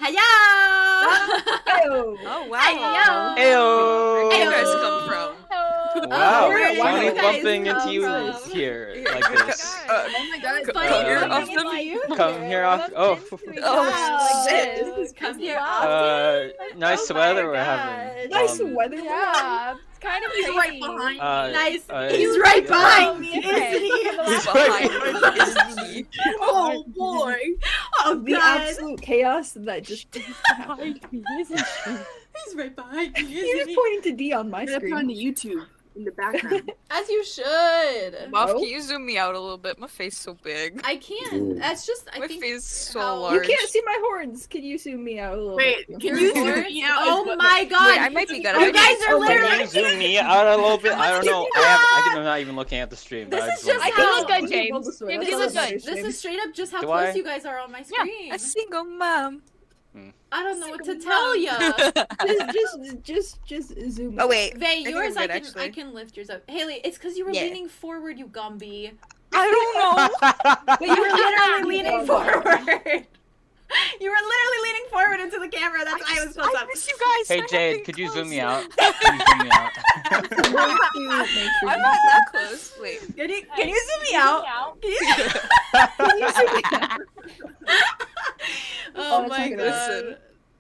Hello! Oh wow! Heyo! Where do you guys come from? Wow, where do funny you guys bumping come into you from? here like this. Oh my god! Funny You're bumping off into the. you? Come here off. Oh, Wow, shit. this is come here often. nice Oh weather my we're having. God. Nice weather. Yeah, it's kind of He's crazy. right behind. Nice. He's He's right yeah. behind me, Okay. isn't he? He's Behind me. Oh boy! Oh The God. absolute chaos that just. Behind me, isn't she? He's right behind me, He's isn't just he? pointing to D on my I'm gonna put on screen. the YouTube in the background. As you should. Muff, Oh. can you zoom me out a little bit? My face is so big. I can. That's just. I My think. face is so how- You large. can't see my horns. Can you zoom me out a little Wait, bit? can Your you zoom horns? me out? Oh my God! Wait, I might be good. You guys are Oh, Can literally. you zoom me out a little bit? I don't know. I'm not even looking at the stream. But This I is just wanna just say how- look good, James. This You This look is, good. this is straight up just how Do close I? you guys are on my screen. A single mom. I don't know what to tell ya. Just zoom. Oh wait, Vay, think yours I'm good, I actually. can lift yours up. Haley, it's because you were Yeah. leaning forward, you Gumby. I don't know. But you were literally leaning forward. You were literally leaning forward into the camera. That's why I was close I up. miss you guys. Hey I'm Jade, getting could you zoom me closer. out? Can you zoom me out? I'm not that close. Wait. Can you zoom me out? Can you- oh it's my not God. gonna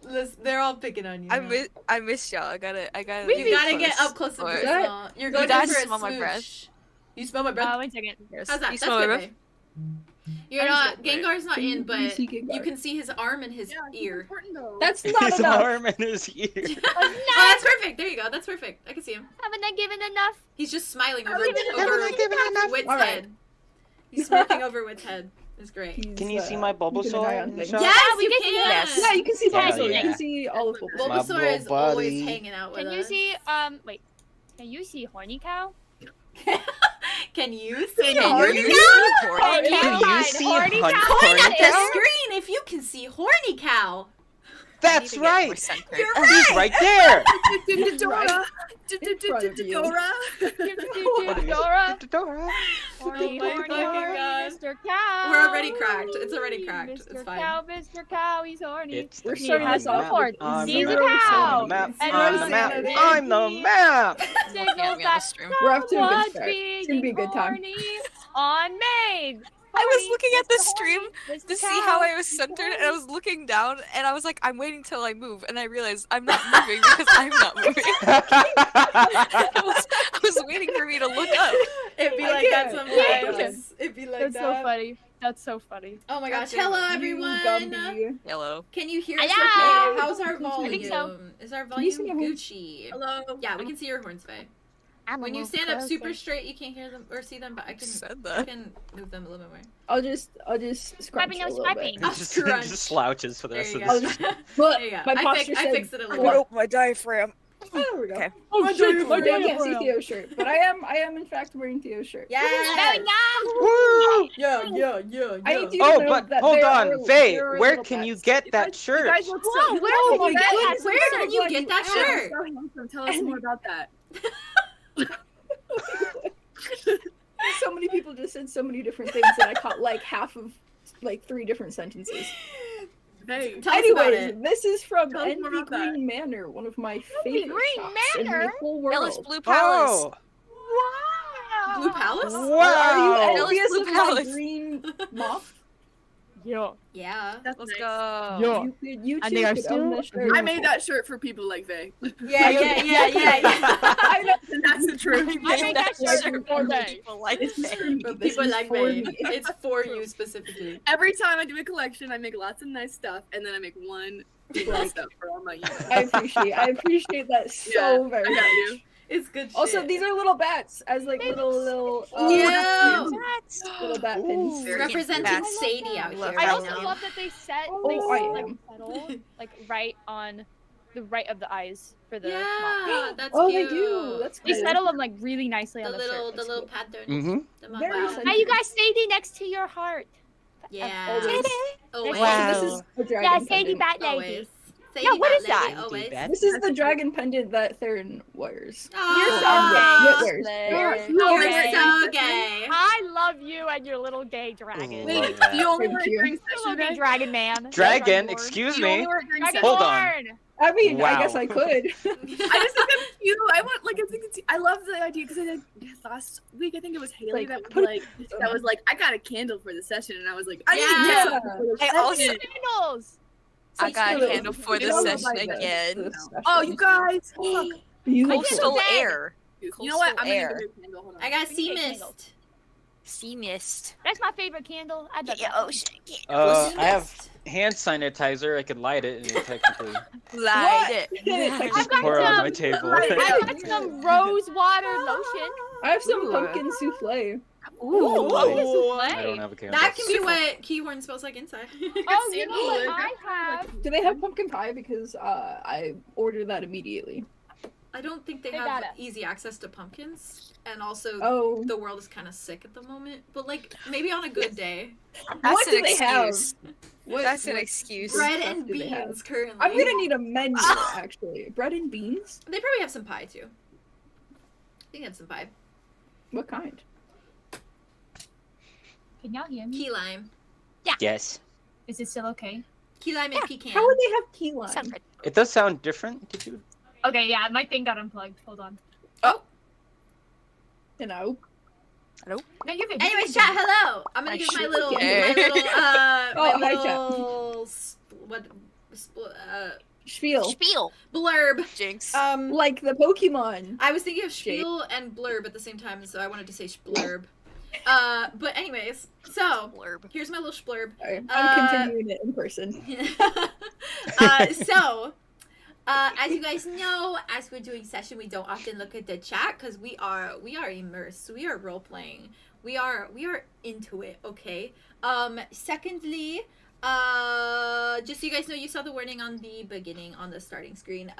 Listen, they're all picking on you. now. I miss y'all. I gotta. You gotta get up close and Or- personal. You're You going guys for a smell my smooch. breath. You smell my breath? 1 second. How's that? You That's smell my good, breath? babe. You're not. Gengar's not in, but you can see his arm and his ear. That's not His enough. arm and his ear. Oh, that's perfect. There you go. That's perfect. I can see him. Haven't I given enough? He's just smiling over Haven't I given enough? Wit's All right. head. He's smirking over Wit's head. It's great. Can you see my Bulbasaur? Yes, Michelle? Yes, we you can can. see that. yeah, you can see Hell Bulbasaur. yeah. You can see all of Bulbasaur. My Bulbasaur is little always buddy. hanging out with Can us. you see, wait. Can you see Horny Cow? Can you see Can horny you cow? see Horny Can Can you you find see horny Horny cow? Point at the Cow? screen if you can see horny cow. That's right. You're He's right there. Dora. Dora. Dora. Dora. Horny, my horny, fucking horny, God. Mr. Cow. We're already cracked. It's already cracked. Mr. It's fine. Cow, Mr. Cow, he's horny. It's We're the starting this map. off hard. I'm He's the a map. cow. I'm the map. And I'm the we're map. saying I'm the map. Signals Yeah, that stream. We're off to a good someone's start. It's gonna be a good time. horny on maid. I was looking at the stream Mr. to see Cow, how I was Mr. centered, Cow. and I was looking down, and I was like, I'm waiting till I move, and I realized I'm not moving because I'm not moving. I was waiting for me to look up. It'd be I like that can't. sometimes. It'd be like That's that. so funny. That's so funny. Oh my gosh. God damn Hello, it. everyone. Gumby. Hello. Can you hear us Hello. okay? How's our I volume? think so. Is our Can you see volume my Gucci? Hello. Yeah, we can see your horns, Faye. I'm When you stand up super straight, you can't hear them or see them, but I Said can that. move them a little bit more. I'll just scrunch Scrapping, a no little scrapping. bit. just, Crunch. just slouches for the There rest you of go. the stream. But There you go. my I posture said. fixed it a little bit. Oh, my diaphragm. Oh, there we go. Okay. Oh shit! I can't see Theo's shirt, but I am in fact wearing Theo's shirt. Yeah. Woo! Yeah. I need you to Oh, know but that hold there on, are- Faye, there are where little can you pets. get that shirt? You guys look so. Whoa, where Oh can my you get goodness, that? Where can you get that asked. shirt? So handsome. Tell us more about that. So many people just said so many different things that I caught like half of like 3 different sentences. Hey. Tell us about Anyways, it. this is from Tell us more Envy about that. Green Manor, one of my Envy favorite Green shops in the Manor? whole Ellis world. Blue Palace. Oh, Wow. Blue Palace? Or are you wow. Ellis envious Blue of my Palace. green moth? Yeah. Yeah. Let's nice. go. Yeah. You And two they are could still own this shirt. I made that shirt for people like Vay. Yeah. I know. And that's the truth. I made that shirt for for Vay. people like This is Vay. for me. For This people is like for me. me. It's for you specifically. Every time I do a collection, I make lots of nice stuff, and then I make one Like, stuff for all my units. I appreciate that so Yeah, very I got much. you. It's good shit. Also, these are little bats as like little Yeah. little bat pins. Ooh. Very representing fast. Sadie out here I I right also now. love that they set Oh, they I like am. settle like right on the right of the eyes for the moth. Yeah, that's Oh, cute. they do. That's They good. settle them like really nicely The on the little, shirt. the little pattern. Mm-hmm. The mom- Very wow. sentimental. Now you guys Sadie next to your heart. Yeah. Always. Always. Wow. This is a dragon Yeah, Sadie pendant. Bat Lady. Always. Yeah, what is that? Always. This is the dragon pendant that Theron wears. You're so Aw. gay. You're You're gay. so gay. I love you and your little gay dragon. Wait, Wait, you only Thank work you. during You session little gay day? dragon man. Dragon, Dragonborn. excuse You only me. work during session Hold on. Dragonborn. I mean, I Wow. guess I could. I just think it's cute. I want like I think it's. I love the idea because I did last week. I think it was Haley Like, that put- was like, I got a candle for the session, and I was like, I need Yeah. to get something for the I session. also Candles. I got a It's candle for the it's almost session like this, again. this special. Oh, you guys! Look. Beautiful. Coastal Dead. air. You know what? I'm Coastal gonna air. get a candle. Hold on. I got We sea need candles. mist. Sea mist. That's my favorite candle. I bet Yeah, that's ocean. Sea I have mist. hand sanitizer. I could light it and it technically Light I've it. I've got pour on my some. table. I've got some rose water lotion. I have some Ooh. pumpkin souffle. Ooh, I don't have a candle. That can be what KEYHORN smells like inside. Oh, you know what I have? Do they have pumpkin pie? Because I ordered that immediately. I don't think they They have got it. easy access to pumpkins, and also Oh, the world is kind of sick at the moment. But like maybe on a good day, That's what an do they have? excuse. What, That's an what- excuse. bread stuff and do they have? beans currently. I'm gonna need a menu actually. Bread and beans. They probably have some pie too. I think that's some pie. What kind? Can y'all hear me? Key lime, Yes. Is it still okay? key lime and pecan. How would they have key lime? Sounds good. It does sound different. Did you? Okay, yeah, my thing got unplugged. Hold on. You know. No, you're good. Anyways, chat. Hello. I'm gonna I give my should- little, Okay. my little, Oh, my hi, chat. little, Spiel. Spiel. blurb. Jinx. Like the Pokemon. I was thinking of spiel and blurb at the same time, so I wanted to say blurb. But anyways, so Blurb. here's my little splurb. Sorry, I'm continuing it in person. As you guys know, as we're doing session, we don't often look at the chat because we are immersed. We are role playing. We are into it. Okay. Secondly, just so you guys know, you saw the warning on the beginning on the starting screen.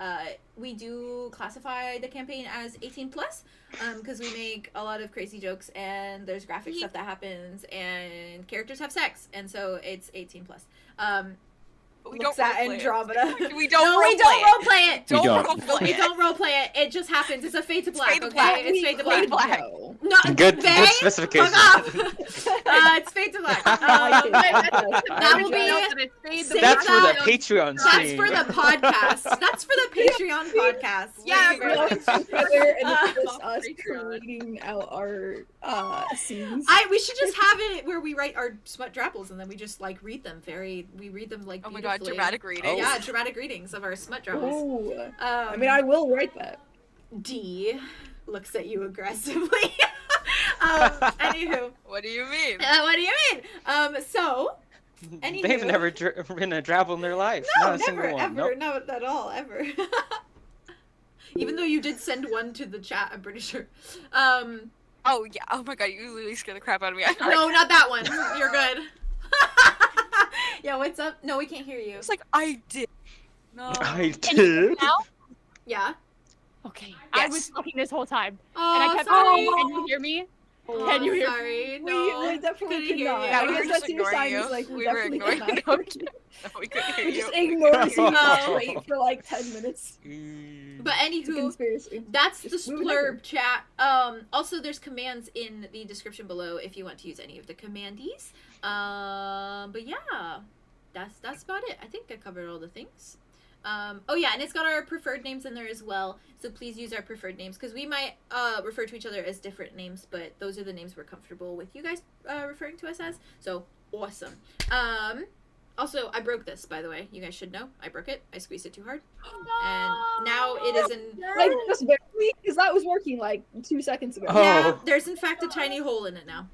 We do classify the campaign as 18 plus, because we make a lot of crazy jokes and there's graphic stuff that happens and characters have sex, and so it's 18 plus. We Looks don't at roleplay it. Andromeda. We don't No, we roleplay don't it. roleplay it. We don't. roleplay We it. don't roleplay it. It just happens. It's a fade to black. fade to Okay, black. it's fade to black. black. No. Not Good Faye? specification. Fuck off. It's fade to black. That will be. Save That's for the that. Patreon That's stream. for the podcast. That's for the Patreon podcast. Yeah, Wait, wait, wait. Together and it's just us reading out our scenes. We should just have it where we write our smut drapples and then we just like read them. We read them like Oh my god, beautifully. dramatic reading. Yeah, dramatic readings of our smut drapples. Ooh. I mean, I will write that. D looks at you aggressively. Anywho, What do you mean? what do you mean? So, anywho. They've never been a drabble in their life. No, Not a never, single one. ever, Nope. not at all, ever. Even though you did send one to the chat, I'm pretty sure. Oh yeah. Oh my god, you literally scared the crap out of me. No, not that one. You're good. Yeah, what's up? No, we can't hear you. It's like I did. No. I Can you hear me did. now? Yeah. Okay. I Yes. was talking this whole time. Oh, And I kept sorry. saying, can you hear me? Oh, Can you hear me? Sorry. No. We definitely couldn't could hear not. you. Yeah, I we were guess just that's your ignoring sign. you. Is like We were definitely ignoring could you. not. No, we couldn't hear We you. just ignored you Oh. straight for like 10 minutes. But It's a anywho, conspiracy. that's the Just move it over. splurb chat. Also, there's commands in the description below if you want to use any of the commandees. But yeah, that's about it. I think I covered all the things. Oh yeah, and it's got our preferred names in there as well. So please use our preferred names because we might refer to each other as different names, but those are the names we're comfortable with you guys referring to us as. So awesome. Also, I broke this, by the way. You guys should know. I broke it. I squeezed it too hard. And now it is in... Like, just barely, because that was working like 2 seconds ago. Oh. Yeah, there's in fact a tiny hole in it now.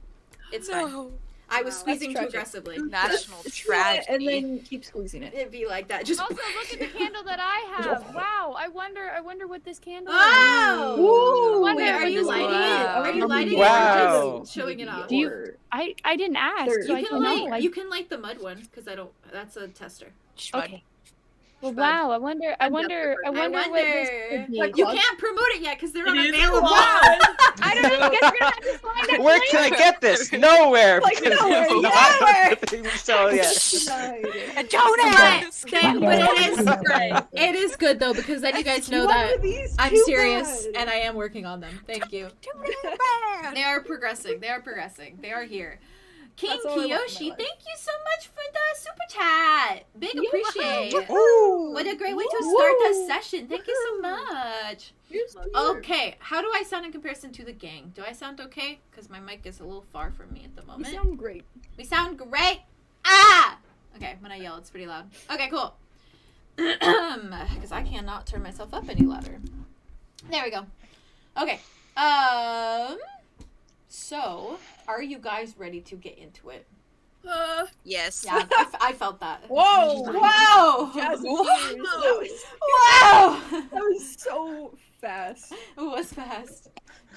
It's fine. No. I was Wow, squeezing too that's tragic. aggressively. National Just tragedy. and then keep squeezing it. It'd be like that. Just... Also, look at the candle that I have. Wow. I wonder what this candle Wow! is. Ooh! Wonder Wait, are what you this lighting is. it? Wow. Are you lighting Wow. it or just showing it off? Do you- I didn't ask. Third. So I You don't can know. light. Like, You can light the mud one because I don't. That's a tester. Schmud. okay. Well, wow. I wonder what this could be. Like, You Clogs? can't promote it yet because they're It is unavailable. Clogs. I don't know. I guess we're gonna have to find out Where later. can I get this? Nowhere. Like, because nowhere, it's not nowhere. the thing we sell yet. And don't But ask. it is good though because then you guys know that I'm serious and I am working on them. Thank you. They are progressing. They are progressing. They are here. King That's all I want in my Kiyoshi, life. thank you so much for the super chat. Big appreciate. Ooh. What a great way to start the session. Thank you so much. Okay, how do I sound in comparison to the gang? Do I sound okay? Because my mic is a little far from me at the You moment. sound great. We sound great. Ah! Okay, when I yell, it's pretty loud. Okay, cool. Because I cannot turn myself up any louder. There we go. Okay. So, are you guys ready to get into it? Yes. Yeah, I felt that. Whoa! Wow! Jazz, Whoa. Wow! that was so fast. It was fast.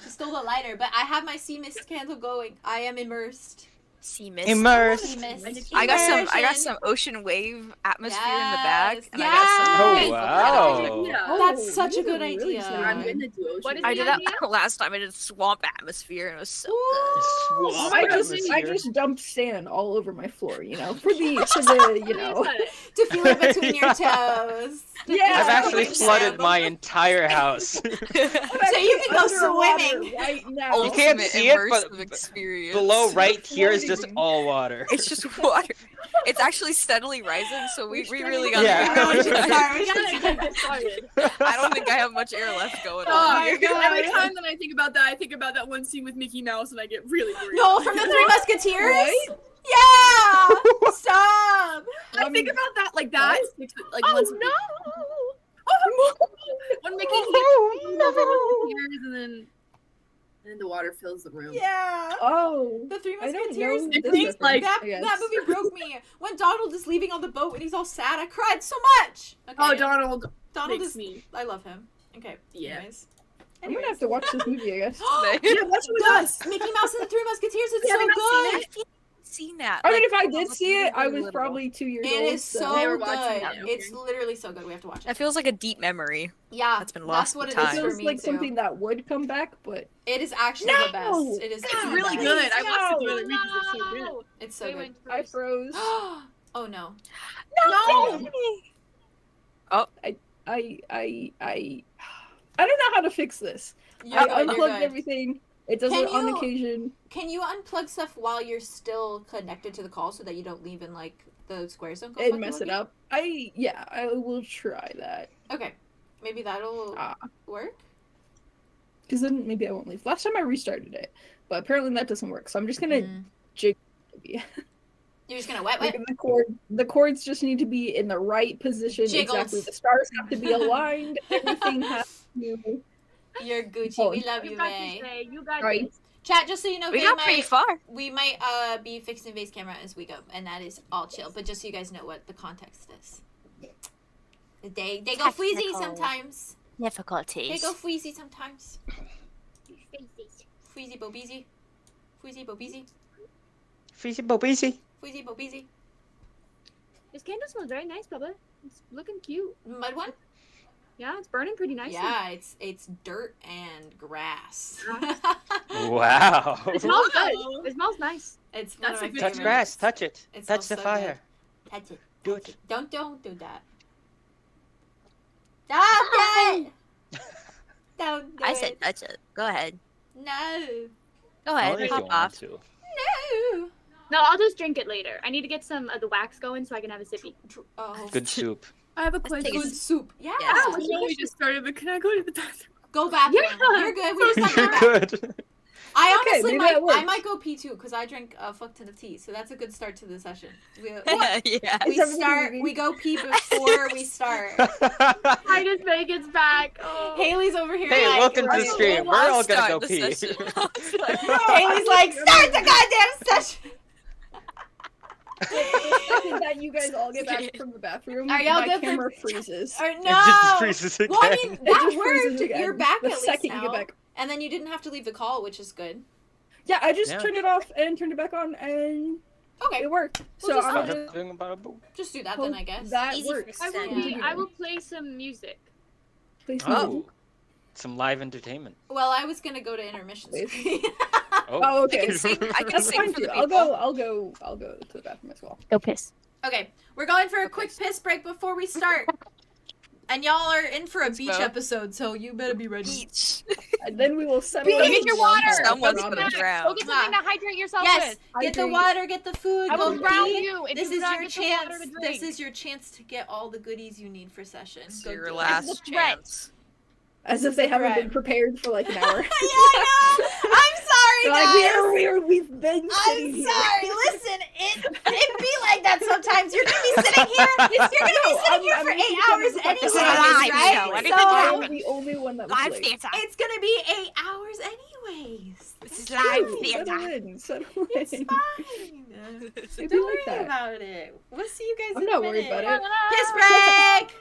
She stole the lighter, but I have my sea mist candle going. I am immersed. Sea mist. Immersed. Sea mist. I got Immersion. some ocean wave atmosphere in the Yes, bag, and yes. Oh, I got wow. Yeah. That's such a you good were really idea. I'm smart. gonna do What is some. I the did that idea? last time. I did swamp atmosphere, and it was so good. Ooh. Swamp I atmosphere. just dumped sand all over my floor, you know, for the you know. To feel it between your toes. Yeah. I've actually Like flooded sand. my entire house. So you can go swimming. right now. You can't Ultimate see it, but immersive experience. Below right here is just Floating. all water. It's just water. It's actually steadily rising, so we really got Yeah. I don't think I have much air left going Oh on my here. god! Every time that I think about that, I think about that one scene with Mickey Mouse, and I get really worried. No, from the Three Musketeers? Right? Yeah! Stop! I think about that like that. Like Oh once no! when Mickey hits over with the tears, and then the water fills the room. Yeah. Oh. The Three I don't Musketeers. know It this tastes like- reference, That, I guess. that movie broke me. When Donald is leaving on the boat and he's all sad, I cried so much. Okay. Oh, Donald Donald makes is. me. I love him. Okay. Yeah. Anyways. I'm gonna have to watch this movie, I guess. Yeah, watch it with us. Mickey Mouse and the Three Musketeers. It's Have so you not seen good. it? Seen that. I mean, like, if I did see it, I really was little. probably 2 years It old. is so. so They were good. watching it, It's okay. literally so good. We have to watch That it. feels like a deep memory. Yeah, That's been lost That's what with it is time. It for feels me like too. something that would come back, but It is actually No! the best. It is It's the really best. good. I watched it the other week because it's so good. It's so They good. went I first. froze. Oh no. No! I don't know how to fix this. You're I good, you're unplugged good. everything. It does Can it on you- occasion. Can you unplug stuff while you're still connected to the call so that you don't leave in like the squares don't go And fucking mess it woogie? up. I will try that. Okay. Maybe that'll Ah. work. Because then maybe I won't leave. Last time I restarted it, but apparently that doesn't work. So I'm just gonna Mm. jig. You're just gonna wet Like wet. the chords just need to be in the right position. Jiggles. Exactly. The stars have to be aligned. Everything has to. You're Gucci. Oh. We love you, You got May. this, Faye. You got Right. this. Chat, just so you know, We Faye got pretty far. we might be fixing Vay's camera as we go, and that is all chill. But just so you guys know what the context is. They go fweezy Technical. sometimes. They Difficulties. go fweezy sometimes. Fweezy bobeezy. Fweezy bobeezy. Feasible busy. Fweezy bobeezy. This candle smells very nice, Bubba. It's looking cute. Mud one? Yeah, it's burning pretty nicely. Yeah, it's dirt and grass. Wow. It smells Wow. good. It smells nice. It's one That's of a my good Touch favorites. grass. Touch it. It Touch smells the so fire. Touch it. Do it. Don't do that. Stop it! Don't do I it. said touch it. Go ahead. No. Go ahead. Only if you Pop want off. to. No. No, I'll just drink it later. I need to get some of the wax going so I can have a sippy. Oh, Good soup. I have a take question. a good soup. Yeah. Yeah. I know we just started, but can I go to the bathroom? Go bathroom. Yeah. You're good. We just You're got back. good. I Okay, honestly maybe that might. I works. might go pee too because I drink a fuck ton of tea. So that's a good start to the session. We yeah. we Is everything start. moving? We go pee before we start. I just make it back. Oh. Haley's over here. Hey, like, welcome to the right. stream. We're I'll all gonna start go the pee. session. Haley's like, start the goddamn session. The second that you guys all get back from the bathroom, Are y'all my good for- camera freezes. Or It no. just freezes again. Well, I mean, It that just freezes worked. again. You're back the at least second now. you get back. And then you didn't have to leave the call, which is good. Yeah, I just Yeah. turned it off and turned it back on, and Okay, It worked. We'll So just I'm start gonna just do that then, I guess. that Easy for works. I will, Yeah. I will play some music. Play some Oh, music. some live entertainment. Well, I was gonna go to intermission. Please. Oh, Oh, I okay. can sing. I can That's sing fine for too. the I'll people. go. I'll go to the bathroom as well. Go piss. Okay, we're going for a quick piss break before we start. And y'all are in for a Let's beach go. episode, so you better be ready. Beach. And then we will settle. Go get into your one water. hole. Someone's Promise. gonna Go drown. get something to hydrate yourself Yes, with. get the Hydrate. water, get the food, I go will drown pee. you if This you is do not your get the chance. water to This drink. is your chance to get all the goodies you need for session. It's Go your do it. last That's the threat. chance. As if they haven't been Right. prepared for like an hour. Yeah, I know. I'm sorry, They're guys. like, we've been sitting I'm here. sorry. Listen, it be like that sometimes. You're gonna be sitting here. You're gonna be sitting here for 8 hours anyway, This is a live show. right? Anything So happens. I'm the only one that was Live late. theater. it's gonna be 8 hours anyways. This is It's live fine. theater. Settle in. Settle It's in. fine. It'd be Don't like worry that. about it. We'll see you guys I'm in not a worried minute. about it. Piss break.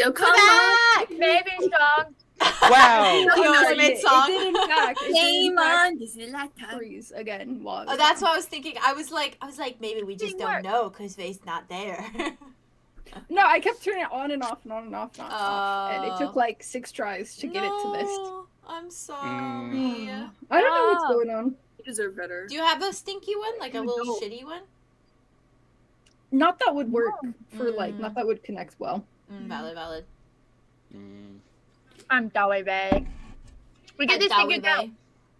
So come on. Baby song. Wow. You almost made song. It did in fact. Game on. This is like time. Freeze again. While Oh, that's what I was thinking. I was like, maybe we just Didn't don't work. know because Vay's not there. No, I kept turning it on and off and on and off and off. And it took Oh. like 6 tries to get it to this. No, I'm sorry. I don't know what's Ah. going on. You deserve better. Do you have a stinky one, like a I little don't. shitty one? Not that would work for like, Mm. not that would connect well. Valid. Mm. I'm 𝙍𝙗𝙬𝙗𝙗. We get this figured out.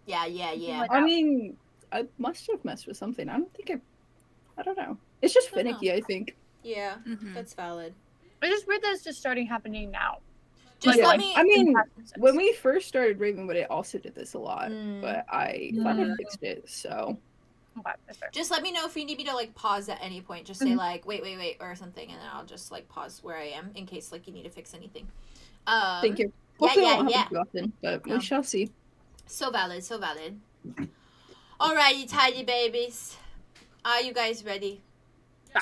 Yeah. I mean, I must have messed with something. I don't know. It's just I don't know. finicky, I think. Yeah, Mhm. that's valid. It's just weird that it's just starting happening now. Just Yeah. let me. I mean, When when we first started Ravenwood, it also did this a lot, Mm. but I thought I Yeah. fixed it, so. Okay, that's fair. Just let me know if you need me to like pause at any point. Just say like wait or something, and then I'll just like pause where I am in case like you need to fix anything. Thank you. Hopefully it won't yeah. happen too often, but No. we shall see. So valid. Alrighty, tidy babies. Are you guys ready?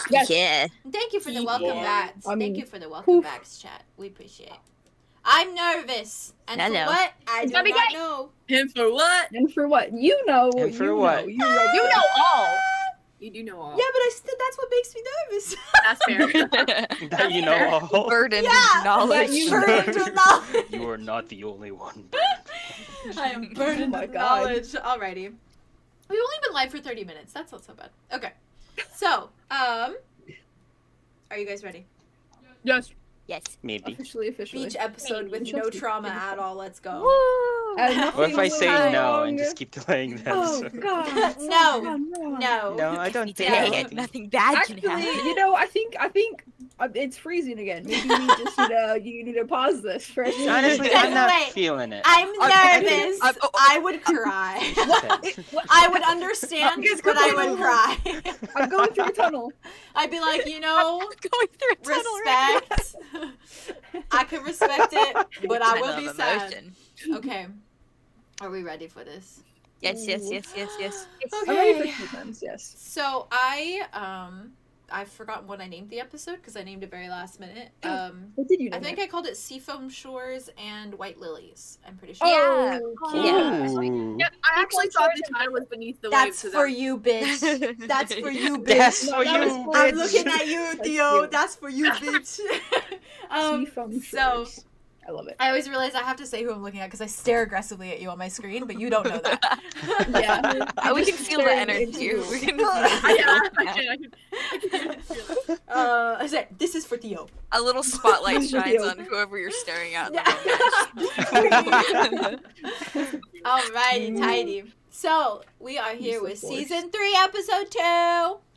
Yes. Yeah. Thank you for the welcome Yeah. backs. I mean, Thank you for the welcome oof. backs, chat. We appreciate it. I'm nervous. And for Hello. what? I do It's gonna be not great. know. And for what? And for what? You know. And for you what? Know, you wrote You it. know all. You do know all. Yeah, but that's what makes me nervous. That's fair. That you know all. Burdened Yeah, knowledge. that you Burdened with knowledge. You are not the only one. I am burdened Oh my with God. knowledge. Alrighty. We've only been live for 30 minutes. That's not so bad. Okay. So, are you guys ready? Yes. Yes. Maybe. Officially. Beach episode with no trauma at all. Let's go. What if I say Nothing no wrong. and just keep delaying that? Oh so- God. No. No. No. No, I don't think Yeah. Dang it, nothing bad can Actually, happen. you know, I think it's freezing again. Maybe we just you need to pause this for a second. Honestly, I'm not Wait. feeling it. I'm I'm- nervous. I'm- oh, I would cry. Okay. I would understand, You guys but I go would cry. I'm going through a tunnel. I'd be like, you know, Going through a tunnel right now. respect. I can respect it, but I will Tunnel be of sad. emotion. Okay. Are we ready for this? Yes. Okay. I'm ready for 2 times. Yes. So I've forgotten what I named the episode because I named it very last minute. What did you? I name think it? I called it Seafoam Shores and White Lilies. I'm pretty sure. Yeah. Oh, Yeah. Ooh. Yeah, I actually thought the title was Beneath the Waves. That's So for that... you, bitch. That's for you, bitch. That's No, for that was you. for- I'm bitch. looking at you, That's Theo. cute. That's for you, bitch. Seafoam so Shores. I love it. I always realize I have to say who I'm looking at because I stare aggressively at you on my screen, but you don't know that. Yeah. We can feel the staring energy. into you. We can I can. I said, this is for Theo. A little spotlight Video. shines on whoever you're staring at. Alrighty, tidy. So we are here with season 3, episode 2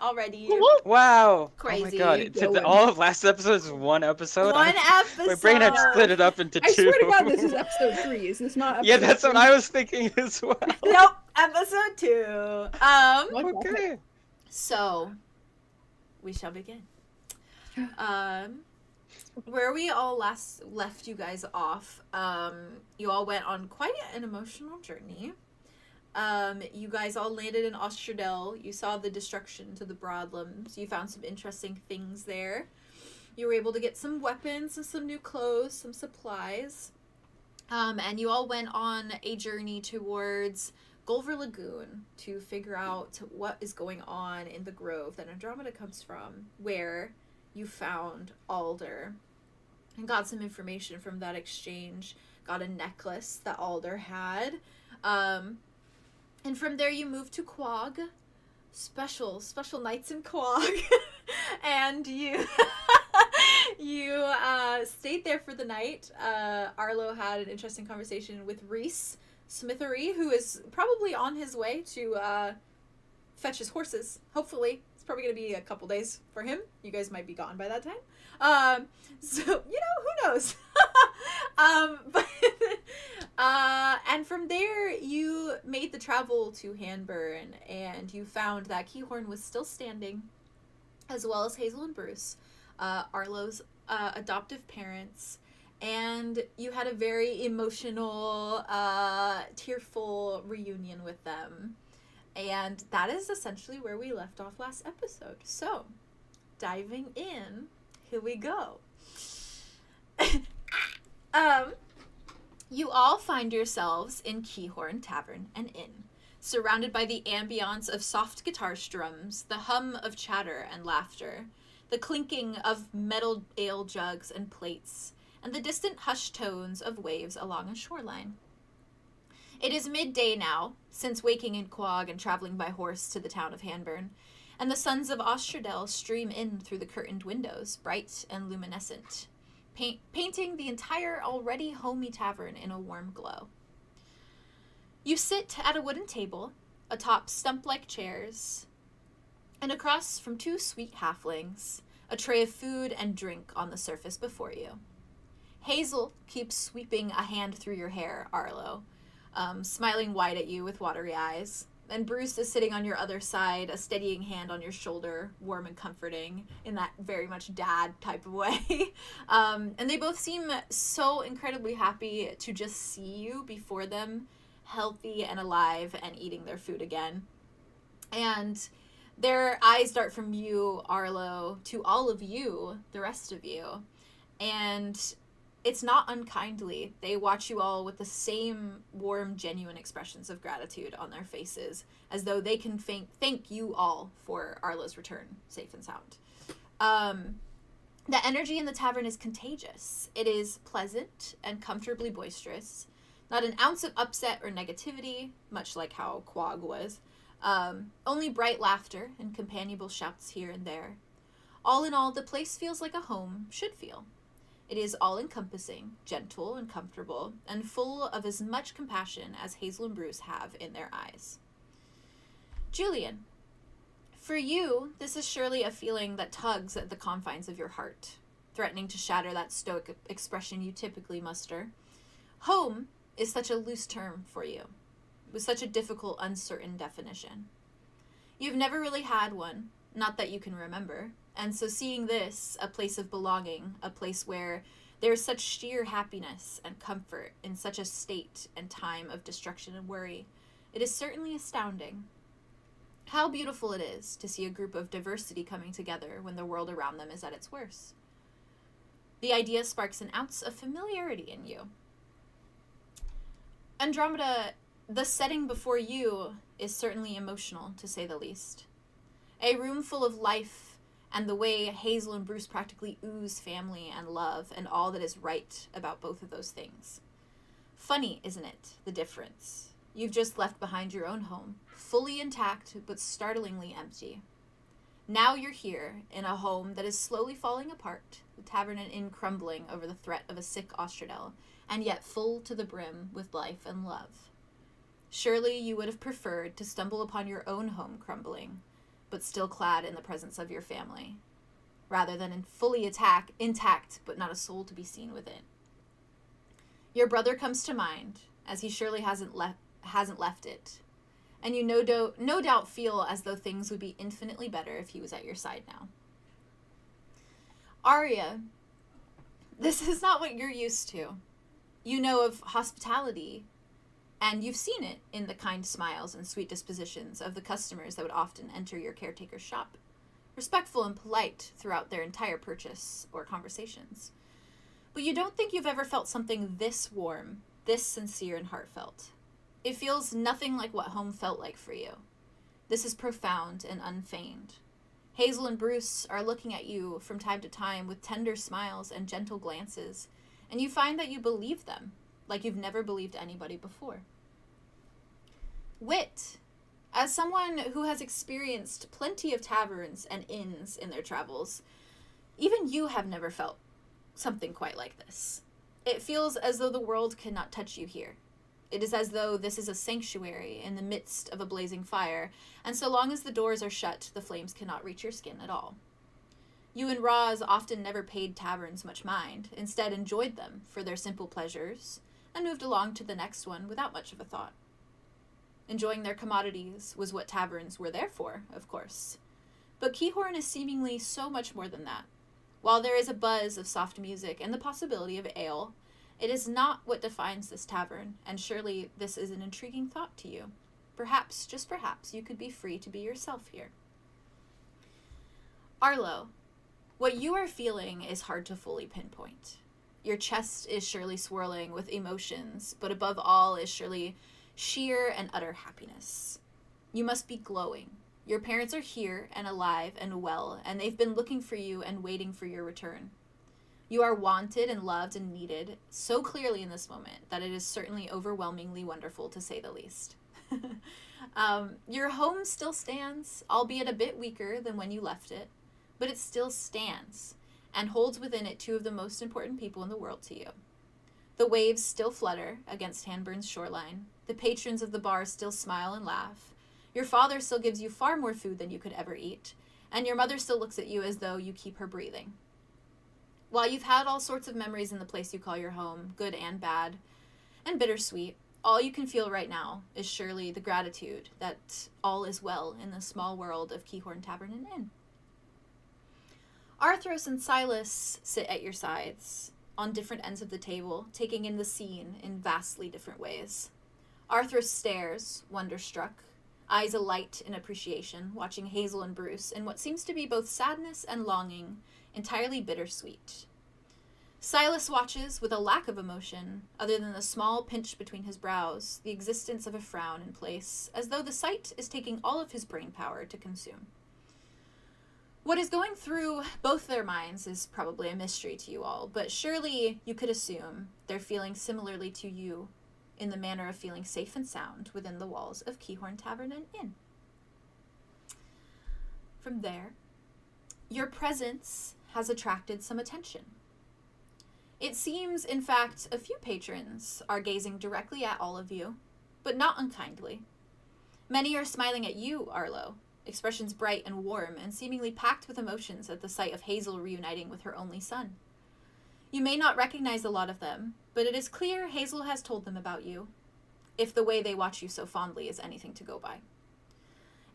already. Wow. Crazy. Oh my god. It Going. took all of last episode is one episode. One episode. My brain had split it up into 2. I swear to God, this is episode 3. Is this not? Episode Yeah, that's what 3? I was thinking as well. Nope, episode 2. What the heck? Okay. So we shall begin. Where we all last left you guys off, you all went on quite an emotional journey. You guys all landed in Ostradel. You saw the destruction to the Broadlands. You found some interesting things there. You were able to get some weapons and some new clothes, some supplies. And you all went on a journey towards Gulver Lagoon to figure out what is going on in the grove that Andromeda comes from, where you found Alder and got some information from that exchange. Got a necklace that Alder had. And from there you moved to Quag. Special nights in Quag. And you you stayed there for the night. Arlow had an interesting conversation with Rizz Smithery, who is probably on his way to fetch his horses. Hopefully. It's probably going to be a couple days for him. You guys might be gone by that time. So, you know, who knows? And from there, you made the travel to Hanburn, and you found that Keahorn was still standing, as well as Hazel and Bruce, Arlow's adoptive parents, and you had a very emotional, tearful reunion with them. And that is essentially where we left off last episode. So, diving in, here we go. You all find yourselves in Keahorn Tavern and Inn, surrounded by the ambiance of soft guitar strums, the hum of chatter and laughter, the clinking of metal ale jugs and plates, and the distant hushed tones of waves along a shoreline. It is midday now, since waking in Quogue and traveling by horse to the town of Hanburn, and the suns of 𝙍𝙗𝙗 stream in through the curtained windows, bright and luminescent, painting the entire already homey tavern in a warm glow. You sit at a wooden table, atop stump-like chairs, and across from two sweet halflings, a tray of food and drink on the surface before you. Hazel keeps sweeping a hand through your hair, Arlow, smiling wide at you with watery eyes. And Bruce is sitting on your other side, a steadying hand on your shoulder, warm and comforting, in that very much dad type of way. And they both seem so incredibly happy to just see you before them, healthy and alive and eating their food again. And their eyes dart from you, Arlow, to all of you, the rest of you. And it's not unkindly. They watch you all with the same warm, genuine expressions of gratitude on their faces, as though they can thank you all for Arlow's return, safe and sound. The energy in the tavern is contagious. It is pleasant and comfortably boisterous. Not an ounce of upset or negativity, much like how Quogue was. Only bright laughter and companionable shouts here and there. All in all, the place feels like a home should feel. It is all-encompassing, gentle and comfortable, and full of as much compassion as Hazel and Bruce have in their eyes. Julien, for you, this is surely a feeling that tugs at the confines of your heart, threatening to shatter that stoic expression you typically muster. Home is such a loose term for you, with such a difficult, uncertain definition. You've never really had one, not that you can remember. And so seeing this, a place of belonging, a place where there is such sheer happiness and comfort in such a state and time of destruction and worry, it is certainly astounding. How beautiful it is to see a group of diversity coming together when the world around them is at its worst. The idea sparks an ounce of familiarity in you. Andromeda, the setting before you is certainly emotional, to say the least. A room full of life, and the way Hazel and Bruce practically ooze family and love and all that is right about both of those things. Funny, isn't it, the difference? You've just left behind your own home, fully intact but startlingly empty. Now you're here, in a home that is slowly falling apart, the tavern and inn crumbling over the threat of a sick 𝙍𝙗𝙗, and yet full to the brim with life and love. Surely you would have preferred to stumble upon your own home crumbling, but still clad in the presence of your family, rather than in fully intact, but not a soul to be seen within. Your brother comes to mind, as he surely hasn't left it, and you no doubt feel as though things would be infinitely better if he was at your side now. Aria, this is not what you're used to. You know of hospitality, and you've seen it in the kind smiles and sweet dispositions of the customers that would often enter your caretaker's shop, respectful and polite throughout their entire purchase or conversations. But you don't think you've ever felt something this warm, this sincere and heartfelt. It feels nothing like what home felt like for you. This is profound and unfeigned. Hazel and Bruce are looking at you from time to time with tender smiles and gentle glances, and you find that you believe them, like you've never believed anybody before. Wit, as someone who has experienced plenty of taverns and inns in their travels, even you have never felt something quite like this. It feels as though the world cannot touch you here. It is as though this is a sanctuary in the midst of a blazing fire, and so long as the doors are shut, the flames cannot reach your skin at all. You and Rizz often never paid taverns much mind, instead enjoyed them for their simple pleasures, and moved along to the next one without much of a thought. Enjoying their commodities was what taverns were there for, of course. But Keahorn is seemingly so much more than that. While there is a buzz of soft music and the possibility of ale, it is not what defines this tavern, and surely this is an intriguing thought to you. Perhaps, just perhaps, you could be free to be yourself here. Arlow, what you are feeling is hard to fully pinpoint. Your chest is surely swirling with emotions, but above all is surely sheer and utter happiness. You must be glowing. Your parents are here and alive and well, and they've been looking for you and waiting for your return. You are wanted and loved and needed so clearly in this moment that it is certainly overwhelmingly wonderful, to say the least. Your home still stands, albeit a bit weaker than when you left it, but it still stands and holds within it two of the most important people in the world to you. The waves still flutter against Hanburn's shoreline. The patrons of the bar still smile and laugh. Your father still gives you far more food than you could ever eat, and your mother still looks at you as though you keep her breathing. While you've had all sorts of memories in the place you call your home, good and bad, and bittersweet, all you can feel right now is surely the gratitude that all is well in the small world of Keahorn Tavern and Inn. Arthros and Silas sit at your sides, on different ends of the table, taking in the scene in vastly different ways. Arthros stares, wonder-struck, eyes alight in appreciation, watching Hazel and Bruce in what seems to be both sadness and longing, entirely bittersweet. Silas watches with a lack of emotion, other than the small pinch between his brows, the existence of a frown in place, as though the sight is taking all of his brain power to consume. What is going through both their minds is probably a mystery to you all, but surely you could assume they're feeling similarly to you in the manner of feeling safe and sound within the walls of Keahorn Tavern and Inn. From there, your presence has attracted some attention. It seems, in fact, a few patrons are gazing directly at all of you, but not unkindly. Many are smiling at you, Arlow, expressions bright and warm and seemingly packed with emotions at the sight of Hazel reuniting with her only son. You may not recognize a lot of them, but it is clear Hazel has told them about you, if the way they watch you so fondly is anything to go by.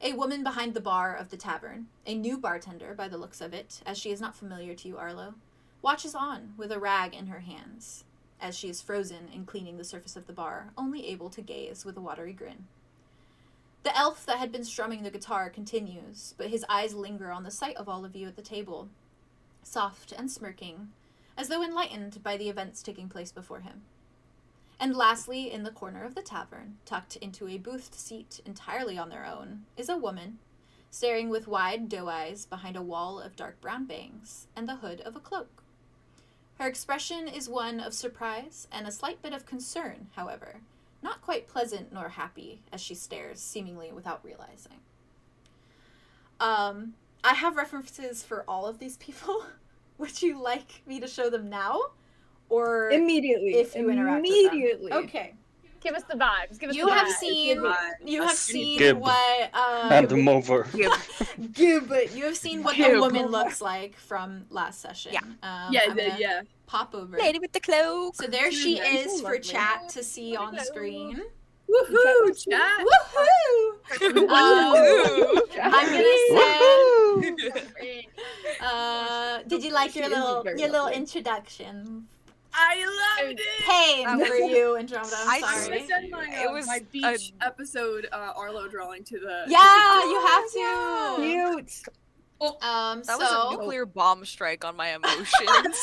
A woman behind the bar of the tavern, a new bartender by the looks of it, as she is not familiar to you, Arlow, watches on with a rag in her hands, as she is frozen in cleaning the surface of the bar, only able to gaze with a watery grin. The elf that had been strumming the guitar continues, but his eyes linger on the sight of all of you at the table, soft and smirking, as though enlightened by the events taking place before him. And lastly, in the corner of the tavern, tucked into a boothed seat entirely on their own, is a woman, staring with wide doe eyes behind a wall of dark brown bangs and the hood of a cloak. Her expression is one of surprise and a slight bit of concern, however, not quite pleasant nor happy as she stares, seemingly without realizing. I have references for all of these people. Would you like me to show them now? Or Immediately. if you interact with them? Okay. Give us the vibes. Give us You the have vibes. seen Gib. what Hand them over. Gib. You have seen what the Gib. woman looks like from last session. Yeah. I'm gonna pop over. Lady with the cloak. So there She's she very is for lovely. chat to see on the screen. Woohoo! Chat. Woohoo! I'm gonna send. Did you like your She is little very little lovely. introduction? I loved it. Pain for you, Andromeda. I I'm I'm sorry. gonna send my, It was my beach episode Arlo drawing to the. Yeah, you have to. Cute. That so was a nuclear bomb strike on my emotions.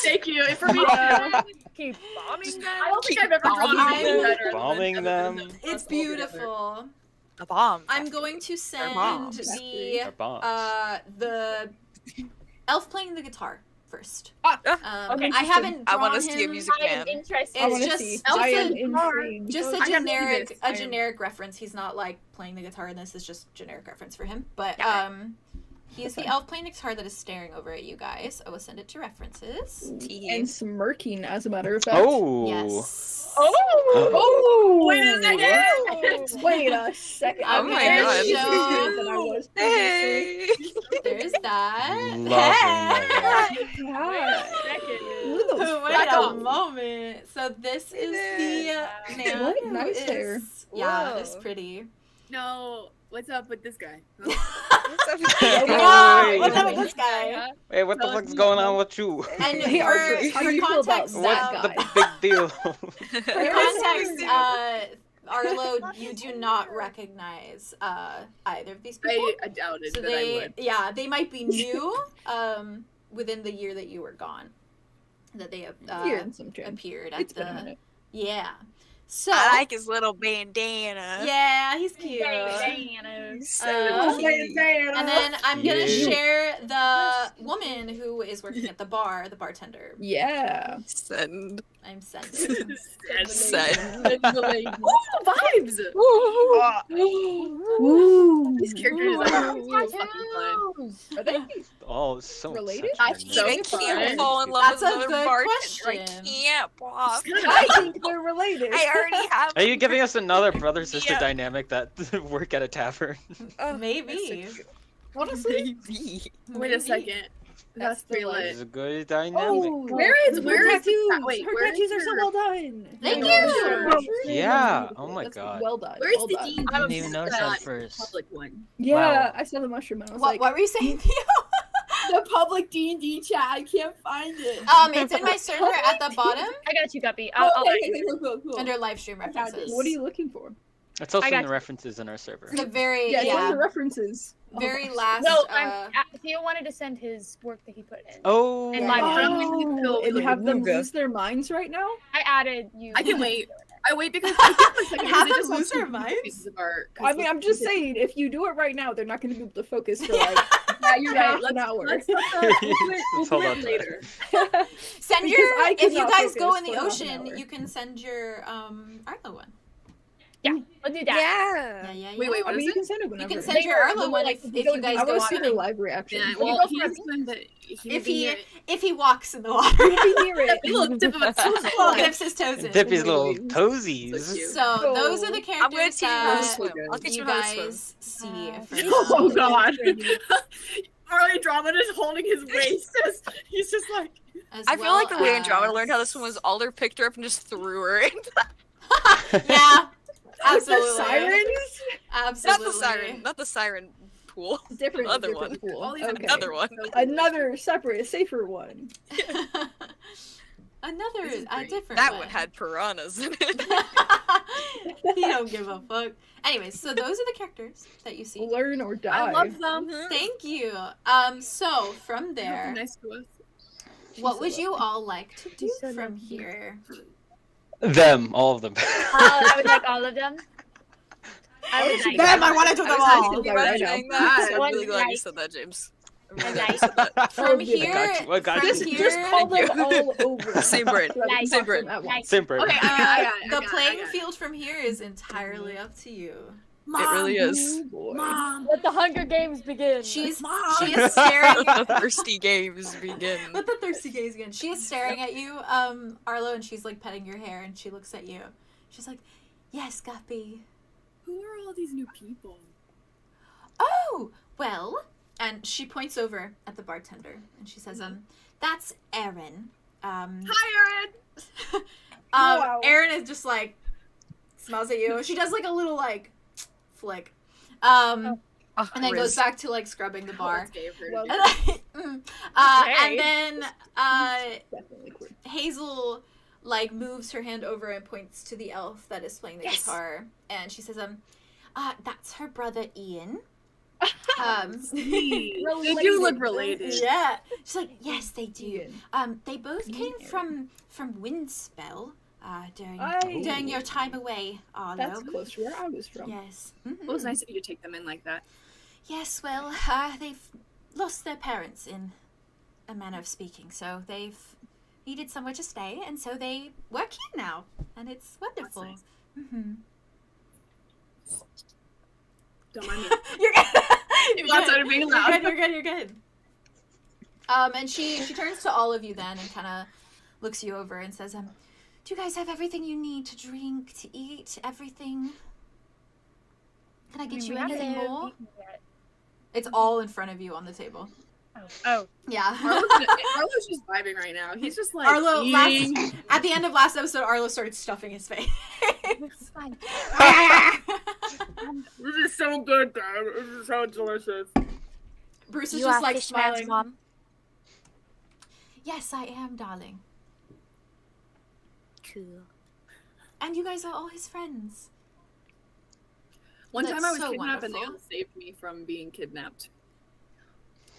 Thank you. For me too. Keep bombing them. I don't think I've ever drawn bombing anything them. better. Bombing them. it's beautiful. A bomb. I'm going to send bombs. They're bombs. the elf playing the guitar first. Okay. I haven't I drawn want to see a him. music I am man. interested. I It's want to just- see. just I a- am intrigued. Just I have to see this. a generic reference. He's not like playing the guitar in this. It's just generic reference for him. But Yeah. he is the elf playing the guitar that is staring over at you guys. I will send it to references. And smirking, as a matter of fact. Oh. Yes. Oh! Wait a second. Wait a second. Oh I'm my very God. confused than I was previously. Hey. There's that. Loving that. God. Look at those Wait a freckles. moment. So this is the man What who nice is- hair. Yeah, it's Whoa. pretty. No, what's up with this guy? Yeah, Wait. what's up with this guy? Hey, what the fuck's going on with you? And Hey, Arthros, how for do you feel about context, that What's the guy? big deal? for context, Arlo, you do not recognize either of these people. I doubted So that I they, would. yeah, they might be new within the year that you were gone. that they have Here in some trend. appeared at It's been a the minute. yeah. So I like his little bandana. yeah, he's cute. He's so cute. And then I'm gonna Yeah. share the woman who is working at the bar, the bartender. Yeah. Send. I'm sending. Send. Ooh, vibes! Ooh. These characters are so fucking fun. Are they? Oh, so Related? such I a so I nice- can't fall in love That's with a another good bartender. I question. can't, Bob. I think they're related. I already have. Are you giving us another brother-sister Yeah. dynamic that work at a tavern? Oh, Maybe. Honestly, maybe. Wait a second. That's the pretty like- It's lit. a good dynamic. Oh, Where is her the tattoos? wait? Her Where is tattoos are so your- well done. Thank Yeah. you. Yeah, oh my That's God. Well done. Where's well the done. D&D I didn't even notice that that first. public one? Yeah, Wow. I saw the mushroom and I was What, like, what were you saying, Theo? The public D&D chat. I can't find it. It's in my server at the bottom I got you, Guppy. Oh, I'll okay, cool. under live stream got it. references. what are you looking for? It's also I in got the you. references in our server. The very Yeah, it's one yeah, of the references. very Oh. last. No, Theo wanted to send his work that he put in. Oh, And live stream. Oh, and have them Luga. lose their minds right now? I added you. I can wait. I wait because I think for a second, Have they them just want lose their two minds? pieces of art. I mean, I'm just saying, if you do it right now, they're not going to be able to focus for like Yeah, you're half right. an hour. Let's Let's hold on to later. Send Because your I if you cannot guys go focus in the for half an ocean, hour. you can send your Arlo one. Yeah, we'll do that. Yeah. Yeah. Wait, wait, I what mean, is you it? can send it whenever. You can send your Arlo one if you guys I go want to see their swimming. live reaction. Yeah, Can you well, go he for has been the If he walks in the water. If you hear it. Little tip of a Well, dips his toes in. Dippy's little So toesies. cute. So those are the I'm gonna characters teach you how to that swim. I'll teach you you how to swim. guys see. for Oh now. God. Andromeda is holding his waist. He's just like. As I feel like the way well Andromeda learned how to as- swim was Alder picked her up and just threw her in. Yeah, With the absolutely. sirens? Absolutely. Not the siren pool. Different, Other different one. pool. All these Okay. Another one. Another separate, safer one. Another, This is a great. different That one. one had piranhas in it. He don't give a fuck. Anyways, so those are the characters that you see. Learn or die. I love them. Thank you. So from They're there, nice to us. what would you all like to do so from lovely. here? Them, all of them. I would like all of them. I would like Them, I want to do them I all. was Right glad now. saying that. I'm One really glad you like- said that, James. I'm I really glad you like- said that. From Yeah, here, got you. I got from you. Just here, call them Thank you. all over. Same brain. So that we Like- talk Same to brain. them at Like- once. Simper. Okay, I got it. the I got playing it. field from here is entirely up to you. It really is. Oh, boy. Mom. Let the Hunger Games begin. She is Mom. staring. The thirsty games begin. Let the thirsty gaze again. She is staring at you, Arlo, and she's like petting your hair, and she looks at you. She's like, "Yes, Guppy." Who are all these new people? Oh, well, and she points over at the bartender, and she says, "That's Erin." Hi, Erin. Wow. Erin is just like smiles at you. She does like a little like flick, and then goes Rizz. back to like scrubbing the bar. Let's get her to Well, do that. And then Definitely queer. Hazel like moves her hand over and points to the elf that is playing the guitar, and she says, that's her brother Ian." They do look related. Yeah. She's like, "Yes, they do. Ian. They both Ian came Erin. from Windspell during Aye. during your time away, Arlo." That's close to where I was from. Yes. It was nice of you to take them in like that. Yes, well, they've lost their parents in a manner of speaking, so they've needed somewhere to stay, and so they work here now, and it's wonderful. That's Mm-hmm. Don't mind me. You're good. You started being loud. You're good. And she turns to all of you then and kind of looks you over and says, "Do you guys have everything you need to drink, to eat, everything? Can I get you anything more?" It's all in front of you on the table. Oh. Yeah. Arlo's just vibing right now. He's just like Arlo, eating. at the end of last episode, Arlo started stuffing his face. This is so good, guys. This is so delicious. Bruce is You just are like Fishman's smiling. mom. "Yes, I am, darling. Cool. And you guys are all his friends." One That's time I was so kidnapped and they wonderful. all saved me from being kidnapped.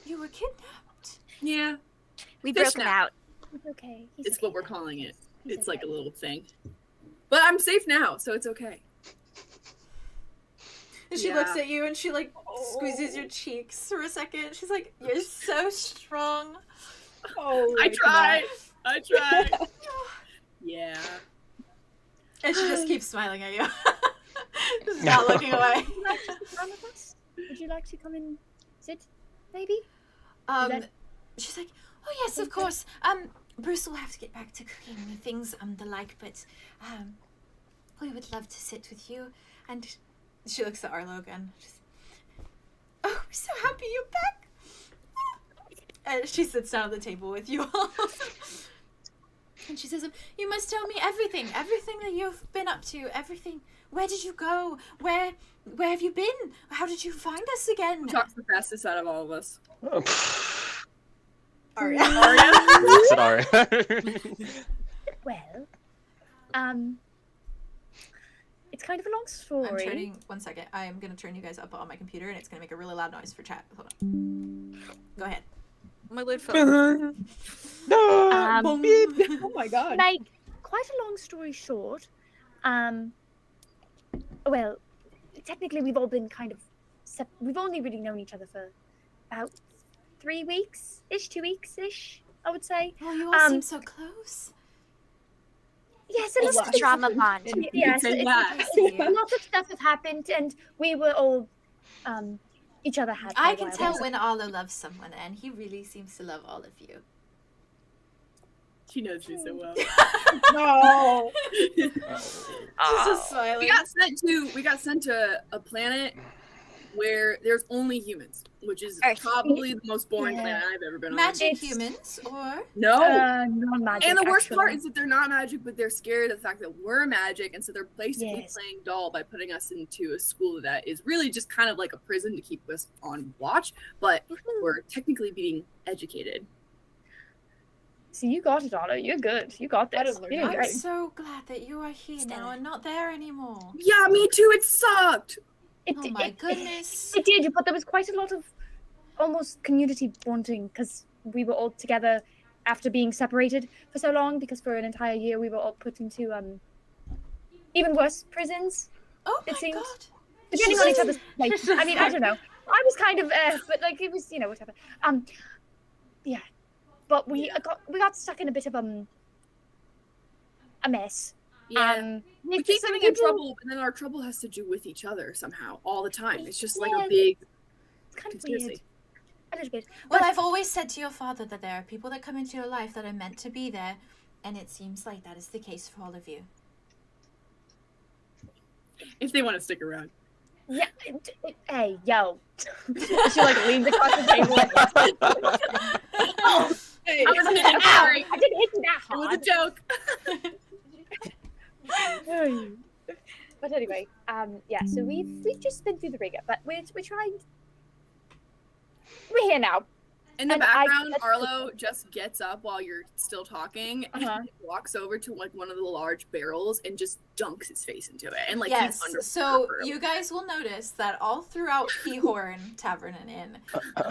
You were kidnapped. Yeah. We Fish broke him now. out. It's okay. It's what we're calling it. It's like a little thing. But I'm safe now, so it's okay. And she looks at you and she like squeezes your cheeks for a second. She's like, "You're so strong." Oh, I tried. I tried. Yeah. And she just keeps smiling at you. Just not looking away. Would you like to sit down with us? Would you like to come and sit, maybe? She's like, "Oh yes, of course. Bruce will have to get back to cooking the things the like, but we would love to sit with you." And she looks at Arlow again. She's, "Oh, we're so happy you're back." And she sits down at the table with you all. And she says, "You must tell me everything that you've been up to, everything. Where did you go? Where have you been? How did you find us again?" Who talks the fastest out of all of us? Aria. Looks at Aria. Well, it's kind of a long story. I'm turning, one second. I am going to turn you guys up on my computer and it's going to make a really loud noise for chat. Hold on. Go ahead. My lid fell. Oh my god. Like, quite a long story short, well, technically we've all been kind of, we've only really known each other for about 3 weeks-ish, 2 weeks-ish, I would say. Oh, you all seem so close. Yes, a It's lot the trauma bond. Yes, say that. lots of stuff have happened, and we were all, each other had. I can tell when Arlo loves someone, and he really seems to love all of you. She knows me so well. No. She's just smiling. We got sent to a planet where there's only humans, which is Earth. probably the most boring planet I've ever been on. Magic humans, or No. Non-magic. And the worst actually. part is that they're not magic, but they're scared of the fact that we're magic, and so they're basically Yes. playing doll by putting us into a school that is really just kind of like a prison to keep us on watch, but we're technically being educated. So you got it, Otto. You're good. You got That this. is You're learning. doing I'm great. so glad that you are here now and not there anymore. Yeah, me too. It sucked. Oh my goodness. It did, but there was quite a lot of almost community bonding because we were all together after being separated for so long, because for an entire year we were all put into even worse prisons, Oh it my seems. god. depending on each other's place. I mean, I don't know. I was kind of but like it was, whatever. Yeah. But we got stuck in a bit of a mess. Yeah. We keep getting in trouble, and then our trouble has to do with each other somehow all the time. It's just like a big It's kind of conspiracy. weird. A little bit. Well, I've always said to your father that there are people that come into your life that are meant to be there, and it seems like that is the case for all of you. If they want to stick around. Yeah. Hey, yo. She like leans across the table. Oh, hey, I was I'm sorry. I didn't hit you that It was hard. a joke. But anyway, yeah. So we've just been through the rigor, but we're trying. We're here now. In the And background, that's- Arlo just gets up while you're still talking and Uh-huh. walks over to like one of the large barrels and just dunks his face into it. And like Yes, he's under so you guys will notice that all throughout Keahorn Tavern and Inn,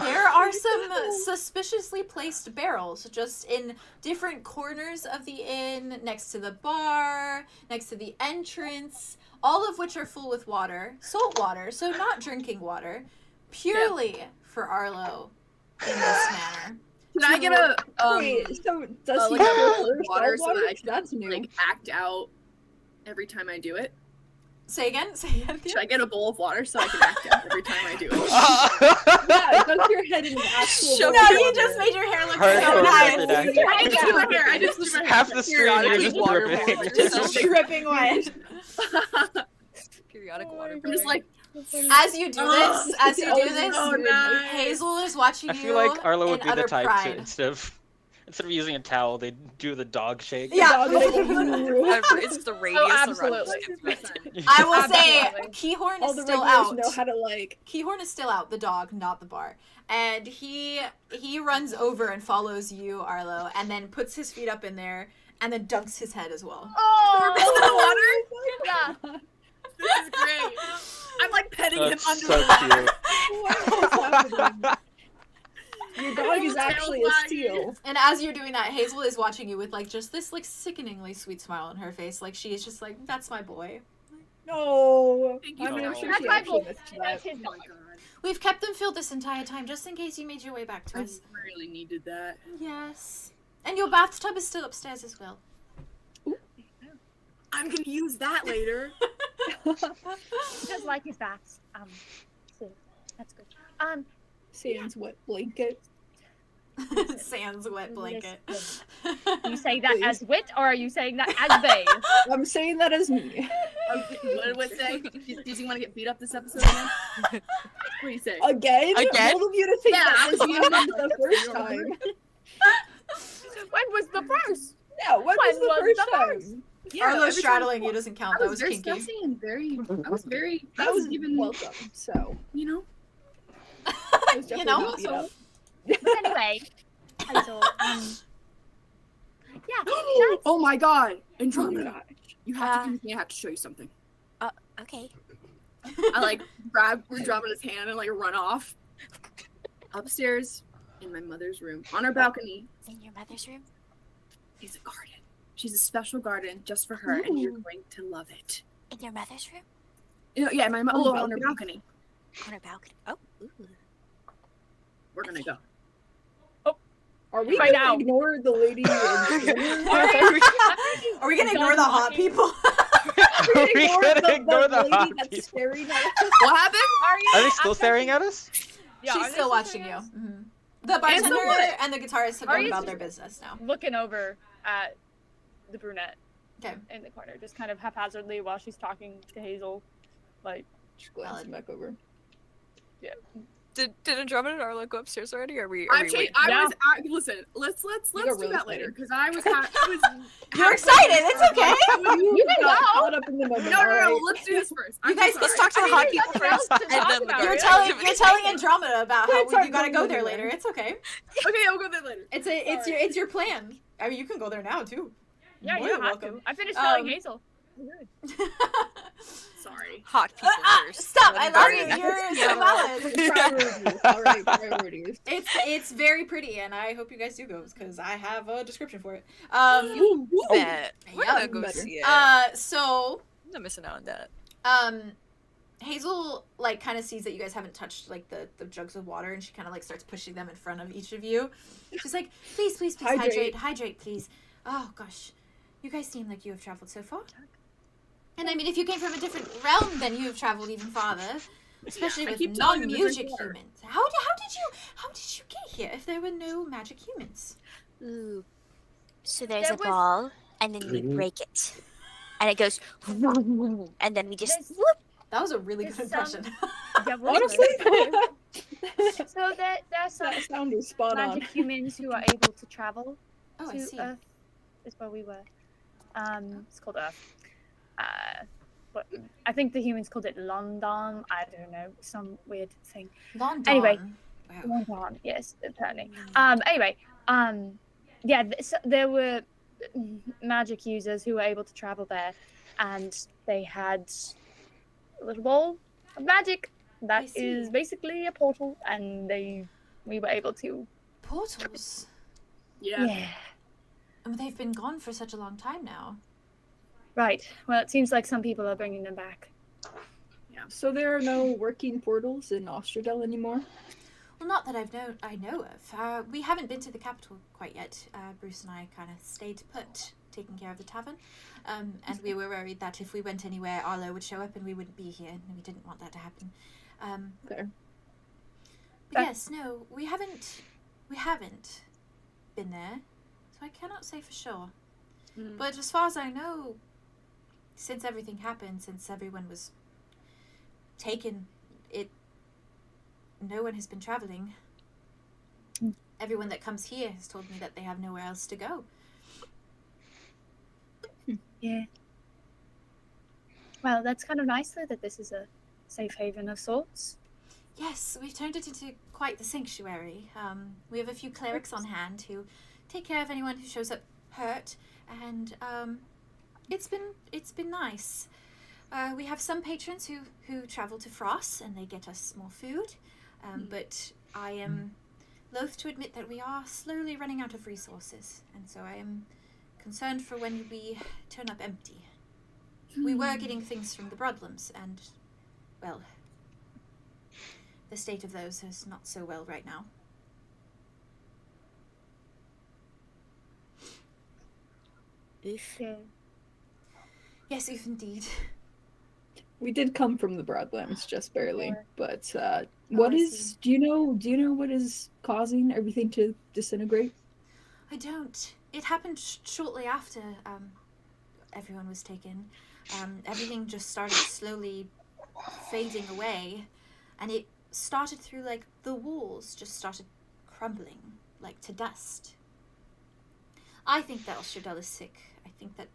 there are some suspiciously placed barrels just in different corners of the inn, next to the bar, next to the entrance, all of which are full with water, salt water, so not drinking water, purely for Arlo in this manner. Can I get a Wait, so does he like a have bowl of water so that I can That's new. like act out every time I do it? Say again? Say again? Should I get a bowl of water so I can act out every time I do it? Yeah, dunk your head in an actual Shove No, it bowl. you just made your hair look Hardcore so nice. method acting. I just did my hair. I just did my hair. Half the stream, you're Periodically just water dripping. bowl. Just dripping wet. Periodic water. I'm just like, As you do this, as you do this, so nice. Hazel is watching I you. feel like Arlo would in be the utter type pride. to instead of using a towel, they do the dog shake. Yeah. It's the radius around absolutely. the I will say, Absolutely. Keahorn All is the still regulars out. know how to like. Keahorn is still out. The dog, not the bar. And he runs over and follows you, Arlo, and then puts his feet up in there, and then dunks his head as well. Oh, yeah. this is great. I'm like petting him That's under so the water. cute. What is happening? Your dog is actually a steal. And as you're doing that, Hazel is watching you with like just this like sickeningly sweet smile on her face. Like she is just like, that's my boy. No. Thank you. I mean, I'm That's sure That's she my actually boy. missed That's that. his Oh my dog. god. We've kept them filled this entire time just in case you made your way back to I us. really needed that. Yes. And your bathtub is still upstairs as well. I'm gonna use that later. He does like his bats. So that's good. Sans wet blanket. Sans wet blanket. Are you saying that Please. as wit, or are you saying that as they? I'm saying that as me. What did Wit say? Did you want to get beat up this episode again? What do you say? Again? Again? All of you to think Yeah, that was you the know, first time. When was the first? Yeah, when was the first first? time? Arlo every straddling time- you doesn't count. I That was was very kinky. sassy and very. I was very. That was given. welcome, so. You know. I was You definitely know? not beat up. But anyway, Hazel, yeah, that's Oh my god, Oh my Andromeda! gosh. You have to do with me. I have to show you something. Okay. I like grab Andromeda's hand and like run off upstairs in my mother's room on her balcony. In your mother's room? Is a garden. She's a special garden just for her, and you're going to love it. In your mother's room? You know, yeah, my On the on her balcony. balcony. On her balcony. Oh. Ooh. We're gonna go. Are we Right gonna now. ignore the lady? Are we gonna ignore the hot people? Are we gonna ignore the lady hot that's people? staring at us? What happened? Are they still staring at us? Yeah, She's are they still watching you. staring at us? Mhm. The bartender what? and the guitarist have Are gone you about just- their business now. Looking over at the brunette. 'Kay. In the corner, just kind of haphazardly while she's talking to Hazel, like. Just glancing back over. Did Andromeda and Arlo go upstairs already? Or are we? Listen, let's You do got really that later excited. because I was. You're excited. It's okay. You can got go. caught up in the moment. No, alright? let's do this first. You I'm guys- so Let's sorry. talk to the hot people nothing else first, to and talk then about, You're right? telling Andromeda about how Let's talk you gotta about go it there later. later. It's okay. Okay, I'll go there later. It's your plan. I mean, you can go there now too. Yeah, More you than have welcome. to. I finished telling Um, Hazel. Sorry. Hot people first. Stop! and I then love garden. you. You're so valid. Priorities. Alright, priorities. It's very pretty, and I hope you guys do go because I have a description for it. Bet. We're Yeah, gonna go better. see it. So I'm not missing out on that. Hazel like kind of sees that you guys haven't touched like the jugs of water, and she kind of like starts pushing them in front of each of you. She's like, please, hydrate, please. Oh gosh, you guys seem like you have traveled so far. And I mean, if you came from a different realm, then you have traveled even farther, especially I with keep telling them to drink non-music water. humans. How did you get here if there were no magic humans? Ooh. So there's There a was- ball, and then we break it. And it goes, and then we just There's- whoop. That was a really good There's impression. Yeah, Honestly, So there's some that sound is spot on. magic humans who are able to travel Oh, I to see. Earth. Is where we were. It's called Earth. But I think the humans called it London. I don't know, some weird thing. London. Anyway. Wow. London, yes, apparently. Anyway, yeah, so there were magic users who were able to travel there, and they had a little ball of magic that I see. is basically a portal, and we were able to. Portals. Yeah. And they've been gone for such a long time now. Right. Well, it seems like some people are bringing them back. So there are no working portals in Ostradel anymore? Well, not that I know of. We haven't been to the capital quite yet. Bruce and I kind of stayed put, taking care of the tavern. And we were worried that if we went anywhere, Arlo would show up and we wouldn't be here. And we didn't want that to happen. Fair. But yes, no, we haven't been there. So I cannot say for sure. Mm. But as far as I know, since everything happened, since everyone was taken, no one has been traveling. Everyone that comes here has told me that they have nowhere else to go. Yeah. Well, that's kind of nice though that this is a safe haven of sorts. Yes, we've turned it into quite the sanctuary. We have a few clerics on hand who take care of anyone who shows up hurt, and it's been nice. We have some patrons who travel to Frost and they get us more food, but I am loath to admit that we are slowly running out of resources, and so I am concerned for when we turn up empty. We were getting things from the Broadlums, and, well, the state of those is not so well right now. Yeah. Yes, if indeed. We did come from the Broadlands, just barely. Sure. But I see. do you know what is causing everything to disintegrate? I don't. It happened shortly after everyone was taken. Everything just started slowly fading away, and it started through, like, the walls just started crumbling, like, to dust. I think that 𝙍𝙗𝙗 is sick. I think that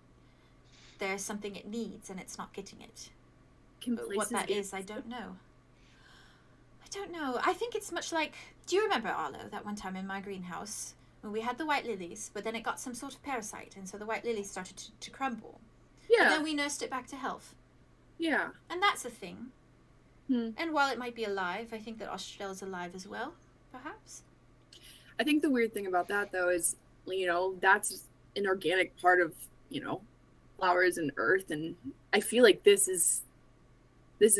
there's something it needs, and it's not getting it. But what that is, I don't know. I think it's much like... Do you remember, Arlow, that one time in my greenhouse, when we had the white lilies, but then it got some sort of parasite, and so the white lilies started to crumble? Yeah. And then we nursed it back to health. Yeah. And that's a thing. Hmm. And while it might be alive, I think that 𝙍𝙗𝙗 is alive as well, perhaps. I think the weird thing about that, though, is, that's an organic part of, flowers and earth, and I feel like this is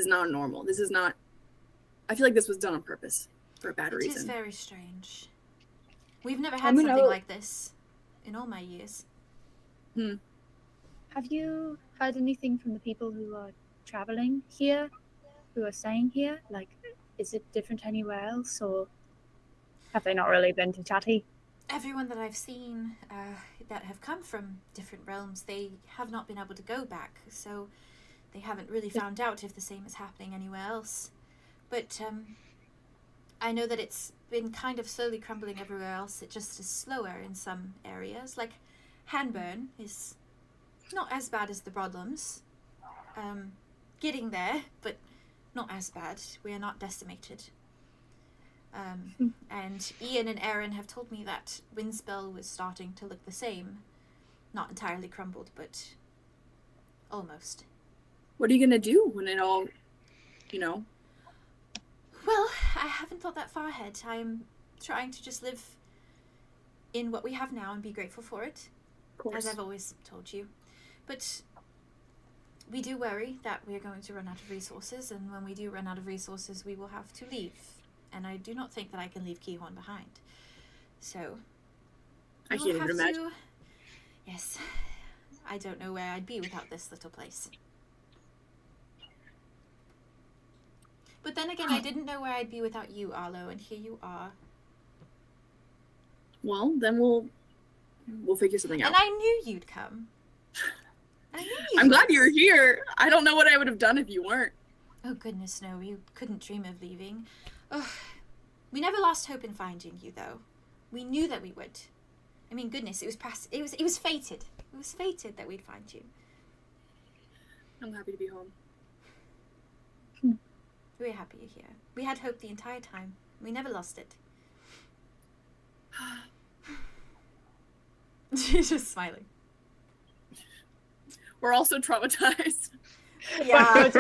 not normal. This is not... I feel like this was done on purpose for a bad reason. It is very strange. We've never had something like this in all my years. Have you heard anything from the people who are traveling here, who are staying here? Like, is it different anywhere else, or have they not really been too chatty? Everyone that I've seen that have come from different realms, they have not been able to go back, so they haven't really found out if the same is happening anywhere else. But I know that it's been kind of slowly crumbling everywhere else. It just is slower in some areas. Like, Hanburn is not as bad as the Broadlums. Getting there, but not as bad. We are not decimated. And Ian and Erin have told me that Windspell was starting to look the same. Not entirely crumbled, but almost. What are you gonna do when it all, Well, I haven't thought that far ahead. I'm trying to just live in what we have now and be grateful for it, as I've always told you. But we do worry that we are going to run out of resources, and when we do run out of resources, we will have to leave. And I do not think that I can leave Keahorn behind. So, I can't even imagine. Yes, I don't know where I'd be without this little place. But then again, I didn't know where I'd be without you, Arlow, and here you are. Well, then we'll figure something out. And I knew you'd come. I'm glad you're here. I don't know what I would have done if you weren't. Oh goodness, no, you couldn't dream of leaving. Ugh. We never lost hope in finding you, though. We knew that we would. I mean, goodness, it was fated. It was fated that we'd find you. I'm happy to be home. We're happy you're here. We had hope the entire time. We never lost it. She's just smiling. We're also traumatized. Yeah. I've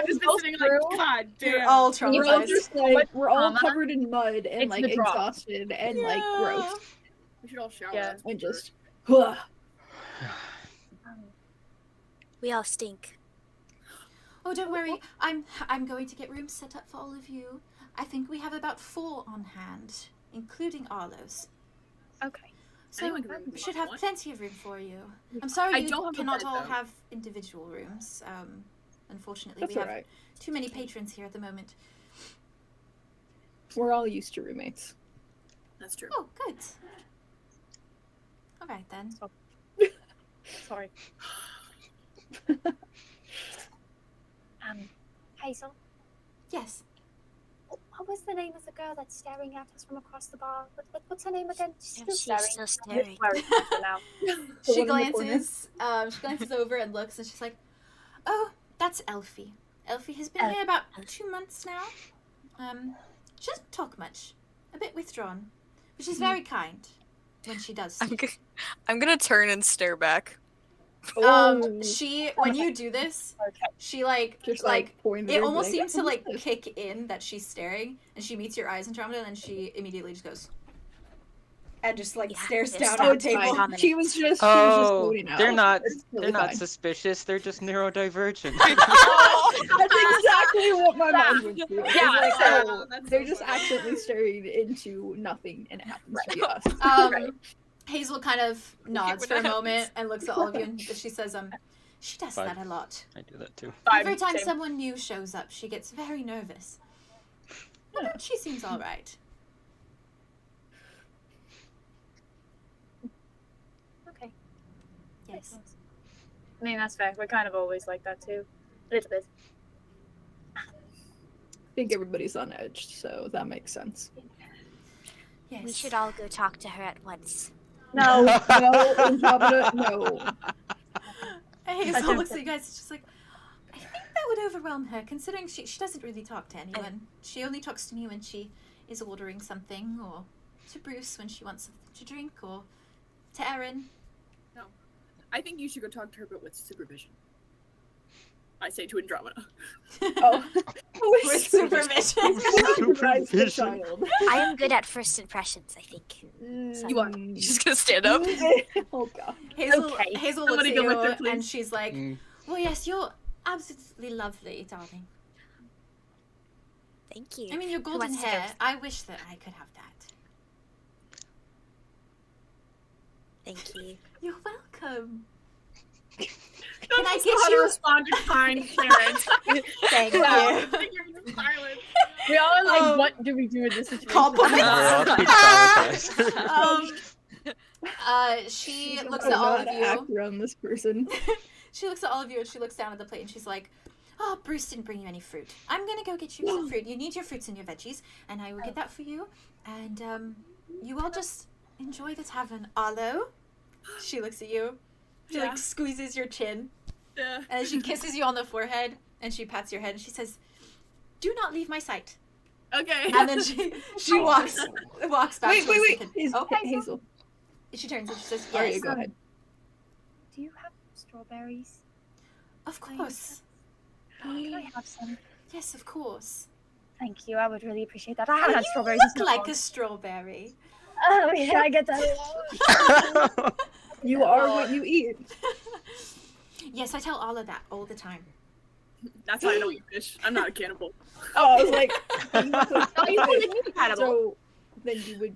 just been sitting like, God damn. We're all We're all traumatized. just like, we're all Trauma. covered in mud and It's like the drop. exhausted and like gross We should all shower. Yeah. and just. Ugh. We all stink. Oh, don't worry. I'm going to get rooms set up for all of you. I think we have about 4 on hand, including Arlow's. Okay. So Anyone can room we if should they have want. plenty of room for you. I'm sorry I you don't have a cannot bed, all though. have individual rooms. Unfortunately, That's we have alright. too many patrons here at the moment. We're all used to roommates. That's true. Oh, good. All right then. Sorry. Hazel, Yes. what was the name of the girl that's staring at us from across the bar? What's her name again? She's She's still staring. now. The She one in the corner? glances over and looks, and she's like, "Oh, that's Elphie. Elphie has been here about 2 months now. She doesn't talk much. A bit withdrawn, but she's very kind when she does speak." I'm gonna turn and stare back. She, when you do this, Okay. she like Just it pointed her and be almost like, seems to "Oh, like what's this?" kick in that she's staring, and she meets your eyes, Andromeda, and then she immediately just goes and just like Yeah, stares this down time at the it's table. fine. She was just Oh, floating out. they're not. It's They're totally not fine. suspicious. They're just neurodivergent. That's exactly what my mind went through. It's Yeah, like, so- that's they're so just funny. accidentally staring into nothing, and it happens to be us. Hazel kind of nods when for a that moment and looks at all of you, and she says, she does Fine. that a lot. I do that too. Every time someone new shows up, she gets very nervous. But she seems all right. Okay. Yes. I mean, that's fair. We're kind of always like that too. A little bit. I think everybody's on edge, so that makes sense. Yes. We should all go talk to her at once. No. No, Andromeda, no. Hazel looks at you guys, it's just like, I think that would overwhelm her, considering she doesn't really talk to anyone. She only talks to me when she is ordering something, or to Bruce when she wants something to drink, or to Erin. I think you should go talk to her, but with supervision. I say to Andromeda. Oh, With supervision. Supervise the Supervision. child. I am good at first impressions, I think. You are. She's just gonna stand up. Oh god. Hazel, Okay. Hazel looks Somebody at go you, with her, please. and she's like, Mm. well, yes, you're absolutely lovely, darling. Thank you. I mean, your Who golden wants to go hair, I wish that I could have that. Thank you. You're welcome. Can I I get get you- you? Respond to kind parents. Thank Yeah. you. Silence. We all are like, Um, what do we do in this situation? Call We're all too traumatized. She I looks don't at know all how of to you. act around this person. She looks at all of you and she looks down at the plate and she's like, oh, Bruce didn't bring you any fruit. I'm gonna go get you some fruit. You need your fruits and your veggies, and I will get that for you. And you all just enjoy the tavern. Arlow, she looks at you. She Yeah. like squeezes your chin, Yeah. and then she kisses you on the forehead, and she pats your head and she says, do not leave my sight. Okay. And then she walks back. Wait, towards the kid. Hazel. Oh, Hazel. she turns and she says, Aria, yes, go ahead. Do you have strawberries? of course. Can I have some? Yes, of course. Thank you. I would really appreciate that. I haven't had You strawberries. in look so like long. a strawberry. Oh yeah, I get that a lot. You are what you eat. Yes, I tell Arlo that all the time. That's how I don't eat fish. I'm not a cannibal. Oh, I was like, Oh, you would be cannibal. so then you would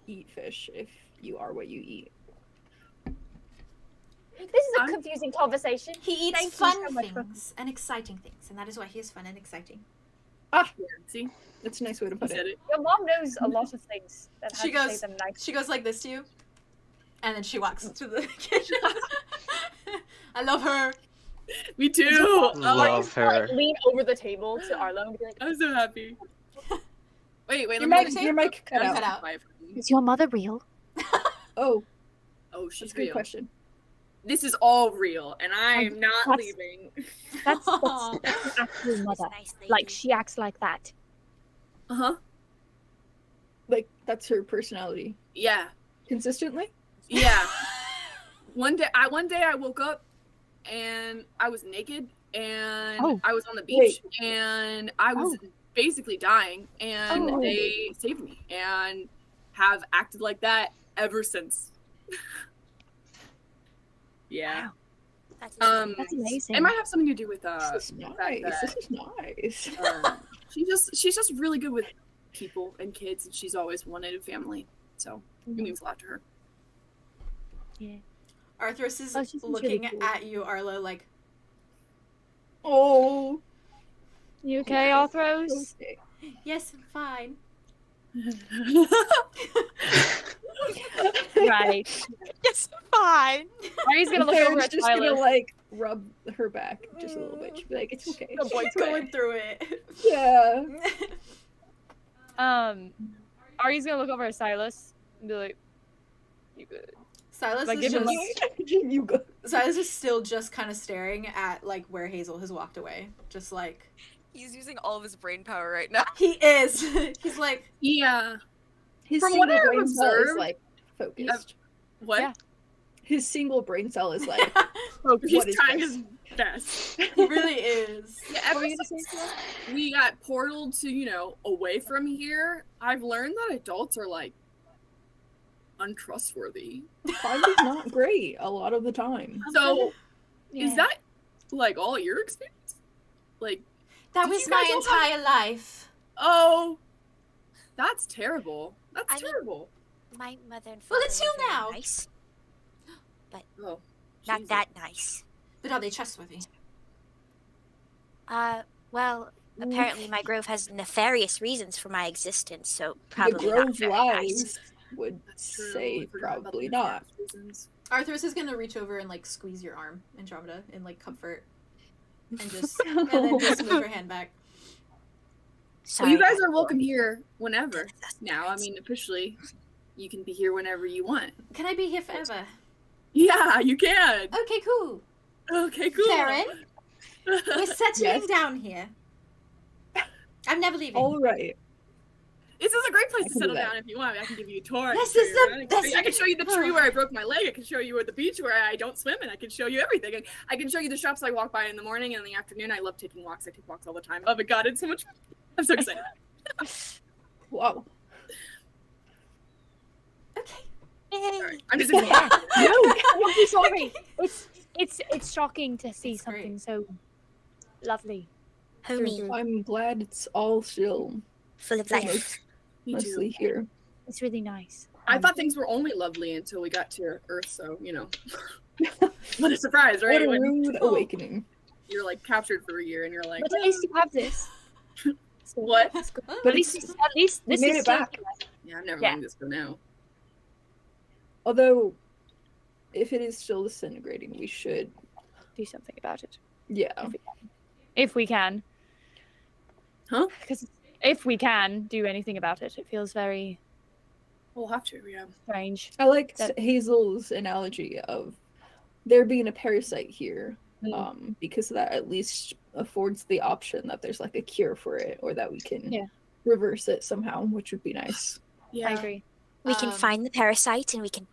eat fish if you are what you eat. This is a I'm- confusing conversation. He eats Thank you fun so much for- things and exciting things, and that is why he is fun and exciting. Yeah, see? That's a nice way to I put said it. it. Your mom knows a lot of things. That She how to goes- say them nice. She goes like this to you, and then she walks to the kitchen. I love her. Me too. Love her. Lean over the table to Arlo and be like, I'm so happy. Wait, Your let mic, me your mic cut Cut out. out. Is your mother real? Oh, Oh, that's she's a good real. question. This is all real, and I am not That's- leaving. that's Aw. an actual She's mother. a nice lady. Like, she acts like that. Uh huh. Like, that's her personality. Yeah. Consistently? Yeah. One day I woke up and I was naked and Oh. I was on the beach and I was basically dying, and Oh. they saved me and have acted like that ever since. Yeah. That's That's amazing. It might have something to do with This is the fact nice. that, This is nice. she's just really good with people and kids, and she's always wanted a family, so it means a lot to her. Arthros is Oh, she's really looking cool. at you, Arlo, like, Oh. You okay, Arthros? Okay. yes, fine. Right. It's fine. Ari's gonna look over Karen's at just Silas. gonna like rub her back just a little bit. She'll be like, it's okay. The boy's It's okay." Going through it. Yeah. Ari's gonna look over at Silas and be like, "You good?" Silas Like, is give him just You go. Silas is still just kind of staring at like where Hazel has walked away, just like He's using all of his brain power right now. he is. He's like, Yeah. His From what single I brain cell is observed- like focused. What? Yeah. his single brain cell is like, He's what is trying this? his best. He really is. Yeah, ever since we got portaled to, you know, away from here, I've learned that adults are like untrustworthy. 5 is not great a lot of the time. So Yeah. is that like all your experience? Like, That Did was you my guys all have- entire life. oh, that's terrible. That's I mean- terrible. My mother and father Well, it's were you very now. Nice. Oh, Not Jesus. that nice. But are they trustworthy? Well, apparently my grove has nefarious reasons for my existence, so The probably not Grove very lies nice. would That's true. say I forgot about probably the not. reasons. Arthros is gonna reach over and like squeeze your arm, Andromeda, in like comfort, and just and then just move her hand back. Sorry. Well, you guys are welcome here whenever. Now, I mean, officially, you can be here whenever you want. Can I be here forever? Yeah, you can. Okay, cool. Okay, cool. Erin, we're settling Yes? down here. I'm never leaving. All right. This is a great place I to can do settle that. down if you want. I can give you a tour. I This can show is you the around. best- I can show you the tree where I broke my leg. I can show you where the beach where I don't swim, and I can show you everything. And I can show you the shops I walk by in the morning and in the afternoon. I love taking walks. I take walks all the time. Oh my god, it's so much fun. I'm so excited. Wow. Okay. Yay. I'm just Yeah. I'm sorry. It's shocking to see It's great. something so lovely. Homey, I'm glad it's all still full of life. most- Me mostly too. here. It's really nice. I thought things were only lovely until we got to Earth, so, you know. What a surprise, What right? a When rude awakening. you're, like, captured for a year and you're like, But at least you have this. So, what? But at least this made is it still- back. Yeah, I'm never Yeah. letting this go now. Although, if it is still disintegrating, we should. do something about it Yeah. if we can. Huh? Because if we can do anything about it, it feels very We'll have to, yeah. strange. I like That- Hazel's analogy of there being a parasite here, Mm. because that at least affords the option that there's like a cure for it, or that we can Yeah. reverse it somehow, which would be nice. Yeah. I agree. We can Um, find the parasite and we can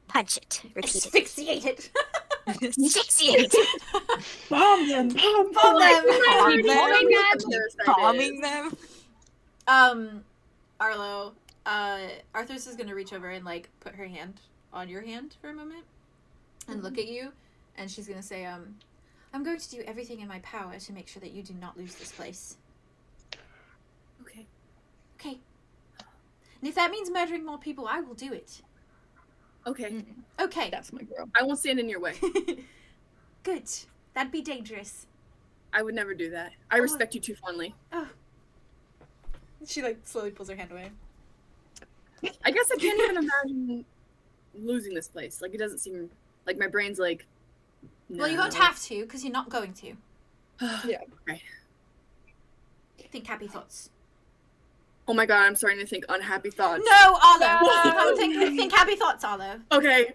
punch it repeatedly. Asphyxiate it. Asphyxiate. Bomb them! Bomb Bomb them! Bombing them. Arlow, Arthros is gonna reach over and like put her hand on your hand for a moment and look at you, and she's gonna say, I'm going to do everything in my power to make sure that you do not lose this place. Okay. Okay. And if that means murdering more people, I will do it. Okay. Okay. That's my girl. I won't stand in your way. Good. That'd be dangerous. I would never do that. I respect you too fondly. Oh. She like slowly pulls her hand away. I guess I can't even imagine losing this place. Like, it doesn't seem like my brain's like. Well, you won't no. have to, because you're not going to. Yeah. Right. Think happy thoughts. Oh my god, I'm starting to think unhappy thoughts. No, Arlo! No. Think happy thoughts, Arlo. Okay.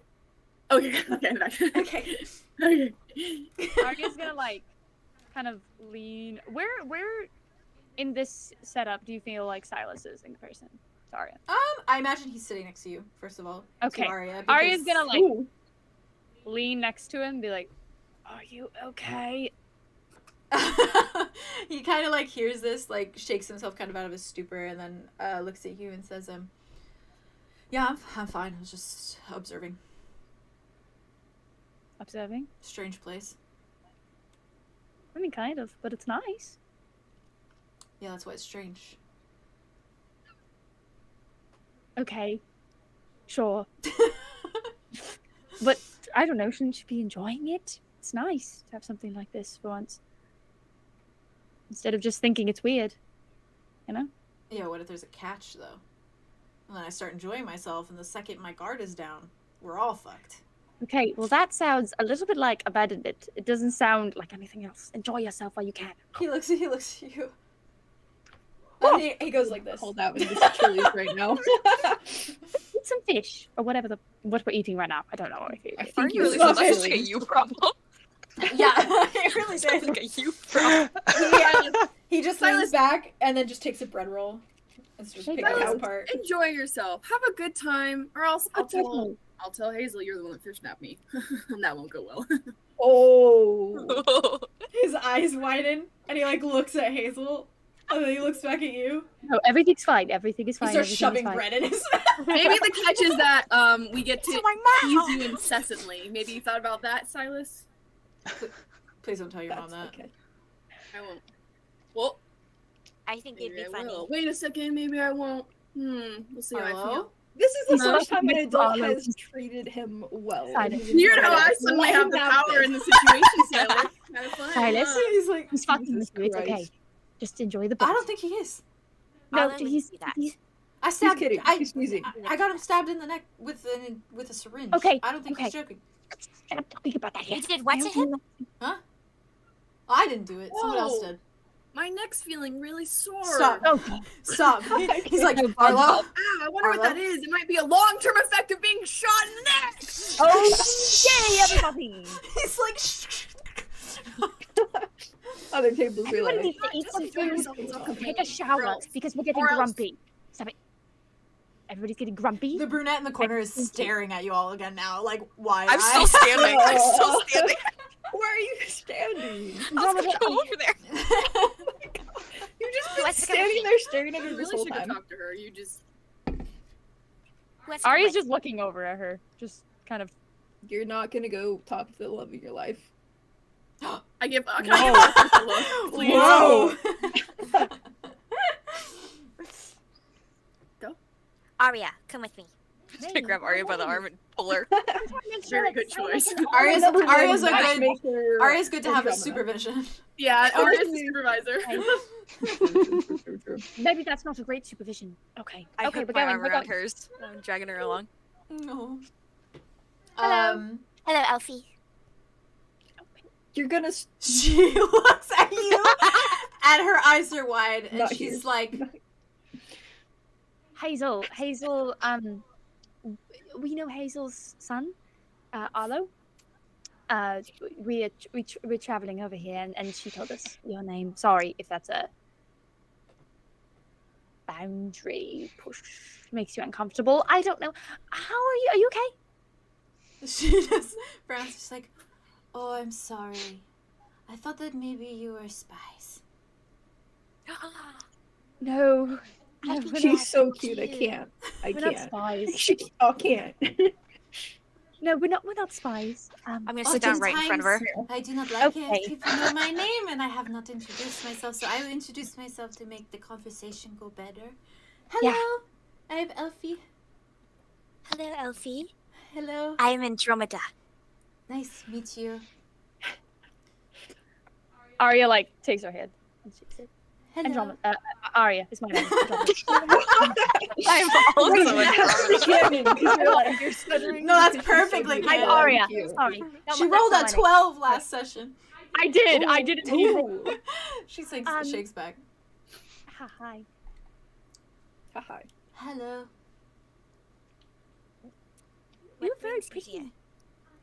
Okay. Okay. Okay. Okay. Aria's gonna like kind of lean. Where in this setup do you feel like Silas is in comparison to Aria? I imagine he's sitting next to you, first of all. Okay. To Aria, Aria's because- gonna like Ooh. lean next to him and be like, "Are you okay?" he kind of like hears this, like shakes himself kind of out of his stupor, and then looks at you and says, "Yeah, I'm fine. I was just observing. Observing. Strange place. I mean, kind of, but it's nice. Yeah, that's why it's strange." Okay, sure, but I don't know. Shouldn't you be enjoying it? It's nice to have something like this for once, instead of just thinking it's weird. You know? Yeah, what if there's a catch though? And then I start enjoying myself, and the second my guard is down, we're all fucked. Okay, well that sounds a little bit like abandonment. It doesn't sound like anything else. Enjoy yourself while you can. He looks at you. And he goes like this. Called out in this Achilles right now. Eat some fish or whatever what we're eating right now. I don't know what we're eating. I Are think you you really saw sounds like a Achilles. you problem? Yeah, it really Sounds did. like a you problem. He just leans back and then just takes a bread roll and starts picking it Silas, apart. Enjoy yourself. Have a good time, or else I'll I'll tell Hazel you're the one that fish-snapped me. And that won't go well. Oh. His eyes widen, and he like looks at Hazel, and then he looks back at you. No, everything's fine. Everything is fine. He starts everything is shoving fine. bread in his mouth. Maybe the catch is that we get to To my tease mouth. you incessantly. Maybe you thought about that, Silas? Please don't tell your mom That's that. okay. I won't. Well, I think it'd maybe be I funny. will. Wait a second, maybe I won't. We'll see how I Hello? feel. This is the No, first time an Miss adult Arlow. has treated him well. Silence. Weird how I suddenly Let have him the have power this. in the situation, Silas. Kind of fun. Silas? He's like, He's fucking Jesus with you. It's okay. Christ. Just enjoy the I boat. don't think he is. No, Arlow wouldn't he's do that. I stabbed. kidding. I, He's sneezing. I got him stabbed in the neck with a syringe. Okay, I don't think he's okay. joking. I'm not talking about that You yet. did what to him? Huh? I didn't do it. Someone else Whoa. did. My neck's feeling really sore. Stop. Oh, Stop. He's like, Okay. Arlo. Ah, I wonder what Arlo? that is. It might be a long-term effect of being shot in the neck. oh, yay, everybody! He's like, Other tables Everybody realize. needs to eat some food and take a shower Gross. because we're getting Or else- grumpy. Stop it. Everybody's getting grumpy. the brunette in the corner is staring at you all again now, like, why? I'm still standing. I'm still standing. Where are you standing? I was gonna go over there. You've just Who been wants to come standing with me? there staring at her You this really whole should have time. talked to her. You just... Who wants to Aria's come just looking over at her, just kind of. You're not gonna go talk to the love of your life. I give... Can No. I give a look, please? Whoa. Aria, come with me. I'm just gonna grab Arya by the arm and pull her. Very good choice. Aria's a good. Matchmaker Aria's good to have Andromeda. as supervision. Yeah, Oh, or just really? supervisor. True. Maybe that's not a great supervision. Okay. I Okay, hook we're my going. arm We're around going. hers. I'm dragging her along. No. Hello. Hello, Elphie. You're gonna. She looks at you, and her eyes are wide, and Not she's here. like, Hazel. We know Hazel's son, Arlow. We're traveling over here, and she told us your name. Sorry if that's a boundary push makes you uncomfortable. I don't know. How are you? Are you okay? she just frowns. She's like, oh, I'm sorry. I thought that maybe you were spies. No. I No, think we're She's not. so cute. I can't. I We're not can't. spies. I can't. No, we're not spies. I'm gonna sit down right in front of her. I do not like Okay. it if people know my name, and I have not introduced myself, so I will introduce myself to make the conversation go better. Hello, I'm Elphie. Hello, Elphie. Hello. I'm Andromeda. Nice to meet you. Aria like takes her hand. And she said, Hello. Andromeda. Aria is my name. Andromeda. I'm also That's Andromeda. canon, 'cause you're like, you're stuttering No, that's because you're so perfectly cute. I'm canon. Aria. Cute. Sorry. She That's rolled not a my name. 12 last session. I did. I did indeed. Ooh. She Um, shakes back. Hi. Hi. Hello. You're What very brings you pretty. here?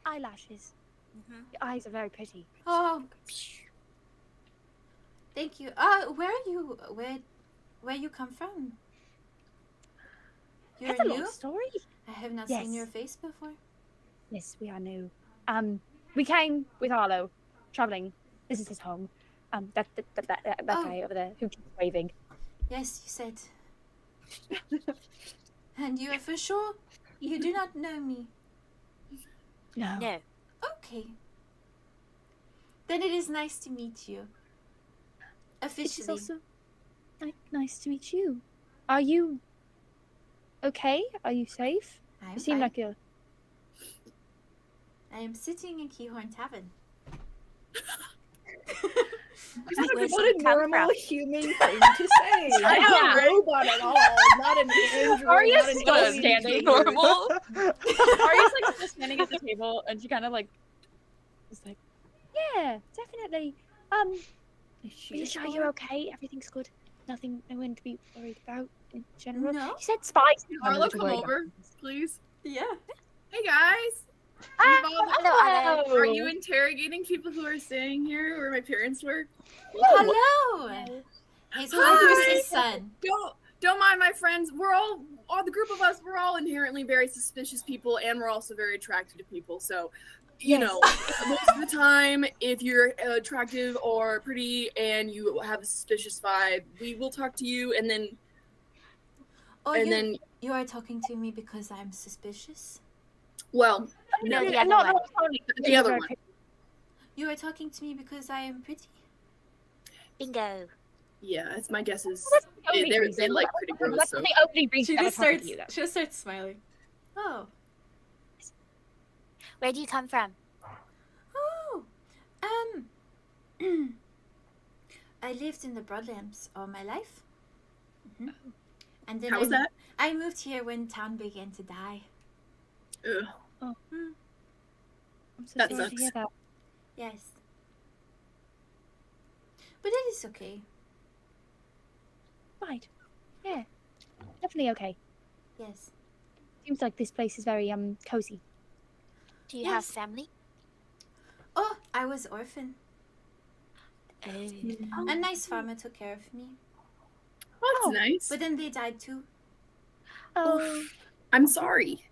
Eyelashes. Mhm. Your eyes are very pretty. Oh, thank you. Where are you? Where you come from? You're That's a new? long story. I have not Yes. seen your face before. Yes, we are new. We came with Arlow, traveling. This is his home. That Oh. guy over there who keeps waving. Yes, you said. And you are for sure? You do not know me. No. No. Okay. Then it is nice to meet you. It is Officially. also nice to meet you. Are you okay? Are you safe? I am You seem fine. like you're. I am sitting in Keahorn Tavern. Where's What he a come normal from? human thing to say. I Not know. a robot at all. Not an android. Arya's not an still alien standing being. Normal. Aria's like still standing at the table, and she kind of like is like, yeah, definitely. Are you sure you're okay? Everything's good. Nothing, no one to be worried about in general. No. You said spies. Arlo, come over, please. Yeah. Hey guys. Ah, You've all- Hello, Arlo. Are you interrogating people who are staying here where my parents work? Hello. Hazel Hi. is his son. don't mind my friends. We're all the group of us. We're all inherently very suspicious people, and we're also very attracted to people. So, you know, most of the time, if you're attractive or pretty and you have a suspicious vibe, we will talk to you, and then, you are talking to me because I'm suspicious. Well, No, no, the other one. the other one. You are talking to me because I am pretty. Bingo. Yeah, it's my guess is That's the only they're reason. like pretty gross. That's So. the only reason She I'm just talking starts. to you, though. She just starts smiling. Oh. Where do you come from? Oh. I lived in the Broadlands all my life. And then How was that? I moved here when town began to die. Ugh. I'm so That sorry to hear sucks. that. Yes. But it is okay. Right. Yeah. Definitely okay. Yes. Seems like this place is very cozy. Do you have Yes. family? Oh, I was orphan. Oh. A nice farmer took care of me. Oh, that's nice. But then they died too. Oh. I'm sorry.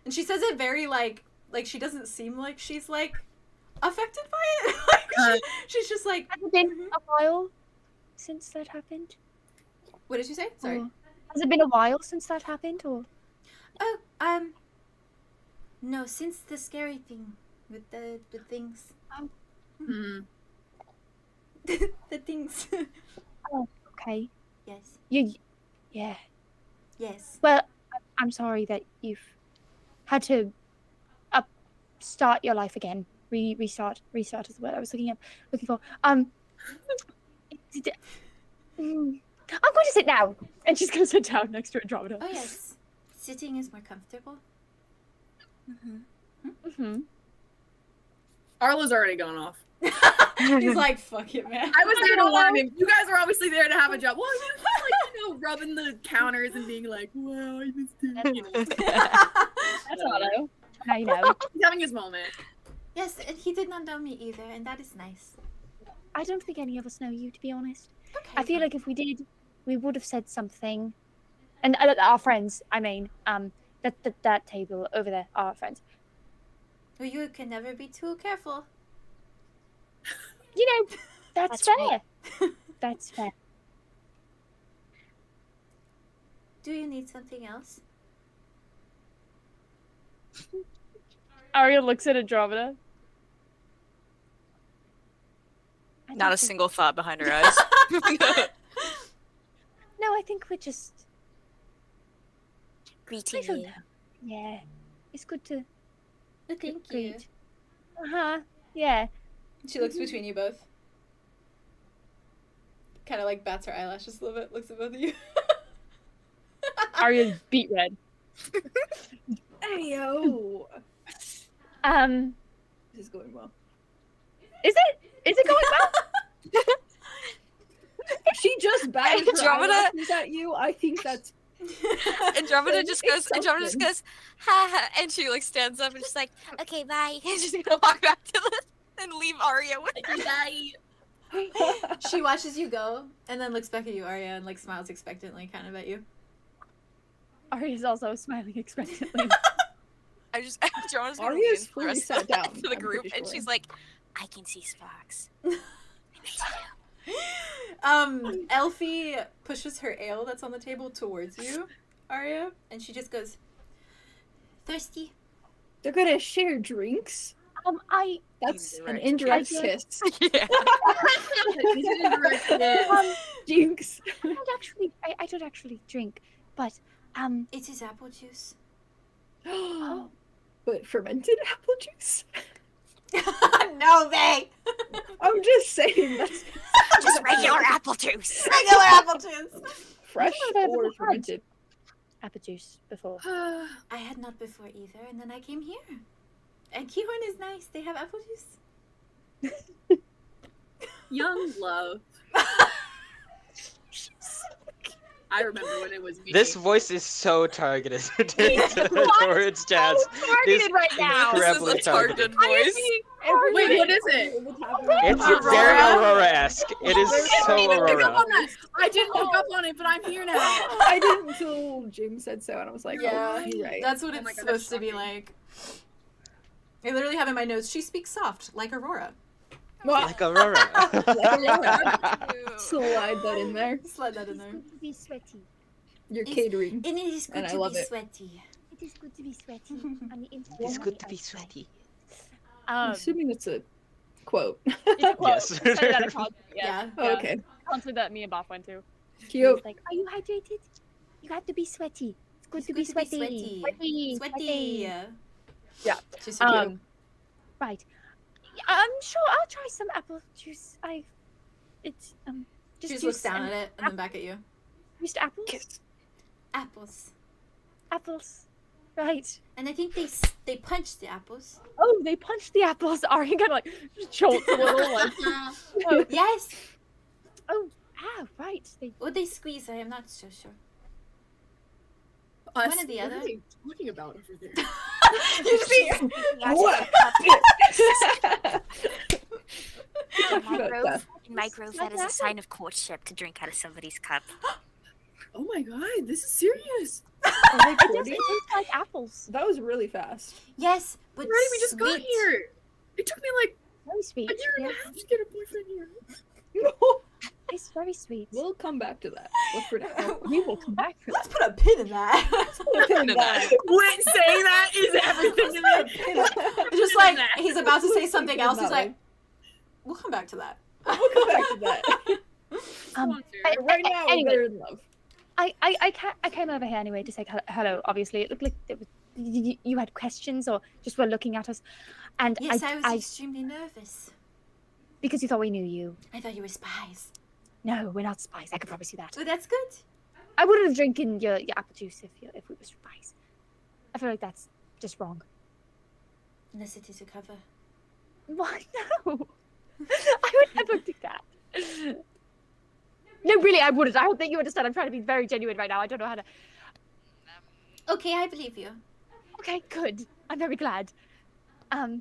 And she says it very like she doesn't seem like she's like affected by it. Like, she's just like, Has it been a while since that happened? what did you say? Sorry. Or has it been a while since that happened, or? Oh, no, since the scary thing with the things. Hmm. The things. Okay. Yes. Yeah. Yes. Well, I'm sorry that you've had to start your life again. Restart is the word I was looking for. I'm going to sit down, and she's going to sit down next to Andromeda. Oh yes. Sitting is more comfortable. Mm-hmm. Arlo's already gone off. He's like, fuck it, man. I was there to warn him. You guys were obviously there to have a job. Well, he was like, you know, rubbing the counters and being like, wow, I missed it. You know. That's Arlo. Now you know. He's having his moment. Yes, and he did not know me either, and that is nice. I don't think any of us know you, to be honest. Okay. I feel like if we did, we would have said something. And our friends, I mean, that table over there, our friends. Well, you can never be too careful. You know, that's That's fair. right. That's fair. Do you need something else? Aria looks at Andromeda. I Not don't a think- single thought behind her eyes. No, I think we're just. Greeting I don't you. know. Yeah, it's good to Oh, thank you. greet. Yeah. She looks between you both. Kind of like bats her eyelashes a little bit. Looks at both of you. Aria's beat red. Ayo. This is going well. Is it going well? If she just bangs her Andromeda- eyelashes at you, I think that's Andromeda just goes, something. ha ha, and she like stands up and she's like, okay, bye. And she's gonna walk back to the and leave Aria with her. She watches you go, and then looks back at you, Arya, and like smiles expectantly, kind of at you. Aria's also smiling expectantly. Andromeda's gonna Aria's lean fully the rest sat down, to the I'm group, pretty and sure. she's like, I can see sparks. Elphie pushes her ale that's on the table towards you, Arya, and she just goes, thirsty? They're gonna share drinks. That's an Indirect. indirect kiss. yeah. Jinx. I don't actually drink, but It is apple juice. But fermented apple juice? No, May! I'm just saying that's Just regular apple juice. Regular apple juice! fresh I've never or had. fermented. apple juice before. I had not before either, and then I came here. And Keahorn is nice. They have apple juice. Young love. I remember when it was me. This voice is so targeted towards Jazz. targeted right now. This is Incredibly a targeted voice. Wait, what is it? It's very Aurora-esque. It is so Pick up Aurora. on that. I didn't pick up on it, but I'm here now. I didn't until James said so, and I was like, Yeah, oh, you're right. that's what Oh it's my God, supposed that's to be shocking. like. I literally have in my notes, she speaks soft, like Aurora. Like Aurora. Slide that in there. Slide that in there. Good to be sweaty. You're It's- catering. And it is good And I to love be it. sweaty. It is good to be sweaty on the internet. It's good to be sweaty. I'm assuming it's a quote. Yes. Yeah. Oh, okay. Concert that me and Boff went to. Cute. It's like, are you hydrated? You have to be sweaty. It's good It's to good be to be sweaty. sweaty. Sweaty. Yeah. She's so cute. Right. I'm sure I'll try some apple juice. It's She just just looks juice down and at it and then back at you. Just apples. Apples. Apples. Right. And I think they punched the apples. Oh, they punched the apples. Are you gonna like jolt a little? Like, oh, Yes. right. They Or they squeeze, I am not so sure. Us? One or the other. What are they talking about over there? You see? What? In my grove, that is a sign of courtship to drink out of somebody's cup. Oh my god, this is serious. it does taste like apples. That was really fast. Yes, but Already, we just got sweet. here. It took me like Very sweet. a year and a Yes. half to get a boyfriend here. It's very sweet. We'll come back to that. But for now, We will come back for Let's that. put a pin in that. What saying that is everything to me. Just like he's about to say something else. He's like, we'll come back to that. We'll come back to that. Right now, anyway. we're in love. I came over here anyway to say hello. Obviously, it looked like you had questions or just were looking at us, and Yes, I was extremely nervous. because you thought we knew you. I thought you were spies. No, we're not spies. I can promise you that. But that's good. I wouldn't have drinking your apple juice if we were spies. I feel like that's just wrong. Unless it is a cover. Why no? I would never do that. No, really, I wouldn't. I don't think you understand. I'm trying to be very genuine right now. I don't know how to. Okay, I believe you. Okay, good. I'm very glad. Anyway,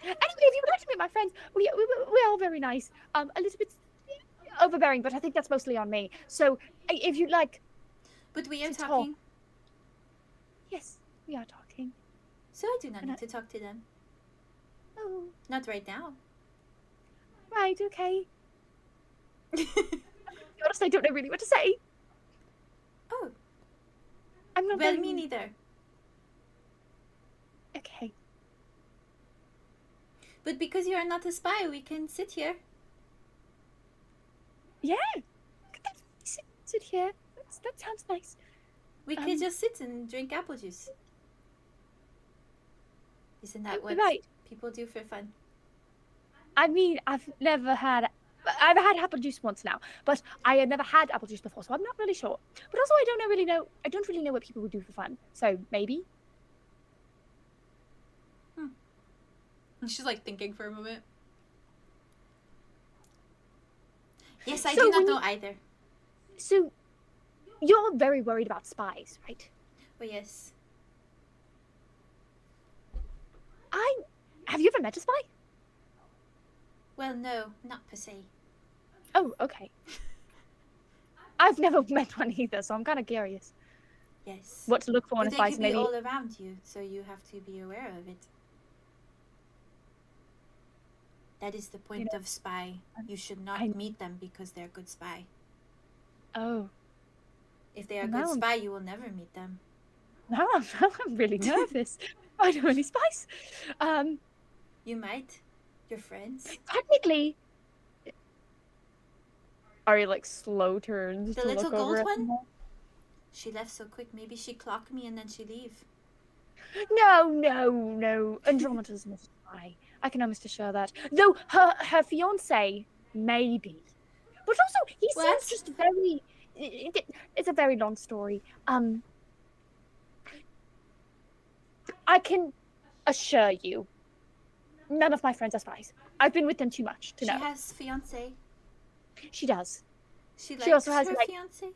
if you would like to meet my friends, we're all very nice. A little bit overbearing, but I think that's mostly on me. So, if you'd like, But we are To talk. talking, yes, we are talking. so I do not need to talk to them. Oh, Not right now. right, okay. Honestly, I don't know really what to say. Oh, I'm not well, very... me neither. Okay. But because you are not a spy, we can sit here. Yeah. Sit here. That sounds nice. We could just sit and drink apple juice. Isn't that what Right. people do for fun? I mean, I've had apple juice once now, but I had never had apple juice before, so I'm not really sure. But also, I don't really know what people would do for fun. So maybe. And she's like thinking for a moment. Yes, I So do not when know either. So, you're very worried about spies, right? Oh yes. Have you ever met a spy? Well, no, not per se. Oh, okay. I've never met one either, so I'm kind of curious Yes. what to look for in a But they spy. could So be maybe. all around you, so you have to be aware of it. That is the point of spy. You should not meet them because they're a good spy. Oh, If they are a Now good I'm- spy, you will never meet them. now I'm really nervous. I don't know any spies. You might. Your friends. Technically, Aria like slow turns The to little look gold over at one? them. She left so quick. Maybe she clocked me and then she leave. No. Andromeda's not a spy. I can almost assure that. Though her fiance maybe, but also he What? seems just very. It's a very long story. I can assure you, none of my friends are spies. I've been with them too much to She know. has fiance. She does. She She also has, her like- fiance.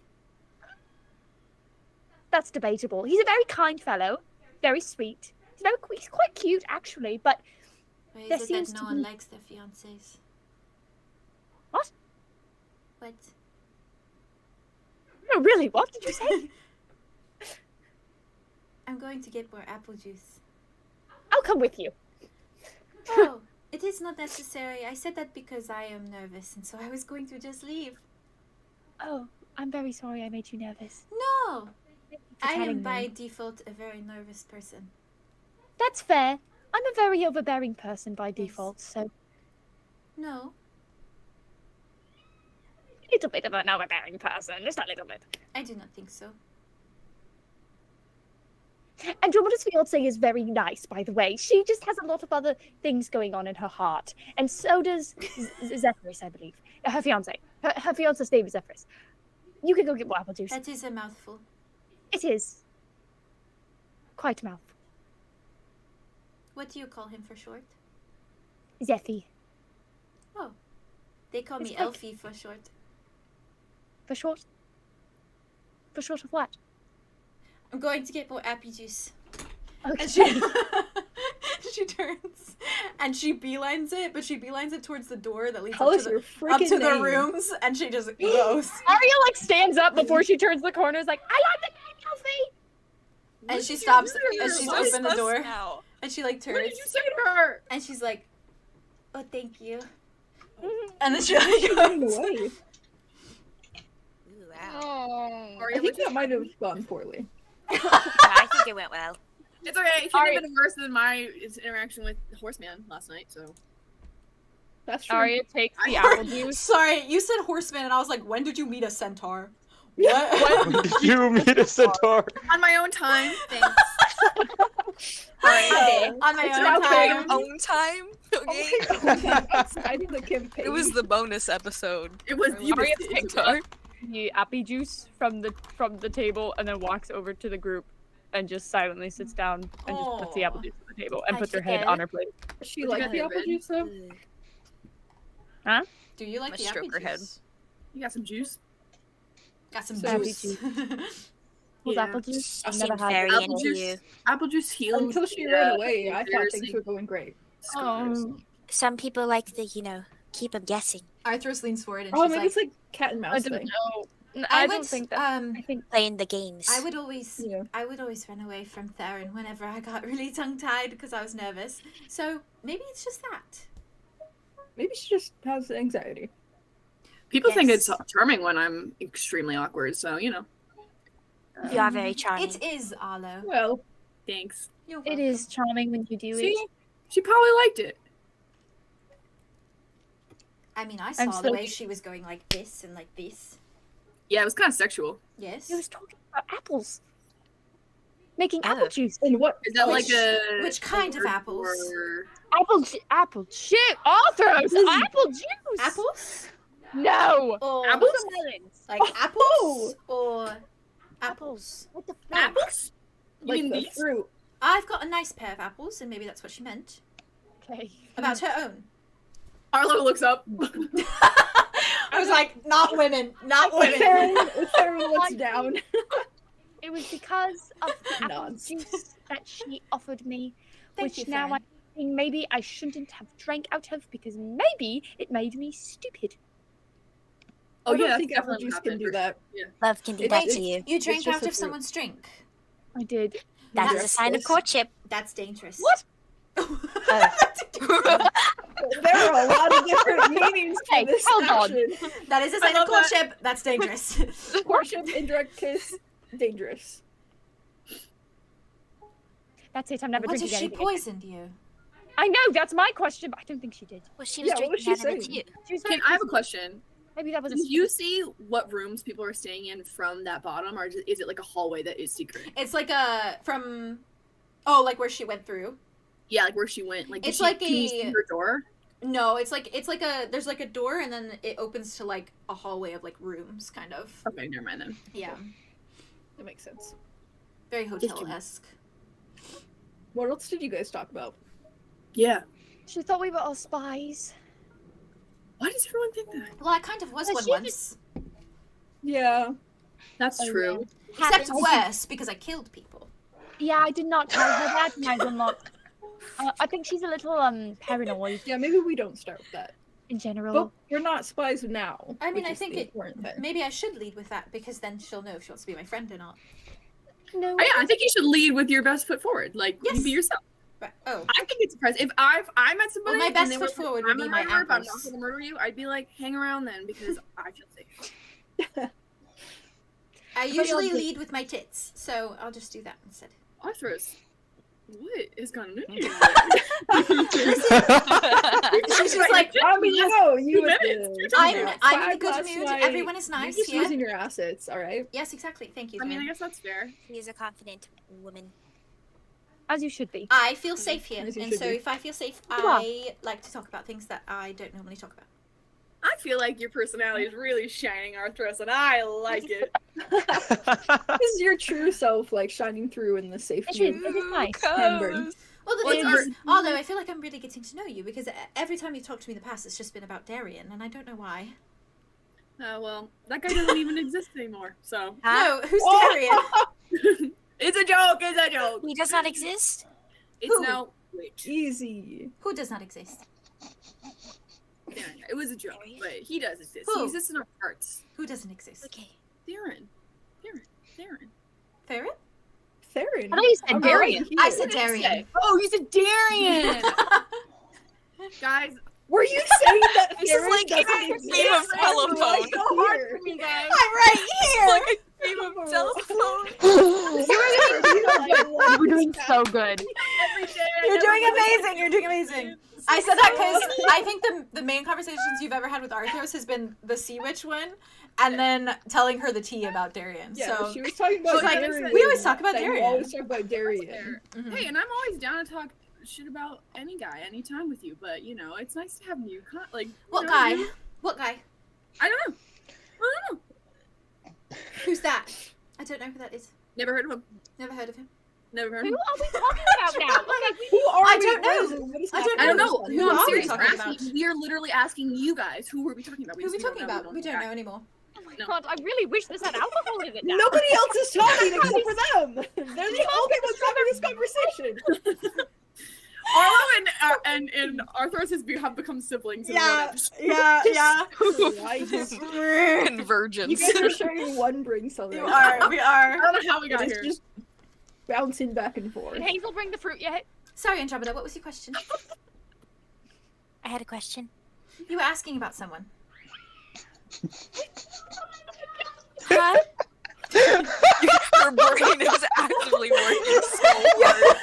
That's debatable. He's a very kind fellow, very sweet. He's quite cute actually, but Or is There it that seems no to one be- likes their fiancés? What? What? No, really, what did you say? I'm going to get more apple juice. I'll come with you. Oh, it is not necessary. I said that because I am nervous, and so I was going to just leave. Oh, I'm very sorry I made you nervous. No! Thank you for I am telling by me. default a very nervous person. That's fair. I'm a very overbearing person by default, so No. a little bit of an overbearing person, just a little bit. I do not think so. Andromeda's fiance is very nice, by the way. She just has a lot of other things going on in her heart, and so does Zephyrus, I believe. Her fiance. Her fiance's name is Zephyrus. You can go get more apple juice. That is a mouthful. It is quite a mouthful. What do you call him for short? Zephy. Oh. They call It's me like- Elphie for short. For short? For short of what? I'm going to get more apple juice. Okay. And she she turns and she beelines it, but she beelines it towards the door that leads Tell up us to, your the, up freaking to the name. rooms, and she just goes. Aria like stands up before she turns the corner. Is like, I like the name, Elphie. And What she did you stops do to and her? she's What opened the Sus door now. and she like What turns did you say to her? and she's like, "Oh, thank you." Mhm. And then she like Running goes. away. Ooh, wow. Oh. Aria, I think look that might have gone poorly. I think it went well. It's okay. It couldn't have been worse than my interaction with Horseman last night. So That's true. Aria takes the I- apple juice. Sorry, you said horseman, and I was like, "When did you meet a centaur?" What? When did you meet a centaur? on my own time. Thanks. Alright, on my It's own now time. Own time. Okay. Outside of the campaign. It was the bonus episode. It was you. Aria It's takes okay. the apple juice from the table and then walks over to the group and just silently sits down and just puts the apple Aw. juice on the table and I puts her head forget. on her plate. She Would you like the guys apple have juice though? Do you like Let's the apple stroke her head. juice? You got some juice. Got some So- juice. Was Yeah. apple juice? She I've never seemed had very it. Apple into juice. you. Apple juice heals. Until she the, ran away, I thought embarrassing things were going great. scars. Some people like to, keep them guessing. Arthros leans forward and Oh, she's maybe like, it's like cat and I mouse don't thing. know. I don't think that. I think Playing the games. I would always Yeah. run away from Theron whenever I got really tongue-tied because I was nervous. So maybe it's just that. Maybe she just has anxiety. People think Yes. it's charming when I'm extremely awkward. So You are very charming. It is, Arlow. Well, thanks. You're it welcome. is charming when you do See, it. she probably liked it. I mean, I I'm saw the still- way she was going like this and like this. Yeah, it was kind of sexual. Yes. He was talking about apples. Making Oh. apple juice. and what? Is that Which- like a which kind of word apples? for- Apple chip. Arthros. Apple juice. Apples? No. Or Apples? Melons. like apples or apples? What the fuck? apples? You Like mean the these? fruit. I've got a nice pair of apples, and maybe that's what she meant. Okay. About her own. Arlo looks up. I was like, not women, not women. Sarah looks down. It was because of the apple Nods. juice that she offered me, Thank which you, now I Farron. think maybe I shouldn't have drank out of because maybe it made me stupid. Oh I don't yeah, think that's apple definitely juice what can happened do for- that. Love can do It- that it's- to you. You drank just out a of fruit. someone's drink. I did. That is a Yes, sign of yes. courtship. That's dangerous. What? There are a lot of different meanings to Hey, this hold on. action. That is a sign of love that. courtship. That's dangerous. Courtship, indirect kiss, dangerous. That's it. I'm never What if drinking she anything. poisoned you? I know that's my question, but I don't think she did. Well, she was Yeah, what was drinking she out of it saying? too. She was Okay, very I have a kissy. question. Maybe that was a Do you see what rooms people are staying in from that bottom, or is it like a hallway that is secret? It's like a from, oh, like where she went through. Yeah, like where she went. Like, It's she, like can you see a- her door? No, it's like a there's like a door and then it opens to like a hallway of like rooms, kind of. Okay, never mind then. Yeah, That makes sense. very hotel-esque. What else did you guys talk about? Yeah. She thought we were all spies. Why does everyone think that? Well, I kind of was Well, one she once, Yeah. That's Oh, true. except Happens. worse because I killed people. Yeah, I did not tell her that, and I will not I think she's a little paranoid Yeah, maybe we don't start with that. in general. But we're not spies now. I mean, which I is think the it. important thing. Maybe I should lead with that because then she'll know if she wants to be my friend or not. No. Oh, yeah, I think you should lead with your best foot forward. Like, Yes. you be yourself. Right. Oh. I think it's impressive. If I met somebody, Well, my and best they foot were like, forward would I'm be a my murderer, if I'm not ankles. going to murder you, I'd be like, hang around then because I feel safe. I usually lead with my tits, so I'll just do that instead. Arthros, what is going on? She's just like, I mean, no, you with I'm in a five good last mood. night. Everyone is You're nice just here. using your assets, all right? Yes, exactly. Thank you. I mean, I Zoe. guess that's fair. She is a confident woman. As you should be. I feel safe here, As you and should so be. if I feel safe, You are. I like to talk about things that I don't normally talk about. I feel like your personality is really shining, Arthros, and I like it. This is your true self, like, shining through in the safety of It is nice. Henburn. Well, the Well, thing it's is, although I feel like I'm really getting to know you because every time you've talked to me in the past, it's just been about Darian, and I don't know why. Well, that guy doesn't even exist anymore, so. Huh? No, who's Darian? It's a joke, it's a joke. He does not exist? It's Who? now. Wait. Easy. Who does not exist? Yeah, it was a joke, but he does exist. Who? He exists in our hearts. Who doesn't exist? Okay. Theron. Farron? Theron. I thought you said I'm Darian. already I here. said Darian. Oh, he's a Darian! Guys, Were you saying that This is Theron like doesn't a exist? game of I'm telephone. right so hard here. for me, guys. I'm right here. Like a game of telephone. We're doing so good. Every day I You're never doing wanted to amazing. You're doing amazing. It's I said so that because funny. I think the main conversations you've ever had with Arthros has been the Sea Witch one, and then telling her the tea about Darian. Yeah, So she was talking about She's like, Darian. we always talk about that you Darian. always talk about Darian. Fair. Mhm. Hey, and I'm always down to talk shit about any guy, anytime with you, but you know, it's nice to have new what guy? What guy? I don't know. I don't know. Who's that? I don't know who that is. Never heard of him. Never heard of him. Never heard Who of him. are we talking about now? Okay, Who are I we? don't know. What is it? What is I don't I don't know. know. Who No, I'm are we serious. talking We're about? asking, we are literally asking you guys who are we talking about. Who are we just talking don't know. about? We don't know anymore. oh my No. god, I really wish this had alcohol in it now. Nobody else is talking except for them. They're the only ones having this conversation. Arlow and Arthros have become siblings. in one episode. yeah. Convergence. You guys are sharing one brain cell. We right now. are. I don't know how we got It's here. just bouncing back and forth. Did Hazel bring the fruit yet? Sorry, Andromeda. What was your question? I had a question. You were asking about someone. Huh? Her brain is actively working so hard.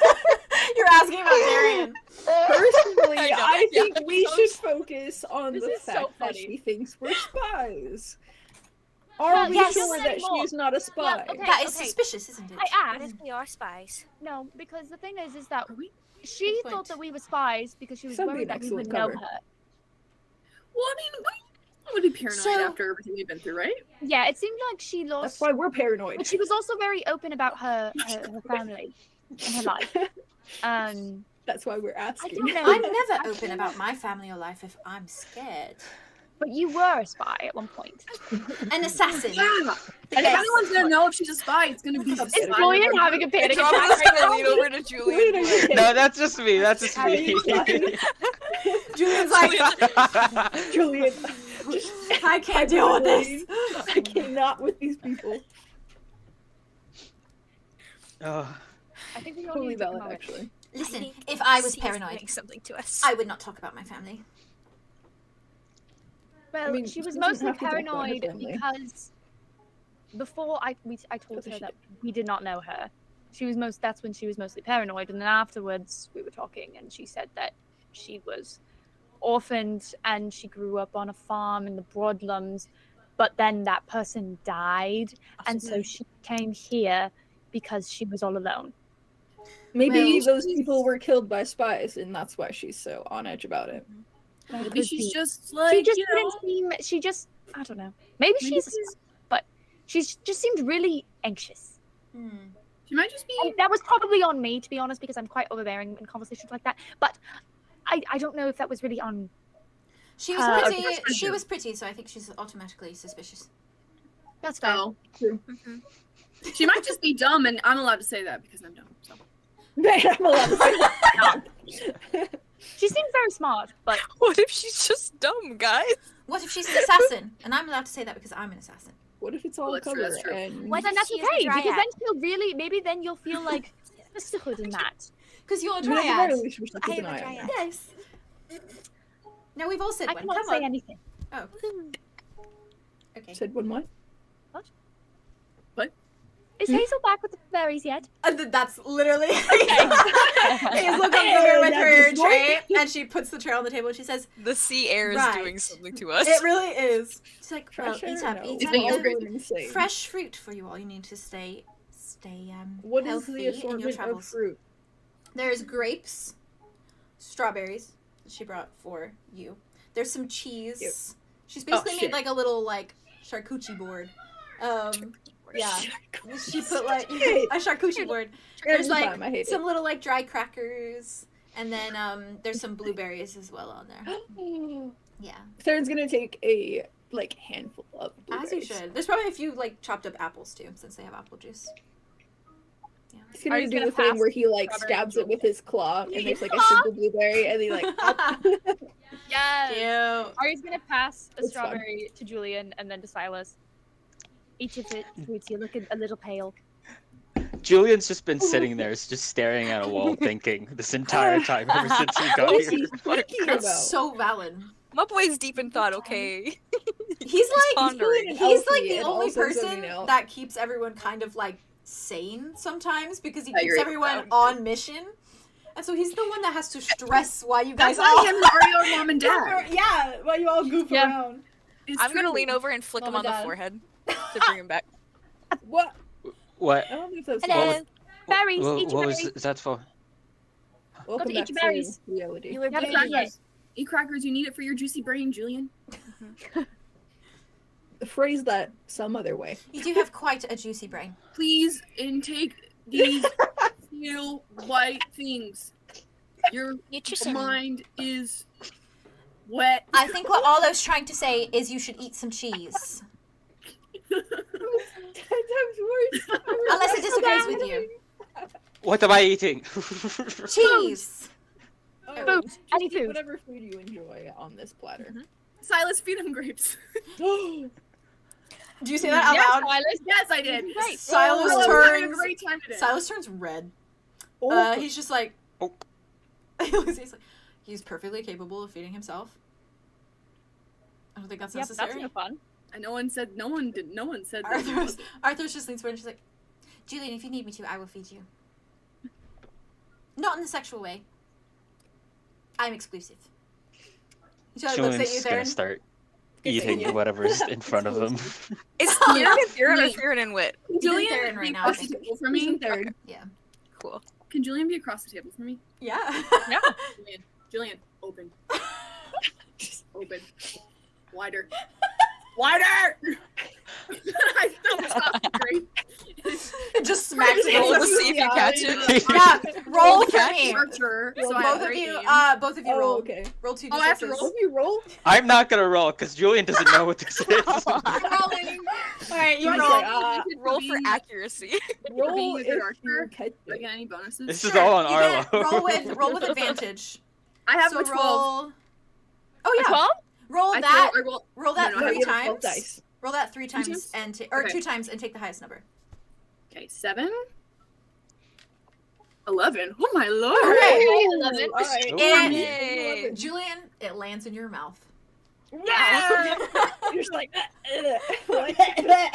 You're asking about Darian. Personally, I know, I yeah, think we so- should focus on This the is so fact that funny. she thinks we're spies. Are Well, we yes, sure say that more. she's not a spy? okay. That is suspicious, isn't it? I What asked. if we are spies? No, because the thing is that Are we? she Good thought point. that we were spies because she was That'd be worried an that we would excellent know cover. her. Well, I mean, we would be paranoid So- after everything we've been through, right? Yeah, it seemed like she That's lost. why we're paranoid. But she was also very open about her family and her life. That's why we're I asking. don't know. I'm never open about my family or life if I'm scared. But you were a spy at one point. An assassin. Yeah. And if Yes. anyone's gonna know if she's a spy, it's gonna be the Is spy. Julian having a panic attack Andromeda's right gonna now? lean over to Julien. and be like, No, that's just me. That's just me. Julian's like, Julian, I can't deal with this. I cannot with these people. Oh, I think we all Totally need to take a valid, moment. actually. Listen, think if I was she is paranoid, doing something to us. I would not talk about my family. Well, I mean, she was she doesn't mostly have to talk about her paranoid family. because before I told That's what her she that we did not know her. That's when she was mostly paranoid, and then afterwards we were talking, and she said that she was orphaned and she grew up on a farm in the Broadlands, but then that person died, and so she came here because she was all alone. Maybe Well, those people were killed by spies, and that's why she's so on edge about it. That Maybe could she's be. just like, She just you know, didn't seem. She just. I don't know. Maybe Maybe she's. she's- But she just seemed really anxious. Hmm. she might just be. And that was probably on me, to be honest, because I'm quite overbearing in conversations like that. But I don't know if that was really on. She was Okay. pretty. She was pretty, so I think she's automatically suspicious. That's fair. Oh, Mhm. she might just be dumb, and I'm allowed to say that because I'm dumb. So. Man, I'm allowed to say that. She seems very smart, but What if she's just dumb, guys? What if she's an assassin? And I'm allowed to say that because I'm an assassin. What if it's all Well, that's true, cover that's true. and What then if that's she is okay a because dryad? then she'll really maybe then you'll feel like sisterhood in that. Because you're a at the very dryad. least we should I keep am an a eye on dryad. her. Yes. Now we've all said I one. cannot Come say on. anything. Oh. Okay. Said one what? Is Hazel back with the berries yet? That's literally Hazel comes over with her tray and she puts the tray on the table and she says, The sea air is Right. doing something to us. "It really is." She's like, "Well, Trash eat air? up, No. eat It's up. being There's upgraded. Insane. fresh fruit for you all. You need to stay What is healthy the in your assortment of travels." fruit? There's grapes, strawberries that she brought for you. There's some cheese. Cute. She's basically shit. made like a little like charcuterie board. Yeah. She put like a charcuterie board. There's Every like time, I hate some little like dry crackers, and then there's some blueberries as well on there. it. Yeah, Theron's gonna take a like handful of blueberries. as you should. There's probably a few like chopped up apples too, since they have apple juice. He's gonna Are you do gonna the thing pass where he like strawberry stabs it with his claw, and there's like a Aw. single blueberry, and he like. Yes. Cute. Ari's gonna pass a It's fun. strawberry to Julien and then to Silas. Each of it fruits you looking a little pale. Julian's just been sitting there, just staring at a wall, thinking this entire time ever since he got What is here. he thinking about? That's so valid. My boy's deep in thought, okay? He's like pondering. an he's like Elphie the and only also person zoning out. that keeps everyone kind of like sane sometimes because he I keeps agree. everyone on mission. And so he's the one that has to stress why you guys That's all why him and Mario are mom and dad. Yeah, why you all goof Yeah. around. It's I'm gonna true. lean over and flick him Mom on and the Dad. forehead to bring him back. What? What? I don't know if that's Hello. Berries, What, eat your what was berries. that for? Welcome to back eat your to berries. reality. You were Yeah, Eat being but crackers. Eat crackers. You need it for your juicy brain, Julian. Phrase that some other way. You do have quite a juicy brain. Please intake these pale white things. Your Nutrition. mind is wet. I think what Arlow's trying to say is you should eat some cheese. 10 times worse. Unless it disagrees with you. What am I eating? Cheese! Food. Just Any eat food. whatever food you enjoy on this platter. Silas, feed him grapes. Do you say that out Yes, loud? Silas. Yes, I did. Great. Silas I'm having a turns great time today. Silas turns red. Oh, He's just like Oh. he's perfectly capable of feeding himself. I don't think that's Yep, that's necessary. no fun. And no one said that. Arthros just leans forward and she's like, Julian, if you need me to, I will feed you. Not in the sexual way. I'm exclusive. She like, looks Julian's at you just there gonna and start eating whatever's in front of him. Is Theron and Theron or Theron and Wit? Can Theron Julian right be now, I across the think. table for me? third. Cool. Can Julian be across the table for me? yeah. Julian, open. Open. Wider. Wider! I know it's not great. Just smacks it. Roll to into see if you catch it. Yeah, roll for catch. me. Archer, so I Both have of you, aim. both of you Oh, roll. okay. Roll 2d6s. Oh, I have to roll? Have you rolled? I'm not gonna roll because Julian doesn't know what this is. Rolling. Alright, you He's roll. like, Roll for accuracy. roll being a if good you archer. catch Do I it. get any bonuses? This is all on You get- Arlow. roll with advantage. I have So a 12. roll. Oh yeah. 12? Roll I that. roll, Roll that No, no, I 3 You have 12 times. dice. Roll that 3 times times? and Okay. 2 times and take the highest number. Okay, 7. 11. Oh my lord! Okay. Okay, 11. Alright. And Yay. Julian, it lands in your mouth. Yeah! You're just like,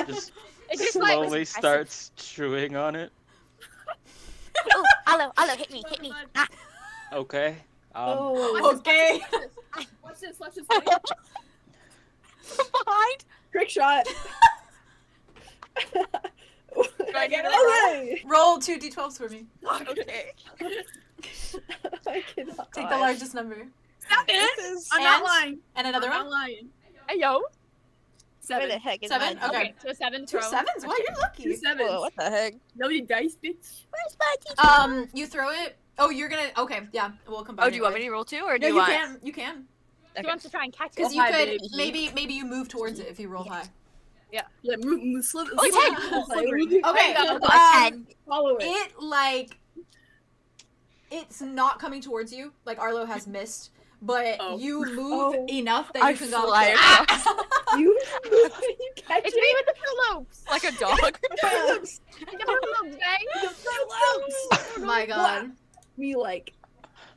Just It's just like slowly starts chewing on it. Oh, Arlow, hit me. Ah, Okay. oh, Okay. Watch this, watch this. Behind. trick shot. I get it? Okay. Roll 2 d12s for me. Okay. I cannot. Take the largest number. Stop it! I'm not And- lying. And another I'm not one. lying. Hey, yo. where the 7. heck is 7? mine? Okay. Okay, so 7 2 throw. 7s? Wow, you're 2 lucky. 7s. Whoa, what the heck? Nobody dice, bitch. Where's my teacher? You throw it. Oh, you're gonna. Okay, yeah, we'll combine. Oh, do you want me to roll too, or do No, you you want? can. You can. He wants to try and catch Because it. you Hi, could baby. maybe you move towards it if you roll high. Yeah, move slip. Oh, slithering. Okay. I got I got 10. Follow it. It like it's not coming towards you. Like Arlow has missed, but you move Oh. enough that I you can go. fly across. You catch It's me with the Fruit Loops. like a dog. it. The Fruit Loops, babe. My God. Me like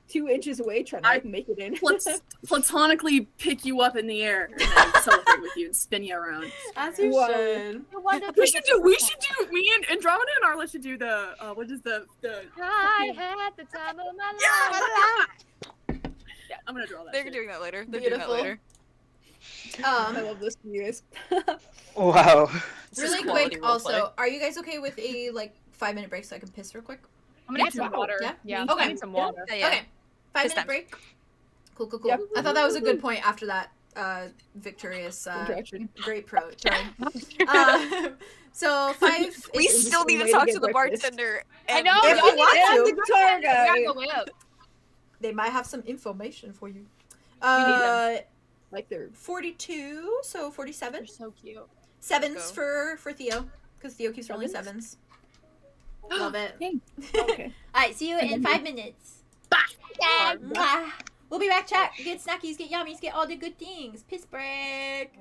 2 inches away trying to like, make it in. Let's platonically pick you up in the air and then celebrate with you and spin you around. As you Whoa. should. We should do. Me and Andromeda and Arlo should do the. What is the? I had the time of my life. I'm gonna draw that. They're shit. doing that later. They're Beautiful. doing that later. I love this for you guys. Wow. This is Really quality quick, roleplay. also, are you guys okay with a like 5-minute break so I can piss real quick? I'm gonna get some water. Yeah? Yeah. Okay. I need some water. Yeah. Okay. 5-minute time. break. Cool. Yep. I thought that was a good point after that victorious Interaction. great pro turn. So 5 We is still need to way to talk get to the breakfast. bartender. I and- know. If you want And to. the guitar guy. Go up. They might have some information for you. need Like they're 42, so 47. They're so cute. Sevens Go. for Theo, because Theo keeps rolling sevens. Love it. okay. Alright, see you in 5 minutes. Bye. Mwah. We'll be back, chat. Get snackies, get yummies, get all the good things. Piss break.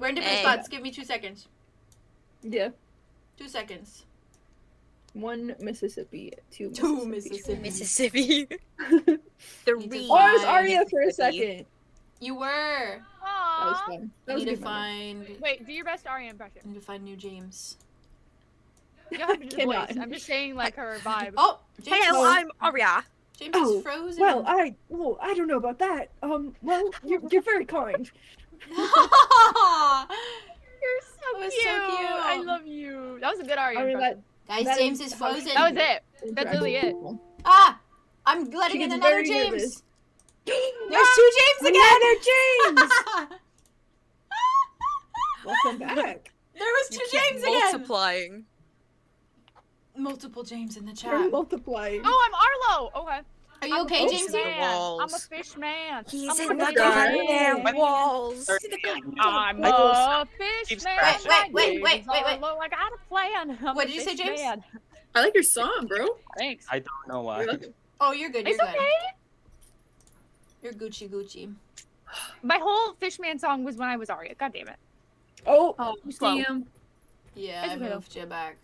We're in different Hey. spots. Give me 2 seconds. Yeah. 2 seconds. 1 Mississippi, 2 Two Mississippi. Mississippi. Need to Oh, I was find- Aria for a second. You were. That was Aww. fun. That was Need a to good moment. find. Wait, do your best Aria impression. Need to find new James. You don't have to do the Cannot. voice. I'm just saying, like, her vibe. Oh, James. Hello, I'm Aria. James Oh, is frozen. Well, I don't know about that. Well, you're very kind. You're so That was cute. so cute. I love you. That was a good Aria I mean, impression. Guys, That James is is how- frozen. That was it. That That's really it. Ah! I'm letting She in gets another very James. nervous. There's 2 James again! Another James! Welcome back. There was 2 James again! Multiplying. Multiple James in the We're chat. multiplying. Oh, I'm Arlow. Okay. Are you I'm okay, a fish Jamesy? The man. walls. I'm a fish man. He's I'm in a the fish goddamn man. walls. I'm Michael's- a fish keeps man. crashing. Wait. Arlow, I got a plan. I'm What a did you say, fish James? man. I like your song, bro. Thanks. I don't know why. Oh, you're good. You're It's good. okay. You're Gucci. My whole Fishman song was when I was Aria. God damn it. Oh, Oh, Slow. damn. Yeah, It's I okay. moved you back.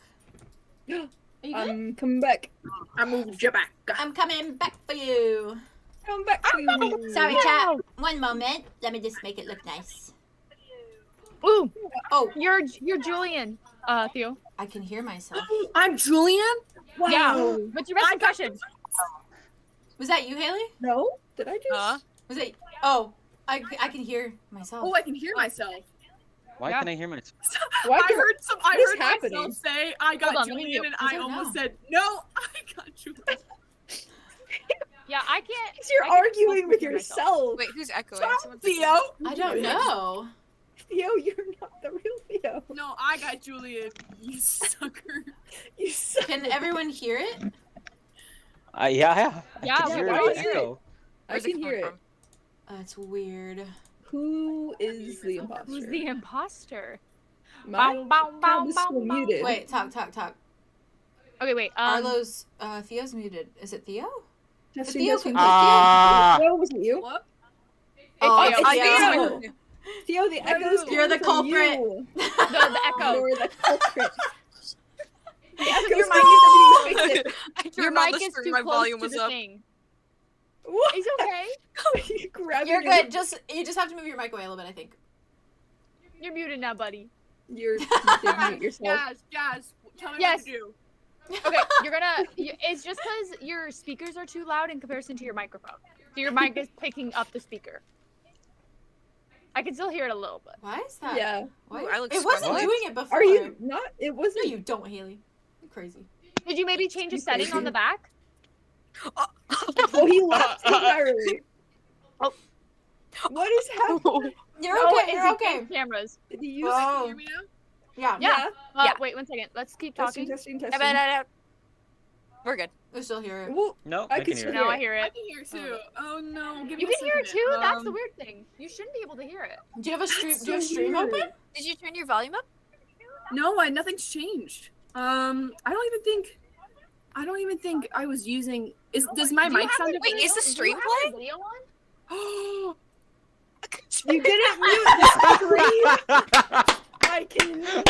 Are you good? I'm coming back. I moved you back. I'm coming back for you. Come back to you. Sorry, chat. One moment. Let me just make it look nice. Ooh, Oh, you're Julien, Theo. I can hear myself. I'm Julien? Wow. Yeah. What's your best impression? Was that you, Haley? No? Did I just? Huh? Was it? Oh, I can hear myself. Oh, I can hear myself. Why Yeah. can I hear myself? Why I can- heard what is myself happening? say I got Hold on, let me Julien mute. and I I don't almost know. said, no, I got Julien. Yeah, I can't. You're I can't arguing with hear myself. yourself. Wait, who's echoing? Someone say Theo? I don't know. Theo, you're not the real Theo. No, I got Julien, you sucker. You suck. Can everyone hear it? Yeah. I Yeah, can we hear can the hear it. echo. I Where's can coming hear it. from? That's weird. Who is the imposter? Who's the imposter? My Bow, bow, bow, tab is bow, still bow. muted. Wait, talk. Okay, wait. Arlo's, Theo's muted. Is it Theo? Testing, Theo testing, can- Ah. Theo, was it you? What? Oh, Theo. it's Theo. Theo. Theo, the echo's coming You're the from culprit. you. the echo. You're the culprit. The echo's Your coming from you. Fix it. I Your turned on mic the is screen, too my close volume to was the up. thing. What? He's okay. You grabbing You're your- good. You just have to move your mic away a little bit, I think. You're muted now, buddy. You're mute yourself. Jazz, tell me Yes. what to do. Okay, it's just because your speakers are too loud in comparison to your microphone. So your mic is picking up the speaker. I can still hear it a little bit. Why is that? Yeah. Why? Ooh, I look It wasn't scruffy. doing it before. Are you not? It No, wasn't. you don't, Haley. You're crazy. Did you maybe change a setting on the back? Oh, he left entirely. Oh. What is happening? You're No, okay. it's You're the okay. Cameras. Did he use? Oh. Can you hear me now? Yeah. Yeah. Yeah. Wait 1 second. Let's keep Testing, talking. testing, testing. We're good. We still hear it. Well, No, I I can can hear still it. Now I hear I it. can hear it too. Oh no. Give You me can a hear it second. too? That's the weird thing. You shouldn't be able to hear it. Do you have a stream? That's Do you have so stream weird. open? Did you turn your volume up? No, nothing's changed. I don't even think I was using. Does my Do you mic have sound the different? Wait, is the video- stream do you have the playing? video on? you didn't mute the screen. I cannot.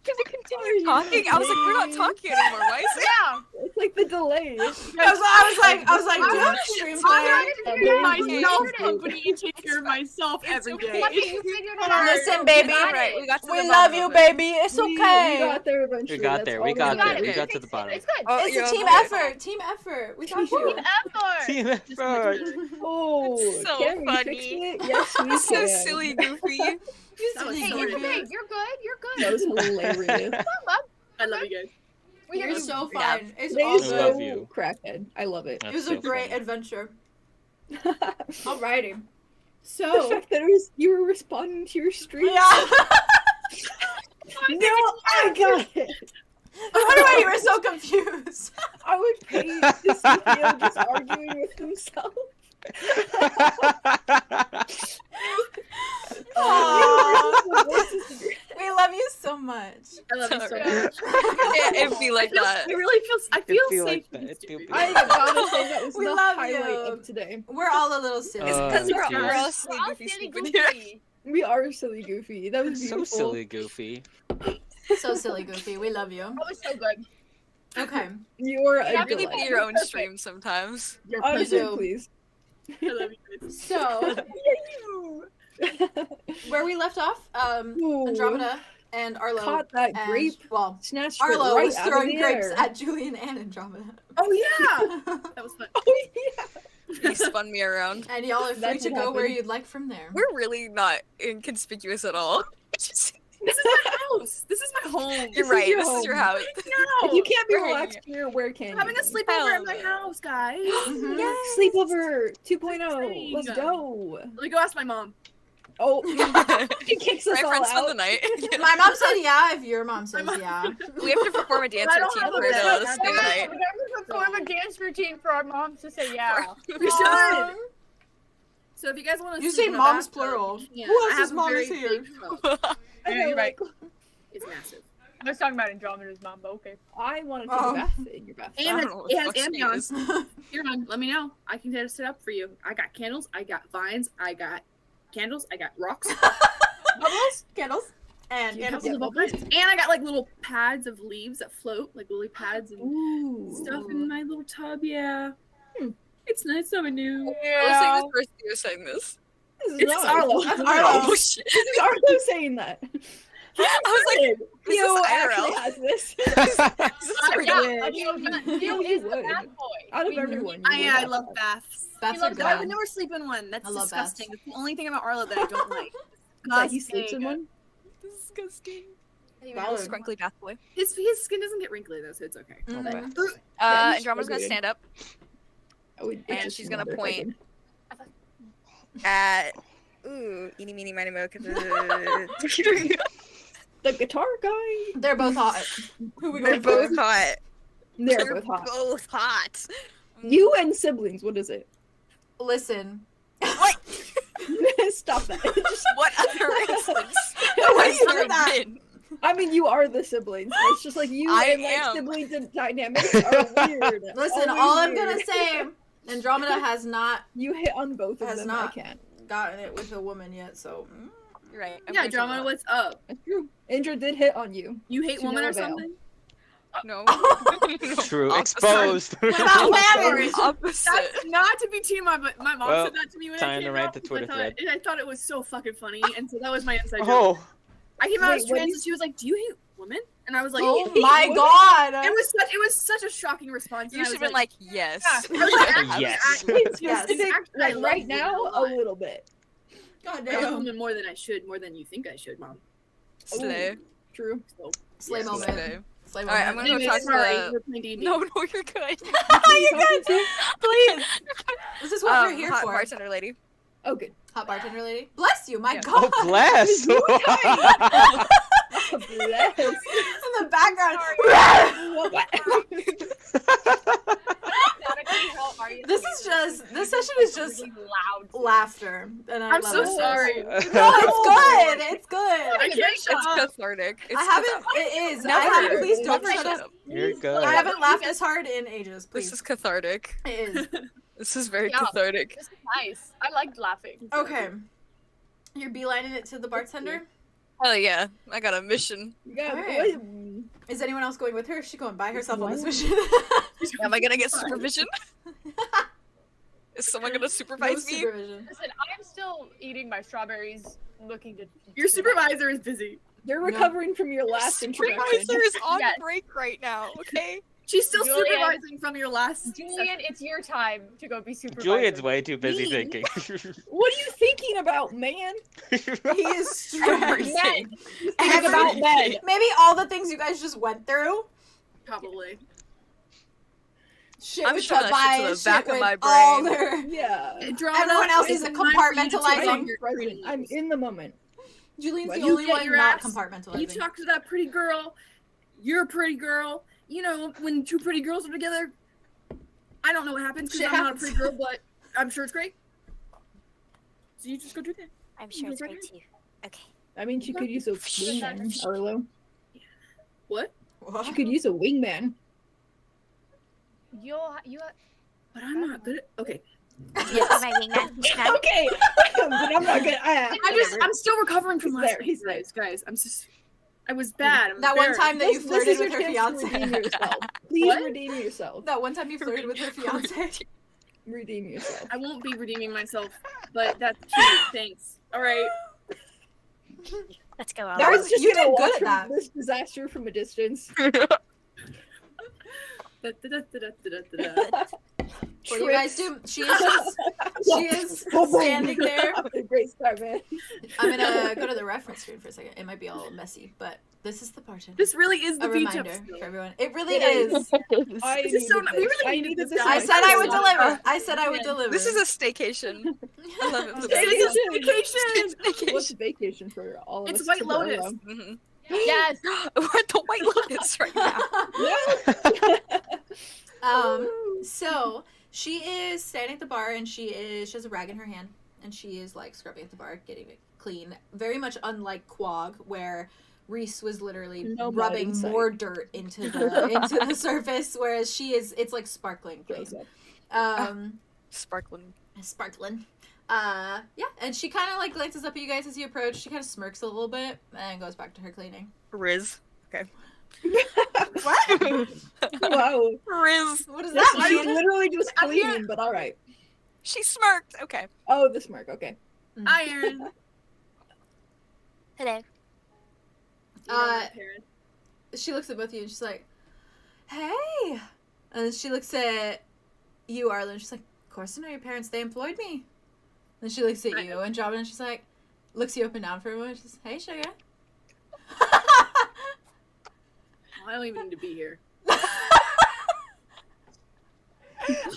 Can we continue talking? I was like, we're not talking anymore. Why is it? Yeah. It's like the delay. I was like, do you have a stream I player? have Okay. myself company and take care of myself every okay. day. Fluffy, you figured it out. Listen, baby. Alright, we got to We the love bottom you, of it. baby. It's We okay. got there eventually. We got That's there, all we got that there, matters. we got to the bottom. It's good. Oh, It's you're a team okay. effort. Team effort. We got Team you. effort. Team effort. Oh, It's so can we fix funny. it? Yes, we So can. silly, Goofy. That was Hey, so you're weird. okay. You're good. You're good. That was hilarious. Come on, I love you guys. we hear You're you. so Yeah. fun. It's They all is I good. love so you. crackhead. I love it. It was That's a so great funny. adventure. the Alrighty. fact So. that you were responding to your stream. Yeah. No, I got it. I wonder why you were so confused. I would pay to see Theo just arguing with himself. Aw. This is great. We love you so much. much. I love you so Sorry. much. It'd be like that. I feel feel safe. like that. being It'd stupid. be- I gotta say that was We the love highlight you. of today. We're all a little silly. Because Oh, we're dear. all silly We're all goofy silly stupid here. goofy. We are silly goofy. That was So beautiful. silly, goofy. So silly, Goofy. We love you. That was so good. Okay. You're a You really delight. be your own stream sometimes. You're Honestly, do. please. I love you. So, where we left off, Ooh, Andromeda and Arlow. caught that and, grape, Well, snatched it Arlow right was out of throwing the grapes air. at Julien and Andromeda. Oh yeah, that was fun. Oh yeah. He spun me around. And y'all are free That's to what go where happened. you'd like from there. We're really not inconspicuous at all. This is my house. This is my home. You're is right. your This is your home. house. No, If you can't be We're hanging relaxed here, where can I'm you? having a sleepover at my Hell. house, guys. Mhm. Yes. Sleepover 2.0. exciting. Let's go. Let me go ask my mom. Oh, he kicks us My all friends spend the out. night. My mom said yeah, if your mom says yeah. We have to perform a dance I don't routine have a for bed. the stay the night. We're gonna perform a dance routine for our moms to say yeah. We should. So if you guys want to, You say mom's plural. Yeah, Who I else's have a mom very is here? big house. I Yeah, know, you're right. It's massive. I was talking about Andromeda's mom, but okay. I want to take Oh. a bath in your bath. I And don't know what it the has fuck she ambiance. is. Here, man, let me know. I can set it up for you. I got candles. I got vines. I got candles. I got rocks. Bubbles, candles, and Yeah, candles. yeah. all kinds. And I got like little pads of leaves that float, like lily pads and Ooh. stuff in my little tub. Yeah, Hmm. it's nice. So new. I was saying this first you were saying this. This is It's not- Arlo. That's Arlo. Oh shit. This is Arlo saying that. I was like, this You is actually IRL. has this. This is pretty Yeah, good. like, you You is the would. bad boy. Out of We- everyone. you I would I have love that. baths. Baths You are love I would good. never sleep in one. That's I love disgusting. baths. That's the only thing about Arlo that I don't like. That he sleeps in one. Disgusting. Valid. Scrunkly bath boy. His skin doesn't get wrinkly though, so it's okay. Mhm. Yeah, Andromeda's gonna he's stand up I would- And it's she's just gonna another point. second. at eeny meeny miny mo. The guitar guy. They're both hot. Who we They're going both for? hot. They're both hot. Both hot. You and siblings. What is it? Listen. What? Stop that. Just- What other instance? What has is there that? been? I mean, you are the siblings. It's just like you I and like am. siblings and dynamics are weird. Listen, Always all I'm weird. gonna say, Andromeda has not You hit on both of Has them. not. I can't. gotten it with a woman yet, so. You're right. I'm Yeah, pretty sure drama. not. What's up? That's true. Indra did hit on you. You hate To women no or avail. something? No. True. Opposite. Exposed. What about women? Opposite. That's not to be team up, but my mom Well, said that to me when I time came to write out. the so Twitter I thought, thread. and I thought it was so fucking funny, and so that was my inside joke. Oh. I came out Wait, as what trans, do and she was like, "Do you hate women?" And I was like, Oh hate my women? god! It was such a shocking response. and You I should was have been like, yes. I was like, actually, Yes. It's Yes. specific, Actually, I like love right women now, a a lot. little bit. God I love damn. women more than I should, more than you think I should, mom. Slay. True. So, Slay yes. moment. Slay. Slay Alright, I'm moment. gonna go Anyway, talk to sorry, the- we're playing D&D. No, you're good. You're good. Please. This is what we're here hot for. bartender lady. Oh, good. Hot bartender lady. Bless you, my Yeah. god. Oh, bless. Oh, bless. In the background. This session is just loud. laughter, and I I'm love so it. sorry. No, it's good. It's good. I can't shut It's up. cathartic. It's I haven't. It is. I Never. haven't. Please don't Never shut shut up. You're good. I haven't laughed this hard in ages. This Please. is cathartic. It is. This is very Yeah. cathartic. This is nice. I liked laughing. Okay. You're beelining it to the bartender. Hell yeah. I got a mission. You got Alright. what? Is anyone else going with her? Is she going by herself on this What? mission? Am I gonna get supervision? Is someone gonna No supervise me? supervision. Listen, I'm still eating my strawberries, looking to. Your supervisor is busy. You're recovering from your last introduction. Supervisor is on Yes. break right now, okay? She's still Julian. supervising from your last. Julian, it's your time to go be supervisor. Julian's way too busy Me? thinking. What are you thinking about, man? He is stressed. Everything. Think about men. Maybe all the things you guys just went through. Probably. Shit I'm with sure that Tobias, shit's to the shit back of with my all brain. their... Yeah. Everyone else is compartmentalizing. I'm in the moment. Julian's What? the You only get one your not ass- compartmentalizing. You talk to that pretty girl. You're a pretty girl. You know, when two pretty girls are together, I don't know what happens because Shit I'm not a happens. pretty girl, but I'm sure it's great. So you just go do that. I'm sure it's Right great too. Okay. I mean, she could use a wingman, Arlo. What? She could use a wingman. You are. But I'm not good at. Okay. Yes. My wingman. Okay, but I'm not good. I'm still recovering from last there, he's night, guys. I was bad. That one time that you This flirted is with your her chance to fiance. redeem yourself. Please What? redeem yourself. That one time you flirted with her fiance. Redeem yourself. I won't be redeeming myself, but that's cute. Thanks. All right. Let's go, That Arlow. was- just you gonna did good watch at that. This disaster from a distance. What do you guys do? She is standing there. Great start, man. I'm gonna go to the reference screen for a second. It might be all messy, but this is the part. This really is the A beach reminder episode. for everyone. It really It is. I This is so needed we this. really I needed needed this this. guy. I in my said I would personal deliver. life. I said I would deliver. This is a staycation. I love it. Vacation. What's vacation for all of us? It's White to go Lotus. around? Mhm. Yes. We're at the White Lotus right now. So she is standing at the bar and she has a rag in her hand and she is like scrubbing at the bar, getting it clean. Very much unlike Quag, where Rizz was literally No mud rubbing in sight. more dirt into the surface, whereas it's like sparkling clean. Sparkling. Sparkling. Yeah, and she kind of like glances up at you guys as you approach. She kind of smirks a little bit and goes back to her cleaning. Rizz. Okay. What? Wow. Rizz. What does that She's mean? literally just I'm here. cleaning, but all right. She smirked. Okay. Oh, the smirk. Okay. Hi, Erin. Hello. She looks at both of you and she's like, "Hey," and then she looks at you, Arlo, and she's like, "Of course I know your parents. They employed me." Then she looks at you and Andromeda, and she's like, looks you up and down for a moment. She's, "Hey, sugar." I don't even need to be here.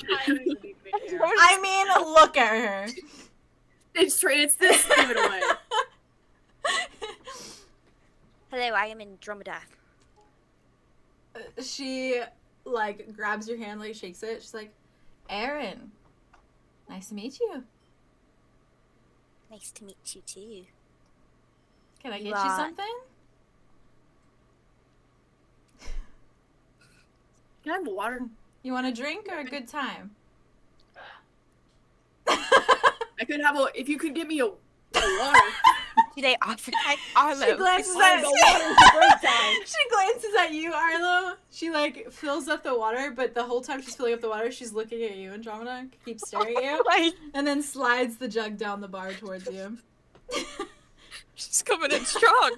I mean, look at her. It's this. Give it away. Hello, I am Andromeda. She like grabs your hand, like shakes it. She's like, "Erin, nice to meet you. Nice to meet you too. Can I You get you are- something?" Can I have water? You want a drink or a good time? I could have if you could give me a water. Do they offer that? She Arlow? glances Fine, at the water's a great time. She glances at you, Arlo. She like fills up the water, but the whole time she's filling up the water, she's looking at you, Andromeda, keeps staring at you, Like, and then slides the jug down the bar towards you. she's coming in strong.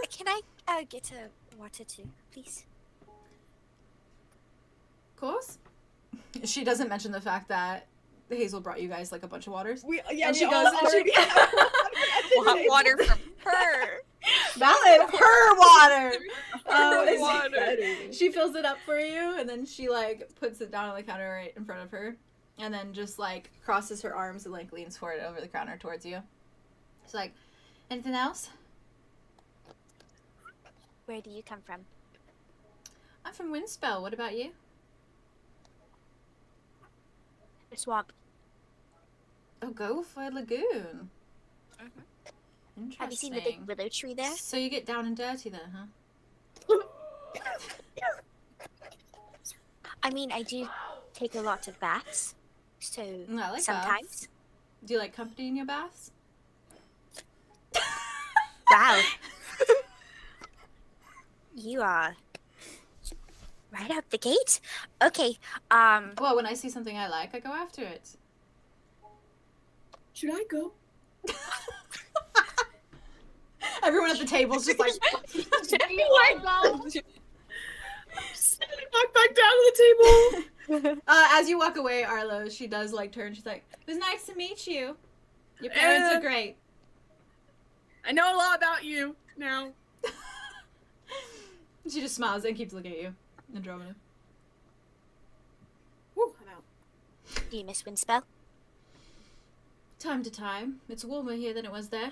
Can I get a water too, please? Of course. She doesn't mention the fact that Hazel brought you guys like a bunch of waters. And she goes and she- Want water from her. Valid, her water. Her Um, water. She fills it up for you, and then she like puts it down on the counter right in front of her, and then just like crosses her arms and like leans forward over the counter towards you. She's like, "Anything else?" Where do you come from? I'm from Windspell. What about you? The swamp. Oh, 𝙍𝙧 Lagoon. Interesting. Have you seen the big willow tree there? So you get down and dirty then, huh? I mean, I do take a lot of baths, so I like sometimes. baths. Do you like company in your baths? Wow. You are right out the gate. Okay. Well, when I see something I like, I go after it. Should I go? Everyone at the table's just like, Walk back down to the table. as you walk away, Arlo, she does like turn. She's like, "It was nice to meet you. Your parents are great." I know a lot about you now. She just smiles and keeps looking at you, Andromeda. Whew, I'm out. do you miss Windspell? Time to time. It's warmer here than it was there.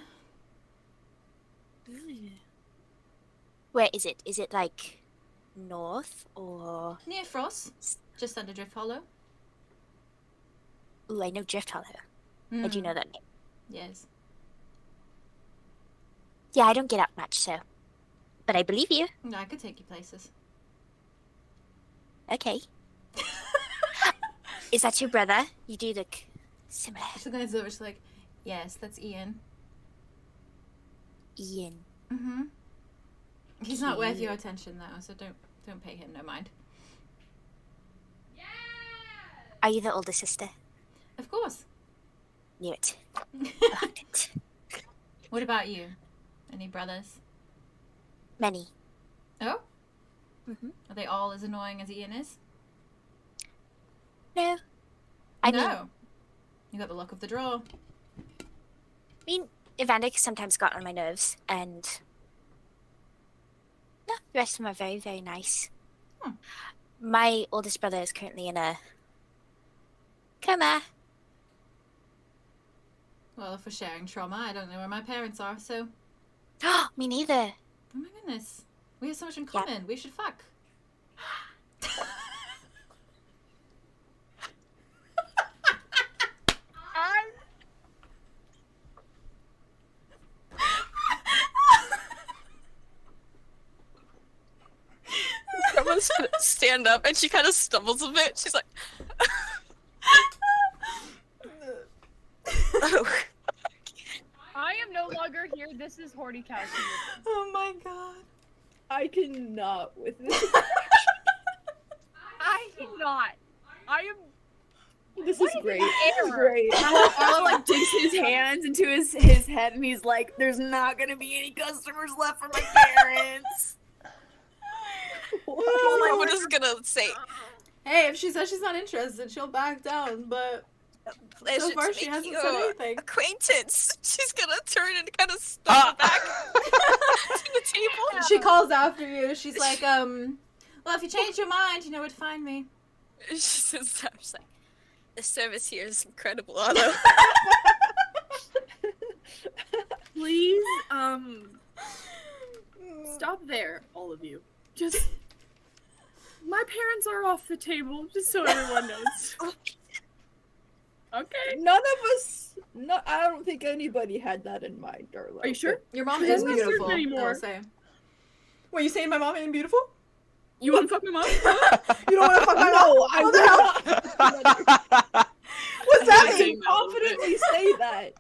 Where is it? Is it like north or? Near Frost, just under Drift Hollow. Ooh, I know Drift Hollow. I do know that name. Yes. Yeah, I don't get out much, so. But but I believe you. No, I could take you places. Okay. Is that your brother? You do look similar. She glanced over. She's like, "Yes, that's Ian." Ian. Mm-hmm. He's not worth your attention though, so don't pay him no mind. Are you the older sister? Of course. Knew it. Loved it. What about you? Any brothers? Many. Oh? Mm-hmm. Are they all as annoying as Ian is? No. I No. You got the luck of the draw. mean, Evander sometimes got on my nerves, and no, the rest of them are very, very nice. Hmm. My oldest brother is currently in a coma. Well, if we're sharing trauma, I don't know where my parents are, so... Me neither. Oh my goodness. We have so much in common. We should fuck. Someone's gonna stand up and she kind of stumbles a bit. She's like, oh. I am no longer here. This is Horty Cow. Oh my god. I cannot with this. I cannot. I am. This What is is great. an This is error? great. Arlow like digs his hands into his head and he's like, "There's not gonna be any customers left for my parents." All I'm just gonna say, Hey, if she says she's not interested, she'll back down, but pleasure so far to she make hasn't your said anything. acquaintance. She's gonna turn and kind of stumble back to the table. She calls after you. She's like, well, if you change your mind, you know where to find me. She says that. She's like, the service here is incredible, Arlow. Please, stop there, all of you. Just, my parents are off the table, just so everyone knows. Okay. None of us. No, I don't think anybody had that in mind, Arlow. Are you sure? Your mom I'm is not beautiful, certain anymore. I'll say. What, you saying my mom ain't beautiful? You want to fuck my mom? You don't want to fuck my No, mom? I What the hell? What's that I mean? can confidently say that.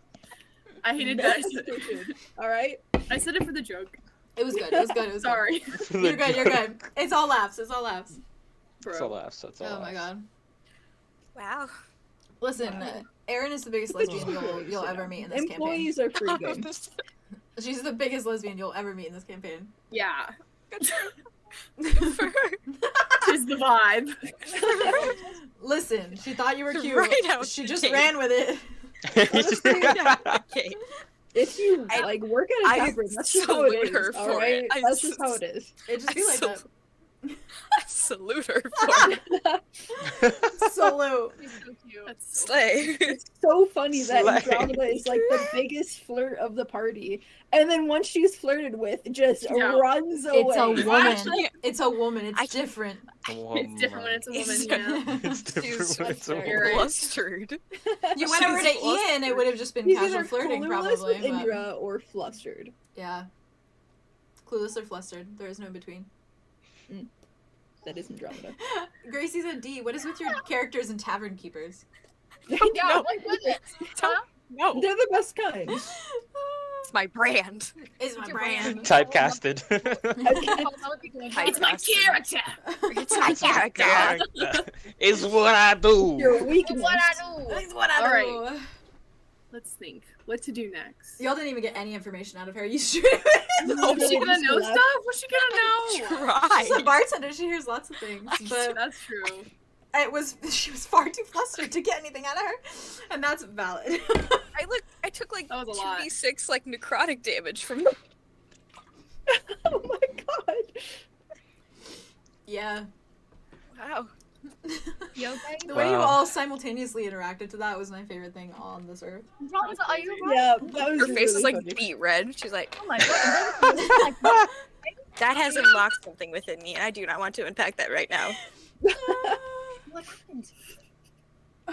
I hated No that. hesitation. All right. I said it for the joke. It was good. It was good. It was Sorry. good. You're good. You're good. It's all laughs. It's all laughs. That's all laughs. That's all Oh my laughs. god. Wow. Listen, Wow. Erin is the biggest lesbian you'll ever meet in this campaign. Employees are free game. She's the biggest lesbian you'll ever meet in this campaign. Yeah. Good for her. Is the vibe. Listen, she thought you were cute. Right out She the just gate. ran with it. Okay. If you I- like work at a I tavern, that's just how it salute is. her All for right, it. I that's just how it is. It just be like that. I salute her for it. Salute. She's so cute. That's slay. It's so funny that Slay. Andromeda is like the biggest flirt of the party, and then once she's flirted with, just Yeah. runs away. It's a woman. Actually, It's a woman. It's I can- different. It's different when it's a woman, It's- yeah. It's different She's when it's a fair. woman. flustered. You went over to She's Ian, it would have just been He's casual either flirting, clueless probably. with But... Indra or flustered. Yeah. Clueless or flustered. There is no in between. That is Andromeda. Gracie said, D, what is with your characters and tavern keepers? Yeah, No. what was it? Huh? No, They're the best kind. it's my brand. It's my your brand. Typecasted. It's my character! It's my character. Is what I do. Your weakness. What I do? It's what I All do. Let's think. What to do next? Y'all didn't even get any information out of her. You should. Oh, she gonna know Literally stuff? What's she gonna know? Try. She's a bartender. She hears lots of things. But That's true. she was far too flustered to get anything out of her, and that's valid. I took like That was a lot. 2d6 like necrotic damage from. Oh my god. Yeah. Wow. You okay? The way you Wow. all simultaneousady interacted to that was my favorite thing on this earth. Andromeda, are you right? Yeah, that was Her face really is like funny. beet red. She's like, Oh my god. Andromeda, that has unlocked something within me. I do not want to unpack that right now. what happened?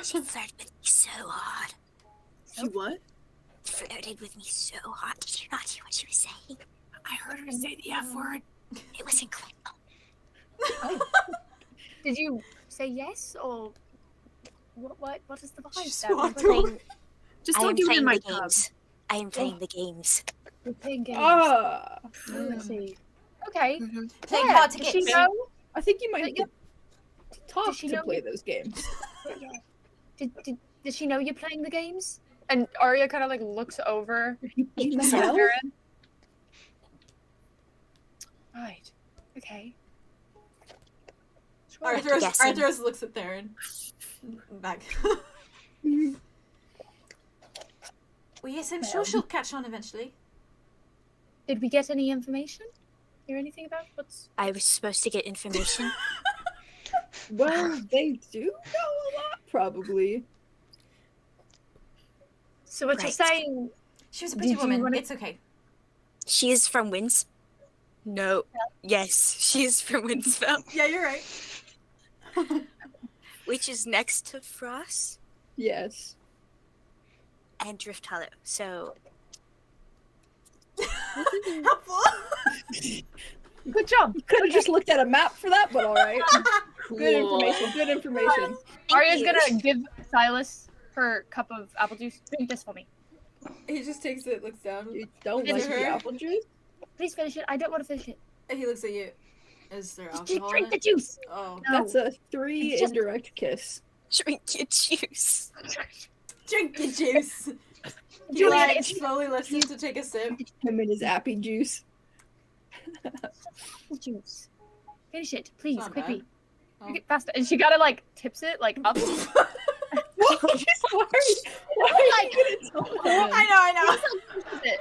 She flirted with me so hard. She what? Flirted with me so hard. Did you not hear what she was saying? I heard her say the F word. It was incredible. Did you say yes or what is the vibe Just there? walked We're away. Just I don't am give me playing my the tub. games. I am playing the games. we're playing games. Ah, I see. Okay. Playing Yeah, hard does she tickets. know? I think you might have Yeah. to talk Does she to know play you- those games. Does she know you're playing the games? And Aria kind of like looks over You in the Yes. hell? Erin. Right. Okay. Sure. Guessing. Arthros looks at Theron. Back. Well, yes, I'm sure she'll catch on eventually. Did we get any information? Hear anything about what's? I was supposed to get information. Well, they do know a lot, probably. So what you're Right. saying? She was a Did pretty you woman. wanna- It's okay. She is from Winds. No. Yes, she is from Windsville, Yeah, you're right. which is next to Frost Yes. and Drift Hollow. So Helpful. Good job. Could have just looked at a map for that, but all right. Good Cool. information. Good information. Aria's you. gonna give Silas her cup of apple juice. Drink this for me. He just takes it, looks down. You don't Is like it the her? apple juice? Please finish it. I don't want to finish it. He looks at you. Is there Just alcohol in drink the it? juice. Oh. No. That's a 3 It's just- indirect kiss. drink your juice. Drink your juice. He Julian, like it's- slowly lifts it to take a sip. Him and his appy juice. Apple juice. Finish it, please, not quickly. bad. Oh. Drink it faster. And she gotta like tips it like up. Why are you gonna tell him? I it.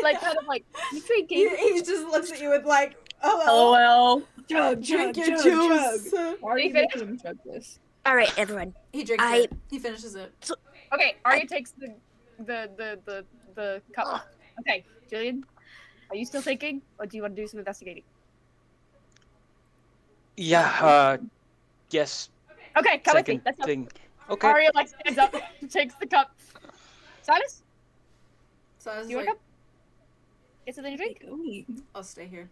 Like kind of like you know. drinking. He just looks at you with like, oh, LOL. Chug, drink chug, your chug, juice. chug. Why are you making him chug this? All right, everyone. He drinks I- it. He finishes it. Okay, Arya takes the cup. Okay, Julien, are you still thinking, or do you want to do some investigating? Yeah, yes. Okay, come with me. Second Let's go. thing. Okay. Arya like stands up, takes the cup. Silas, So I was do you want like, a cup? Get something to drink? I'll stay here.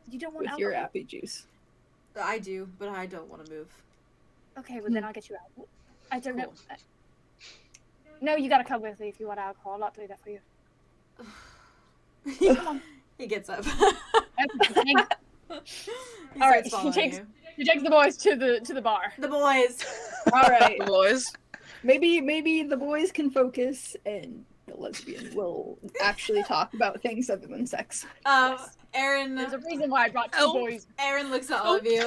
You don't want With your alcohol? appy juice. I do, but I don't want to move. Okay, well then I'll get you out. I don't know. Cool. No, you gotta come with me if you want alcohol. I'll do that for you. Come on. He gets up. He All right, he takes- takes the boys to the bar. the boys. All right. Boys. Maybe the boys can focus and the lesbian will actually talk about things other than sex. Erin. There's a reason why I brought two Oh. boys. Erin looks at all of you.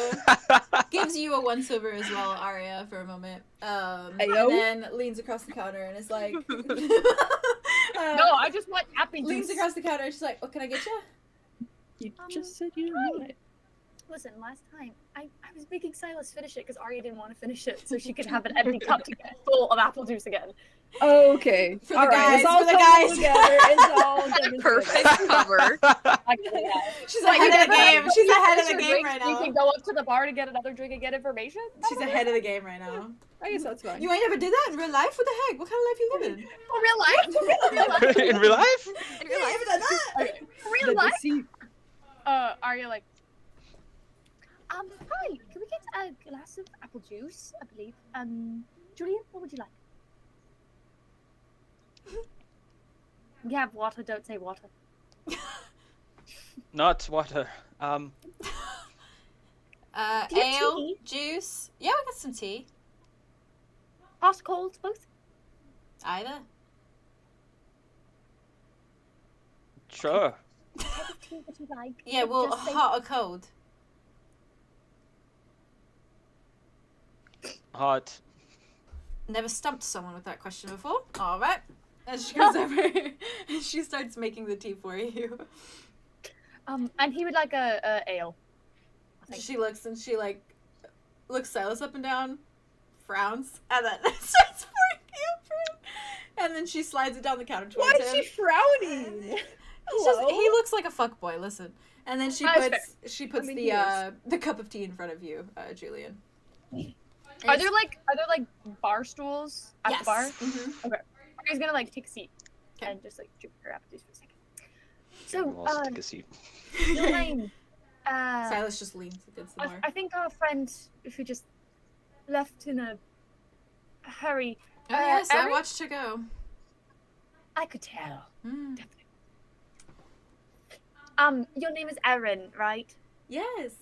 Gives you a 1 silver as well, Aria, for a moment. Ayo. And then leans across the counter and is like, No, I just want happy leans juice. across the counter and she's like, what can I get you? You just said you didn't want it. Listen, last time I was making Silas finish it because Arya didn't want to finish it, so she could have an empty cup to get full of apple juice again. Okay. For the All right. guys, It's all for the coming guys. together. It's all coming Perfect together. cover. Actually, yeah. She's What, you ahead of the never- game. when She's you ahead of finish the your game drink, right You now. can go up to the bar to get another drink and get information. She's ahead of the game right now. I guess that's fine. You ain't never did that in real life? What the heck? What kind of life you living? For real life. In real life? In real life? You never done that? Okay. For real The life. deceit. Arya like. Hi. Can we get a glass of apple juice? I believe. Julien, what would you like? We have water. Don't say water. Not water. Do you have Ale, tea? juice. Yeah, we got some tea. Hot, cold, both. Either. Sure. What type of tea would you like? Yeah, well, Just say- hot or cold? Hot. Never stumped someone with that question before. All right. And she goes over and she starts making the tea for you. And he would like a ale. I think. She looks and she like looks Silas up and down, frowns, and then starts pouring tea up for him. And then she slides it down the counter Why towards is him. she frowning? He's just, Hello? he looks like a fuckboy. Listen, and then she That's puts I mean, he is. the cup of tea in front of you, Julien. Are there like bar stools at the bar? Mhm. He's gonna like take a seat 'Kay. and just like drink her apple juice for a second. So, We'll also take a seat. your name. Silas just leans against the bar. I think our friend who just left in a hurry. Oh yes, I Erin? watched her go. I could tell. Mm. Your name is Erin, right? Yes.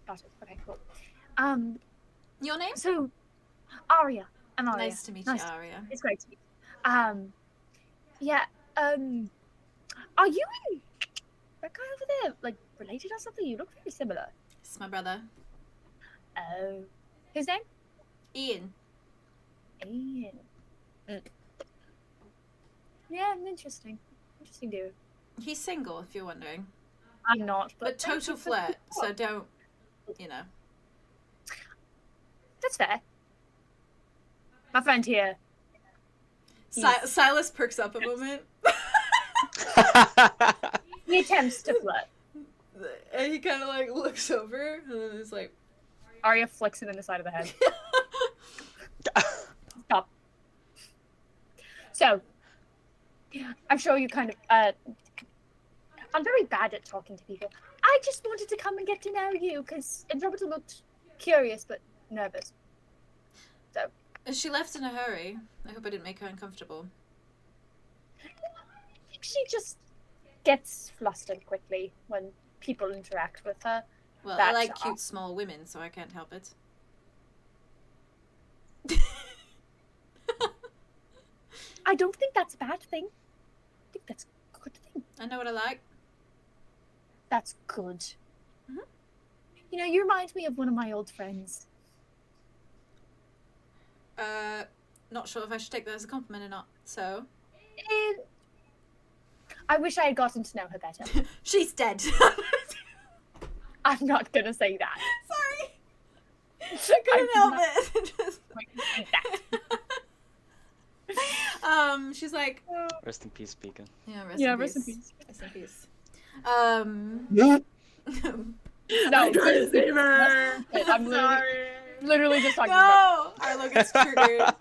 Got it. Okay, cool. Your name? So, Aria. I'm Aria. Nice to meet you, Aria. It's great to meet you. Yeah, are you and that guy over there, like, related or something? You look very similar. It's my brother. Oh. His name? Ian. Ian. Yeah, interesting. Interesting dude. He's single, if you're wondering. I'm not, But total flirt, so don't, you know. That's fair. My friend here. Silas perks up a moment. He attempts to flirt. And he kind of like looks over and then is like, Arya flicks him in the side of the head. Stop. So, I'm sure you kind of, I'm very bad at talking to people. I just wanted to come and get to know you, because Andromeda looked curious, but nervous. So. She left in a hurry. I hope I didn't make her uncomfortable. I think she just gets flustered quickly when people interact with her. Well, That's I like all. cute small women, so I can't help it. I don't think that's a bad thing. I think that's a good thing. I know what I like. That's good. Mhm. You know, you remind me of one of my old friends. Not sure if I should take that as a compliment or not, so... I wish I had gotten to know her better. She's dead. I'm not gonna say that. Sorry. I couldn't help it. Just... she's like... Rest in peace, Beacon. Yeah, rest in peace. Rest in peace. No, I'm trying to save her. I'm literally just talking No! Arlow gets triggered.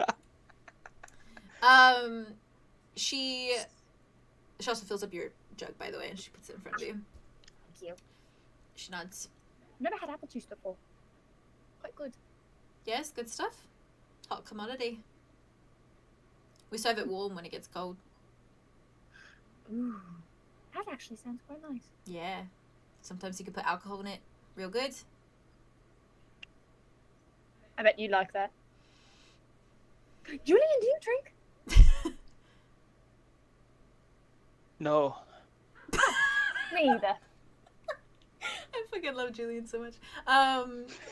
She also fills up your jug, by the way, and she puts it in front of you. Thank you. She nods. I've never had apple juice before. Quite good. Yes, good stuff. Hot commodity. We serve it warm when it gets cold. Ooh, that actually sounds quite nice. Yeah. Sometimes you can put alcohol in it. Real good. I bet you like that. Julien, do you drink? No. Me either. I fucking love Julien so much.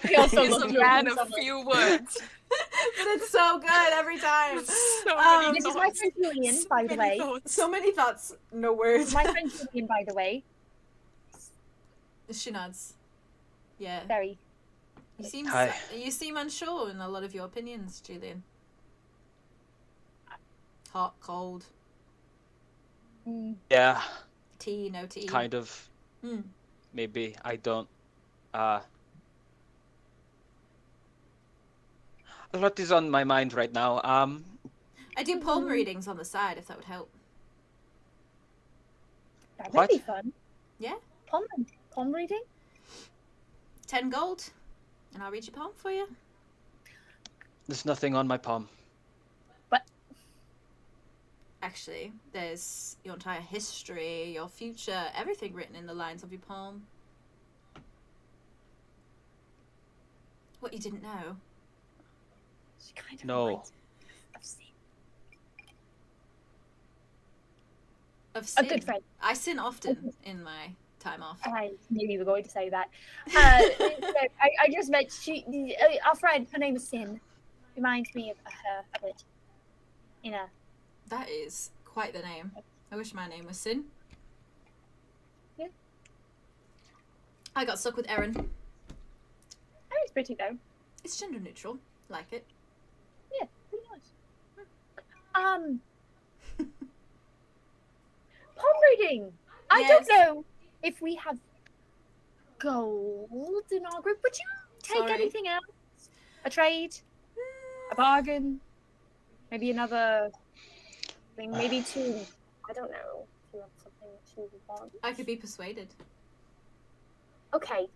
He also He's loves a Julien man so of much. few words. But it's so good every time. So many This is my thoughts. friend Julien, by the way. So many thoughts, no words. My friend Julien, by the way. She nods. Yeah. Very. You seem unsure in a lot of your opinions, Julien. Hot, cold, Yeah, tea, no tea. kind of. Hmm. Maybe I don't. A lot is on my mind right now. I do palm readings on the side if that would help. That What? would be fun. Yeah. Palm reading? 10 gold, and I'll read your palm for you. There's nothing on my palm. Actually, there's your entire history, your future, everything written in the lines of your palm. What you didn't know? She kind of No. reminds me of sin. Of sin. A good friend. I sin often in my time off. I knew you were going to say that. I just met our friend. Her name is Sin. Reminds me of her a bit. You know. That is quite the name. I wish my name was Sin. Yeah. I got stuck with Erin. Erin's pretty though. It's gender neutral. Like it. Yeah, pretty nice. Palm reading. I Yes. don't know if we have gold in our group. Would you take Sorry. anything else? A trade? A bargain? Maybe another thing? Maybe two? I don't know. you have something that you want. I could be persuaded. Okay.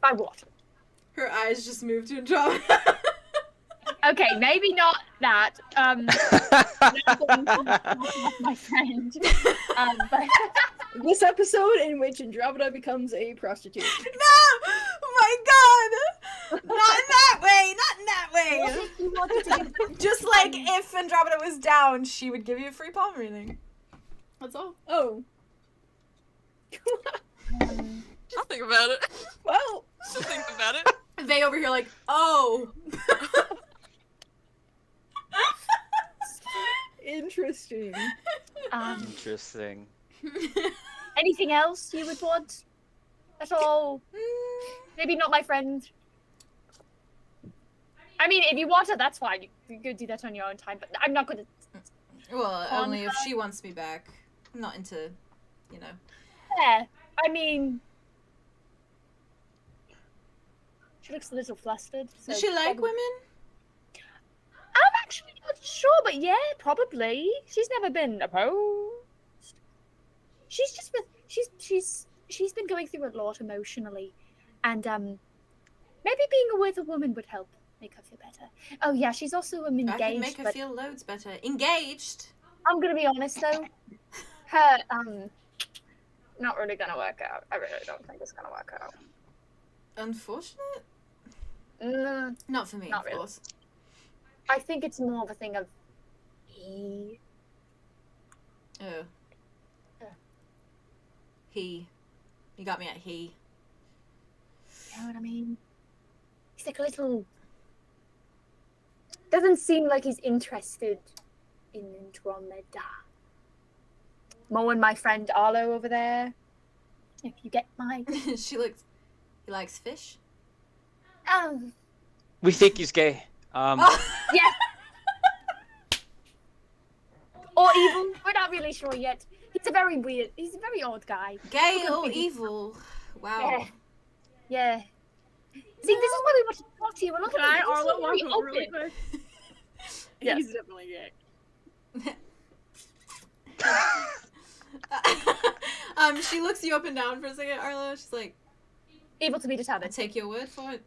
By what? Her eyes just moved to Andromeda. Okay, maybe not that. My friend. But This episode in which Andromeda becomes a prostitute. No! Oh my god! Not in that way! Not in that way! what if you wanted to do Just like if Andromeda was down, she would give you a free palm reading. That's all. Oh. I'll think about it. Well, I'll think about it. They over here like, oh. interesting. Interesting. anything else you would want? At all? Maybe not my friend. I mean, if you want it, that's fine. You could do that on your own time, but I'm not gonna... Well, only if she wants me back. I'm not into, you know. Yeah, I mean... She looks a little flustered. So Does she like women? I'm actually not sure, but yeah, probably. She's never been opposed. She's just with... She's been going through a lot emotionally. And, maybe being with a woman would help make her feel better. Oh yeah, she's also engaged. I can make her feel loads better. Engaged? I'm gonna be honest though. Her, not really gonna work out. I really don't think it's gonna work out. Unfortunate? Mm, Not for me, Not of really. course. I think it's more of a thing of he. Oh. Yeah. He. You got me at he. You know what I mean? He's like a little... Doesn't seem like he's interested in Andromeda. Mo and my friend Arlow over there. If you get my... She looks... He likes fish? We think he's gay. Oh. Yeah. Or evil. We're not really sure yet. He's a very weird... He's a very odd guy. Gay Look at or him. evil? Wow. Yeah. See, this is why we want to talk to you. We're not Can I gonna- Arlo walk this is over very really open. quick? Yes. He's definitely gay. She looks you up and down for a second, Arlo. She's like, Able to be I'll determined. take your word for it.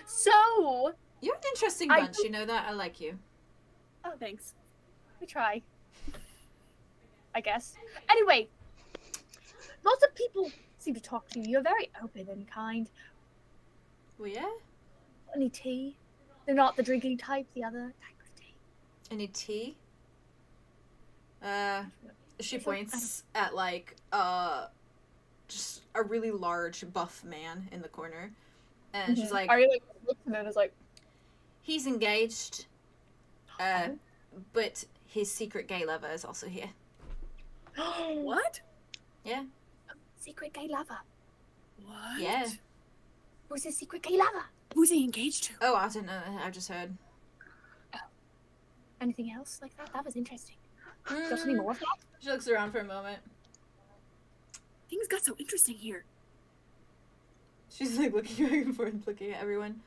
So, You're an interesting I bunch, you know that? I like you. oh, Thanks. we try. I guess. Anyway, lots of people seem to talk to you. You're very open and kind. Well, yeah? Any tea? They're not the drinking type, the other type of tea. Any tea? She It's like- points at, like, just a really large buff man in the corner. And she's like, Are you like looking at it as like, he's engaged, but his secret gay lover is also here. What? Yeah. secret gay lover? What? Yeah. Who's his secret gay lover? Who's he engaged to? Oh, I don't know. I just heard. Anything else like that? That was interesting. Got any more of that? She looks around for a moment. Things got so interesting here. She's like looking back and forth, looking at everyone.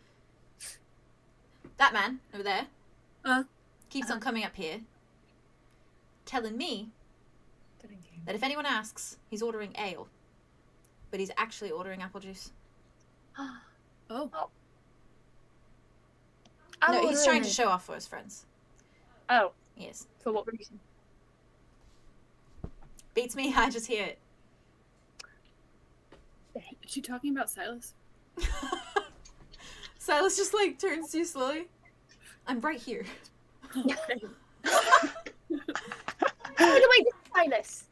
That man over there keeps on coming up here, telling me that if anyone asks, he's ordering ale, but he's actually ordering apple juice. Oh. No, he's trying to show off for his friends. Oh, Yes. for what reason? Beats me, I just hear it. Is she talking about Silas? Silas just like turns to you slowly. I'm right here. By the way, this is Silas.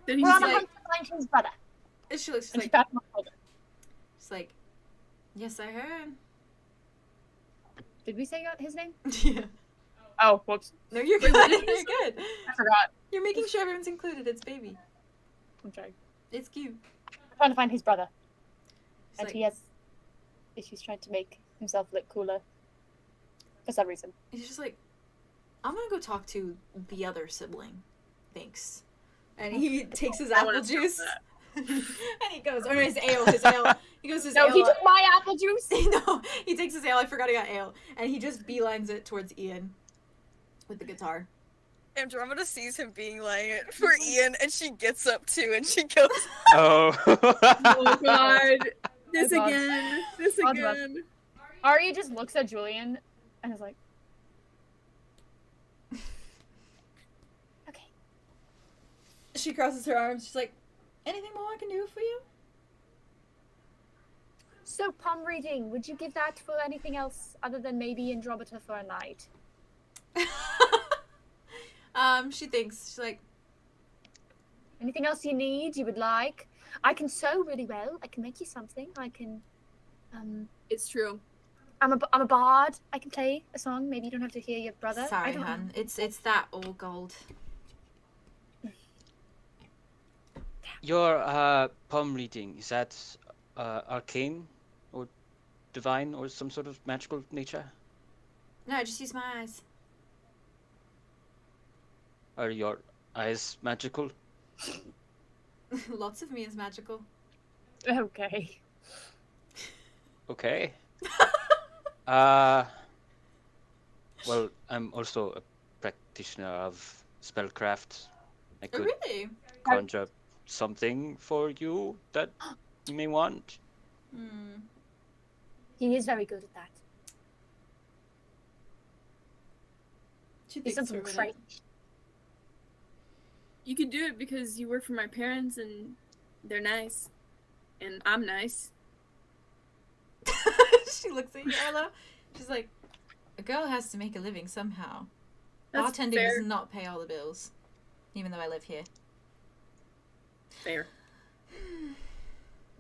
Then We're he's on a like, hunt to find his brother. And she looks And she like, pats my shoulder. she's like, yes, I heard. Did we say his name? Yeah. Oh, whoops. No, you're good. You're good. I forgot. You're making sure everyone's included. It's baby. I'm sorry. It's cute. I'm trying to find his brother. She's And like, he has issues trying to make himself look cooler. For some reason. he's just like, I'm gonna go talk to the other sibling. Thanks. And he takes his I apple wanna juice. stop And he goes, or his ale, He goes his No, ale. he took my apple juice. No, he takes his ale. I forgot he got ale. And he just beelines it towards Ian with the guitar. Andromeda sees him being like for Ian, and she gets up too, and she goes, Oh. Oh god. This Oh, God. again. This Oh, God. again. Aria just looks at Julien and is like, okay. She crosses her arms. She's like, anything more I can do for you? So, palm reading, would you give that for anything else other than maybe Andromeda for a night? She thinks. She's like, Anything else you need, you would like? I can sew really well. I can make you something. I can, It's true. I'm a bard. I can play a song. Maybe you don't have to hear your brother. I sorry, don't hun. It's that all gold. Your palm reading, is that arcane or divine or some sort of magical nature? No, I just use my eyes. Are your eyes magical? Lots of me is magical. Okay. Okay. Well, I'm also a practitioner of spellcraft. I Oh, could really? conjure something for you that you may want. Hmm. He is very good at that. She He's thinks done for some a minute. crazy. You can do it because you work for my parents and they're nice. And I'm nice. She looks at you, Arlow. She's like, a girl has to make a living somehow. That's Bartending fair. does not pay all the bills, even though I live here. Fair.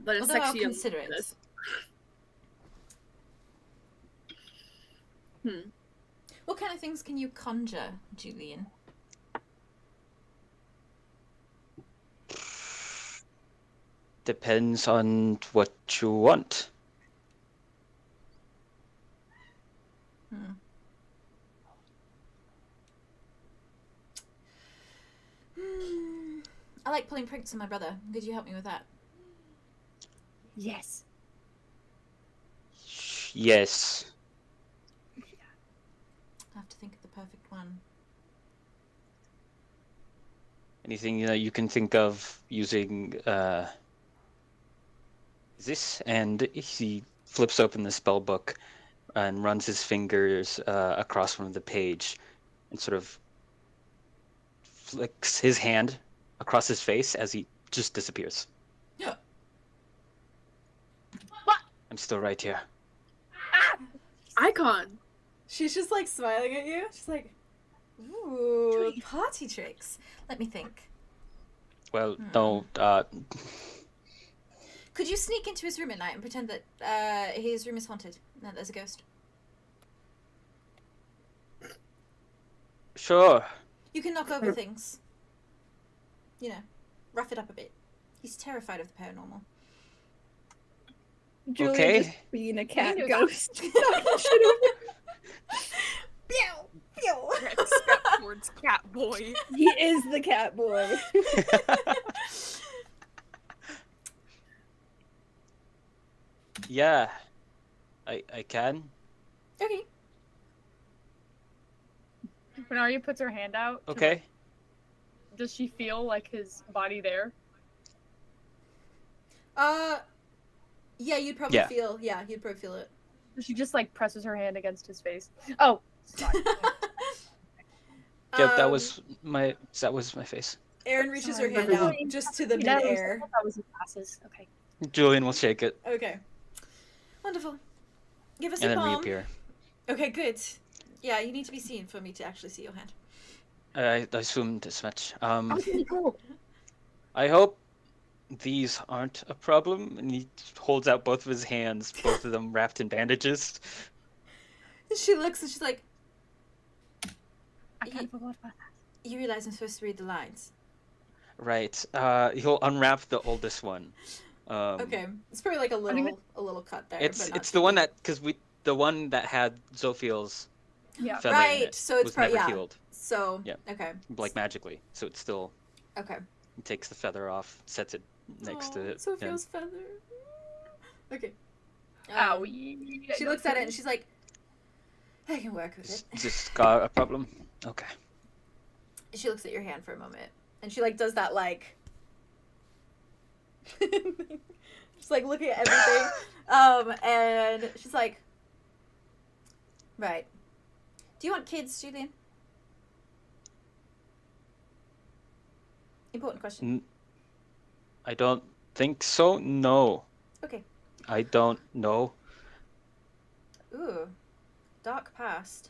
But it's Although I'll sexy. consider it. This. What kind of things can you conjure, Julien? Depends on what you want. Hmm. I like pulling pranks on my brother. Could you help me with that? Yes. Yes. I have to think of the perfect one. Anything you can think of using this, and he flips open the spell book and runs his fingers across one of the page and sort of flicks his hand across his face as he just disappears. Yeah. I'm still right here. Icon. She's just like smiling at you. She's like, ooh, party tricks. Let me think. Well, no, Could you sneak into his room at night and pretend that his room is haunted and that there's a ghost? sure. You can knock over things. You know, rough it up a bit. He's terrified of the paranormal. Julia Okay. just being a cat knew that. ghost. Pew! Pew! step towards cat boy. He is the cat boy. Yeah, I can. Okay. When Arya puts her hand out, to, Okay. like, does she feel like his body there? Yeah, you'd probably Yeah. feel. Yeah, you'd probably feel it. She just like presses her hand against his face. Oh, sorry. Yeah, that was my face. Erin reaches her Sorry. hand out just to the You know, mid-air. that was his glasses. Okay. Julian will shake it Okay. Wonderful. Give us and a then palm. reappear. Okay, good. Yeah, you need to be seen for me to actually see your hand. I assumed as much. That was really cool. I hope these aren't a problem. And he holds out both of his hands, both of them wrapped in bandages. She looks and she's like, I kind of forgot about that. you realize I'm supposed to read the lines. Right. He'll unwrap the oldest one. Okay. It's probably like a think little cut there. It's but not the too one deep. that the one that had Zophiel's Yeah. feather in Right, it so it's was probably never yeah. healed, So Yeah. okay. like magically. So it's still Okay. he takes the feather off, sets it next to it. So and- feels feather. Okay. Ow. She looks at it and she's like, I can work with it. Just got a problem. Okay. She looks at your hand for a moment, and she like does that like just like looking at everything. And she's like, right. Do you want kids, Julien? Important question. I don't think so. No. Okay. I don't know. Ooh. Dark past.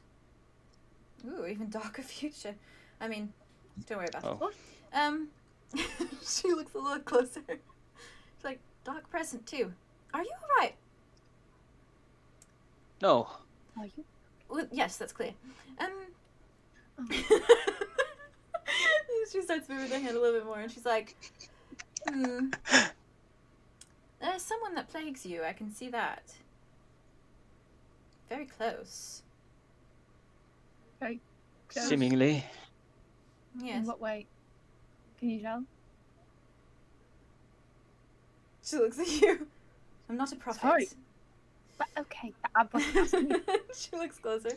Ooh, even darker future. I mean, don't worry about it. She looks a little closer. She's like, dark present too. Are you alright? No. Are you? Well, yes, that's clear. Oh. She starts moving her hand a little bit more, and she's like, there's someone that plagues you, I can see that. Very close. Very close. Seemingly. Yes. In what way? Can you tell? She looks at you. I'm not a prophet. Sorry. But okay, I wasn't asking you. She looks closer.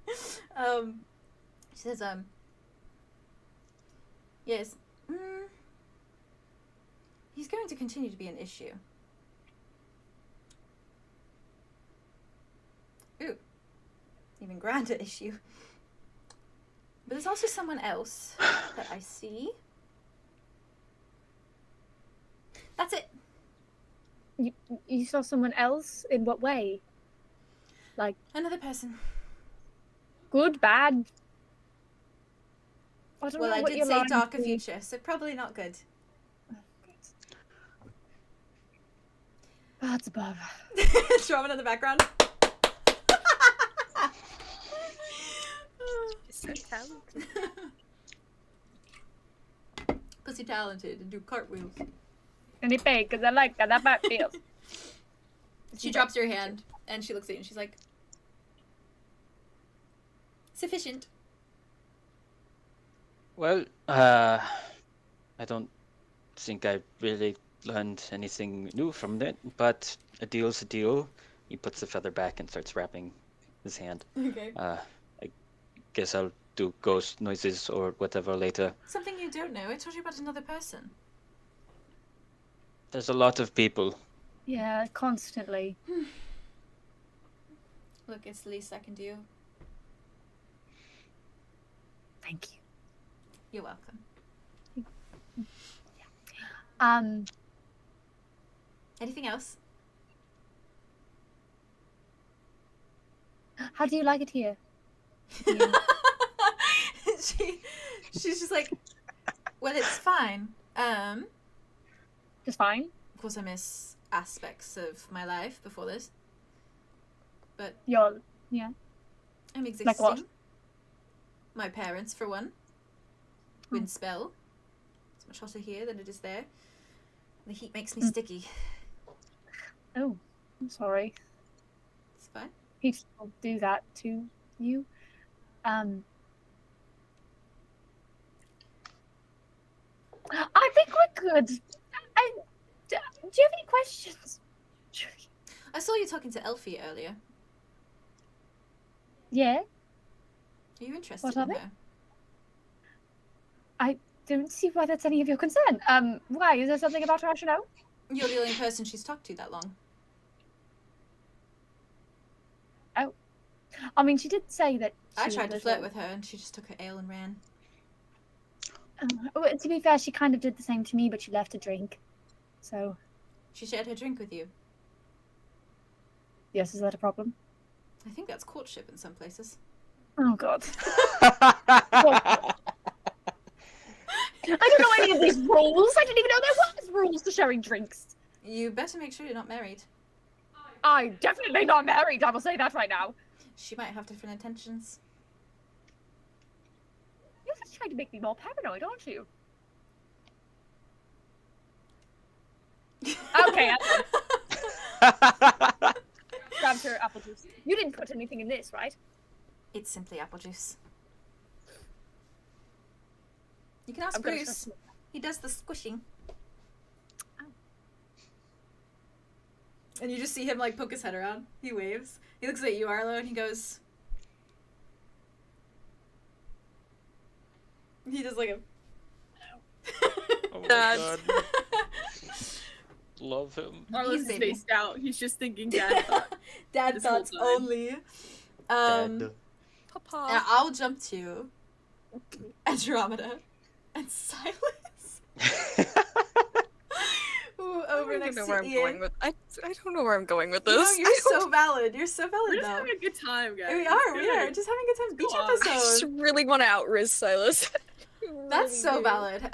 She says, yes. He's going to continue to be an issue. Ooh. Even grander issue. But there's also someone else that I see. That's it. You saw someone else? In what way? Like, Another person. good, bad? I don't Well, know I what did you're say lying darker to. future, so probably not good. That's above. Drum in the background. So talented. Pussy talented and do cartwheels. And it big, because I like that. That back feels. She drops her hand and she looks at you and she's like, sufficient. Well, I don't think I really learned anything new from it, but a deal's a deal. He puts the feather back and starts wrapping his hand. Okay. I guess I'll do ghost noises or whatever later. Something you don't know. I told you about another person. There's a lot of people. Yeah, constantly. Look, it's the least I can do. Thank you. You're welcome. Anything else? How do you like it here? She's just like, well, it's fine. Just fine. Of course, I miss aspects of my life before this, but Yeah. I'm existing. Like what? My parents, for one. Wind spell. It's much hotter here than it is there. The heat makes me sticky. Oh, I'm sorry. It's fine. People do that to you. I think we're good. Do you have any questions? I saw you talking to Elphie earlier. Yeah, Are you interested What in of it? her? I don't see why that's any of your concern. Why? Is there something about her I should know? You're the only person she's talked to that long. I mean, she did say that I she tried to was flirt with her and she just took her ale and ran. well, to be fair, she kind of did the same to me, but she left a drink. So, She shared her drink with you. yes, is that a problem? I think that's courtship in some places. Oh, God. I don't know any of these rules. I didn't even know there was rules to sharing drinks. You better make sure you're not married. I'm definitely not married. I will say that right now. She might have different intentions. You're just trying to make me more paranoid, aren't you? Okay, I grabbed her apple juice. You didn't put anything in this, right? It's simply apple juice. You can ask I'm gonna Bruce. trust you. He does the squishing. Oh. And you just see him like poke his head around. He waves. He looks at you, Arlow, and he goes, He does like a. Oh my Dad. god. Love him. Arlo's He's is baby. spaced out. He's just thinking dad thought. Dad This whole thoughts time. only. Dad. Papa. And I'll jump to Andromeda and Silas. Ooh, I over don't even next know to where I'm Ian. going with. I don't know where I'm going with No, this. you're so valid. You're so We're valid just though. having a good time, guys. We are. It's We are good. just having a good time. Beach Go on. I just episode. really want to out Rizz Silas. That's Really so do. valid.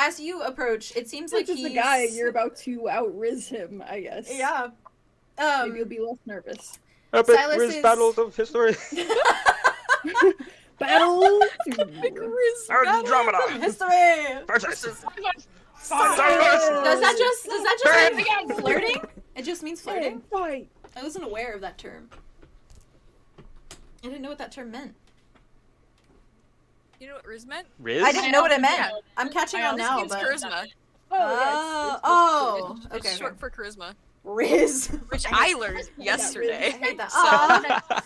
As you approach, it seems like Like he's the guy you're about to out-Rizz him, I guess. Yeah. Maybe you'll be less nervous. Epic Silas Rizz is- battles of history. Battle! Rizz Andromeda. history. Versus. Does that just mean flirting? It just means flirting. Fight! I wasn't aware of that term. I didn't know what that term meant. You know what Rizz meant? Rizz? I didn't know what it meant. Yeah. I'm catching I on also now, It's but charisma. oh, It's okay. short for charisma, Rizz. which I learned yesterday. I hate that. So-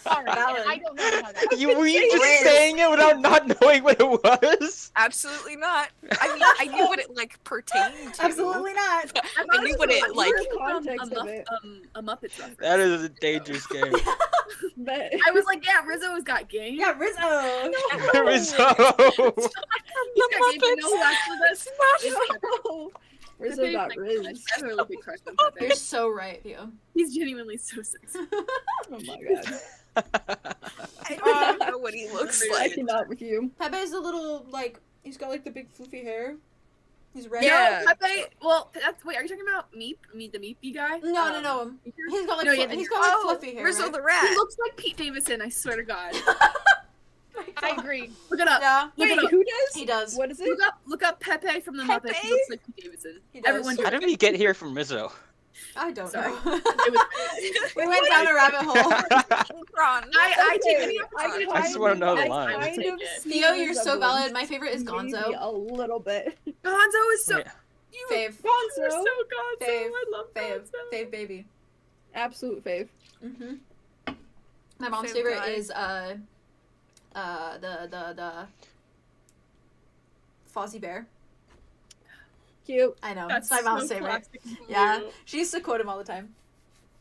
Sorry, Valid. I don't know about that. You were you just Rizz. saying it without not knowing what it was? Absolutely not. I mean, I knew what it like pertained to. Absolutely not. I knew what it like. The context of it. A Muppets reference. That is a dangerous game. But I was like, yeah, Rizzo's got game. Yeah, Rizzo. Rizzo. He's got game, but no, who actually does? no. Rizzo got Rizz. I have a really big crush on Pepe. You're so right, Theo. He's genuinely so sexy. Oh my god. I don't even know what he looks I like. cannot with you. Pepe's a little, like, he's got, like, the big floofy hair. He's red. Yeah. No, Pepe. Well, that's wait. Are you talking about Meep? The Meepy guy? No. He's got, like, No, yeah, he's got, like, Oh, fluffy hair, Rizzo right? the rat. He looks like Pete Davidson. I swear to God. I agree. Look it up. Yeah, Look Wait, it up. who does? he does. What is it? Look up Pepe from the Muppets. Pepe? He looks like Pete Davidson. He does. Everyone How did we get here from Rizzo? I don't Sorry. know. It was. We went down a rabbit hole. Ron. I take Okay, any I just wanna know the I line. kind Take of it. see Theo, you're so resemblance. valid. My favorite is Maybe Gonzo. a little bit. Gonzo is so. Wait. You Fave. You're so Gonzo. Gonzo. Fave. I love Fave. Gonzo. Fave baby. Absolute fave. Mm-hmm. My mom's Fave favorite guy. is the Fozzie Bear. Cute. I know. That's it's my mom's so favorite. classic. Yeah. Cute. She used to quote him all the time.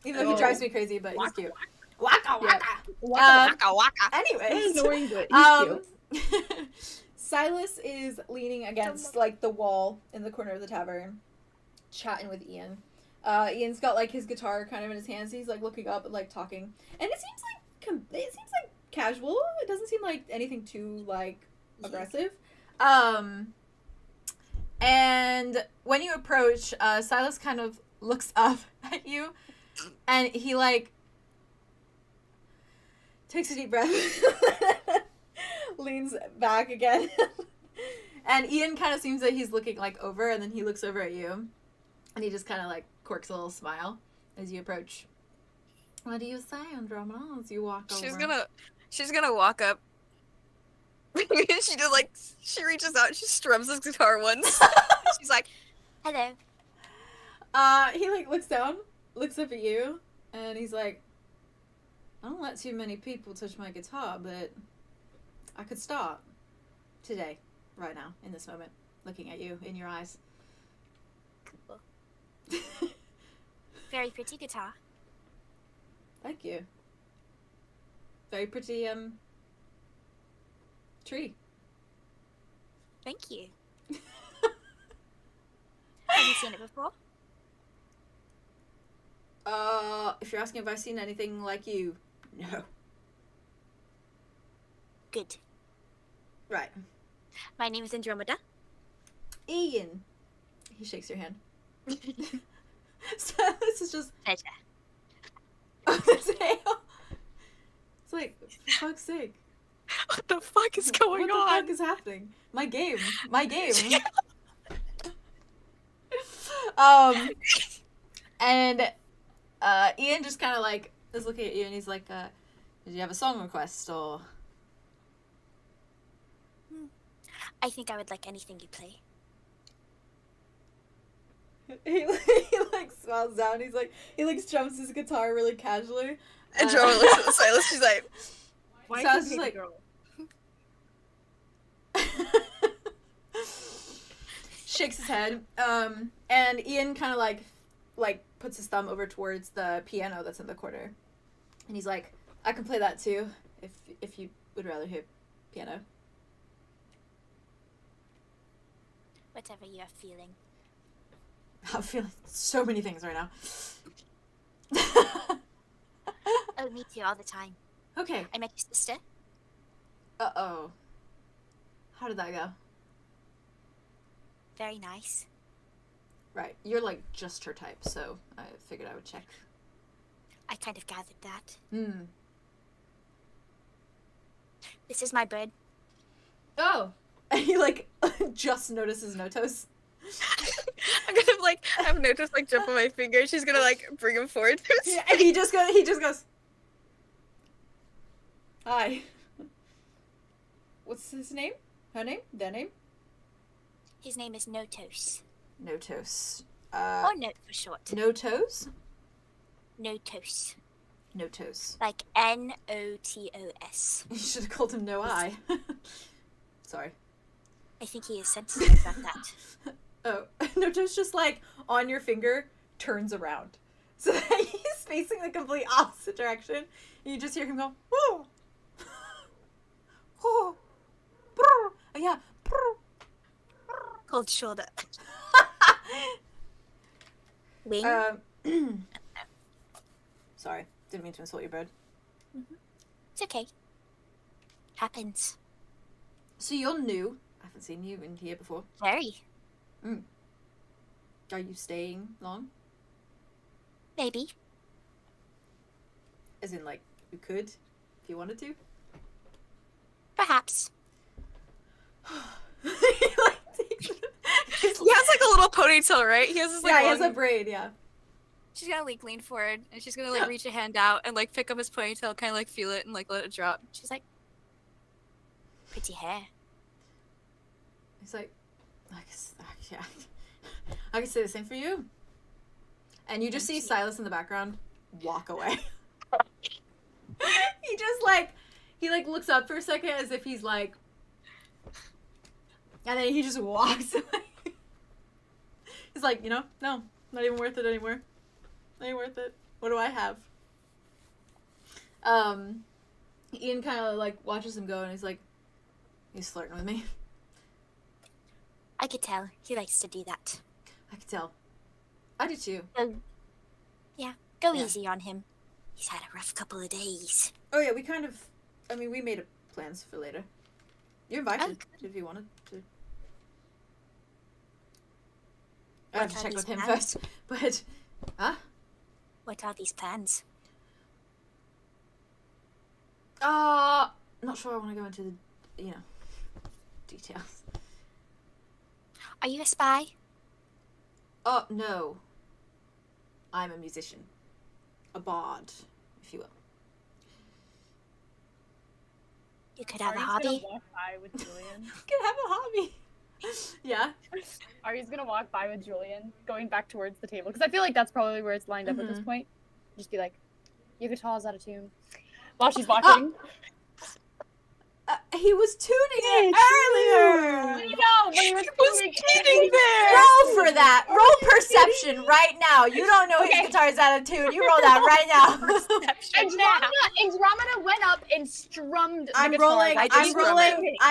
Even though he Oh. drives me crazy, but he's Waka, cute. Waka Yeah. waka. Waka waka. Anyways. Annoying, but he's cute. Silas is leaning against like the wall in the corner of the tavern, chatting with Ian. Ian's got like his guitar kind of in his hands. He's like looking up and like talking, and it seems like casual. It doesn't seem like anything too like aggressive. And when you approach, Silas kind of looks up at you, and he like takes a deep breath, leans back again, and Ian kind of seems that he's looking like over, and then he looks over at you, and he just kind of like quirks a little smile as you approach. What do you say, Andromeda, as you walk over? She's gonna walk up. She reaches out, she strums his guitar once. She's like, Hello. He like looks down, looks up at you, and he's like, I don't let too many people touch my guitar, but I could start today, right now, in this moment, looking at you in your eyes. Cool. Very pretty guitar. Thank you. Very pretty, tree. Thank you. Have you seen it before? If you're asking if I've seen anything like you, no. Good. Right. My name is Andromeda. Ian. He shakes your hand. So this is just... Pleasure. It's Hazel. It's like, for fuck's sake. what the fuck is going what the on? fuck is happening? My game. My game. And Ian just kind of like is looking at you and he's like, did you have a song request or? I think I would like anything you play. He like smiles down. He's like, he like strums his guitar really casually. And Joe looks at Silas, she's like, Why Sounds is he like- a girl? shakes his head. And Ian kind of like puts his thumb over towards the piano that's in the corner, and he's like, "I can play that too, if you would rather hear piano." Whatever you're feeling. I'm feeling so many things right now. Oh, me too, all the time. Okay. I met your sister. Uh-oh. How did that go? Very nice. Right. You're like just her type, so I figured I would check. I kind of gathered that. Hmm. This is my bird. Oh! And he like just notices Notos. I'm gonna like have Notos like jump on my finger. She's gonna like bring him forward. Yeah, and he just goes, "Hi." What's his name? Her name? Their name? His name is Notos. Notos. Or Note for short. Notos? Notos. Notos. Like Notos. You should have called him No Eye. Sorry. I think he is sensitive about that. Oh, Notos just like on your finger turns around. So that he's facing the complete opposite direction. And you just hear him go, "Whoa! Oh, brr. Oh yeah, brr." Cold shoulder. Wing? Sorry, didn't mean to insult your bird. It's okay. Happens. So you're new. I haven't seen you in here before. Very. Are you staying long? Maybe. As in, like, you could, if you wanted to? Perhaps. He has like a little ponytail, right? He has this like yeah, he has long... a braid, yeah. She's gonna like lean forward and she's gonna like reach a hand out and like pick up his ponytail, kind of like feel it and like let it drop. She's like, pretty hair. He's like, I can say the same for you. And you just see Silas in the background walk away. He just like, he like looks up for a second as if he's like, and then he just walks away. He's like, no, not even worth it anymore. Not even worth it. What do I have? Ian kind of like watches him go and he's like, he's flirting with me. I could tell. He likes to do that. I could tell. I do too. Go easy on him. He's had a rough couple of days. Oh yeah, we made plans for later. You're invited if you wanted to. I have to check with him first, but... Huh? What are these plans? Not sure I want to go into the, details. Are you a spy? Oh, no. I'm a musician. A bard, if you will. You could have a Ari's hobby. gonna walk by with Julien. You can have a hobby. Yeah. Ari's gonna walk by with Julien, going back towards the table, because I feel like that's probably where it's lined up at this point. Just be like, your guitar's out of tune. While she's walking. He was tuning it earlier! No, but he was tuning there! Roll for that! Roll perception right now! You don't know his guitar's out of tune. You roll that right now. Andromeda went up and strummed the I'm guitar.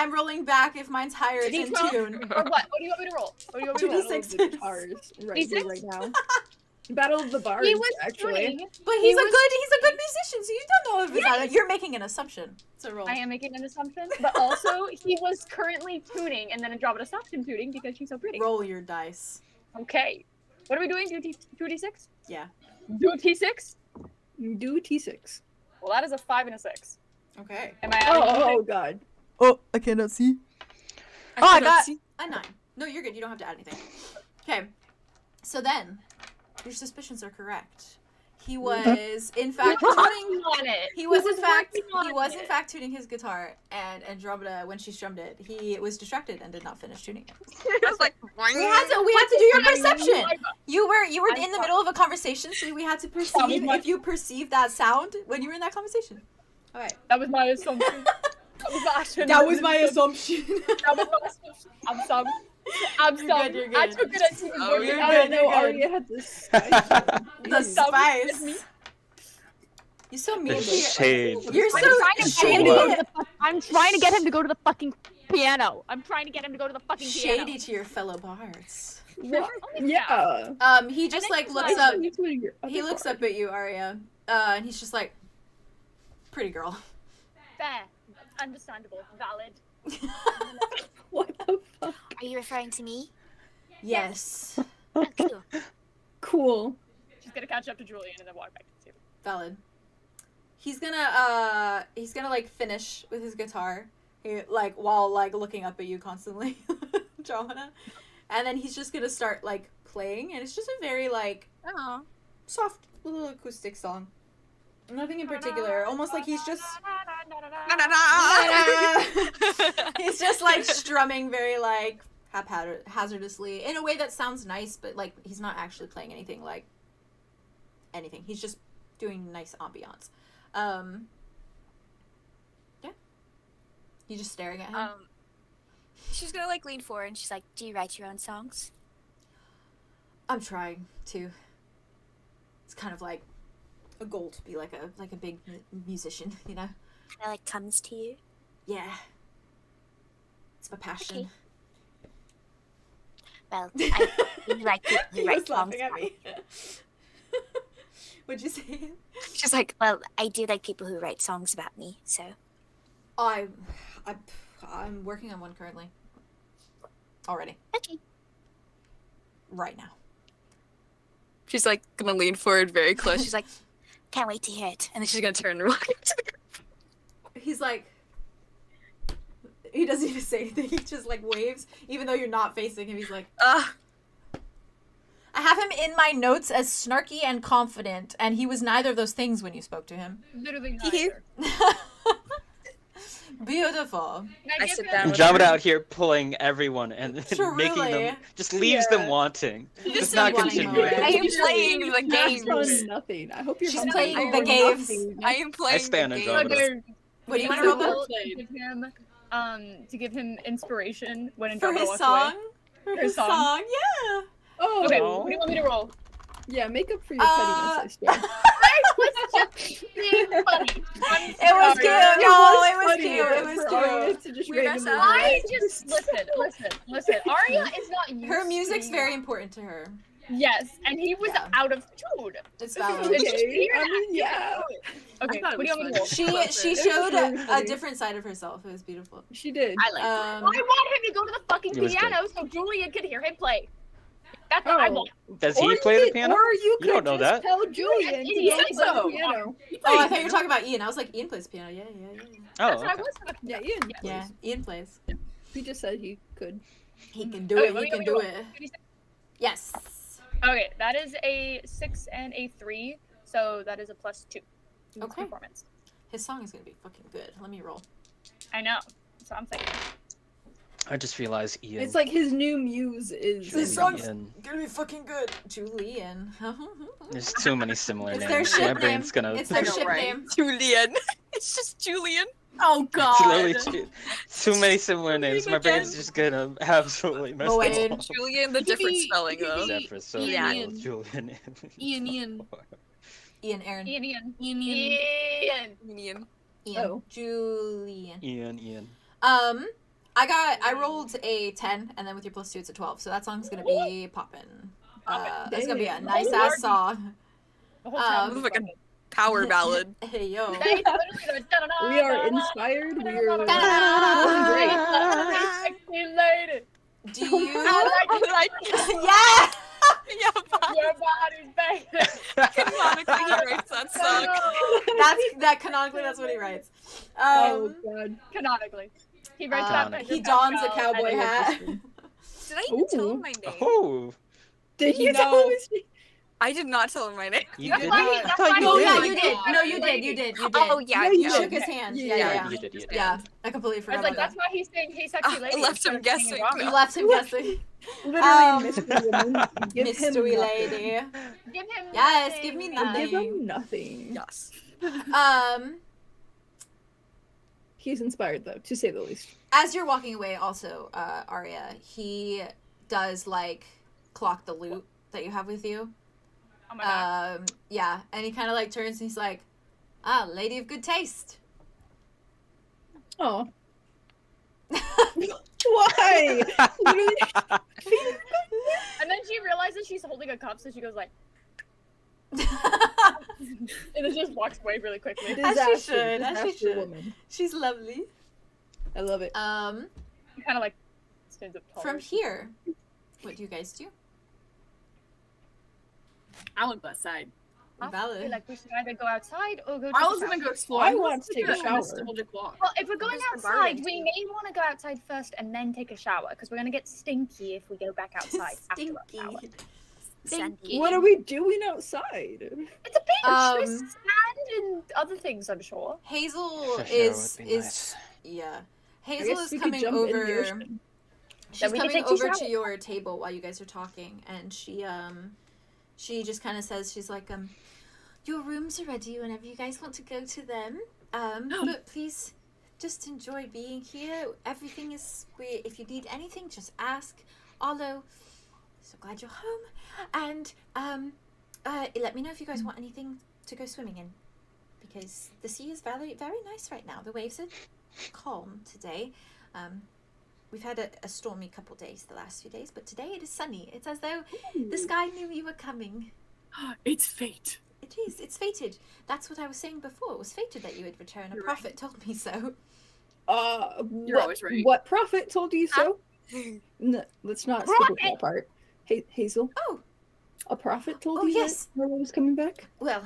rolling back if mine's higher it's in tune. Or what? What do you want me to roll? What do you want me to roll? Battle of the guitars right here, right now. Battle of the Bards, He was actually. tuning. But he's a good musician, so you don't know if it's out of, you're making an assumption. So roll. I am making an assumption, but also he was currently tuning, and then Andromeda stopped him tuning because she's so pretty. Roll your dice. Okay. What are we doing? 2d6? Yeah. Do a t6? Do T6. Well, that is a 5 and a 6. Okay. Am I adding Oh anything? god. Oh, I cannot see. I got a 9. No, you're good. You don't have to add anything. Okay. So then, your suspicions are correct. He was, in fact, tuning. He was in fact tuning his guitar, and Andromeda, when she strummed it, he was distracted and did not finish tuning it. I was like, We had to do your perception. You were in the middle of a conversation, so we had to perceive if you perceived that sound when you were in that conversation. All right. That was my assumption. That was my assumption. That was my assumption. I'm You're sorry. good, you're I good. took it as he was Oh, working you're out. I good, didn't know you're good. Aria had this spice. The spice. You're so mean. The to your- shade. You're I'm so trying to get him shady. to go to the I'm trying to get him to go to the fucking piano. I'm trying to get him to go to the fucking piano. Shady to your fellow bards. What? Yeah. He just like he's looks like- up. Me too, your He other looks part. up at you, Aria, and he's just like, pretty girl. Fair. Understandable. Valid. What the fuck? Are you referring to me? Yes, Oh, cool. Cool. She's gonna catch up to Julien and then walk back to the table. valid. He's gonna like finish with his guitar, like while like looking up at you constantly, Johanna, and then he's just gonna start like playing, and it's just a very like Oh. soft little acoustic song. Nothing in particular. Almost like he's just he's just like strumming very like hazardously in a way that sounds nice, but like he's not actually playing anything like anything. He's just doing nice ambiance. Yeah. You just staring at him. She's gonna like lean forward and she's like, "Do you write your own songs?" I'm trying to. It's kind of like a goal to be like a big musician, you know? That like comes to you. Yeah. It's my passion. Okay. Well, I really like people who He write was songs. laughing at me. What'd you say? She's like, well, I do like people who write songs about me. So I'm working on one currently. Already. okay. Right now. She's like gonna lean forward very close. She's like, Can't wait to hear it. and then she's gonna turn and walk. He's like, he doesn't even say anything. He just like waves, even though you're not facing him. He's like, I have him in my notes as snarky and confident, and he was neither of those things when you spoke to him. Literally neither. Beautiful. I sit down with Andromeda her. out here pulling everyone and making them Truly. just leaves them wanting. Just Does not wanting continue. more. I am playing the That's games. done nothing. I hope you're She's having playing fun. the games. I am playing stand the Andromeda. games. What do you want want to to roll played. to give him inspiration when for Andromeda his walks song? away? For Her his song. song, yeah. Oh, Okay, what do you want me to roll? yeah, make up for your pettiness, I swear. I was just being funny. It was cute. No, it was funny cute. It was for Aria cute. to just Weird randomly ass laugh. I just listen. Aria is not used Her to music's being- very important to her. Yes, and he was Yeah. out of tune. It's It's valid. just Okay, weird. I mean, yeah. Okay, thought it what do you was want me to roll? She It was showed really a funny. different side of herself. It was beautiful. She did. I like it. I want him to go to the fucking It was piano so Julien could hear him play. That's what I Oh. want. Does Or he you play the could- piano? Or you could don't know just that. tell Julien to He go said play so. the piano. Oh, I thought you were talking about Ian. I was like, Ian plays piano. Yeah. Oh, That's what I okay. was gonna Yeah, Ian. Yeah, Ian plays. He just said he could. He can do Okay, it. let He me can roll. do it. Yes. Okay, that is a 6 and a 3, so that is a +2 to his Okay. performance. His song is gonna be fucking good. Let me roll. I know. So I'm thinking. I just realized Ian. It's like his new muse is. His song's- Ian. Gonna be fucking good. Julian. There's too many similar It's their names. ship My name. brain's gonna. It's their I know, ship right? name. Julien. It's just Julien. Oh It's literally god. too many similar names. My brain's just gonna absolutely mess Oh, it wait. up. Julien, the different spelling though. Except for so Ian. Julian. Ian. Ian, Erin. Ian. Julien. Ian. Oh. Julian. Ian. I rolled a 10, and then with your +2, it's a 12. So that song's gonna be poppin'. That's gonna be a Dang. nice ass song. The whole time This was is like a fucking- power ballad. Hey yo. That is literally the da-da-da, We are da-da-da, inspired. We are Da-da-da. great. sexy lady. Do you? I like Yeah. Yeah, but your body's baby. canonically he writes that song. Canonically that's what he writes. Oh god. Canonically. He writes that. by He his dons a pastel cowboy and- hat. Did I even tell Ooh. him my name? Oh, Did you No. tell his name? I did not tell him my name. you That's did why not. he- I that's thought why you No, he- yeah, did. you did. No, you did. You did. Oh yeah, Yeah, You you shook did. his hand. Yeah, Yeah. You did. Yeah. I completely I forgot was like, about that's that. why he's saying hey sexy I lady. left him instead of saying guessing. Andromeda. You left him guessing. Literally, mystery woman. Give him Mystery nothing. lady. Give him Yes, nothing. give me Give nothing. him nothing. Yes. He's inspired though, to say the least. As you're walking away, also, Aria, he does like clock the loot that you have with you. Oh my god. Yeah, and he kind of like turns and he's like, "Ah, lady of good taste." Oh. Why? And then she realizes she's holding a cup, so she goes like, and then just walks away really quickly. As she should, Disaster as she should. woman. She's lovely. I love it. Kind of like stands up tall. From here, what do you guys do? I went outside. I feel Valid. like we should either go outside or go to I was the gonna shower. go explore. I want to take a Let's do shower. nostalgic walk. Well, if we're going Where's the outside, garden? we may want to go outside first and then take a shower, because we're going to get stinky if we go back outside after our shower. Sandy. What are we doing outside? It's a beach with Um, sand and other things, I'm sure. Hazel A shower is would be nice. yeah. I Hazel guess is we could coming jump in the over. ocean. She's Then we can coming take 2 over to showers. your table while you guys are talking, and she just kind of says, she's like, your rooms are ready whenever you guys want to go to them. But please, just enjoy being here. Everything is great. If you need anything, just ask. Arlow, so glad you're home. And let me know if you guys want anything to go swimming in, because the sea is very, very nice right now. The waves are calm today. We've had a stormy couple days the last few days, but today it is sunny. It's as though the sky knew you were coming. It's fate. It is. It's fated. That's what I was saying before. It was fated that you would return. A You're prophet told me so. You're always right. What prophet told you so? No, let's not skip over that part. Hazel, Oh, a prophet told Oh, you yes. that Arlow was coming back? well,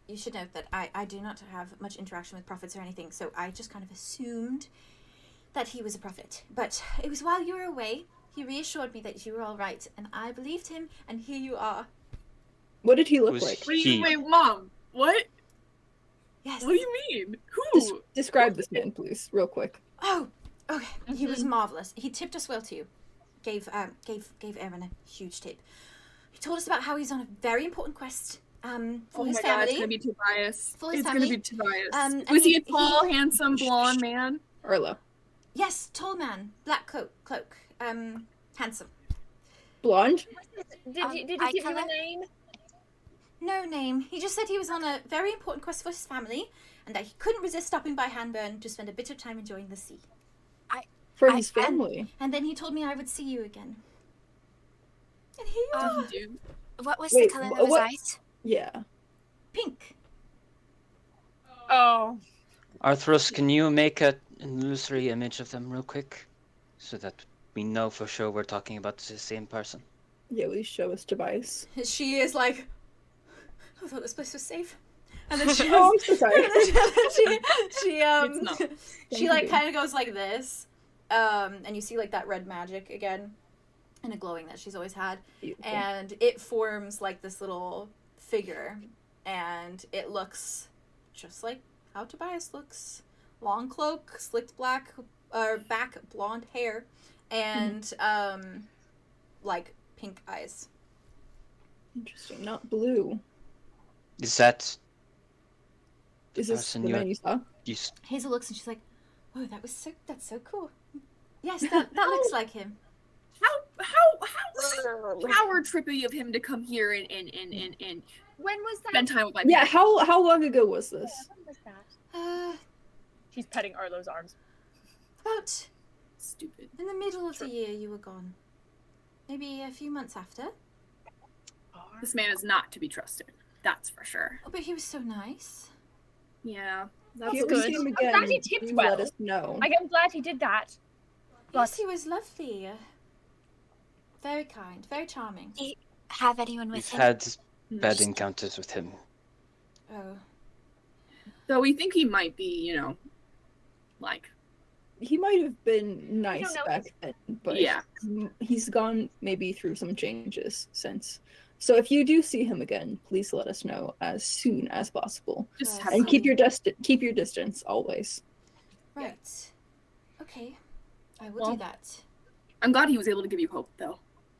you should note that I do not have much interaction with prophets or anything, so I just kind of assumed that he was a prophet. But it was while you were away, he reassured me that you were all right, and I believed him, and here you are. What did he look Was like? What do He- you wait, Mom? What? Yes. What do you mean? Who? Describe this man, please, real quick. Oh, okay. He was marvelous. He tipped us well too. Gave Erin a huge tip. He told us about how he's on a very important quest for Oh his my family. God, it's gonna be Tobias. For his It's family. gonna be Tobias. And Was he a he- tall, handsome, blonde man? Arlow. Yes, tall man, black cloak, handsome. Blonde? Did he give eye you a colour? name? No name. He just said he was on a very important quest for his family, and that he couldn't resist stopping by Hanburn to spend a bit of time enjoying the sea. For his family. And then he told me I would see you again. And here you are, Dude. What was Wait, the color of his what- eyes? Yeah. pink. Oh. Arthros, can you make an illusory image of them real quick? So that we know for sure we're talking about the same person. Yeah, will you show us Tobias? She is like, I thought this place was safe. And then she, Oh, I'm so sorry. she It's not. she like you. kind of goes like this, and you see like that red magic again, and a glowing that she's always had, Beautiful. and it forms like this little figure, and it looks just like how Tobias looks. Long cloak, slicked back, blonde hair, and like pink eyes. Interesting. Not blue. Is that Is this person the you're- man you saw? Hazel looks and she's like, "Oh, that's so cool. Yes, that looks like him." How power trippy of him to come here and When was that? spend time with my Yeah, people. how long ago was this? When was that? She's She's petting Arlo's arms. about Stupid. in the middle of the year you were gone. Maybe a few months after. This man is not to be trusted. That's for sure. Oh, but he was so nice. Yeah, If that's you good. see him I'm again, glad he tipped you well. let us know. I'm glad he did that. Yes, he was lovely. Very kind, very charming. Have anyone with we've him? had bad encounters with him. Oh, So we think he might be, like, He might have been nice know. back then, but yeah. he's gone maybe through some changes since. So if you do see him again, please let us know as soon as possible. Just Yes. have And fun. keep your distance always. right. Okay, I will Well, do that. I'm glad he was able to give you hope, though.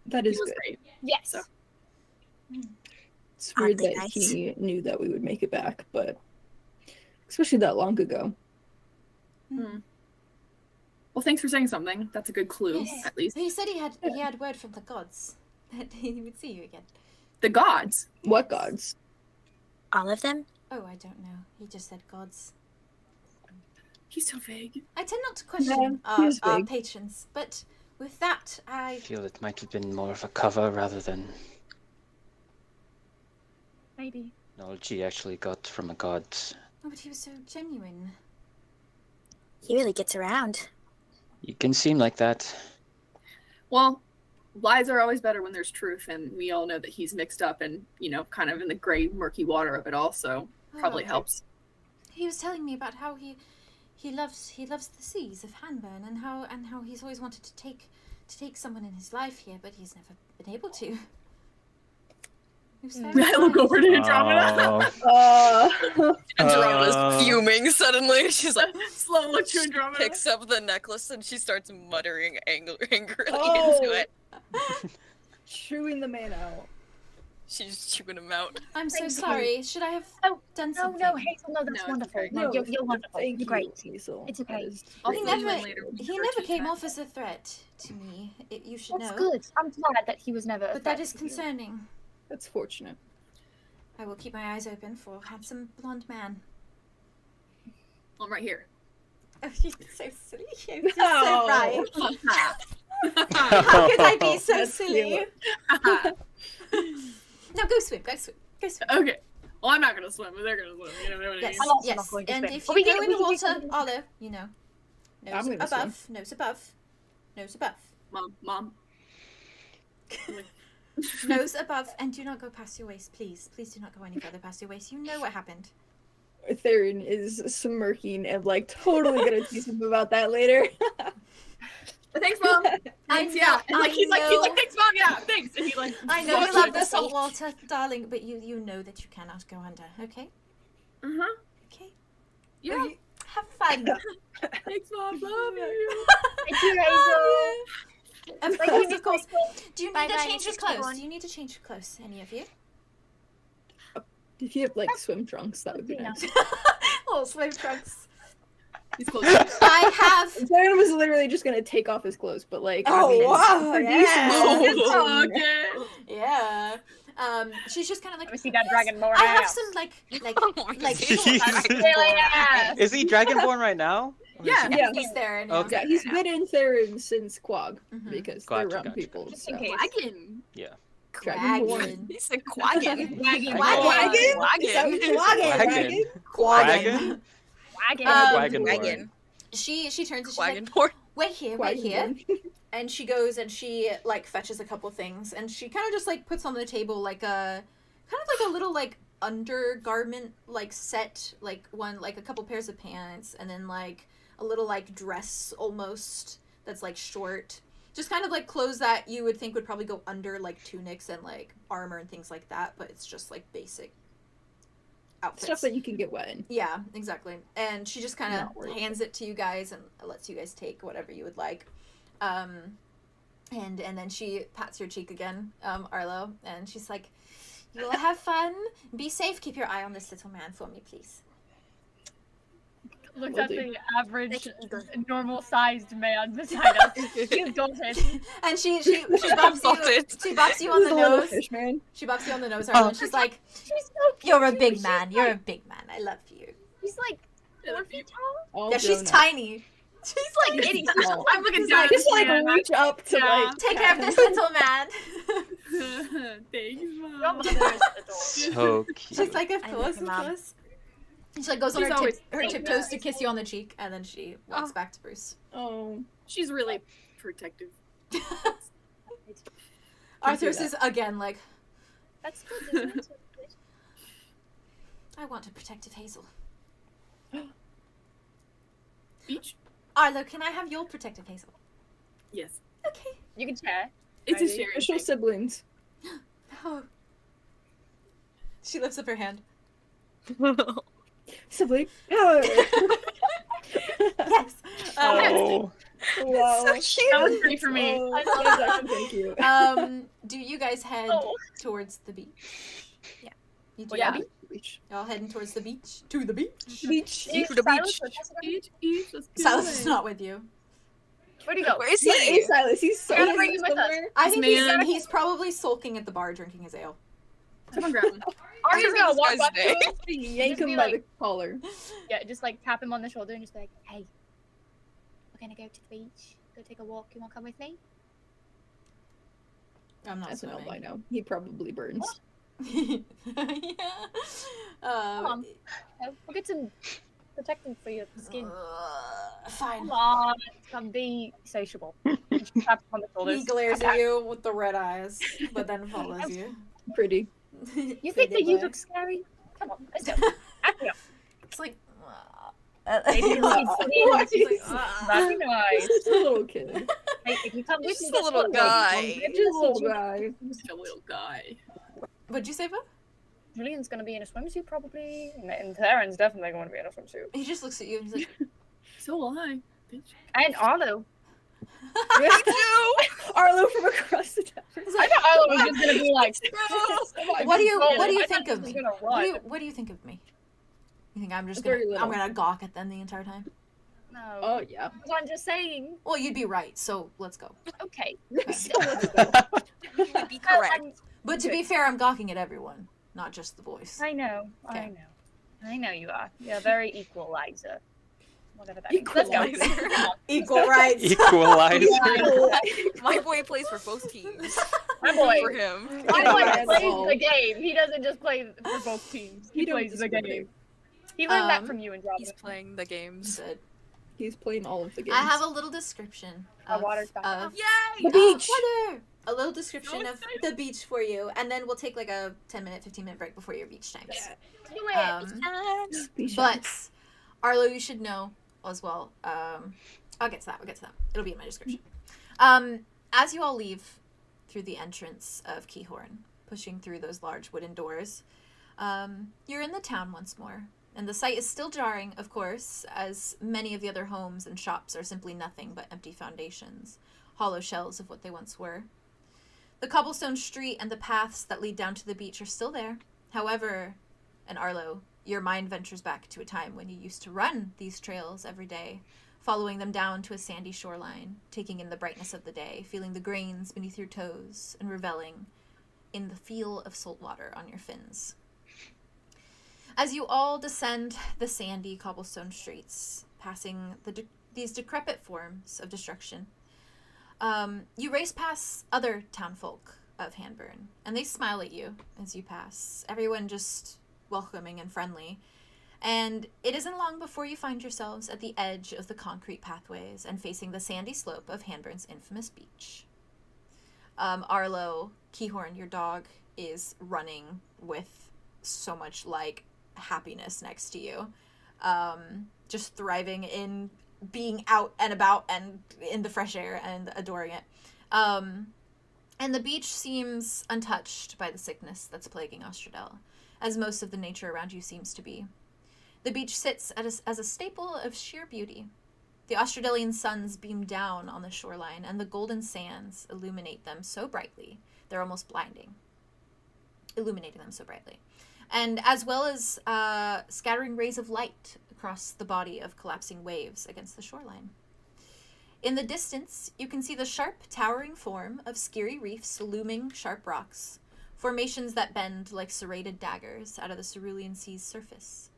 That He is was good. great. Yes. So- It's weird Oddly that nice. he knew that we would make it back, but especially that long ago. Well, Well, thanks for saying something. That's a good clue, Yes. at least. He said he had word from the gods that he would see you again. The gods. What gods? All of them? Oh, I don't know. He just said gods. He's so vague. I tend not to question he's our big. patrons, but with that, I feel it might have been more of a cover rather than Maybe. knowledge he actually got from a god. Oh, but he was so genuine. He really gets around. You can seem like that. Well, lies are always better when there's truth, and we all know that he's mixed up and, you know, kind of in the gray, murky water of it all, so probably Oh. helps. He was telling me about how he loves the seas of Hanburn and how he's always wanted to take someone in his life here, but he's never been able to. He was very I look kind. over to Andromeda. Andromeda's fuming suddenly. She's like, Slow look to Andromeda. picks up the necklace and she starts muttering angrily Oh. into it. Chewing the man out. She's chewing him out. I'm so Thank you. sorry. Should I have Oh, done No, something? no, Hazel, no, that's No, it's wonderful. okay. No, you're wonderful. Thank You're you, great. Hazel. It's okay. That is I'll He fill great. you never in later when he you're never too came fat. off as a threat to me. You should That's know. good. I'm glad that he was never a But threat that is to you. concerning. That's fortunate. I will keep my eyes open for a handsome blonde man. I'm right here. Oh, you're so silly. You're just No. so right. How How could I be so That's silly? Now go swim, go swim, go swim. Okay. Well, I'm not gonna swim, but they're gonna swim. You know what I mean? Yes, I'm also yes. not going to And swim. if But you we go can- in the we can do water, something. Arlow, you know, I'm nose gonna above, nose above, nose above, Mom. nose above, and do not go past your waist, please. Please do not go any further past your waist. You know what happened. Theron is smirking and like totally gonna tease him about that later. Thanks, Mom. Thanks, yeah. And like he's like, thanks, Mom, yeah, thanks. And he like I know you goes love to the the salt water, darling, but you know that you cannot go under, okay? Uh-huh. Okay? Yeah. Have fun. Thanks, Mom. Love you. Thank you, Hazel. Of Thank course, you, of course. Hazel. Do you need Bye-bye, to change your Mrs. clothes? Keahorn. Do you need to change your clothes, any of you? If you have like swim trunks, that would be Yeah. nice. Oh, swim trunks. He's close. I have. Theron was literally just gonna take off his clothes, but like, Oh, I mean, wow, for yeah. decent reason. Oh, okay. Yeah. She's just kind of like. Let me see that "Yes, dragon more I have ass." some like Oh my like. God. Really ass. Is he Dragonborn right now? Or is Yeah. he- Yeah. He's there. And Okay. Yeah, he's been in Theron since Quag Mhm. because Gotcha, they're around gotcha, people. gotcha. So. in case. Wagon. Dragon. He said quaggin. Wagon. Wagon? Is that what Quaggin. you said? Wagon. Quaggin. Wagon. Um, Dragonborn. She turns and she's Quaggin like, porn. wait here, wait here. Quaggin. And she goes and she like fetches a couple things and she kind of just like puts on the table like a kind of like a little like undergarment like set, like one like a couple pairs of pants and then like a little like dress almost that's like short, just kind of like clothes that you would think would probably go under like tunics and like armor and things like that, but it's just like basic outfits. Stuff that you can get wet in. Yeah, exactly. And she just kind Not worth of hands it to you guys and lets you guys take whatever you would like. And then she pats your cheek again, Arlow, and she's like, "You will have fun. Be safe. Keep your eye on this little man for me, please." Looked Will at do. the average, Like an eagle. normal-sized man beside us. He's golden. And she bops Salted. you on the The little nose. fish man. She bops you on the nose, Arlow, and she's like, She's so cute. "You're a too. big She's man. You're a big man. I love you." She's like 4 feet tall. All Yeah, she's grown up. tiny. She's like Itty itty. small. I'm looking She's down. like, Just like Yeah. reach up to Yeah. like Take care of this little man. Thanks, Your Mom. mother is at the door. So She's cute. like, of I course, love of your mom. course. And she like goes on She's her always her like tiptoes that. to kiss you on the cheek, and then she walks Oh. back to Bruce. Oh, She's really protective. Arthros is again like, That's good. Isn't it? I want a protective Hazel. Beach? Arlo, can I have your protective Hazel? Yes. Okay. You can share. It's a Ready? sharing official thing. siblings. Oh. She lifts up her hand. Sibling power. Yes. Oh. Wow. So cute. That was great for me. Oh, I love yes, that. Thank you. Do you guys head Oh. towards the beach? Yeah. You do. Well, yeah. Beach. Y'all heading towards the beach? To the beach? Beach. Is To the Silas beach. with us again? Each, let's do Silas it. is not with you. Where'd he go? Where is Where he? is Silas? He's so We gotta bring him with us. somewhere. I think Man. he's probably sulking at the bar drinking his ale. Someone grab him. Arya's gonna walk This up guy's to him. Yank Just him be by like- the collar. Yeah, just like tap him on the shoulder and just be like, hey, we're gonna go to the beach. Go take a walk. You wanna come with me? I'm not That's an swimming. albino. He probably burns. Yeah. on. Yeah, we'll get some protectant for your skin. Fine. Come on, come be sociable. Just tap him on the shoulders. He glares at you with the red eyes, but then follows you. Pretty. You think that you look scary? Come on, let's go. Act me up. It's like. Maybe you need some Nice. That'd be nice. Just a little kid. Hey, if you come with Just me, a little guy. Just a little guy. Just a little guy. What'd you say, Bo? Julian's gonna be in a swimsuit probably, and Aaron's definitely going to be in a swimsuit. He just looks at you and he's like, So will I, bitch. And Arlo. Me too. Arlo from across the tavern. I thought Arlo was just gonna be like, What do you I think thought of he was me? gonna What do run. you think of me? You think I'm just Very gonna little. I'm gonna gawk at them the entire time? No. Oh yeah. I'm just saying. Well, you'd be right, so let's go. Okay. So let's go. You would be correct. But to be fair, I'm gawking at everyone, not just the boys. I know. Okay. I know you are. You're a very equalizer. Whatever that means. Let's Equalizer. go. Equal rights. Equalizer. My boy plays for both teams. My boy. For him. My boy Yeah, plays well. the game. He doesn't just play for both teams. He plays the game. He learned that from you and He's Robin. playing the games. Good. He's playing all of the games. I have a little description My of, water's back. of Yay! The beach. water. A little description So of the beach for you, and then we'll take like a 10-minute, 15-minute break before your beach times. Do it. Be sure. But Arlo, you should know as well. I'll get to that. It'll be in my description. As you all leave through the entrance of Keahorn, pushing through those large wooden doors, you're in the town once more. And the sight is still jarring, of course, as many of the other homes and shops are simply nothing but empty foundations, hollow shells of what they once were. The cobblestone street and the paths that lead down to the beach are still there. However, and Arlo, your mind ventures back to a time when you used to run these trails every day, following them down to a sandy shoreline, taking in the brightness of the day, feeling the grains beneath your toes, and reveling in the feel of salt water on your fins. As you all descend the sandy cobblestone streets, passing these decrepit forms of destruction, you race past other townfolk of Hanburn, and they smile at you as you pass, everyone just welcoming and friendly. And it isn't long before you find yourselves at the edge of the concrete pathways and facing the sandy slope of Hanburn's infamous beach. Arlo, Keahorn, your dog, is running with so much, like, happiness next to you. Just thriving in being out and about and in the fresh air and adoring it. And the beach seems untouched by the sickness that's plaguing Ostradel, as most of the nature around you seems to be. The beach sits as a staple of sheer beauty. The Ostradelian suns beam down on the shoreline, and the golden sands illuminate them so brightly, they're almost blinding. Illuminating them so brightly. And as well as scattering rays of light across the body of collapsing waves against the shoreline. In the distance, you can see the sharp, towering form of Skiri Reef's looming sharp rocks, formations that bend like serrated daggers out of the cerulean sea's surface.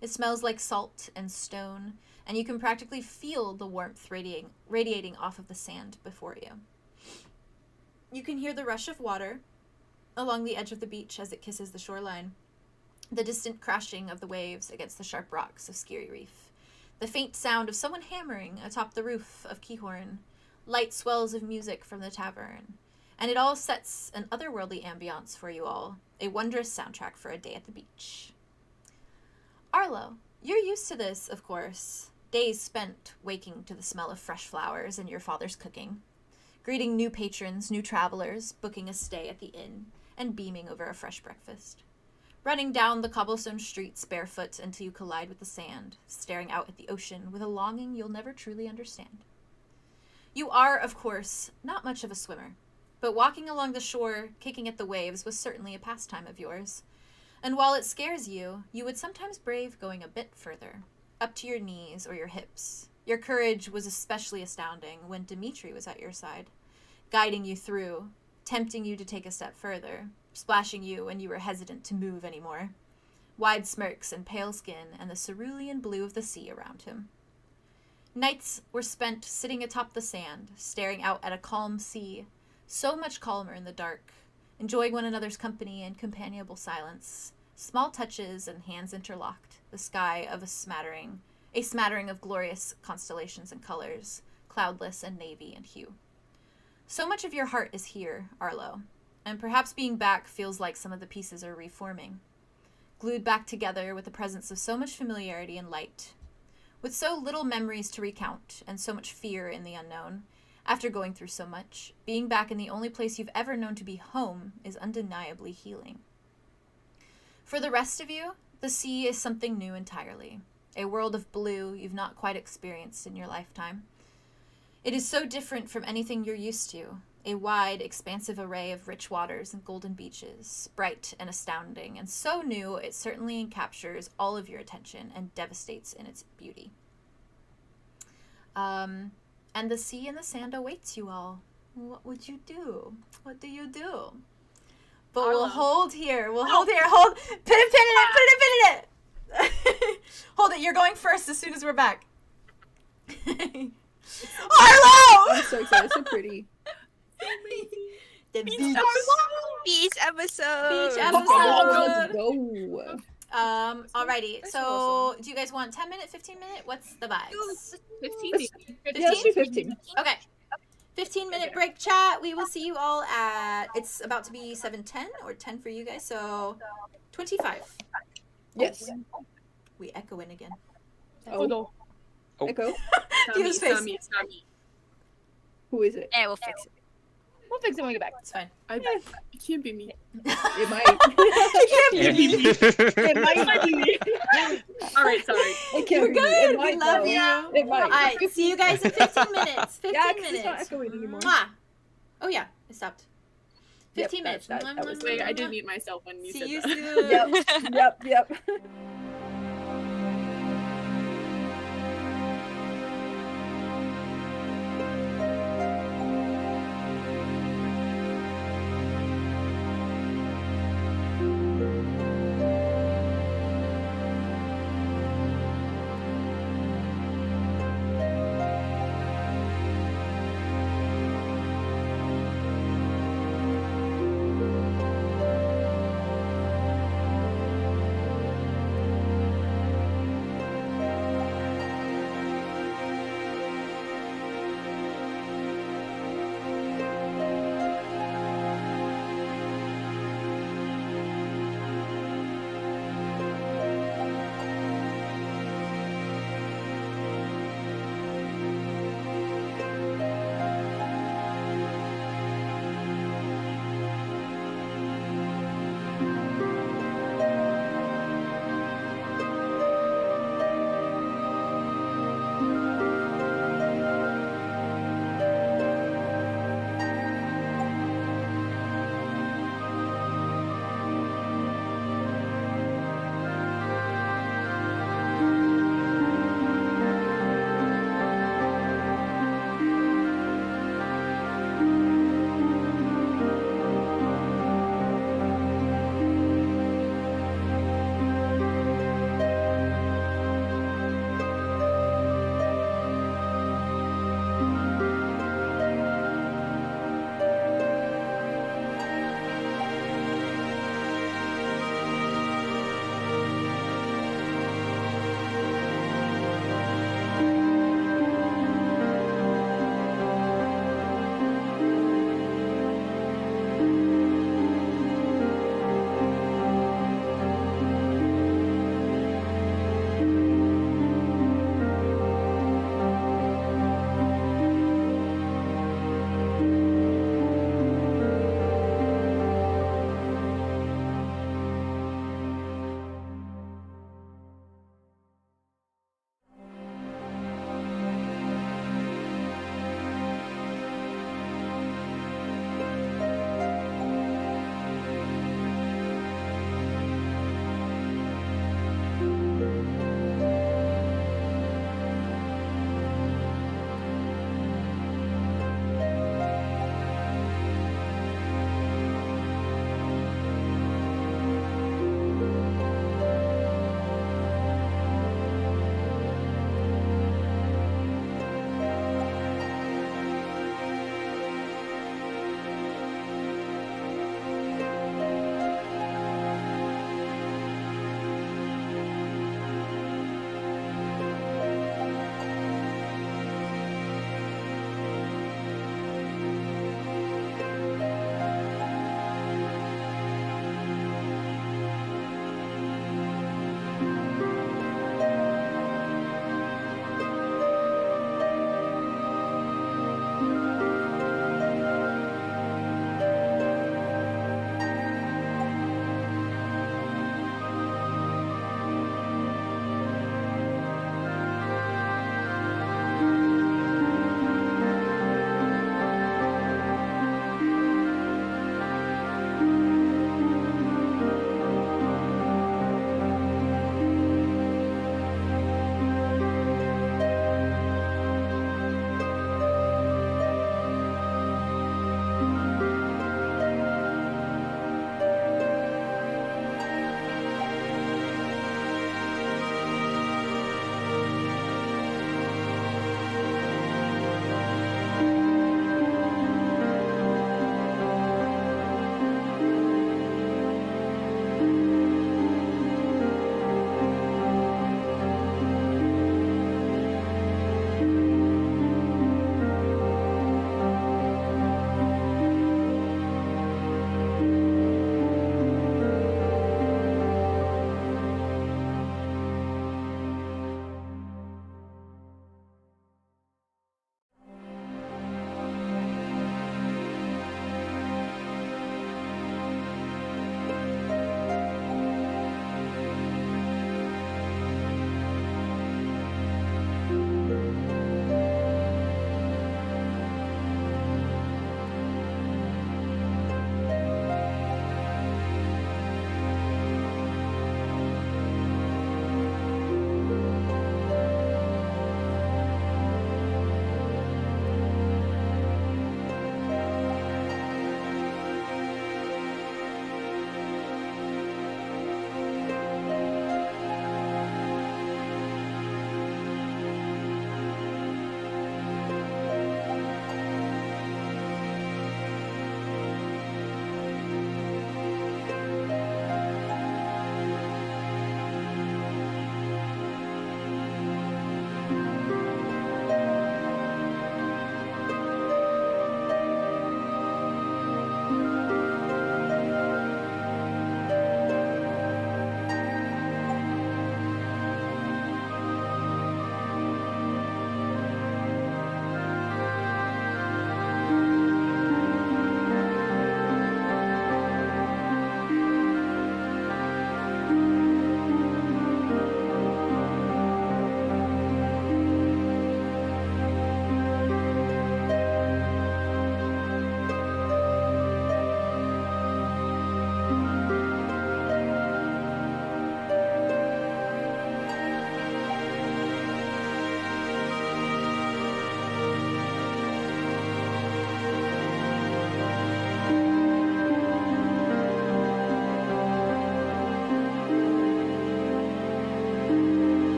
It smells like salt and stone, and you can practically feel the warmth radiating off of the sand before you. You can hear the rush of water along the edge of the beach as it kisses the shoreline, the distant crashing of the waves against the sharp rocks of Skiri Reef, the faint sound of someone hammering atop the roof of Keahorn, light swells of music from the tavern, and it all sets an otherworldly ambiance for you all, a wondrous soundtrack for a day at the beach. Arlo, you're used to this, of course, days spent waking to the smell of fresh flowers and your father's cooking, greeting new patrons, new travelers, booking a stay at the inn, and beaming over a fresh breakfast. Running down the cobblestone streets barefoot until you collide with the sand, staring out at the ocean with a longing you'll never truly understand. You are, of course, not much of a swimmer, but walking along the shore, kicking at the waves, was certainly a pastime of yours. And while it scares you, you would sometimes brave going a bit further, up to your knees or your hips, Your courage was especially astounding when Dimitri was at your side, guiding you through, tempting you to take a step further, splashing you when you were hesitant to move anymore. Wide smirks and pale skin and the cerulean blue of the sea around him. Nights were spent sitting atop the sand, staring out at a calm sea, so much calmer in the dark, enjoying one another's company and companionable silence, small touches and hands interlocked, the sky of a smattering of glorious constellations and colors, cloudless and navy and hue. So much of your heart is here, Arlow, and perhaps being back feels like some of the pieces are reforming, glued back together with the presence of so much familiarity and light. With so little memories to recount, and so much fear in the unknown, after going through so much, being back in the only place you've ever known to be home is undeniably healing. For the rest of you, the sea is something new entirely, a world of blue you've not quite experienced in your lifetime. It is so different from anything you're used to, a wide, expansive array of rich waters and golden beaches, bright and astounding, and so new it certainly captures all of your attention and devastates in its beauty. And the sea and the sand awaits you all. What would you do? What do you do? But we'll hold here. We'll hold here. Hold. Put a pin in it. Put a pin in it. Hold it. You're going first as soon as we're back. Arlow! I'm so excited. So pretty. The beach. Beach episode. Beach Let's episode. go. Alrighty. That's So, awesome. do you guys want 10 minute, 15 minute? What's the vibes? 15. Yeah, let's do 15. Okay. 15-minute break chat. We will see you all at, it's about to be 7:10 or 10 for you guys, so 25. Yes. We echo in again. Oh, no. Echo. Do his face. It's not me. Who is it? Yeah, we'll fix it. We'll fix it when we get back. It's fine. It can't be me. It might. It might be me. All right, sorry. It can't We're be. good. It might We love though. you. It might. Alright, see you guys in 15 minutes. 15 Yeah, 'cause it's not minutes. echoing anymore. Mwah. Oh yeah, it stopped. Yep, 15 minutes. that was Wait, I did mute myself when you See said you that. soon. Yep.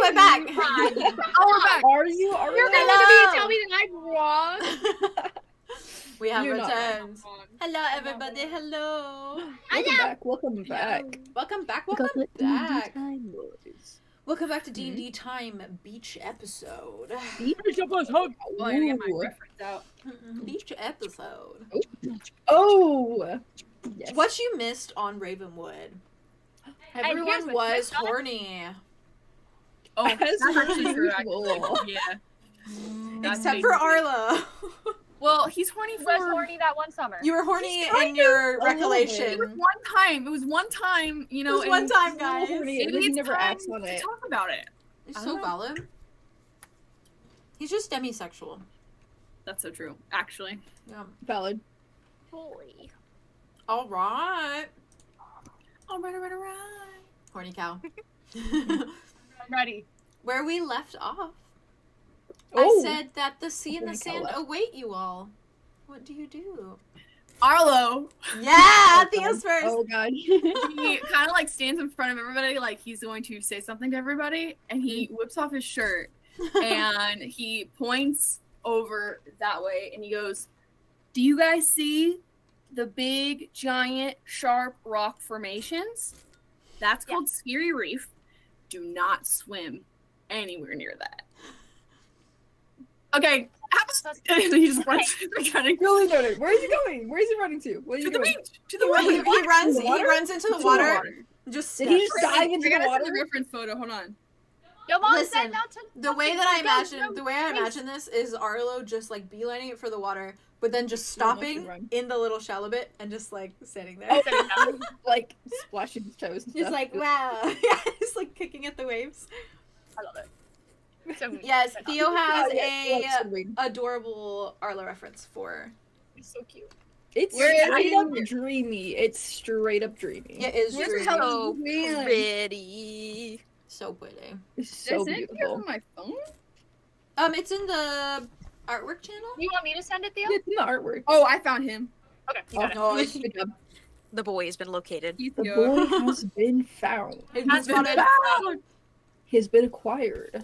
way back. Oh, we're back. Are you? Are You're you? going to be tell me that I'm wrong. We have You're not returned. Hello, everybody. Hello. Welcome back. Welcome back. Welcome back. Welcome back. Welcome back to D&D Time Beach episode. Oh, I gotta get my Ooh. reference out. Beach episode. Oh. Yes. What you missed on Ravenwood. here's Everyone what was you missed on it. horny. Oh, As that's actually true. usual. Yeah. That's Except for Arlo. Well, he's horny I was for. horny that one summer. You were horny He's kind in your of a little It was recollection. one time. It was one time. You know. It was one and time, guys. Horny, and Maybe he it's never time acts on to it. talk about it. It's I so don't know. valid. He's just demisexual. That's so true. Actually. Yeah. Valid. Boy. All right. All right. Horny cow. I'm ready. Where we left off, Oh. I said that the sea and the Horny cow sand left. await you all. What do you do? Arlo. Yeah, Theo's first. Oh god. He kind of like stands in front of everybody, like he's going to say something to everybody, and he whips off his shirt and he points over that way, and he goes, "Do you guys see the big, giant, sharp rock formations? That's called Scary Reef. Do not swim anywhere near that." Okay. And he just runs running Really noted. Where is he going? Where is he running to? Where is to he the going? beach. To the He, water. he runs. the He water? runs into the To the water. water. Just Did he just steps. dive into I the gotta send water? the reference photo. Hold on. Your mom Listen, said not to. The way that I imagine, go, the way I please. imagine this is Arlo just like beelining it for the water, but then just Slow motion stopping run. in the little shallow bit and just like standing there. Oh, like splashing his toes and He's stuff. like, wow. Yeah, he's like kicking at the waves. I love it. So Yes, Theo has Yeah, a swimming. adorable Arlo reference for. It's so cute. It's Where is straight he? up dreamy. It's straight up dreamy. It is Where's dreamy. the hell So is this man? pretty. So pretty. It's so Is it here beautiful. on my phone? It's in the artwork channel. You want me to send it, Theo? It's in the artwork. Oh, I found him. Okay. You got it. Oh, Good job. The boy has been located. He's The here. boy has been found. It's Has been spotted. found. He has been acquired.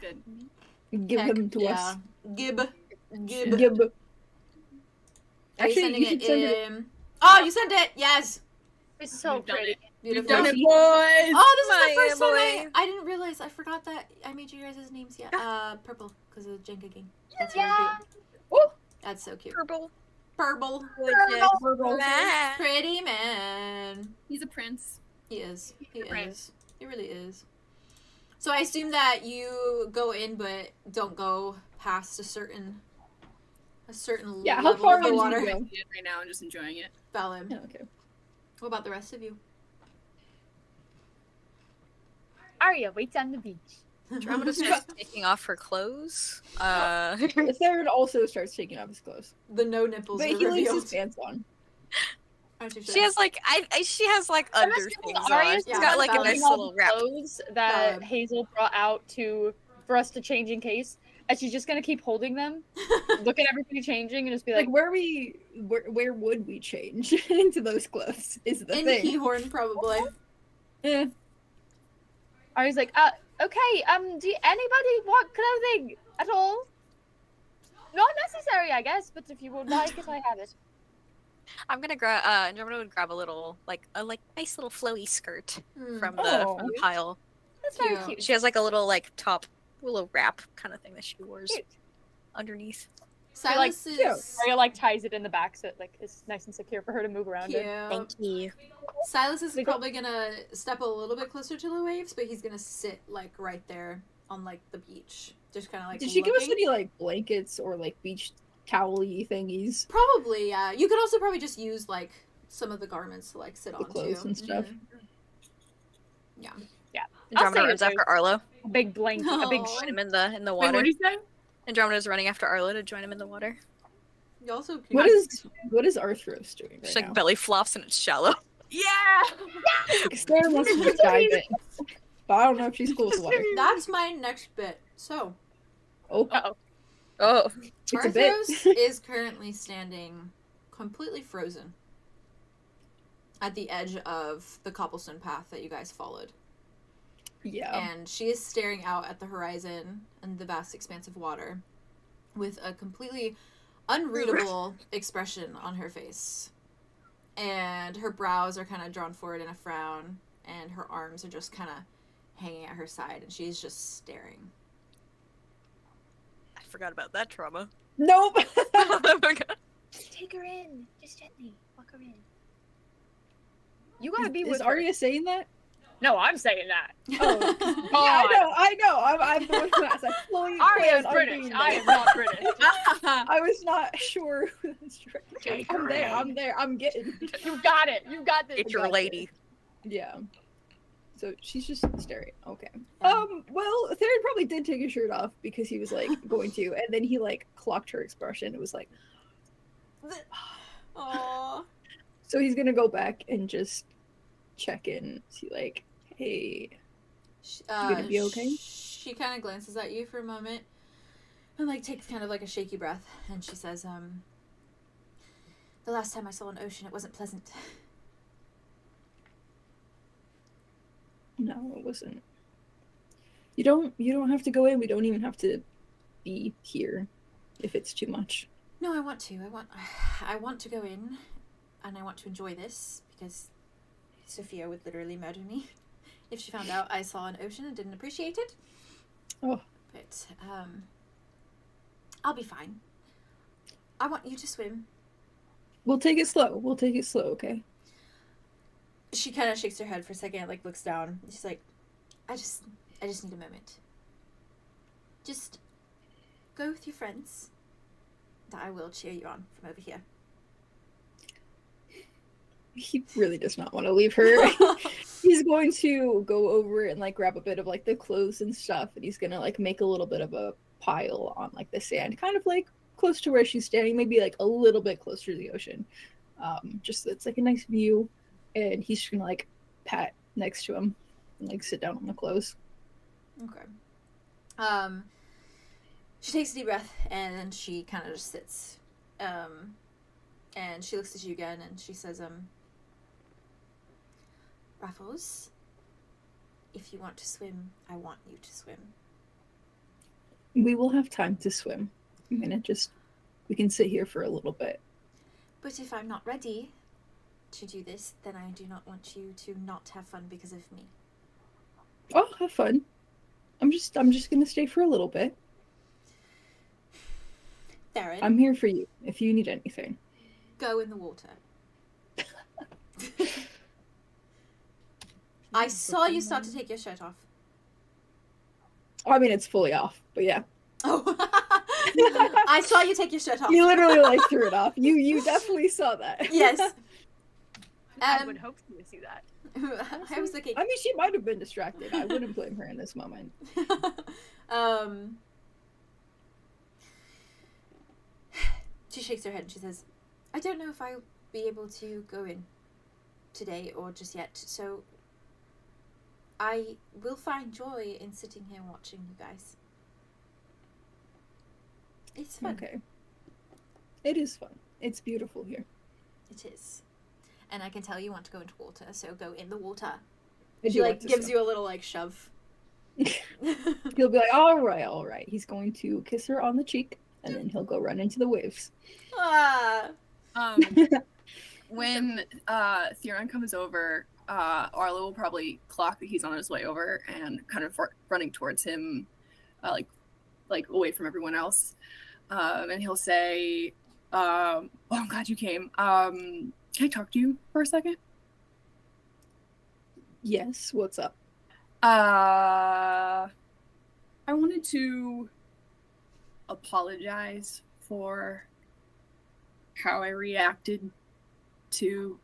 Good. Give Heck, him to yeah. us. Gib. Give. Are you Actually, sending you should it send it. in? Oh, you sent it. Yes. It's so We've done pretty. it. Beautiful. We've done it, boys. Oh, this is My the first time boy. I didn't realize. I forgot that I made you guys' names yet. Purple, because of Jenga Gang. That's really Yeah. cute. That's so cute. Purple. Purple. Man. Pretty man. He's a prince. He is. He Right. is. He really is. So I assume that you go in, but don't go past a certain Yeah, how level far of the did you water. go? Right now, I'm just enjoying it. Valid. Yeah, okay. What about the rest of you? Aria waits on the beach. Andromeda starts taking off her clothes. The third also starts taking off his clothes, The no nipples but are he leaves revealed. his pants on. Aren't you She sure? has like she has like under Aria's things on. Aria's She's Yeah, got like a valid. nice all little the wrap. clothes that Valid. Hazel brought out for us to change in case, and she's just gonna keep holding them, look at everybody changing, and just be Like like, where would we change into those clothes? Is the In thing. Keahorn, probably. Eh. Aria's like, okay, do anybody want clothing at all? Not necessary, I guess, but if you would like it, I have it. I'm gonna grab Andromeda would grab a little like nice little flowy skirt Hmm. from Oh. the pile. That's very Cute. cute. She has like a little like top little wrap kind of thing that she wears Cute. underneath. Silas Cute. is Aria like ties it in the back so it like is nice and secure for her to move around cute. in. Thank you. Silas is They go- probably gonna step a little bit closer to the waves, but he's gonna sit like right there on like the beach, just kind of like. Did she give us looking. any like blankets or like beach towel-y thingies? Probably, yeah. You could also probably just use like some of the garments to like sit The on clothes too. and stuff. Mhm. Yeah. I'll Andromeda say runs that after Arlo. A big blanket, a big Oh. Join him in the Wait, what water. did you say? Andromeda's running after Arlo to join him in the water. You also cute. What is Arthros doing right She like now? belly flops and it's shallow. Yeah. Sarah wants to just dive in, but I don't know if she's cool with the water. That's my next bit. So Oh, Oh. it's a bit. Arthros is currently standing completely frozen at the edge of the cobblestone path that you guys followed. Yeah. And she is staring out at the horizon and the vast expanse of water with a completely unreadable expression on her face. And her brows are kind of drawn forward in a frown, and her arms are just kind of hanging at her side, and she's just staring. I forgot about that trauma. Nope. Oh my god. Take her in. Just gently. Walk her in. You gotta be with Is her. Aria saying that? No, I'm saying that. Oh, yeah, I know. I'm the one who asked. I fully Aria's plan on British. being I there. am not British. I was not sure who that's right. Take I'm her there. in. I'm there. I'm getting. You got it. You got this. It's your lady. Yeah. So she's just staring. Okay. Yeah. Well, Theron probably did take his shirt off because he was like going to, and then he like clocked her expression. It was like, Aww. so he's gonna go back and just check in, see like, hey, you gonna be okay? She kind of glances at you for a moment and like takes kind of like a shaky breath, and she says, the last time I saw an ocean, it wasn't pleasant. No, it wasn't. You don't have to go in. We don't even have to be here if it's too much. No, I want to. I want to go in, and I want to enjoy this, because Sophia would literally murder me if she found out I saw an ocean and didn't appreciate it. Oh. But, I'll be fine. I want you to swim. We'll take it slow, okay? She kind of shakes her head for a second, like looks down. She's like, I just need a moment. Just go with your friends. I will cheer you on from over here. He really does not want to leave her. He's going to go over and like grab a bit of like the clothes and stuff, and he's gonna like make a little bit of a pile on like the sand, kind of like close to where she's standing, maybe like a little bit closer to the ocean. Just so it's like a nice view, and he's just gonna like pat next to him and like sit down on the clothes. Okay. She takes a deep breath, and then she kind of just sits. And she looks at you again, and she says, Raffles, if you want to swim, I want you to swim. We will have time to swim. I'm gonna we can sit here for a little bit. But if I'm not ready to do this, then I do not want you to not have fun because of me. Oh, have fun. I'm just gonna stay for a little bit. Theron, I'm here for you if you need anything. go in the water. I saw you start to take your shirt off. I mean, it's fully off, but yeah. Oh, I saw you take your shirt off. You literally like threw it off. You definitely saw that. Yes. I would hope you would see that. I was looking. I mean, she might have been distracted. I wouldn't blame her in this moment. She shakes her head and she says, I don't know if I'll be able to go in today or just yet, so I will find joy in sitting here watching you guys. It's fun. Okay. It is fun. It's beautiful here. It is. And I can tell you want to go into water, so go in the water. I She do like to gives swim. you a little like shove. He'll be like, all right. He's going to kiss her on the cheek, and then he'll go run into the waves. Ah. When Theron comes over, Arlo will probably clock that he's on his way over and kind of running towards him, like away from everyone else. And he'll say, "Oh, I'm glad you came. Can I talk to you for a second?" Yes, what's up? I wanted to apologize for how I reacted to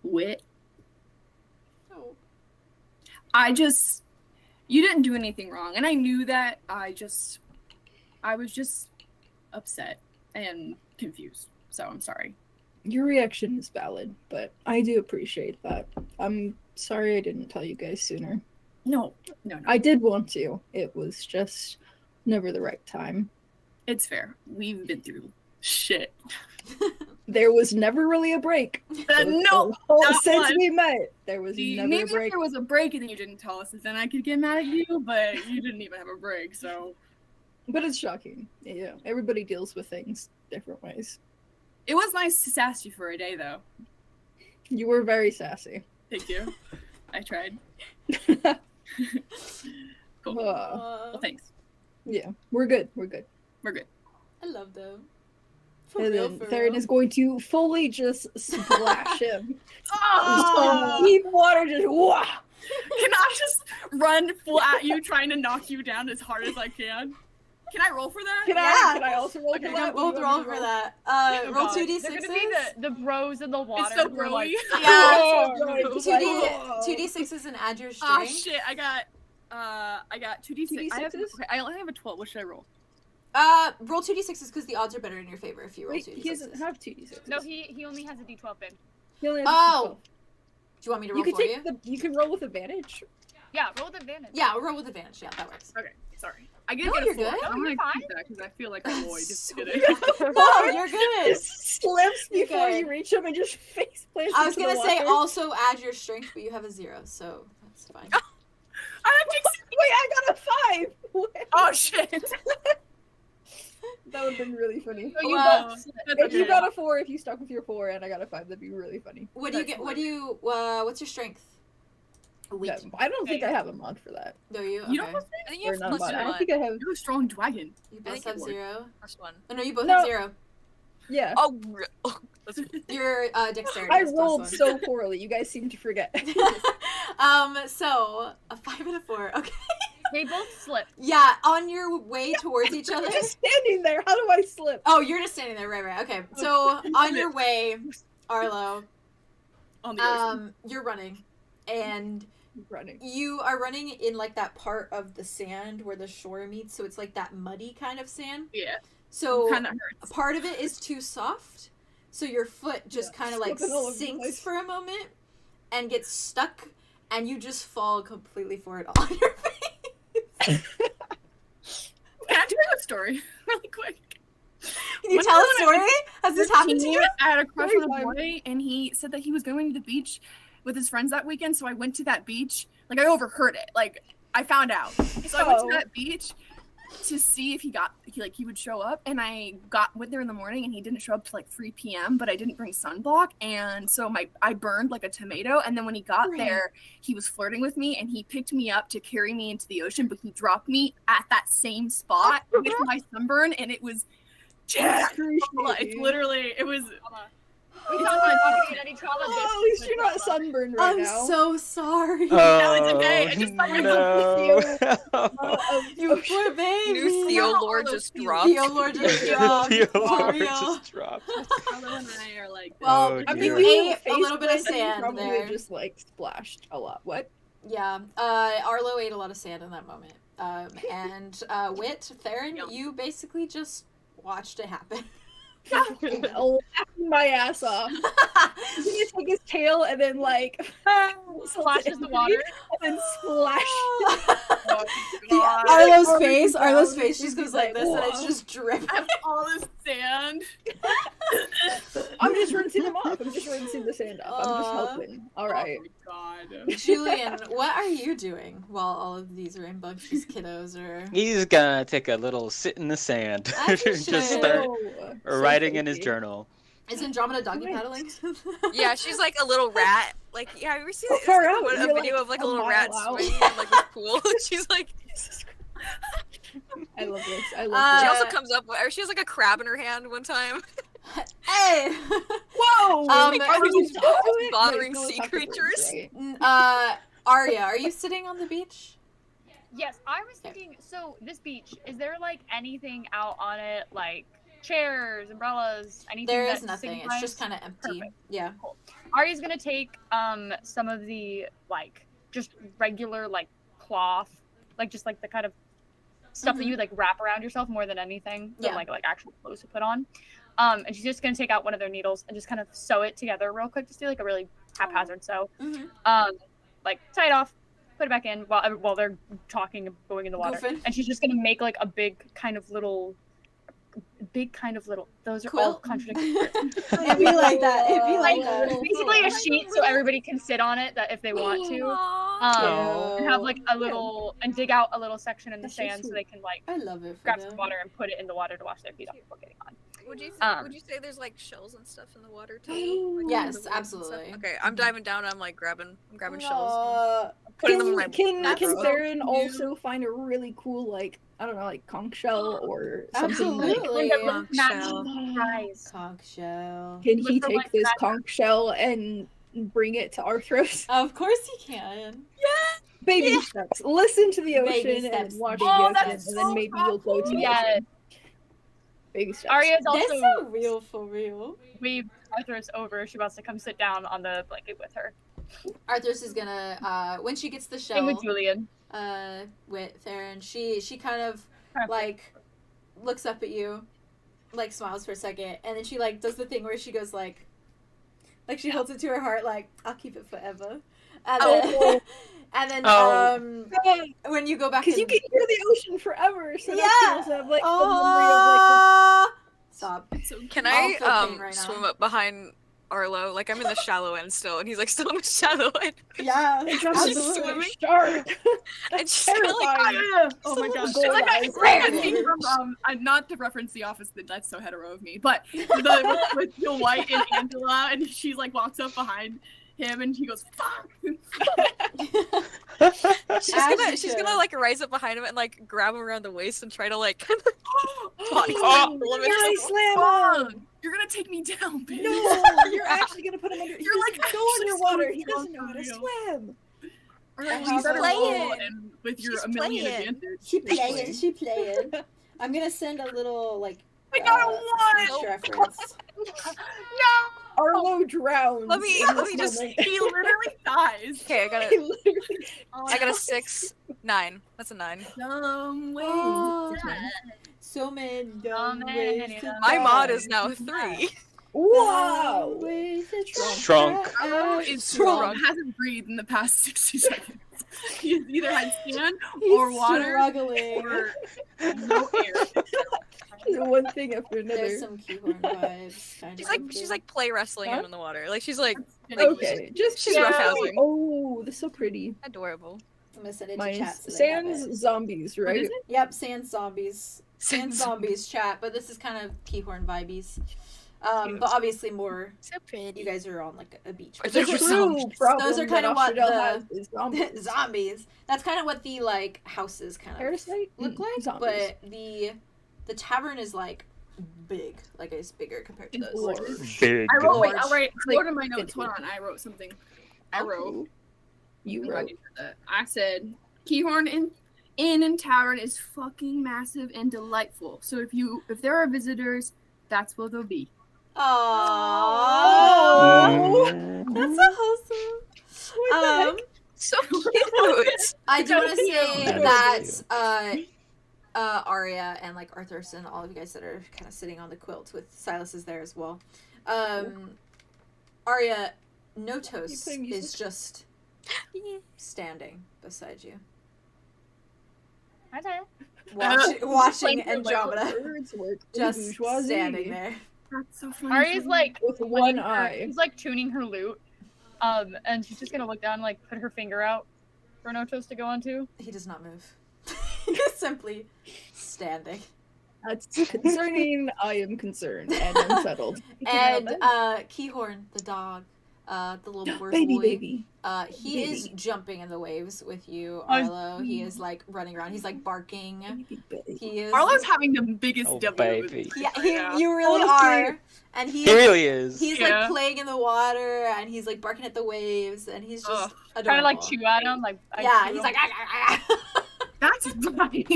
Wit. Oh. You didn't do anything wrong, and I knew that. I was just upset and confused, so I'm sorry. Your reaction is valid, but I do appreciate that. I'm sorry I didn't tell you guys sooner. No. I did want to. It was just never the right time. It's fair. We've been through shit. There was never really a break. No, not since one. we met, there was See, never a maybe if break. there was a break and then you didn't tell us, then I could get mad at you, but you didn't even have a break, so. But it's shocking. Yeah, everybody deals with things different ways. It was nice to sass you for a day, though. You were very sassy. Thank you. I tried. Cool. Well, thanks. Yeah, we're good. We're good. We're good. I love them. For And real, then for Theron real. is going to fully just splash him. Oh! Deep water, just wah! Can I just run full at you, trying to knock you down as hard as I can? Can I roll for that? Can I also roll Okay, for We're gonna that? both Do you roll want me for to that. Oh, Roll God. 2d6s. They're gonna be the bros in the water. It's so who are like, broy. Yeah. Oh, 2d6s and add your Ah, strength. shit, I got 2d6. I only have a 12. What should I roll? Roll 2d6s because the odds are better in your favor if you roll Wait, 2d6s. he doesn't have 2d6. No, he only has a D12 bin. He only has Oh! 12. Do you want me to roll You can for take you? you can roll with advantage. Yeah, roll with advantage. Yeah, roll with advantage. Yeah, that works. Okay, sorry. I didn't No, get a you're 4. good. I'm gonna You're fine. keep that because I feel like I'm Lloyd. Just So kidding. No, you're good. Just slips You're before good. you reach him and just face plants I was into the gonna say water. also add your strength, but you have a 0, so that's fine. I have to. Wait, I got a 5! Wait, Oh shit. that would have been really funny. So you Well, both slip. That's If you okay. got a 4, if you stuck with your 4, and I got a 5, that'd be really funny. What do you That's get? What do you? What's your strength? Wait, Yeah, I don't think I have a mod for that. do you? You Okay. don't I think you Or have not plus mod. I don't one. think I have. You're a strong dragon. You I both think have it would. 0. Plus one. Oh no, you both No. have 0. Yeah. Oh, that's Your dexterity. I is rolled +1. so poorly. You guys seem to forget. So a 5 and a 4. Okay. They both slip. Yeah, on your way towards each other. I'm just standing there. How do I slip? Oh, you're just standing there, right? Okay. So on your way, Arlo, On the ocean. you're running, and Running. you are running in like that part of the sand where the shore meets. So it's like that muddy kind of sand. Yeah. So Kind of a hurts. part of it is too soft, so your foot just Yeah, kind of like slipping all over the sinks place. for a moment and gets stuck, and you just fall completely forward on your face. Can I tell you a story really quick? Can you One tell a time when story? Has this happened to you? I had a crush Story on a time. boy, and he said that he was going to the beach with his friends that weekend. So I went to that beach. Like I overheard it. Like I found out. So I went Oh. to that beach to see if he would show up. And I went there in the morning, and he didn't show up till like 3 p.m. But I didn't bring sunblock, and so I burned like a tomato. And then when he got Right. there, he was flirting with me, and he picked me up to carry me into the ocean. But he dropped me at that same spot with my sunburn, and it was. Yeah, it's literally it was. We It's talked fine. about talking any trauma. Oh, at least you're not sunburned right I'm now. so sorry. No, it's okay. I just thought you no. You poor baby. New Theo lore just dropped. Theo lore just dropped. Theo For lore real. just dropped. Arlo and I are like. Well, Oh, I mean, you dear. you ate a little bit of sand probably there. just like splashed a lot. What? Yeah, Arlo ate a lot of sand in that moment. And Wit, Theron, Yum. you basically just watched it happen. Laughing my ass off. He's gonna take his tail and then like Splashes the water. and then splash. Oh, The- God. Arlo's face just goes like this, and it's Whoa. just dripping. I have all this sand. I'm just rinsing them off. I'm just rinsing the sand off. I'm just Aw. helping. All right. Oh my God. Julien, what are you doing while all of these rambunctious kiddos are? He's gonna take a little sit in the sand. As you Just should. start Oh, writing in his so journal. Is Andromeda doggy Nice. paddling? Yeah, she's like a little rat. Like, yeah, have you seen How far out? a You're, video like, of like a a little mile rat out. swimming in like a pool? She's like, I love this. I love she Uh, also comes up, or she has like a crab in her hand one time. Hey! this. Whoa! Um, Are we just talking to it? bothering Wait, no, sea it's not the birds, creatures. right? Aria, are you sitting on the beach? Yes, I was thinking. So this beach, is there like anything out on it, like chairs, umbrellas, anything? There that is nothing. It's signifies? just kind of empty. Perfect. Yeah. Aria's gonna take some of the like just regular like cloth, like just like the kind of stuff that you would like wrap around yourself more than anything, than, Yeah. like actual clothes to put on. And she's just gonna take out one of their needles and just kind of sew it together real quick, just do like a really haphazard sew. Mm-hmm. Like tie it off, put it back in while they're talking and going in the water. Goofing. And she's just gonna make like a big kind of little big kind of little. Those are all Quilt? contradictory words. It'd be like that. It'd be like that. Basically a sheet so everybody can sit on it that if they want to. And have like a little and dig out a little section in the That's so sand so they can like I love it for grab them. some water and put it in the water to wash their feet off before getting on. Would you say there's like shells and stuff in the water too? Like, Yes, in the woods and stuff? absolutely. Okay, I'm diving down. And I'm like grabbing shells. Aw. Putting them in my Can bathrobe. Theron also find a really cool, like, I don't know, like conch shell or something? Like, Absolutely. Conch shell. Nice. Conch shell. can he Look for, take like, this that- conch shell and bring it to Arthros? Of course he can. Baby steps. Listen to the Baby ocean steps. and watch Oh, the ocean, that's and so then maybe you'll go to the Yeah. ocean. Baby steps. Aria's That's also so real for real. waved Arthros over. She wants to come sit down on the blanket with her. Arthros is gonna when she gets the Same with shell Julien. with Theron, she kind of like looks up at you, like smiles for a second, and then she like does the thing where she goes like she holds it to her heart like I'll keep it forever, and then, and then when you go back Because you in- can hear the ocean forever, so Yeah. that feels like a memory Stop. Can All I full pain right now. swim up behind Arlow? Like I'm in the shallow end still, and he's like still in the shallow end. Yeah. of like, She's absolutely swimming. shark. And she's kinda like, terrifying. Oh my gosh. Gold Like I eyes ran everywhere. from not to reference The Office, that's so hetero of me, but with Jill White and Angela, and she like walks up behind him and he goes, "Fuck!" she's gonna like rise up behind him and like grab him around the waist and try to like body Oh, slam him. yeah, slam him. You're gonna take me down, bitch. No, you're actually gonna put him under. You're like Go underwater. actually He doesn't know how to so swim. All right, She's you better playing. roll and with your She's a million playing. advantage. She playing. She playing. I'm gonna send a little like. I got a speech one. reference. Arlow drowns. Let me in this just moment. He literally dies. Okay, I He got literally- a 6, 9. That's a 9. Some way. Oh, so many dumb ways to My mod die. is now 3. Wow. Dumb ways to Shrunk. Arlow is strong. Hasn't breathed in the past 60 seconds. He's either had sand or He's water struggling. or no air. One thing after another. There's some Keahorn vibes. Kind She's like play wrestling him in the water. Like she's like Okay, just she's yeah. roughhousing. Oh, this is so pretty. adorable. I'm gonna send it to Mine's chat. So they have it. Sans zombies, right? is Yep, sand zombies. Sand zombies chat, but this is kind of Keahorn vibes. But obviously more. So pretty. You guys are on like a beach. Are those your True problem Those are kind that of what Austradel the- has is zombies. Zombies. That's kind of what the like houses kind of Parasite look like, zombies. but the tavern is like big, like it's bigger compared to those. Big. I wrote, wait, Gorge. I'll write, Like, go to my notes. Hold on, I wrote something. I wrote. You Oh my God, wrote. you said that. I said, Keahorn Inn and Tavern is fucking massive and delightful. So if there are visitors, that's where they'll be. Aww. That's so wholesome. So cute. I do want to Thank say you. that Aria and like Arthros and all of you guys that are kind of sitting on the quilt with Silas is there as well. Aria, Notos You play music? is just standing beside you, watching Andromeda, Words work. just Bourgeoisie. standing there. That's so funny. Aria's like With one tuning her- eye. She's like tuning her lute. And she's just gonna look down and like put her finger out for Notos to go onto. He does not move. He's simply standing. That's concerning. I am concerned and unsettled. And Keahorn, the dog, the little dwarf baby, boy, baby. he is jumping in the waves with you, Oh, Arlo. He is like running around. He's like barking. Baby, baby. He is. Arlo's having the biggest Oh, W. baby. Yeah, right he, now. you really Honestly, are. And He really is. he's Yeah. like playing in the water, and he's like barking at the waves, and he's just Ugh. adorable. Trying to like chew at him, like Yeah, he's like, "Ah, ah, ah." That's right.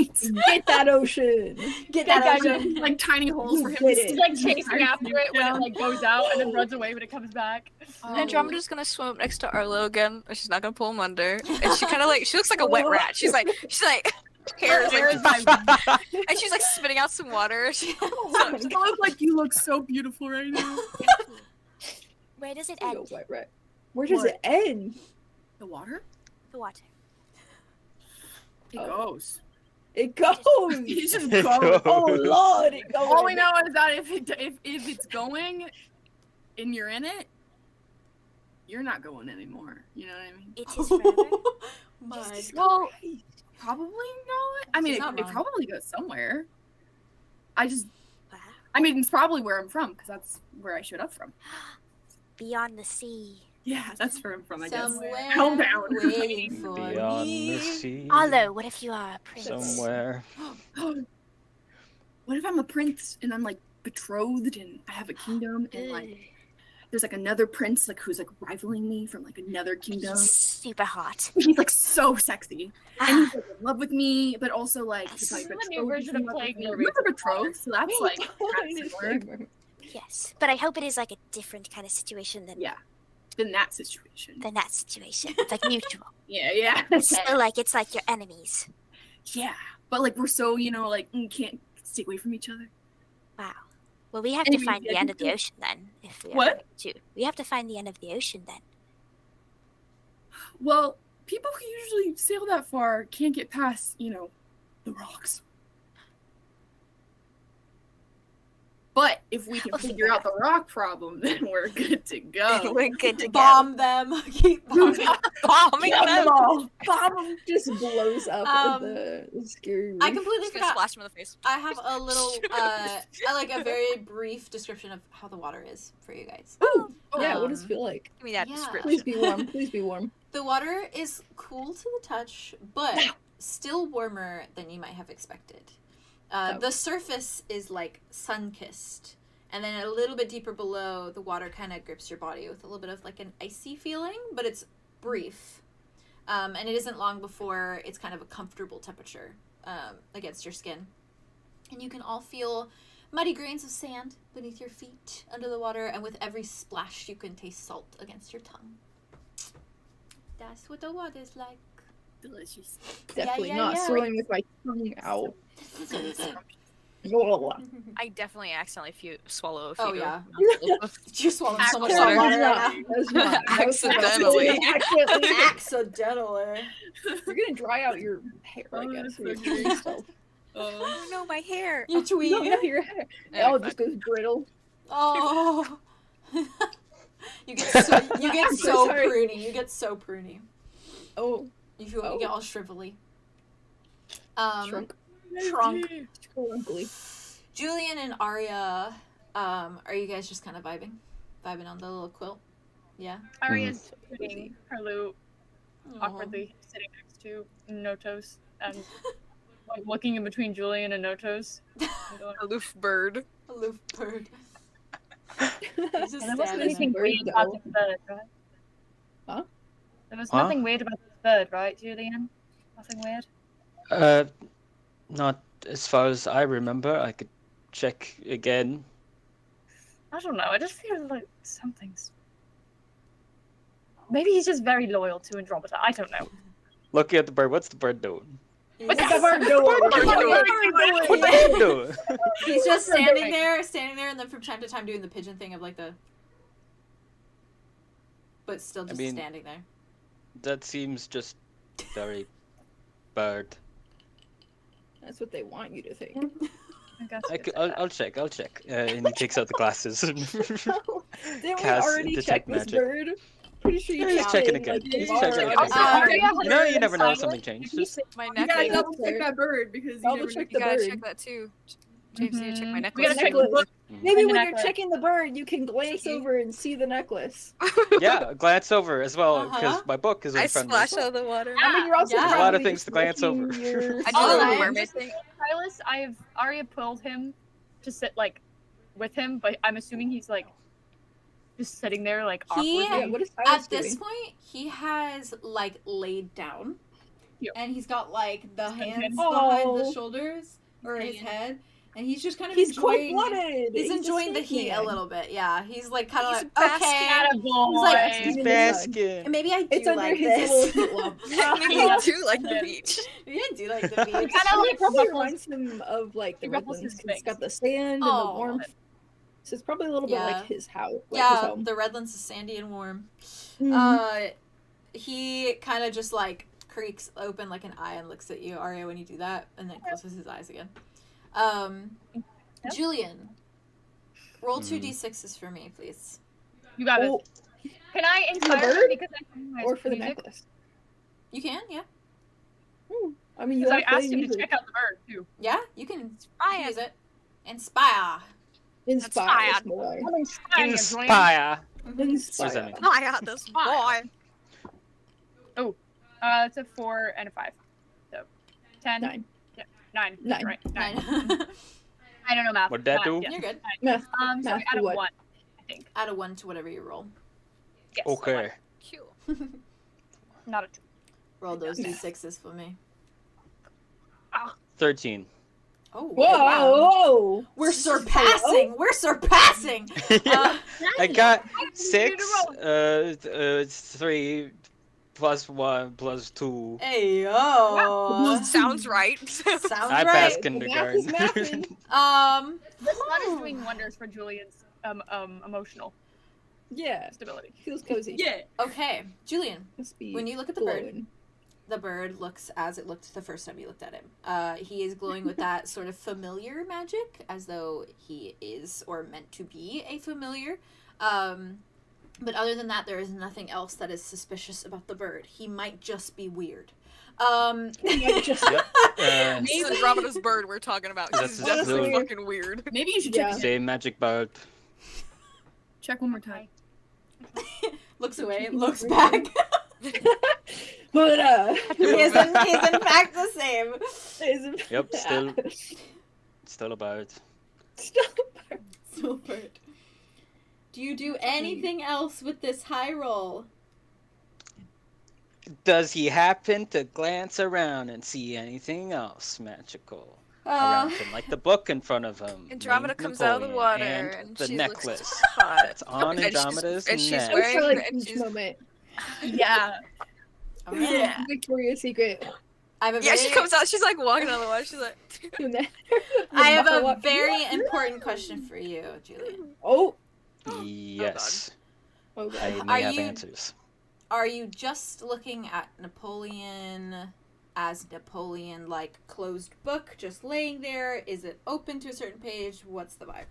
Get that ocean. Get Get that that ocean. Like tiny holes for him. Get to it. she's like chasing after it when it like goes out and then runs away when it comes back. Andromeda's gonna swim up next to Arlo again, but she's not gonna pull him under. And she kind of like she looks like a wet rat. She's like hair is like, and she's like spitting out some water. She, You look like you look so beautiful right now. Where does it Go, end? white rat. Where does What? it end? The water? The water. It Oh. goes. It goes. He's just It going. goes. Oh lord, it goes. All we know is that if it's going, and you're in it, you're not going anymore. You know what I mean? It is forever. My Well, probably not. I mean, She's not it wrong. probably goes somewhere. Wow. I mean, it's probably where I'm from because that's where I showed up from. Beyond the sea. Yeah, that's where I'm from. I guess. somewhere Homebound. waiting for Beyond me. the sea. Arlo, what if you are a prince? Somewhere. What if I'm a prince and I'm like betrothed and I have a kingdom and like Ooh, there's like another prince like who's like rivaling me from like another kingdom. he's super hot. He's like so sexy and Ah, he's like in love with me, but also like he's like This is the betrothed new version to of me. Plague We're Movies. betrothed, so that's like that's similar. yes, but I hope it is like a different kind of situation than Yeah. Than that situation. than that situation. It's like mutual. Yeah. So like it's like your enemies. Yeah, but like we're so like can't stay away from each other. Wow. Well, we have to Anyways, find yeah, the end you of the could- ocean then. If we are What? going to. We have to find the end of the ocean then. Well, people who usually sail that far can't get past the rocks. But if we can We'll figure figure out the rock problem, then we're good to go. We're good to go. Bomb them. Keep bombing. Bombing Bomb them. them all. Bomb 'em. Just blows up the scary. I reef. completely Just gonna forgot. splash him in the face. I have a little, I like a very brief description of how the water is for you guys. Ooh, yeah. What does it Um, feel like? Give me that Yeah. description. Please be warm. Please be warm. The water is cool to the touch, but still warmer than you might have expected. Oh. The surface is like sun-kissed, and then a little bit deeper below, the water kind of grips your body with a little bit of like an icy feeling, but it's brief. And it isn't long before it's kind of a comfortable temperature against your skin. And you can all feel muddy grains of sand beneath your feet under the water, and with every splash, you can taste salt against your tongue. That's what the water's like. Delicious. Definitely yeah, not yeah. throwing with my tongue out. I definitely accidentally swallow a few. Oh, yeah. mouthfuls of- You're swallowing so much Water. salt water right now. That's not. Accidentally. Accidentally. Accidentally. You're gonna dry out your hair, I Oh, guess. that's Or so your cute. yourself. Oh no, my hair. You You don't tweet. know your hair. It Yeah, all fine. just goes brittle. Oh. You get so I'm so sorry. pruny. You get so pruny. Oh, You Oh. get all shrivelly. shrunk. Shrunk. Schrunkly. Julien and Aria, are you guys just kind of vibing on the little quilt? Yeah. Aria's putting her loot Aw. awkwardly sitting next to Notos and like, looking in between Julien and Notos. And going, Aloof bird. Aloof bird. He's just and there wasn't standing anything there. weird about this bird, right? Huh? There was Huh? nothing weird about this bird, right, Julien? Nothing weird? Not as far as I remember. I could check again. I don't know. I just feel like something's. Maybe he's just very loyal to Andromeda. I don't know. Looking at the bird, what's the bird doing? What's He's- the bird doing? What's the bird doing? He's just What's the standing bird there, and then from time to time doing the pigeon thing of like the. But still just mean- standing there. That seems just very bird. That's what they want you to think. I guess I'll check. And he takes out the glasses. Didn't we Cast already check detect this magic. bird? Pretty sure you He's checked checking it, again. like, He's tomorrow. checking Okay. again. Aria You know, had you her never know silent, something changed. and he Just said, My You gotta necklace. double check that bird because you Double never check You the gotta bird. check that too. James, you need to check my We necklace. gotta check Necklace. the book. Maybe And the when you're necklace. checking the bird, you can glance over and see the necklace. yeah, glance over as well because Uh-huh. my book is in I front of me. splash out of the water. I mean, you're also Yeah. There's a lot of probably things just to glance looking over. your- I do Also, the I'm mermaid just thing. Silas, Aria pulled him to sit like with him, but I'm assuming he's like just sitting there like He- awkwardly. Yeah, what is Silas At this doing? point, he has like laid down, Yeah. and he's got like the hands Oh. behind the shoulders or his head, and he's just kind of He's enjoying. cold-blooded. He's a enjoying the snake heat man. a little bit. Yeah, he's like kind of He's like okay, Attaboy. like- He's He's basking. maybe I do It's under like his this. little heat lamp. Maybe you do like the beach. Maybe I do like the beach. Kinda It like probably ruffles- reminds him of like the He ruffles Redlands. his 'Cause It's face. got the sand and the Oh. warmth. So it's probably a little bit Yeah. like his house. Like his Yeah, home. the Redlands is sandy and warm. Mhm. He kind of just like creaks open like an eye and looks at you, Aria, when you do that, and then closes his eyes again. Julien, roll 2d6s for me, please. You got Oh, it. Can I the inspire bird? him because I can or for the music? necklace. You can, yeah. I mean, you Because I are asked playing him to music. check out the bird too. Yeah, you can Inspire. use it. Inspire. Inspire Inspired. this boy. I'm inspiring him, Julien. Inspire. What does that Inspire. mean? I got this boy. It's a 4 and a 5. So 10. 9. Yeah, 9. 9. Right. 9. 9. I don't know math. What'd that do? Yeah. You're good. Math. So Math out of what? 1, I think. Add a 1 to whatever you roll. Yes. Okay. Cute. Not a 2. Roll those d6s for me. 13. Oh, Whoa, wow. whoa! We're surpassing. We're surpassing. Yeah, I got Nice. 6, 3 plus 1 plus 2. Hey yo. Sounds right. Sounds I right. passed The math is kindergarten. mathing. This one is doing wonders for Julian's emotional Yeah, stability. feels cozy. Yeah. Okay, Julien. Must be When you look at the bird, glowing. the bird looks as it looked the first time you looked at him. He is glowing with that sort of familiar magic, as though he is or meant to be a familiar. But other than that, there is nothing else that is suspicious about the bird. He might just be weird. Just Yep. This is Andromeda's bird we're talking about. That's She's definitely really- fucking weird. Maybe you should Yeah. check, Say magic bird. check one more time. looks away, looks back. But He is in fact the same. Yep, still a bird. Still bird. Do you do anything else with this high roll? Does he happen to glance around and see anything else magical around him, like the book in front of him? Andromeda named comes out of the Napoleon, water and and the she necklace looks hot. that's on And she's- Andromeda's and she's neck. wearing- I feel like and each she's- moment. Yeah. All right. Victoria's Secret. I have a Yeah, very, she comes out. She's like walking on the water. She's like, I have Buckle a up. very important question for you, Julien. Oh. Yes, Oh I god. may Are have you- answers. Are you just looking at Napoleon as Napoleon, like closed book, just laying there? Is it open to a certain page? What's the vibe?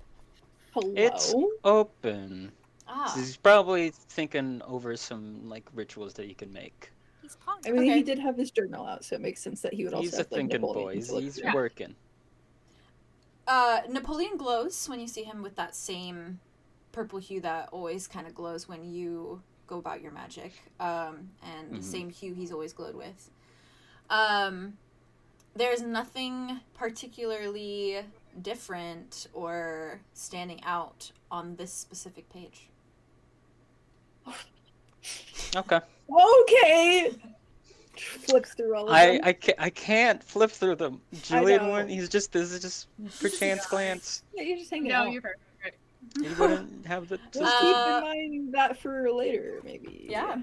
Hello. It's open. Ah, He's probably thinking over some like rituals that he can make. he's punk. I mean, Okay. he did have his journal out, so it makes sense that he would also He's a have like thinking Napoleon boy. to look He's through. working. Napoleon glows when you see him with that same purple hue that always kind of glows when you go about your magic, and the Mhm. same hue he's always glowed with. There's nothing particularly different or standing out on this specific page. Okay. Okay. Flips through all of them. I can't flip through them. Julian know. wouldn't. This is just perchance glance. Yeah, you're just hanging No, out. you're perfect. Right. He wouldn't have the. Just keep in mind that for later, maybe. Yeah.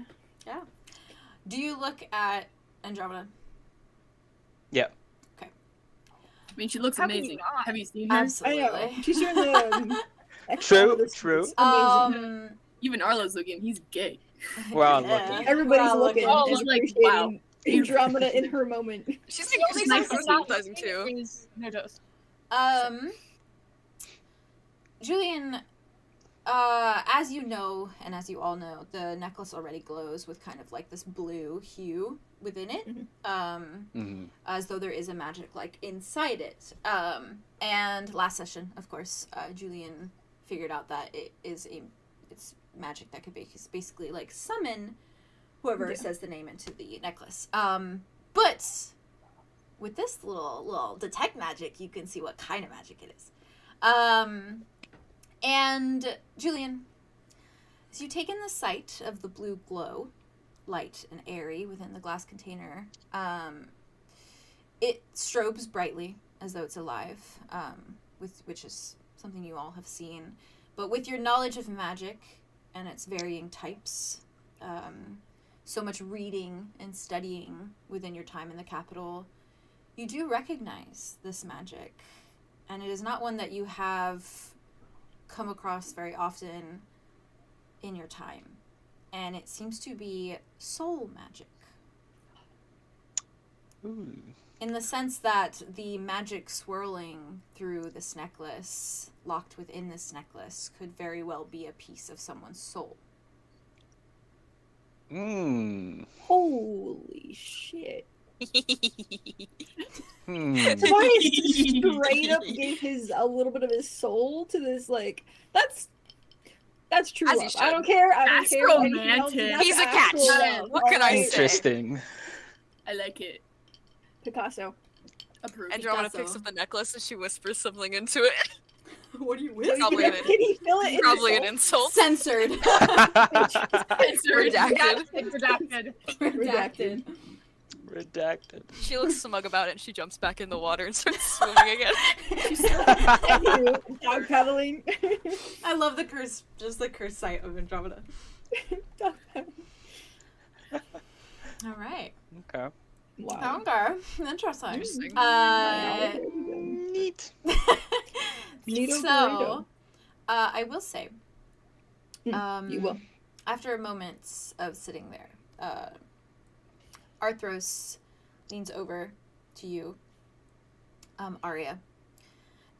Do you look at Andromeda? Yeah. I mean, she looks How can you amazing. not? Have you seen her? I Absolutely. know. She's doing the. True, true. It's amazing. Even Arlow's looking. He's gay. We're all looking. Everybody's We're all looking all and like, appreciating Andromeda in her moment. She's like, Only she's thing like that's not sympathizing too. is no toast. Julien, as you know, and as you all know, the necklace already glows with kind of like this blue hue within it, Mhm. as though there is a magic like inside it. And last session, of course, Julien figured out that it's magic that could basically like summon whoever says the name into the necklace. But with this little detect magic, you can see what kind of magic it is. And Julien, as you take in the sight of the blue glow, light and airy within the glass container, it strobes brightly as though it's alive, which is something you all have seen. But with your knowledge of magic and its varying types, so much reading and studying within your time in the capital, you do recognize this magic. And it is not one that you have come across very often in your time. And it seems to be soul magic. Ooh. In the sense that the magic swirling through this necklace, locked within this necklace, could very well be a piece of someone's soul. Holy shit. Hmm. Tobias straight up gave a little bit of his soul to this, like, that's true As he love. should. I don't care. That's Anything else. romantic. That's He's a actual catch. love, What can I alright? say? Interesting. I like it. Picasso. Approved. Andromeda picks up the necklace and she whispers something into it. What do you So wish? Probably can an- he fill it in Probably his an insult. Censored. Redacted. Redacted. Redacted. Redacted. She looks smug about it and she jumps back in the water and starts swimming again. Thank you. Dog paddling. I love the curse, just the curse sight of Andromeda. Dog paddling. All right. Okay. Wow. Okay. Interesting. Interesting. Neat. Neato So, burrito. I will say, You will. after moments of sitting there, Arthros leans over to you, Aria,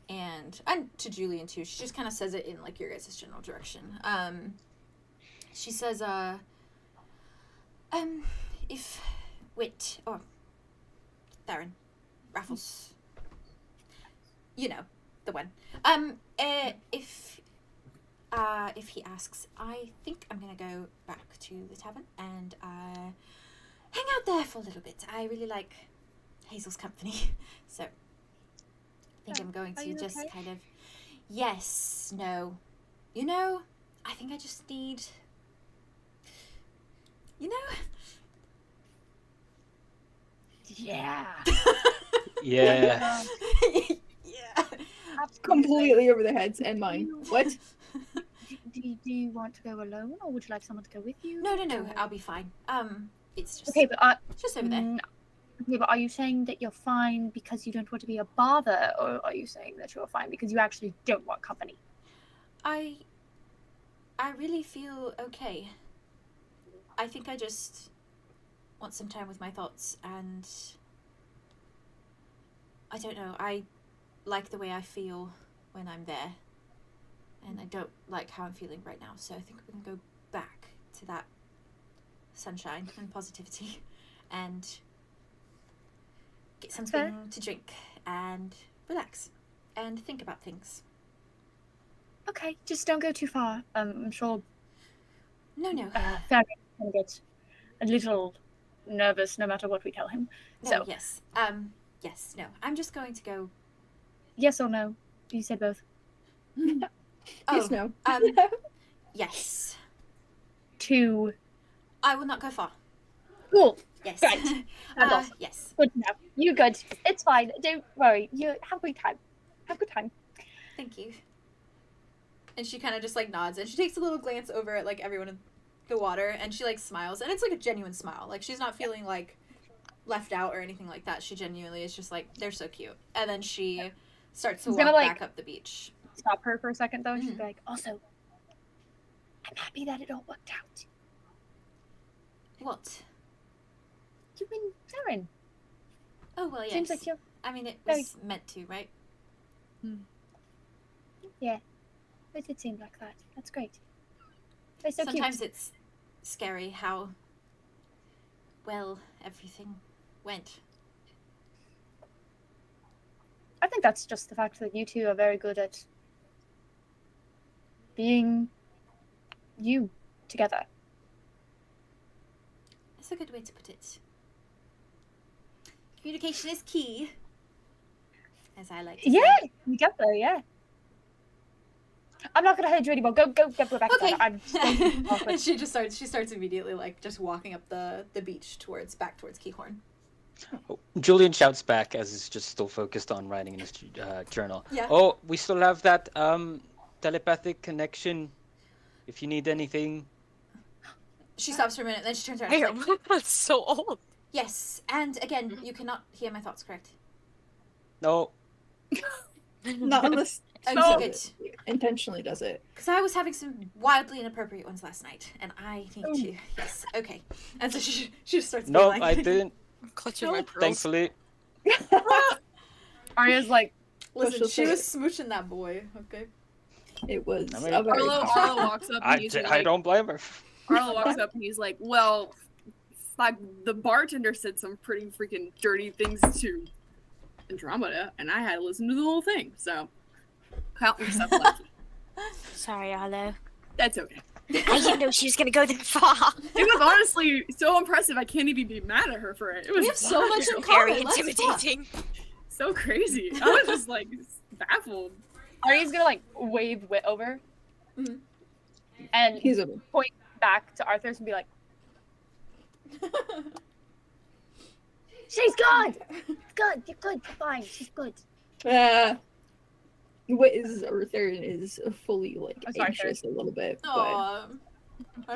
and to Julien too. She just kind of says it in like your guys' general direction. She says, if Wit or Theron, Raffles, you know, the one. If he asks, I think I'm gonna go back to the tavern and hang out there for a little bit. I really like Hazel's company, so I think I'm going Are to you just okay? kind of, yes, no, you know, I think I just need, you know. Yeah. Yeah. Yeah. Completely over their heads and mine. What? Do you want to go alone, or would you like someone to go with you? No, Or- I'll be fine. It's just Okay, but just over there. okay, but are you saying that you're fine because you don't want to be a bother, or are you saying that you're fine because you actually don't want company? I really feel okay. I think I just want some time with my thoughts, and I don't know, I like the way I feel when I'm there, and I don't like how I'm feeling right now, so I think we can go back to that sunshine and positivity and get something to drink and relax and think about things. Okay, just don't go too far. I'm sure No. Farron can get a little nervous no matter what we tell him. No, So, yes. Yes, no. I'm just going to go. yes or no? You said both. Yes, no. Yes. Two. I will not go far. Cool. Yes. Right. That's awesome. Yes. Good enough. You good. It's fine. Don't worry. You have a great time. Have a good time. Thank you. And she kind of just like nods, and she takes a little glance over at like everyone in the water, and she like smiles, and it's like a genuine smile. Like she's not feeling like left out or anything like that. She genuinely is just like, they're so cute. And then she starts to She's walk gonna, like, back up the beach. Stop her for a second though, and she's Mhm. like, also, I'm happy that it all worked out. What? You and Erin. Oh well, yes. Seems like you're I mean, it very- was meant to, right? it did seem like that. That's great. They're so Sometimes cute. it's scary how well everything went. I think that's just the fact that you two are very good at being you together. That's a good way to put it. Communication is key, as I like to Yeah, say. you get there, yeah. I'm not gonna hurt you anymore. Go back Okay. down. I'm And she starts immediately like just walking up the beach back towards Keahorn. Julian shouts back as he's just still focused on writing in his journal. Yeah. Oh, we still have that telepathic connection. If you need anything. She stops for a minute, then she turns around. Hey, She's like, that's so old. yes, and again, you cannot hear my thoughts, correct? No. Not unless Oh, she good. does it. Intentionally does it. Because I was having some wildly inappropriate ones last night, and I need to. Yes, okay. And so she just starts. No, being I like, didn't. I'm clutching my pearls. Thankfully, Arya's like, Listen, she say- was smooching that boy. Okay. It was I mean, a very Arlo walks up and he's I like, don't blame her. Arlo walks up and he's like, well, like the bartender said some pretty freaking dirty things to Andromeda, and I had to listen to the whole thing. So count yourself lucky. Sorry, Arlo. That's okay. I didn't know she was gonna go that far. It was honestly so impressive. I can't even be mad at her for it. It was We have so much in Very common. Let's fuck. intimidating. so crazy. I was just like baffled. Arya's gonna like wave Wit over, Mhm. and He's a point back to Arthros and be like, "She's good. Good. You're good. You're fine. She's good." Theron is fully like I'm sorry, anxious a little bit, but Aw.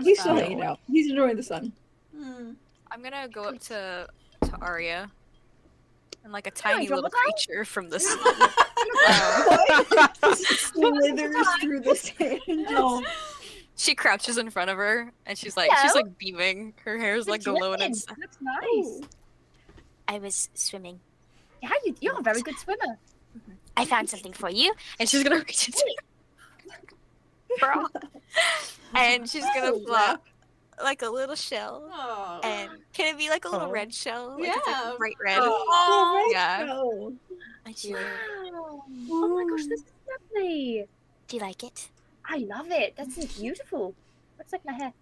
he's still hanging out. He's enjoying the sun. Mm. I'm gonna go up to Arya. And like a tiny little Andromeda? creature from the sea. Slithers through the sand. She crouches in front of her and she's like beaming. Her hair's like glowing and stuff. That's nice. I was swimming. Yeah, you're a very good swimmer. I found something for you. And she's gonna reach into bra. And she's gonna flop like a little shell. Aw. And can it be like a little red shell? Like it's Yeah. like bright red. Oh, Yeah. no. And she- Wow. Oh my gosh, this is lovely. Do you like it? I love it. That's beautiful. Looks like my hair.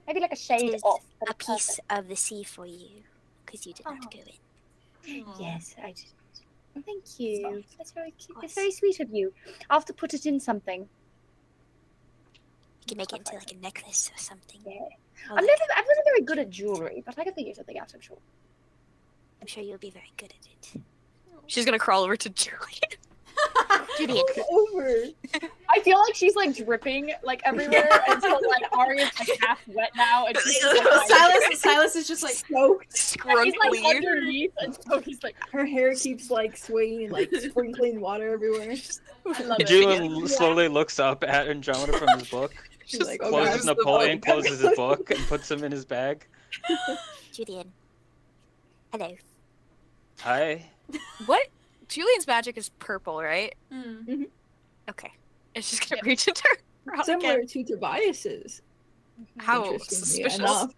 Maybe like a shade It's off. but a it's piece of the sea for you, because you did not Oh. go in. perfect. Yes, I did. Thank you. That's very cute. course. It's very sweet of you. I'll have to put it in something. You can make it into like a necklace or something. Yeah. Or I like- wasn't very good at jewelry, but I can figure something out, I'm sure. I'm sure you'll be very good at it. She's gonna crawl over to Julien. Julien, Over. I feel like she's like dripping like everywhere, and so like Aria's like half wet now, and she's just, like, Silas is just like, Soaked. he's like Scrunkly. underneath, and so he's like, Her hair keeps like swaying, like sprinkling water everywhere. I love it. Julien slowly looks up at Andromeda from his book, She's like, oh closes god. Napoleon, closes his book, and puts him in his bag. Julien. Hello. Hi. What? Julian's magic is purple, right? mm. Okay. And she's gonna reach into her bra Similar again. to Tobias's. How Interestingly suspicious. enough.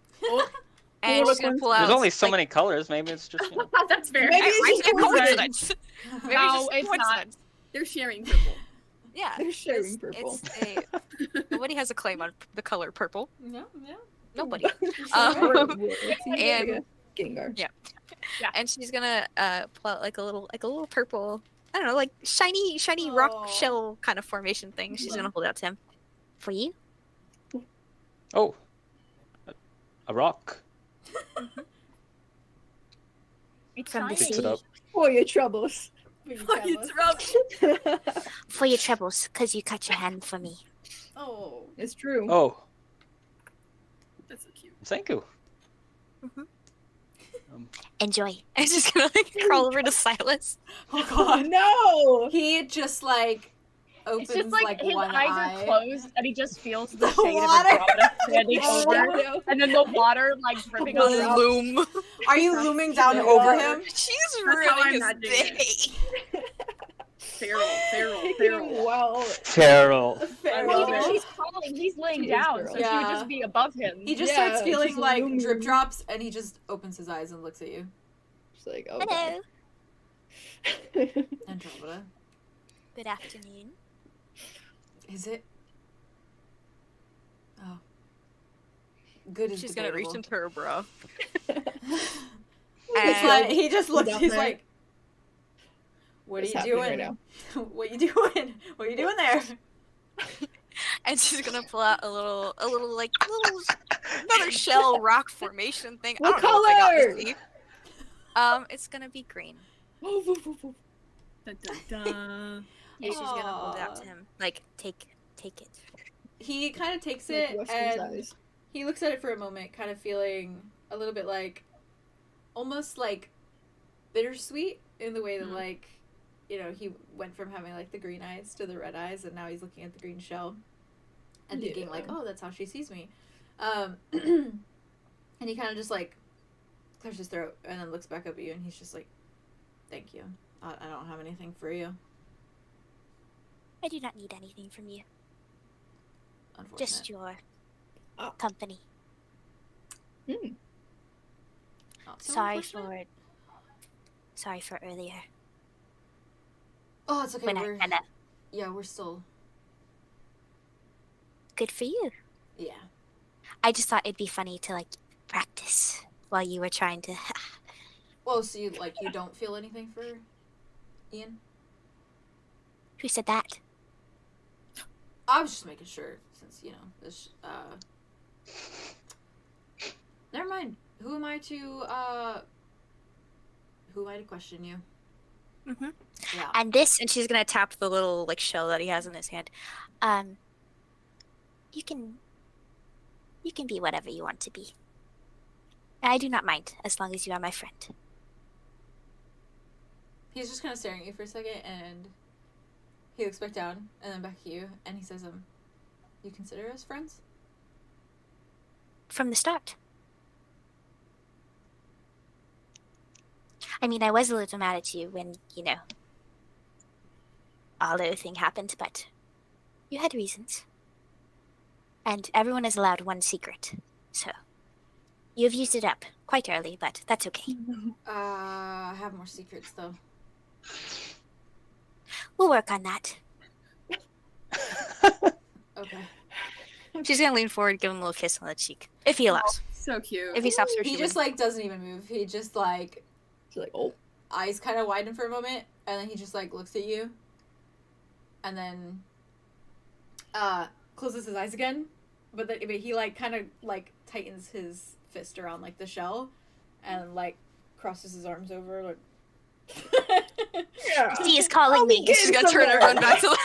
And she's gonna pull out. There's only so like, many colors. Maybe it's just. You know. That's fair. Maybe Might it's be a just coincidence. Maybe No, it's it's just not. coincidence. They're sharing purple. Yeah. They're sharing purple. Nobody has a claim on the color purple. No, no. Nobody. Or- and- Gengar. Yeah. And she's gonna pull out like a little purple, I don't know, like shiny Aw. rock shell kind of formation thing. She's gonna hold it out to him. For you? Oh, a rock. It's From the shiny. Picks it up. For your troubles. For your troubles, because you cut your hand for me. Oh. It's true. Oh, That's so cute. thank you. Enjoy. And she's gonna like crawl over to Silas. Oh Oh god. no! He just like opens It's just like, his one eyes eye. are closed, and he just feels the The shade of water. Andromeda standing Oh, over, no. and then the water like dripping on his Loom. Are you looming down Yeah. over him? She's That's how I ruining his imagined day. Feral. Well, Feral. Well, even she's crawling, he's laying She is down, girl. so she would Yeah. just be above him. He just Yeah, starts feeling she's like looming. drip drops, and he just opens his eyes and looks at you. she's like, oh Hello. god. Andromeda. Good afternoon. Is it? Oh. Good is She's gonna reach debatable. into her bra. It's like, he just looks. down He's there. like, "What are What's you happening doing? right now? What you doing? What are you doing there?" And she's gonna pull out a little another shell rock formation thing. What I don't know what they got color? this week. It's gonna be green. Dun, dun, dun. And she's gonna hold it out Aw. to him. Like, take it. He kind of takes Like it Wester's and eyes. he looks at it for a moment, kind of feeling a little bit like, almost like bittersweet in the way that like, you know, he went from having like the green eyes to the red eyes, and now he's looking at the green shell and thinking like, Yeah. oh, that's how she sees me. And he kind of just like clears his throat and then looks back up at you, and he's just like, "Thank you. I don't have anything for you. I do not need anything from you. Unfortunate." Just your company. Hmm. Not so Sorry unfortunate. for earlier. Oh, it's okay. When We're I kinda we're still. good for you. Yeah. I just thought it'd be funny to like practice while you were trying to. Well, so you don't feel anything for Ian? Who said that? I was just making sure, since this. Never mind. Who am I to question you? Mm-hmm. Yeah. And she's gonna tap the little like shell that he has in his hand. You can be whatever you want to be. I do not mind, as long as you are my friend. He's just kind of staring at you for a second, and he looks back down, and then back at you, and he says, "You consider us friends?" From the start. I mean, I was a little mad at you when, Arlow thing happened, but you had reasons. And everyone is allowed one secret, so you have used it up quite early, but that's okay. I have more secrets, though. We'll work on that. Okay. She's gonna lean forward, give him a little kiss on the cheek, if he allows. So cute. If he stops her, He just doesn't even move. He just She's like, oh. eyes kind of widen for a moment, and then he just looks at you, and then closes his eyes again, but he kind of tightens his fist around the shell, and crosses his arms over Yeah. He is calling me. She's gonna turn and run back to the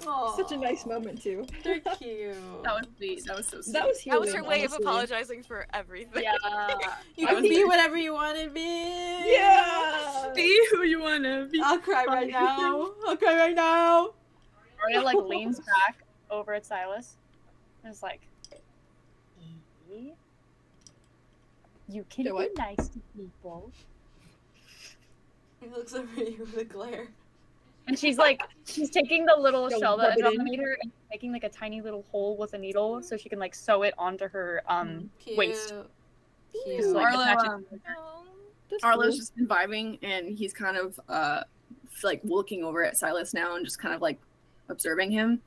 Oh, such a nice moment too. They're cute. That was sweet. That was so sweet. That was That was healing, her way honestly. of apologizing for everything. Yeah. You can be whatever you want to be. Yeah. Be who you wanna be. I'll cry right now. I'll cry right now. Aria leans back over at Silas and is like, "You can Do be what? nice to people." He looks over at you with a glare. And she's taking the little Go shell that rub it in. Andrometer and making a tiny little hole with a needle so she can sew it onto her Cute. waist. Cute. Just, Arlow, attach it. That's Arlo's cool. just been vibing, and he's kind of looking over at Silas now and just kind of observing him.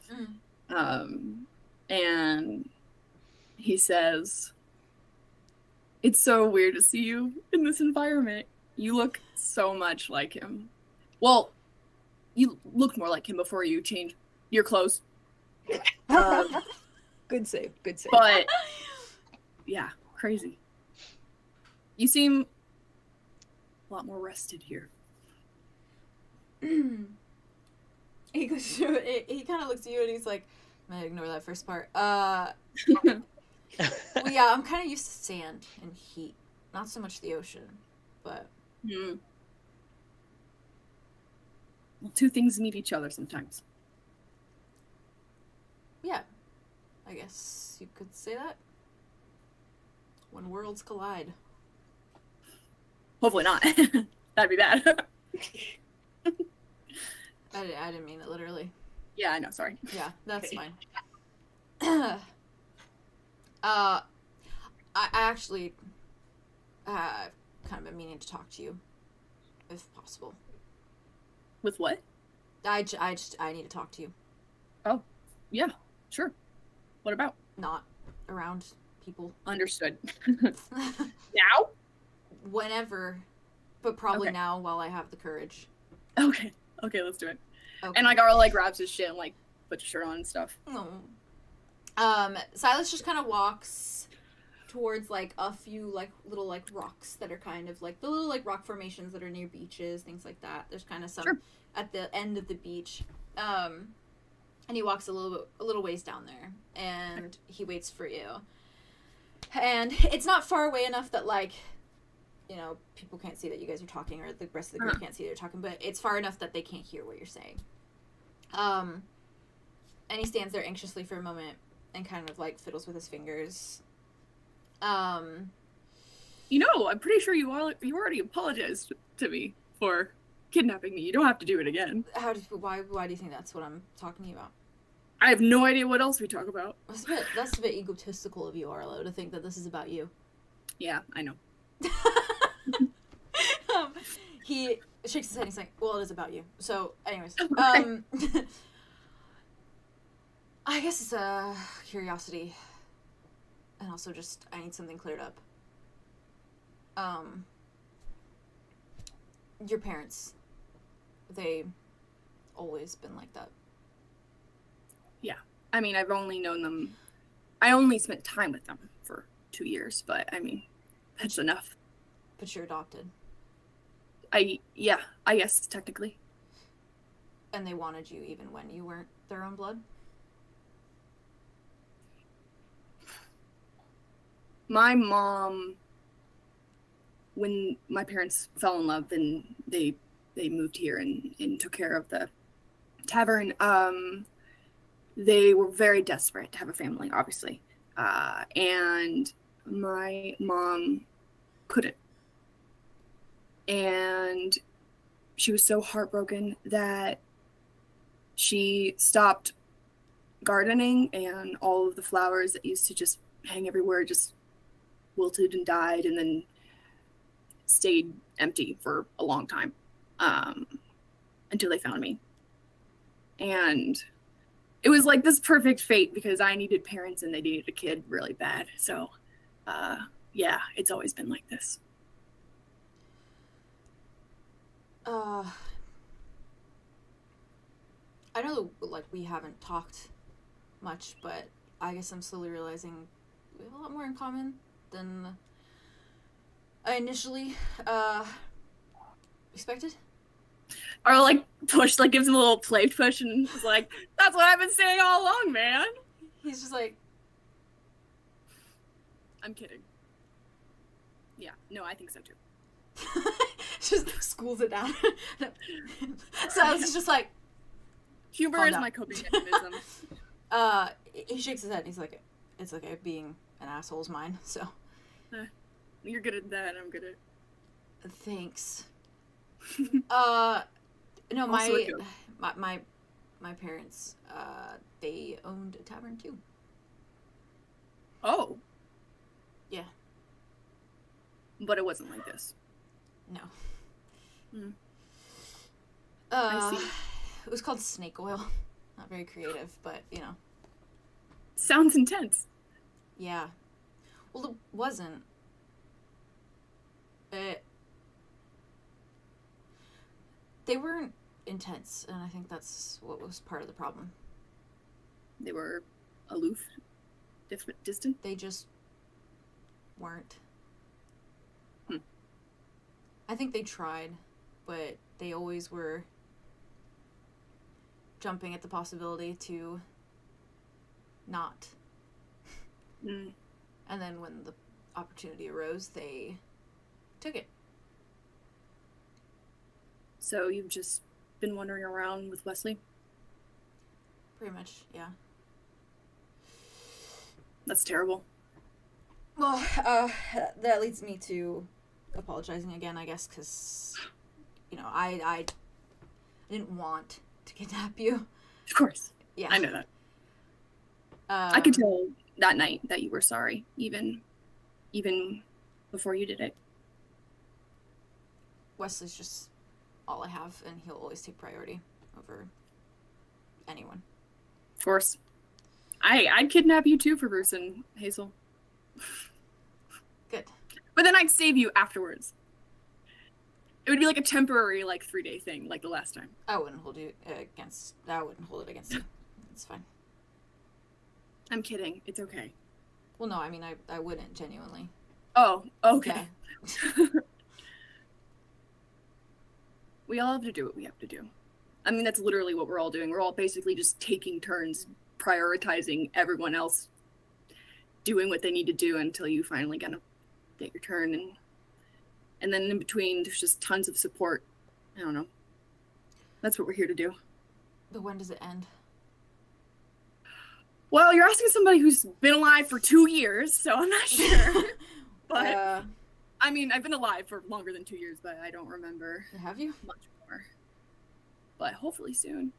And he says, "It's so weird to see you in this environment. You look so much like him. Well, you looked more like him before you changed your clothes. Good save. Good save. But yeah, crazy. You seem a lot more rested here." He goes through it. He kind of looks at you and he's like, "I'm gonna ignore that first part." Well, yeah, I'm kind of used to sand and heat, not so much the ocean, but Well, two things need each other sometimes. yeah, I guess you could say that. When worlds collide. Hopefully not. That'd be bad. I didn't mean it literally. Yeah, I know. Sorry. Yeah, that's Okay. fine. I actually kind of been meaning to talk to you, if possible. With what? I need to talk to you. Yeah, sure. What about? Not around people. Understood. Now? Whenever, but probably Okay. now while I have the courage. Okay, let's do it. Okay. And Arlo grabs his shit and puts his shirt on and stuff. Oh. Silas just kind of walks towards a few little rocks that are kind of the little rock formations that are near beaches, things like that. There's kind of some Sure. at the end of the beach. And he walks a little ways down there, and he waits for you. And it's not far away enough that people can't see that you guys are talking, or the rest of the group can't see that you're talking, but it's far enough that they can't hear what you're saying. And he stands there anxiously for a moment and kind of fiddles with his fingers, You know, I'm pretty sure you already apologized to me for kidnapping me. You don't have to do it again. Why do you think that's what I'm talking about? I have no idea what else we talk about. That's a bit egotistical of you, Arlow, to think that this is about you. Yeah, I know. He shakes his head and he's like, well, it is about you. So, anyways. I guess it's a curiosity. And also just, I need something cleared up. Your parents, they always been like that. Yeah. I mean, I've only known them, I only spent time with them for 2 years, but I mean, that's enough. But you're adopted. Yeah, I guess, technically. And they wanted you even when you weren't their own blood? My mom, when my parents fell in love and they moved here and took care of the tavern, they were very desperate to have a family, obviously. And my mom couldn't. And she was so heartbroken that she stopped gardening, and all of the flowers that used to just hang everywhere just wilted and died and then stayed empty for a long time, until they found me. And it was like this perfect fate because I needed parents and they needed a kid really bad. So yeah, it's always been like this. I know, like, we haven't talked much, but I guess I'm slowly realizing we have a lot more in common than I initially expected. Or like gives him a little play push and is like, that's what I've been saying all along, man. He's just like, I'm kidding. Yeah, no, I think so too. just schools it down. So it's just like, humor is my coping mechanism. He shakes his head and he's like, it's okay, being an asshole's mine, so. You're good at that, I'm good at... Thanks. No, my parents, they owned a tavern too. Oh. Yeah. But it wasn't like this. No. I see. It was called snake oil. Not very creative, but, you know. Sounds intense. Yeah. Well, it wasn't. They weren't intense, and I think that's what was part of the problem. They were aloof, distant? They just weren't. I think they tried, but they always were jumping at the possibility to not. And then when the opportunity arose, they took it. So you've just been wandering around with Wesley? Pretty much, yeah. That's terrible. Well, that leads me to apologizing again, I guess, because, you know, I didn't want to kidnap you. Of course. Yeah. I know that. I could tell that night that you were sorry, even before you did it. Wesley's just all I have, and he'll always take priority over anyone. Of course. I'd kidnap you too for Bruce and Hazel. Good. But then I'd save you afterwards. It would be like a temporary, 3-day thing, like the last time. I wouldn't hold it against you. It's fine. I'm kidding. It's okay. Well, no, I mean, I wouldn't, genuinely. Oh, okay. Yeah. We all have to do what we have to do. I mean, that's literally what we're all doing. We're all basically just taking turns prioritizing everyone else doing what they need to do until you finally get your turn. And then in between, there's just tons of support. I don't know. That's what we're here to do. But when does it end? Well, you're asking somebody who's been alive for 2 years, so I'm not sure. But I mean, I've been alive for longer than 2 years, but I don't remember have you? much more. But hopefully soon.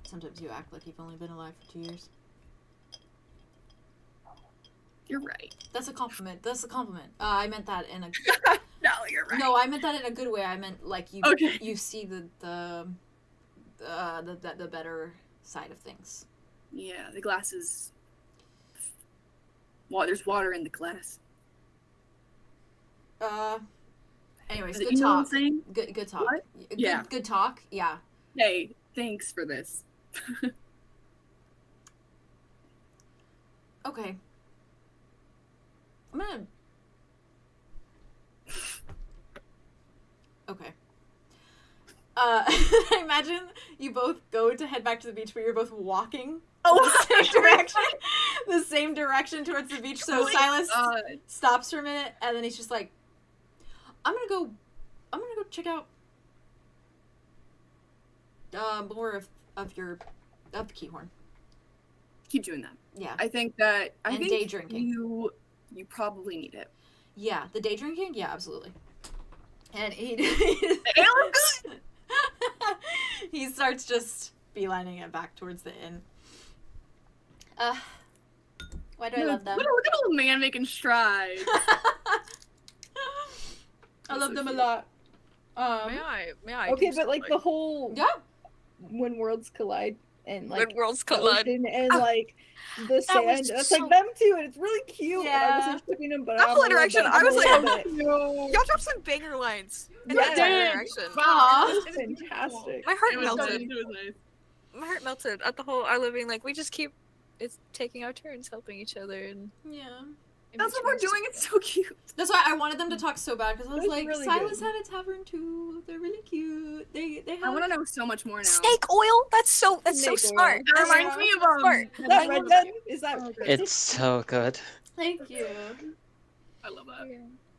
Sometimes you act like you've only been alive for 2 years. You're right. That's a compliment. That's a compliment. I meant that in a. No, you're right. No, I meant that in a good way. I meant like you. Okay. You see the better side of things. Yeah, the glass is. Well, there's water in the glass. Anyways, You good know what I'm talk. saying? Good talk. What? Yeah. Good talk. Yeah. Hey, thanks for this. Okay. I'm gonna. Okay. I imagine you both go to head back to the beach, but you're both walking the same direction. The same direction towards the beach. So Silas stops for a minute, and then he's just like, I'm gonna go check out more of the Keahorn. Keep doing that. Yeah. I think And day day drinking. You probably need it. Yeah, the day drinking? Yeah, absolutely. And he he starts just beelining it back towards the inn. Why do I love them? Look at old man making strides. I love them a lot. May I? Okay, do but like something? the whole Yeah. when worlds collide and like When worlds the collide. ocean and like the was sand, it's so- like them too, and it's really cute. Yeah. And I wasn't shipping them, but That I'm whole a little interaction, bit- I I'm a was little like, bit- Y'all dropped some banger lines in Yeah. that entire interaction. Aw. It was fantastic. My heart It was melted. nice, it was nice. My heart melted at the whole Arlow being like, we just keep taking our turns helping each other and Yeah. That's what we're doing. It's so cute. That's why I wanted them to talk so bad, because I was It was like, really Silas good. had a tavern too. They're really cute. They I have. want to know so much more now. snake oil. That's so Snake oil. smart. That reminds me of Smart. Is that red gun? Is that It's so good. Thank you. I love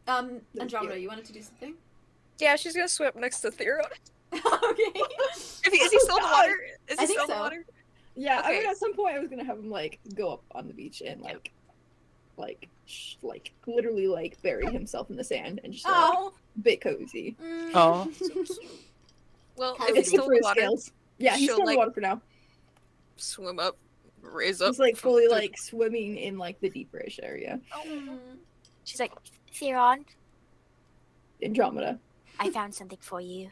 that. Andromeda, you wanted to do something? Yeah, she's gonna swim next to Theron. Okay. Is he still in the water? Is I he think still in the so. water? Yeah, I Okay. mean, at some point I was gonna have him like go up on the beach and like literally like bury himself in the sand and just like Oh. bit cozy. Oh. Well, It's if It's it's still good for in the his water, scales. Yeah, he's she'll, still in the like, water for now. swim up, raise up. He's like from fully the- like swimming in like the deeperish area. She's like, Theron, Andromeda. I found something for you.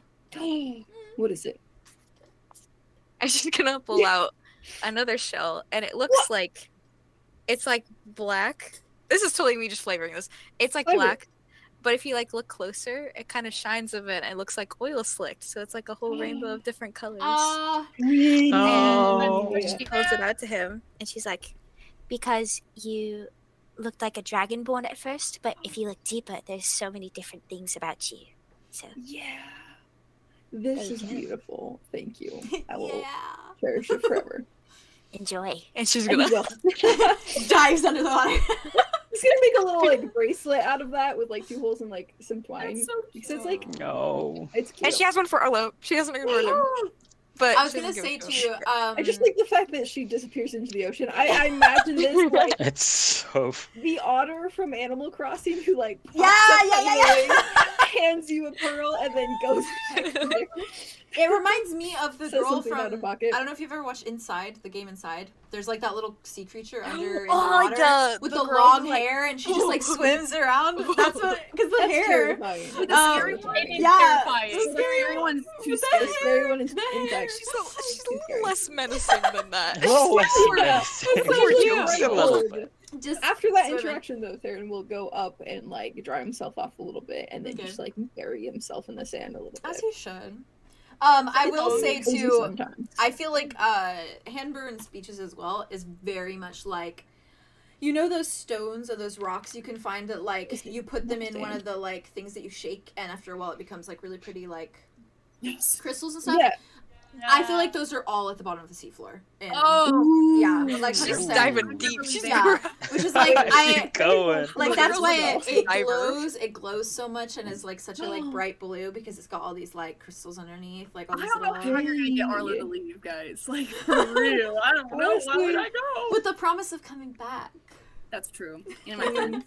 What is it? And she's gonna pull out another shell, and it looks like it's like black. This is totally me just flavoring this. It's like Flavor it. black, but if you like look closer, it kind of shines a bit, and it looks like oil slicked. So it's like a whole rainbow of different colors. Oh. And she holds it out to him, And she's like, because you looked like a dragonborn at first, but if you look deeper, there's so many different things about you. So, Yeah. This is Okay. beautiful. Thank you. I will Yeah. cherish it forever. enjoy. and she's And gonna. he will. Dives under the water. He's gonna make a little like bracelet out of that with like 2 holes and like some twine. That's so Because it's like No. it's cute. And she has one for Arlow. She hasn't ignored him. But I was she gonna doesn't say give to a shit. you, I just like the fact that she disappears into the ocean. I imagine this like It's so. the otter from Animal Crossing who like pops Yeah, up yeah, on yeah, the yeah. wave, hands you a pearl and then goes back to there. It reminds me of the Says girl something out from. of pocket. I don't know if you've ever watched Inside, the game Inside. There's like that little sea creature under in Oh, the water with the the girl long who, like- hair, and she just like swims around. That's what, because the That's hair. terrifying. The Um, scary one is yeah, terrifying. the scary one's too With scary. The scary one is The in hair. fact She's a too scary. less menacing than that. Well, less Yeah. menacing. Especially Yeah, Just like, a little old. bit. Just After that swimming. interaction though, Theron will go up and like dry himself off a little bit and then Okay. just like bury himself in the sand a little bit. As he should. I will say Cozy too, sometimes. I feel like Handburn speeches as well is very much like, you know, those stones or those rocks you can find that like you put them in one of the like things that you shake, and after a while it becomes like really pretty like Yes. crystals and stuff. Yeah. I feel like those are all at the bottom of the seafloor. And, Oh, yeah, like She's she's diving deep. She's Yeah, which is like Going. like that's why it Diver. glows. It glows so much and is like such a like bright blue because it's got all these like crystals underneath, like all I these don't know little. how you're gonna get Arlo to leave, guys. Like, for real. I don't know. Why would I go? With the promise of coming back. That's true. And my friend.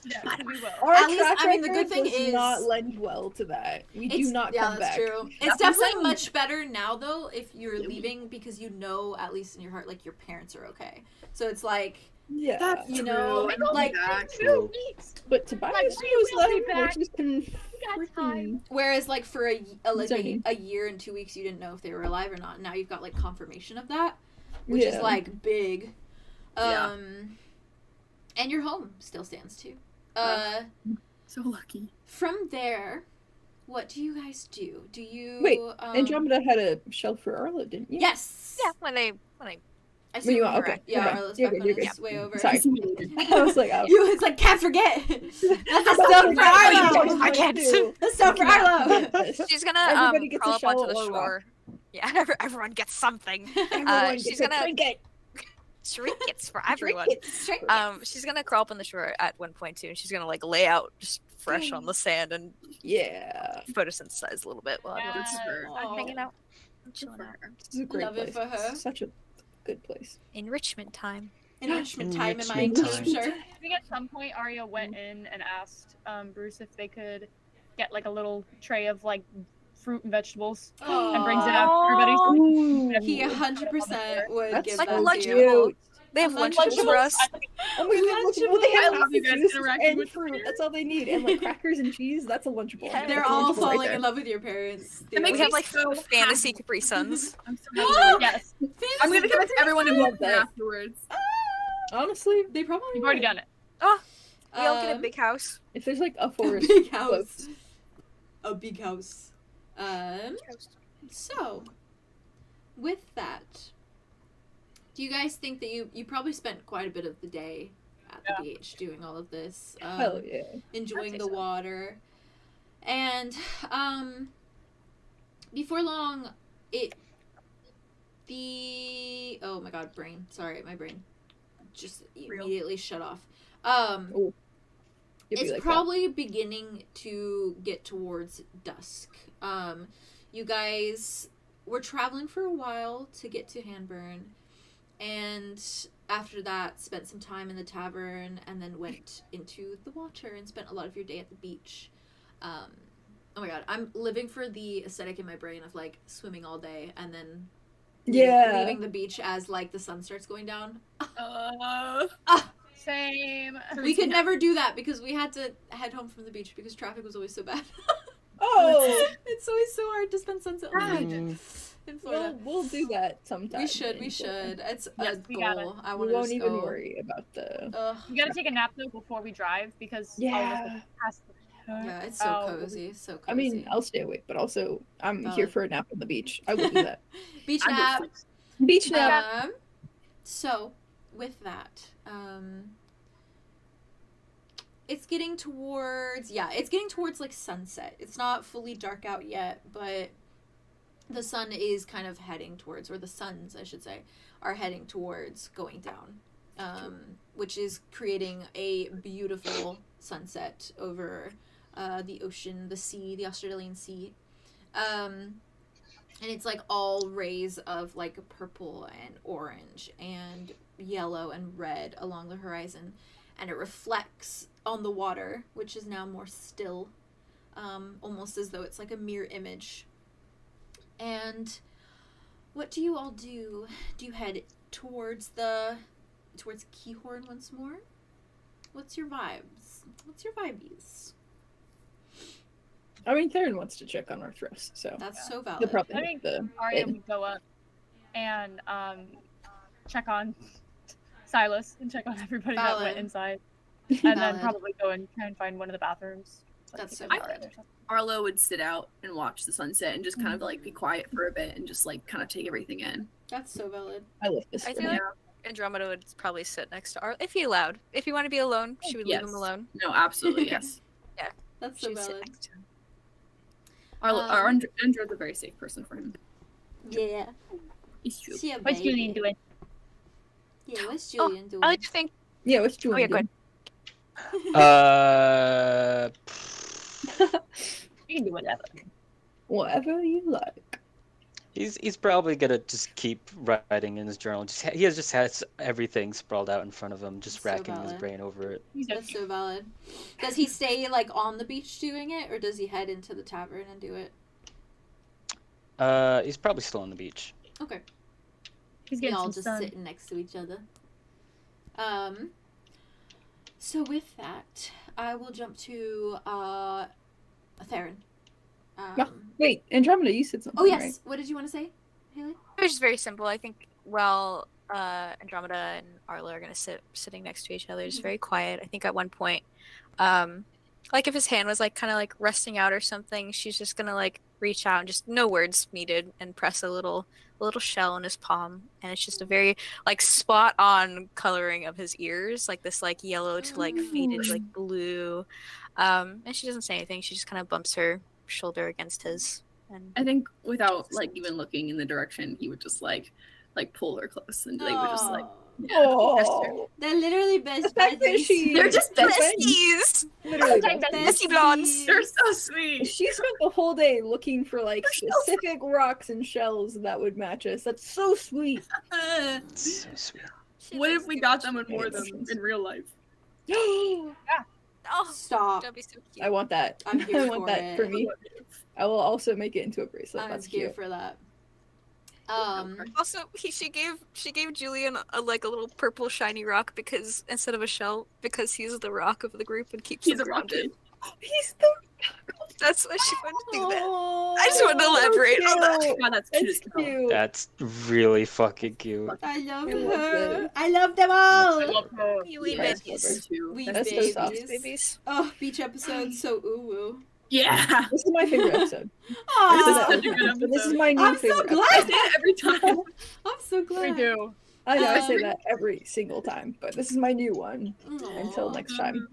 yeah, we will. Our At least, track I mean, the good record thing does is- not lend well to that. We do not yeah, come that's back. true. It's That's what I'm definitely saying. much better now though if you're leaving because you know at least in your heart like your parents are okay. So it's like Yeah. That's you know true. like True. But Tobias Like, knows we will be them, back. which is got time. whereas like for like Sorry. a year and 2 weeks you didn't know if they were alive or not. Now you've got like confirmation of that, which is Yeah. like big. Yeah. And your home still stands too. So lucky. From there, what do you guys do? Do you Wait, Andromeda had a shelf for Arlo, didn't you? Yes. Yeah, when I I When you- see okay, Yeah, okay. Arlo's You're back good, on you're his way over. Sorry. I was like, oh. You, it's like, can't forget. That's the stuff for Arlo. I can't. That's stuff for Arlo. she's gonna Everybody gets crawl a up onto shell the or a rock. shore. Yeah, everyone gets something. Everyone she's gets a gonna trinket. trinkets for everyone. Trinkets. She's gonna crawl up on the shore at one point too, and she's gonna like lay out just fresh on the sand and Yeah. photosynthesize a little bit while everyone's Aw. hanging out, and chilling out. This is a great Love it place. for her. It's such a good place. Enrichment time. Enrichment time in my Enrichment time. enclosure. I think at some point Aria went in and asked Bruce if they could get like a little tray of like fruit and vegetables and brings it out to everybody. He 100% would That's give like that lunch to you. cute. They have Lunchables. lunchables for us. Oh my god, Lunchables. They I have love you guys juice interacting and with fruit. me. That's all they need. And like crackers and cheese, that's a Lunchable. Yeah. They're That's a all Lunchable right falling there. in love with your parents. It makes We have me like so fantasy happy. Capri Suns. I'm so happy. Yes, I'm gonna convince everyone to Love move that. afterwards. Honestly, They probably you've already would. done it. We all get a big house. if there's like a A forest big close, house. A big house. So, with that, do you guys think that you probably spent quite a bit of the day at the beach doing all of this, hell yeah. enjoying I'd the say so. water, and before long, oh my god, brain. Sorry, my brain just immediately shut off. It'd be It's like probably beginning to get towards dusk. You guys were traveling for a while to get to Hanburn, and after that spent some time in the tavern and then went into the water and spent a lot of your day at the beach. Oh my god, I'm living for the aesthetic in my brain of like swimming all day and then leaving the beach as like the sun starts going down. Same. We could never do that because we had to head home from the beach because traffic was always so bad. Oh, It's always so hard to spend sunset on the beach in Florida. we'll do that sometime. We should. in Florida. It's Yes, a we got it. goal. I We want to won't just even go. worry about the. Ugh. We gotta take a nap though before we drive because all of us Yeah. will pass the Yeah, it's so Oh. cozy. So cozy. I mean, I'll stay awake, but also I'm here Valid. for a nap on the beach. I will do that. beach I'm nap. just Beach nap. So with that, it's getting towards like sunset. It's not fully dark out yet, but the sun is kind of heading towards, or the suns, I should say, are heading towards going down, which is creating a beautiful sunset over the ocean, the sea, the Australian Sea. And it's like all rays of like purple and orange and yellow and red along the horizon, and it reflects on the water, which is now more still, almost as though it's like a mirror image. And what do you all do? Do you head towards Keahorn once more? What's your vibes? What's your vibies? I mean, Theron wants to check on Arthros, so That's so he'll valid. probably I hit think the Aria inn. would go up and check on Silas and check on everybody that Valid. went inside, and then Valid. probably go and try and find one of the bathrooms. That's so take a shower valid. or something. Arlo would sit out and watch the sunset and just kind of like be quiet for a bit and just like kind of take everything in. That's so valid. I love this. I for feel him. like Andromeda would probably sit next to Arlo if he allowed. If he wanted to be alone, she would leave Yes. him alone. No, absolutely, yes. That's She so would sit valid. next to him. Andrew's a very safe person for him. Yeah. It's true. See ya, What's baby. Julien doing? Yeah, what's Julien doing? I like to think. Yeah, what's Oh yeah, Julian good. You can do whatever. Whatever you like. He's probably gonna just keep writing in his journal. He just has everything sprawled out in front of him, just So racking his valid. brain over it. That's so valid. Does he stay like on the beach doing it, or does he head into the tavern and do it? He's probably still on the beach. Okay. He's We getting all some just sun. sitting next to each other. So with that, I will jump to Theron. Wait, Andromeda, you said something. Oh yes. Right? What did you want to say, Haley? It was just very simple. I think while Andromeda and Arlo are gonna sitting next to each other, just very quiet. I think at one point, like if his hand was like kind of like resting out or something, she's just gonna like reach out and just no words needed and press a little shell in his palm, and it's just a very like spot on coloring of his ears, like this like yellow to like faded like blue. And she doesn't say anything. She just kind of bumps her shoulder against his. And I think without like even looking in the direction, he would just like pull her close and they would just like Oh, They're literally best the fact that buddies. she They're just best besties. literally Like best that. Bestie blondes. they're so sweet. She spent the whole day looking for like specific rocks and shells that would match us. That's so sweet. So sweet. What if we got them and wore them in real life? Oh, Stop. that'd be so cute. I want that. I'm here I want for that it. for me. I will also make it into a bracelet. I'm That's here cute. for that. Also, she gave Julian a like a little purple shiny rock because instead of a shell, because he's the rock of the group and keeps He's them a rocket. grounded. He's the That's why she wanted to do that. Oh, I just wanted to elaborate on that. cute. God, that's cute That's as hell. cute. That's really fucking cute. I love I love her. it. I love them all. I love her. You wee Yes, babies. Too. We That's so babies. soft. Babies. Oh, beach episode so ooh woo. Yeah. This is my favorite episode. This is Aw, such a good But this is episode. my new I'm so favorite. glad. I say it every time. I'm so glad. do. I know I say Um, that every single time, but this is my new one. Until Aw. next time.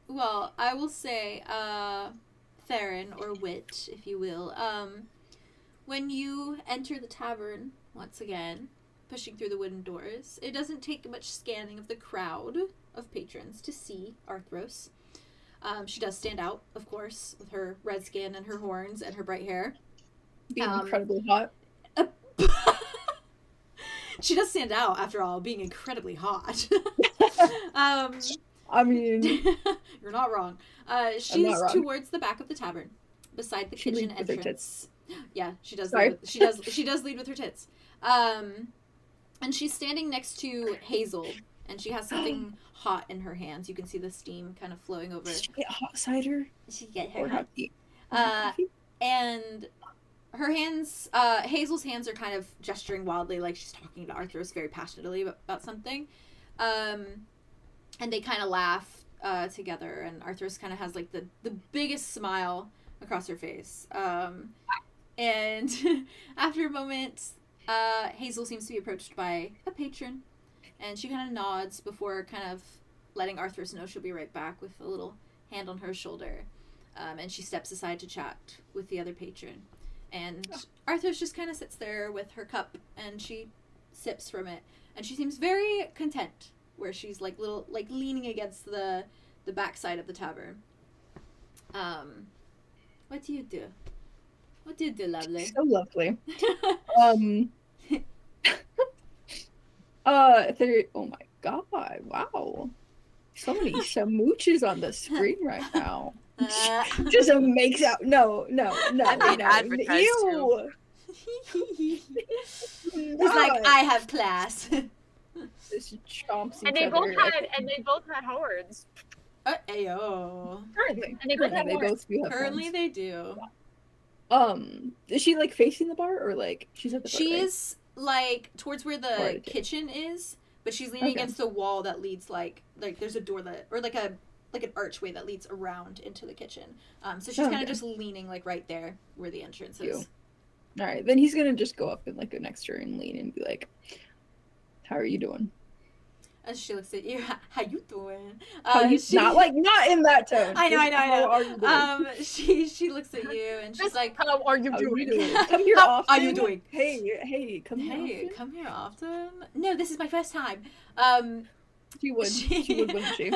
Well, I will say, Theron, or Wit, if you will, when you enter the tavern, once again, pushing through the wooden doors, it doesn't take much scanning of the crowd of patrons to see Arthros. She does stand out, of course, with her red skin and her horns and her bright hair. Being incredibly hot. She does stand out, after all, being incredibly hot. I mean, You're not wrong. She's not wrong. towards the back of the tavern, beside the She kitchen leads with her entrance. Yeah, she does. Sorry. Lead with, she does lead with her tits. And she's standing next to Hazel, and she has something hot in her hands. You can see the steam kind of flowing over. did she get hot cider She get or her hot tea? and her hands, Hazel's hands are kind of gesturing wildly, like she's talking to Arthros very passionately about something. And they kind of laugh together, and Arthros kind of has like the biggest smile across her face. And after a moment, Hazel seems to be approached by a patron, and she kind of nods before kind of letting Arthros know she'll be right back with a little hand on her shoulder. And she steps aside to chat with the other patron. And Arthros just kind of sits there with her cup, and she sips from it. And she seems very content, where she's like leaning against the backside of the tavern. What do you do? What do you do, lovely? So lovely. Oh my god, wow. So many smooches on the screen right now. Just makes out. No. being advertised Ew. He's like, I have class. This chomps And each they both other. had horns. Ayo. Currently. And they both Currently, have they horns. both do have Currently horns. they do. Is she like facing the bar or like she's at the bar? She right? is like towards where the Right. kitchen is, but she's leaning Okay. against the wall that leads like there's a door that, or like an archway that leads around into the kitchen. So she's kind Okay. of just leaning like right there where the entrance Cute. is. All right, then he's gonna just go up and like go next to her and lean and be like, "How are you doing?" And she looks at you. How you doing? How you, not in that tone. I know. How are you doing? She looks at you and she's like, How are you How doing? you doing? Come here How often. are you doing? Hey, come here Hey, often. come here often. No, this is my first time. She would. She would, wouldn't she?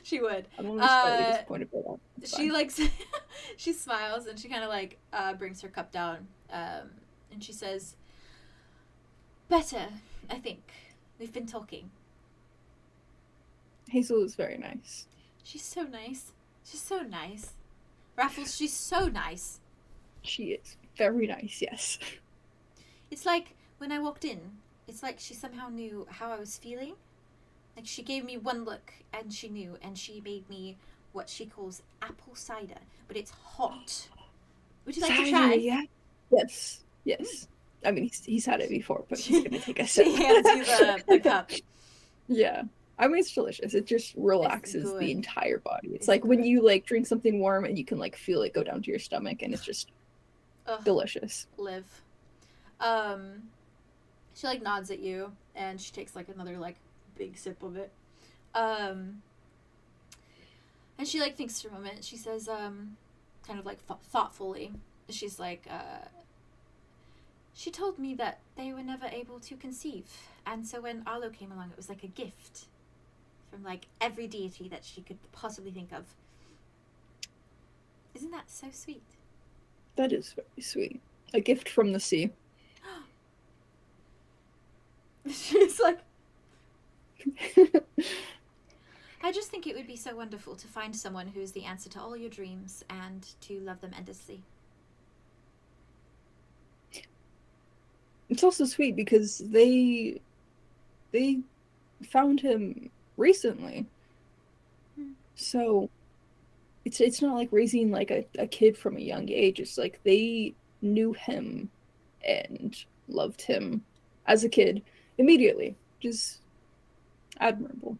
She would. I'm only slightly disappointed by that. It's She fine. like she smiles and she kind of like brings her cup down and she says, "Better, I think. We've been talking." Hazel is very nice. She's so nice. She's so nice. Raffles, she's so nice. She is very nice, yes. It's like when I walked in, it's like she somehow knew how I was feeling. Like she gave me one look and she knew, and she made me what she calls apple cider, but it's hot. Would you like to try? Yeah. Yes. I mean, he's had it before, but he's gonna take a sip. She hands you the cup. Yeah. I mean, it's delicious. It just relaxes good. the entire body. It's It's like when good. you like drink something warm and you can like feel it go down to your stomach, and it's just Ugh. delicious. Live. She like nods at you and she takes like another like big sip of it. And she like thinks for a moment. She says, kind of like thoughtfully, she's like, she told me that they were never able to conceive, and so when Arlow came along, it was like a gift from like every deity that she could possibly think of. Isn't that so sweet? That is very sweet. A gift from the sea. She's like, I just think it would be so wonderful to find someone who is the answer to all your dreams and to love them endlessly. It's also sweet because they found him recently. So it's not like raising like a kid from a young age. It's like they knew him and loved him as a kid immediately. Just admirable.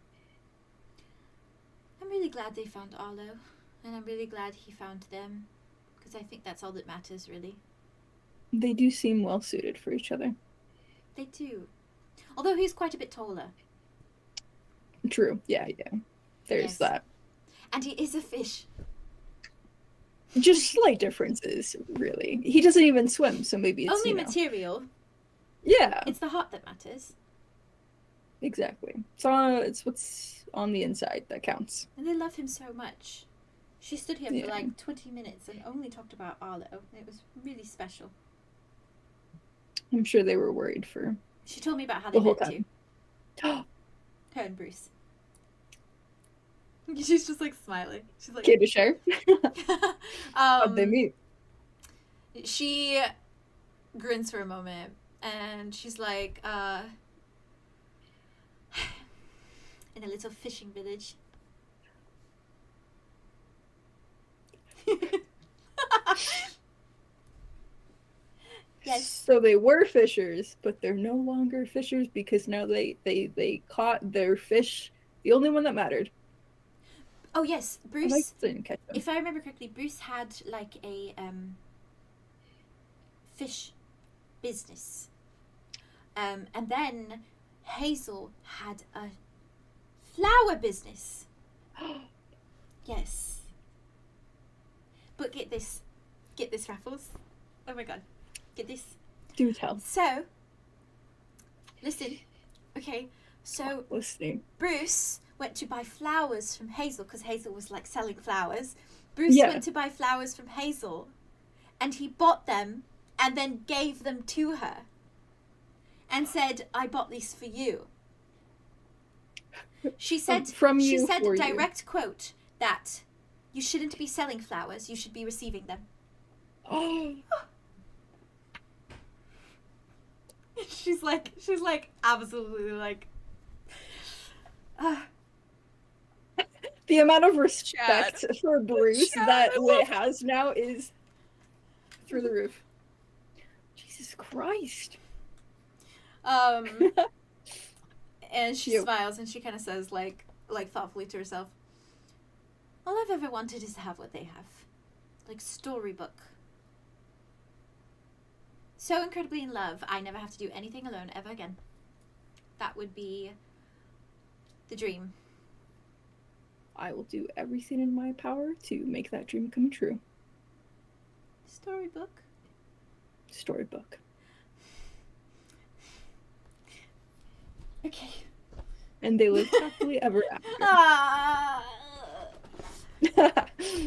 I'm really glad they found Arlo, and I'm really glad he found them, because I think that's all that matters, really. They do seem well suited for each other. They do. Although he's quite a bit taller. True. Yeah. There's Yes. that. And he is a fish. Just slight differences, really. He doesn't even swim, so maybe it's Only you know. material. Yeah, It's the heart that matters. exactly. It's what's on the inside that counts. And they love him so much. She stood here Yeah. for like 20 minutes and only talked about Arlo. And it was really special. I'm sure they were worried for She told me about how the they whole met too. time. Her and Bruce. She's just like smiling. She's like, Okay, to share. How'd they meet? She grins for a moment and she's like, in a little fishing village. Yes. So they were fishers, but they're no longer fishers because now they caught their fish, the only one that mattered. Oh yes, I Bruce. didn't catch them. If I remember correctly, Bruce had like a fish business, and then Hazel had a flower business. Yes. But get this, Raffles. Oh my god, get this. Do tell. So, listen, okay. So Listening. Bruce went to buy flowers from Hazel because Hazel was like selling flowers. Bruce Yeah. went to buy flowers from Hazel and he bought them and then gave them to her and said, I bought these for you. She said, from she you said for you. direct quote that you shouldn't be selling flowers, you should be receiving them. Oh, She's like absolutely like, the amount of respect for Bruce that Wit has now is through the roof. Jesus Christ. And she Cute. smiles and she kind of says like thoughtfully to herself, all I've ever wanted is to have what they have, like storybook. So incredibly in love, I never have to do anything alone ever again. That would be the dream. I will do everything in my power to make that dream come true. Storybook. Storybook. Okay. And they live happily ever after.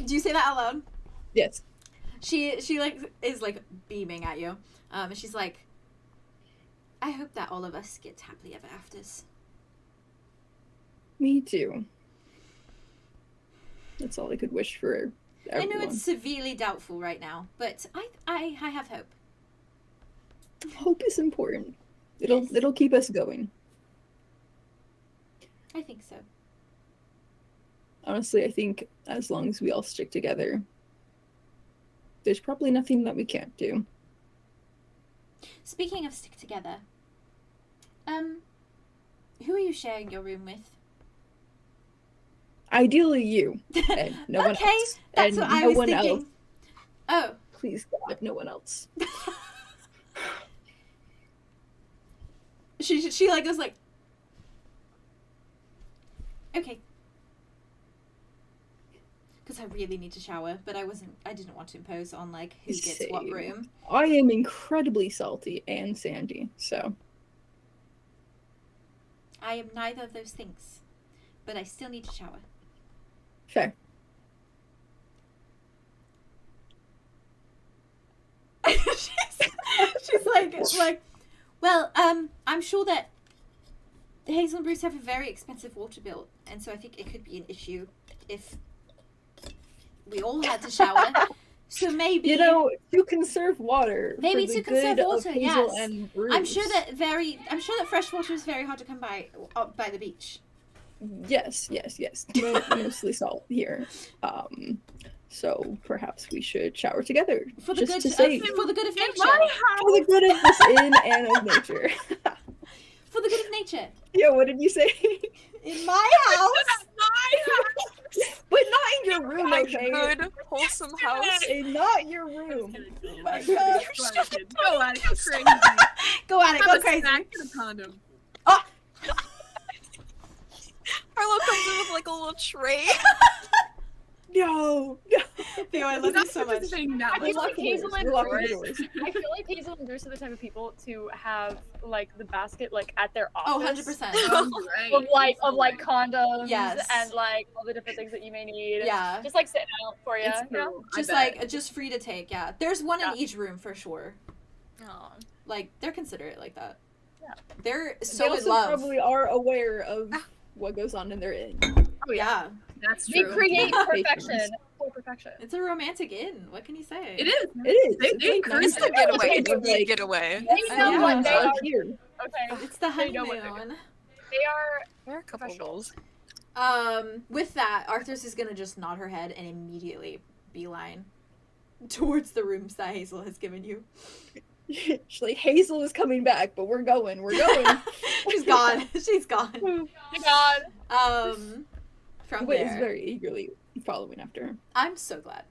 Do you say that out loud? Yes. She like is like beaming at you. And she's like, I hope that all of us get happily ever afters. Me too. That's all I could wish for everyone. I know it's severely doubtful right now, but I have hope. Hope is important. It'll keep us going. I think so. Honestly, I think as long as we all stick together, there's probably nothing that we can't do. Speaking of stick together, who are you sharing your room with? Ideally you, and no one Okay, else. that's and what I no was one thinking. else. Oh. Please God, no one else. She like goes like, okay. Because I really need to shower, but I didn't want to impose on like who gets what Same. room. I am incredibly salty and sandy, so. I am neither of those things, but I still need to shower. Fair. she's like, well, I'm sure that Hazel and Bruce have a very expensive water bill, and so I think it could be an issue if we all had to shower. So maybe to conserve water. Maybe for to the conserve good water, of Hazel yes. and Bruce. I'm sure that fresh water is very hard to come by the beach. Yes. Mostly salt here. So perhaps we should shower together. For the just good to save. for the good of nature. For the good of this inn and of nature. For the good of nature. Yeah, what did you say? In my house. But not in your room, My okay? good, wholesome house. And not your room. Oh my God. Go at it, go crazy. Go at it, go crazy. Snack and a condom. Arlo comes in with like a little tray. No. Theo, I love you so much. I feel like Hazel and We're locking the Bruce. doors. I feel like Hazel and Bruce are the type of people to have like the basket like at their Oh, office. 100%. Of like condoms Yes. and like all the different things that you may need. Yeah. Just like sitting out for you. It's You know? cool. Just I bet. like just free to take, yeah. There's one Yeah. in each room for sure. Aw. Like they're considerate like that. Yeah. They're They so in also love. probably are aware of what goes on in their inn. Oh yeah. That's They true. create Patrons. perfection for perfection. It's a romantic inn. What can you say? It is. It is. They- It's they like encourage It's nice a getaway. to It's a have, like, getaway. They know yeah. what they out are. here. Okay. It's the They know what they're honeymoon. They are There are a couple Professional. goals. With that, Arthros is gonna just nod her head and immediately beeline towards the rooms that Hazel has given you. She's like, Hazel is coming back, but we're going. She's gone. She's gone. oh my god. From Wait, is there, very eagerly following after her. I'm so glad.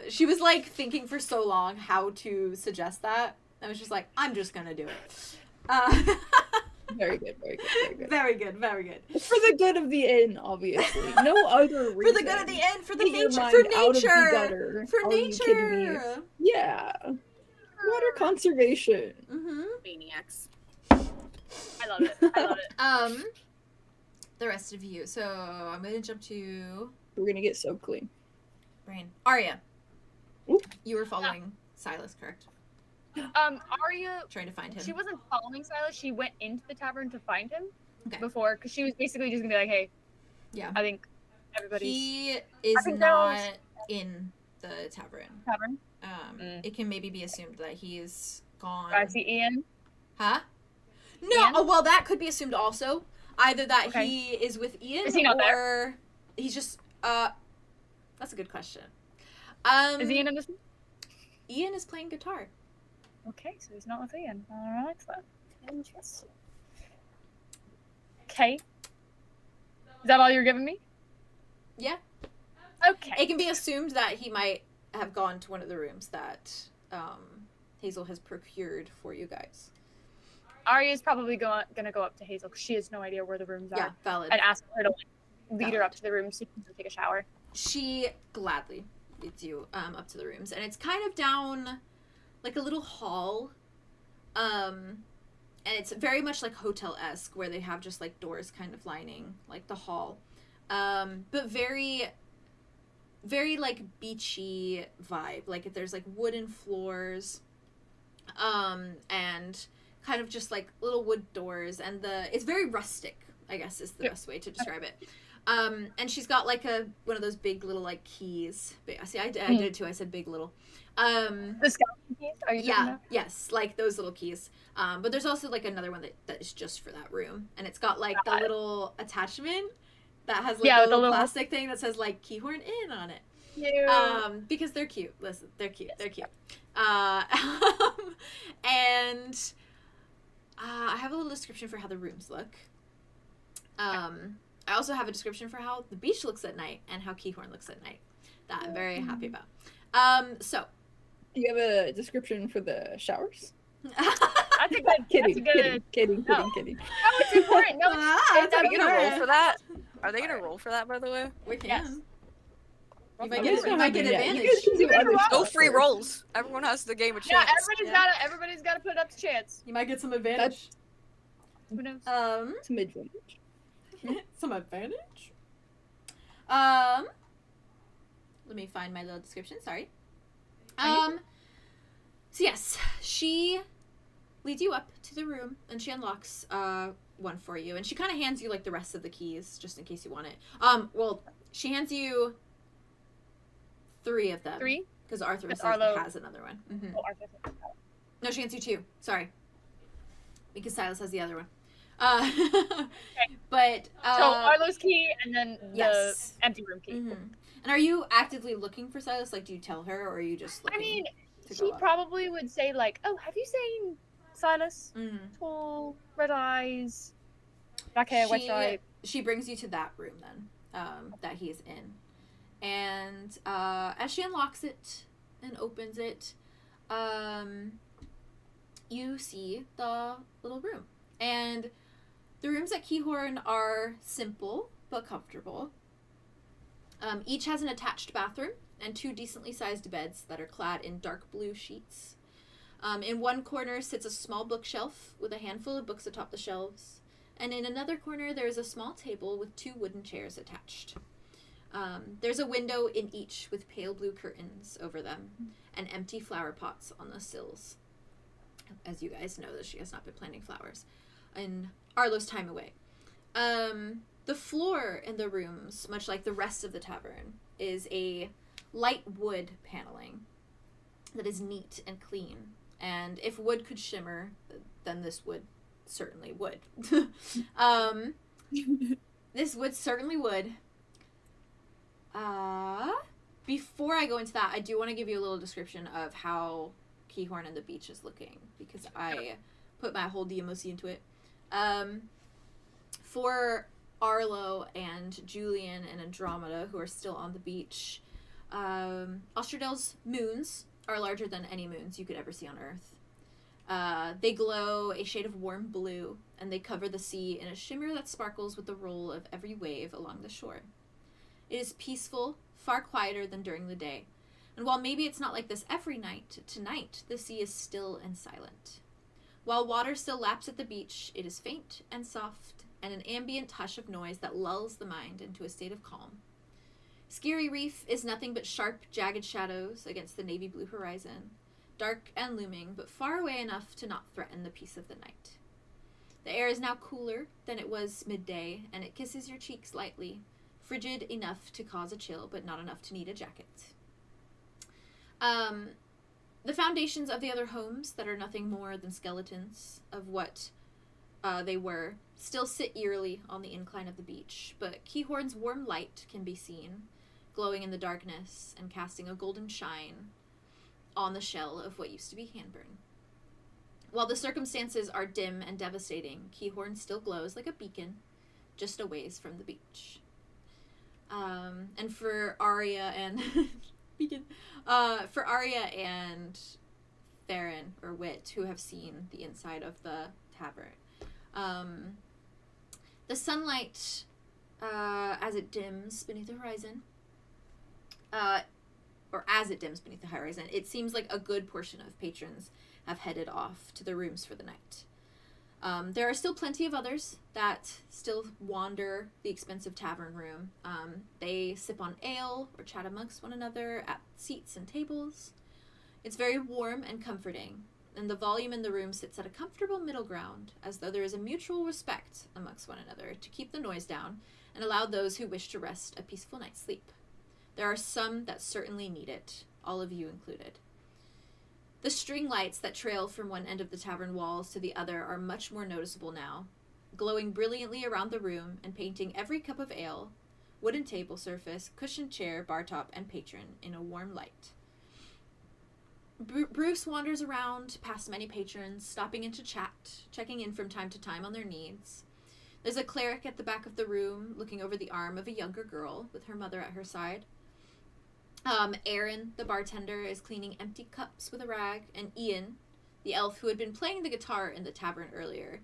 She was like thinking for so long how to suggest that. I was just like, I'm just gonna do it. Very good, very good, very good. Very good, very good. For the good of the inn, obviously. No other reason. For the good of the end, for the Get your nature, mind for out of the nature, gutter. for Are you kidding me? nature. Yeah. Water conservation. Mm-hmm. Maniacs. I love it. I love it. The rest of you. So I'm gonna jump to We're gonna get so clean. Brain. Aria. Oop. You were following Silas, correct? Aria, Trying to find him. she wasn't following Silas. She went into the tavern to find him Okay. before, because she was basically just gonna be like, "Hey, Yeah. I think everybody's He I is think they're all- not in the tavern. tavern." It can maybe be assumed that he is gone. I see Ian. Huh? No. Ian? Oh, well, that could be assumed also. Either that Okay. he is with Ian, Is he not or there? he's just. That's a good question. Is Ian in this? Ian is playing guitar. Okay, so he's not with Ian. All right, then. Interesting. Okay. Is that all you're giving me? Yeah. Okay. It can be assumed that he might have gone to one of the rooms that Hazel has procured for you guys. Aria's probably gonna go up to Hazel because she has no idea where the rooms Yeah, are, valid. and ask her to lead her Valid. up to the room so she can go take a shower. She gladly leads you up to the rooms, and it's kind of down like a little hall, and it's very much like hotel-esque, where they have just like doors kind of lining like the hall, but very, very like beachy vibe. Like there's like wooden floors, and kind of just like little wood doors, and it's very rustic, I guess is the best way to describe it. And she's got like one of those big little like keys. See, I did it too. I said big little. The skeleton keys? Are you talking about? Yes, like those little keys. But there's also like another one that is just for that room, and it's got like the little attachment that has like a the little plastic thing that says like Keahorn in on it. Cute. Because they're cute. Listen, they're cute. They're cute. And I have a little description for how the rooms look. I also have a description for how the beach looks at night and how Keahorn looks at night. That I'm very happy about. So, Do you have a description for the showers? That's a good. Kidding, That's a good. kidding. No, it's important. No, Are they gonna roll for that? Are they gonna roll for that, by the way? We can. Yes. You might get advantage. You guys can do other No stuff free first. rolls. Everyone has the game of Yeah, chance. everybody's gotta put up to chance. You might get some advantage. Who knows? It's mid-range. Some advantage. Let me find my little description. Sorry. So yes, she leads you up to the room, and she unlocks one for you, and she kind of hands you like the rest of the keys, just in case you want it. Well, she hands you 3 of them. 3? Because Arthros Arlow has another one. Mm-hmm. Oh, Arthros. No, she hands you 2. Sorry. Because Silas has the other one. But So Arlow's key and then the yes. empty room key. Mm-hmm. And are you actively looking for Silas? Like, do you tell her, or are you just looking? I mean, to she go up? probably would say like, "Oh, have you seen Silas? Mhm. Tall, red eyes, black hair, white stripe." She brings you to that room then, that he is in, and as she unlocks it and opens it, you see the little room, and the rooms at Keahorn are simple but comfortable. Each has an attached bathroom and 2 decently sized beds that are clad in dark blue sheets. In one corner sits a small bookshelf with a handful of books atop the shelves, and in another corner there is a small table with 2 wooden chairs attached. There's a window in each with pale blue curtains over them and empty flower pots on the sills. As you guys know, that she has not been planting flowers in Arlow's time away. The floor in the rooms, much like the rest of the tavern, is a light wood paneling that is neat and clean. And if wood could shimmer, then this wood certainly would. This wood certainly would. Before I go into that, I do want to give you a little description of how Keahorn and the beach is looking, because I put my whole DMOC into it. For Arlow and Julien and Andromeda, who are still on the beach, Ostradel's moons are larger than any moons you could ever see on Earth. They glow a shade of warm blue, and they cover the sea in a shimmer that sparkles with the roll of every wave along the shore. It is peaceful, far quieter than during the day, and while maybe it's not like this every night, tonight the sea is still and silent. While water still laps at the beach, it is faint and soft, and an ambient hush of noise that lulls the mind into a state of calm. Scary Reef is nothing but sharp, jagged shadows against the navy blue horizon, dark and looming, but far away enough to not threaten the peace of the night. The air is now cooler than it was midday, and it kisses your cheeks lightly, frigid enough to cause a chill, but not enough to need a jacket. The foundations of the other homes that are nothing more than skeletons of what they were still sit eerily on the incline of the beach, but Keahorn's warm light can be seen, glowing in the darkness and casting a golden shine on the shell of what used to be Hanburn. While the circumstances are dim and devastating, Keahorn still glows like a beacon just a ways from the beach. And for Aria and beacon, for Aria and Theron or Wit, who have seen the inside of the tavern. The sunlight, as it dims beneath the horizon, or as it dims beneath the horizon, it seems like a good portion of patrons have headed off to their rooms for the night. There are still plenty of others that still wander the expensive tavern room. They sip on ale or chat amongst one another at seats and tables. It's very warm and comforting, and the volume in the room sits at a comfortable middle ground, as though there is a mutual respect amongst one another to keep the noise down and allow those who wish to rest a peaceful night's sleep. There are some that certainly need it, all of you included. The string lights that trail from one end of the tavern walls to the other are much more noticeable now, glowing brilliantly around the room and painting every cup of ale, wooden table surface, cushioned chair, bar top, and patron in a warm light. Bruce wanders around past many patrons, stopping in to chat, checking in from time to time on their needs. There's a cleric at the back of the room, looking over the arm of a younger girl with her mother at her side. Erin, the bartender, is cleaning empty cups with a rag, and Ian, the elf who had been playing the guitar in the tavern earlier,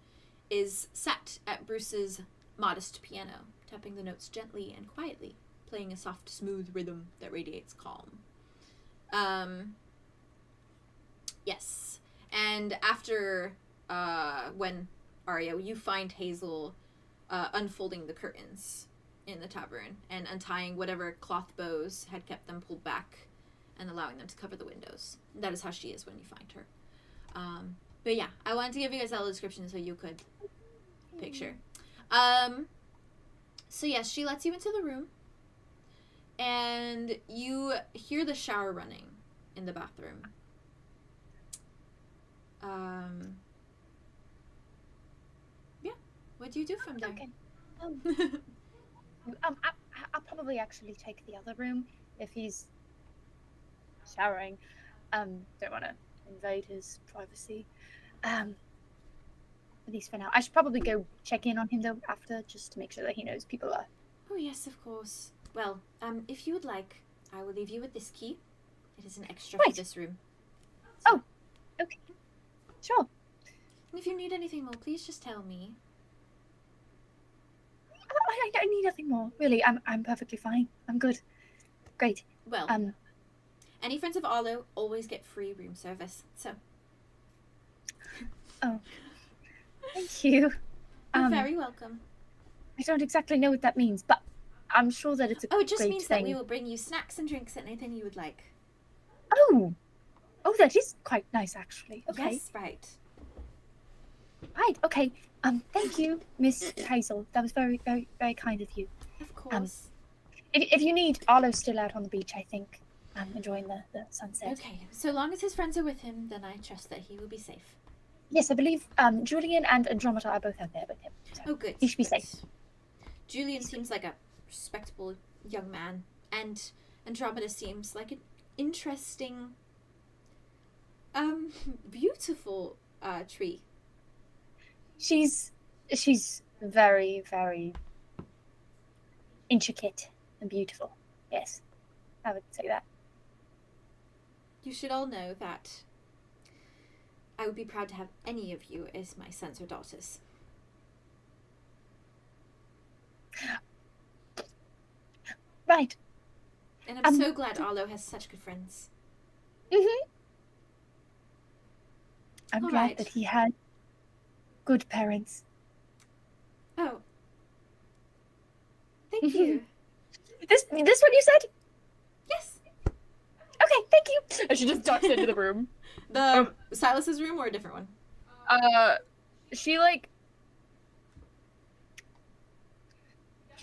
is sat at Bruce's modest piano, tapping the notes gently and quietly, playing a soft, smooth rhythm that radiates calm. Yes. And after, when, Aria, you find Hazel unfolding the curtains in the tavern and untying whatever cloth bows had kept them pulled back and allowing them to cover the windows. That is how she is when you find her. But yeah, I wanted to give you guys all the description so you could picture. So yes, she lets you into the room and you hear the shower running in the bathroom. Yeah, what do you do from there? Okay. I'll probably actually take the other room if he's showering. Don't want to invade his privacy. At least for now. I should probably go check in on him though after, just to make sure that he knows people are. Oh yes, of course. Well, if you would like, I will leave you with this key. It is an extra for this room. Oh, okay. Sure. And if you need anything more, please just tell me. I need nothing more. Really, I'm perfectly fine. I'm good. Great. Well, any friends of Arlow always get free room service, so. Oh. Thank you. You're very welcome. I don't exactly know what that means, but I'm sure that it's a Oh, it just great means thing. that we will bring you snacks and drinks and anything you would like. Oh, that is quite nice, actually. Okay. Yes, right. Right. Okay. Thank you, Miss Hazel. That was very, very, very kind of you. Of course. If you need, Arlow's still out on the beach, I think, enjoying the sunset. Okay. So long as his friends are with him, then I trust that he will be safe. Yes, I believe Julien and Andromeda are both out there with him. So oh, good. He should be good. safe. Julien seems like a respectable young man, and Andromeda seems like an interesting, beautiful tree. She's very, very intricate and beautiful. Yes, I would say that. You should all know that I would be proud to have any of you as my sons or daughters. Right. And I'm so glad Arlow has such good friends. Mm-hmm. I'm All glad right. that he had good parents. Oh. Thank you. This what you said? Yes. Okay, thank you. And she just ducks into the room. The Silas's room or a different one? She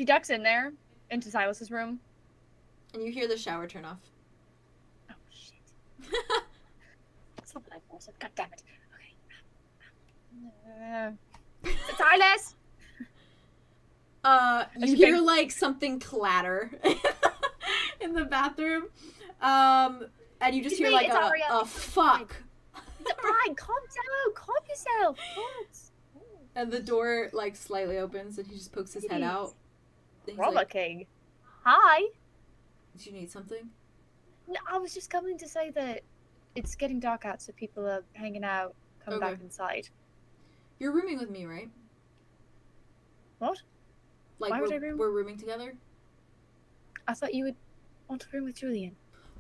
ducks in there into Silas's room. And you hear the shower turn off. Oh shit. That's not what I wanted. God damn it. Okay. Silas! You hear like something clatter in the bathroom. And you just hear like a fuck. Brian, calm down. Calm yourself. And the door like slightly opens and he just pokes his head out. He's like, Frolicking. Hi. did you need something? No, I was just coming to say that it's getting dark out, so people are hanging out. Come Okay. back inside. You're rooming with me, right? What? Like, Why would I room? we're rooming together? I thought you would want to room with Julien.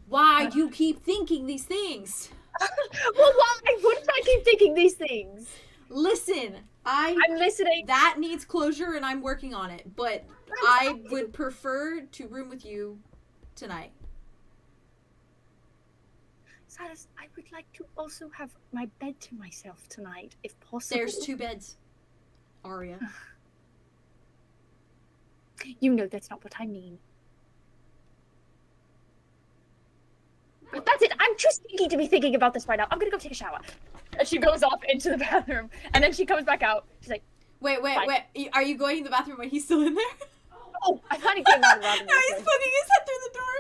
Why do you keep thinking these things? Well, why wouldn't I keep thinking these things? Listen, I'm listening. That needs closure, and I'm working on it. But I would prefer to room with you tonight. Silas, I would like to also have my bed to myself tonight, if possible. There's 2 beds, Aria. You know that's not what I mean. But that's it. I'm too stinky to be thinking about this right now. I'm gonna go take a shower. And she goes off into the bathroom, and then she comes back out. She's like, Wait. Are you going to the bathroom when he's still in there? "Oh, I kind of came out of the bathroom." No, he's poking his head through the door.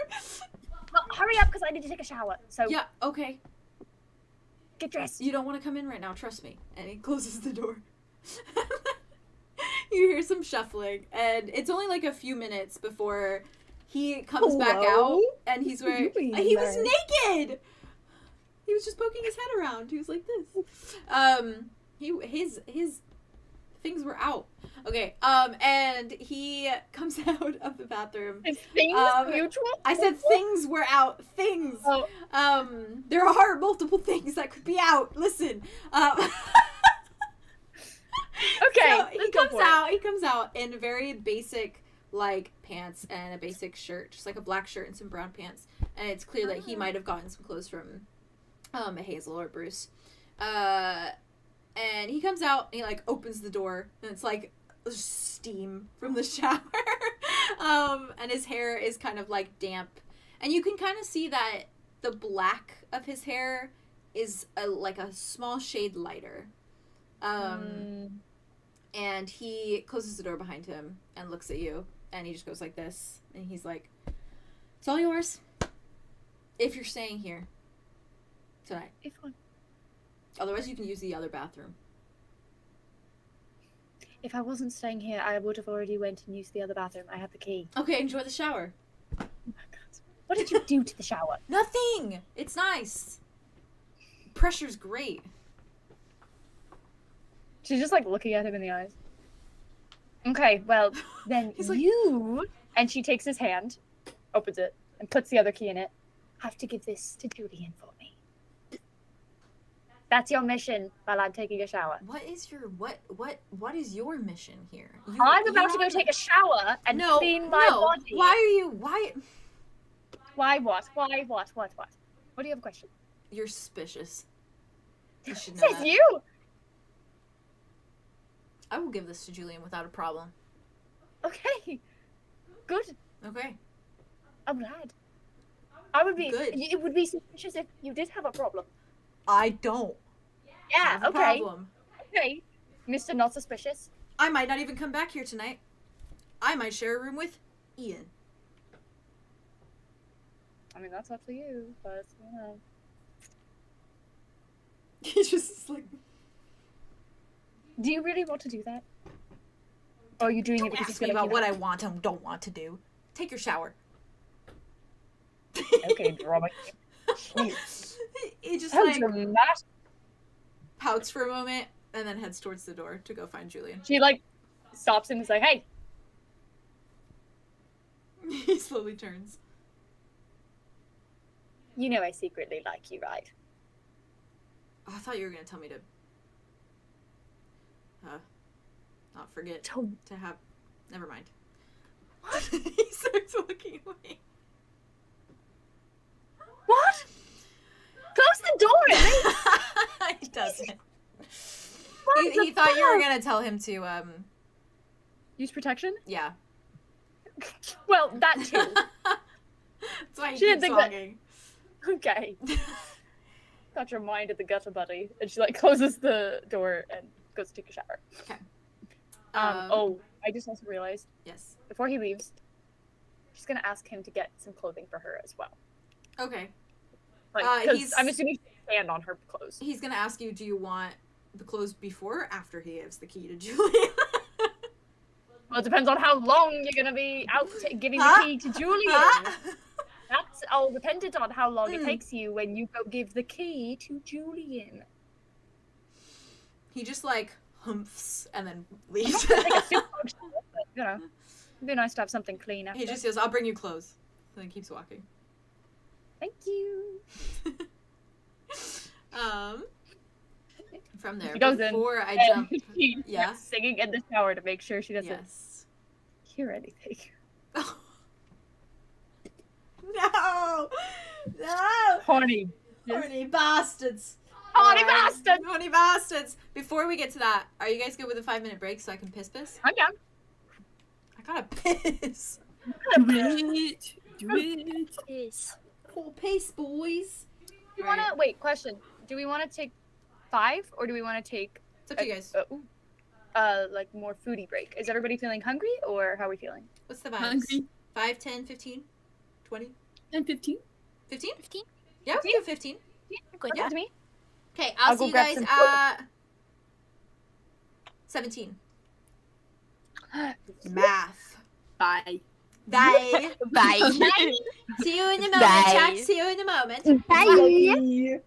Well, hurry up, because I need to take a shower. So Yeah, okay. get dressed. You don't want to come in right now, trust me. And he closes the door. You hear some shuffling, and it's only like a few minutes before he comes back out, and he's wearing... He was naked! He was just poking his head around. He was like this. His things were out. Okay, and he comes out of the bathroom. Is things mutual? I said things were out. Things. Oh. There are multiple things that could be out. Listen. Okay, So he comes out in very basic, like, pants and a basic shirt, just like a black shirt and some brown pants. And it's clear that he might have gotten some clothes from Hazel or Bruce. And he comes out and he, like, opens the door, and it's like steam from the shower. And his hair is kind of like damp, and you can kind of see that the black of his hair is like a small shade lighter. And he closes the door behind him and looks at you, and he just goes like this, and he's like, "It's all yours if you're staying here tonight. If I, Otherwise you can use the other bathroom." if I wasn't staying here, I would have already went and used the other bathroom. I have the key. Okay, enjoy the shower. Oh my God. What did you do to the shower? Nothing. It's nice. Pressure's great. She's just like looking at him in the eyes. Okay, well, then He's like- you... And she takes his hand, opens it, and puts the other key in it. Have to give this to Julien for me. That's your mission while I'm taking a shower. What is your what is your mission here? I'm about to go take a shower and clean my body. Why are you Why what? Why what? What? What do you have a question? You're suspicious. You should know Says that. you! I will give this to Julien without a problem. Okay. Good. Okay. I'm glad. I would be... Good. It would be suspicious if you did have a problem. I don't Yeah, have a okay. problem. Okay. Mr. Not Suspicious. I might not even come back here tonight. I might share a room with Ian. I mean, that's up to you, but, you know. He's just like... Do you really want to do that? Or are you doing it because Ask it's me gonna about be what I want and don't want to do. Take your shower. Okay, drama. He just How like dramatic. pouts for a moment and then heads towards the door to go find Julien. She, like, stops him and is like, hey! He slowly turns. You know I secretly like you, right? Oh, I thought you were gonna tell me to not forget Don't. to have. Never mind. What? He starts looking away. What? Close the door, at least! He doesn't. What He the thought you were fuck? gonna tell him to Use protection? yeah. Well, that too. That's why he She didn't keeps think that- talking. Okay. Got your mind at the gutter, buddy. And she, like, closes the door and goes to take a shower. Okay. Oh, I just also realized, Yes. before he leaves, she's gonna ask him to get some clothing for her as well. Okay. Like, 'cause he's- I'm assuming she'll stand on her clothes. He's gonna ask you, do you want the clothes before or after he gives the key to Julien? Well, it depends on how long you're gonna be out giving Huh? the key to Julien. Huh? That's all dependent on how long it Hmm. takes you when you go give the key to Julien. He just like humphs and then leaves. Like a soup function, but, you know, it'd be nice to have something clean after. He just goes, I'll bring you clothes. And then keeps walking. Thank you. From there, She goes in, before I and jump. she Yeah. starts singing in the shower to make sure she doesn't Yes. hear anything. No! No! Horny. Horny bastards! Horny bastards! Horny bastards! Before we get to that, are you guys good with a 5-minute break so I can piss? I'm down. I gotta piss. Do it. Do it. Yes. Cool pace, boys. Do we want to wait? Question: do we want to take 5 or do we want to take It's up to you guys. like more foodie break? Is everybody feeling hungry or how are we feeling? What's the vibes? Hungry. 5, 10, 15, 20? And 15. 15? 15? Yeah, we can do 15. Good, Sounds good to me. Okay, I'll I'll go see you grab guys some at 17. Math. Bye. Bye. Bye. See you in a moment, Bye. chat. See you in a moment. Bye.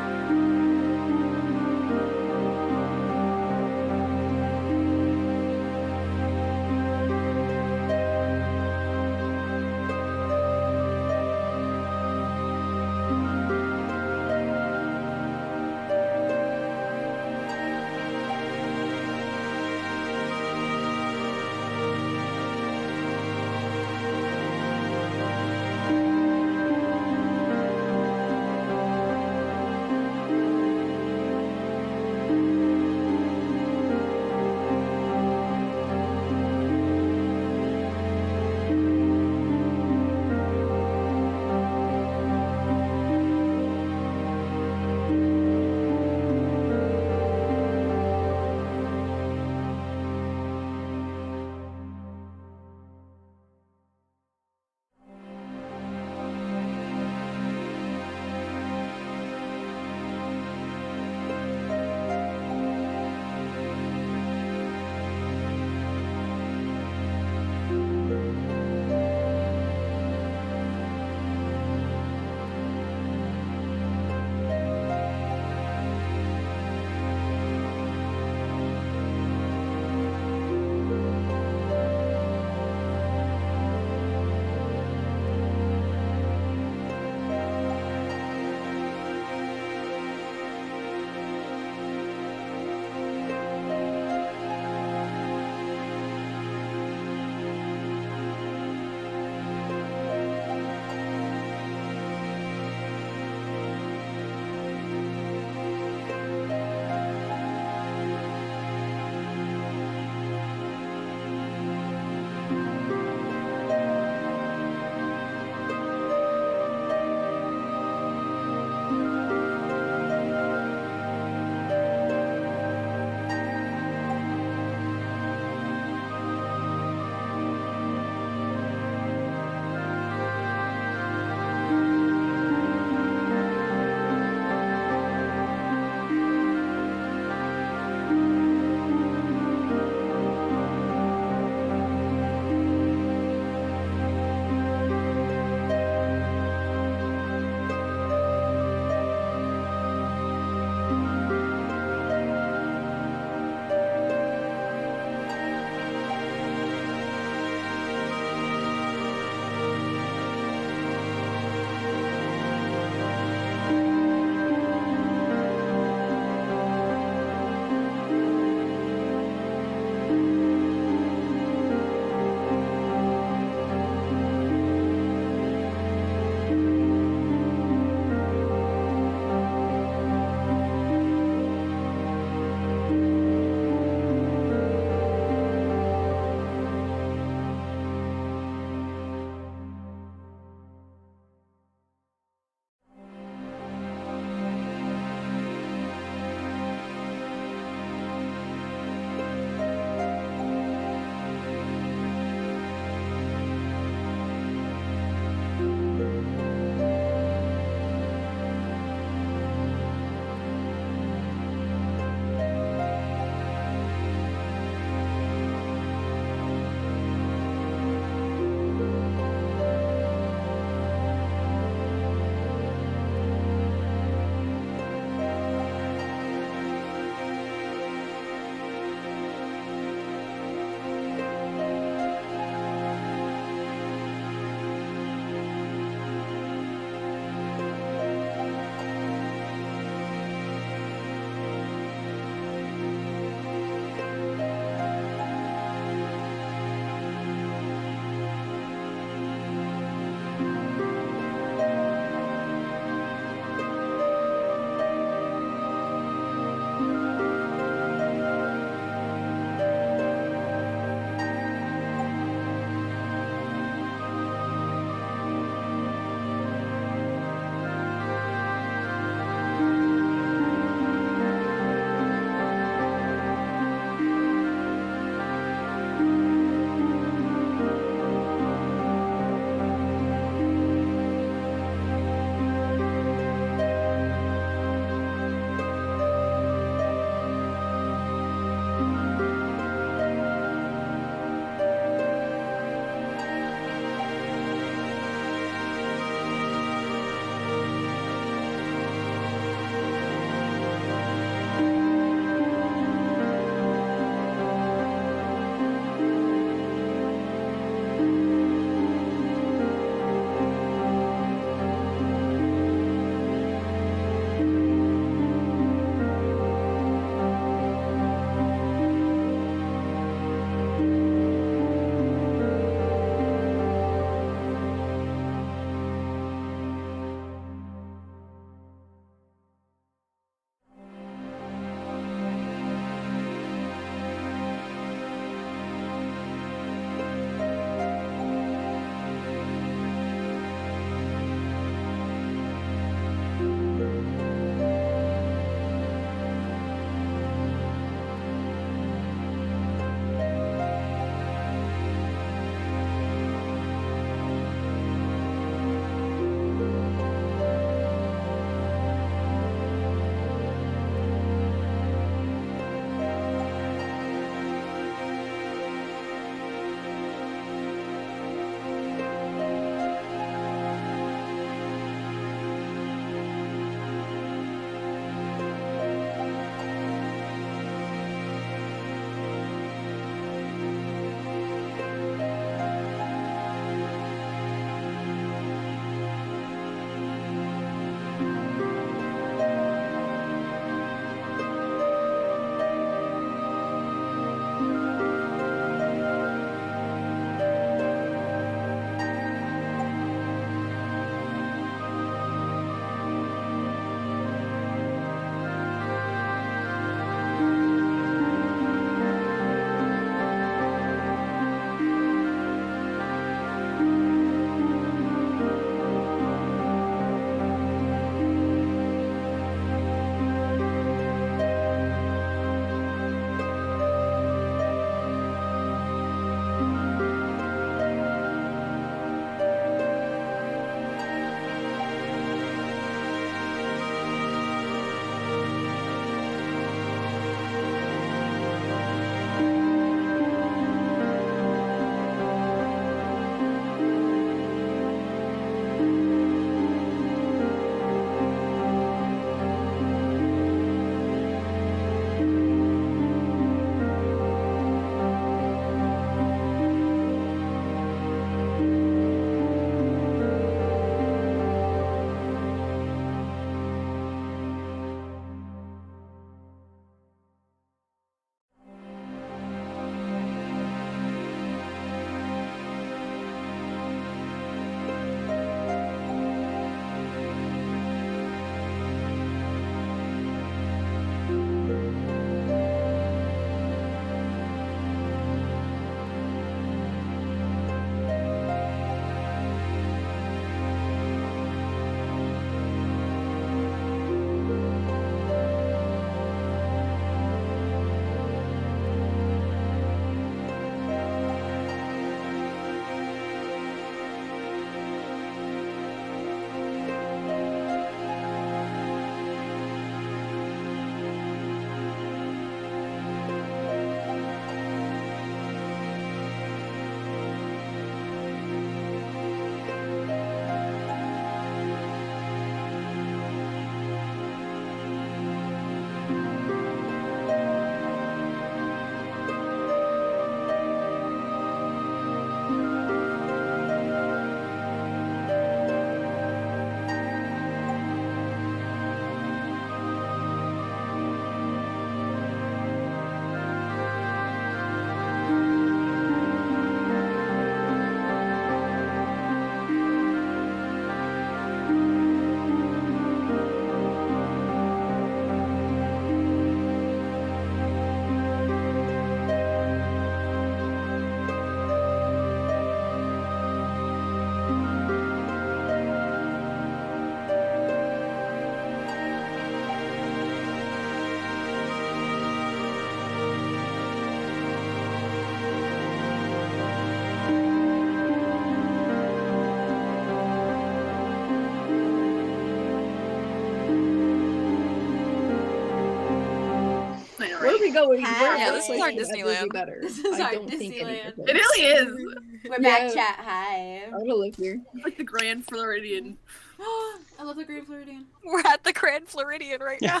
going. Hi. Yeah, this is our Places ever be Disneyland. better. This is I our don't think any Disneyland. of them. It really is. We're back, Yeah. chat. Hi. I want to live here. It's like the Grand Floridian. I love the Grand Floridian. We're at the Grand Floridian right now.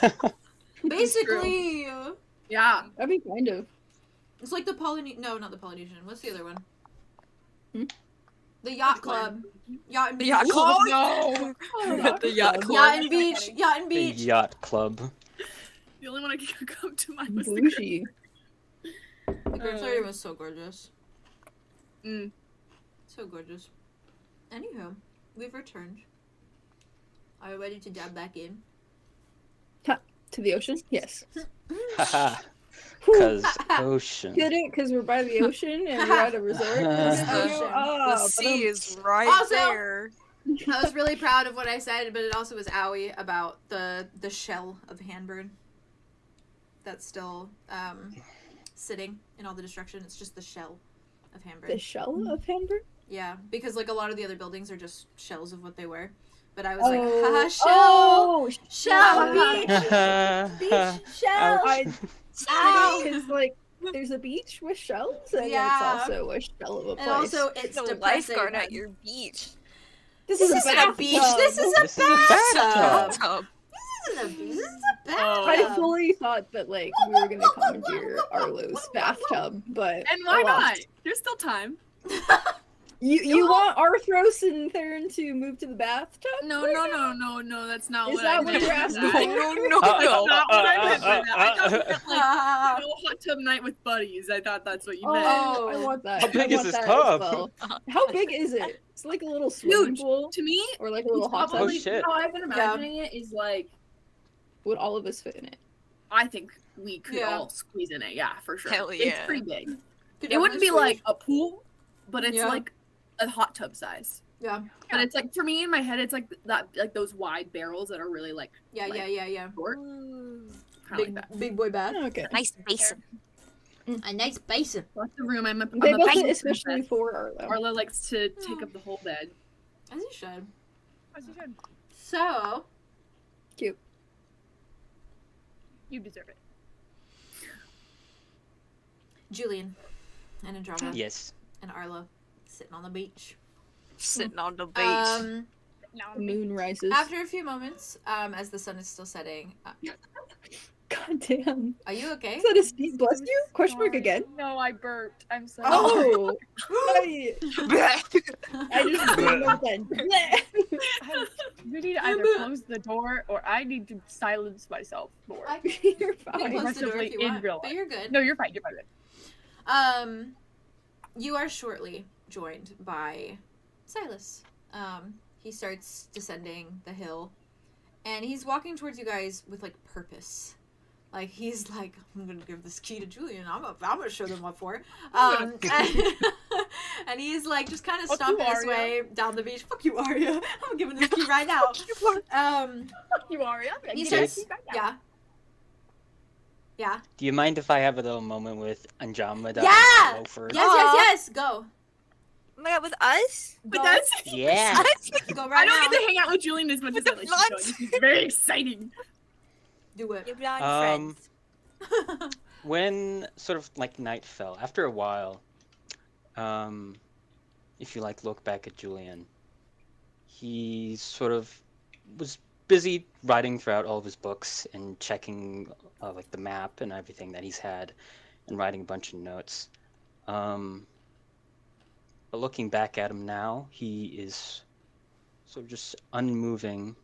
Basically, Yeah. I mean, kind of. it's like the Polynesian. No, not the Polynesian. What's the other one? Hmm? The Yacht Which one? Club. Yacht and The Beach. yacht club. no! Oh, The yacht club. club. Yacht and Beach. Yacht and The Beach. yacht club. The only one I could come to mind was the Bougie. The Grand Floridian was so gorgeous. Mm. So gorgeous. Anywho, we've returned. Are you ready to dab back in? To the ocean? Yes. Haha. Whew. Because ocean. Get it? Because we're by the ocean and we're at a resort. The sea is right Also- there. I was really proud of what I said, but it also was owie about the shell of Handburn. That's still sitting in all the destruction. It's just the shell of Handburn. The shell of Hamburg? Yeah, because like a lot of the other buildings are just shells of what they were. But I was like, haha, shell! Shell! Beach! Beach! Shell! Ouch. Ow! Because, like, there's a beach with shells, and Yeah. it's also a shell of a place. And also, it's The depressing. lifeguard at your beach. this This is isn't a bathtub. beach. This is a This is a bathtub. Tub. This isn't a beach. This is a Oh. I bathtub. fully thought that, like, we were gonna commandeer Arlow's bathtub, but And why I not? lost. There's still time. You want Arthros and Theron to move to the bathtub? No, that's not Is what that I what meant. you're asking? No. That's not what I meant by that. I thought you meant, like, Ah. hot tub night with buddies. I thought that's what you meant. Oh, I want that. How big I is want this that as tub? well. How big is it? It's like a little swimming Huge. pool To me, or like a little hot tub. probably, shit. how I've been imagining it is like, Would all of us fit in it? I think we could Yeah. all squeeze in it. Yeah, for sure. Hell It's yeah. pretty big. Could It wouldn't be definitely like a pool, but it's Yeah. like a hot tub size. Yeah. But it's like, for me in my head, it's like that, like those wide barrels that are really like Yeah, like, yeah. short. Kind of Big, like that. big boy bath. Okay. Nice basin. A nice basin. That's the room. I'm a They big built it princess. especially for Arlo. Arlo likes to take up the whole bed. As you should. As you should. So, Cute. You deserve it. Julian and Andromeda Yes. and Arlo sitting on the beach. Sitting on the beach. The moon rises. After a few moments, as the sun is still setting, God damn. are you okay? Is that a sneeze? Bless you? Question mark again? No, I burped. I'm sorry. Oh! I just didn't know then. You need to either close the door or I need to silence myself more. You're You can fine. close the door if Aggressively you in want, real but life. you're good. No, you're fine. You're fine. You are shortly joined by Silas. He starts descending the hill, and he's walking towards you guys with like purpose. Like he's like, I'm gonna give this key to Julien. I'm gonna show them what for. And he's like just kind of Fuck stomping you, his Aria. way down the beach. Fuck you, Aria. I'm giving this key right now. You are. He Okay. starts. Yeah. Yeah. Do you mind if I have a little moment with Andromeda? Yeah! And Loafer? Yes. Go. Oh my god, with us? But that's Yeah. Go I right don't now. get to hang out with Julian as much as I like. What? This is very exciting. Do it. You're blind friends. When sort of like night fell, after a while, if you like look back at Julien, he sort of was busy writing throughout all of his books and checking like the map and everything that he's had and writing a bunch of notes. But looking back at him now, he is sort of just unmoving,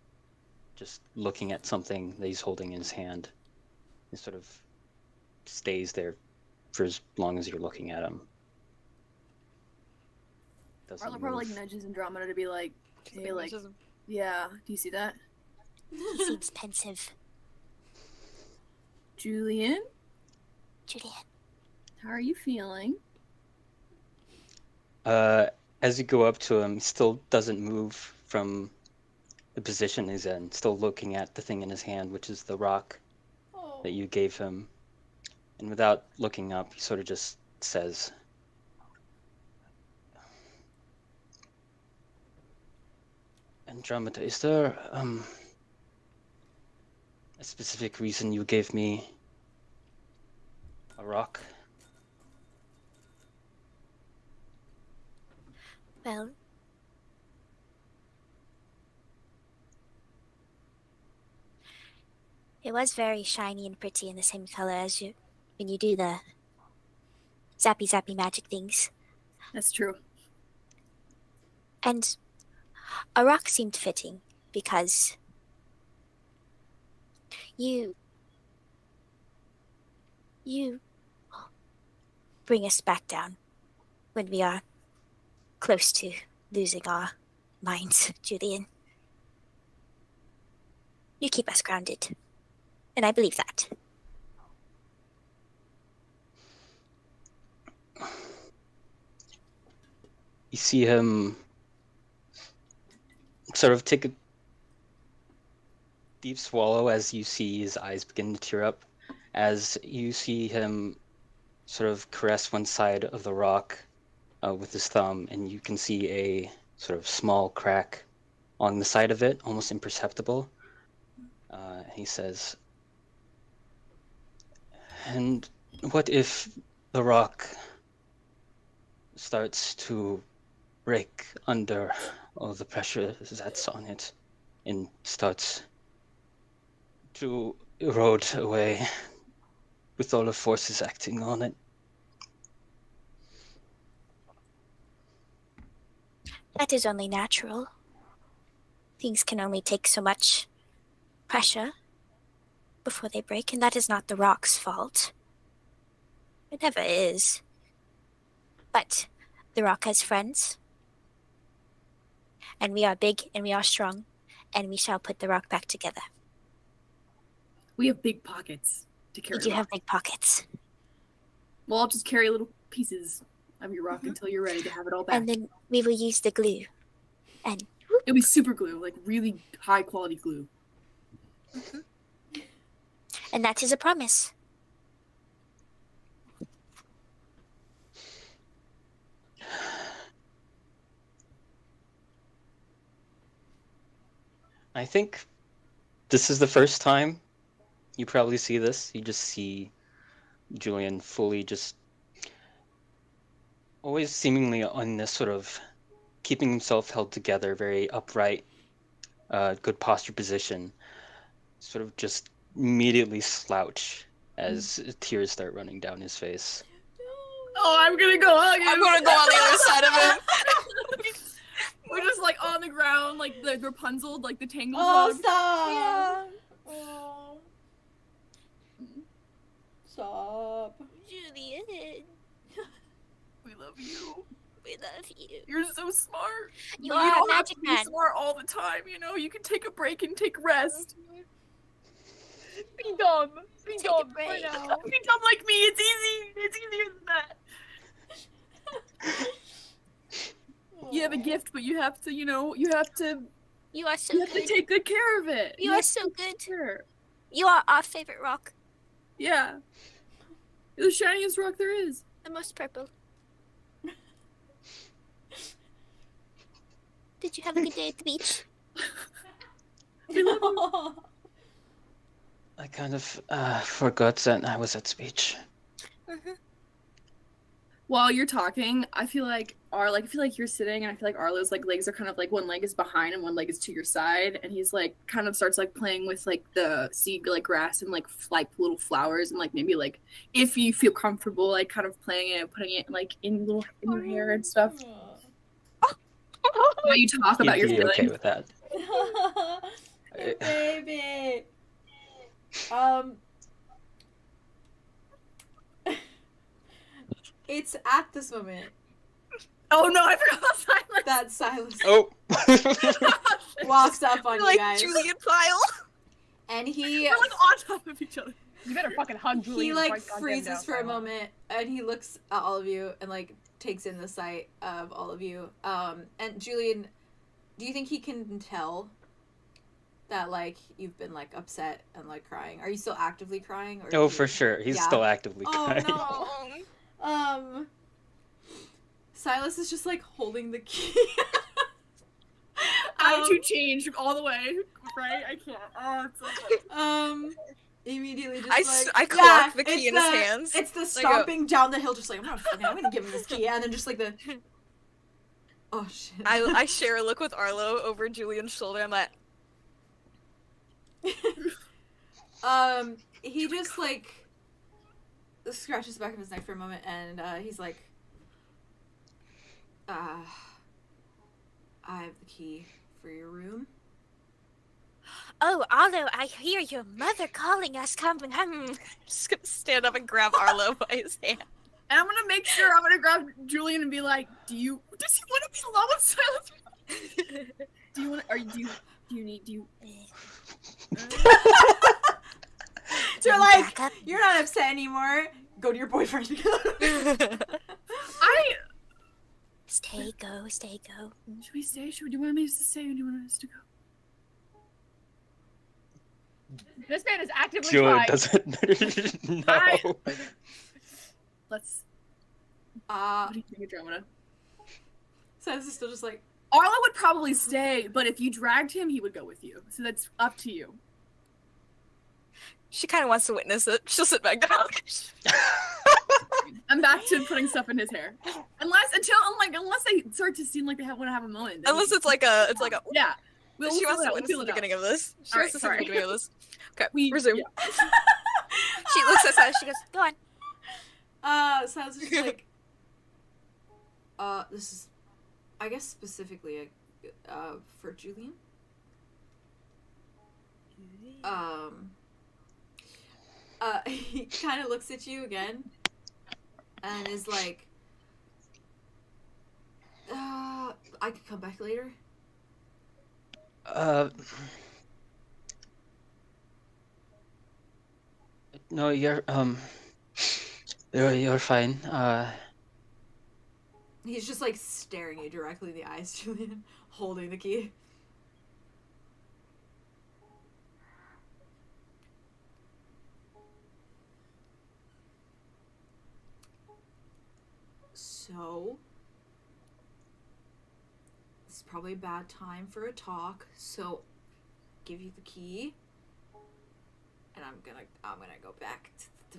just looking at something that he's holding in his hand. He sort of stays there for as long as you're looking at him. Doesn't Arlo probably like move. nudges Andromeda to be like, hey, like, yeah, do you see that? He seems pensive. Julian, Julien. how are you feeling? As you go up to him, he still doesn't move from the position he's in, still looking at the thing in his hand, which is the rock Oh. that you gave him. And without looking up, he sort of just says, Andromeda, is there a specific reason you gave me rock? Well, it was very shiny and pretty and the same color as you when you do the zappy zappy magic things. That's true. And a rock seemed fitting because you bring us back down when we are close to losing our minds, Julien. You keep us grounded. And I believe that. You see him sort of take a deep swallow as you see his eyes begin to tear up, as you see him sort of caress one side of the rock with his thumb, and you can see a sort of small crack on the side of it, almost imperceptible. He says, "And what if the rock starts to break under all the pressure that's on it and starts to erode away with all the forces acting on it?" That is only natural. Things can only take so much pressure before they break, and that is not the rock's fault. It never is. But the rock has friends, and we are big and we are strong, and we shall put the rock back together. We have big pockets to carry. We do rock. have big pockets. Well, I'll just carry little pieces of your rock until you're ready to have it all back. And then we will use the glue. And It'll be super glue, like really high quality glue. and that is a promise. I think this is the first time you probably see this. You just see Julien fully just always seemingly on this sort of keeping himself held together, very upright, good posture position, sort of just immediately slouch as tears start running down his face. Oh, I'm gonna go hug him. I'm gonna go on the other side of him. We're just like on the ground, like the Rapunzel, like the tangled Oh, hug. stop! Yeah. Oh. Stop. Julien, We love you. we love you. You're so smart. You But are a don't have magic to be man. smart all the time, you know. You can take a break and take rest. Be dumb. Be Take a dumb for break. now. Become like me. It's easy. It's easier than that. You have a gift, but you have to, you know, you have to You are so take good. good care of it. You are so good. Sure. You are our favorite rock. Yeah. You're the shiniest rock there is. The most purple. Did you have a good day at the beach? We love you. I kind of forgot that I was at speech. While you're talking, I feel like you're sitting, and I feel like Arlo's like legs are kind of like one leg is behind and one leg is to your side, and he's like kind of starts like playing with like the seed like grass and like little flowers, and like maybe like if you feel comfortable like kind of playing it and putting it like in your hair and stuff. While you talk about your You'd be feelings. okay with that. Baby. It's at this moment Oh no, I forgot about silence. that Silas Oh! walks up on you Like guys, Julien pile. and he We're like on top of each other. You better fucking hug Julien. he like right goddamn freezes now, for a Silence. moment, and he looks at all of you and like takes in the sight of all of you. And Julien, do you think he can tell that like you've been like upset and like crying? Are you still actively crying? Or Oh, do for you- sure. He's Yeah. still actively Oh crying. no. Silas is just like holding the key. Attitude change all the way, right? I can't. Oh, it's so funny. immediately just I like clock the key it's in his the- hands. It's the I go- stomping down the hill, just like I'm gonna give him this key, and then just like the oh shit. I share a look with Arlo over Julian's shoulder. I'm like, he just like scratches the back of his neck for a moment, and he's like, I have the key for your room. Oh, Arlo, I hear your mother calling us. Come, I'm just gonna stand up and grab Arlo by his hand. And I'm gonna make sure I'm gonna grab Julien and be like, does he want to be alone with Silas? Do you want So like, you're not upset anymore. Go to your boyfriend. Stay, go. Should we stay? Do you want me to stay or do you want us to go? This man is actively Julien trying. doesn't know. Let's. Uh, What do you think, Andromeda? Silas is still just like, Arlo would probably stay, but if you dragged him, he would go with you. So that's up to you. She kind of wants to witness it. She'll sit back down. I'm back to putting stuff in his hair. Unless they start to seem like they want to have a moment. then Unless we- it's like a yeah. she wants to we'll witness feel the it out. beginning of this. She Alright, wants to see the sorry. beginning of this. Okay, We- resume. yeah. She looks at Silas. She goes, Go on. Silas is just like, this is, I guess specifically, for Julien. He kind of looks at you again, and is like, I could come back later. No, you're fine. He's just like staring you directly in the eyes, Julien, holding the key. So, this is probably a bad time for a talk, so give you the key, and I'm gonna go back to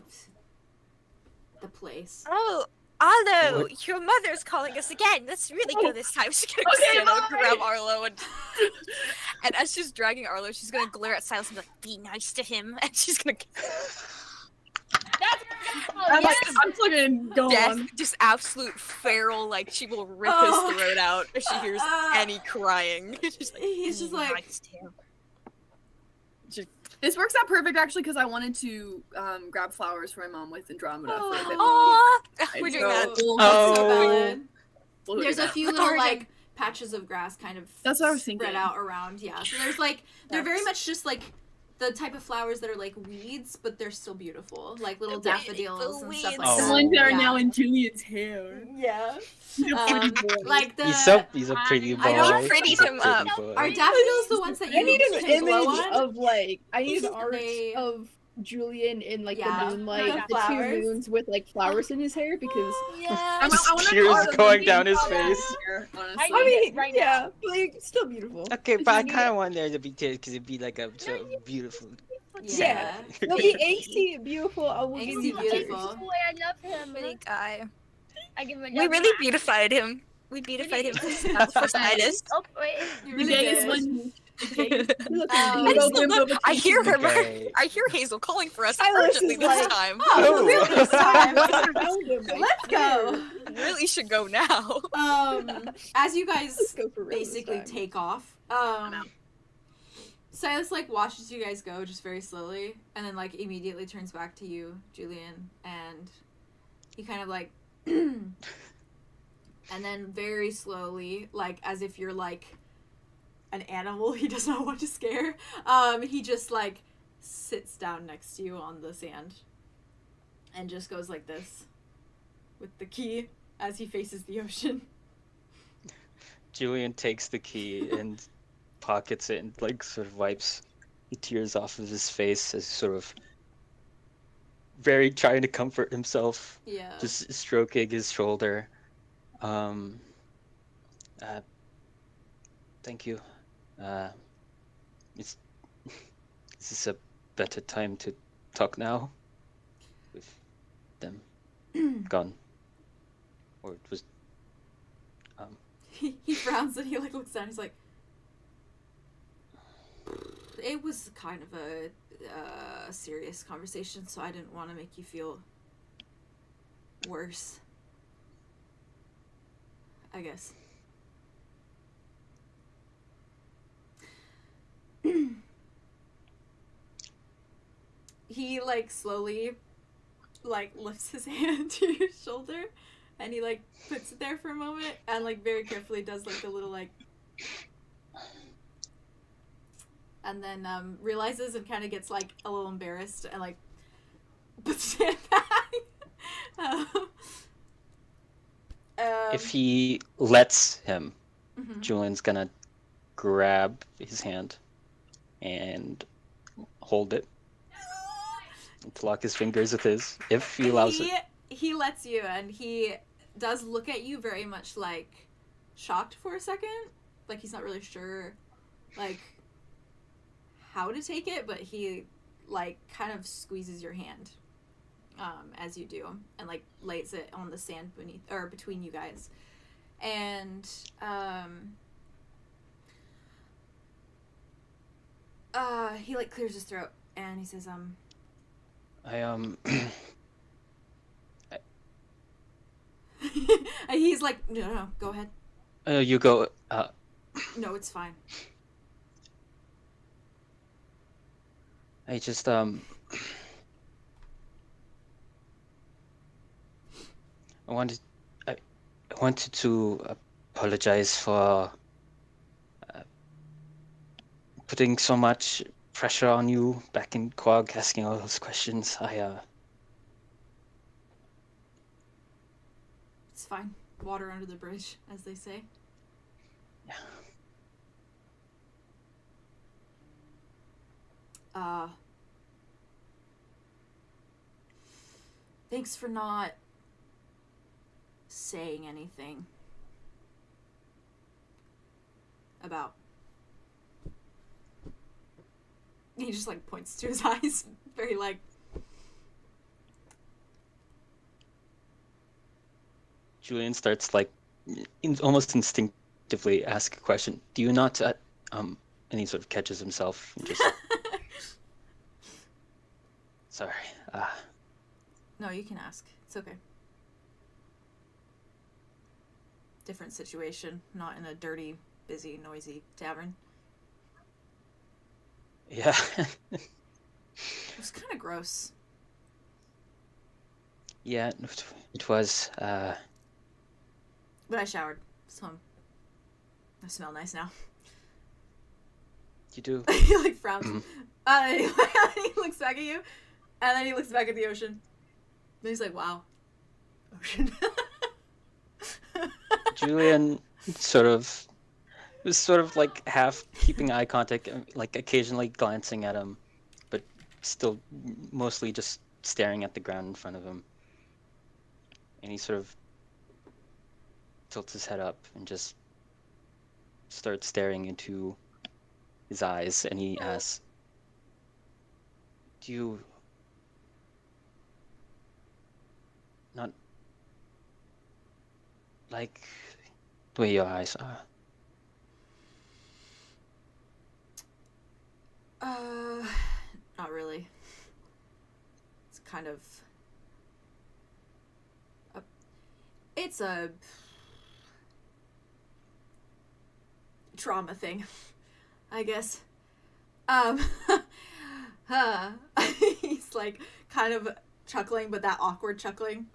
the place. Oh, Arlo, your mother's calling us again. Let's really go this time. she's gonna Okay, stand up, bye. grab Arlo, and as she's dragging Arlo, she's gonna glare at Silas and be like, "Be nice to him," and she's gonna I'm fucking going death, on. just absolute feral, like she will rip Oh. his throat out if she hears any crying. She's like, He's just "Be like, nice to him." This works out perfect actually because I wanted to grab flowers for my mom with Andromeda for a bit. Aw, And we're doing so that. we'll- Oh. so valid. we'll do There's a that. few The little garden. like patches of grass kind of That's what I was spread thinking. out around. Yeah, so there's like they're very That's- much just like the type of flowers that are like weeds, but they're still beautiful, like little The daffodils and stuff weeds. like The Oh. that. ones that are Yeah. now in Julien's hair. Yeah. He's a pretty boy. Like the He's a pretty boy. I know, prettied He's a him up. pretty boy. are daffodils the ones that you I need an can blow image on? of like I need an art They- of Julian in like Yeah, the moonlight, like the flowers. two moons with like flowers in his hair because Yeah. I wanna Tears call it going the down his Julian face. hair, honestly. I mean right yeah, but like still beautiful. Okay, but I kind of want there to be tears because it'd be like a sort of beautiful. Yeah. It'll be angsty and beautiful. I will give Angsty you beautiful. Boy, I love him. Pretty guy. I give him a We really beautified him. We beautified him for Silas. Oh, wait. You The really gayest did. one. I just Go love- Limbo I hear her. Okay. I hear Hazel calling for us Silas urgently is this like- time. Oh, really this time? Found him, I Let's go. Really should go now. As you guys Let's go for real this basically time. take off, Silas like watches you guys go just very slowly, and then like immediately turns back to you, Julien, and he kind of like, and then very slowly, like as if you're like an animal he does not want to scare, he just like sits down next to you on the sand, and just goes like this, with the key as he faces the ocean. Julien takes the key and pockets it and like sort of wipes the tears off of his face as sort of very trying to comfort himself, Yeah. just stroking his shoulder. Thank you. Is this a better time to talk now with them gone. Or it was He frowns and he like looks down. He's like, it was kind of a serious conversation, so I didn't want to make you feel worse, I guess. He like slowly like lifts his hand to your shoulder and he like puts it there for a moment and like very carefully does like a little like, and then realizes and kind of gets like a little embarrassed and like puts his hand back. If he lets him, Mhm. Julian's gonna grab his hand and hold it. To lock his fingers with his, if he allows it. He lets you, and he does look at you very much like shocked for a second, like he's not really sure like how to take it, but he like kind of squeezes your hand as you do, and like lays it on the sand beneath or between you guys, and he like clears his throat and he says he's like, no, go ahead. You go. No, it's fine. I just I wanted to apologize for putting so much pressure on you back in Quag, asking all those questions. It's fine. Water under the bridge, as they say. Yeah. Thanks for not saying anything about. He just like points to his eyes, very like. Julian starts like almost instinctively ask a question. Do you not? And he sort of catches himself and just. Sorry. No, you can ask. It's okay. Different situation, not in a dirty, busy, noisy tavern. Yeah. It was kind of gross. Yeah, it was. But I showered, so I smell nice now. You do. He like frowns. Mm-hmm. He looks back at you, and then he looks back at the ocean. Then he's like, "Wow, ocean." Julian was sort of like half keeping eye contact, like occasionally glancing at him, but still mostly just staring at the ground in front of him. And he sort of tilts his head up and just starts staring into his eyes, and he asks, "Do you not like the way your eyes are?" Not really. It's kind of. It's a trauma thing, I guess. He's like kind of chuckling, but that awkward chuckling.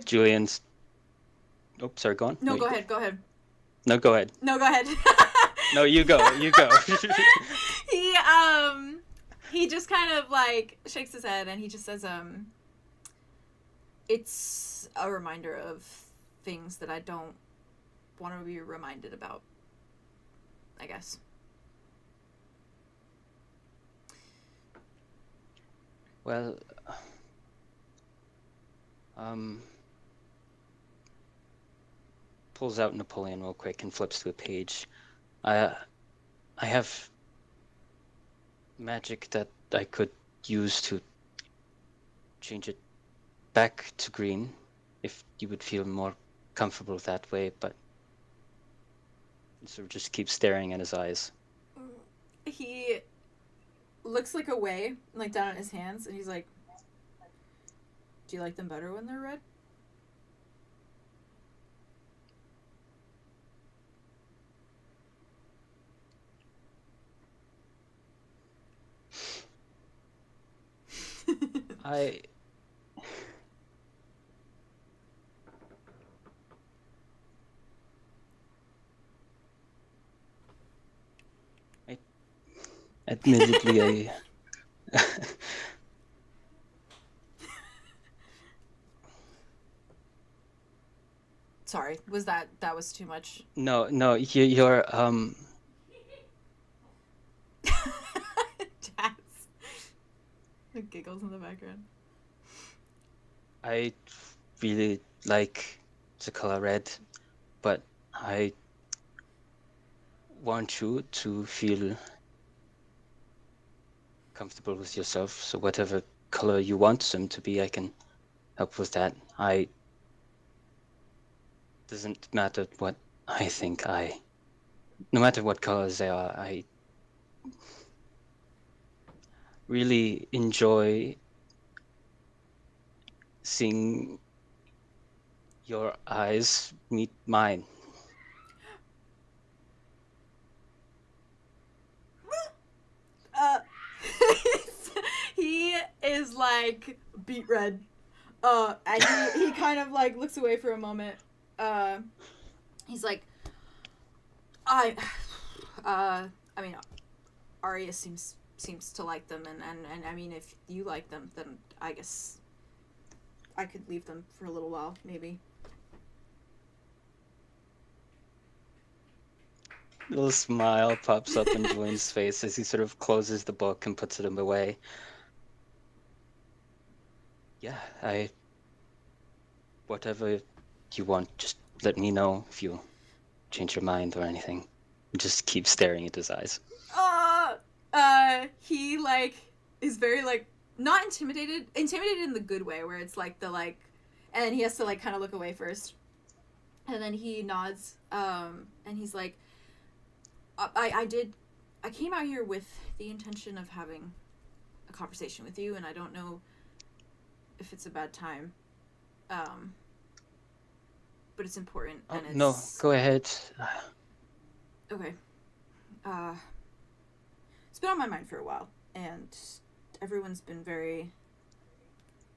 Julian's. Oh, sorry, go on. No, go ahead. Go ahead. No, go ahead. No, go ahead. No, you go. You go. He just kind of like shakes his head and he just says, it's a reminder of things that I don't want to be reminded about, I guess. Well, pulls out Napoleon real quick and flips to a page. I have magic that I could use to change it back to green, if you would feel more comfortable that way, but sort of just keep staring at his eyes. He looks like away, like down at his hands, and he's like, "Do you like them better when they're red?" I admittedly, Sorry, that was too much? no, you're Jazz. The giggles in the background. I really like the color red, but I want you to feel comfortable with yourself. So whatever color you want them to be, I can help with that. Doesn't matter what I think. No matter what colors they are, I really enjoy seeing your eyes meet mine. He is like beet red. And he kind of like looks away for a moment. He's like, I mean, Aria seems to like them, and I mean, if you like them, then I guess I could leave them for a little while, maybe. A little smile pops up in Julien's face as he sort of closes the book and puts it away. Yeah, whatever you want, just let me know if you change your mind or anything. Just keep staring at his eyes. He like is very like not intimidated in the good way, where it's like and then he has to like kind of look away first, and then he nods, and he's like, I came out here with the intention of having a conversation with you, and I don't know if it's a bad time, but it's important. Oh, and it's... No, go ahead. Okay. It's been on my mind for a while, and everyone's been very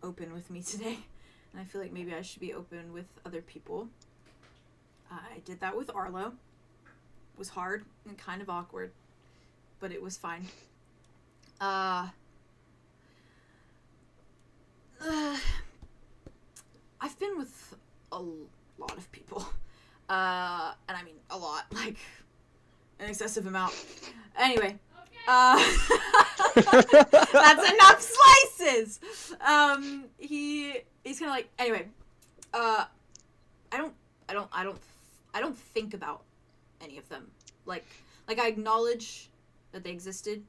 open with me today, and I feel like maybe I should be open with other people. I did that with Arlow. It was hard and kind of awkward, but it was fine. I've been with a lot of people, and I mean a lot, like an excessive amount. Anyway, that's enough slices. He's kind of like, anyway, I don't think about any of them. Like I acknowledge that they existed,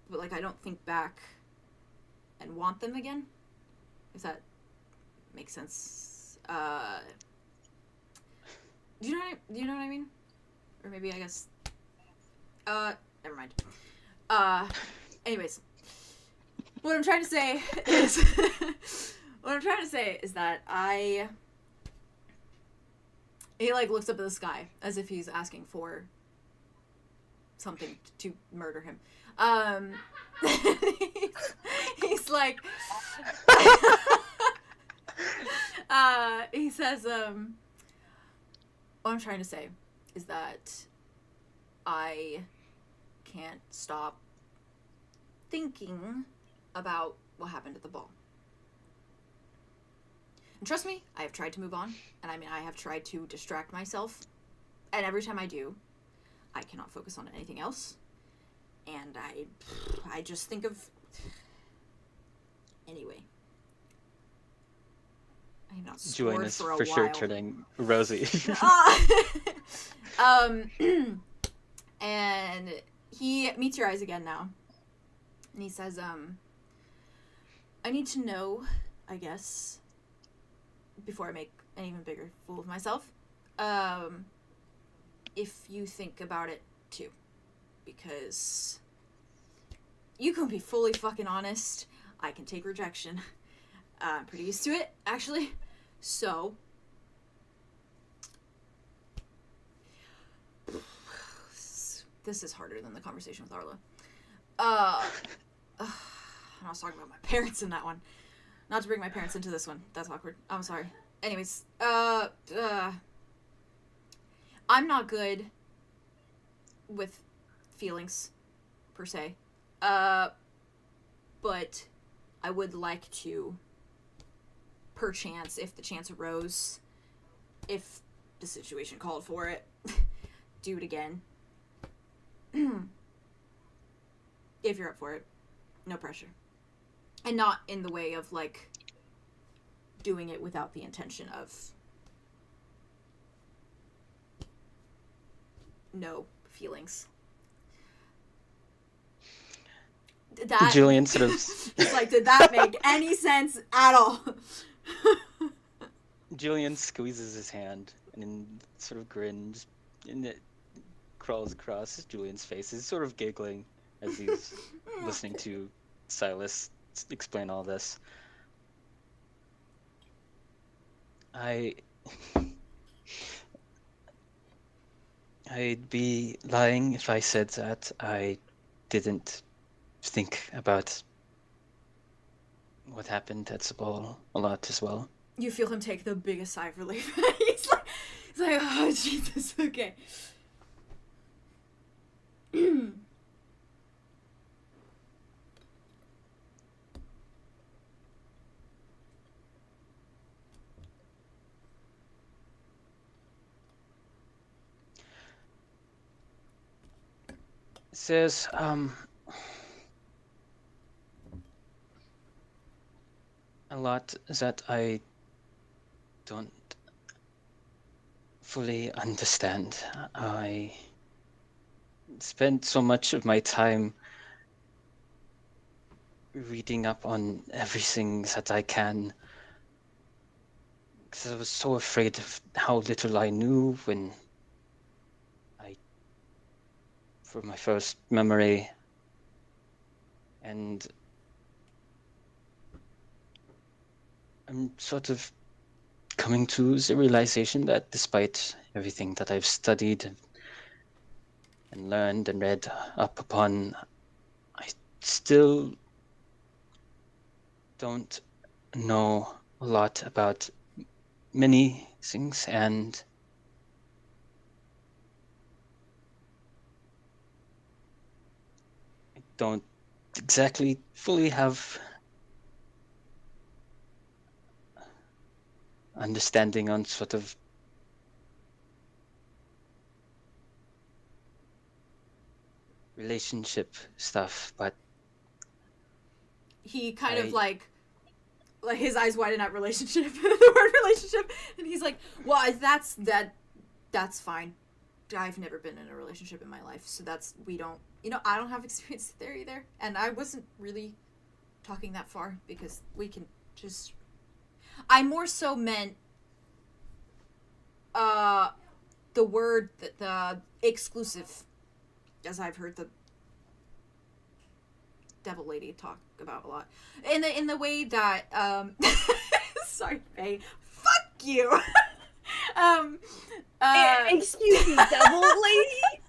but like I don't think back and want them again. If that makes sense. Do you know what I mean? Or maybe I guess. Never mind. Anyways, what I'm trying to say is that he like looks up at the sky as if he's asking for something to murder him. He's like, he says, what I'm trying to say is that I can't stop thinking about what happened at the ball. And trust me, I have tried to move on, and I mean, I have tried to distract myself, and every time I do, I cannot focus on anything else, and I just think of... Anyway. I have not scored Julian is for a for while. sure turning rosy. And he meets your eyes again now. And he says, I need to know, I guess, before I make an even bigger fool of myself, if you think about it too. Because you can be fully fucking honest. I can take rejection. I'm pretty used to it, actually. So, this is harder than the conversation with Arlo. I was talking about my parents in that one. Not to bring my parents into this one. That's awkward. I'm sorry. Anyways, I'm not good with feelings, per se. But I would like to, perchance, if the chance arose, if the situation called for it, do it again. If you're up for it. No pressure. And not in the way of, like, doing it without the intention of no feelings. Did that... Julien sort of... He's like, did that make any sense at all? Julien squeezes his hand and then sort of grins, and it crawls across Julian's face. He's sort of giggling as he's listening to Silas explain all this. I'd be lying if I said that I didn't think about what happened at the ball a lot as well. You feel him take the biggest sigh of relief. he's like, oh, Jesus, okay. Says, a lot that I don't fully understand. I spend so much of my time reading up on everything that I can, because I was so afraid of how little I knew when for my first memory, and I'm sort of coming to the realization that despite everything that I've studied and learned and read up upon, I still don't know a lot about many things, and I don't exactly fully have understanding on sort of relationship stuff, but he kind of like his eyes widen at relationship, the word relationship, and he's like, well, that's fine. I've never been in a relationship in my life, so I don't have experience there either, and I wasn't really talking that far because we can just, I more so meant the word, the exclusive, as I've heard the devil lady talk about a lot, in the way that sorry, Faye, fuck you. Excuse me, devil lady?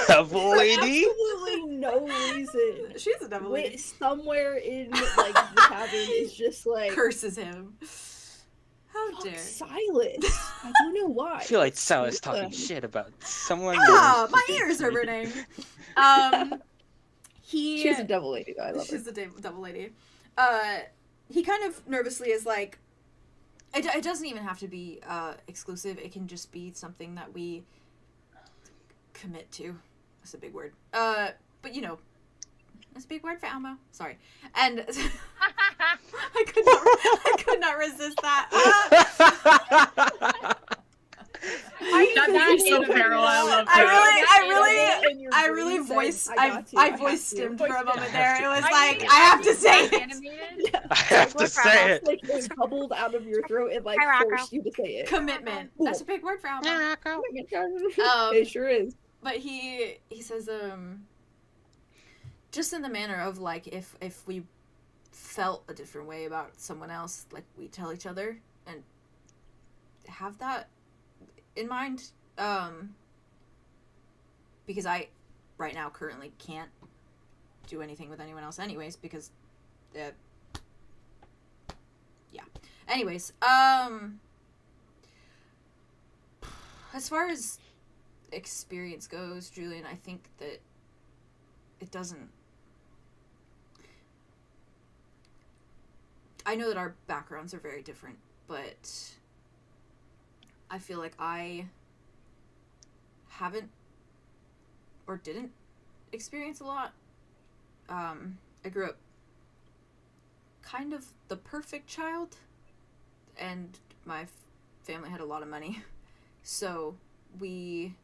Devil lady? Absolutely no reason. She's a devil lady. Somewhere in like the cabin is just like curses him. How dare Silas? I don't know why. I feel like Silas talking shit about someone. Ah, my ears are burning. She's a devil lady, though. I love her. She's a devil lady. He kind of nervously is like, it doesn't even have to be exclusive. It can just be something that we commit to. That's a big word. But you know, that's a big word for Elmo. Sorry. And I could not resist that. That's so feral. I love that. I really voiced I voice stimmed for a moment there. It was I like, mean, I have to say it. Animated. I have to say it. Like it bubbled out of your throat and like Hi, Rocco. forced you to say it. Commitment. That's a big word for Alma. It sure is. But he says, just in the manner of like, if we felt a different way about someone else, like we tell each other and have that in mind. Because I, right now, currently can't do anything with anyone else anyways, because, yeah. Anyways, as far as experience goes, Julien, I think that it doesn't... I know that our backgrounds are very different, but I feel like I haven't or didn't experience a lot. I grew up kind of the perfect child, and my family had a lot of money, so we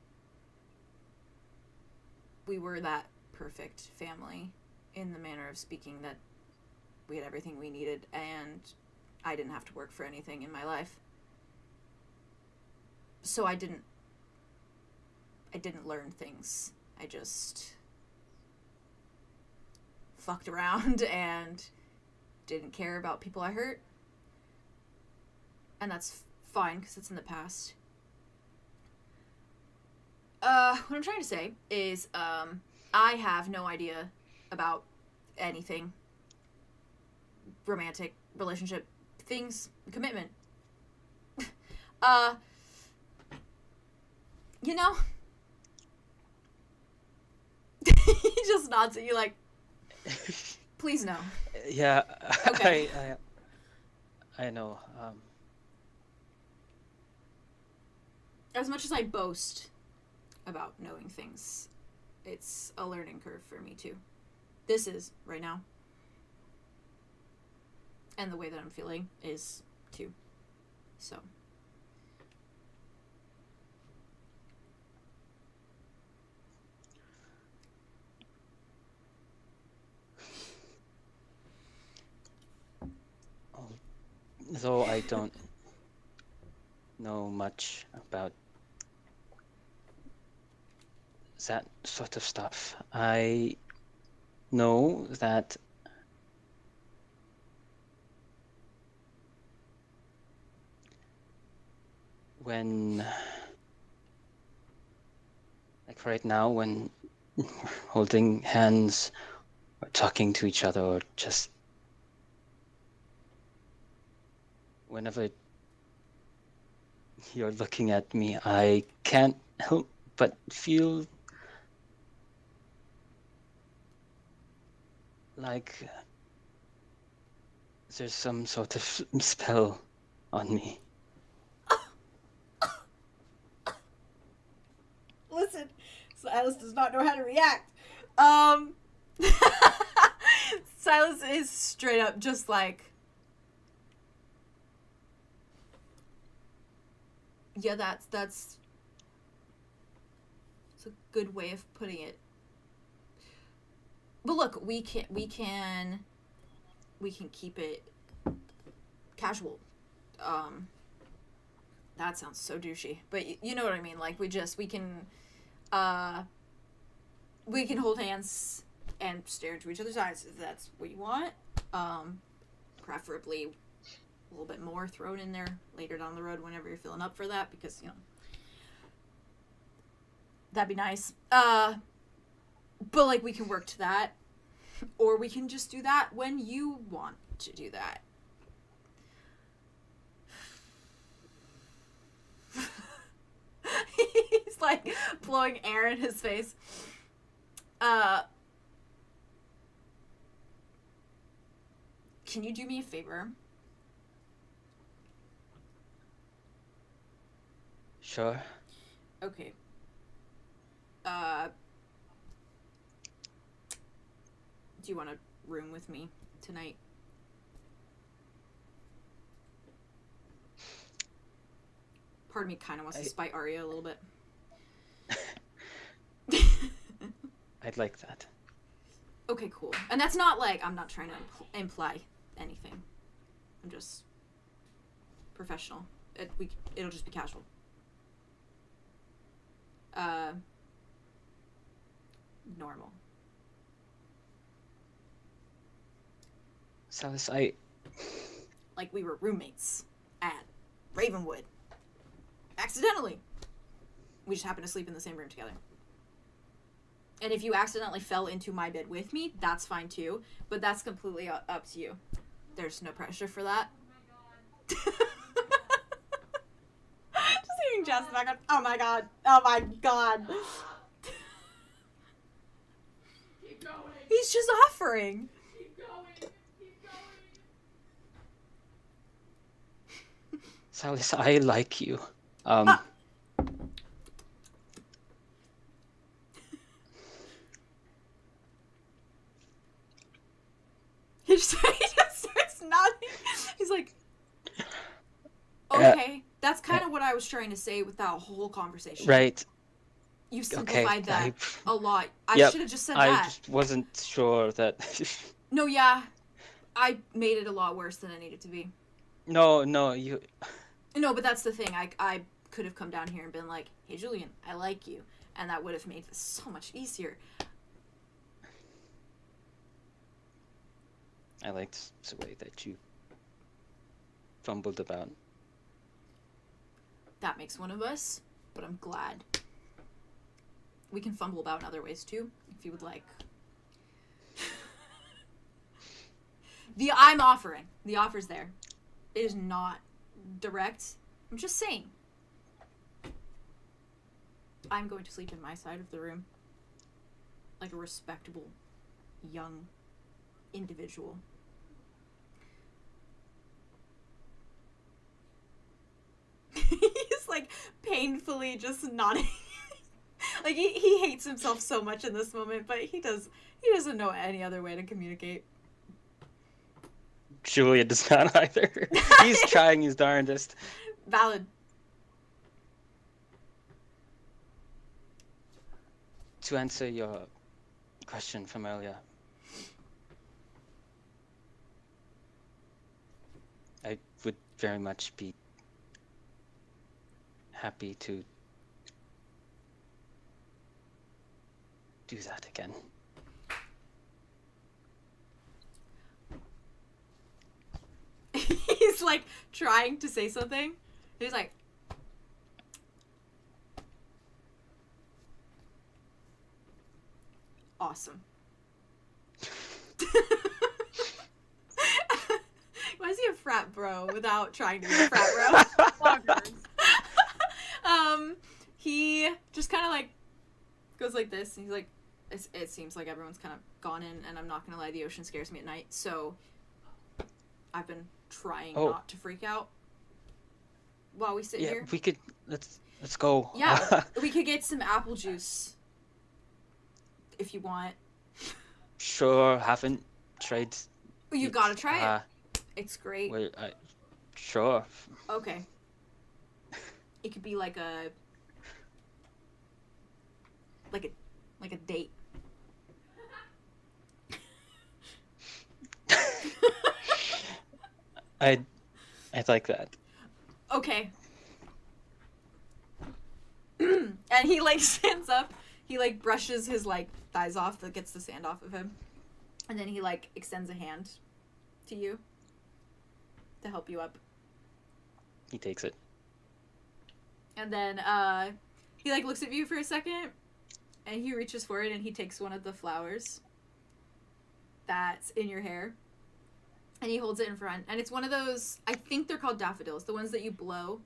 were that perfect family in the manner of speaking, that we had everything we needed and I didn't have to work for anything in my life. So I didn't learn things. I just fucked around and didn't care about people I hurt. And that's fine, because it's in the past. What I'm trying to say is, I have no idea about anything. Romantic, relationship, things, commitment. You know? He just nods at you like, please no. Yeah, Okay. I know. As much as I boast about knowing things, it's a learning curve for me too. This is, right now. And the way that I'm feeling is too. So. Though I don't know much about that sort of stuff, I know that when, like right now, when we're holding hands or talking to each other or just whenever you're looking at me, I can't help but feel like there's some sort of spell on me. Listen, Silas does not know how to react. Silas is straight up just like, yeah, that's a good way of putting it. But look, we can keep it casual. That sounds so douchey, but you know what I mean. Like we can hold hands and stare into each other's eyes if that's what you want. Preferably a little bit more thrown in there later down the road whenever you're feeling up for that, because, you know, that'd be nice. But, like, we can work to that, or we can just do that when you want to do that. He's, like, blowing air in his face. Can you do me a favor? Sure. Okay. Do you want to room with me tonight? Part of me kind of wants to spite Aria a little bit. I'd like that. Okay, cool. And that's not like, I'm not trying to imply anything. I'm just professional. It'll just be casual. Normal. Silas, Like we were roommates at Ravenwood. Accidentally. We just happened to sleep in the same room together. And if you accidentally fell into my bed with me, that's fine too. But that's completely up to you. There's no pressure for that. Just hearing Jess back on. Oh my god. Oh my god. Keep going. He's just offering. Keep going. Keep going. Silas, I like you. He just starts nodding. He's like, okay, that's kind of what I was trying to say with that whole conversation. Right. You simplified that I- a lot. I Yep, should have just said I that. just wasn't sure that. No, yeah. I made it a lot worse than it needed to be. No, you. No, but that's the thing. I could have come down here and been like, hey, Julien, I like you. And that would have made this so much easier. I liked the way that you fumbled about. That makes one of us, but I'm glad. We can fumble about in other ways too, if you would like. I'm offering. The offer's there. It is not direct. I'm just saying. I'm going to sleep in my side of the room. Like a respectable, young individual. He's like painfully just nodding. Like he hates himself so much in this moment, but he doesn't know any other way to communicate. Julia does not either. He's trying his darndest. Valid. To answer your question from earlier, I would very much be happy to do that again. He's like trying to say something. He's like, awesome. Why is he a frat bro without trying to be a frat bro? He just kind of like goes like this, and he's like, it seems like everyone's kind of gone in, and I'm not gonna lie, the ocean scares me at night, so I've been trying not to freak out while we sit here. We could let's go. Yeah, we could get some apple juice if you want. Sure, haven't tried. You gotta try it. It's great. Wait, sure. Okay. It could be like a date. I'd like that. Okay. And he like stands up. He like brushes his like thighs off, that gets the sand off of him. And then he like extends a hand to you to help you up. He takes it. And then he like looks at you for a second, and he reaches for it and he takes one of the flowers that's in your hair, and he holds it in front. And it's one of those, I think they're called daffodils, the ones that you blow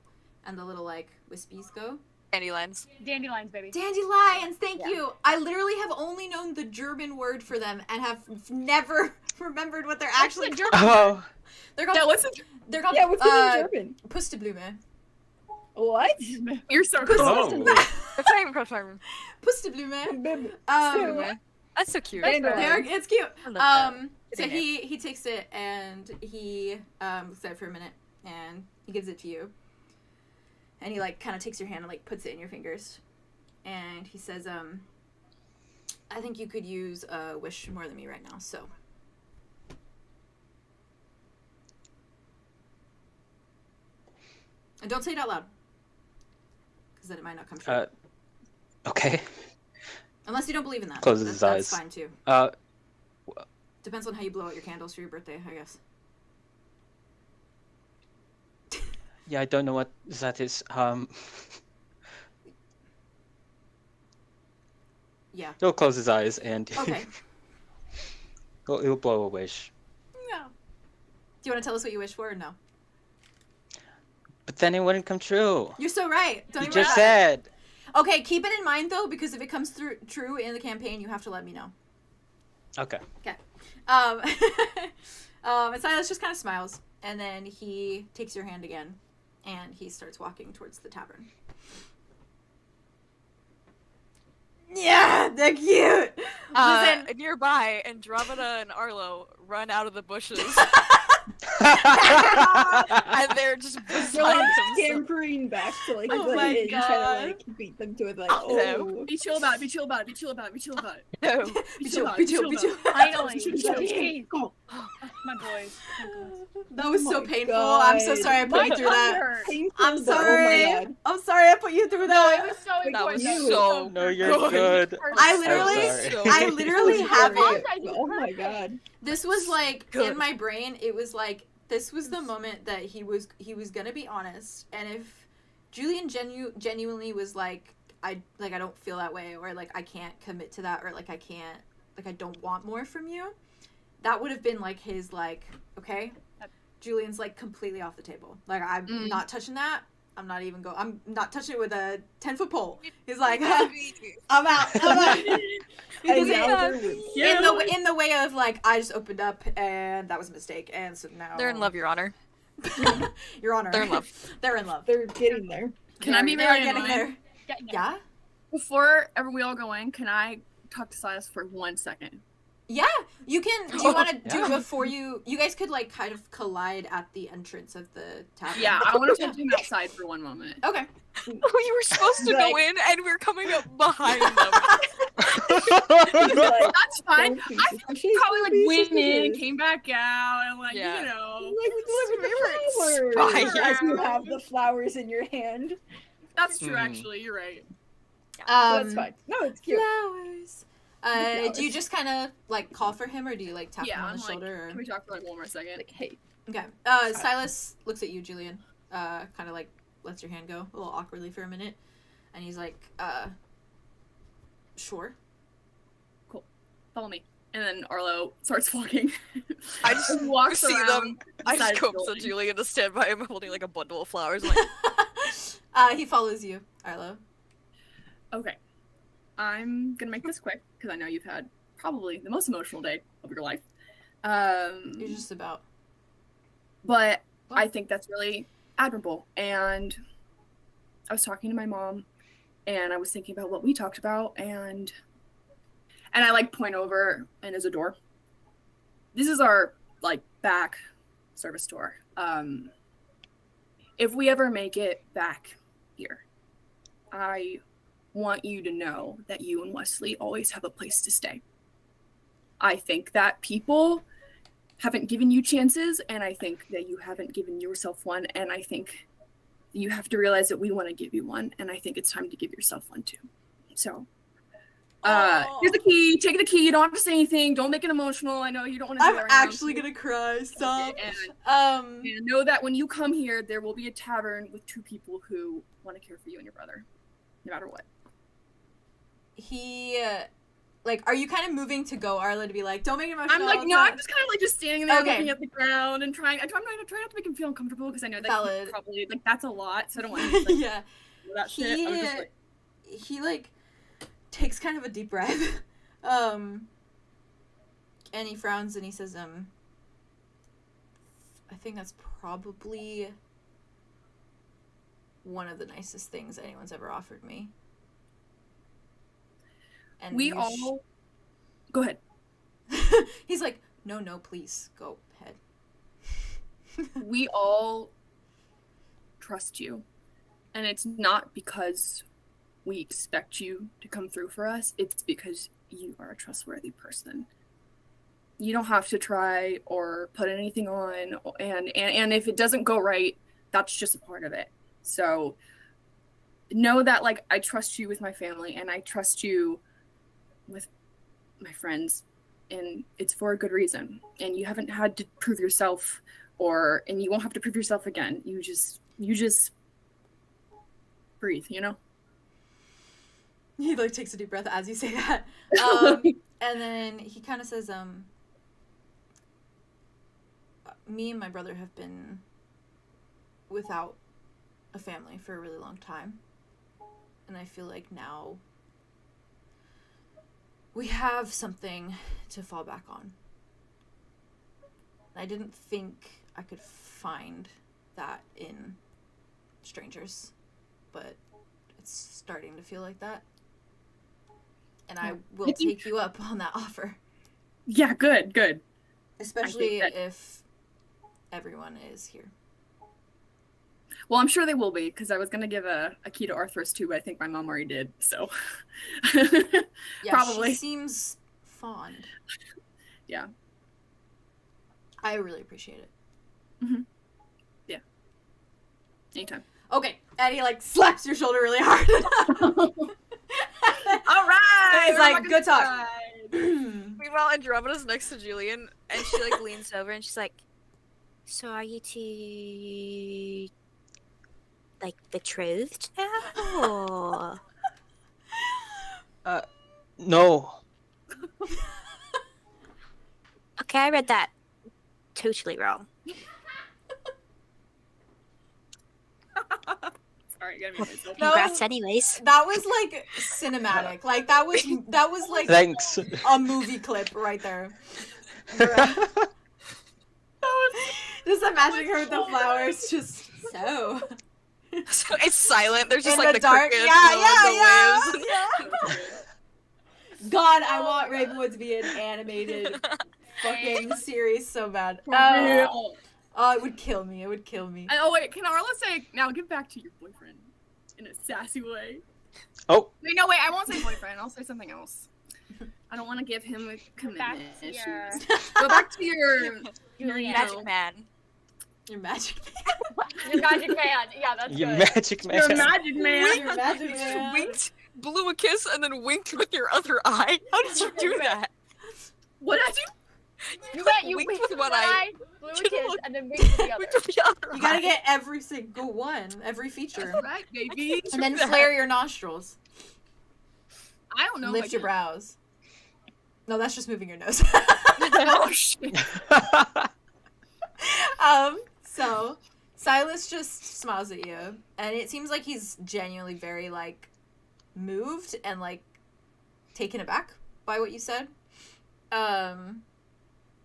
and the little like wispies go. Dandelions. Dandelions, baby. Dandelions, thank you. I literally have only known the German word for them and have never remembered what they're actually German? Oh, They're called. Yeah, what's it? They're called. Yeah, what's it in German? Pusteblume. What? You're so Oh. Pusteblume. That's so cute. It's cute. I love that. So Sitting he takes it and he looks at it for a minute and he gives it to you. And he like kind of takes your hand and like puts it in your fingers. And he says, I think you could use a wish more than me right now, so. And don't say it out loud. Because then it might not come true. Okay. Unless you don't believe in that. Closes his eyes. That's fine too. Depends on how you blow out your candles for your birthday, I guess. Yeah, I don't know what that is. Yeah. He'll close his eyes and Okay. he'll blow a wish. No. Do you want to tell us what you wish for or no? But then it wouldn't come true. You're so right. Don't You even just worry about it. said. Okay, keep it in mind though, because if it comes true in the campaign, you have to let me know. Okay. And Silas just kind of smiles, and then he takes your hand again, and he starts walking towards the tavern. Yeah, they're cute. Listen, Nearby, Andromeda and Arlow run out of the bushes. And they're just They're beside like themselves. scampering back to like Oh the my inn, trying to God. like beat them to it. Like, Oh, Be chill about it. Be chill about it. Be chill about it. Be chill about it. No. be chill. Finally. Jeez. Go. My boys. Oh, That was Oh so my painful. God. I'm so sorry I put my you through tummy that. hurt. Painful, I'm but sorry. Oh my God. I'm sorry I put you through No, that. it was so That important. was You. so No, you're good. I I'm literally, sorry. I literally have it. Oh my God. This was like Good. in my brain. It was like this was the moment that he was gonna be honest, and if Julien genuinely was like I don't feel that way, or like I can't commit to that, or like I can't, like I don't want more from you, that would have been like his like, okay, Julian's like completely off the table. Like I'm not touching that. I'm not touching it with a 10-foot pole. He's like, I'm out. And Because now they're with in the way of like I just opened up and that was a mistake, and so now They're in love, Your Honor. Your Honor. They're in love. They're in love. They're getting there. Can I be They're really getting annoying? there. Yeah. Before ever we all go in, can I talk to Silas for 1 second? Yeah, you can. Do you want to do Yeah. it before you guys could like kind of collide at the entrance of the tavern? Yeah, I want to talk to him outside for 1 moment. Okay. We were supposed to go Like- in, and we're coming up behind them. Like, That's fine. don't be I suspicious, probably don't like be went in, suspicious. came back out, and like Yeah. you know, Like we delivered the Fine. flowers as you have the flowers in your hand. that's true. Mhm. Actually, you're right. That's fine. No, it's cute. Flowers. Flowers. Do you just kind of like call for him, or do you like tap Yeah, him on I'm the like, shoulder? can we talk for like 1 more second? Like, hey, Okay. Silas looks at you, Julien. Kind of like lets your hand go a little awkwardly for a minute, and he's like, sure. Follow me. And then Arlo starts walking. I just walks see around them. I beside just go up the to building. Julien to stand by him holding like a bundle of flowers. I'm like, He follows you, Arlo. Okay. I'm gonna make this quick because I know you've had probably the most emotional day of your life. You're just about. But What? I think that's really admirable. And I was talking to my mom, and I was thinking about what we talked about, and I like point over, and there's a door. This is our like back service door. If we ever make it back here, I want you to know that you and Wesley always have a place to stay. I think that people haven't given you chances, and I think that you haven't given yourself one, and I think you have to realize that we want to give you one, and I think it's time to give yourself one too. So here's the key. Take the key. You don't have to say anything. Don't make it emotional. I know you don't want to do I'm that right now. actually gonna cry. Stop. And know that when you come here, there will be a tavern with 2 people who want to care for you and your brother, no matter what. He, like, are you kind of moving to go, Arlo, to be like, don't make it emotional? I'm like, no, I'm just kind of like just standing there Okay. looking at the ground and trying. I'm trying not to make him feel uncomfortable because I know that Valid. he probably like that's a lot, so I don't want him to like, Yeah. do that shit. I was just like, He like takes kind of a deep breath, and he frowns and he says, I think that's probably one of the nicest things anyone's ever offered me. And we you all go ahead. He's like, no, please go ahead. We all trust you, and it's not because we expect you to come through for us. It's because you are a trustworthy person. You don't have to try or put anything on, and if it doesn't go right, that's just a part of it. So know that, like, I trust you with my family, and I trust you with my friends, and it's for a good reason. And you haven't had to prove yourself, and you won't have to prove yourself again. You just breathe, you know? He like takes a deep breath as you say that. And then he kind of says, me and my brother have been without a family for a really long time. And I feel like now we have something to fall back on. I didn't think I could find that in strangers, but it's starting to feel like that. And I will take you up on that offer. Yeah, good. Especially if everyone is here. Well, I'm sure they will be, because I was going to give a key to Arthros too, but I think my mom already did, so. Yeah, probably. She seems fond. Yeah. I really appreciate it. Mm-hmm. Yeah. Anytime. Okay, Eddie like slaps your shoulder really hard. All right! It's like, good talk. Meanwhile, Andromeda's next to Julien, and she like leans over and she's like, So are you two, like, betrothed now? Or... No. Okay, I read that totally wrong. Sorry, I gotta make myself. Congrats anyways. That was like cinematic. Like that was like Thanks. a movie clip right there. Just imagining her with the flowers, just so. so it's silent. There's just In like the the dark. crickets Yeah. and the waves. God, I want Ravenwood to be an animated fucking series so bad. Oh, it would kill me. It would kill me. Oh wait, can Arlo say, now get back to your boyfriend in a sassy way? Oh. Wait, no, wait, I won't say boyfriend. I'll say something else. I don't want to give him a commitment issues. Go back to your Magic man. Your magic Your magic man. Yeah, that's You good. magic man. Your magic man. Your magic You man. winked, blew a kiss, and then winked with your other eye. How did you do that? What did I do? You winked winked with one eye. blew a kiss, and then winked with the other. Winked with the other You gotta eye. get every single one, every feature. That's right, baby. And then that. flare your nostrils. I don't know. Lift your brows. No, that's just moving your nose. Oh shit. So Silas just smiles at you, and it seems like he's genuinely very like moved and like taken aback by what you said.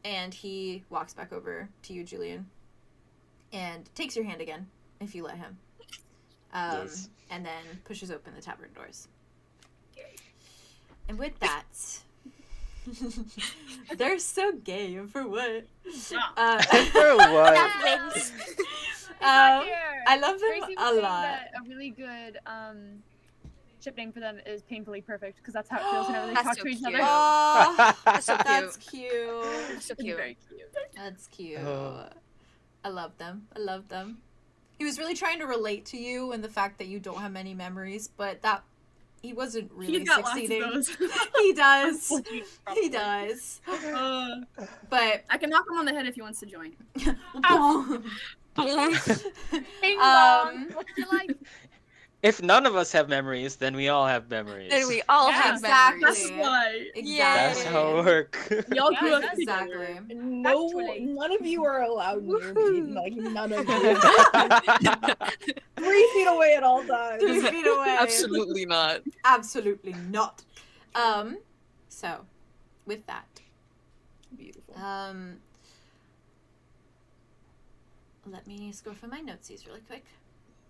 And he walks back over to you, Julien, and takes your hand again if you let him. Yes. And then pushes open the tavern doors. And with that, they're so gay. For what? For what? Wings. I love them Tracy was a saying lot. that a really good ship name for them is Painfully Perfect, because that's how it feels whenever they That's talk so to each cute. other. Oh, That's so cute. that's cute. So cute. Very cute. That's cute. Oh. I love them. I love them. He was really trying to relate to you and the fact that you don't have many memories, but that he wasn't really He's got succeeding. lots of those. He does. He does. But I can knock him on the head if he wants to join. Bing bong. What's your life? If none of us have memories, then we all have memories. Then we all Yeah, have exactly. memories. That's why. Exactly. That's how it works. Y'all Yeah, grew up that's together. exactly. No, Actually. none of you are allowed near me. Woohoo. Like none of you. 3 feet away at all times. 3 feet away. Absolutely not. Absolutely not. So, with that, Beautiful. let me scroll for my notesies really quick.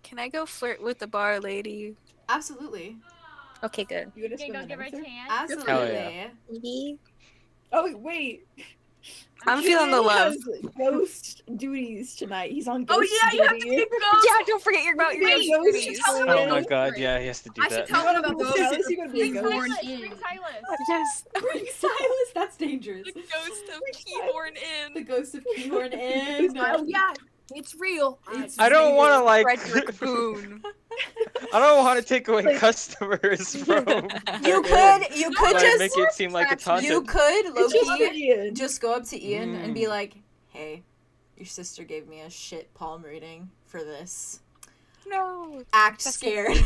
Can I go flirt with the bar lady? Absolutely. Okay, good. You gonna Okay, spend go the give her a night there? tan. Absolutely. yeah. Maybe. Oh wait. I'm feeling the love. Julian has ghost duties tonight. He's on Oh ghost yeah, you have to duty. pick ghosts. Yeah, don't forget your about your Wait, ghost you duties. tell him Oh about my ghost god, yeah, he has to do I should that. tell him about Silas, ghosts. you gonna be a Bring ghost. Keahorn Bring in. Silas. Yes. Bring Silas. That's dangerous. The ghost of Keahorn The in. ghost of Keahorn in. Oh yeah, it's real. I don't want to like. Frederick Boone. I don't want to take away Like- customers from. You Bear could but just make it seem like it's haunted. you could It's just Loki Ian. just go up to Ian and be Mm. like, "Hey, your sister gave me a shit palm reading for this. No. Act That's scared."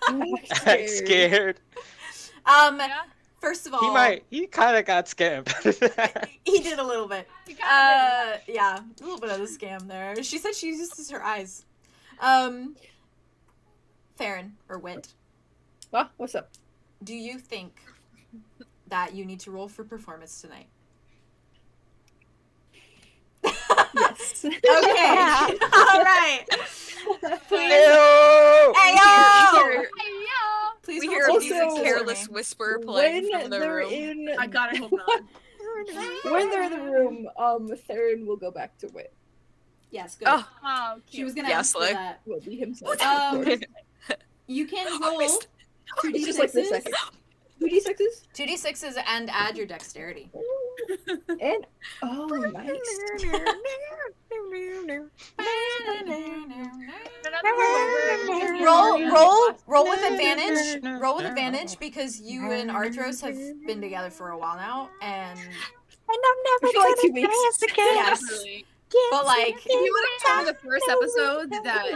I'm I'm scared. Yeah. First of all, He kind of got scammed. he did a little bit. You kinda Yeah, a little bit of the scam there. She said she uses her eyes. Farron or Wit, Ah, what's up? do you think that you need to roll for performance tonight? Yes. Okay. All right. Please. Ew! Hey, yo! Please We roll hear a some Also, music d6s careless for me. whisper playing When from the they're room. in, I gotta hope not. when they're in the room, Theron will go back to Wit. Yes, good. Oh, Oh, She cute. was gonna Yeah, ask for slick. that. Will be himself. Um, of course. You can I roll missed- two It's just like the d6s, second. 2d6s? 2d6s, and add your dexterity. And oh, nice. Roll with advantage. Roll with advantage because you and Arthros have been together for a while now, and And I'm I feel like 2 weeks. yes, Really. but like If you would have told me the first episode that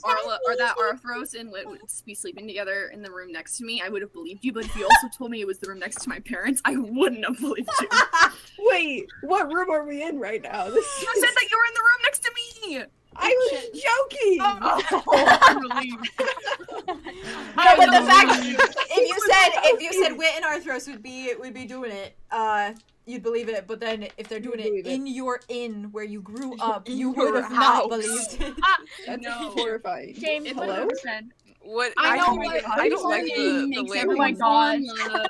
Arla or that Arthros and Wit would be sleeping together in the room next to me, I would have believed you. But if you also told me it was the room next to my parents, I wouldn't have believed you. Wait, what room are we in right now? This You said that you were in the room next to me. I was joking. Oh, I'm relieved. no, but the fact if you said Wit and Arthros would be doing it, you'd believe it. But then if they're doing it Believe it. in your inn where you grew up, In you would your have not house. believed it. That's No. horrifying. James, Hello? 100%. What? I know, don't- but I don't like the makes label. everyone Oh my fall in love.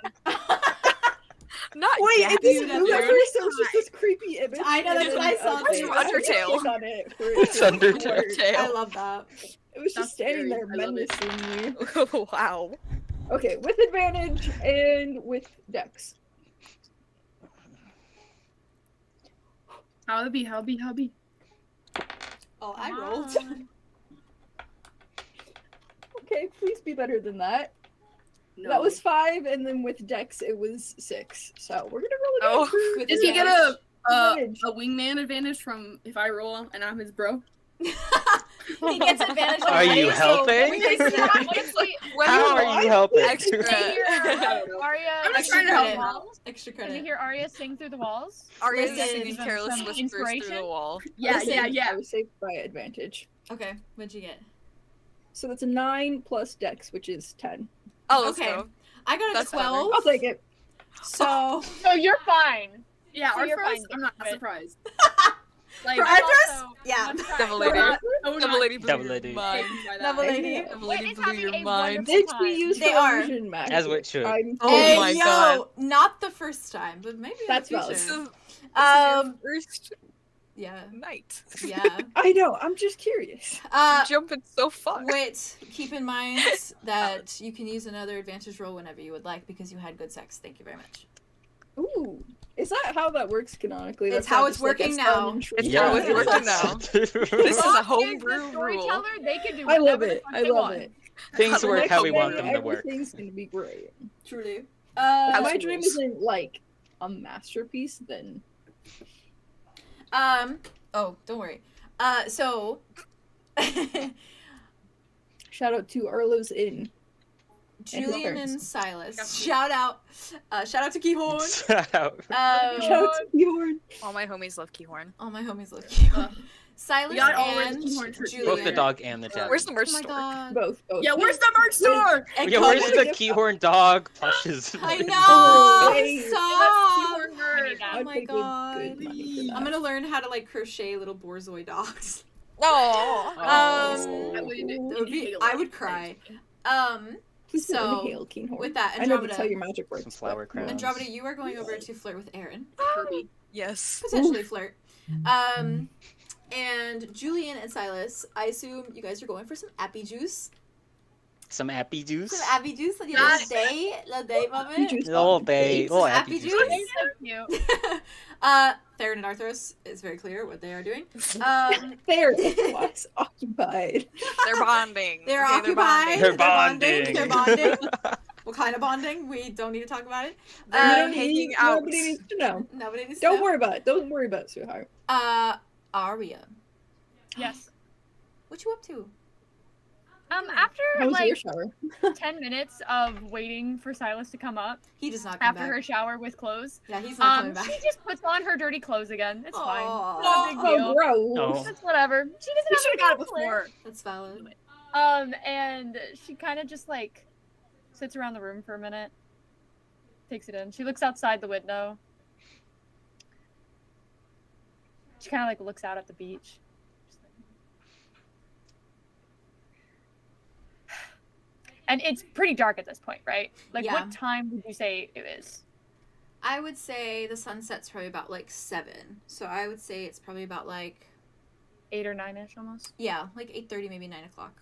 Not Wait, yet, it didn't dude. move at first. It was just this creepy image. I know, that's and what I then, saw, okay, too. I had to Undertale. click on it for it It's to Undertale. work. I love that. It was That's just standing there scary. I love it. menacing me. Wow. Okay, with advantage and with dex. Howby. Oh, I rolled. Okay, please be better than that. No. That was 5, and then with dex it was 6. So we're gonna roll it Oh. again for With Does he get advantage. a wingman advantage from if I roll and I'm his bro? He gets advantage. Are you already, so helping? we can see that. Honestly, How are you helping? Extra. did you hear Aria I'm just sing trying to through help the him. walls? Extra Did you credit. hear Aria sing through the walls? Aria's Listen, singing some- careless some whispers through inspiration? the wall. Yeah, Listen, I was saved by advantage. Okay, what'd you get? So that's a 9 plus dex, which is 10. Oh, let's Okay. go. I got a That's 12. I'll take it. So So you're fine. Yeah, So you're Arthros, fine, I'm not David. surprised. Like, For I'm Arthros? also Yeah. one side. Double we're lady. not- so Double not lady blew Double your lady. mind. taken by that. Double lady. Double Wait, lady it's blew having your a mind. wonderful Did we use They for are. illusion magic? As it should. I'm Oh Hey, my yo, God. not the first time, but maybe in That's the valid. This future. is your first Yeah, night. yeah. I know, I'm just curious. Jumping so far. Wait, keep in mind that you can use another advantage roll whenever you would like because you had good sex. Thank you very much. Ooh. Is that how that works canonically? It's That's how not it's just like a working stun now. and It's tree? how it's working now. This is a As homebrew the rule. storyteller, they can do I love whatever the it. fuck I they love want. it. Things The work next how we Next want day, them to work. Everything's gonna be great. Truly. If House my dream rules. isn't like a masterpiece, then Oh, don't worry. So. shout out to Arlow's Inn. Julian parents. and Silas. Shout out to Keahorn. Shout out. Shout out to Bjorn. All my homies love Keahorn. All my homies love Keahorn. Silas We got all and the Keahorn shirts. Julian. Both the dog and the cat. Where's the merch Oh my store? god. Both. Yeah, where's the merch store? And Yeah, where's Conan. the Keahorn dog plushes? I know. Hey. Stop. Keahorn merch. Oh I'd my pay good god. money for that. I'm gonna learn how to like crochet little borzoi dogs. Oh. I would I would cry. Please So, don't inhale, Keahorn. with that, I know that's Andromeda. how your magic works. Some flower but- crowns. Andromeda, you are going over to flirt with Erin. Kirby. Yes. Potentially flirt. And Julien and Silas, I assume you guys are going for some appy juice. Some appy juice. Some appy juice. You know, the day moment. Juice All box. day. Some Oh, appy appy juice. juice. day. So cute. Theron and Arthros, it's very clear what they are doing. They're what's occupied. They're bonding. They're Okay, occupied. They're They're bonding. bonding. What kind of bonding? We don't need to talk about it. They're Um, hanging out. Nobody needs to know. Nobody needs to Don't know. worry about it. Don't worry about it, sweetheart. Aria, Yes. what you up to? After How was like your shower? 10 minutes of waiting for Silas to come up He does not come after back. her shower with clothes, Yeah, he's not coming back. she just puts on her dirty clothes again. It's fine. Aw. Not a big Oh, deal. gross. Oh. It's whatever. She doesn't You have should have got it any before. That's valid. And she kind of just like sits around the room for a minute, takes it in. She looks outside the window. She kind of like looks out at the beach. Just like- And it's pretty dark at this point, right? Like, Yeah. what time would you say it is? I would say the sunset's probably about like 7. So I would say it's probably about like 8 or 9-ish almost. yeah, like 8:30, maybe 9 o'clock.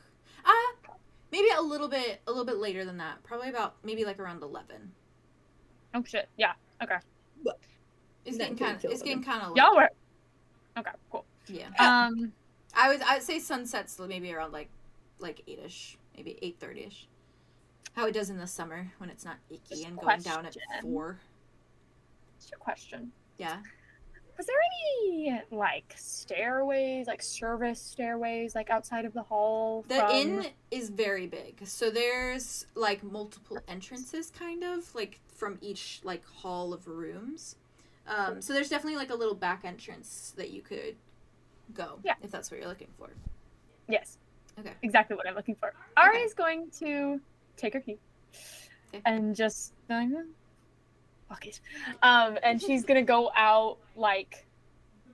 Maybe a little bit later than that. Probably about maybe like around 11. Oh shit! Yeah. Okay. It's Not getting until kind of. It's getting kind of. Y'all were. Okay. Cool. Yeah. Um. I'd say sunsets maybe around like 8ish, maybe 8:30ish. How it does in the summer when it's not icky Just and going down at question. 4. What's your question? Yeah. Was there any like stairways, like service stairways, like outside of the hall? The from... inn is very big, so there's like multiple entrances, kind of like from each like hall of rooms. So there's definitely like a little back entrance that you could go, Yeah. if that's what you're looking for. Yes. Okay. Exactly what I'm looking for. Aria is going to take her key Okay. and just fuck it. And she's gonna go out like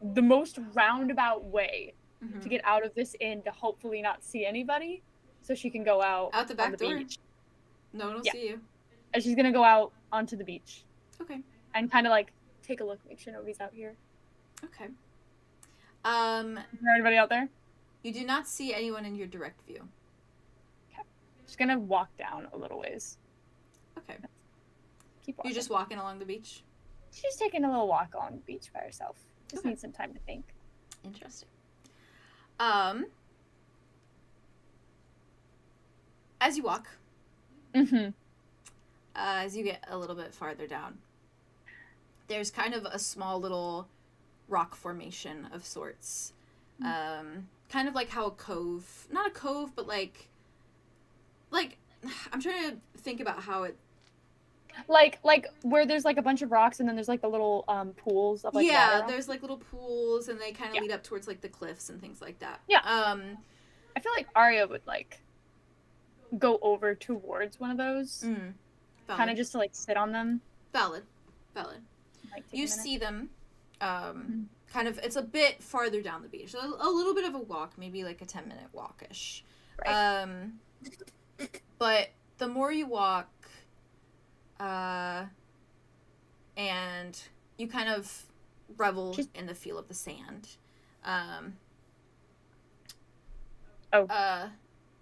the most roundabout way Mhm. to get out of this inn to hopefully not see anybody, so she can go out Out the on back the door. beach. No one will Yeah. see you. And she's gonna go out onto the beach Okay. and kind of like take a look, make sure nobody's out here. Okay. Is there anybody out there? You do not see anyone in your direct view. She's gonna walk down a little ways. Okay. Keep walking. You're just walking along the beach. She's taking a little walk on the beach by herself. Just Okay. needs some time to think. Interesting. As you walk, Mm-hmm. as you get a little bit farther down, there's kind of a small little rock formation of sorts. Kind of like how a cove, not a cove, but like I'm trying to think about how it. Like where there's like a bunch of rocks and then there's like the little pools of like Yeah, water. there's like little pools and they kind of Yeah. lead up towards like the cliffs and things like that. Yeah. I feel like Aria would like go over towards one of those, Valid. kind of just to like sit on them. Valid. and, like, take a You minute. see them. Kind of. It's a bit farther down the beach. A little bit of a walk, maybe like a 10-minute walk-ish. Right. But the more you walk, and you kind of revel Just- in the feel of the sand.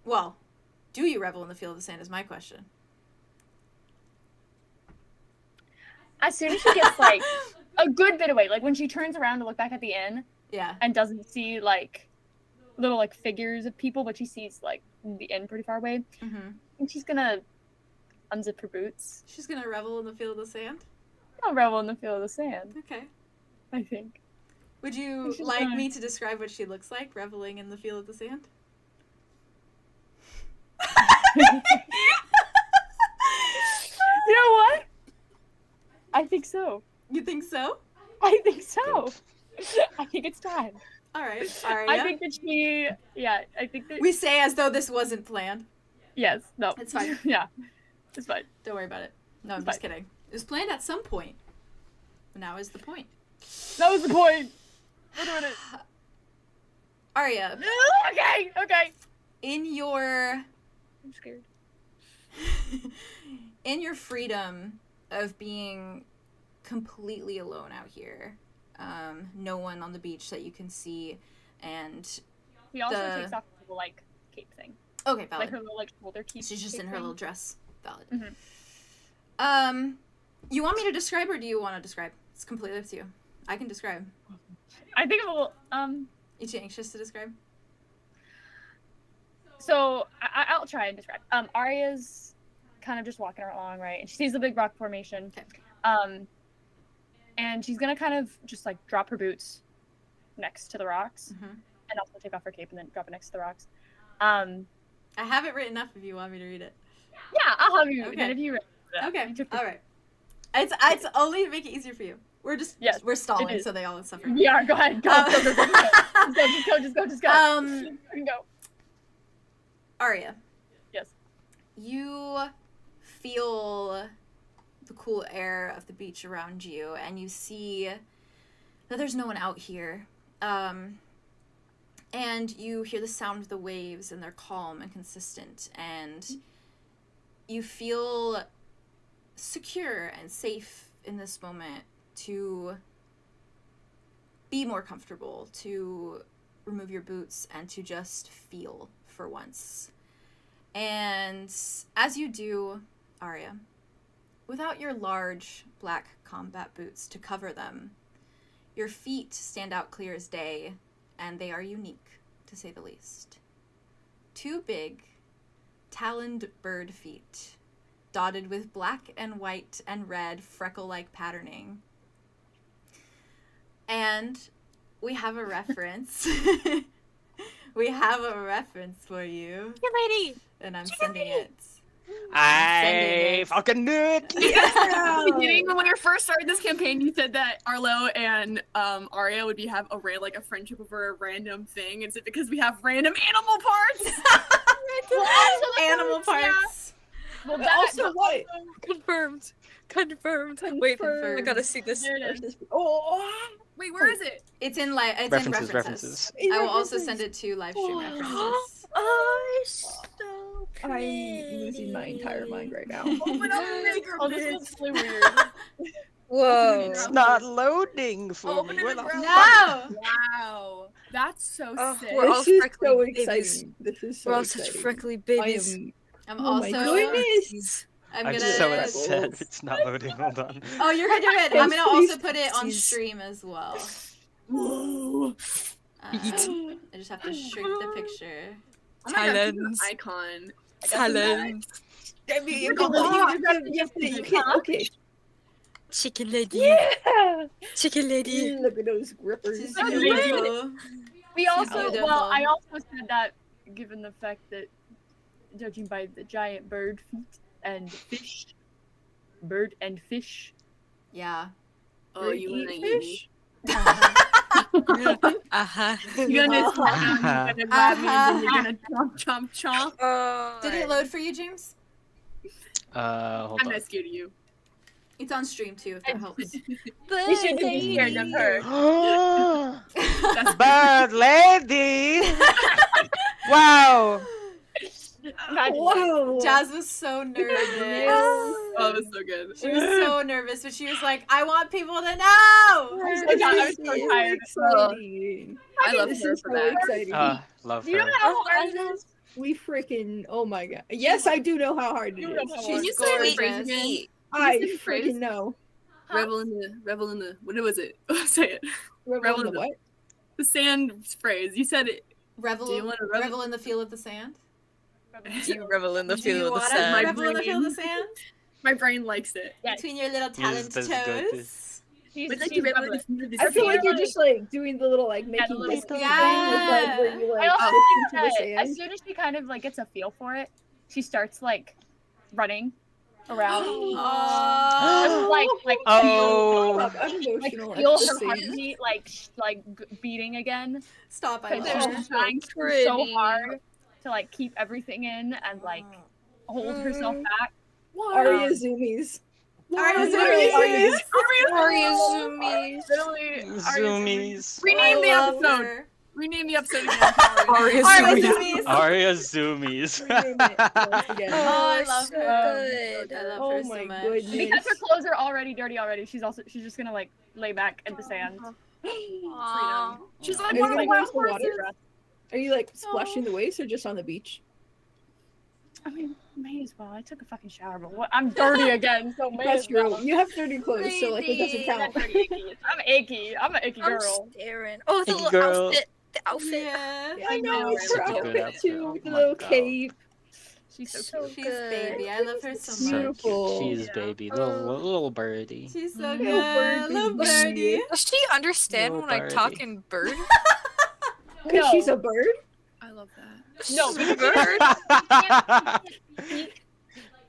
Well, do you revel in the feel of the sand is my question. As soon as she gets like a good bit away, like when she turns around to look back at the inn Yeah. and doesn't see like little like figures of people, but she sees like the inn pretty far away, Mm-hmm. and she's gonna unzip her boots. She's gonna revel in the feel of the sand? I'll revel in the feel of the sand, Okay. I think. Would you She's like gonna- me to describe what she looks like, reveling in the feel of the sand? You know what? I think so. You think so? I think so. I think it's time. All right. Aria. I think that she, yeah, I think that, we say as though this wasn't planned. yes, no. It's fine. Yeah, it's fine. Don't worry about it. No, I'm It's just fine. kidding. It was planned at some point. Now is the point. That was the point. We're doing it. Aria, Okay, okay. in your I'm scared. in your freedom of being completely alone out here, no one on the beach that you can see, and He also takes off the like cape thing, okay, valid. like her little like shoulder cape. She's just cape in her thing. little dress. Valid. Mhm. You want me to describe, or do you want to describe? It's completely up to you. I can describe. I think it will. You too anxious to describe? So I'll try and describe. Aria's kind of just walking along, right? And she sees the big rock formation. Okay. And she's gonna kind of just like drop her boots next to the rocks, Mhm. and also take off her cape and then drop it next to the rocks. I have it written up if you want me to read it. Yeah, I'll have you. Okay. Then if you read it, Okay. you took the- All right. It's only to make it easier for you. Yes, We're stalling, is. so they all suffer. Yeah, go ahead. Go. Uh, Go. Just go. You can go. Aria. Yes. You feel the cool air of the beach around you, and you see that there's no one out here. And you hear the sound of the waves, and they're calm and consistent, and you feel secure and safe in this moment to be more comfortable, to remove your boots, and to just feel for once. And as you do, Aria, without your large black combat boots to cover them, your feet stand out clear as day, and they are unique, to say the least. 2 big, taloned bird feet, dotted with black and white and red freckle-like patterning. And we have a reference. We have a reference for you. Chicken lady. And I'm sending it. I fucking knew it! Beginning when we first started this campaign, you said that Arlow and Aria would have a friendship over a random thing. Is it because we have random animal parts? Animal parts. Well, Also, what? Confirmed. Wait, I gotta see this. There it is. Oh, Wait, where is it? It's in it's References, in references. references. I will also send it to live stream references. Oh, so I'm pretty. losing my entire mind right now. Open up the maker, Oh, this bitch. looks really weird. Whoa. It's not loading for Open me. it Where the up, fuck? No! Wow, that's so Oh, sick. we're all This is freckly so babies. exciting. This is so We're all exciting. such freckly I babies. am. I'm Oh my also. goodness! I'm I'm gonna. so gonna- upset it's not loading. Hold on. Oh, you're gonna do it. I'm gonna Please, also put it on please. stream as well. Whoa. I just have to shrink the picture. Oh my God, this is an Talent. icon. Talent. I mean, You're you gonna- can't. Okay. Chicken lady. Yeah. Chicken lady. Look at those grippers. She's That's beautiful. We also, beautiful. well, I also said that given the fact that, judging by the giant bird feet and fish, bird and fish, Yeah. Oh, Bird you eat wanna eat fish? me? Uh-huh. You're gonna sit down, you're gonna grab me, and then you're gonna chomp, chomp, chomp. Oh, Did it load for you, James? Hold I'm on. not scared of you. It's on stream too, if that helps. we should be scared of her. That's Bird lady! Wow! Imagine Wow. Jazz was so nervous. Oh, that was so good. She was so nervous, but she was like, I want people to know! I was so tired. Exciting. I love This her is for so that. exciting. Love Do you know her. how hard it is? We freaking. Oh my god. Yes, I do know how hard it You know is. how She's Can you say the gorgeous. phrase again? I say the phrase? freaking know. Revel in the. What was it? Say it. Revel in the what? The sand phrase. You said it. Revel, Do you wanna revel in the feel of the sand? Do you revel in the Do feel you of the want to sun? revel in the feel of the sand? My brain likes it. Yes. Between your little talent Yes, that's good. toes? She's, But like she's you revel reveling. in the I feel like you're like- just like doing the little like the making little whiskey thing with Yeah. like where you I like also shift think into the that as sand. soon as she kind of like gets a feel for it, she starts like running around. Oh. like Oh. I'm like emotional. feel at the her same- heartbeat like beating again. Stop, I Because love she's her. trying so Pretty. hard to like keep everything in and like hold herself back. Aria zoomies. Aria Aria zoomies. Aria zoomies. Literally, Zoomies. Rename the I love episode. her. Rename the episode again. Aria Aria Silas. Silas. Aria Zoomies. Rename it once again. Oh, I love so her. good. I love Oh her so my much. goodness. Because her clothes are already dirty already. She's just gonna like lay back in the sand. Aw. She's Are like you one of gonna the go wild into the water? horses. Are you like splashing the waves or just on the beach? I mean, may as well. I took a fucking shower, but what? I'm dirty again, so may That's as well. true. You have dirty clothes, so like it doesn't Lady. count. I'm icky. I'm an icky I'm girl. staring. Oh, the Icky little girl. outfit. The outfit. Yeah. I know, it's her Such a good outfit outfit. too, Oh with the my little God. cape. She's so So cute. She's good. baby. I love her so much. Beautiful. Cheese Yeah. baby, little birdie. She's so Little good. Little birdie. Does she understand Little when I talk birdie. in bird? Because No. she's a bird? I love that. No, She's a bird.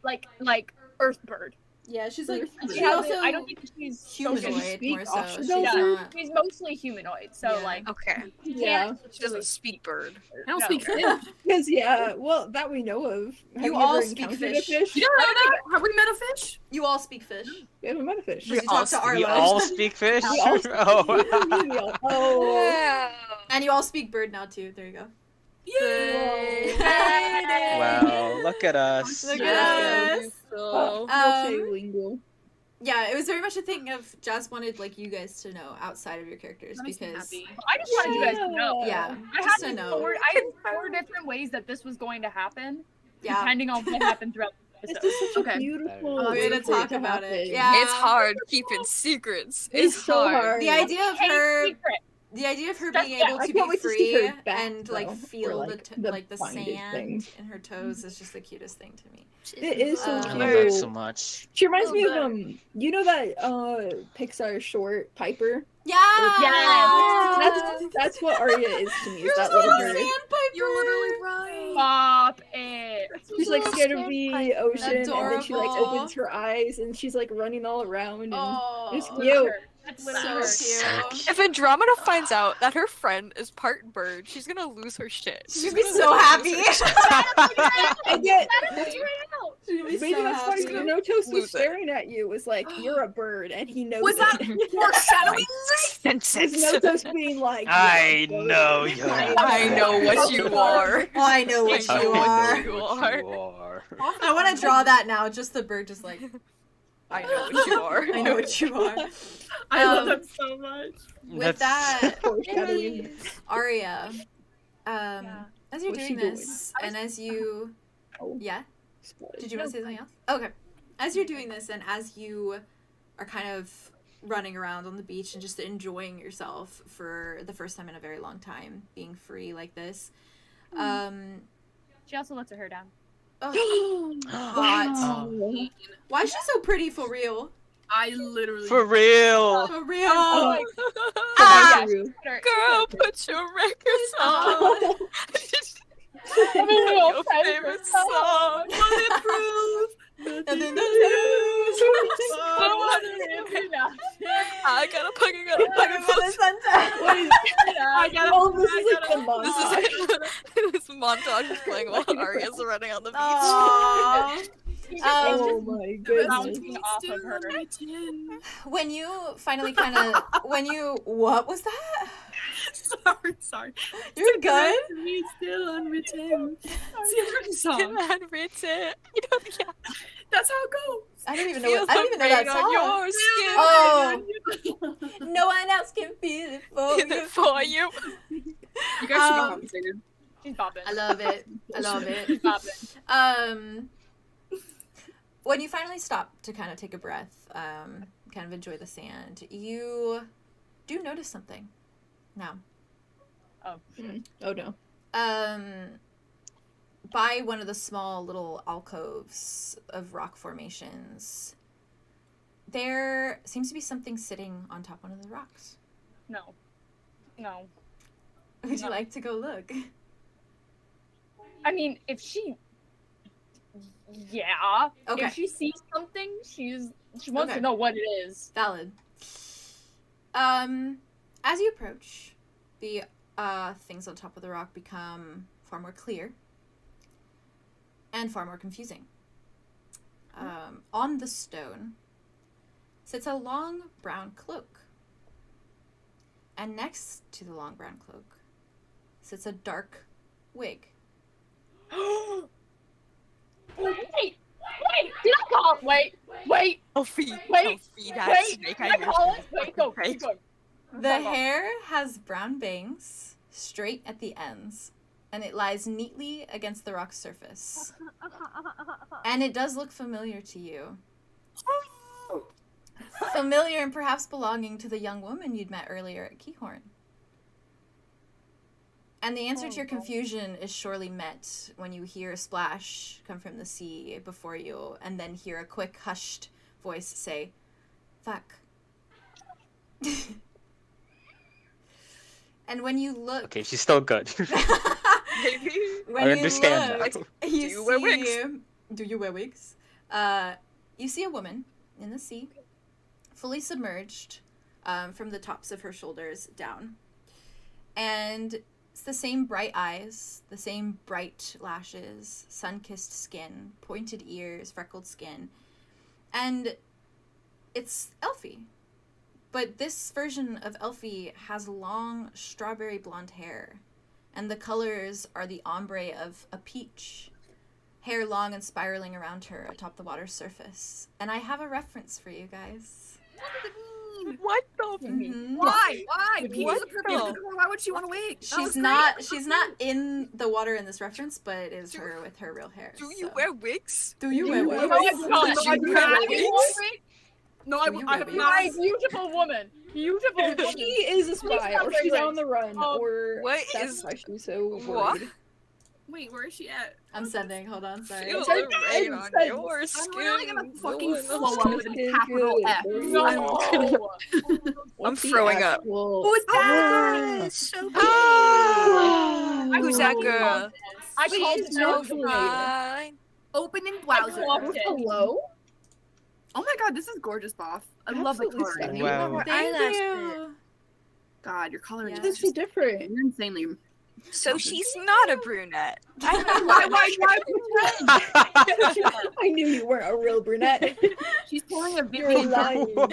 like Earth bird. Yeah, she's like. She She has also. I don't think she's humanoid speak more so. optional She's Yeah. not. She's mostly humanoid, so Yeah. like Okay. you Yeah. can't She doesn't speak bird. I don't No. speak fish. Because, yeah, well, that we know of. Have You you all ever speak encountered fish. a fish? You don't know that? Have we met a fish? You all speak fish. We haven't met a fish. Did you all talk to speak- We Arlow? all speak fish? We all speak- Oh, wow. We all- oh. Wow. And you all speak bird now too. There you go. Yay. Wow, look at us. Look Yeah. at us. So, Multilingual. Yeah, it was very much a thing of Jazz wanted like you guys to know outside of your characters That makes me because happy. I just wanted you guys to know. yeah, I just to had know. I had 4 different ways that this was going to happen, Yeah, depending on what happened throughout the It's episode. just such a Okay. beautiful Oh, way we're gonna for it talk to about it. happen. Yeah. it's hard keeping secrets. It's It's so hard. hard. the idea of Hey, her, secret. the idea of her That's- being yeah, able I to can't be wait to see her free back, and like though, feel or, the like, the sand binded thing. in her toes is just the cutest thing to me. It is so I I cute. love that so much. She reminds me of Oh, you know that Pixar short Piper? Yeah. That's what Aria is to me. Is that little bird. You're literally right. Stop it. She's like scared of the ocean, and then she like Adorable. opens her eyes, and she's like running all around. And Oh, it's That's cute. That's so literally cute. If Andromeda finds out that her friend is part bird, she's gonna lose her shit. She'd be so happy. And yet, She'd be maybe so that's funny. happy. Notos was Lose it. staring at you. Was like, you're a bird, and he knows Was that it. foreshadowing? Was Notos being like, I "You're a know bird." you're I know what you are. Oh, I know what I you know what are. you are. I want to draw that now. Just the bird, just like I know what you are. I know what you are. I love Um, that so much. With that, Foreshadowing. Aria, Yeah. as you're What's doing she doing? this, and as you, Oh, yeah, spoilers. did you want to say something else? Okay, as you're doing this, and as you are kind of running around on the beach and just enjoying yourself for the first time in a very long time, being free like this, She also lets her hair down. oh, hot. Wow. Why is she so pretty for real? I literally. For real. For real. Oh, Ah! True. Girl, put your records on. Oh. Your favorite song. Bulletproof. Nothing to I gotta pug, I gotta pug, I gotta What is I got Oh, this is like the montage. This montage is playing while Aria's running on the beach. Aww. Oh my goodness. bouncing off of her. When you finally kind of, what was that? Sorry. You're good. Me still unwritten. It's the song. Handwritten. You know the That's how it goes. I don't even know. I don't even know that song. on your skin. Oh, no one else can feel it for Did you. it for you. You guys should be compensated. She's bopping. I love it. I love She's it. bopping. When you finally stop to kind of take a breath, kind of enjoy the sand, you do notice something. Now, Oh no. by one of the small little alcoves of rock formations, there seems to be something sitting on top of one of the rocks. No. No. Would you like to go look? I mean, if she. Yeah. Okay. If she sees something, she wants Okay. to know what it is. Valid. As you approach, the things on top of the rock become far more clear and far more confusing. On the stone sits a long brown cloak. And next to the long brown cloak sits a dark wig. Wait! Did I call? Wait! Elphie, Wait, Elphie, that wait, snake did I call it? Wait, go, Okay. keep going. The hair has brown bangs, straight at the ends, and it lies neatly against the rock's surface. And it does look familiar to you. Familiar and perhaps belonging to the young woman you'd met earlier at Keahorn. And the answer to your confusion is surely met when you hear a splash come from the sea before you, and then hear a quick, hushed voice say, "Fuck." And when you look... Okay, she's still good. Maybe. When I you understand look, now. You Do you wear wigs? Do you wear wigs? You see a woman in the sea, fully submerged, from the tops of her shoulders down. And it's the same bright eyes, the same bright lashes, sun-kissed skin, pointed ears, freckled skin. And it's Elphie. But this version of Elphie has long strawberry blonde hair. And the colors are the ombre of a peach. Hair long and spiraling around her atop the water's surface. And I have a reference for you guys. What the? Mhm. Why? What Peach is a perfect the- color. Why would she want to wig? She's not in the water in this reference, but it is her with her real hair. Do you so. wear wigs? Do you wear you wigs? wear No, wigs? I do not. Do you Do wear not. wigs? No, Do you I wear have wigs? not. My beautiful woman. Beautiful woman. She is a spy, or she's on the run, or What that's is- why she's so What? worried. Wait, where is she at? I'm sending. Hold on, sorry. Feel It's the like rain ten on cents. your I'm skin. really gonna fucking No slow one up else. with a capital F. No. What's the throwing up. actual- Who is that? It's so Ah! Who's that girl? I Please called it don't out. Fine. Open in I browser. called it. Hello? Oh my god, this is gorgeous, Boff. I love the Absolutely coloring. stunning. Wow. Thank you. God, your coloring Yeah. is It's so just different. you're insanely. So she's not a brunette. I knew you weren't a real brunette. She's pulling a You're Vivian lying. What?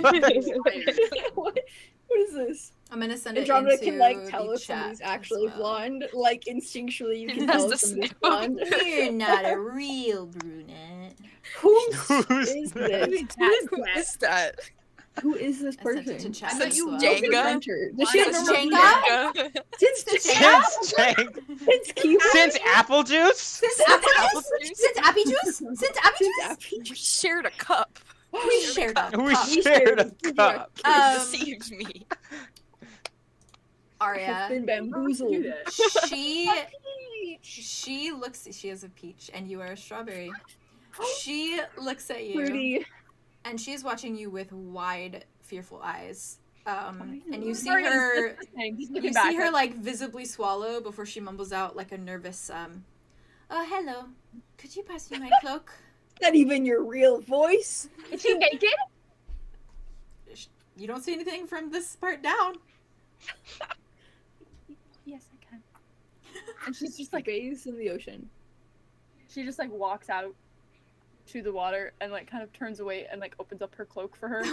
what? What is this? I'm gonna send it Andromeda into can like tell the if chat somebody's as actually well. blonde. Like instinctually, you can That's tell the if somebody's snap. blonde. You're not a real brunette. Who Who's is that? this? Who is that? Who is this I sent it person? to chat Is as it well. Jenga? Does she have Is a Jenga? Jenga? Since Since keyboard? since apple juice? Since apple juice? Since appy juice? Since appy juice? We shared a cup. We shared a We cup. shared a cup. You deceived me. Aria, Been bamboozled. she looks. She is a peach, and you are a strawberry. She looks at you, Pretty. and she is watching you with wide, fearful eyes. And you see Sorry, her. just listening, just You looking see back, her like visibly swallow before she mumbles out like a nervous "Oh, hello. Could you pass me my cloak?" Not even your real voice. Is she naked? You don't see anything from this part down. Yes, I can. And she's just like, Face in the ocean. she just like walks out to the water and like kind of turns away and like opens up her cloak for her.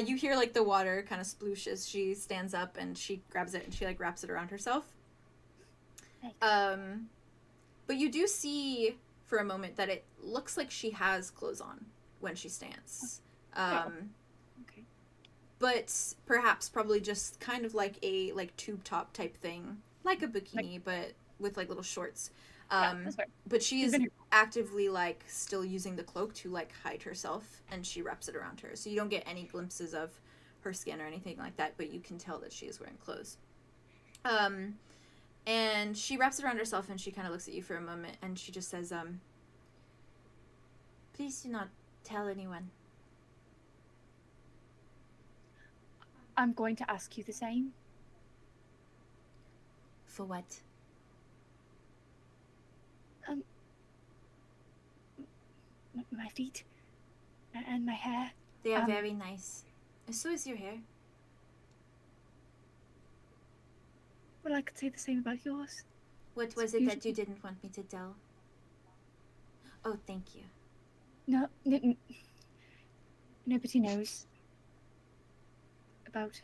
You hear like the water kind of sploosh as she stands up and she grabs it and she like wraps it around herself. Thanks. But you do see for a moment that it looks like she has clothes on when she stands. Okay. But perhaps probably just kind of like a like tube top type thing, like a bikini, but with like little shorts. Yeah, that's fair. But she She's is been here. actively like still using the cloak to like hide herself, and she wraps it around her, so you don't get any glimpses of her skin or anything like that, but you can tell that she is wearing clothes. And she wraps it around herself, and she kind of looks at you for a moment, and she just says, "Please do not tell anyone." I'm going to ask you the same. For what? My feet and my hair. They are Um, very nice. And so is your hair. Well, I could say the same about yours. What was it that you didn't want me to tell? Oh, thank you. No, nobody knows about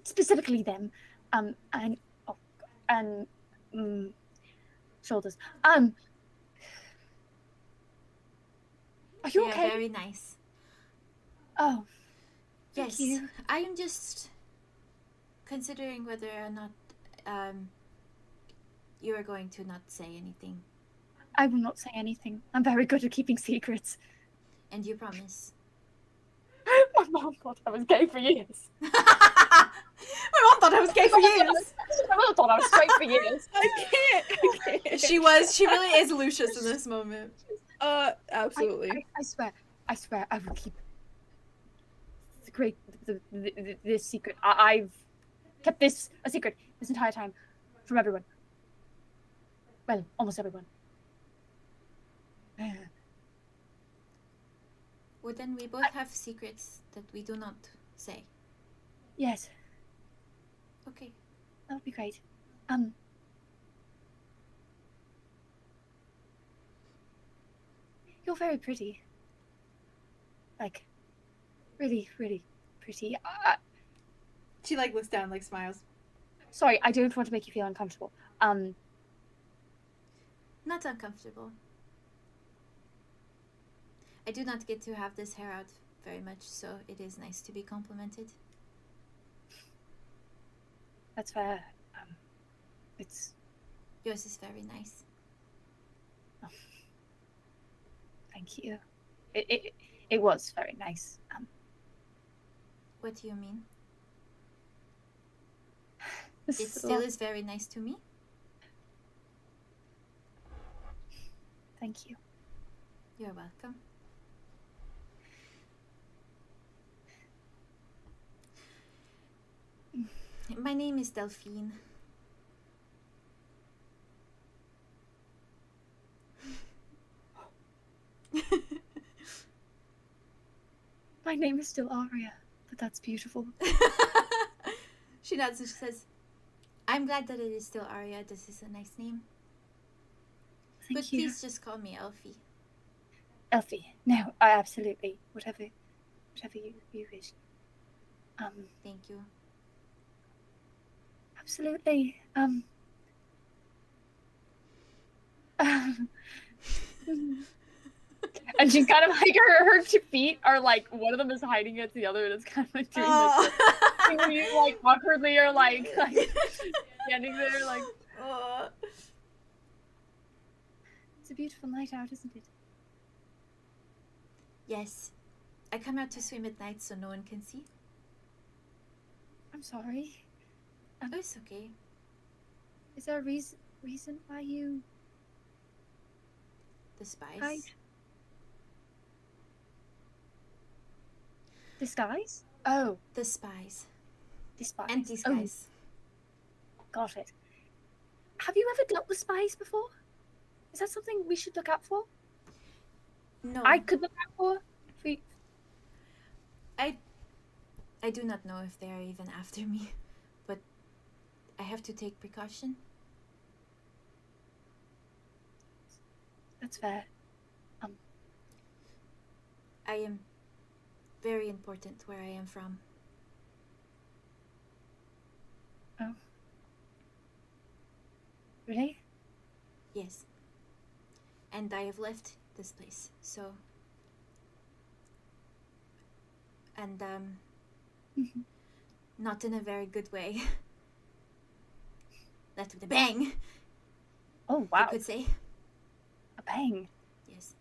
specifically them, and shoulders. Are you They okay? are very nice. Oh, thank Yes, you. I am just considering whether or not you are going to not say anything. I will not say anything. I'm very good at keeping secrets. And you promise. My mom thought I was gay for years. My mom thought I was gay for years. My mom thought I was straight for years. I can't. She really is Lucius in this moment. Absolutely. I swear, I will keep this secret. I've kept this a secret this entire time from everyone. Well, almost everyone. Well, then we both have secrets that we do not say. Yes, Okay. that would be great. You're very pretty. Like, really, really pretty. She like looks down, like smiles. Sorry, I don't want to make you feel uncomfortable. Not uncomfortable. I do not get to have this hair out very much, so it is nice to be complimented. That's fair. It's Yours is very nice. thank you. It was very nice. What do you mean? This It is a still lot. is very nice to me. Thank you. You're welcome. My name is Delphine. My name is still Aria, but that's beautiful. She nods and she says, I'm glad that it is still Aria. This is a nice name. Thank But you. please just call me Elphie. Elphie. No, I absolutely. Whatever you wish. Thank you. Absolutely. And she's kind of like her 2 feet are like one of them is hiding against the other, and it's kind of like doing this thing where you like awkwardly are like standing there like. It's a beautiful night out, isn't it? Yes. I come out to swim at night so no one can see. I'm sorry. Oh, it's okay. Is there a reason why you The spice. hide? Disguise? Oh, The spies. disguise. And these guys. Oh, got it. Have you ever dealt with spies before? Is that something we should look out for? No. I could look out for? I do not know if they are even after me, but I have to take precaution. That's fair. I am very important where I am from. Oh. Really? Yes. And I have left this place, so... And, not in a very good way. Left with a bang, Oh, I wow. could say. A bang. Yes.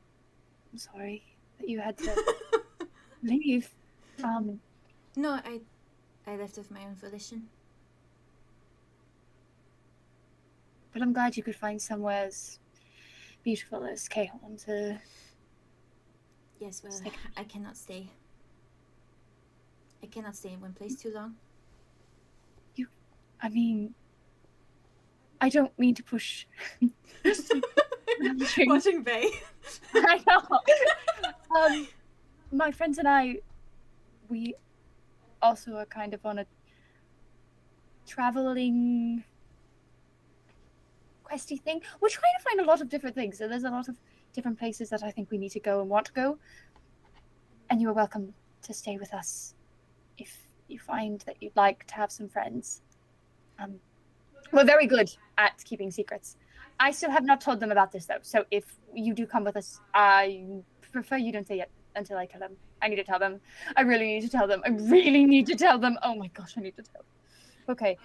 I'm sorry that you had to leave. No, I left of my own volition. But I'm glad you could find somewhere as beautiful as Keahorn to... Yes, well, Stick. I cannot stay. I cannot stay in one place too long. I mean, I don't mean to push. Watching Bay. I know. My friends and I, we also are kind of on a traveling questy thing. We're trying to find a lot of different things, so there's a lot of different places that I think we need to go and want to go. And you are welcome to stay with us if you find that you'd like to have some friends. We're very good at keeping secrets. I still have not told them about this, though. So if you do come with us, I prefer you don't say it until I tell them. I need to tell them. I really need to tell them. I really need to tell them. Oh my gosh, I need to tell them. Okay.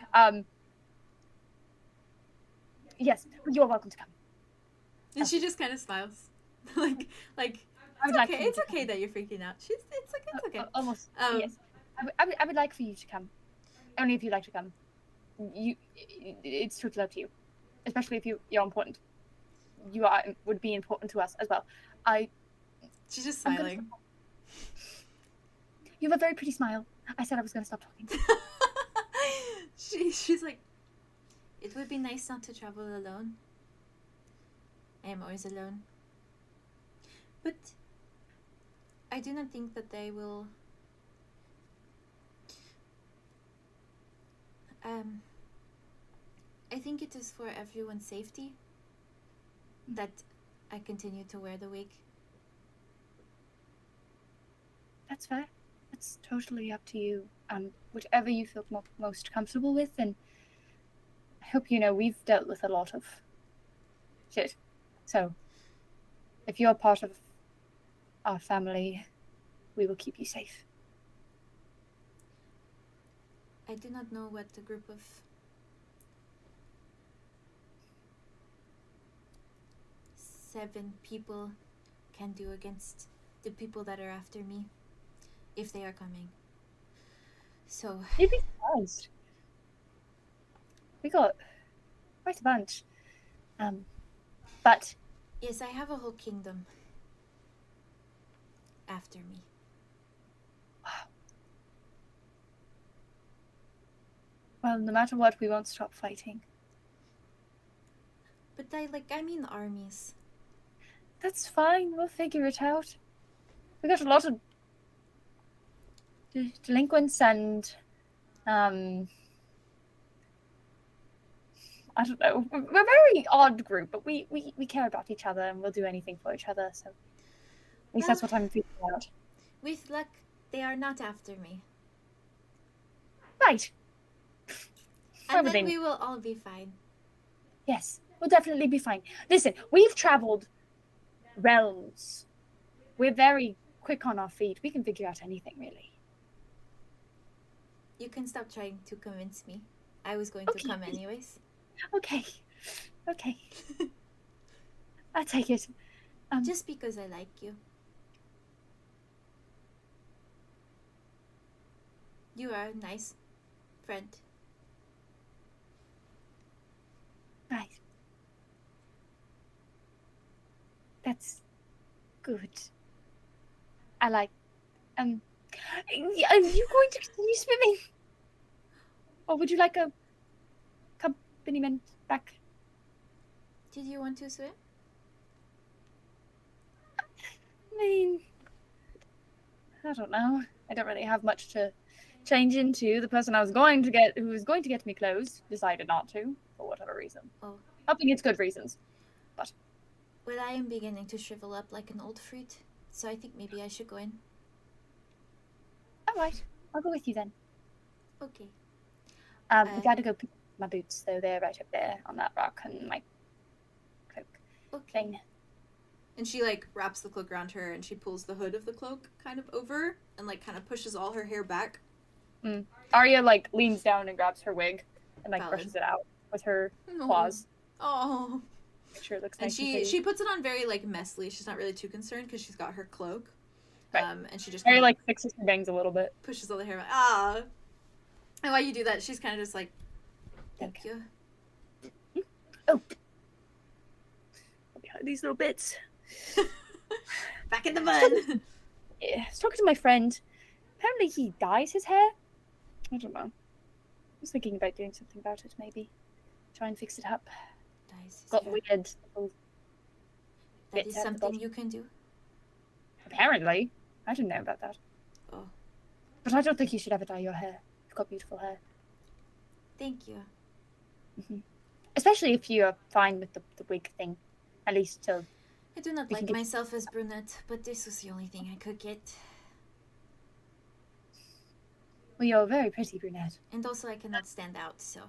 Yes, you're welcome to come. And she just kind of smiles, like I would it's like okay. for you It's to okay that you're freaking out. It's okay. Almost. Um, Yes. I would like for you to come. Only if you'd like to come. It's totally up to you. Especially if you're important. You would be important to us as well. She's just I'm smiling. You have a very pretty smile. I said I was going to stop talking. She's like, it would be nice not to travel alone. I am always alone. But I do not think that they will I think it is for everyone's safety that I continue to wear the wig. That's fair. It's totally up to you. Whichever you feel most comfortable with, and I hope you know we've dealt with a lot of shit. So, if you're part of our family, we will keep you safe. I do not know what the group of seven people can do against the people that are after me, if they are coming. So You'd be surprised. We got quite a bunch. But yes, I have a whole kingdom after me. well, no matter what, we won't stop fighting. But I mean armies. That's fine. We'll figure it out. We got a lot of delinquents and I don't know. We're a very odd group, but we care about each other and we'll do anything for each other. So at least that's what I'm figuring out. With luck, they are not after me. Right. And Everything. then we will all be fine. Yes, we'll definitely be fine. Listen, we've traveled realms. We're very quick on our feet. We can figure out anything, really. You can stop trying to convince me. I was going Okay. to come anyways. Okay. I'll take it. Just because I like you. You are a nice friend. Right. That's good. I like. Are you going to continue swimming? Or would you like a accompaniment back? Did you want to swim? I mean, I don't know. I don't really have much to change into. The person I was going to get, who was going to get me clothes, decided not to, for whatever reason. Oh. Hoping it's good reasons. Well, I am beginning to shrivel up like an old fruit, so I think maybe I should go in. Alright, I'll go with you then. Okay. We gotta go pick my boots, though. They're right up there on that rock, and my cloak thing. And she wraps the cloak around her and she pulls the hood of the cloak kind of over and kind of pushes all her hair back. Aria leans down and grabs her wig and Valid. brushes it out with her claws. Oh. Make sure it looks And nice. she puts it on very messily. She's not really too concerned because she's got her cloak. Right. And she just Aria kinda fixes her bangs a little bit. pushes all the hair back. Ah. And while you do that, she's kind of just thank you. Oh. Behind these little bits. Back in the mud. Yeah, I was talking to my friend. Apparently he dyes his hair. I don't know. I was thinking about doing something about it, maybe. Try and fix it up. Dies his Got hair. weird little That bits is at the something bottom. you can do. Apparently. I didn't know about that. Oh. But I don't think you should ever dye your hair. You've got beautiful hair. Thank you. Especially if you're fine with the wig thing. At least till... I do not We can like get- myself as brunette, but this was the only thing I could get. Well, you're a very pretty brunette. And also, I cannot stand out, so.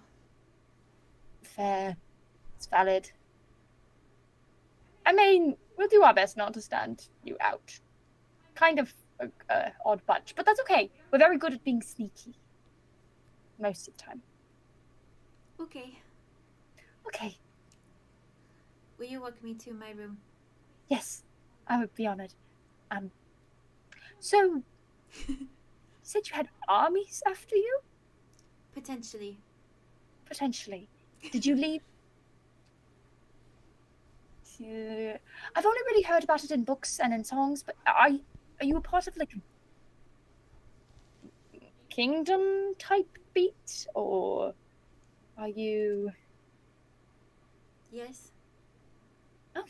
Fair. It's valid. I mean, we'll do our best not to stand you out. Kind of odd bunch, but that's okay. We're very good at being sneaky. Most of the time. Okay. Okay. Will you walk me to my room? Yes, I would be honored. So, you said you had armies after you? Potentially. Potentially. Did you leave? I've only really heard about it in books and in songs, but are you a part of like kingdom type beat, or are you? Yes. Oh,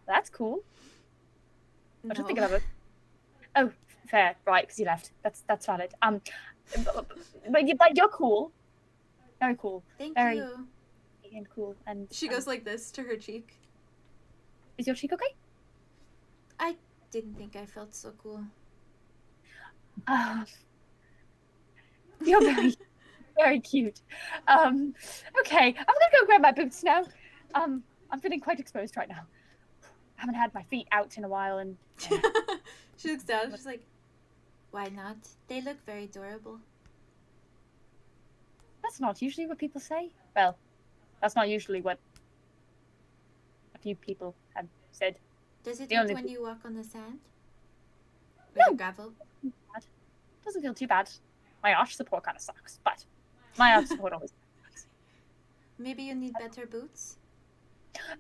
that's cool. I'm just thinking of it. Oh, fair, right? Because you left. That's valid. But you're cool. Very cool. Thank Very you. and cool. And She goes like this to her cheek. is your cheek okay? I didn't think I felt so cool. You're very, very cute. Okay, I'm gonna go grab my boots now. I'm feeling quite exposed right now. I haven't had my feet out in a while, and She looks down. She's like, why not? They look very adorable. that's not usually what people say. Well, that's not usually what a few people have said. Does it The hurt only when pe- you walk on the sand? Or No. the gravel? Doesn't feel too bad. My arch support kind of sucks, but my arch support always. Maybe you need better boots?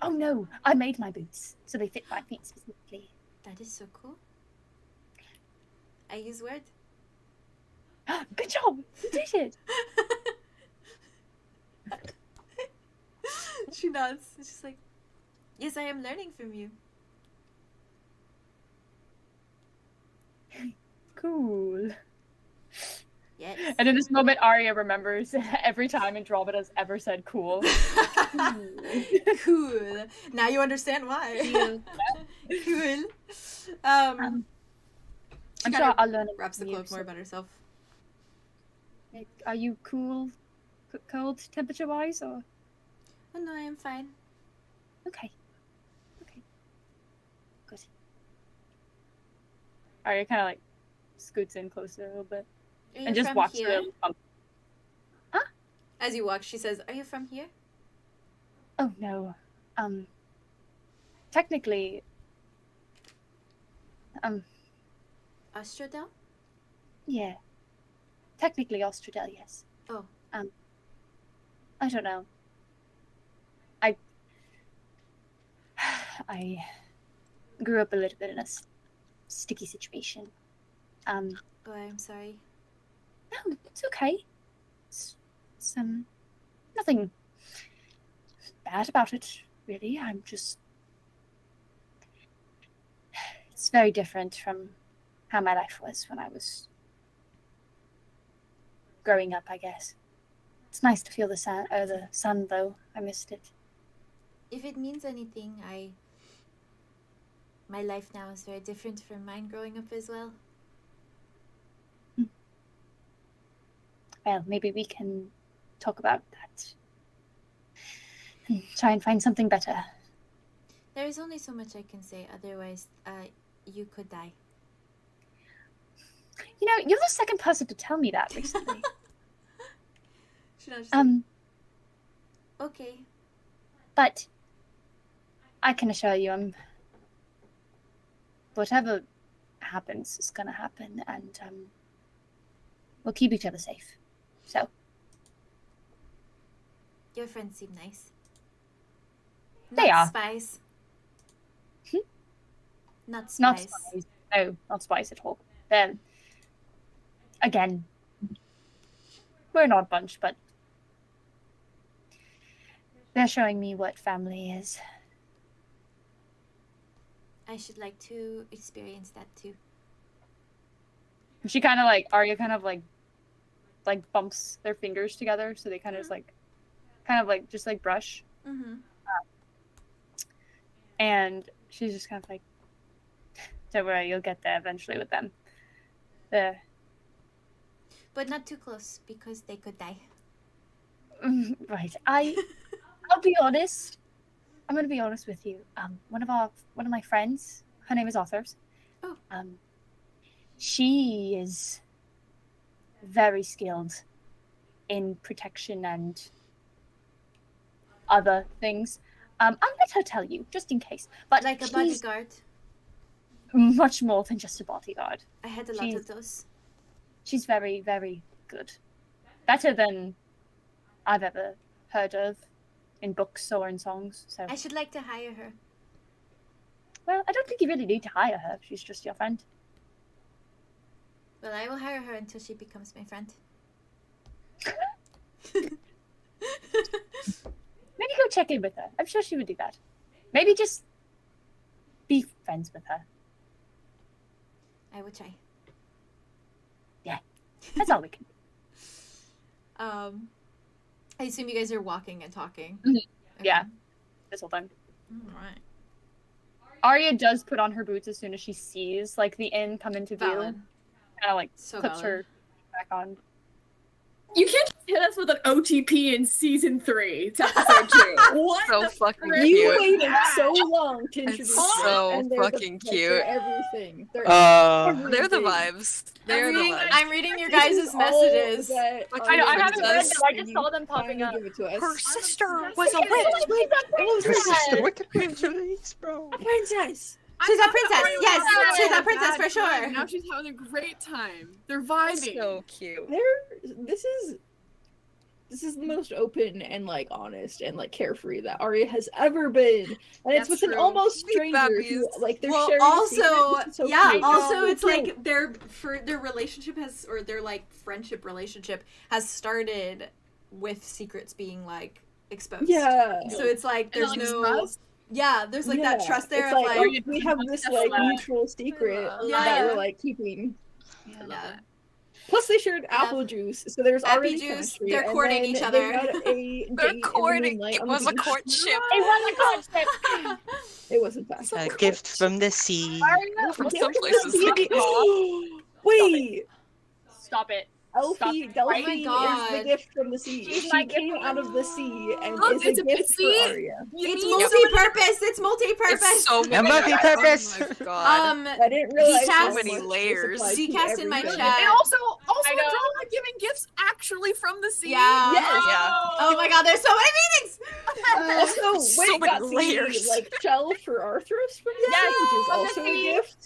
Oh no, I made my boots so they fit my feet specifically. That is so cool. I use word. Good job, you did it. She nods. She's like, yes, I am learning from you. Cool. Yes. And in this moment, Aria remembers every time Andromeda's ever said cool. Cool. Now you understand why. Cool. I'm She sure kinda I'll learn it wraps the from you, cloak more so- about herself. Like, are you cool, cold temperature-wise, or? Oh no, I am fine. Okay. Good. Aria kind of like scoots in closer a little bit Are you and just from walks here? a little bump. As you walk, she says, Are you from here? Oh no. Technically, Ostrodel? yeah. Technically Ostradel, yes. Oh. I don't know. I grew up a little bit in a sticky situation. Oh, I'm sorry. No, it's okay. It's nothing bad about it, really. I'm just... It's very different from how my life was when I was growing up, I guess. It's nice to feel the sun, though. I missed it. If it means anything, my life now is very different from mine growing up as well. Well, maybe we can talk about that and try and find something better. There is only so much I can say, otherwise, you could die. You know, you're the second person to tell me that recently. she knows, she's like, Okay. But I can assure you, whatever happens is gonna happen, and we'll keep each other safe. So, Your friends seem nice. They Not are. Spies. Not spies. not spies. No, not spies at all. Then, again, we're an odd bunch, but they're showing me what family is. I should like to experience that too. She kind of like, Arya kind of like bumps their fingers together, so they kind of just like brush. Mm-hmm. And she's just kind of like, don't worry, you'll get there eventually with them. but not too close because they could die. Right. I'll be honest. I'm gonna be honest with you. One of my friends, her name is Arthros. Oh. She is very skilled in protection and other things. I'll let her tell you, just in case. But Like a she's bodyguard. much more than just a bodyguard. I had a lot of those. She's very, very good. Better than I've ever heard of in books or in songs. So, I should like to hire her. well, I don't think you really need to hire her. She's just your friend. Well, I will hire her until she becomes my friend. Maybe go check in with her. I'm sure she would do that. Maybe just be friends with her. I will try. That's all we can do. I assume you guys are walking and talking. Mhm. Okay. Yeah. This whole time. All right. Arya does put on her boots as soon as she sees like the inn come into view. Valid. Kind of like So puts valid. her back on. You can't hit us with an OTP in season 3 to episode 2. What? So the fucking frick? You cute. waited so long to introduce It's them, so and they're fucking they're cute. everything. They're They're the everything. vibes. They're the vibes. I'm reading your This guys' is all messages. that Like, I know, I Arya haven't read princess. them. I just saw them popping Finally up. give it to us. Her sister That's was a okay. witch. She's a princess. What the princess, bro? A princess. She's a princess. Yes, she's a princess for Bad sure. time. Now she's having a great time. They're vibing. So cute. This is the most open and like honest and like carefree that Arya has ever been, and it's That's with an true. almost Sweet stranger who babbies. like they're Well, sharing. a also, secret. This is so yeah, cute. also it's So cute. like their relationship has, or their like friendship relationship has started with secrets being like exposed. yeah. So it's like there's And, like, no trust. Yeah, there's like that Yeah. trust there It's of like, like we have this like mutual secret Yeah. that we're like keeping. yeah. Plus, they shared apple juice, so there's Apple already juice, chemistry, they're and courting then each they other. had a date in They're the courting. moonlight It on the was a beach. courtship. It was a concept. It wasn't fast. A gift from the sea. Arya, From what's some the places. secret? Wait, Stop it. Elphie, Stop it. Oh my Delphine is God. the gift from the sea. She's She my gift came from out of the sea and Look, is it's a a gift sea. for Arya. It's need multi-purpose. It's multi-purpose. It's so many. A multi-purpose. Oh my god. I didn't realize Decast- how So many much this layers. applies to Decast in my everything. chat. And also I know. Andromeda giving gifts actually from the sea. Yeah. Yes. Yeah. Oh my god, there's so many meanings. Also, So Wit many got layers. the like shell for Arthros from the Yes, sea, which is from the also a sea. gift.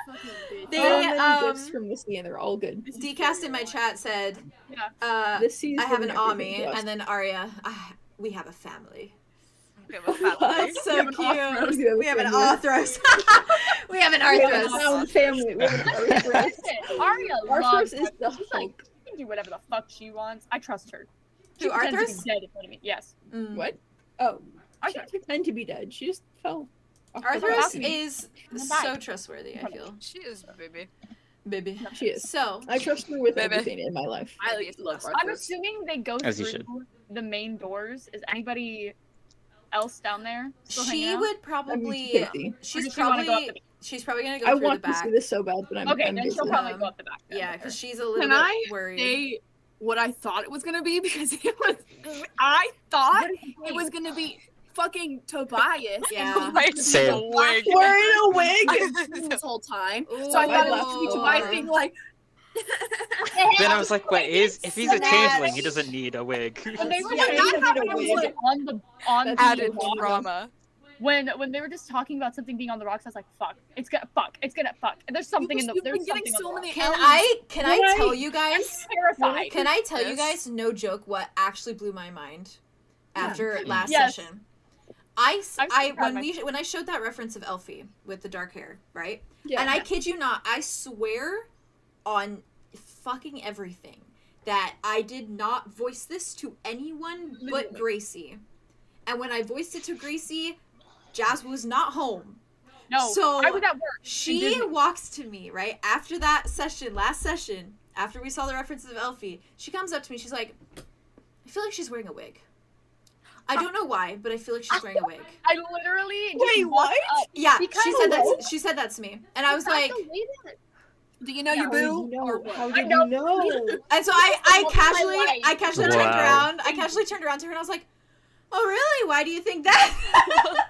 Fucking bitch. They, There are many um, gifts from the sea, and they're all good. Decast in my chat said, Yeah. The sea is I have an giving everything Ami, to us. and then Arya, we have a family. We have a family. So have an cute. Arthros. We have an family. Arthros. We have an We have a Arthros. sound family. We have an Arthros. Arya Arthros loves is the She's like, hope. she can do whatever the fuck she wants. I trust her. She Who, pretends Arthros? to be dead in front of me. Yes. Mm. What? Oh, she Arthros. didn't pretend to be dead. She just fell. off the Arthros balcony. is I'm so back. trustworthy, I feel. She is, baby. Baby. She is. So, I trust her with Baby. everything in my life. I love I'm Arthros. assuming they go As you through should. the main doors. Is anybody else down there still hanging she out? would I'm probably, busy. she's does she wanna go up probably, she's probably gonna go I through the want to back. see this so bad, but I'm Okay, I'm then busy. she'll probably Um, go up the back. then Yeah, with her. because she's a little Can bit I worried. say what I thought it was gonna be? Because it was, I thought What did you it think? was gonna be fucking Tobias. Yeah. Right, Same. a wig. Wearing a wig. This whole time. Ooh. So I thought it was gonna be Tobias being like, Then I was like, wait, if he's a Snatch. changeling, he doesn't need a wig. When they were Yeah, saying that that happened, I was like, on the Added rock, drama. when they were just talking about something being on the rocks, I was like, fuck, it's gonna fuck. And there's something in the you've been there's getting something so on the many rocks. Can I Right. tell you I'm guys? terrified. Can I tell you Yes. guys, no joke, what actually blew my mind after last Yes. session? I'm so proud When I showed that reference of Elphie with the dark hair, right? Yeah. And I kid you not, I swear on fucking everything that I did not voice this to anyone but Gracie. And when I voiced it to Gracie, Jazz was not home. No, So, I was at work. She Disney. walks to me, right? After that session, last session, after we saw the references of Elphie, she comes up to me, she's like, I feel like she's wearing a wig. I don't know why, but I feel like she's wearing a wig. I literally just Wait, walked what? up. Yeah, Because she said hello? that to me. And I was like, Do you know Yeah. your How did boo? you Or know? what? How I did know. you know? And so I Most of my casually life. turned Wow. around. I casually turned around to her and I was like, "Oh really? Why do you think that?"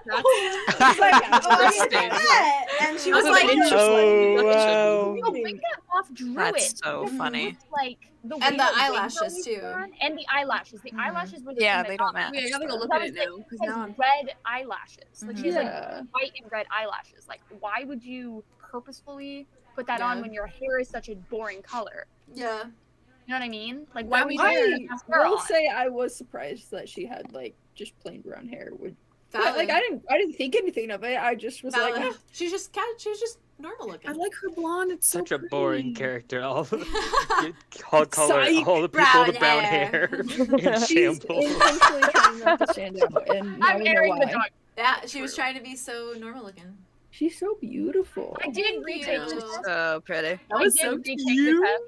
That's She's like, Yeah, "Oh, why do you interesting. think that?" And she That's was a like, bit interesting. Oh wow. No, Wing off drew That's it. so because it funny. looked like the way And the that Wing eyelashes, was too. done, and the eyelashes. The eyelashes were the Yeah, thing they that don't got me. match. Wait, I gotta go look That at was it like, now because she has now I'm. red eyelashes. Like she has like Yeah. white and red eyelashes. Like, why would you purposefully put that on Yeah. when your hair is such a boring color? "Yeah." You know what I mean? Like, why would you I wear mascara will on? say I was surprised that she had like just plain brown hair. But, Valid. like I didn't think anything of it. I just was Valid. like, She was just normal looking. I like her blonde. It's so Such a pretty. boring character. All color, Psych. all the people Brown with brown hair. hair in she's shambles. intentionally trying not to stand out, and now I'm we know airing the why. dog. Yeah, she was trying to be so normal looking. She's so beautiful. I did retake the you. test. So pretty. That I was did so retake cute. the test.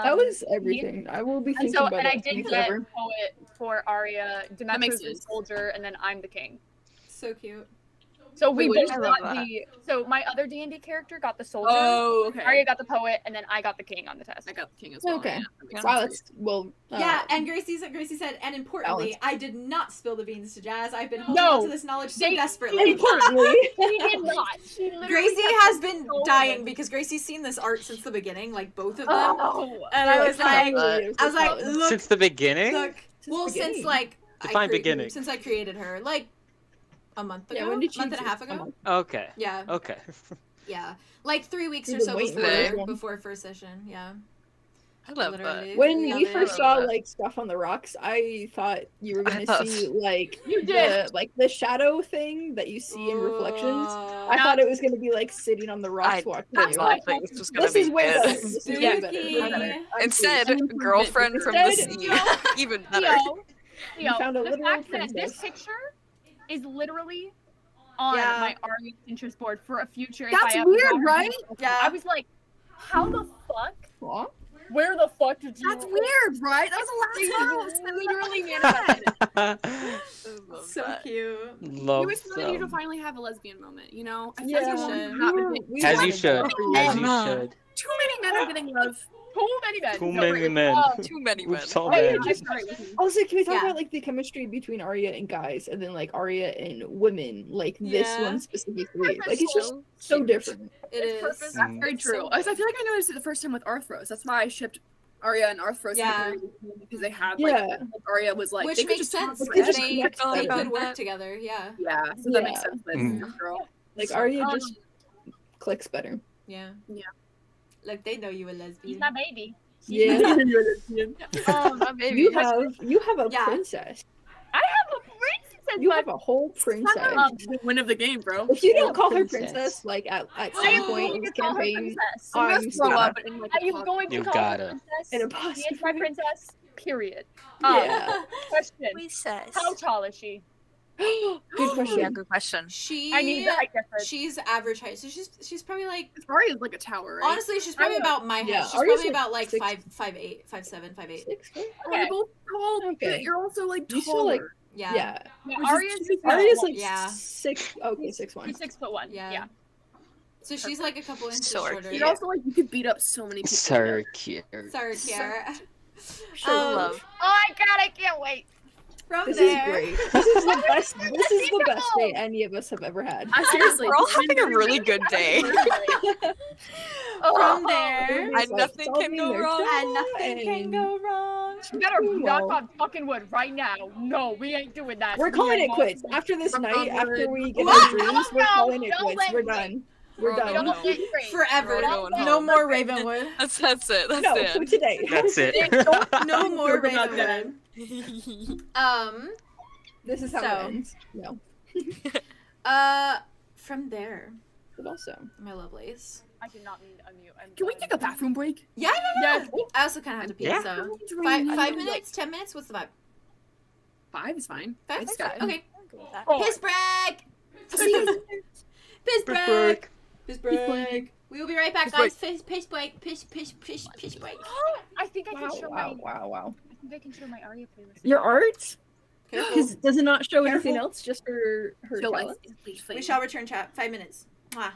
That was everything. I will be And thinking so, about and I it did forever. get poet for Aria. makes Demetrius the sense. soldier, and then I'm the king. So cute. So we Wait, both I love got that. the. So my other D&D character got the soldier. Oh, okay. Aria got the poet, and then I got the king on the test. I got the king as well. Okay. Yeah, that makes Wow, sense. that's well. Yeah, and Gracie said, and importantly, Balance. I did not spill the beans to Jazz. I've been holding No, on to this knowledge so they- desperately. Importantly, She did not. She literally Gracie kept has been so dying good. because Gracie's seen this art since the beginning, like both of them. Oh, And I was like, finally, I was like, look, Since the beginning? look. Well, the since beginning. like Define beginning. since I created her, like a month ago, yeah. When did you month and a half a ago. month. Okay. Yeah, Okay. yeah, like 3 weeks or You've so been waiting before for this one. before first session. Yeah, I love literally. When Love we it. first I saw love that. like stuff on the rocks, I thought you were I gonna thought- see like You did. the shadow thing that you see in reflections. I Yeah. thought it was gonna be like sitting on the rocks I watching That's you. I why- don't think this was gonna This be is way good. better. This is way better. Spooky. Way better. Instead, An girlfriend from the Instead, sea. Even better. Theo, You found a the literal fact that this princess. picture is literally on Yeah. my Aria Pinterest board for a future. if That's I ever weird, got her right? Pinterest. Yeah. I was like, how the fuck? Aw. Where the fuck did you? That's weird, right? That was the last house. I literally manifested it. I love So that. cute. Love We wish one of you to them. finally have a lesbian moment, you know? I feel Yeah, like you you should. not been- we As you wanted should. that for you. As you Emma. should. Too many men are getting love. Too many men. Too No, many wait, men. Too many men. Oops, all I men. just- sorry, listen. Also, can we talk Yeah. about like the chemistry between Arya and guys, and then like Arya and women, like this Yeah. one specifically? Like it's just so cute. different. It is. Purpose. That's very It's true. so I feel like I noticed it the first time with Arthros. That's why I shipped Arya and Arthros Yeah. because they had like Yeah. Arya was like Which they could makes just sense. talk They They, just forever. connect they better. could work together. Yeah. Yeah, so that makes Yeah. sense. But Mm. girl, Like So- Arya just clicks better. Yeah. Yeah. Like they know you a He's lesbian. my baby. Yeah, Oh, baby. you have a Yeah. princess. I have a princess. You but have a whole princess. the win of the game, bro. If you don't call her Princess. princess, like at I some am point in going this to call her campaign, princess. You I'm must grow gonna- up in like I am going to You call gotta. her princess. in a She positive is my way. princess. Period. Yeah. Question: Princess. how tall is she? Good Yeah, question. good question. She. I need the height difference. She's average height, so she's probably like. Arya is like a tower, right? Honestly, she's probably I'm- about my height. yeah, She's Arya's probably like about like 6'. 5'8", 5'7", 5'8". 6 foot? You're Okay. both tall, Okay. but you're also like You taller. still, like- Yeah. Yeah. Yeah, Which is Arya's too small. Arya's like Yeah. 6. Okay, 6'1". She's 6'1". Yeah. Yeah. So she's like a couple inches Sorry. shorter. You're also like you could beat up so many people. So cute. Sorry, Kiara. Sure love. Oh my god, I can't wait. From This there. is great. This is the best. This is the best day any of us have ever had. Seriously, We're all having a really good day. From there. Everybody's And like nothing can solving go their wrong. And nothing can and go wrong. You better Well, knock on fucking wood right now. No, we ain't doing that. We're We calling are it not- quits. After this Knock night, on after wood. we get What? our dreams, we're No, calling it don't quits. let We're me. done. We're We're done. going Don't home. get straight. Forever. We're going No home. more Ravenwood. That's it. That's No, it. for today. That's it. No more Joke about that. Ravenwood. This is how So. it ends. No, From there, but also. my lovelies. I did not mean to unmute. I'm Can we done. take a bathroom break? Yeah, no. Yes. I also kind of have to pee, Yeah. so Five 5 minutes, 10 minutes. What's the vibe? 5 is fine. 5. It's Okay. fine. Okay. Oh, Piss break. Piss break. Piss break. We will be right back, Piss guys. Piss break. Piss break. I think I can Wow! show Wow! my. Wow! I think I can show my Aria playlist. Your art? Careful. Because does it not show anything Careful. else? Just her Chill life talent? is please We fade. shall return, chat. 5 minutes. Mwah.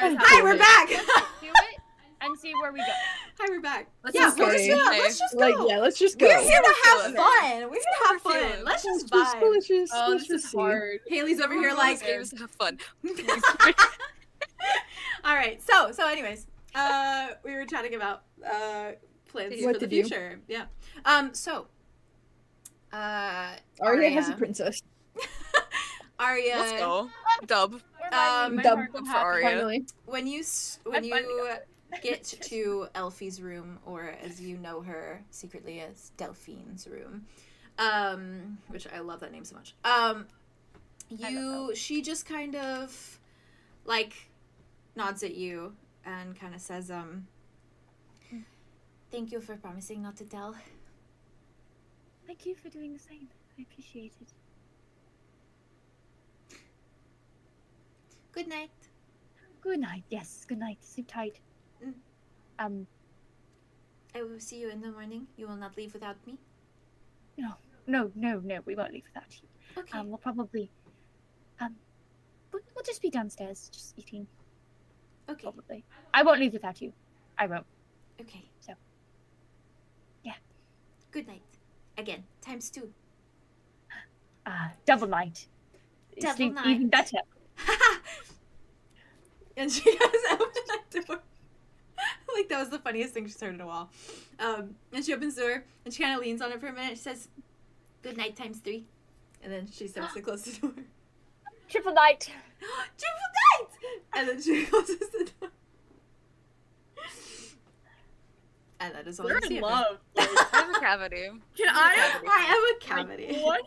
guys have Hi, we're back. Do it and see where we go. Hi, we're back. Let's Yeah, just go. Okay. let's just go. Like, yeah, let's just go. We're here to have feeling fun. We're here to have We're fun. feeling Let's just Let's vibe. just Oh, let's this is just see. hard. Haley's over here like. games to have fun. All right. So anyways, we were chatting about plans What for the to do. future. Yeah. So. Aria has a princess. Aria. Let's go. Dub. Um, My Dub heart for is happy. Aria. Finally. When you get to Elphie's room, or as you know her secretly as Delphine's room, which I love that name so much. She just kind of like nods at you and kind of says, "Thank you for promising not to tell." Thank you for doing the same. I appreciate it. Good night. Good night. Yes, good night. Sleep tight. Mm. I will see you in the morning. You will not leave without me. No, we won't leave without you. Okay. We'll probably, we'll just be downstairs, just eating, Okay. probably. I won't leave without you. I won't. Okay. So, yeah. Good night. Again, times 2. Double night. Double Sleep night. even better. And she goes open that door. Like, that was the funniest thing she's heard in a while. And she opens the door, and she kind of leans on it for a minute. She says, "Good night times 3." And then she starts to close the door. Triple night. Triple night! And then she closes the door. And that is all We're you see in of her. love. I have a cavity. Can I? I have a cavity. What?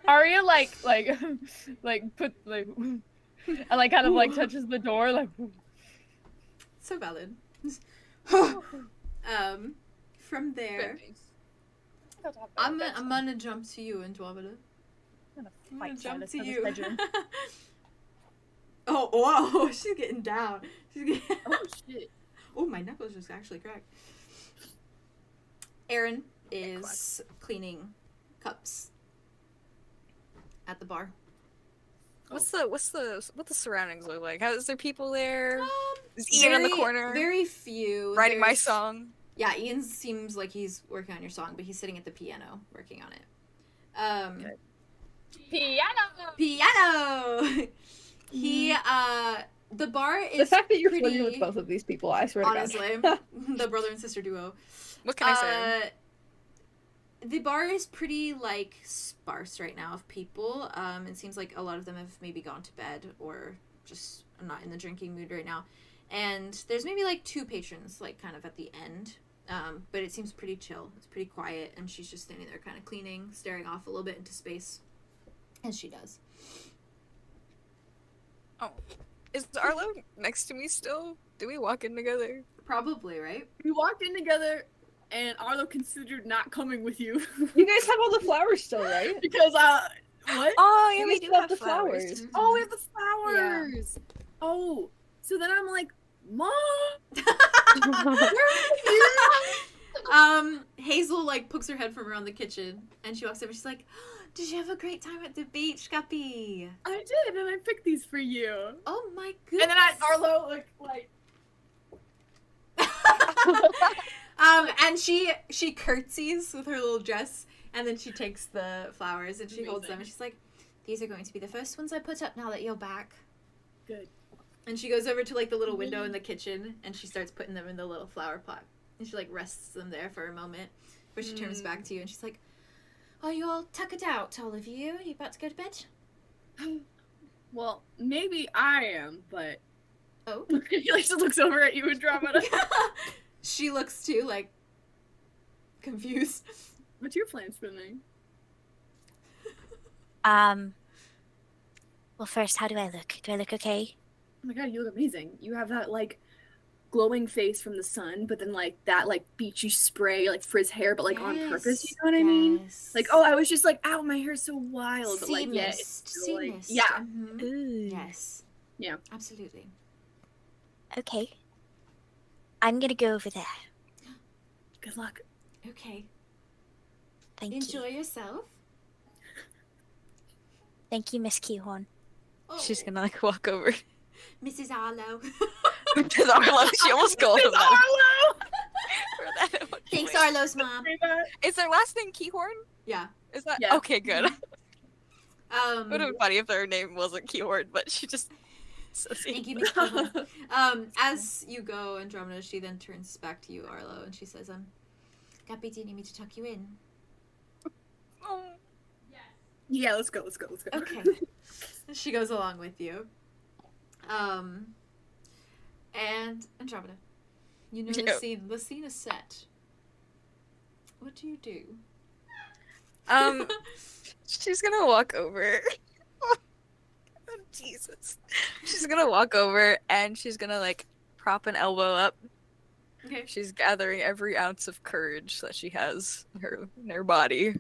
Aria put and kind of touches the door So valid. From there, I'm gonna jump to you, Andromeda. I'm I'm gonna gonna fight jump Silas to from his you. bedroom. Oh, whoa, she's getting down. She's getting... Oh shit. Oh, my knuckles just actually cracked. Erin is cleaning cups at the bar. What the surroundings look like? How is there people there? Is Ian in the corner Very few. writing my There's- song? Yeah, Ian seems like he's working on your song, but he's sitting at the piano working on it. Good. Piano. He the bar is The fact that you're pretty, flirting with both of these people, I swear to honestly, God. the brother and sister duo. What can I say? The bar is pretty sparse right now of people. It seems like a lot of them have maybe gone to bed or just not in the drinking mood right now. And there's maybe 2 patrons kind of at the end. But it seems pretty chill. It's pretty quiet, and she's just standing there kind of cleaning, staring off a little bit into space, as she does. Oh, is Arlow next to me still? Do we walk in together? Probably, right? We walked in together, and Arlo considered not coming with you You guys have all the flowers still, right? because what? Oh yeah, You we guys do have have the flowers. flowers. Oh, we have the flowers. Oh, so then I'm like, Mom, Hazel pokes her head from around the kitchen, and she walks over. She's like, "Did you have a great time at the beach, Guppy?" I did, and I picked these for you. Oh my goodness! And then Arlo like. And she curtsies with her little dress, and then she takes the flowers and she holds them, and she's like, "These are going to be the first ones I put up now that you're back." Good. And she goes over to the little window in the kitchen, and she starts putting them in the little flower pot, and she rests them there for a moment, where she turns back to you, and she's like, "Are you all tuckered out, all of you? Are you about to go to bed?" Well, maybe I am, but Oh. she looks over at you, Andromeda. She looks too confused. What's your plans for the night? Well, first, how do I look? Do I look okay? Oh my god, you look amazing. You have that glowing face from the sun, but then that beachy spray frizz hair, but on purpose. You know what I mean? Yes. Oh, I was just ow, my hair's so wild, but Sea yeah, mist. it's still, Sea mist. yeah. Mhm. Yes. Yeah. Absolutely. Okay. I'm gonna go over there. Good luck. Okay. Thank Enjoy you. yourself. Thank you, Miss Keahorn. Oh. She's gonna walk over. Mrs. Arlow. Because Arlo, she almost called him that. For that at one Thanks, point. Arlow's mom. Is their last name Keahorn? Yeah. Is that Yeah. okay? Good. It would have Um, been funny if their name wasn't Keahorn, but she just. thank you, Miss Keahorn. As you go, Andromeda, she then turns back to you, Arlo, and she says, Gappy, do you need me to tuck you in? Oh. Yeah, let's go. Okay. She goes along with you. And Andromeda, you know Yep. the scene is set. What do you do? She's gonna walk over. Oh, Jesus. She's gonna walk over and she's gonna like prop an elbow up. Okay. She's gathering every ounce of courage that she has in her body.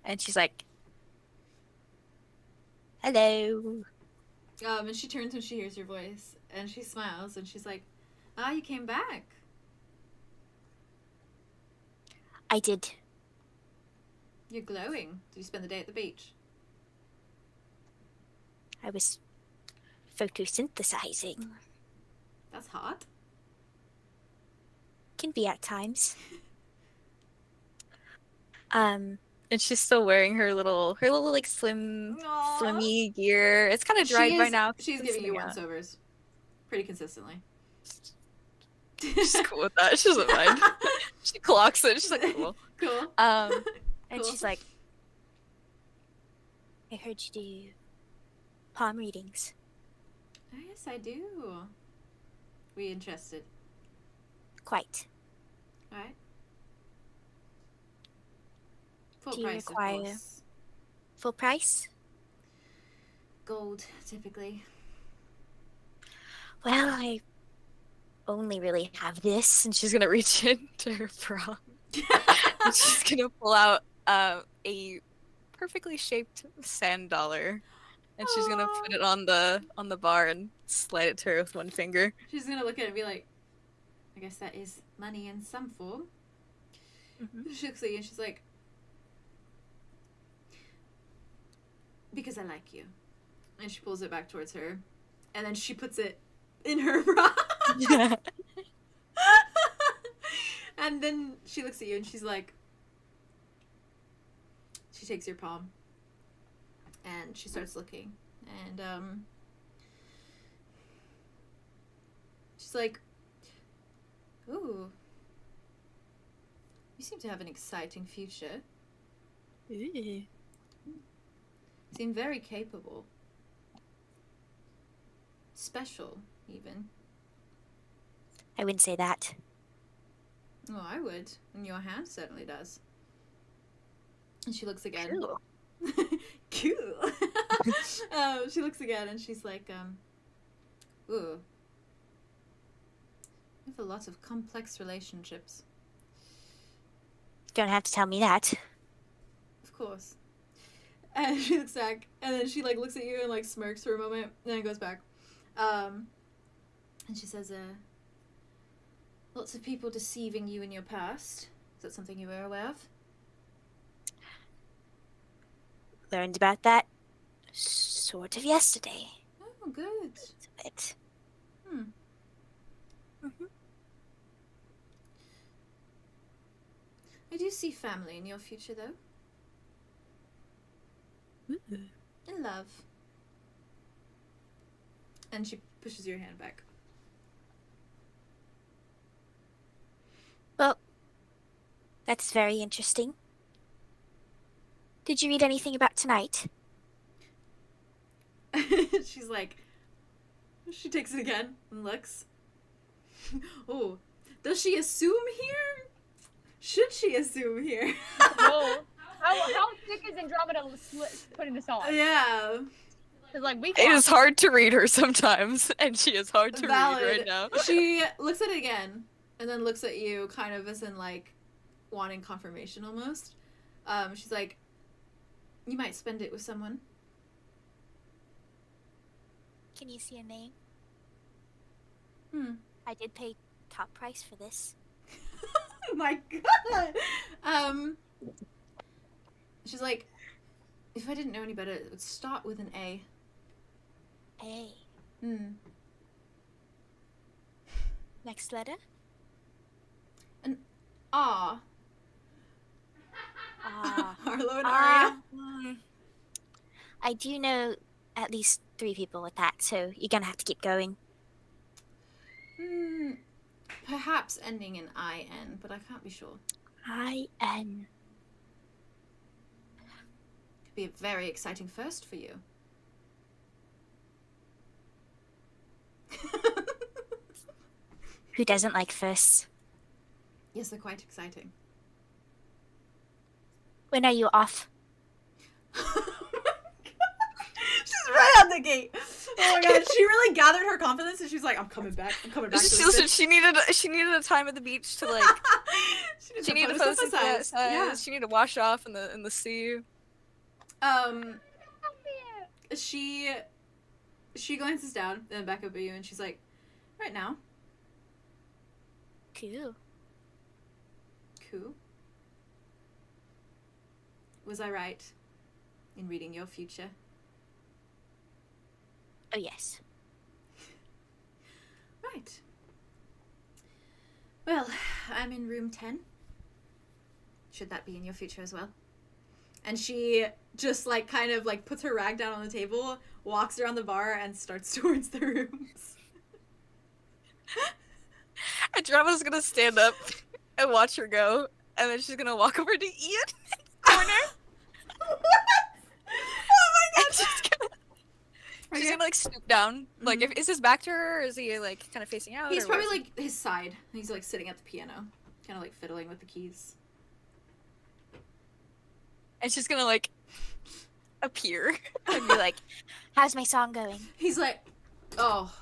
And she's like, hello. And she turns when she hears your voice, and she smiles, and she's like, you came back. I did. You're glowing. Did you spend the day at the beach? I was photosynthesizing. That's hot. Can be at times. and she's still wearing her little like Aw. slimmy gear. It's kind of dried by now. She's giving you once-overs. Pretty consistently. She's cool with that. She doesn't mind. She clocks it. She's like, cool. Cool. And Cool. she's like, I heard you do palm readings. Oh, yes, I do. We interested. Quite. Alright. Full Do you price, require- of course. Full price? Gold, typically. Well, I only really have this. And she's gonna reach into her bra. And she's gonna pull out a perfectly shaped sand dollar. And she's gonna put it on the bar and slide it to her with one finger. She's gonna look at it and be like, I guess that is money in some form. Mhm. She looks at you and she's like, because I like you. And she pulls it back towards her. And then she puts it in her bra. Yeah. And then she looks at you and she's like, she takes your palm. And she starts looking. And, she's like, ooh. You seem to have an exciting future. Ooh. Seem very capable. Special, even. I wouldn't say that. Oh, I would. And your hand certainly does. And she looks again. Cool. Cool. She looks again and she's like, ooh. You have a lot of complex relationships. Don't have to tell me that. Of course. And she looks back, and then she, like, looks at you and, like, smirks for a moment, and then goes back. And she says, lots of people deceiving you in your past. Is that something you were aware of? Learned about that sort of yesterday. Oh, good. A bit. Hmm. Mhm. I do see family in your future, though. In love. And she pushes your hand back. Well, that's very interesting. Did you read anything about tonight? She's like, she takes it again and looks. Oh, does she assume here? Should she assume here? Whoa. How thick is Andromeda putting this on? Yeah. It's like we It is hard to read her sometimes, and she is hard to Valid. read right now. She looks at it again and then looks at you kind of as in like wanting confirmation almost. She's like, you might spend it with someone. Can you see a name? Hmm. I did pay top price for this. Oh my god. She's like, if I didn't know any better, it would start with an A. A. Next letter. Ah. Ah. Arlow and Aria. I do know at least 3 people with that, so you're gonna have to keep going. Perhaps ending in IN, but I can't be sure. IN. Could be a very exciting first for you. Who doesn't like firsts? Yes, they're quite exciting. When are you off? She's right out the gate. Oh my god, she really gathered her confidence and she's like, I'm coming back. I'm coming back to this bitch. She needed a time at the beach to like. she needed to photosynthesize. Yeah. She needed to wash off in the sea. She glances down, then back up at you, and she's like, right now. Cool. Cool. Was I right in reading your future? Oh yes. Right. Well, I'm in room 10. Should that be in your future as well? And she just like kind of like puts her rag down on the table, walks around the bar, and starts towards the rooms. Andromeda's gonna stand up and watch her go, and then she's gonna walk over to Ian in the corner. What? Oh my god! She's gonna like stoop down. Like, is his back to her, or is he like kind of facing out? He's or probably what is like his side. He's like sitting at the piano, kind of like fiddling with the keys. And she's gonna like appear. And be like, how's my song going? He's like, oh,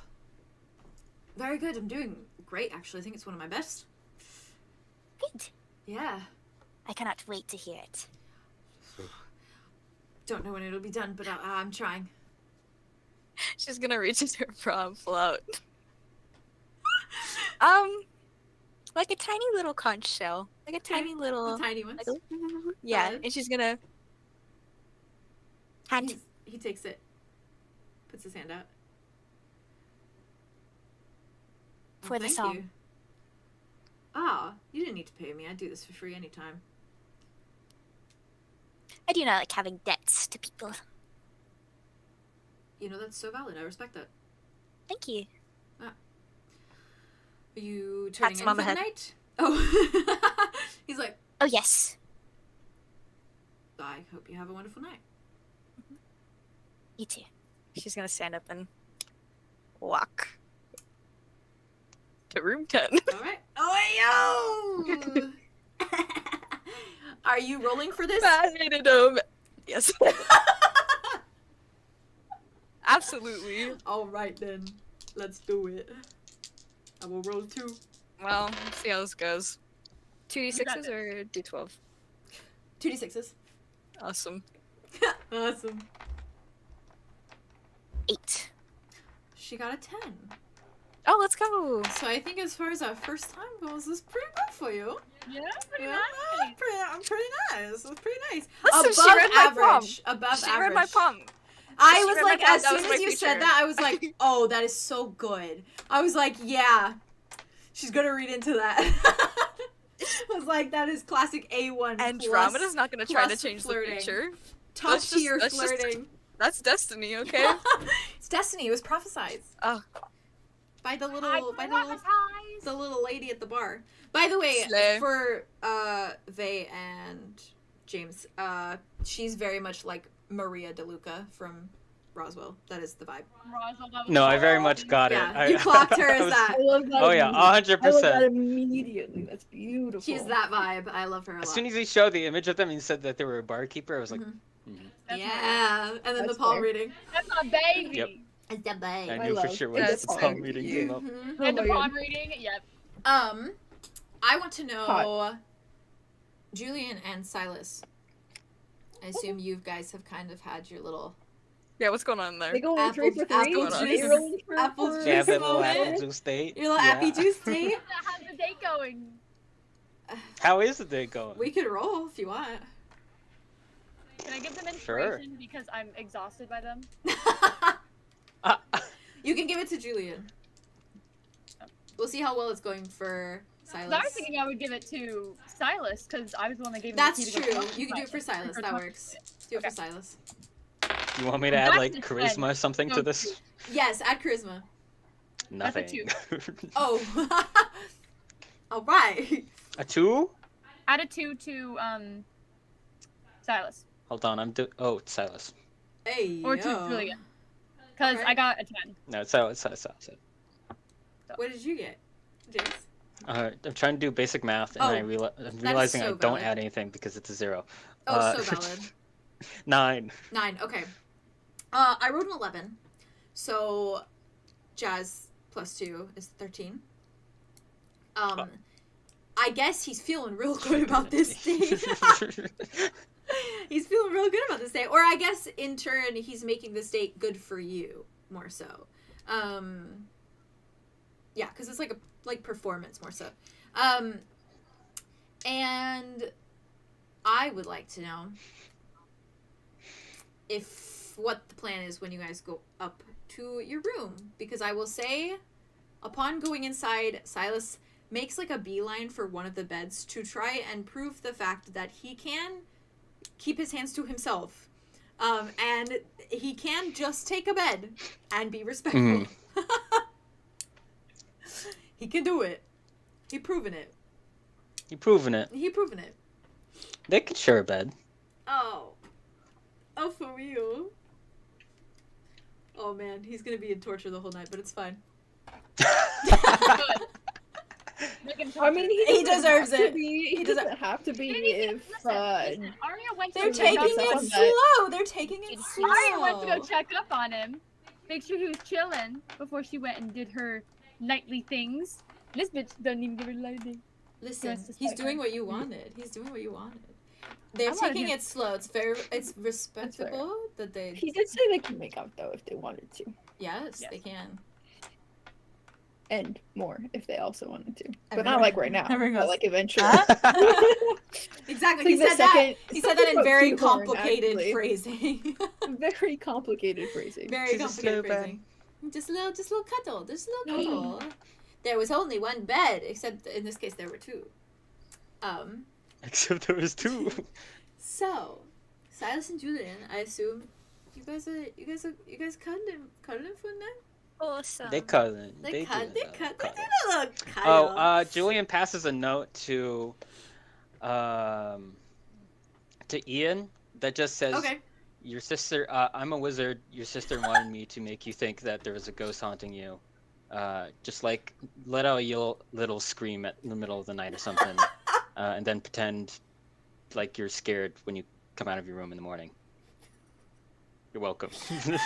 very good. I'm doing great, actually. I think it's one of my best. Good. Yeah. I cannot wait to hear it. Don't know when it'll be done, but I'm trying. She's gonna reach into her bra and pull out. Like a tiny little conch shell. Like a tiny little. The tiny ones. Like yeah, Good. and she's gonna. Hand. He takes it, puts his hand out. For the thank song. You. Ah, you didn't need to pay me. I do this for free anytime. I do not like having debts to people. You know, that's so valid. I respect that. Thank you. Are you turning Pats in him on for the the head. night? Oh. He's like, Oh yes. I hope you have a wonderful night. You too. She's gonna stand up and walk to room 10. All right. Oh, yo! Are you rolling for this? Yes. Absolutely. All right then, let's do it. I will roll 2. Well, let's see how this goes. 2d6s or d12? 2d6s. Awesome. Awesome. 8. She got a 10. Oh, let's go. So I think as far as our first time goes, it's pretty good for you. Yeah, pretty Yeah, nice. I'm pretty nice. It's pretty nice. Listen, she Above read my palm. average. Above She average. read my palm. I She was read my like, palm. as That was soon my as you said future. that, I was like, oh, that is so good. I was like, yeah, she's gonna read into that. I was like, that is classic A1. Andromeda's not gonna try to plus change flirting. the future. Top That's just- tier that's just- flirting. That's destiny, okay? It's destiny. It was prophesied Oh, by the I little the little lady at the bar. By the way, Slay. for Vey and James, she's very much like Maria DeLuca from Roswell. That is the vibe. No, I very much got Yeah, it. you clocked her I as was- that. I love that. Oh yeah, immediately. I love that 100%. immediately. That's beautiful. She's that vibe. I love her a lot. As soon as he showed the image of them and he said that they were a barkeeper, I was like, Mhm. mhm. Yeah, and then the That's palm fair. reading. That's my baby. Yep. It's the I vibe. knew for love sure it. when That's the palm so reading cute. came up. Mhm. And the my God. palm reading, yep. I want to know, Hot. Julien and Silas. I assume you guys have kind of had your little yeah, what's going on there? They go in 3 for 3. apple juice- They roll for apple for- juice Yeah, that little moment. apple juice date. your little appy juice date. How's the date going? How is the day going? We could roll if you want. Can I give them Sure. inspiration because I'm exhausted by them? You can give it to Julien. We'll see how well it's going for Silas. I was thinking I would give it to Silas because I was the one that gave him That's the key to true. go to You can do it for Silas. That works. Do it for Silas. You want me to add That's like a charisma or something to No, this? Yes, add charisma. That's a Nothing. Oh. All right. A 2? Add a 2 to Silas. Hold on, oh, it's Silas. Hey. Or to Julien. Because Okay. I got a 10. No, it's Silas. What did you get, James? I'm trying to do basic math, and Oh, I'm realizing so I don't valid. add anything because it's a 0. Oh, so valid. 9. 9. Okay. I rolled an 11, so Jazz plus 2 is 13. I guess he's feeling real good about this date. He's feeling real good about this date, or I guess in turn he's making this date good for you more so. Yeah, because it's like performance more so. And I would like to know what the plan is when you guys go up to your room, because I will say, upon going inside, Silas makes like a beeline for one of the beds to try and prove the fact that he can keep his hands to himself, and he can just take a bed and be respectful. He can do it. He proven it. You proven it. He proven it. They could share a bed. Oh, for real. Oh man, he's gonna be in torture the whole night, but it's fine. I mean, He deserves it. He doesn't have to be if Aria went They're to taking check up it on slow. They're taking it slow. Aria went to go check up on him, make sure he was chilling before she went and did her nightly things. This bitch doesn't even give her lighting. Listen, Yes, he's despite doing her. what you wanted. He's doing what you wanted. They're I wanted taking him- it slow. It's respectable that they. He did say they can make out though if they wanted to, Yes, Yes. they can. and more if they also wanted to, but Everyone- not like right now. everyone But goes, like eventually. Exactly. It's He like said the that. second- He said that in about very Keahorn, complicated actually. phrasing. Very complicated phrasing. Very Just a complicated slow phrasing. Just a little cuddle. Just a little cuddle. There was only one bed, except in this case there were 2. Except there was 2. So, Silas and Julien, I assume you guys cuddling for now? Awesome. They cuddling. They do did a little cuddle. Oh, Julien passes a note to Ian that just says, Okay. "Your sister. I'm a wizard. Your sister wanted me to make you think that there was a ghost haunting you. Just like let out a little scream in the middle of the night or something, and then pretend like you're scared when you come out of your room in the morning. You're welcome." As you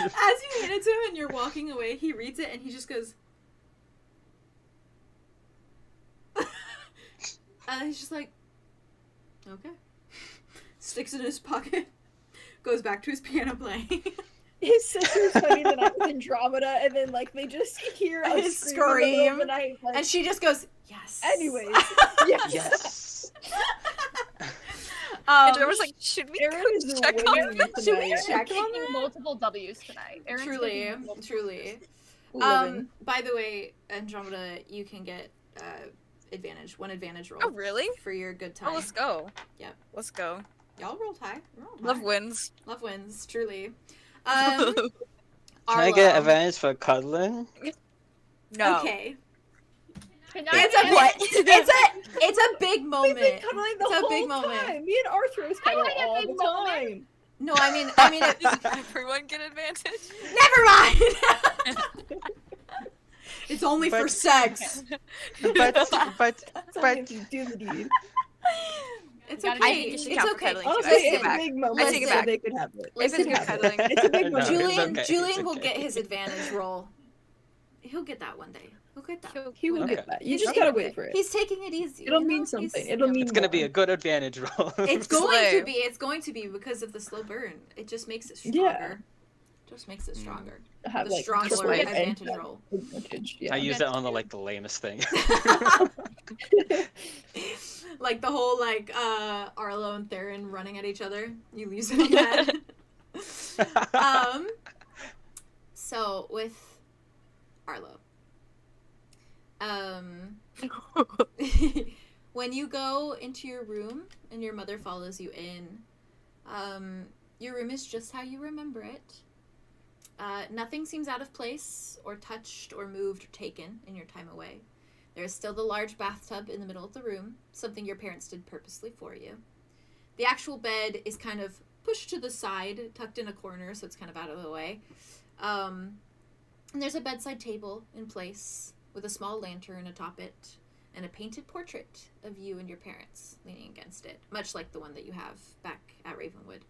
hand it to him and you're walking away, he reads it and he just goes. And he's just like, okay. Sticks it in his pocket. Goes back to his piano playing. His sister's spending the night with Andromeda, and then like they just hear a His scream in the middle of the scream. night. Like, And she just goes, yes. anyways, yes. Yes. And I was like, should we Erin go is check on winning them? Should we tonight. check on Taking that? multiple W's tonight. Erin's Truly, taking multiple truly. Living. By the way, Andromeda, you can get one advantage roll. Oh, really? For your good time. Oh, let's go. Yep. Let's go. Y'all rolled high. Rolled Love high. wins. Love wins, truly. Can I get Arlow. advantage for cuddling? No. Okay. Can It's I a get- it's a big We've moment. been cuddling the It's a whole big moment. time. Me and Arthros cuddle I had a all big the moment. time. No, I mean, Does everyone get advantage? never mind. It's only for But- sex. but It's only if you do the deed. It's gotta okay. I think you should It's count for okay. cuddling. Honestly, I take it's it a back. big moment, I take it so back. they could have it. If They it's could good have it. cuddling. It's a big No, moment. it's Julien, okay, Julien it's will okay. get his advantage roll. He'll get that one day. He'll get that. He will Okay. get that. You He's just gotta taking- wait for it. He's taking it easy. It'll you mean know? something. He's- It'll mean It's gonna be more. a good advantage roll. It's going Slay. to be. It's going to be because of the slow burn. It just makes it Yeah. stronger. Just makes it stronger. have The like stronger just like advantage and- roll. advantage, I yeah. use it on the lamest thing. Like the whole Arlow and Theron running at each other. You use it on that. So with when you go into your room and your mother follows you in, your room is just how you remember it. Nothing seems out of place or touched or moved or taken in your time away. There is still the large bathtub in the middle of the room, something your parents did purposely for you. The actual bed is kind of pushed to the side, tucked in a corner, so it's kind of out of the way. And there's a bedside table in place with a small lantern atop it and a painted portrait of you and your parents leaning against it, much like the one that you have back at Ravenwood.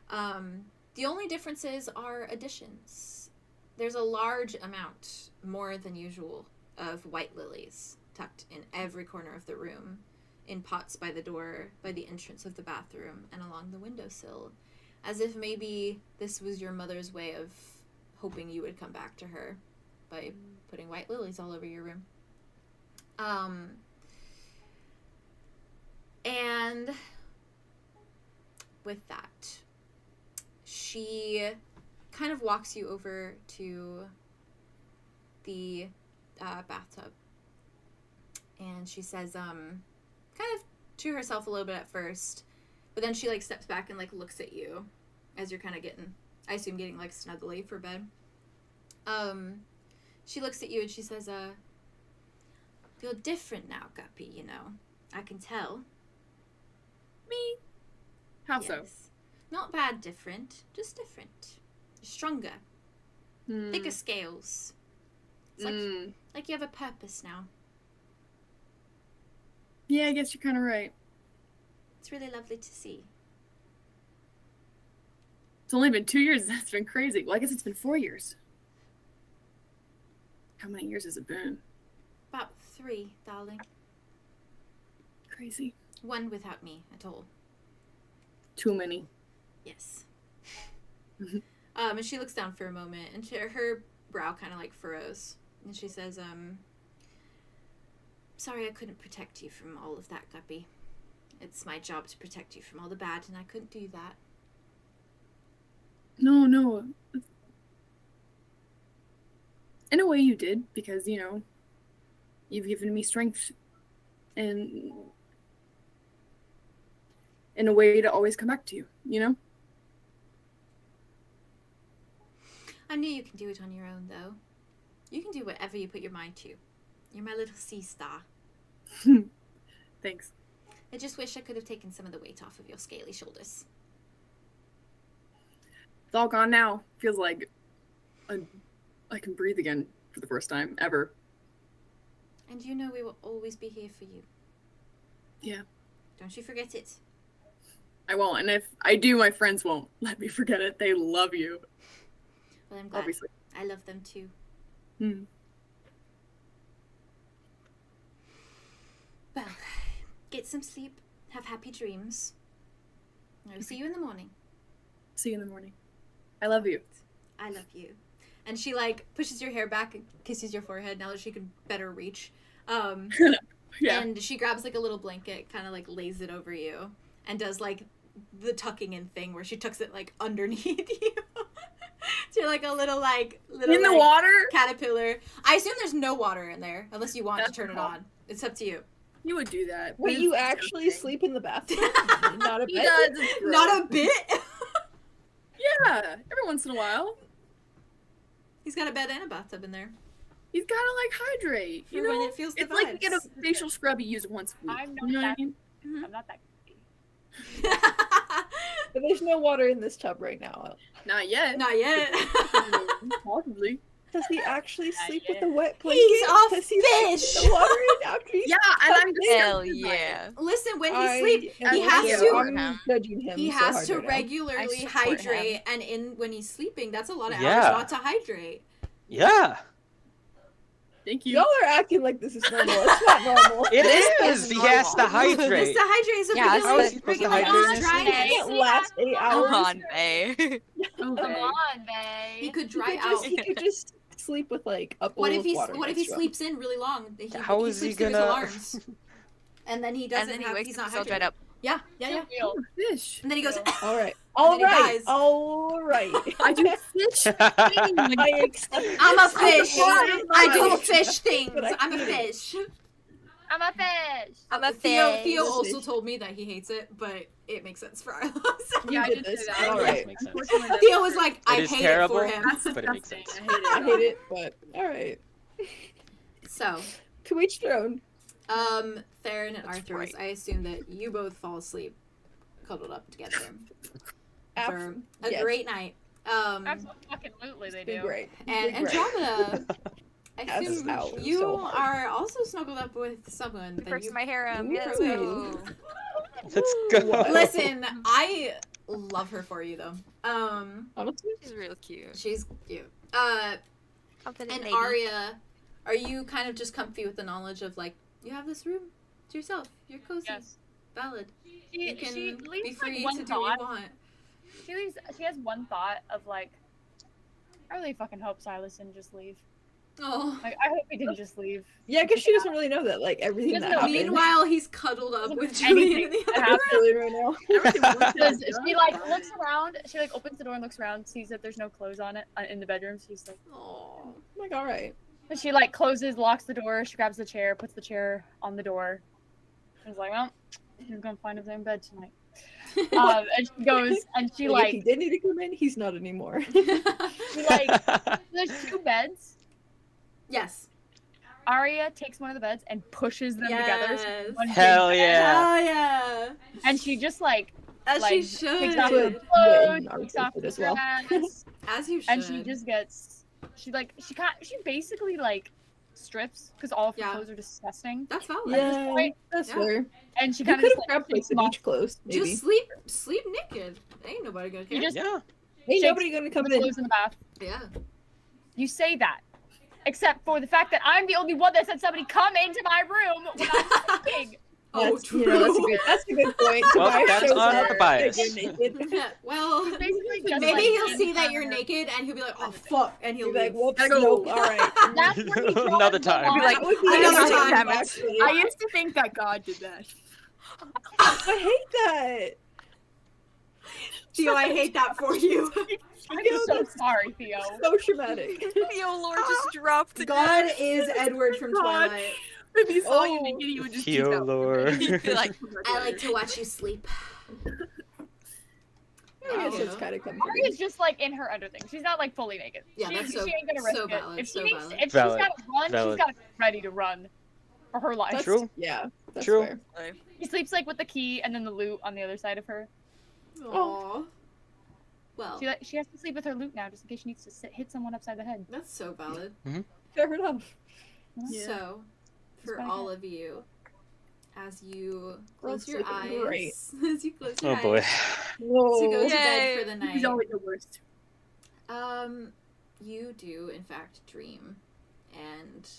The only differences are additions. There's a large amount, more than usual, of white lilies tucked in every corner of the room, in pots by the door, by the entrance of the bathroom, and along the windowsill, as if maybe this was your mother's way of hoping you would come back to her by putting white lilies all over your room. And with that, she kind of walks you over to the bathtub, and she says, kind of to herself a little bit at first, but then she like steps back and like looks at you as you're kind of getting, I assume, getting like snuggly for bed. She looks at you and she says, "Feel different now, Guppy, you know. I can tell." Me? How so? Not bad different, just different. You're stronger. Thicker scales. It's like you have a purpose now. Yeah, I guess you're kind of right. It's really lovely to see. It's only been 2 years. That's been crazy. Well, I guess it's been 4 years. How many years has it been? About 3, darling. Crazy. 1 without me at all. Too many. Yes. And she looks down for a moment, and her brow kind of like furrows, and she says, "Sorry I couldn't protect you from all of that, Guppy. It's my job to protect you from all the bad, and I couldn't do that." No. In a way you did, because, you know, you've given me strength and in a way to always come back to you, you know? I knew you can do it on your own, though. You can do whatever you put your mind to. You're my little sea star. Thanks. I just wish I could have taken some of the weight off of your scaly shoulders. It's all gone now. Feels like I can breathe again for the first time ever. And you know we will always be here for you. Yeah. Don't you forget it. I won't, and if I do, my friends won't let me forget it. They love you. Well, I'm glad. Obviously. I love them too. Well, get some sleep. Have happy dreams. I'll see you in the morning. See you in the morning. I love you. I love you. And she like pushes your hair back and kisses your forehead now that she can better reach. Yeah. And she grabs like a little blanket, kind of like lays it over you, and does like the tucking in thing where she tucks it like underneath you. So you're like a little in the water? caterpillar. I assume there's no water in there unless you want to turn it on. It's up to you. You would do that. Wait, you actually sleep in the bathroom? Not a He bit? does. Not a bit. Yeah, every once in a while. He's got a bed and a bathtub in there. He's gotta like hydrate. You For when know, it feels the it's like you get a vibes. facial scrub you use once a week. I'm not You know what I that- mean? I'm not that creepy. But there's no water in this tub right now. Not yet. Not yet. Possibly. Does he actually sleep with a wet blanket? He's a Does he sleep with fish! the water in after he's Yeah, and I'm just Hell yeah. Listen, when he I sleeps, am he has with to- you. I'm judging him. he so has hard to right now. regularly I support hydrate, him. and when he's sleeping, that's a lot of Yeah. hours not to hydrate. Yeah, Thank you. Y'all are acting like this is normal. It's not normal. it This is. is He has to normal. It's hydrate. to hydrate, so Yeah, because how is he supposed to regular hydrate he's in drying It out. can't last 8 hours. Come on, Bay. Okay. Come on, babe. He could He dry could out. just, he could just sleep with like a bowl What if of he water. what if he next to him. sleeps in really long? How he is he sleeps through his gonna? alarms, and then he doesn't And then he have. wakes He's up not he's all dried hydrated. up. Yeah. Oh, fish. And then he goes. All right. And then he dies. All right. I do fish. I accept I'm a this. fish. I'm a I do fish. fish things. But I I'm a couldn't. fish. I'm a fish. I'm a Theo fish. also told me that he hates it, but it makes sense for Arlow. So. You I did did say this. that. All Yes, right. makes sense. Unfortunately, Theo was like, I It is hate terrible, it for him. That's but it makes disgusting. sense. I hate it. I hate it, but all right. So, To each their own. Theron and That's Arthros, right. I assume that you both fall asleep, cuddled up together for a yes. great night. Absolutely, they Been do. great. And Been great. Andromeda, I As assume out you so hard. are also snuggled up with someone that First you. my harem. Yeah, let's Ooh. go. Let's go. What? Listen, I love her for you though. Honestly, She's real cute. She's cute. Confident And lady. Aria, are you kind of just comfy with the knowledge of like you have this room to yourself? You're cozy. Yes. Valid. She You can leaves be free like one to do what thought. you want. She has one thought of like, I really fucking hope Silas didn't just leave. Oh. Like, I hope he didn't just leave. yeah, because she doesn't really know that. Like everything Doesn't that know. happened. Meanwhile, he's cuddled up Doesn't with know Julien anything in the that other happened. Really right now. Because she like looks around, she like opens the door and looks around, sees that there's no clothes on it in the bedroom. She's like, Aw. Like all right. and she like closes, locks the door. She grabs the chair, puts the chair on the door. She's like, well, he's gonna find his own bed tonight. And she goes and she Like, if he like did need to come in, he's not anymore. she like there's two beds. Yes. Aria takes one of the beds and pushes them together. So Yes. one big Hell bed. yeah. Hell yeah. And she just like As like, she takes should. off Good. her Written clothes, takes article off for her this well. dress, As you should. and she just gets she basically like strips because all of her Yeah. clothes are disgusting. That's valid. Yeah, point, that's Yeah. fair. And she You kind of could just have grabbed like takes the them off beach clothes, maybe. Just sleep naked. Ain't nobody gonna care. You just- Yeah. Ain't shakes nobody gonna come the in. clothes in the bath. Yeah. You say that, except for the fact that I'm the only one that said somebody come into my room when I'm sleeping. Oh, That's, true. you know, that's a good point. Well, Tobias that's shows on up, the bias. you're naked. Well, Basically, just, maybe like, he'll in see that front you're of her. naked and he'll be like, oh fuck, and he'll You're like, leave. whoops, Gotta go. nope, all right. That's when he draws Another the time. line. Like, That would be Another amazing, time. actually. I used to think that God did that. I hate that. Theo, I hate that for you. I'm so sorry, Theo. So traumatic. Theo Lord just dropped the God is Edward from God. Twilight. If he saw you Oh. naked, he would just Theo peek out. lore. He'd be like, I like to watch you sleep. I guess Oh. it's kind of comforting. Aria's just like in her underthing. She's not like fully naked. Yeah, she, that's so- she ain't gonna risk so it. valid, If she so needs, valid. if Valid, she's gotta run, valid. she's gotta be ready to run for her life. That's, True. Yeah, that's True. fair. He sleeps like with the key and then the loot on the other side of her. Aww. Well, She has to sleep with her loot now, just in case she needs to hit someone upside the head. that's so valid. Fair enough. Yeah. So, for It's all of you, as you Girls close your sleeping eyes, great. as you close your Oh boy. eyes Whoa. to go to bed Yay. for the night, He's always the worst. you do in fact dream, and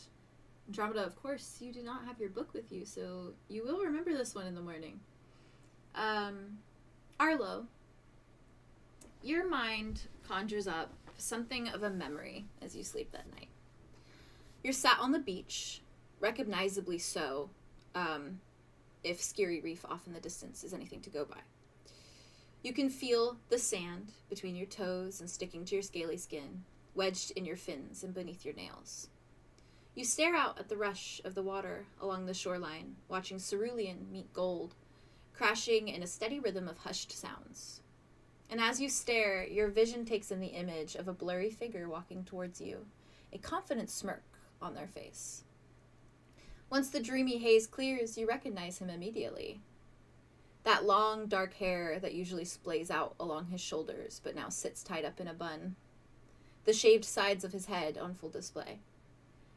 Andromeda, of course, you do not have your book with you, so you will remember this one in the morning. Arlow, your mind conjures up something of a memory as you sleep that night. You're sat on the beach, recognizably so, if Scary Reef off in the distance is anything to go by. You can feel the sand between your toes and sticking to your scaly skin, wedged in your fins and beneath your nails. You stare out at the rush of the water along the shoreline, watching cerulean meet gold, crashing in a steady rhythm of hushed sounds. And as you stare, your vision takes in the image of a blurry figure walking towards you, a confident smirk on their face. Once the dreamy haze clears, you recognize him immediately. That long, dark hair that usually splays out along his shoulders, but now sits tied up in a bun. The shaved sides of his head on full display.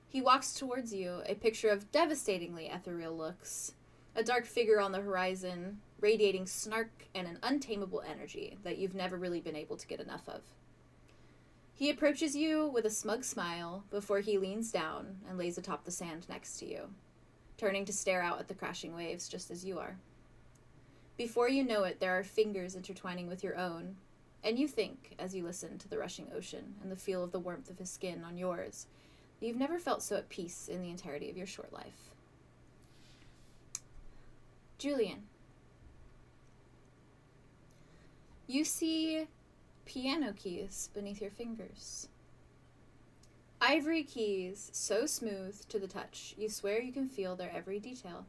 He walks towards you, a picture of devastatingly ethereal looks, a dark figure on the horizon, radiating snark and an untamable energy that you've never really been able to get enough of. He approaches you with a smug smile before he leans down and lays atop the sand next to you, turning to stare out at the crashing waves just as you are. Before you know it, there are fingers intertwining with your own, and you think, as you listen to the rushing ocean and the feel of the warmth of his skin on yours, that you've never felt so at peace in the entirety of your short life. Julien. You see piano keys beneath your fingers. Ivory keys, so smooth to the touch, you swear you can feel their every detail,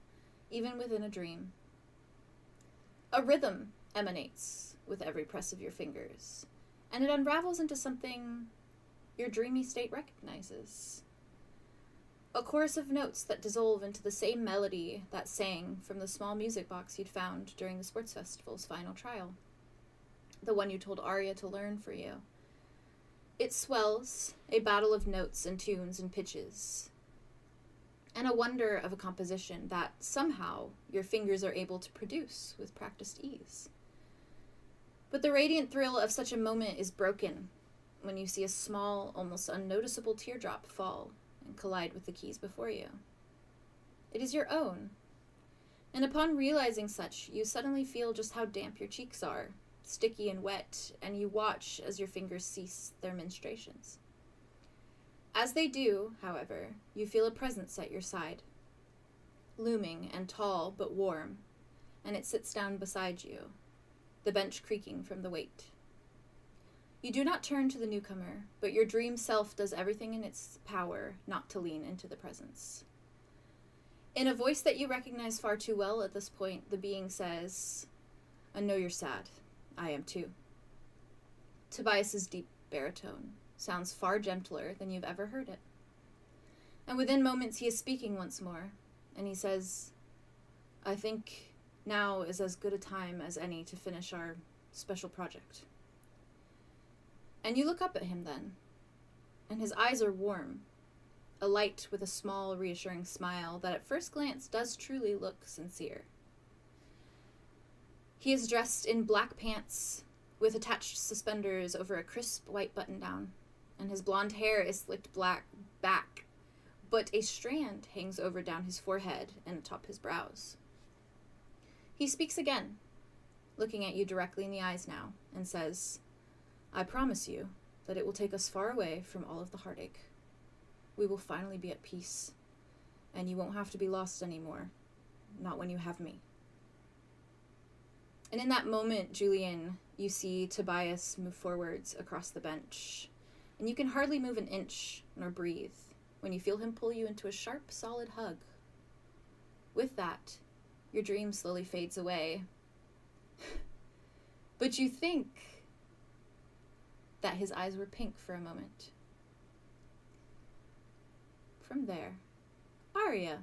even within a dream. A rhythm emanates with every press of your fingers, and it unravels into something your dreamy state recognizes. A chorus of notes that dissolve into the same melody that sang from the small music box you'd found during the sports festival's final trial. The one you told Aria to learn for you. It swells, a battle of notes and tunes and pitches, and a wonder of a composition that somehow your fingers are able to produce with practiced ease. But the radiant thrill of such a moment is broken when you see a small, almost unnoticeable teardrop fall and collide with the keys before you. It is your own, and upon realizing such, you suddenly feel just how damp your cheeks are, sticky and wet, and you watch as your fingers cease their ministrations. As they do, however, you feel a presence at your side, looming and tall but warm, and it sits down beside you, the bench creaking from the weight. You do not turn to the newcomer, but your dream self does everything in its power not to lean into the presence. In a voice that you recognize far too well at this point, the being says, "I know you're sad. I am too." Tobias's deep baritone sounds far gentler than you've ever heard it. And within moments he is speaking once more, and he says, "I think now is as good a time as any to finish our special project." And you look up at him then, and his eyes are warm, alight with a small, reassuring smile that at first glance does truly look sincere. He is dressed in black pants with attached suspenders over a crisp white button-down, and his blonde hair is slicked black back, but a strand hangs over down his forehead and atop his brows. He speaks again, looking at you directly in the eyes now, and says, "I promise you that it will take us far away from all of the heartache. We will finally be at peace, and you won't have to be lost anymore, not when you have me." And in that moment, Julien, you see Tobias move forwards across the bench, and you can hardly move an inch nor breathe when you feel him pull you into a sharp, solid hug. With that, your dream slowly fades away. But you think that his eyes were pink for a moment. From there, Aria.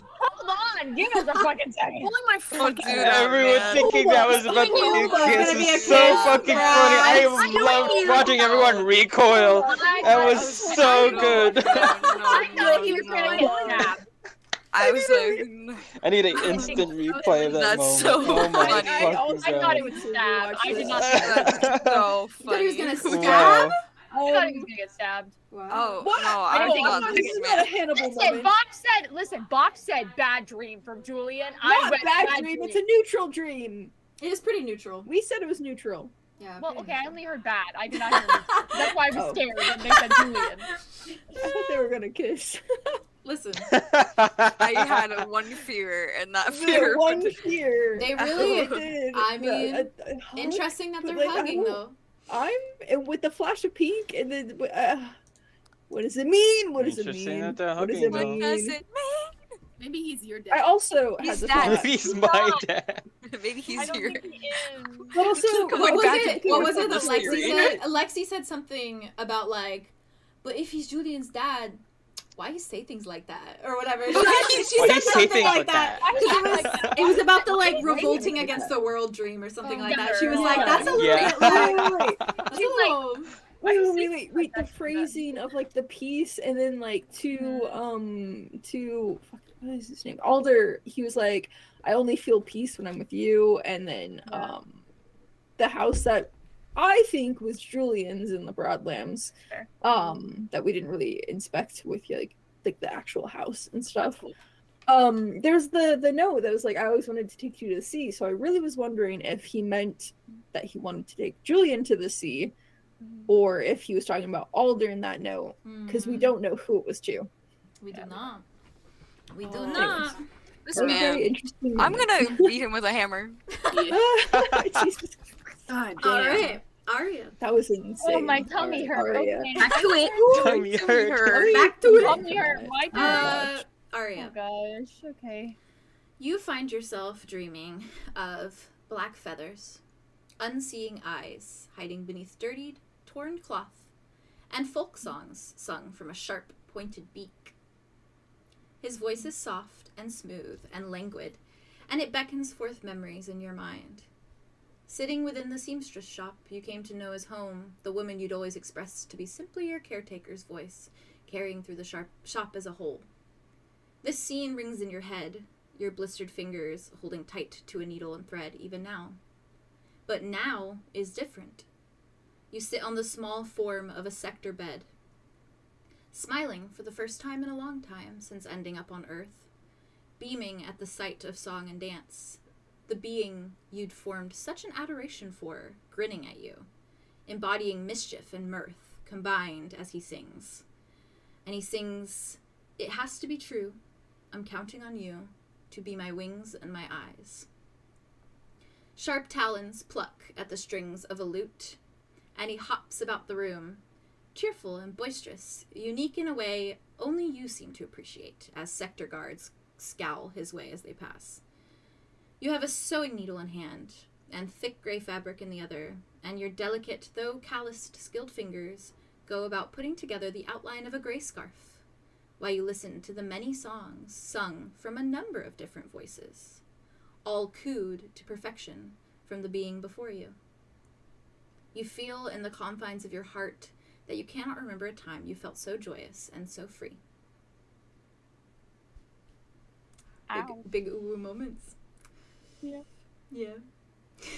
Hold on, give us a fucking second. Pulling my fucking Everyone thinking that was about to be a kiss is so fucking funny. I love watching everyone recoil. That was so good. I thought he was gonna get stabbed. I was like, I need an instant replay of that That's moment. so Oh my funny. fucking I thought it god. was stabbed. I did not that's so You thought he was funny. gonna stab? Wow. I thought he was gonna get stabbed. Wow. Oh, What? no, I I don't think thought I'm this This is man. not a Hannibal moment. Bob said bad dream from Julien. I Not went bad dream. It's a neutral dream. It is pretty neutral. We said it was neutral. Yeah. Well, pretty okay, I neutral. only heard bad. I did not hear neutral. That's why I was Oh. scared when they said Julien. I thought they were gonna kiss. Listen, I had one fear, and that fear. The one fear. they I really. did. I mean, A hug, Interesting that but, they're like, I hugging, don't- though. and with the flash of pink, and then what does it mean? What does it Interesting mean? that they're What does hugging, it though. What does mean? it mean? Maybe he's your I dad. also He's had the dead. thought. He's my dad. Maybe he's I don't here. think he is. But also, Going What was back it? and What forth was it on that this Lexi theory. said? Lexi said something about like, but if he's Julian's dad, why you say things like that or whatever? She Why said do you something say things like like that. that? 'Cause it was about the like Why do you revolting say against that? the world dream or something Oh, like that. yeah. She was like, that's a little Yeah. bit like, wait, that's a She's like- little. wait, the phrasing of like the piece, and then like to fuck, what is his name? Alder. He was like, I only feel peace when I'm with you, and then Yeah. the house that I think was Julian's in the Broadlands, Sure. that we didn't really inspect with like the actual house and stuff. Cool. There's the note that was like, I always wanted to take you to the sea, so I really was wondering if he meant that he wanted to take Julian to the sea, or if he was talking about Alder in that note, because we don't know who it was to. We do not. We do Oh. not. This That was a man. very interesting I'm moment. gonna beat him with a hammer. Jesus. God damn. All right. Aria. That was insane. Oh, my tummy hurt. Aria. Okay. Back to it. Tummy hurt. Back to it. Tummy hurt. My turn. Aria. Oh gosh. Okay. You find yourself dreaming of black feathers, unseeing eyes hiding beneath dirtied, torn cloth, and folk songs sung from a sharp, pointed beak. His voice is soft and smooth and languid, and it beckons forth memories in your mind. Sitting within the seamstress shop you came to know as home, the woman you'd always expressed to be simply your caretaker's voice, carrying through the shop as a whole. This scene rings in your head, your blistered fingers holding tight to a needle and thread even now. But now is different. You sit on the small form of a sector bed, smiling for the first time in a long time since ending up on Earth, beaming at the sight of song and dance, the being you'd formed such an adoration for, grinning at you, embodying mischief and mirth combined as he sings. And he sings, "It has to be true, I'm counting on you to be my wings and my eyes." Sharp talons pluck at the strings of a lute, and he hops about the room, cheerful and boisterous, unique in a way only you seem to appreciate, as sector guards scowl his way as they pass. You have a sewing needle in hand, and thick gray fabric in the other, and your delicate, though calloused, skilled fingers go about putting together the outline of a gray scarf, while you listen to the many songs sung from a number of different voices, all cooed to perfection from the being before you. You feel in the confines of your heart that you cannot remember a time you felt so joyous and so free. Ow. Big ooh moments. Yeah. Yeah.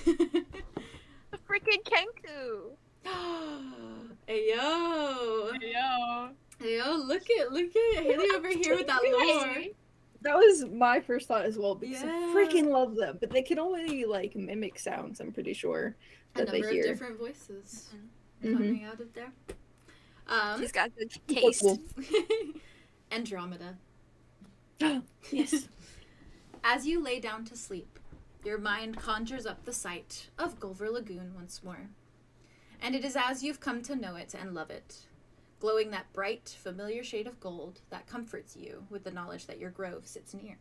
The freaking Kenku. Hey yo. Yo. Hey yo, look at Haley over here with that lore. That was my first thought as well, because Yeah. I freaking love them. But they can only like mimic sounds, I'm pretty sure, A that they number of hear. different voices Mhm. coming out of there. She's got good taste. Cool. Andromeda. Yes. As you lay down to sleep, your mind conjures up the sight of Gulver Lagoon once more. And it is as you've come to know it and love it, glowing that bright, familiar shade of gold that comforts you with the knowledge that your grove sits near.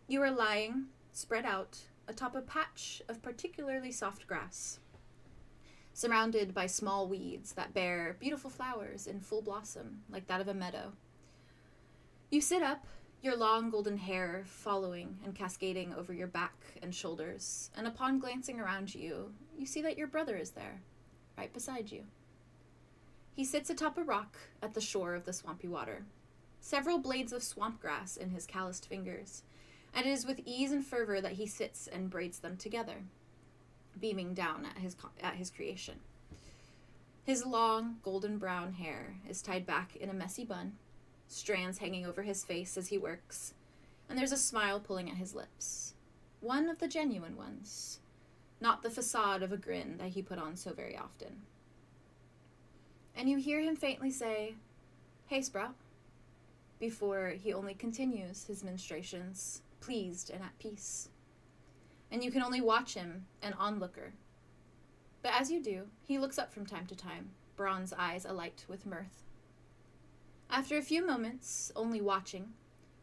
You are lying, spread out, atop a patch of particularly soft grass, surrounded by small weeds that bear beautiful flowers in full blossom, like that of a meadow. You sit up, your long golden hair following and cascading over your back and shoulders, and upon glancing around you, you see that your brother is there, right beside you. He sits atop a rock at the shore of the swampy water, several blades of swamp grass in his calloused fingers, and it is with ease and fervor that he sits and braids them together, beaming down at his creation. His long, golden brown hair is tied back in a messy bun, strands hanging over his face as he works, and there's a smile pulling at his lips. One of the genuine ones, not the facade of a grin that he put on so very often. And you hear him faintly say, "Hey, Sprout," before he only continues his ministrations, pleased and at peace. And you can only watch him, an onlooker. But as you do, he looks up from time to time, bronze eyes alight with mirth. After a few moments, only watching,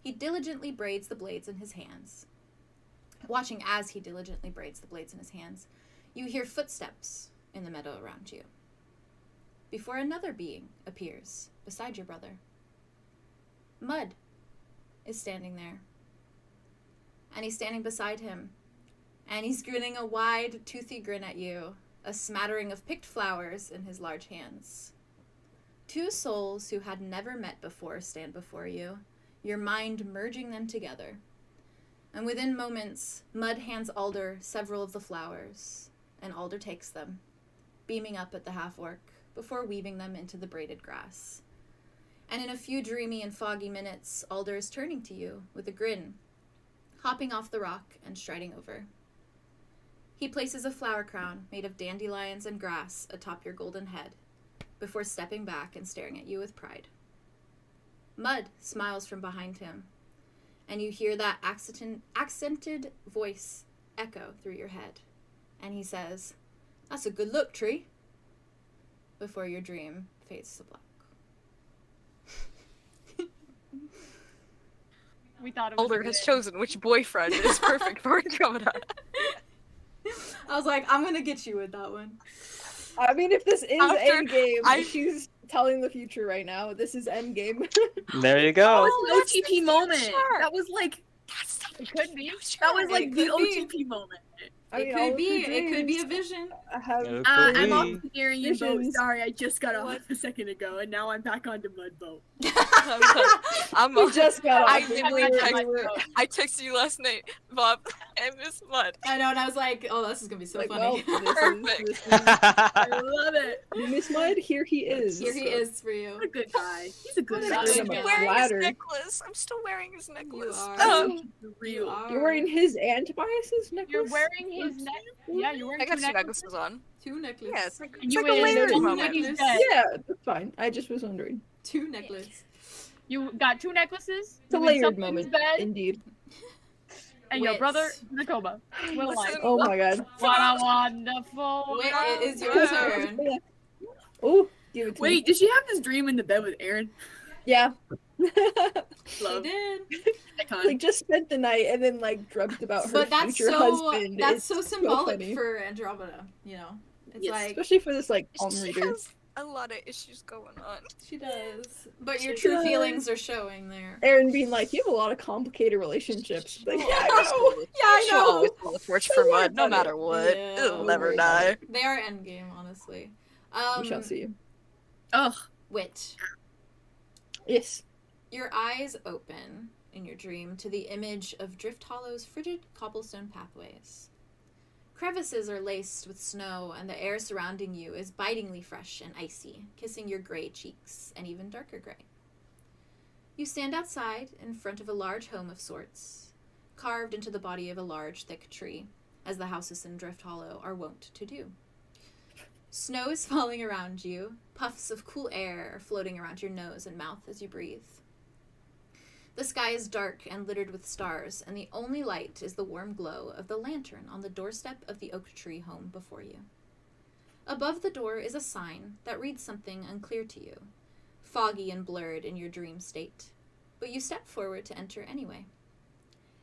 he diligently braids the blades in his hands. Watching as he diligently braids the blades in his hands, you hear footsteps in the meadow around you, before another being appears beside your brother. Mud is standing there, and he's standing beside him, and he's grinning a wide, toothy grin at you, a smattering of picked flowers in his large hands. Two souls who had never met before stand before you, your mind merging them together. And within moments, Mud hands Alder several of the flowers, and Alder takes them, beaming up at the half-orc, before weaving them into the braided grass. And in a few dreamy and foggy minutes, Alder is turning to you with a grin, hopping off the rock and striding over. He places a flower crown made of dandelions and grass atop your golden head, before stepping back and staring at you with pride. Mud smiles from behind him, and you hear that accented voice echo through your head, and he says, That's a good look, tree. Before your dream fades to black. We thought it was Older good. has chosen which boyfriend is perfect for Andromeda. I was like, I'm gonna get you with that one. I mean, if this is After endgame, she's telling the future right now. This is endgame. There you That go. was an OTP moment. future. That was like It could be. that was like It the could be. OTP moment. I mean, It all could of be. her It could be a dreams vision. have Okay. I'm off Ooh. the Aryan boat. Visions. Sorry, I just got off a second ago, and now I'm back on the mud boat. I'm We just got off. I We literally were- I texted you last night, Bob. I miss mud. I know, and I was like, oh, this is gonna be so like, funny. well, Perfect. this is I love it. Miss Mud. Here he is. Here he is for you. What a good guy. He's a good What guy. a I'm good still guy. wearing Flatter. his necklace. I'm still wearing his necklace. are. Oh, Real. You're wearing his and Tobias's necklace. You're wearing his neck. Yeah, you're wearing I got two two necklaces. necklaces on. Two necklaces. Yeah, it's like, And it's you like a in layered two moment. necklaces. Yeah, that's fine. I just was wondering. Two necklaces. You got two necklaces. It's a you in layered something's moment, bed, indeed. and your Wits. brother Nakoba. Will Listen, like. Oh my god. What a wonderful. Wait, it is your turn. Oh, give it to me. Wait, did she have this dream in the bed with Erin? Yeah. She Love. did. Icon. Like just spent the night and then like dreamt about her But that's future so husband. that's It's so symbolic funny. for Andromeda, you know. It's Yes. like Especially for this like She reader. has a lot of issues going on. she does. But your She true does. feelings are showing there. Aaron being like, you have a lot of complicated relationships. Like, yeah, I know. Yeah, I She'll know. always pull a torch for Don't worry mud, no about it. matter what. Yeah. It'll Don't never worry about die. They are endgame, honestly. We shall see. Ugh. Wit. Yes. Your eyes open in your dream to the image of Drift Hollow's frigid cobblestone pathways. Crevices are laced with snow, and the air surrounding you is bitingly fresh and icy, kissing your gray cheeks and even darker gray. You stand outside in front of a large home of sorts, carved into the body of a large, thick tree, as the houses in Drift Hollow are wont to do. Snow is falling around you, puffs of cool air are floating around your nose and mouth as you breathe. The sky is dark and littered with stars, and the only light is the warm glow of the lantern on the doorstep of the oak tree home before you. Above the door is a sign that reads something unclear to you, foggy and blurred in your dream state, but you step forward to enter anyway.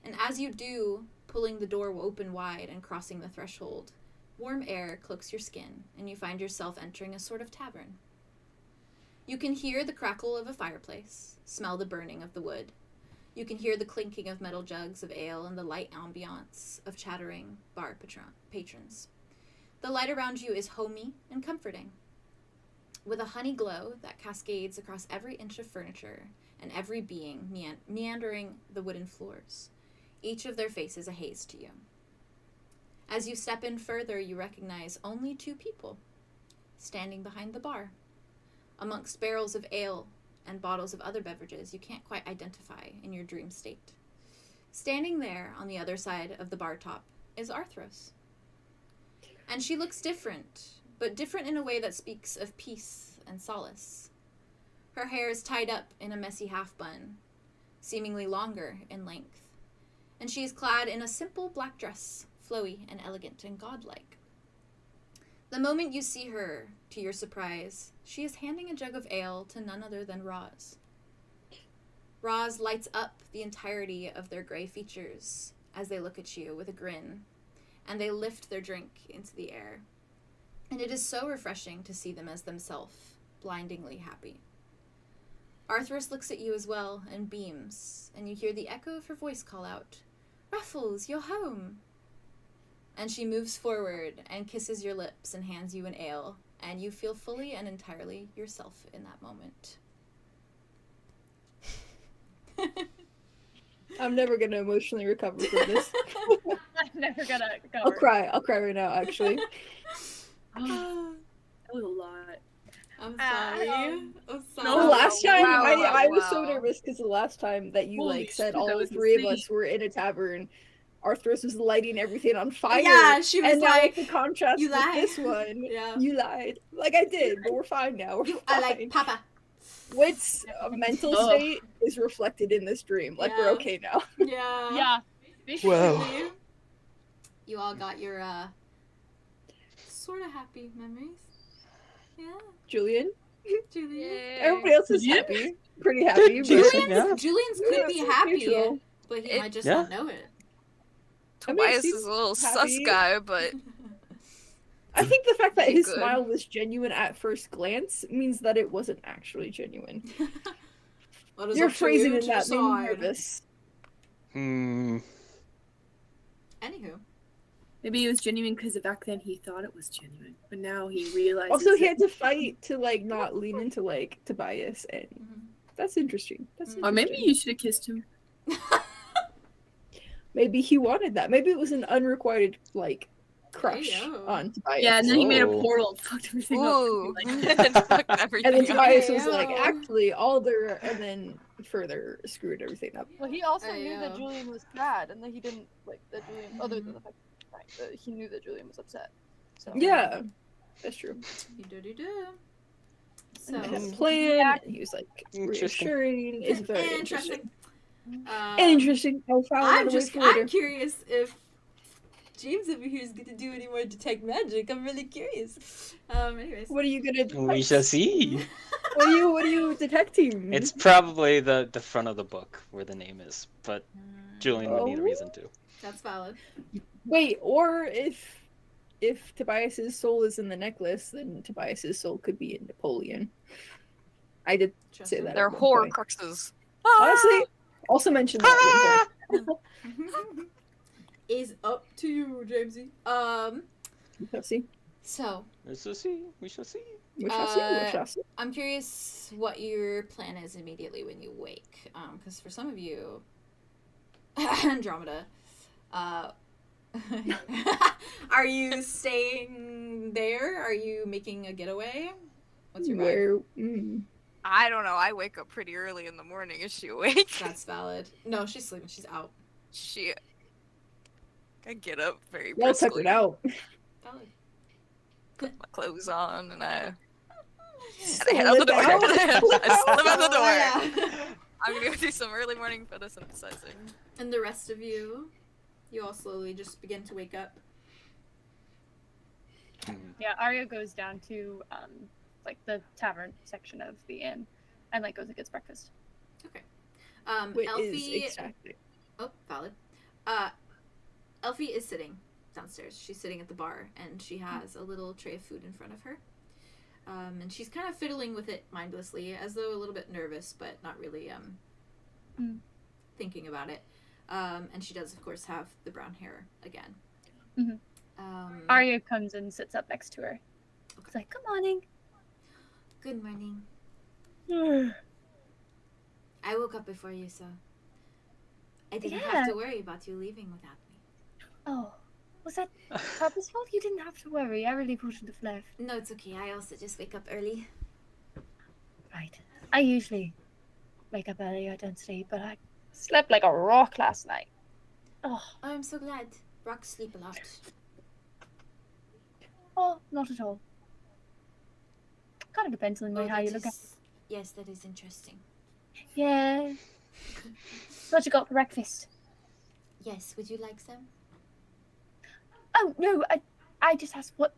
And as you do, pulling the door open wide and crossing the threshold, warm air cloaks your skin, and you find yourself entering a sort of tavern. You can hear the crackle of a fireplace, smell the burning of the wood. You can hear the clinking of metal jugs of ale and the light ambiance of chattering bar patrons. The light around you is homey and comforting, with a honey glow that cascades across every inch of furniture and every being meandering the wooden floors, each of their faces a haze to you. As you step in further, you recognize only two people standing behind the bar, amongst barrels of ale and bottles of other beverages you can't quite identify in your dream state. Standing there on the other side of the bar top is Arthros. And she looks different, but different in a way that speaks of peace and solace. Her hair is tied up in a messy half bun, seemingly longer in length, and she is clad in a simple black dress, flowy and elegant and godlike. The moment you see her, to your surprise, she is handing a jug of ale to none other than Rizz. Rizz lights up the entirety of their gray features as they look at you with a grin, and they lift their drink into the air. And it is so refreshing to see them as themselves, blindingly happy. Arthros looks at you as well and beams, and you hear the echo of her voice call out, "Ruffles, you're home!" And she moves forward and kisses your lips and hands you an ale, and you feel fully and entirely yourself in that moment. I'm never gonna emotionally recover from this. I'm never gonna go. I'll cry. I'll cry right now, actually. That was a lot. I'm sorry. I'm The sorry. last time, wow, I was so wow. nervous because the last time that you Holy like said shit, all that was three of insane. us were in a tavern, Arthros was lighting everything on fire. Yeah, she was and now like, the contrast "You with lied." this one, Yeah. you lied. Like I did, but we're fine now. We're I fine. like Papa. Wit's mental Ugh. state is reflected in this dream. Like we're Yeah. okay now. Yeah. Yeah. Whoa. You all got your sort of happy memories. Yeah, Julien. Julian. Everybody else is Julien? happy. Pretty happy. Julien? but- Yeah. Julian's could be Julien's happy, neutral. but he It- might just Yeah. not know it. I mean, Tobias he's is a little sus happy. guy, but I think the fact that Pretty his good. smile was genuine at first glance means that it wasn't actually genuine. What is You're up to phrasing you it to that being decide? nervous. Anywho, Maybe it was genuine because back then he thought it was genuine, but now he realizes. Also, he that- had to fight to like not lean into like Tobias, and Mhm. that's interesting. That's Mhm. Or maybe interesting. you should have kissed him. Maybe he wanted that. Maybe it was an unrequited like crush Heyo. on Tobias. Yeah, and then he made a Whoa. portal and fucked everything ooh, up. and fucked everything And then up. Tobias was like, Heyo. actually, Alder, and then further screwed everything up. Well, he also knew that Ayo. Julien was sad, and that he didn't like that Julien. Other than the fact that he knew that Julien was upset. So Yeah, that's true. do. So And he had a plan. And he was like Interesting. reassuring. It's very interesting. interesting. Interesting. Oh, I'm curious if James over here is gonna do any more detect magic. I'm really curious. Anyways. What are you gonna? We shall see. What are you detecting? It's probably the front of the book where the name is, but Julien would need a Oh. reason to. That's valid. Wait, or if Tobias's soul is in the necklace, then Tobias's soul could be in Napoleon. I did Trust say me. that. They're at one horror point. cruxes. Honestly, also mentioned that. At one Is up to you, Jamesy. point. We shall see. So We shall see. We shall see. We shall see. We shall see. I'm curious what your plan is immediately when you wake. Because for some of you, Andromeda, are you staying there? Are you making a getaway? What's your vibe? Where? I don't know. I wake up pretty early in the morning. Is she awake? That's valid. No, she's sleeping. She's out. She. I get up very Well briskly, tuckered out. Valid. put my clothes on, and I Slip head out the door. out. I slip out the door. Yeah. I'm gonna go do some early morning photosynthesizing. And the rest of you, you all slowly just begin to wake up. Yeah, Aria goes down to like the tavern section of the inn, and like goes and gets breakfast. What Elphie. is exactly? Oh, valid. Elphie is sitting downstairs. She's sitting at the bar, and she has a little tray of food in front of her. And she's kind of fiddling with it mindlessly, as though a little bit nervous, but not really thinking about it. And she does, of course, have the brown hair again. Mhm. Aria comes and sits up next to her. It's like, good morning. Good morning. I woke up before you, so I didn't have to worry about you leaving without me. Oh, was that purposeful? You didn't have to worry. I really wouldn't have left. No, it's okay. I also just wake up early. Right. I usually wake up early. I don't sleep, but I slept like a rock last night. Oh, I'm so glad. Rocks sleep a lot. not at all. Kind of depends on the way how you look at it. Yes, that is interesting. Yeah. What you got for breakfast? Yes, would you like some? Oh no, I just asked what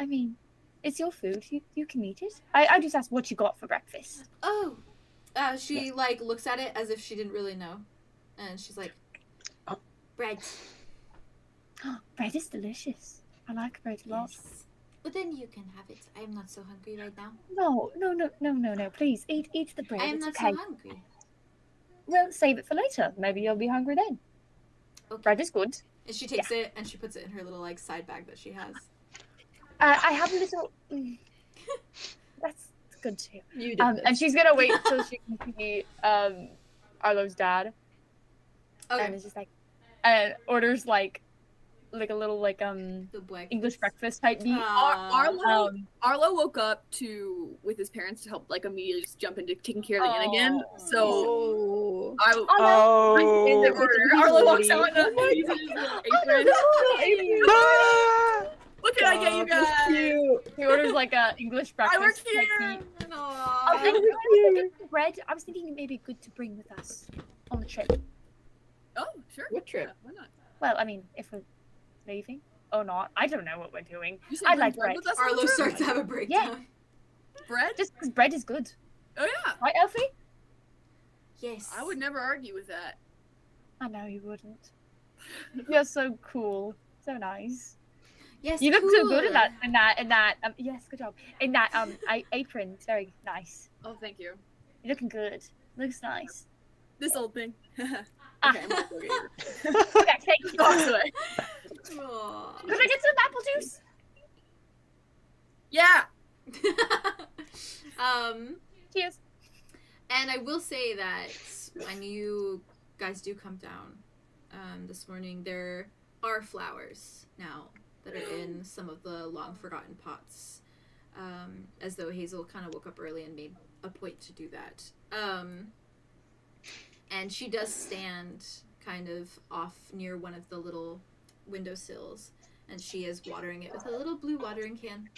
I mean, it's your food. You can eat it. I just asked what you got for breakfast. Oh, she like looks at it as if she didn't really know, and she's like, bread. Bread is delicious. I like bread a lot. Yes. But then you can have it. I am not so hungry right now. No. Please eat the bread. I am It's not okay. so hungry. Well, save it for later. Maybe you'll be hungry then. Okay. Bread is good. And she takes it and she puts it in her little like side bag that she has. I have a little. That's good too. You did And she's gonna wait till she can see Arlow's dad, and Okay. it's just like, and orders like a little like The boy. English breakfast type meat. Arlow woke up with his parents to help like immediately just jump into taking care of the inn again. So Oh. in the order, Arlow walks out and he's in his little apron. What can I get you guys? Cute. He orders like a English I work breakfast type here. meat. Aww. And if we're gonna get the bread, I was thinking it may be good to bring with us on the trip. Oh, sure. What trip? Yeah, why not? Well, I mean, if we're leaving. or not. I don't know what we're doing. You said I bring like bread bread. with us on the Arlo trip? starts to have a breakdown. Bread? Just because bread is good. Oh yeah. Right, Elphie? Yes. I would never argue with that. I know you wouldn't. You're so cool. So nice. Yes. You look so good cool. in that. Yes, good job. In that apron, it's very nice. Oh, thank you. You're looking good. Looks nice. This old thing. Okay, Ah. I'm gonna go get her. Okay, thank you. Walks away. Aw. Could I get some apple juice? Yeah. Cheers. And I will say that when you guys do come down this morning, there are flowers now that are in some of the long forgotten pots, as though Hazel kind of woke up early and made a point to do that. And she does stand kind of off near one of the little windowsills, and she is watering it with a little blue watering can.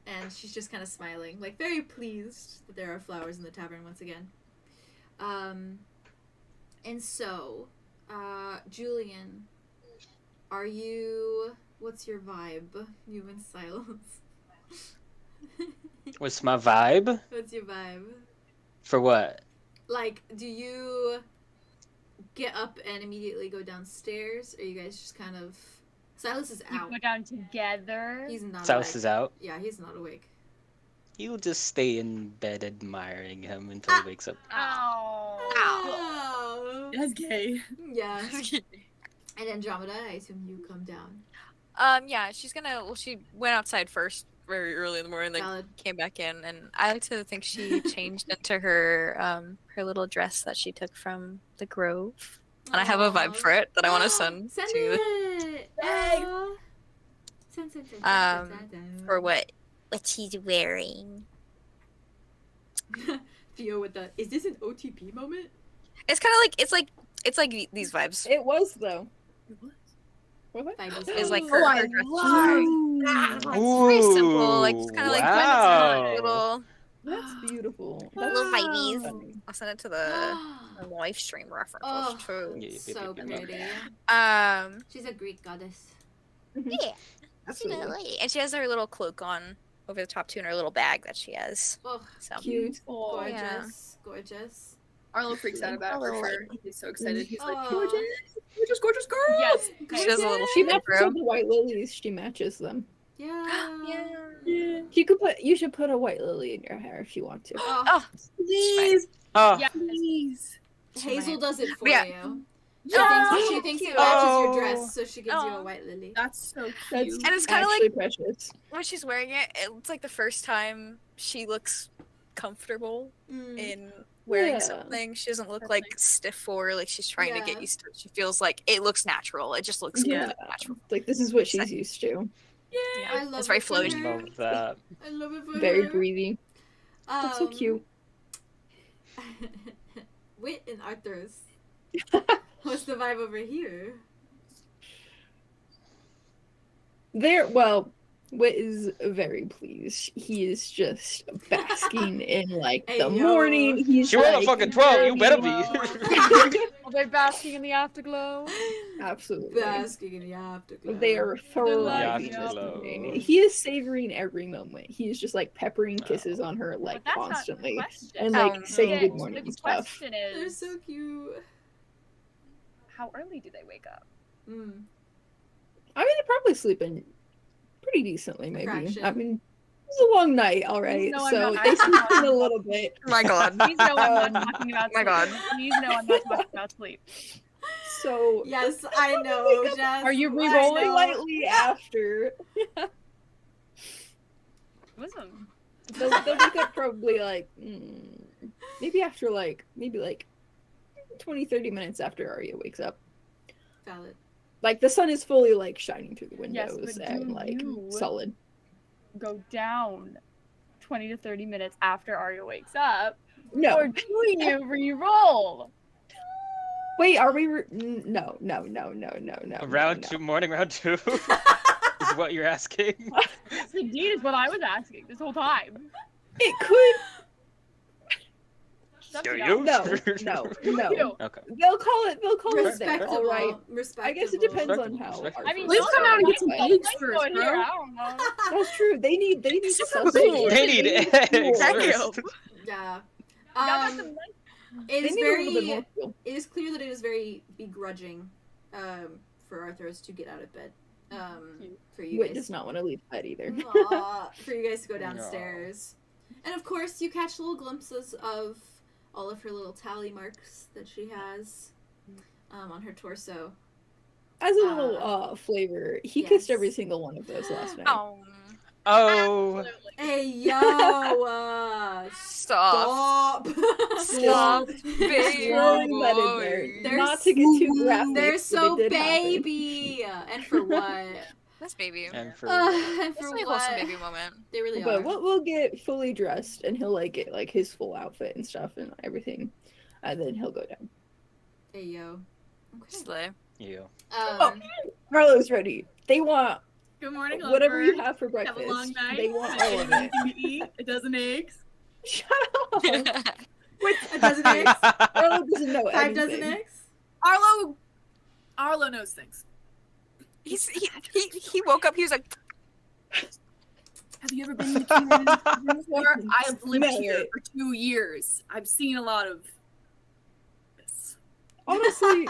And she's just kind of smiling, like very pleased that there are flowers in the tavern once again. And so, Julien, what's your vibe? You in silence. What's my vibe? What's your vibe? For what? Like, do you get up and immediately go downstairs, or you guys just kind of... Silas is You out. go down together. He's not Silas awake. is out. Yeah, he's not awake. You'll just stay in bed admiring him until he wakes up. Ow. Oh. That's gay. Yeah. And Andromeda, I assume you come down. Yeah, she's gonna. Well, she went outside first, very early in the morning, then Valid. came back in, and I like to think she changed into her her little dress that she took from the Grove, and I have a vibe for it that I want to send Send to it! Aw. Send. for what. What she's wearing. Theo with the, is this an OTP moment? It's kind of like it's like these vibes. It was though. What? Vibes. Is like Oh, her I dress. love- It's very simple, like it's kind of like wow. little. That's beautiful. Little That's vibes. funny. I'll send it to the live stream references Oh. too. Yeah, So pretty. She's She's a Greek goddess. Yeah, Absolutely. absolutely. and she has her little cloak on over the top too, and her little bag that she has. Oh, So Cute. gorgeous. Yeah. Gorgeous. Arlo freaks out about it for sure. He's so excited. He's like, Aw. gorgeous, gorgeous, gorgeous girl. Yes. she does a little She flip, matches bro. all the white lilies. She matches them. Yeah. Yeah. You should put a white lily in your hair if you want to. Oh, Oh, Please, Oh, Yeah. please. Hazel does it for Yeah. you. Yeah. She thinks it matches Oh. your dress, so she gives you a Oh. white lily. That's so cute. That's And it's kinda actually precious. when she's wearing it, it's like the first time she looks comfortable Mm. in wearing Yeah. something. She doesn't look like stiff or like she's trying to Yeah. get used to it. She feels like it looks natural. It just looks Yeah. natural. Like this is what she's used to. Yeah, I love it's very it for flowy. her. love that. I love it for Very her. breathy. That's so cute. Wit and Arthros. What's the vibe over here? Wit is very pleased. He is just basking in like Hey, the yo. morning. He's She rolled a like, fucking 12. You better be. Are they basking in the afterglow? Absolutely. Basking in the afterglow. They are thriving. The afterglow. He is savoring every moment. He is just like peppering kisses on her like But that's not the constantly question. and like Oh, saying Yeah, good morning the and stuff. question They're is, so cute. how early do they wake up? Mm. I mean, they're probably sleeping pretty decently, maybe. fraction. I mean, it's a long night, all right. No, I'm so not they asking sleep in about a little bit. My God. Please know I'm not talking about My sleep. God. Please know I'm not talking about sleep. So Yes, I know, Jess. Are you I re-rolling? know. slightly after. Listen. They'll wake up probably like maybe after maybe 20-30 minutes after Aria wakes up. Valid. Like the sun is fully like shining through the Yes, windows but and do like you- solid. Go down 20 to 30 minutes after Arya wakes up. No, Or do you re-roll? wait, are we? No. Round two, morning round two is what you're asking. This indeed is what I was asking this whole time. It could. Do no. you? No. Okay. They'll call it there. Respectable. All right. Respectable. I guess it depends on Respectable, how. respectable. I mean, Let's come out and get some But- eggs Let's first, go in here. bro. I don't know. That's true. They need They something. need eggs first. Yeah. Y'all got some nice- It They is need a little bit very. more fuel. It is clear that it is very begrudging, for Arthros to get out of bed. For you Wit guys. does not want to leave bed either. Aw, for you guys to go downstairs. And of course, you catch little glimpses of all of her little tally marks that she has on her torso. As a little flavor, he yes. kissed every single one of those last night. Oh, Oh, Hey, yo! stop. Stop! Stop. Baby Throwing that in there. They're Not to get too graphic. They're but so it did happen. baby! And for what? That's baby. and for And It's for a really what? wholesome baby moment. They really are. But we'll get fully dressed, and he'll like get like his full outfit and stuff and everything, and then he'll go down. Hey, yo. Okay. Slay. you. Arlo's ready. They want Good morning, whatever you Lover. have for Have breakfast. a long night. They want all of it. Anything to eat. A dozen eggs. Shut up. A dozen eggs? Arlo doesn't know 5 anything. dozen eggs? Arlo knows things. He woke up. He was like, Have you ever been to Keahorn before? I have lived No. here for 2 years. I've seen a lot of this. Honestly,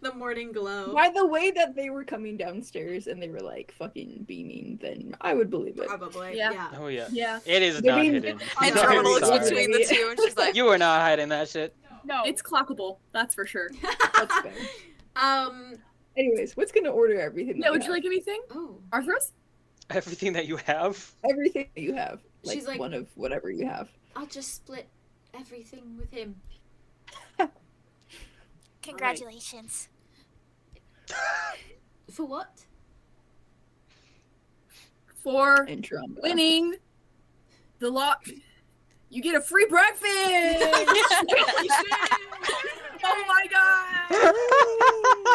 The morning glow. by the way that they were coming downstairs and they were like fucking beaming, then I would believe it. Probably. Yeah. Yeah. Oh yeah. Yeah, It is They not mean- hidden. and No, Andromeda I'm looks sorry. between the two, and she's like, You are not hiding that shit. No. it's clockable. That's for sure. That's fair. Anyways, what's gonna order everything? Yeah, that would you you like anything? Oh. Arthros? Everything that you have. have? Everything that you have? Like, She's like- one of whatever you have. I'll just split everything with him. Congratulations. For what? For Andromeda. winning the lot. You get a free breakfast! Oh my god!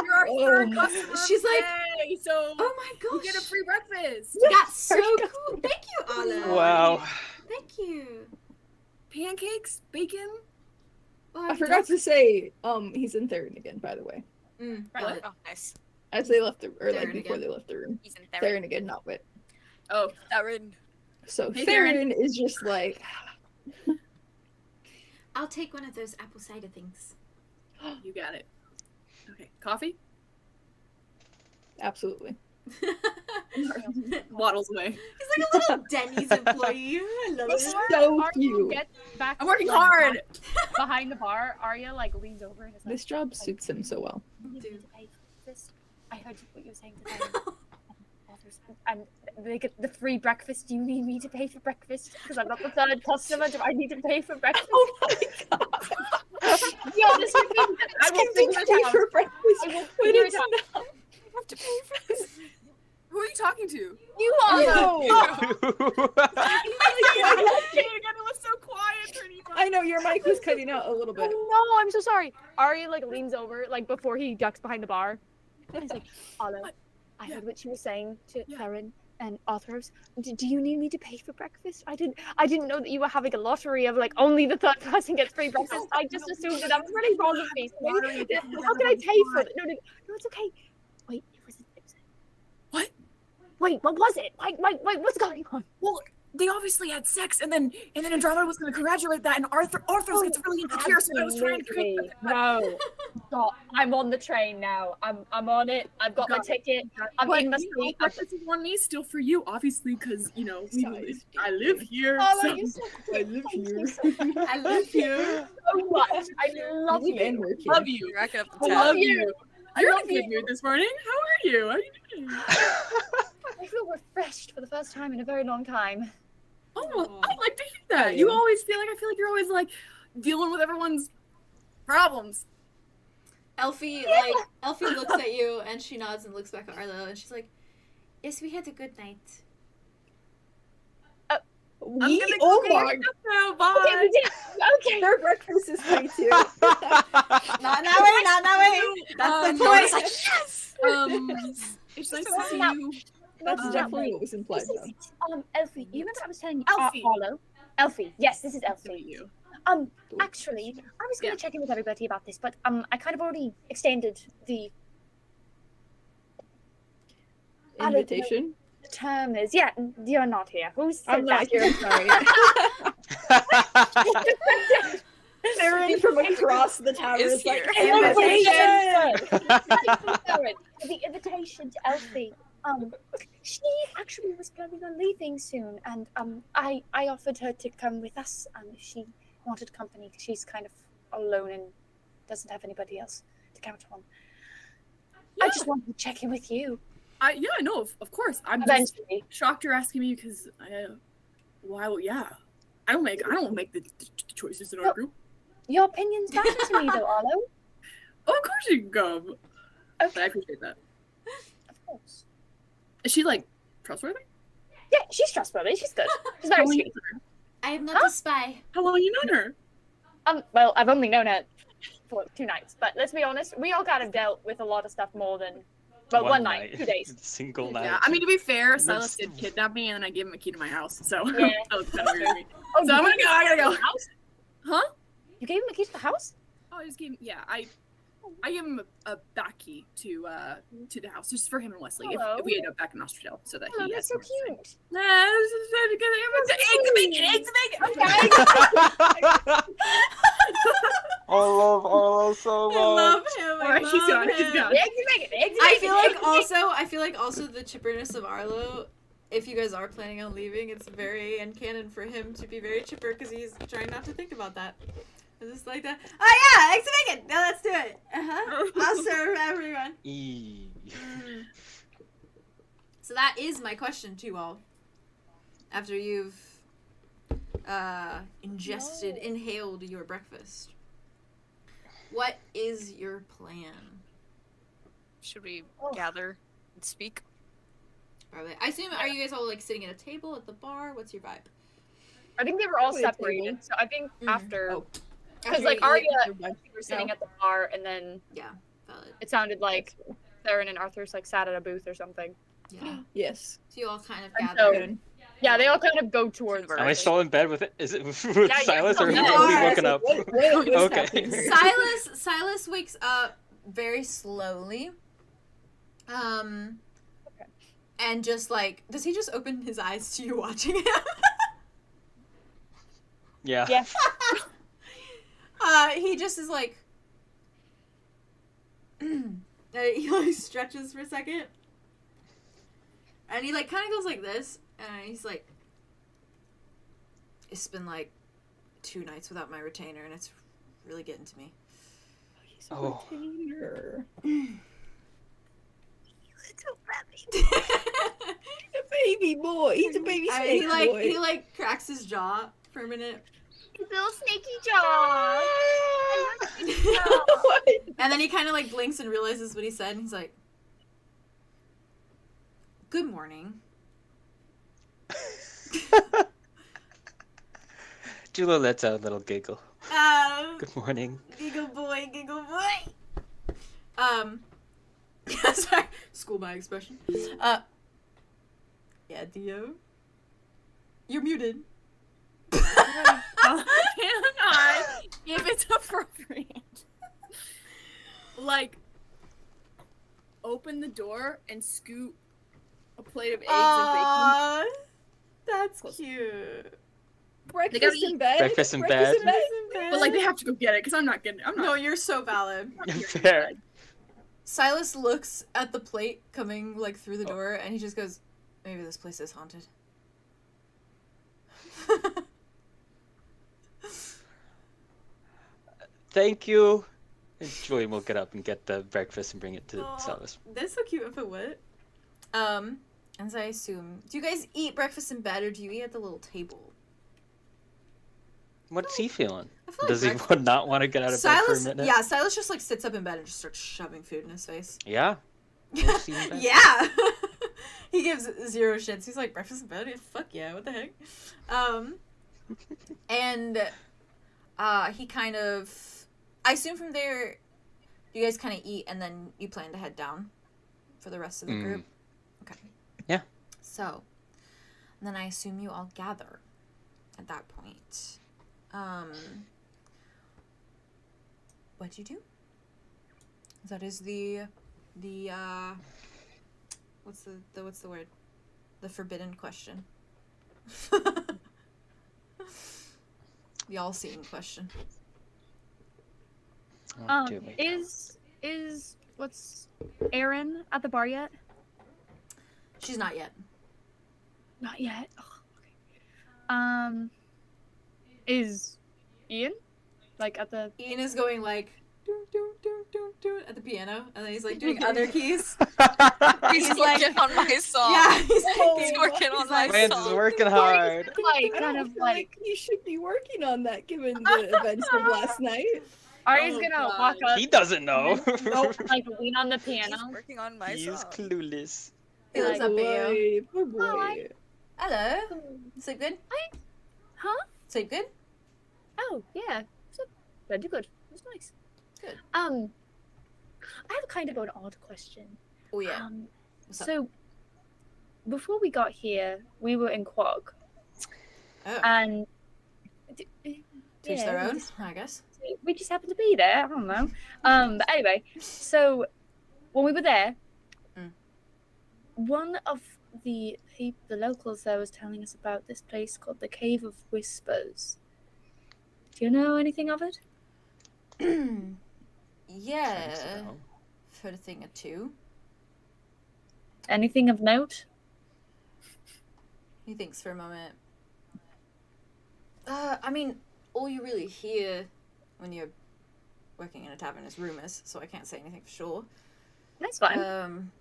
You're our third Oh. customer She's of the like, day, so Oh my you gosh. get a free breakfast. That's so cool. Thank you, Arlo. Wow. Thank you. Pancakes, bacon. Oh, I forgot to say, he's in Theron again, by the way. What? oh, nice. As they left the, or like Theron before again. they left the room. He's in Theron again, not Wit. Oh, Erin. So Hey, Theron is just like, I'll take one of those apple cider things. you got it. Okay, coffee. absolutely. Waddles away. He's like a little Denny's employee. I love He's it. so Arya cute. gets back I'm working like, hard. behind the bar. Arya like leans over and is like, This job suits him so well. "You need Dude. to pay for this. I heard what you were saying to them. And they get the free breakfast. Do you need me to pay for breakfast? Because I'm not the third customer. Do I need to pay for breakfast? Oh my god! Yo, this would be. I will figure it out. for breakfast. I will Wait, figure it's it out. not. I have to pay for this. Who are you talking to? You are. No. It was so quiet. Pretty much. I know your mic was cutting out a little bit. Oh no, I'm so sorry. Arya like leans over like before he ducks behind the bar. And he's like, Arlo, I heard what you were saying to Erin and Arthros. Do you need me to pay for breakfast? I didn't know that you were having a lottery of like only the third person gets free breakfast. I just assumed that was really wrong of me. So maybe, how can I pay for it? No, it's okay. Wait, it was What? Wait, what was it? Wait, what's going on? Well, they obviously had sex, and then Andromeda was going to congratulate that, and Arthros gets really insecure, so I was trying to create No. Stop. I'm on the train now. I'm on it. I've got my ticket. I'm in my seat. Breakfast is on me, still for you, obviously, because Size. I live here. Oh, so- you're so I live here. I live here. so much. I love Live and you. work here. Love you. You're racking up I the love tab. you. You're in a good mood this morning. How are you? How are you doing? I feel refreshed for the first time in a very long time. Oh, I'd like to hear that. You always feel like you're always like dealing with everyone's problems. Elphie looks at you and she nods and looks back at Arlo and she's like, "Yes, we had a good night." I'm gonna go Oh get my stuff now. Okay, Bye. we did. Okay. Their breakfast is free too. Not that way. That's the It's point. Yes! It's nice So to see now- you. That's Um, definitely what was implied This though. is Elphie. You remember I was telling you Elphie. Arlo? Elphie. Yes, this is Nice to Elphie. meet you. Actually, I was going to check in with everybody about this, but I kind of already extended the Invitation? The term is you're not here. Who's said I'm not that? here, I'm sorry. Erin from across the tower is like, The invitation to Elphie. She actually was planning on leaving soon, and I offered her to come with us if she wanted company. She's kind of alone and doesn't have anybody else to count on. I just wanted to check in with you. I know, of course. I'm just shocked you're asking me because I don't make the choices in our group. Your opinions matter to me, though, Arlow. Oh, of course you can come. Okay. I appreciate that. Of course. Is she like trustworthy? Yeah, she's trustworthy. She's good. She's very sweet. I am not a spy. How long you known her? Well, I've only known her for 2 nights, but let's be honest, we all kind of dealt with a lot of stuff more than one night, 2 days. Single night. Yeah, I mean, to be fair, Silas did kidnap me, and then I gave him a key to my house, so Yeah. that was kind of weird to me. Oh, So I gotta go. Huh? You gave him a key to the house? Oh, I just gave him, I gave him a back key to the house, just for him and Wesley, if we end up back in Australia, so that Oh, he that's so cute. Eggs to bacon. I love Arlo so much. I love him. I Alright, he's gone. He's gone. I feel like also the chipperness of Arlo. If you guys are planning on leaving, it's very uncanon for him to be very chipper because he's trying not to think about that. It's just like that. Oh yeah, eggs and bacon. Now let's do it. I'll serve everyone. So that is my question to you all. After you've inhaled your breakfast, what is your plan? Should we gather and speak? Probably. I assume, are you guys all like sitting at a table at the bar? What's your vibe? I think they were all Probably a table. separated, so I think after, because After like you Aria, eat- we were sitting at the bar, and then Yeah, valid. it sounded like Theron and Arthros like sat at a booth or something. Yeah. Yes. So you all kind of And gathered. Yeah, they all kind of go towards. Am I still in bed with it? Is it with Yeah, Silas or you are we are. woken up? What is Okay. happening? Silas wakes up very slowly. And just like, does he just open his eyes to you watching him? Yeah. Yeah. He just is like, he like stretches for a second, and he like kind of goes like this, and he's like, it's been like 2 nights without my retainer, and it's really getting to me. He's a retainer. Little rabbit. A baby boy. He's a baby snake boy. he like cracks his jaw for a minute, Little snaky jaw. What? and then he kind of like blinks and realizes what he said, and he's like, "Good morning." Julo lets out a little giggle. Good morning. Giggle boy, giggle boy. Sorry, school my expression. Yeah, Dio. You're muted. Can I, if it's appropriate, like, open the door and scoot a plate of eggs and bacon? That's cute. Breakfast in bed. Breakfast in bed. But like, they have to go get it because I'm not getting it. I'm No, not. you're so valid. Fair. Silas looks at the plate coming like through the door, and he just goes, "Maybe this place is haunted." Thank you. And Julien will get up and get the breakfast and bring it to Aw, Silas. That's so cute if it would. As I assume, do you guys eat breakfast in bed or do you eat at the little table? What's he feeling? I feel like Does he breakfast- not want to get out of bed for a Silas, minute? yeah, Silas just like sits up in bed and just starts shoving food in his face. Yeah. What's he in bed? Yeah. He gives 0 shits. He's like, breakfast in bed? Fuck yeah, what the heck? And he kind of, I assume from there, you guys kind of eat and then you plan to head down for the rest of the group. Okay. Yeah. So, then I assume you all gather at that point. what you do. That is the what's the word? The forbidden question. The all-seeing question. What do we- Is what's Erin at the bar yet? She's not yet. Not yet. Oh, okay. Is Ian like at the? Ian is going like doo, doo, doo, doo, doo, at the piano, and then he's like doing other keys. He's like- working on my song. Yeah, he's He's working on my Lance is song. working hard. Like I kind don't of feel like he should be working on that given the events of last night. Ari's Oh, gonna God. walk up, He doesn't know. like lean on the piano. He's working on my He's song. clueless. He looks up at you. Poor boy. Hi. Hello. Sleep good? Huh? Sleep good? Oh yeah, so pretty good. It was nice. Good. I have kind of an odd question. Oh yeah. What's up? So before we got here, we were in Quag, Oh, and teach yeah, their we own, just- I guess. we just happened to be there. I don't know. But anyway, so when we were there, one of the locals there was telling us about this place called the Cave of Whispers. Do you know anything of it? Yeah. So, Heard a thing or two. Anything of note? He thinks for a moment. I mean, all you really hear when you're working in a tavern is rumors, so I can't say anything for sure. That's fine.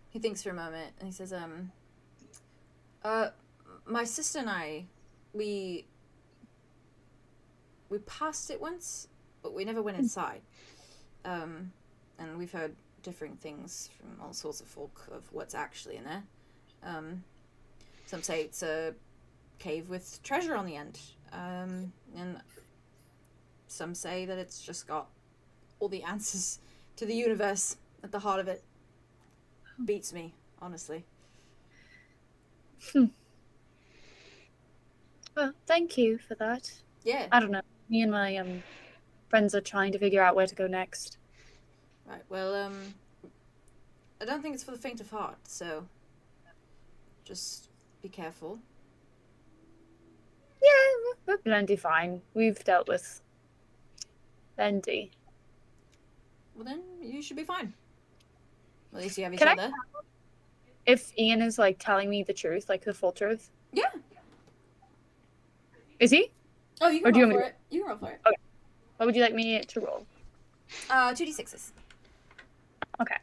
He thinks for a moment and he says, my sister and I, we passed it once, but we never went inside. And we've heard differing things from all sorts of folk of what's actually in there. Some say it's a cave with treasure on the end. And some say that it's just got all the answers to the universe at the heart of it. Beats me, honestly. Well, thank you for that. Yeah. I don't know. Me and my friends are trying to figure out where to go next. Right, well, I don't think it's for the faint of heart, so just be careful. Yeah, we're plenty fine. We've dealt with plenty. Well, then you should be fine. At least you have each Can I- other. If Ian is like telling me the truth, like the full truth, Yeah. is he? Oh, you Or can do you roll want for me it. You can roll for it. What would you like me to roll? 2d6s. Okay,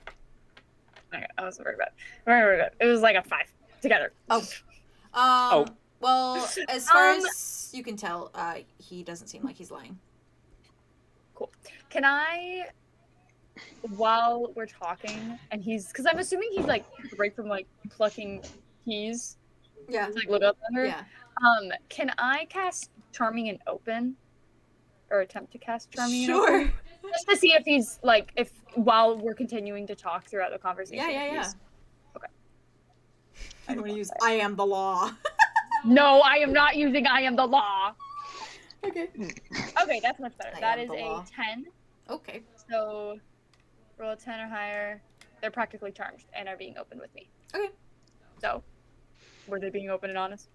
I wasn't very bad. Very good. It was like a 5 together. Oh. Well, as far as you can tell, he doesn't seem like he's lying. Cool. Can I, while we're talking, and he's, because I'm assuming he's like right from like plucking keys Yeah. to like look up at her. Yeah. Can I cast Charming and Open, or attempt to cast Charming and Sure. Open, just to see if he's like, if while we're continuing to talk throughout the conversation. Yeah. if he's- I want to use I am the law. No, I am not using I am the law. Okay. Okay, that's much better. I That am is the a law. 10. Okay. So roll a 10 or higher. They're practically charmed and are being open with me. Okay. So were they being open and honest?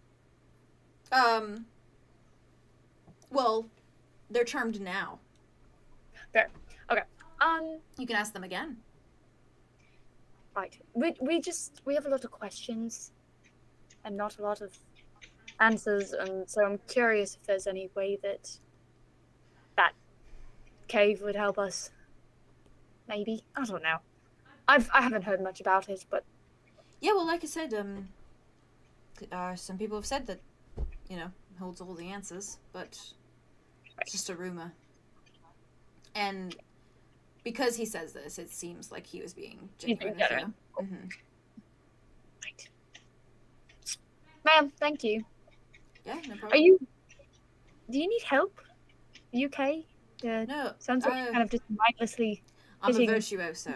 Well, they're charmed now. Fair. Okay. You can ask them again. Right. We have a lot of questions and not a lot of answers, and so I'm curious if there's any way that cave would help us. Maybe. I don't know. I haven't heard much about it, but Yeah, well, like I said, some people have said that, holds all the answers, but it's just a rumor. And because he says this, it seems like he was being He's being genuine. with genuine. you. Mhm. right. Ma'am, thank you. Yeah, no problem. Are you? Do you need help? Are you okay? No, Sounds like you're kind of just mindlessly. I'm a hitting- virtuoso.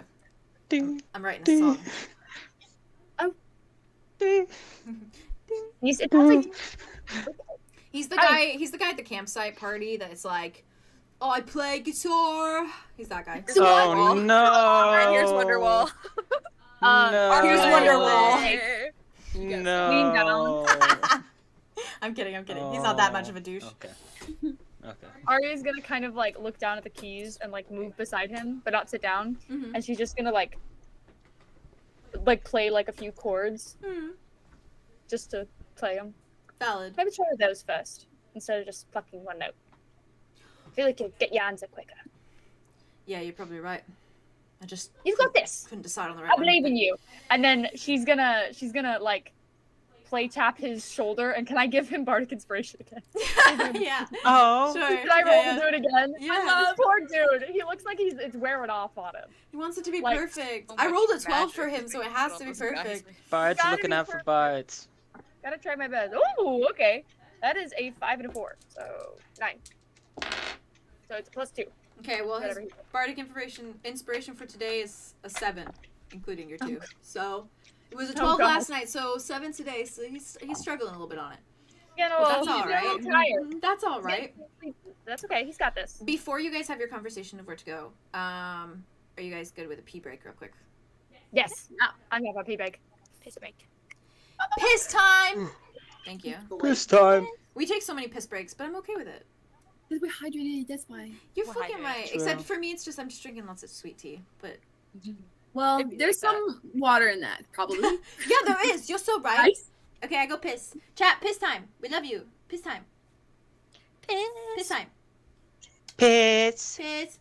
Ding, I'm writing a ding. song. Ding. It sounds like He's the Hi. guy. He's the guy at the campsite party that's like, "Oh, I play guitar." He's that guy. Here's Oh Wonderwall. no! Here's Wonderwall. No. Here's Wonderwall. No. Lean down. I'm kidding. I'm kidding. He's not that much of a douche. Okay. Okay. Arya's gonna kind of like look down at the keys and like move beside him, but not sit down. Mm-hmm. And she's just gonna like play like a few chords just to play them. Valid. Maybe try those first instead of just plucking one note. I feel like you'll get your answer quicker. Yeah, you're probably right. I just You've got this. couldn't decide on the right I one. believe in you. And then she's gonna like play tap his shoulder. And can I give him bardic inspiration again? Yeah. Oh. Sure. Can I roll yeah, to do it again? Yeah. This poor dude. He looks like it's wearing off on him. He wants it to be Like- perfect. So I much rolled a 12 magic for him, so it between has all to be those guys. perfect. Bards Gotta looking be out for perfect. bards. Gotta try my best. Ooh, okay. That is a 5 and a 4, so 9. So it's plus 2. Okay, well, his Whatever he said. bardic inspiration for today is a 7, including your 2. So it was a Oh, 12 God. last night, so 7 today. So he's struggling a little bit on it. You know, But that's he's all a little right. tired. That's all right. That's okay. He's got this. Before you guys have your conversation of where to go, are you guys good with a pee break, real quick? Yes. I'm gonna have a pee bag. Piss break. Piss time. Thank you. This time. We take so many piss breaks, but I'm okay with it. Because we're hydrated, that's why. You're We're fucking hydrated. right. True. Except for me, it's just I'm just drinking lots of sweet tea. But Well, It'd be there's like some water in that, probably. yeah, there is. You're so right. Nice. Okay, I go piss. Chat, piss time. We love you. Piss time. Piss Piss. time. Pits. Piss.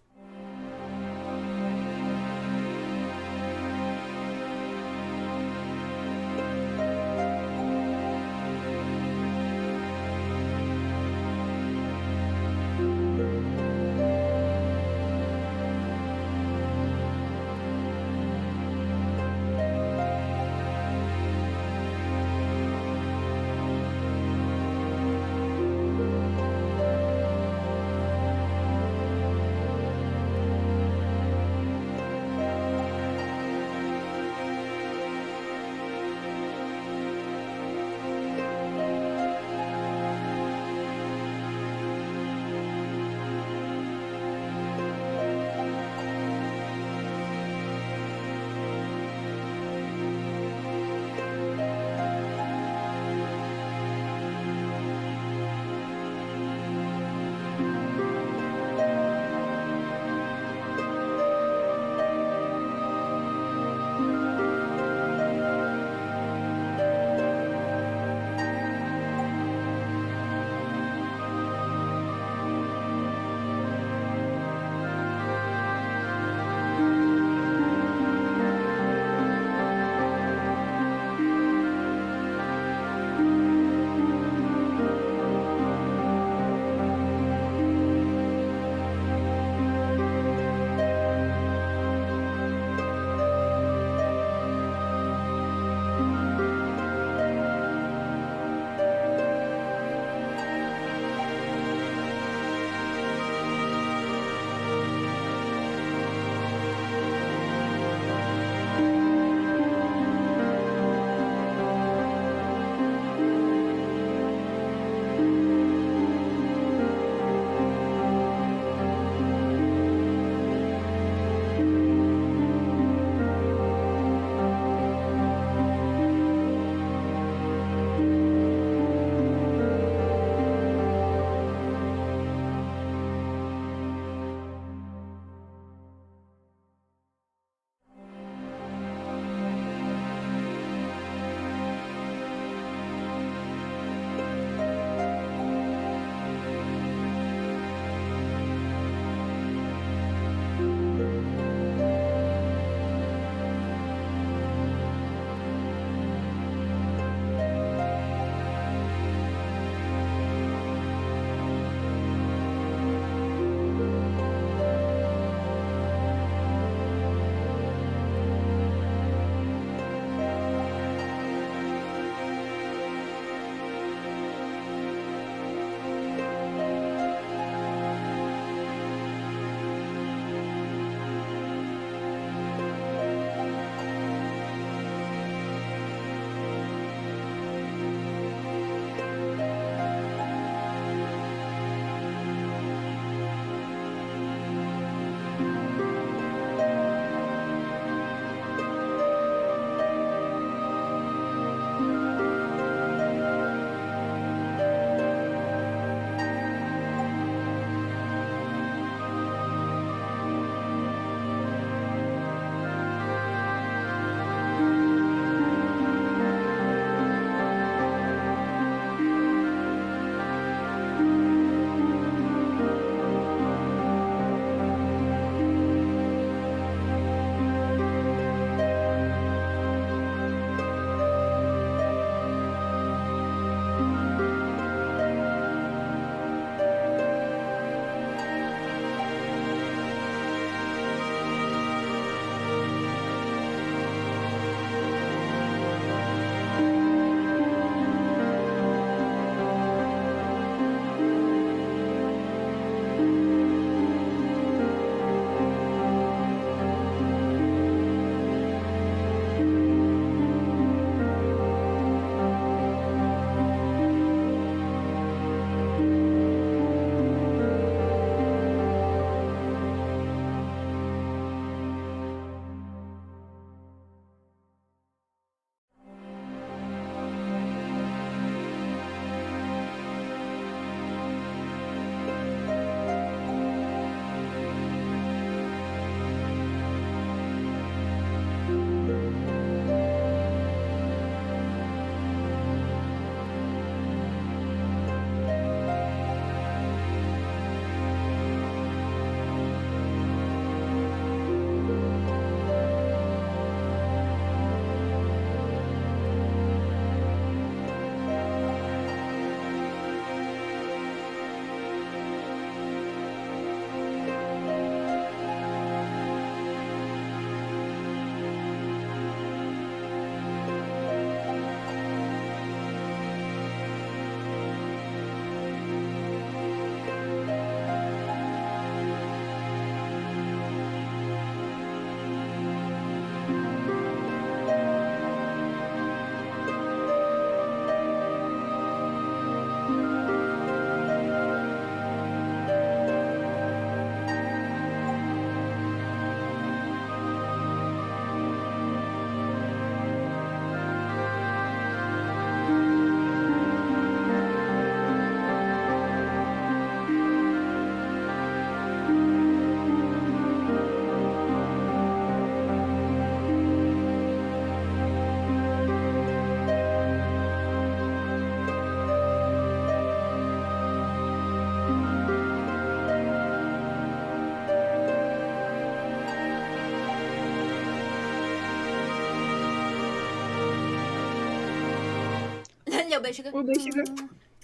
Hello, Big Sugar. Oh, Big Sugar.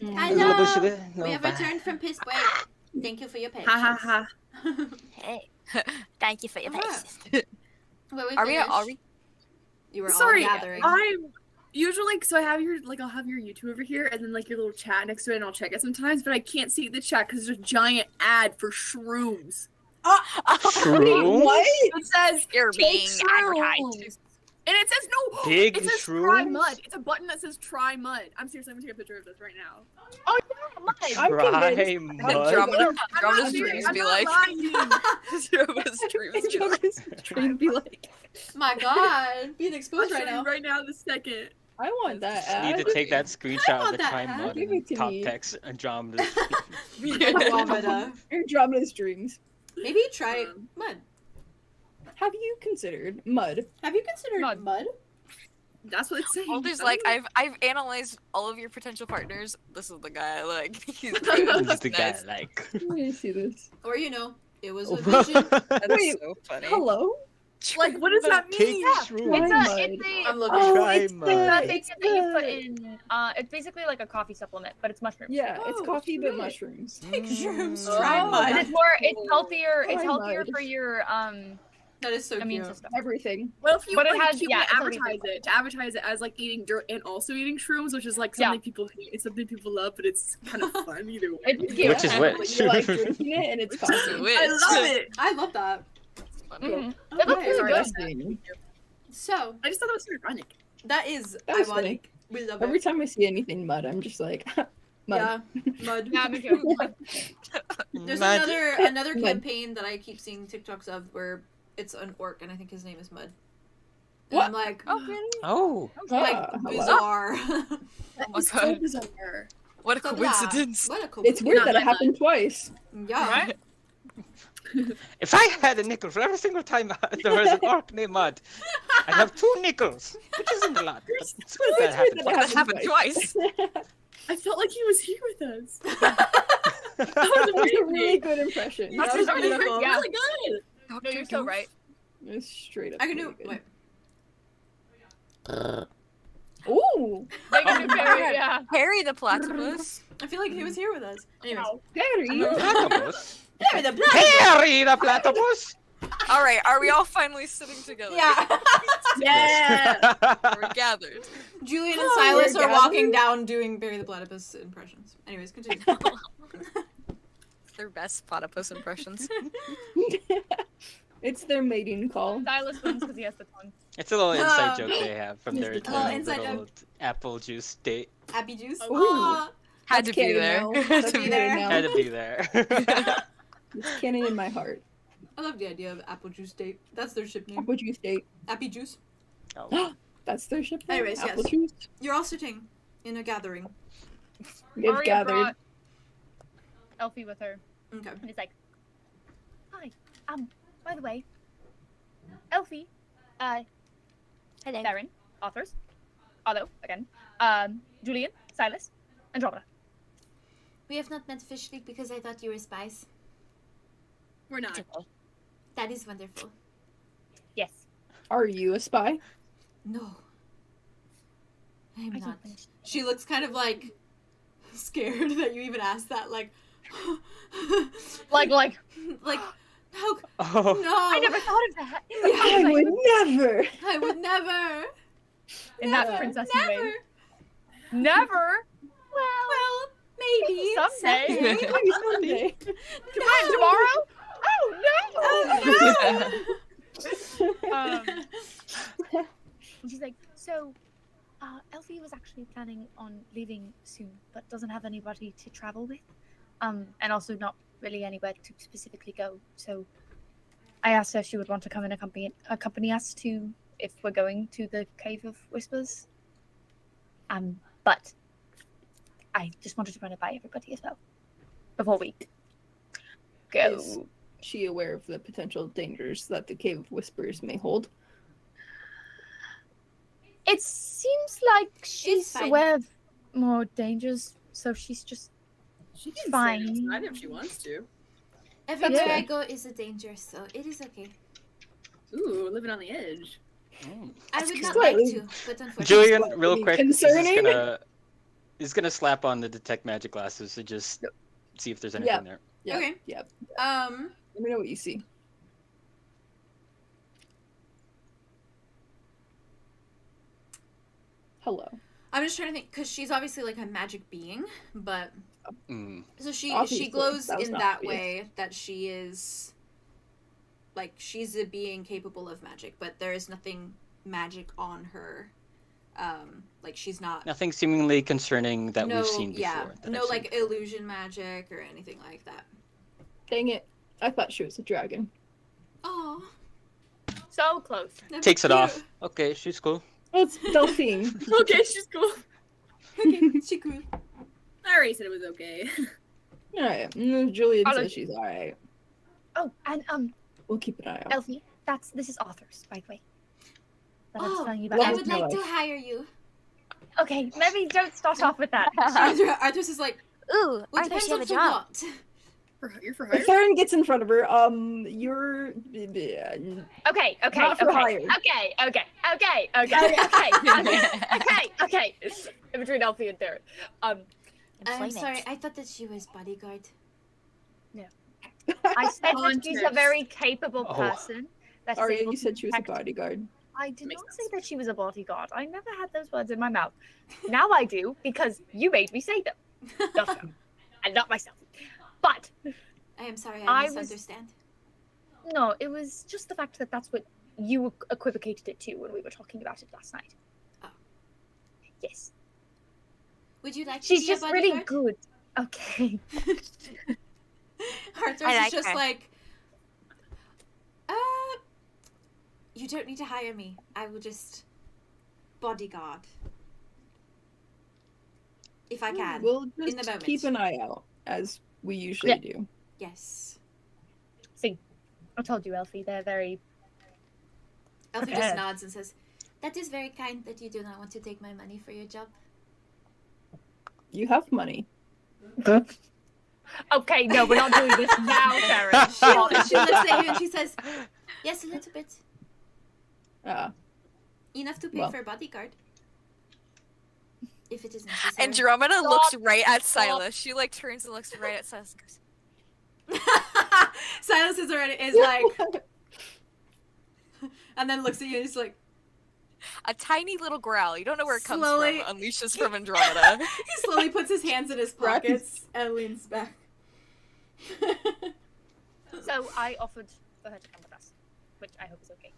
Hello. Hello, sugar. No, We have bye. returned from piss break. Thank you for your patience. Ha ha ha. Hey, thank you for your Alright. patience. Well, we Are we? finished. You were Sorry, all gathering. I'm usually so I have your I'll have your YouTube over here and then like your little chat next to it and I'll check it sometimes, but I can't see the chat because there's a giant ad for shrooms. Shrooms? What? It says You're "Take being advertised. And it says no. Big it says try shrooms? mud. It's a button that says try mud. I'm seriously, I'm gonna take a picture of this right now. Oh yeah, mine. I'm Try convinced. mud. Andromeda's I'm not dreams serious, be I'm like. not lying. Andromeda's dreams be like. Andromeda's dream be like, My God, being I'll exposed show right you now. right now this second. I want that Just ad. need to take that screenshot of want the that time ad. mud Give and it to top me. text Andromeda. Andromeda. Andromeda's dreams. Maybe try mud. Have you considered mud? Have you considered Mud. mud? That's what it's saying. Alder's like, I've analyzed all of your potential partners. This is the guy I like. He's This good. is the guy Nice. I like. Let me see this. Or it was a vision. That is Wait, so funny. Hello? Like, what does that Take mean? shrooms. I'm looking. Oh, Try it's mud. That the, thing it's that you put the, in. It's basically like a coffee supplement, but it's mushrooms. yeah, it's Oh, coffee but shit. mushrooms. Take shrooms. Mm. Try Oh, mud. And it's more. It's healthier. It's Try healthier mud. for your That is so immune cute. system. Everything. What if you But it like, has- you yeah, would it's already advertise it as like eating dirt and also eating shrooms, which is like something people hate, it's something people love, but it's kind of fun either way. It's cute. Which is But which? you like drinking it and it's Which coffee. is which? I love it. I love that. Mhm. Okay. It looks really Sorry, good. that's- Fascinating. So I just thought that was ironic. that is That's ironic. We love Every it. time I see anything mud, I'm just like, mud. Yeah, mud. Yeah, me too. There's Magic. another Mud. campaign that I keep seeing TikToks of where it's an orc and I think his name is Mud. And What? I'm like, Oh, really? Oh, like hello. bizarre. That my is so God. bizarre. What a So, yeah, coincidence. What a It's weird Not that it my mud. happened twice. Yeah. Right? if I had a nickel for every single time there was an orc named Mud, I'd have 2 nickels, which isn't a lot. But it's weird that It's weird happened. that That happened twice. I felt like he was here with us. That was a really good impression. That That was was really, beautiful. Yeah. really good. No, you're so right. It's straight up. I can do. really good. Wait. Ooh, Like a new parrot, yeah. Harry the platypus. I feel like he was here with us. Anyways. Harry. Platypus? Harry the Black. Harry the platypus! All right, are we all finally sitting together? Yeah. Yeah. We're gathered. Julian and Oh, Silas we're are walking gathered. down doing Barry the Platypus impressions. Anyways, continue. Their best platypus impressions. It's their mating call. Silas wins because he has the tongue. It's a little inside Ah. joke they have from their Just a little inside little apple juice date. Happy juice. Ooh. Aw. Had to That's be canon there. now. Had That's to be there. canon Had now. to be there. It's canon in my heart. I love the idea of apple juice date. That's their ship name. Apple juice date. Happy juice. Oh. That's their ship name. Anyways, Apple yes. juice. You're all sitting in a gathering. They've Aria gathered. brought Elphie with her, Okay. and he's like, "Hi, by the way, Elphie, Hello. Erin, Arthros, Arlow again, Julien, Silas, Andromeda." We have not met officially because I thought you were spies. We're not. That is wonderful. Yes. Are you a spy? No. I'm I not. don't think so. She looks kind of like scared that you even asked that. Like, Like, like, no, Oh. no. I never thought of that. I would never. I would never. In that Never, princessy never. way. Never. Well, maybe Someday. Maybe someday. Tomorrow? Oh no! no. And she's like, so, Elphie was actually planning on leaving soon, but doesn't have anybody to travel with, and also not really anywhere to specifically go. So, I asked her if she would want to come and accompany us to, if we're going to the Cave of Whispers. But I just wanted to run it by everybody as well before we go. Is she aware of the potential dangers that the Cave of Whispers may hold? It seems like she's fine. aware of more dangers, so she's just She can Fine. stay outside if she wants to. Everywhere fair. I go is a danger, so it is okay. Ooh, living on the edge. Mm. I would not Slightly. like to, but unfortunately. Julian, Slightly real quick, this is concerning. gonna He's gonna slap on the detect magic glasses to just see if there's anything Yeah. there. Yep, Okay. Yep. Um, Let me know what you see. Hello. I'm just trying to think because she's obviously like a magic being, but so she Obviously, glows that was in not that obvious. way that she is like she's a being capable of magic, but there is nothing magic on her. Like she's not Nothing seemingly concerning that no, we've seen before. yeah, that no I've seen like illusion magic or anything like that. Dang it. I thought she was a dragon. Oh, So close. Takes it off. Okay, she's cool. Oh, it's Delphine. Okay, she's cool. Okay, she cool. I already said it was okay. Alright. Julian Hello. says she's alright. Oh, and We'll keep an eye out. Elphie, this is Arthros, by the way. That I was Oh, telling you about. Love I is would my like to life. hire you. Okay, maybe don't start off with that. Arthros is like, Ooh, well, Arthur, depends you have on a for job. what. You're for If hire? Theron gets in front of her, you're... Okay. Not for hire. Okay. In between Elphie and Theron. I'm Employment. sorry, I thought that she was bodyguard. I said that she's a Context. very capable Oh. person. That is Aria, able you to said she was a protect- bodyguard. I did Makes not say that she was a bodyguard. I never had those words in my mouth. Now I do, because you made me say them. Not her, and not myself. But, I am sorry, I I was- misunderstand. no, it was just the fact that that's what you equivocated it to when we were talking about it last night. Oh. Yes. Would you like She's to be just a really bodyguard? good. Okay. Arthros I is like just her. like, you don't need to hire me. I will just bodyguard. If I can. We'll the just moment. keep an eye out, as we usually Yeah. do. Yes. See, I told you, Elphie, they're very... Elphie just Prepared. nods and says, that is very kind that you do not want to take my money for your job. You have money. Okay, no, we're not doing this now, Sarah. She looks at you and she says, yes, a little bit. Enough to pay Well. for a bodyguard. If it is necessary. Andromeda looks right at Silas. She like turns and looks right at Silas and goes, Silas is like, and then looks at you and he's like, a tiny little growl. You don't know where it comes Slowly- from. Unleashes from Andromeda. he slowly puts his hands in his pockets and leans back. So I offered for her to come with us, which I hope is okay.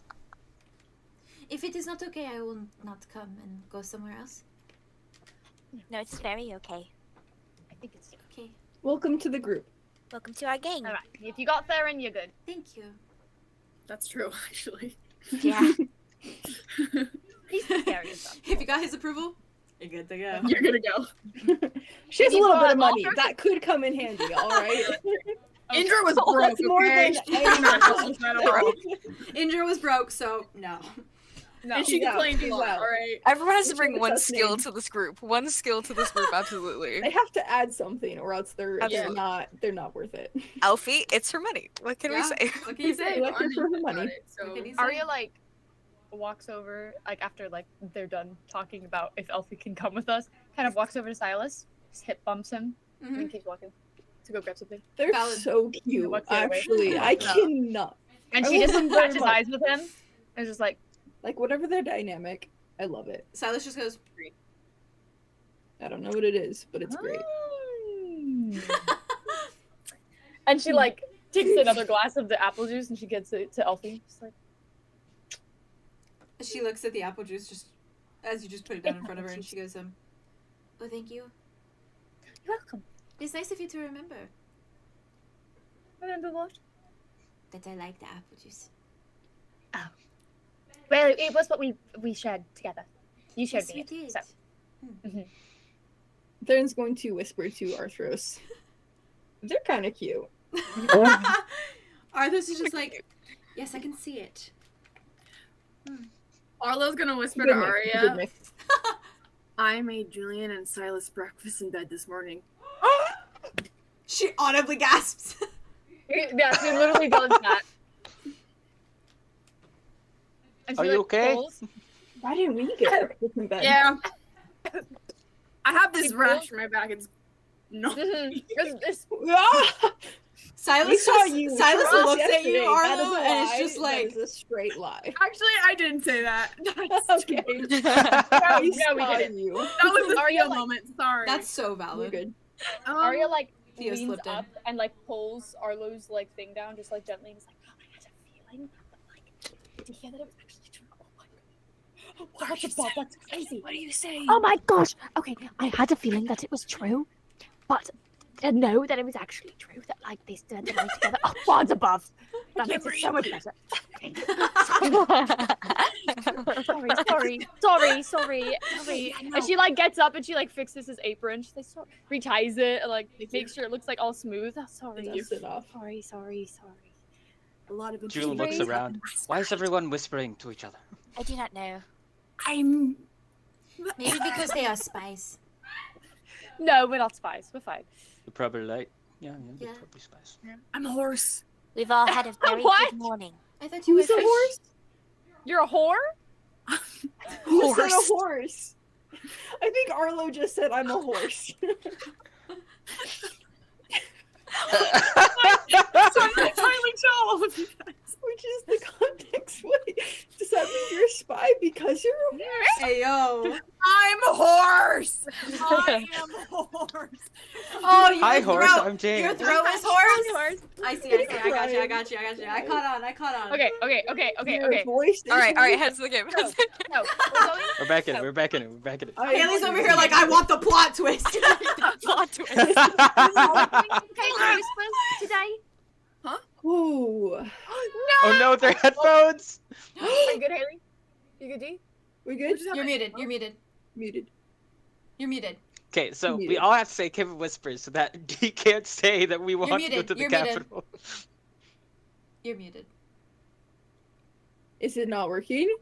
If it is not okay, I will not come and go somewhere else. No, it's very okay. I think it's Okay, Welcome to the group. Welcome to our gang. all right. If you got Theron, you're good. thank you. That's true, actually. Yeah. He's scary as well. If you got his approval, you're good to go. You're gonna go. She has a You've little bit got of money. offers? That could come in handy, alright? Indra was Oh, broke, that's more okay? than She's not broke. Indra was broke, so no. No. And she Yeah, complained a she's lot, out. alright? Everyone has to Which bring one one was skill name? to this group. One skill to this group, absolutely. They have to add something, or else they're Absolutely. not worth it. Elphie, it's her money. What can we Yeah. say? What can you say? Like her for her money. So, What can you say? Aria like walks over like after like they're done talking about if Elphie can come with us. Kind of walks over to Silas, just hip bumps him, and then Mhm. keeps walking to go grab something. They're Valid. so cute, What's the other way? actually. I No. cannot. And I she love just them very catches much. eyes with him. And is just like, Like, whatever their dynamic, I love it. Silas just goes, I don't know what it is, but it's great. and she like takes another glass of the apple juice and she gets it to Elphie. Just like, she looks at the apple juice just as you just put it down in front of her and she goes, oh, thank you. you're welcome. It's nice of you to remember Remember what? that I like the apple juice. Well, it was what we shared together. You showed Yes, me we it. did. So. Theron's going to whisper to Arthros. They're kind of cute. Arthros is just like, yes, I can see it. Arlo's gonna whisper Good to mix, good Aria, mix. I made Julien and Silas breakfast in bed this morning. She audibly gasps. Yeah, she literally does that. And Are she, you like, okay? pulls- Why didn't we get breakfast in bed? Yeah. I have this It rash feels- in my back. It's no. It's- Ah! Silas We saw just, you. Silas cross looks at you, yesterday. That is Arlo, a and it's lie. just like, that is a straight lie. Actually, I didn't say that. That's Okay. true. We no, we saw didn't. you. That was a Aria, Theo like- moment. Sorry. that's so We're valid. good. Aria like Theo leans slipped in. up and like pulls Arlo's like thing down just like gently and is like, I had a feeling, but like to hear that it was actually true. Oh my god. That's above, that's crazy. What are you saying? Oh my gosh. Okay, I had a feeling that it was true, but to know that it was actually true that like they spent the night together. Oh, words above. That makes it so much better. Sorry. And she like gets up and she like fixes his apron. She like reties it and like makes sure it looks like all smooth. Oh, sorry. Dust it off. Sorry. A lot of Jewel looks interesting around. things. Why is everyone whispering to each other? I do not know. I'm. Maybe because they are spies. No, we're not spies. We're fine. You're probably like, yeah, they're Yeah. probably spies. I'm a horse. We've all had a very What? good morning. I thought you were Who's a fish. horse? You're a whore? Who said a horse? I think Arlo just said I'm a horse. So I'm gonna finally tell all of you guys. Which is the context. Wait, does that mean you're a spy because you're a horse? Hey yo. I'm a horse. I am a horse. Oh, your Hi, horse. throat. I'm James. Your throat is horse. I see. I got you. I caught on. Okay. Your voice is All right, horse? heads to the game. No, we're going. We're back in it. We're back in it. I Haley's over agree. here like, I want the plot twist. Plot twist. Okay, whispers today. Ooh. Oh no, they're headphones. Are you good, Haley? You good, D? We good? You're muted. You're muted. Muted. You're muted. Okay, so we Muted. all have to say Cave of Whispers so that he can't say that we want to go muted. to the You're muted. capital. You're muted. Is it not working?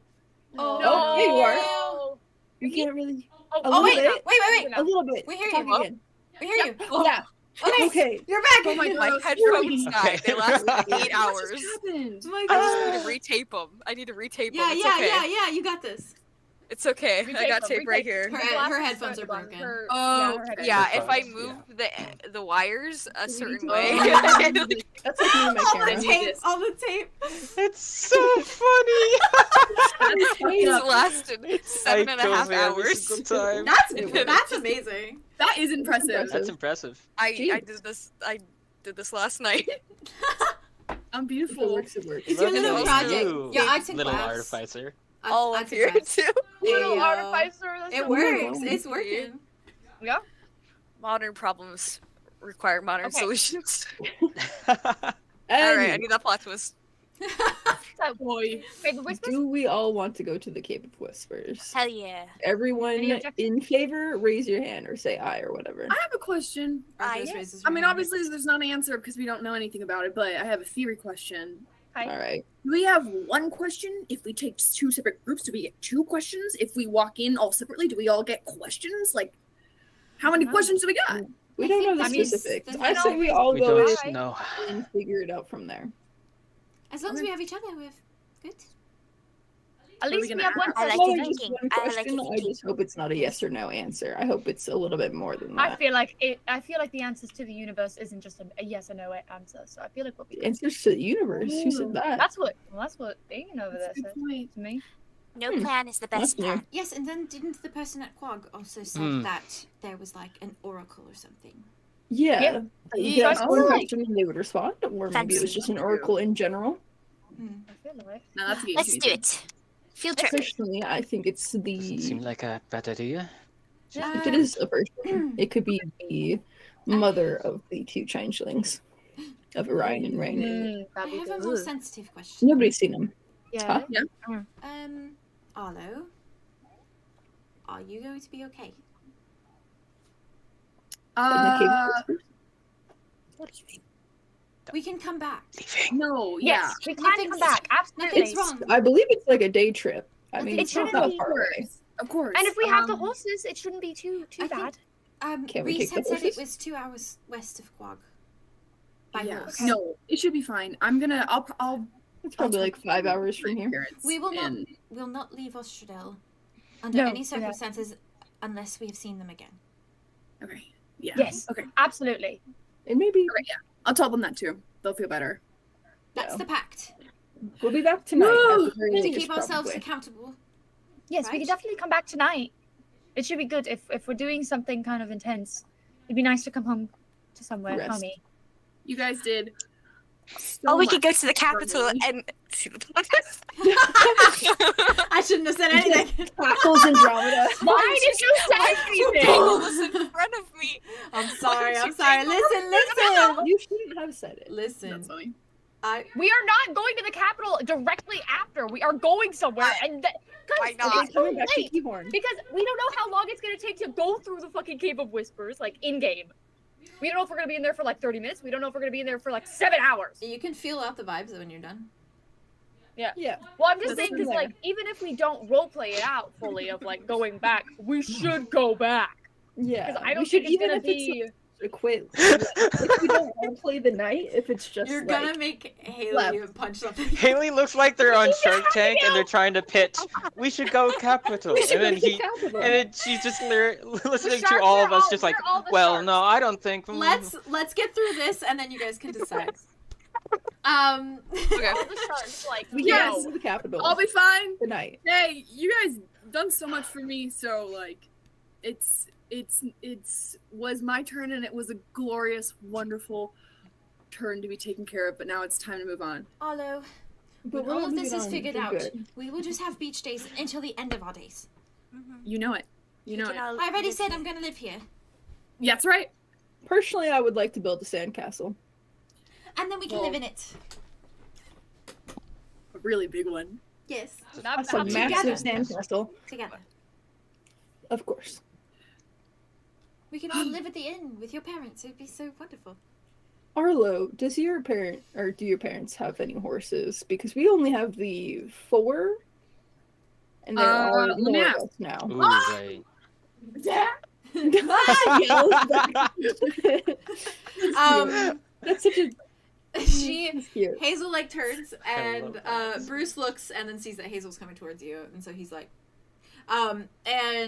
Oh, No, there you are. No. You can't really. Oh wait, little wait. bit. A little bit. We hear Talk you. again. We hear you. Yeah. Okay. Okay. You're back. Oh my My God. headphones Okay. died. They lasted like 8 What hours. just happened? Oh my I just need god. to retape them. I need to retape them. Yeah, It's yeah, okay. yeah. You got this. It's okay. I got tape right here. Her headphones are broken. Oh, her Yeah, headphones if I Headphones, move the wires a certain Oh. way. That's like me and my All camera. the tape. All the tape. It's so funny. It's lasted 7.5 hours. Time. That's amazing. That is impressive. That's impressive. I Jeez. did this last night. I'm It beautiful. works. It works. It's your Look at little those project. new Your acting little class. artificer. All up here too. Little Hey, artificer. That's It so works. cool. It's working. Modern problems require modern Okay. solutions. And Alright, I need that plot twist. So, Boy. okay, the whispers. do we all want to go to the Cave of Whispers? Hell yeah. Everyone Any objections? in favor, raise your hand or say aye or whatever. I have a question. Arthros yes. raises I her mean, hand. obviously, there's not an answer because we don't know anything about it, but I have a theory question. All right. Do we have one question? If we take two separate groups, do we get two questions? If we walk in all separately, do we all get questions? Like, how many questions do we got? We don't know the I mean, specifics. then I we say don't- we all We go don't in know. and figure it out from there. As long as we have each other, we're good. At What are we least we gonna have one. ask? I like Well, your just thinking. one I like question. your I thinking. just hope it's not a yes or no answer. I hope it's a little bit more than I that. feel like the answers to the universe isn't just a yes or no answer. So I feel like we'll be. The answers to the universe. Who said that? That's what Aiden over there That's a good said point. to me. No Hmm. plan is the best That's new. plan. Yes, and then didn't the person at Quag also said Hmm. that there was like an oracle or something? Yeah. Yeah. You Yeah. could ask Oh, one like- question and they would respond, or maybe it was just an Fancy. oracle in general. I feel like. No, that's a good Let's do it. Field trip. Personally, I think it's Doesn't seem the. like a bad idea. If it is a person, it could be the mother of the two changelings of Orion and Rain. I That'd be have a good. more sensitive question. Nobody's seen them. Yeah. Arlo, are you going to be okay? In the Cave of Whispers? We can come back. Leaving. No, yeah. Yes, we can Nothing's- come back. Absolutely. Nothing's wrong. I believe it's like a day trip. I mean, It it's not shouldn't that be. far away. Of course. And if we have the Um, horses, it shouldn't be too I think- bad. Can't we Rizz take the had said it horses? was 2 hours west of Quag. By Yeah. horse. No, it should be fine. I'll It's probably like 5 hours from here. parents. We will not and will not leave Ostradel under No, any yeah. circumstances unless we have seen them again. Yes. Okay. Absolutely. And maybe Alright, yeah. I'll tell them that too. They'll feel better. That's the pact. we'll be back tonight. Woo! At the very To latest, keep ourselves probably. accountable. Yes, we Right. can definitely come back tonight. It should be good if we're doing something kind of intense. It'd be nice to come home to somewhere Rest. homey. You guys did. Oh, we much could go to the for capital me. and see the podcast. I shouldn't have said anything. Tackles Andromeda. Why did you say anything? Balls in front of me. I'm sorry. Why I'm did you sorry. say Listen. You shouldn't have said it. Listen. That's funny. We are not going to the capital directly after. We are going somewhere, and Why guys, not? it's so Coming back to late Keahorn. because we don't know how long it's gonna take to go through the fucking Cave of Whispers, like in game. We don't know if we're gonna be in there for like 30 minutes. We don't know if we're gonna be in there for like 7 hours. You can feel out the vibes when you're done. Yeah. Well, I'm just That's saying because fair. like even if we don't roleplay it out fully of like going back, we should go back Yeah. because I we don't should, think it's even gonna if it's be. not to quit. If we don't want to play the night, if it's just You're like, gonna make Haley left. punch something. Haley looks like they're on Shark Tank and they're trying to pitch. We should go capital, we should and then go to he, capital. and then she's just listening to sharks all are of us, all- just like, we're all the well, sharks." no, I don't think. Let's get through this and then you guys can decide. Okay. All the sharks, like, we Yes. can go to the capital I'll be fine. tonight. Hey, you guys done so much for me, so like, it was my turn, and it was a glorious, wonderful turn to be taken care of. But now it's time to move on. Arlow, But when all of we're this moving is on. figured We're out, good. we will just have beach days until the end of our days. You know it. You know it. I already said I'm gonna live here. That's right. Personally, I would like to build a sandcastle. And then we can Well- live in it. A really big one. Yes. That's a together. massive sandcastle, Together. of course. We can all live at the inn with your parents. It'd be so wonderful. Arlo, do your parents have any horses? Because we only have the 4, and there are let me more of ask. us now. Ooh, right. That's such a She that's cute. Hazel like turns I and love that. Bruce looks and then sees that Hazel's coming towards you, and so he's like, and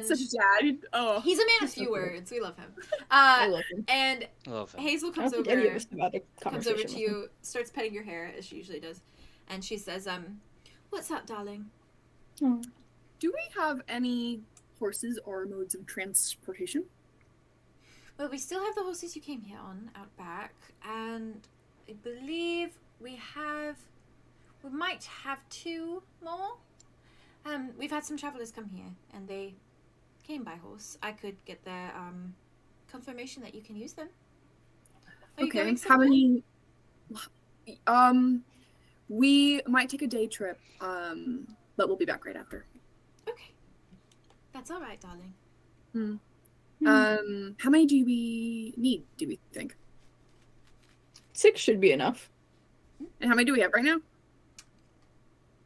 Such a dad. Oh. he's a man of He's so few cool. words. We love him. I love him. And Love him. Hazel I comes don't think any of over, us have had a comes conversation over to with him. you, starts petting your hair as she usually does, and she says, "What's up, darling?" Oh. Do we have any horses or modes of transportation? Well, we still have the horses you came here on out back, and I believe we might have 2 more. We've had some travelers come here, and they came by horse. I could get their confirmation that you can use them. Are you going How somewhere? many? We might take a day trip. But we'll be back right after. Okay, that's all right, darling. How many do we need? Do we think? 6 should be enough. And how many do we have right now?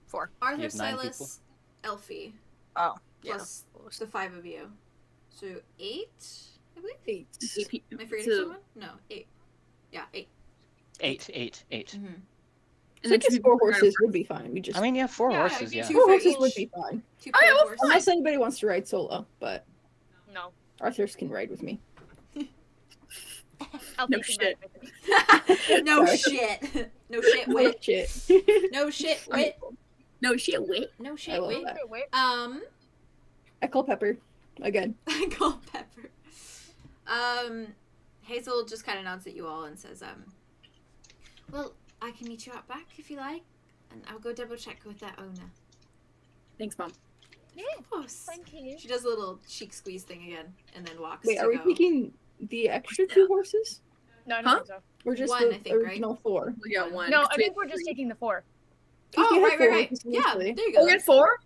4. Arthur, have 9 Silas, Elphie, Oh. plus the 5 of you. So 8, I believe. 8. Am I forgetting So- someone? No, 8. Yeah, 8. 8. Mm-hmm. And then 6 two 4 people are horses would be fine. We just I mean, yeah, 4 Yeah, horses, it'd be yeah. 2 4 for horses would each. be fine. 2 Oh, yeah, pair of well, horses. Unless anybody wants to ride solo, but No. Arthur's can ride with me. No shit. No Sorry. shit. No shit, Oh, wit. shit. No shit, wit. No shit, wait. No I shit, love wit. that. I call Pepper again. I call Pepper. Hazel just kind of nods at you all and says, well, I can meet you out back if you like, and I'll go double check with that owner. Thanks, Mom. Of course. Thank you. She does a little cheek squeeze thing again, and then walks. Wait, to are we go. taking the extra 2 horses? No, I don't Huh? think so. Or just 1, the I think, right? original 4? We got one. No, I Three. think we're just taking the 4. Because we Oh, had right, 4 right, right. horses Yeah, initially. there you Oh, go. we had 4?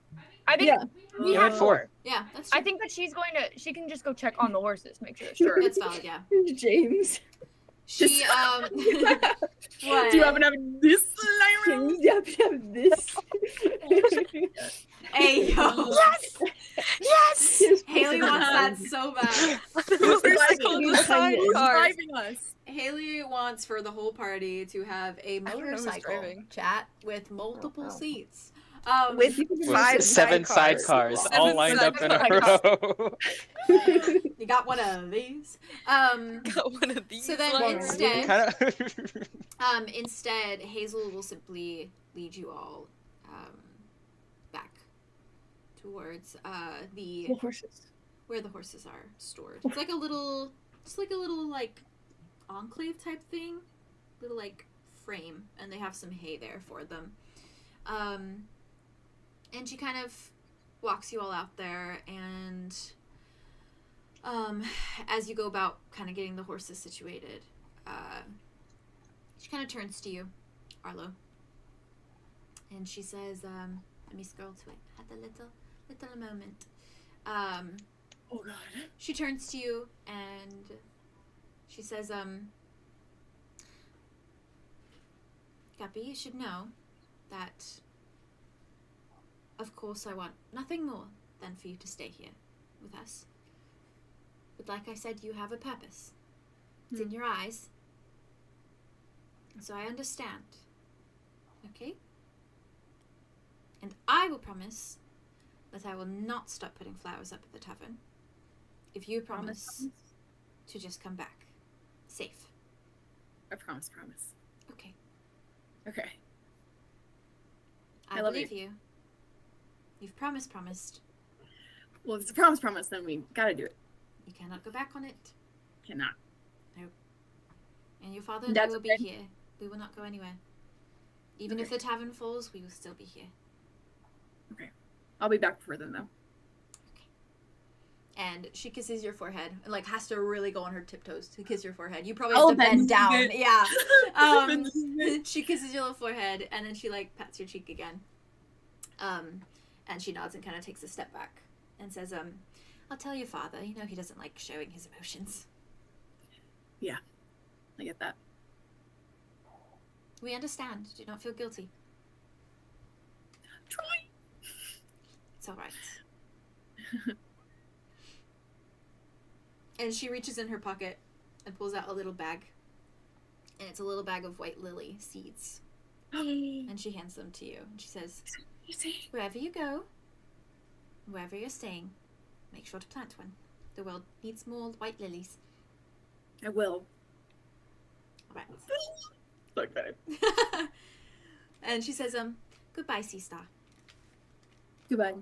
I think Yeah. we Yeah, had 4. 4. Yeah, that's I fine. think that she can just go check on the horses, make sure. Sure. That's valid, yeah. James. She, what? Do you happen to have this lying around? James, you have to have this. Hey, yo. Yes! Yes! Yes, Haley wants that so bad. Motorcycle design cars. Driving us. Haley wants for the whole party to have a don't know who's motorcycle driving. chat with multiple Oh. seats. With five seven sidecars all lined up in a row. You got one of these. Got one of these. So then lines. instead, Kinda... instead, Hazel will simply lead you all back towards The horses. where the horses are stored. It's like a little, like enclave type thing, little like frame, and they have some hay there for them. And she kind of walks you all out there, and as you go about kind of getting the horses situated, she kind of turns to you, Arlow, and she says, let me scroll to it at the little moment. Oh god. She turns to you and she says, Gabby, you should know that, of course, I want nothing more than for you to stay here with us. But like I said, you have a purpose. It's in your eyes. And so I understand. Okay? And I will promise that I will not stop putting flowers up at the tavern if you promise to just come back safe. I promise. Okay. Okay. I love believe you. You've promised. Well, if it's a promise, then we gotta do it. You cannot go back on it. Cannot. And your father and That's I will okay. be here. We will not go anywhere. Even if the tavern falls, we will still be here. I'll be back before then, though. And she kisses your forehead and like has to really go on her tiptoes to kiss your forehead. You probably Oh, have to bend bend down. it. Yeah. She kisses your little forehead and then she like pats your cheek again. And she nods and kind of takes a step back and says, I'll tell your father, you know he doesn't like showing his emotions. I get that. We understand. Do not feel guilty. Try. It's all right. And she reaches in her pocket and pulls out a little bag. And it's a little bag of white lily seeds. And she hands them to you. And she says, wherever you go, wherever you're staying, make sure to plant one. The world needs more white lilies. I will. Right. So excited. And she says, goodbye, Sea Star. Goodbye.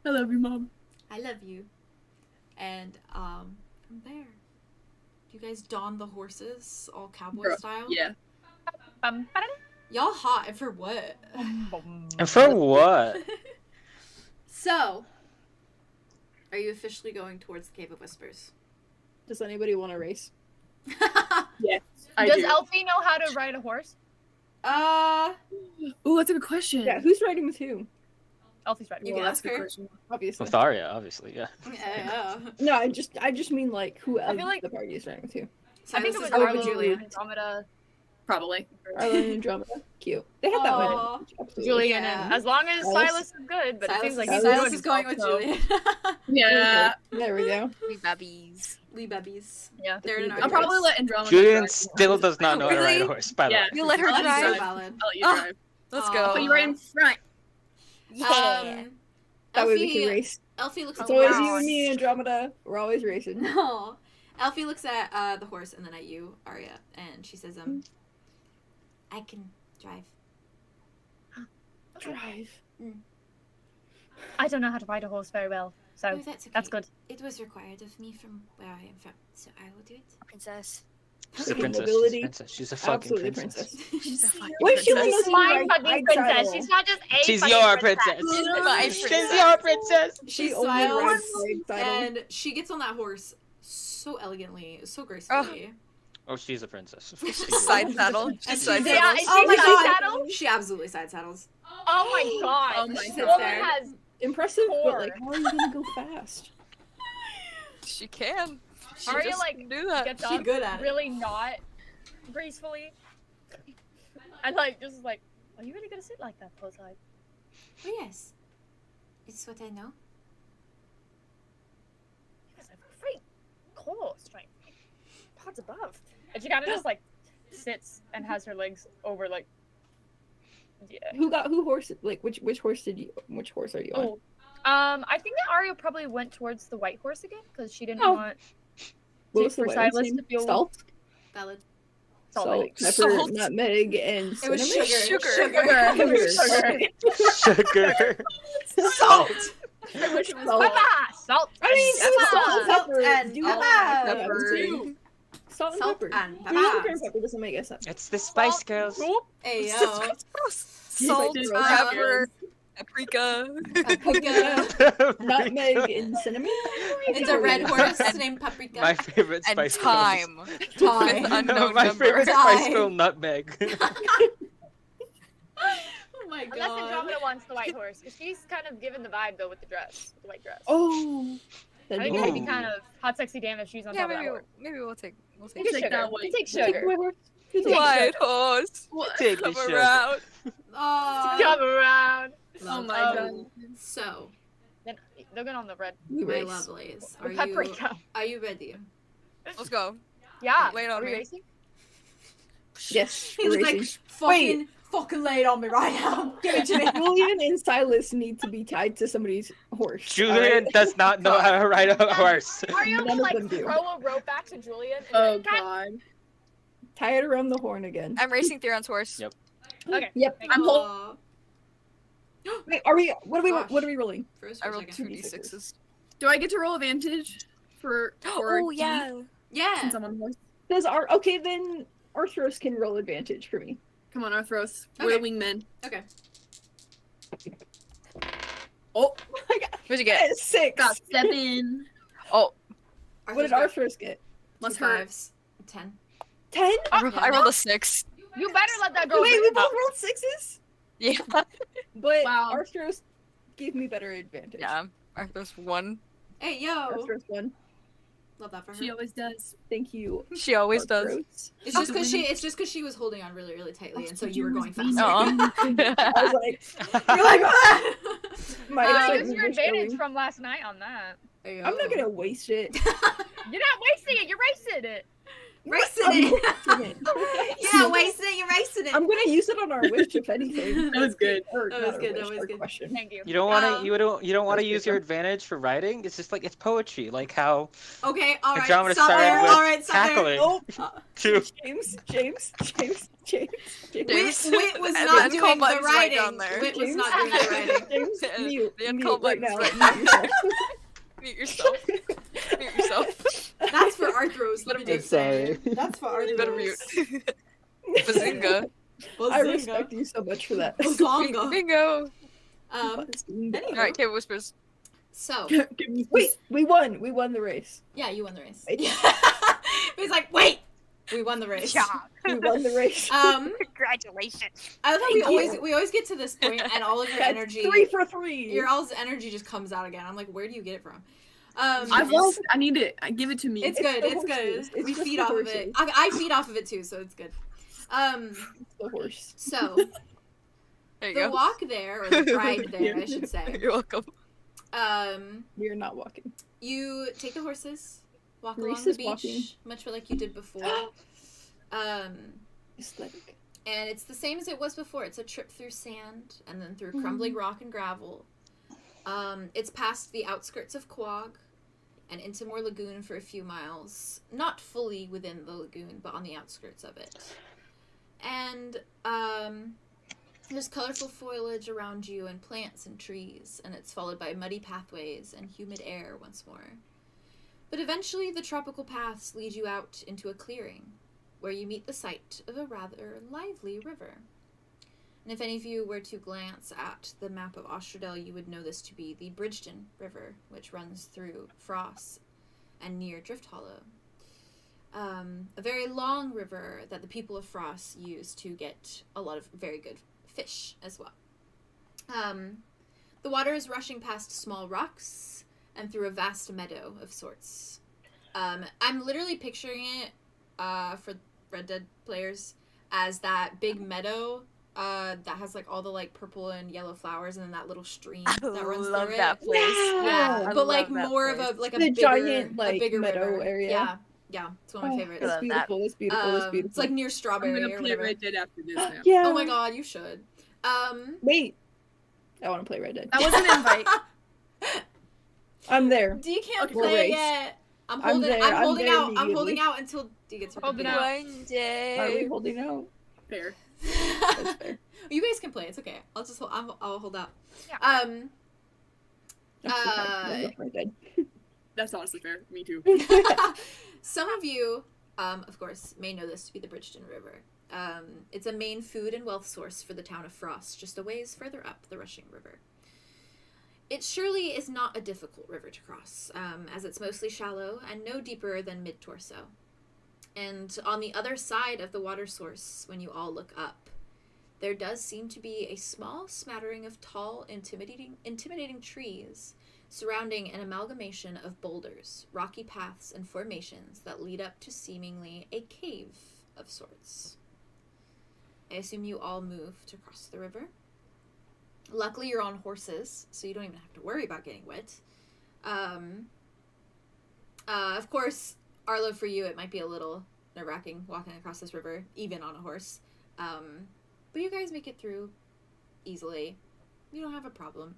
I love you, Mom. I love you. And from there, do you guys don the horses all cowboy style? Yeah. Y'all hot, and for what? And for what? So, are you officially going towards the Cave of Whispers? Does anybody want to race? Yes. I Does do. Elphie know how to ride a horse? Ooh, that's a good question. Yeah, who's riding with who? Elphie's riding. You Well, can that's ask a good her. question. Obviously. With Aria, obviously, yeah. Yeah. No, I just mean like who I feel like- the party is riding with who. I think Silas it was is going with Arlow, Julien. Andromeda, Probably. Arlo and Andromeda. Cute. They have that Aw. one. Absolutely. Julian, Yeah. and as long as Silas? Silas is good, but it seems like Silas- he's Silas doing is going with himself, so- Julien. Yeah. There we go. We babbies. Wee bubbies. Yeah. They're in our I'll probably hearts. let Andromeda Julian drive. still does not know how to ride a Really? horse, by the Yeah. way. You let her I'll That's so drive. valid. I'll let you Oh. drive. Let's Aw. go. But you ride in front. Yeah. That way we can Elphie, race. Elphie looks It's at always the you horse. and me, Andromeda. We're always racing. No. Elphie looks at the horse and then at you, Aria, and she says, I can drive. Drive. I don't know how to ride a horse very well, so Oh, that's okay. that's good. It was required of me from where I am from, so I will do it. Princess. She's a Okay. princess. She's a Mobility. princess. She's a fucking Absolutely princess. She's a fucking What if she princess. knows She's you my ride fucking side princess. saddle? She's not just a She's fucking your princess. princess. She's my She's princess. your princess. She She only smiles, rides side saddle. And she gets on that horse so elegantly, so gracefully. Oh, she's a princess. Side saddle. And Just side she's- Yeah, saddle. is Oh she my side god! saddle? She absolutely side saddles. Oh my god. Oh my This god. woman there. has Impressive, but Poor. like, how are you gonna go fast? She can. She Aria, just like, do that. gets She up good at it. really not gracefully. And like just like, are you really gonna sit like that the whole time? Oh yes. It's what I know. You guys have great core strength. Pods above. And she kinda just like sits and has her legs over like Yeah. Who horse? Like which horse are you on? Oh. I think that Aria probably went towards the white horse again because she didn't want What was the for white one's Silas name? to feel Salt, Valid. salt, pepper, Salt. nutmeg, and It was cinnamon. sugar. Sugar. Salt. I wish it was Salt. pepper, salt. I mean, and salt and Salt pepper. and do pepper. that. Pepper. Salt and Salt pepper. and Sugar and pepper. pepper doesn't make sense. It's the Spice Girls. Hey yo. Salt, Yes, pepper, paprika. Paprika. Nutmeg and cinnamon. It's a red horse And- named Paprika. My favorite And Spice time. Time. With unknown My number. favorite Time. Spice Girl, Nutmeg. Oh my Unless god. Andromeda wants the white horse, because she's kind of given the vibe though with the dress, the white dress. Oh. I think it would be kind of hot, sexy damn if she's on Yeah, top of that maybe horse. we'll take We'll take take sugar. that one. We'll take Take sugar. my horse. You take White horse. Take the Come sugar. around. Aw. Come around. Oh my Oh. god. So, Then they're going on the red. We my race. lovelies, The paprika. are you ready? Let's go. Yeah. Lay it on Are we me. racing? Yes, He's we're like, racing. fucking lay it on me right now. Give it to me. Julien and Silas need to be tied to somebody's horse. Julien alright? does not know how to ride a horse. Aria None will of them like do. throw a rope back to Julien. And Oh like, "Cut." god. Tie it around the horn again. I'm racing Theron's horse. Yep. Okay. Yep. Thank I'm you. holding. Wait, are we? What Gosh. are we rolling? First I or rolled second? 2d6s. Do I get to roll advantage for Oh, D yeah. Yeah. since I'm on the horse? Does our okay then? Arthros can roll advantage for me. Come on, Arthros. We're the Okay. wingmen. Okay. Oh, What'd you get? 6. got 7. Oh, What did Arthros get? Let's Two hurt. fives. 10. 10. I rolled a 6. You better let that go. Wait, we through. both rolled 6s. Yeah. But Wow. Arthros gave me better advantage. Yeah. Arthros 1. Hey yo. Arthros won. Love that for her. She always does. Thank you. She always does. Arthros. It's just because she was holding on really, really tightly, and so you were going faster. Aw. I was like, You're like, ah! my Use excitement your was advantage showing. from last night on that. Hey, yo. I'm not gonna waste it. You're not wasting it. You're racing it. Racing I'm it. wasting it. Yeah, wasting it. You're racing it. I'm gonna use it on our wish, if anything. That was good. Or That not was our good, wish, that was our good. question. Thank you. You don't want to. Um, You don't want to that's use good your one. advantage for riding. It's just like it's poetry, like how Okay, all right. Andromeda Stop started there. with All right, stop there. tackling. Oh, to James. Wit was And not the doing uncall the button's right writing. down there. Wit was James? not doing the writing. James, mute. The Mute uncall right now. button's right Mute yourself. Mute yourself. Mute yourself. That's for Arthros. Let me just say. Sorry. That's for Arthros. You better mute. Bazinga. I respect you so much for that. Bazonga. Bingo. Alright, Cave Whispers. So, Wait, we won. We won the race. yeah, you won the race. Wait. He's like, wait, we won the race. We won the race. Congratulations. I love how Thank you. we always get to this point and all of your That's energy, 3 for 3. your all's energy just comes out again. I'm like, where do you get it from? I've lost. I need it. Give it to me. It's It's good. the It's good. horses. It's We just feed the off of it. horses. I feed off of it too, so it's good. The horse. So There you the go. walk there, or the ride there, I should say. You're welcome. We are not walking. You take the horses, walk Reese along the is beach, walking. much like you did before. Aesthetic. And it's the same as it was before. It's a trip through sand and then through crumbling rock and gravel. It's past the outskirts of Quag and into more lagoon for a few miles. Not fully within the lagoon, but on the outskirts of it. And there's colorful foliage around you and plants and trees, and it's followed by muddy pathways and humid air once more. But eventually the tropical paths lead you out into a clearing, where you meet the sight of a rather lively river. And if any of you were to glance at the map of Ostradel, you would know this to be the 𝙬𝙘 River, which runs through Frost and near Drift Hollow. A very long river that the people of Frost use to get a lot of very good fish as well. The water is rushing past small rocks and through a vast meadow of sorts. I'm literally picturing it for Red Dead players as that big meadow that has like all the like purple and yellow flowers and then that little stream that runs love through that it. place. Yeah, I but like love that more place. of a like a The bigger, giant, like, a bigger meadow river. area. Yeah, it's one of my favorites. It's love that. beautiful. It's beautiful. It's beautiful. It's like near I'm Strawberry gonna or play whatever. Red Dead after this now. Yeah. Oh my god, you should. Wait. I want to play Red Dead. That was an invite. I'm there. D can't Okay, play race. yet. I'm I'm there, holding I'm there out. I'm holding immediately. out until D gets her Holding computer. out. One Are we day. holding out? Fair. That's fair. You guys can play. It's okay. I'll just I'll hold out. Yeah. I'm so happy. I love Red Dead. That's honestly fair. Me too. Some of you, of course, may know this to be the Bridgeton River. It's a main food and wealth source for the town of Frost, just a ways further up the rushing river. It surely is not a difficult river to cross, as it's mostly shallow and no deeper than mid-torso. And on the other side of the water source, when you all look up, there does seem to be a small smattering of tall, intimidating trees surrounding an amalgamation of boulders, rocky paths, and formations that lead up to seemingly a cave of sorts. I assume you all move to cross the river. Luckily, you're on horses, so you don't even have to worry about getting wet. Of course, Arlo, for you, it might be a little nerve-wracking walking across this river, even on a horse. But you guys make it through easily. You don't have a problem.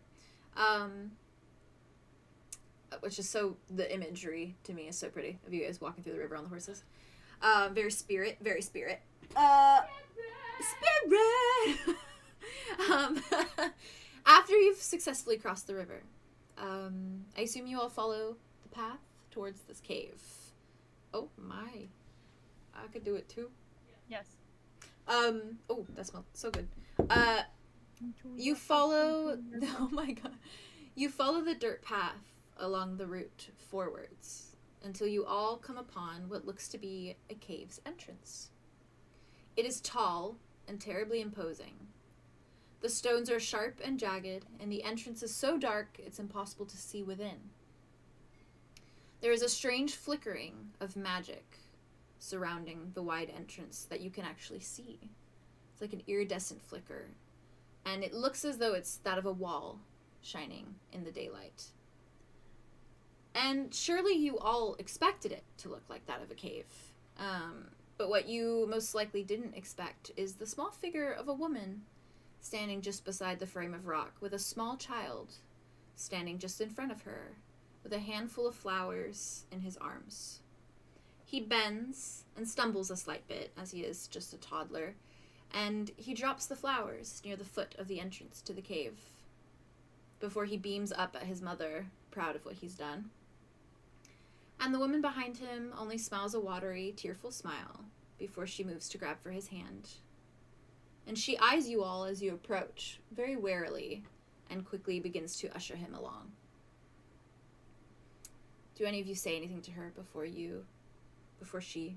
Which is so, the imagery to me is so pretty of you guys walking through the river on the horses. Very spirit. Spirit! After you've successfully crossed the river, I assume you all follow the path towards this cave. Oh my. I could do it too. Yes. Oh, that smells so good. You follow, oh my god. You follow the dirt path along the route forwards until you all come upon what looks to be a cave's entrance. It is tall and terribly imposing. The stones are sharp and jagged, and the entrance is so dark it's impossible to see within. There is a strange flickering of magic surrounding the wide entrance that you can actually see. It's like an iridescent flicker, and it looks as though it's that of a wall shining in the daylight. And surely you all expected it to look like that of a cave. But what you most likely didn't expect is the small figure of a woman standing just beside the frame of rock with a small child standing just in front of her with a handful of flowers in his arms. He bends and stumbles a slight bit, as he is just a toddler, and he drops the flowers near the foot of the entrance to the cave before he beams up at his mother, proud of what he's done. And the woman behind him only smiles a watery, tearful smile before she moves to grab for his hand. And she eyes you all as you approach, very warily, and quickly begins to usher him along. Do any of you say anything to her before she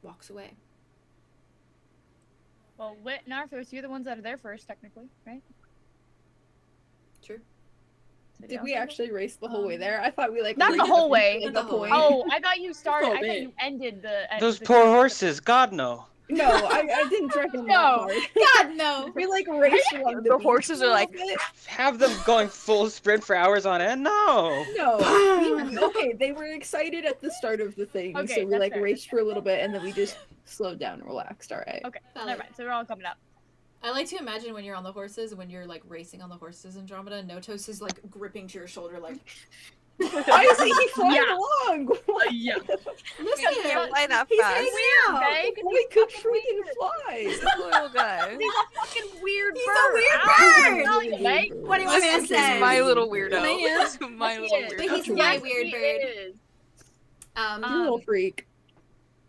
walks away? Well, Wit and Arthros, you're the ones that are there first, technically, right? True. So Did y'all we say that? actually race the whole way there? I thought we Not really the whole way. like, Not the the whole point. way. Oh, I thought you started. Little I thought bit. you ended the. Those the poor game. horses, God no. No, I didn't drag them that No. far. God, no! We like raced along The beach horses a are like- little bit. Have them going full sprint for hours on end? No. No. Okay, they were excited at the start of the thing, Okay, so we that's like fair. raced for a little bit and then we just slowed down and relaxed. All right. Okay, Valid. never mind. So we're all coming up. I like to imagine when you're on the horses, when you're like racing on the horses, Andromeda, Notos is like gripping to your shoulder, like, Why is he flying Yeah. along? Yeah. listen, We can't fly that he's fast. hanging out. Okay? Boy could freaking fly. He's a little guy. He's a fucking weird He's bird. a weird Ow. bird. Tell you, Meg. What do you want me to He's say? my little weirdo. Man. He's my He little is. But weirdo. he's my Yes, weird he bird. is. You little freak.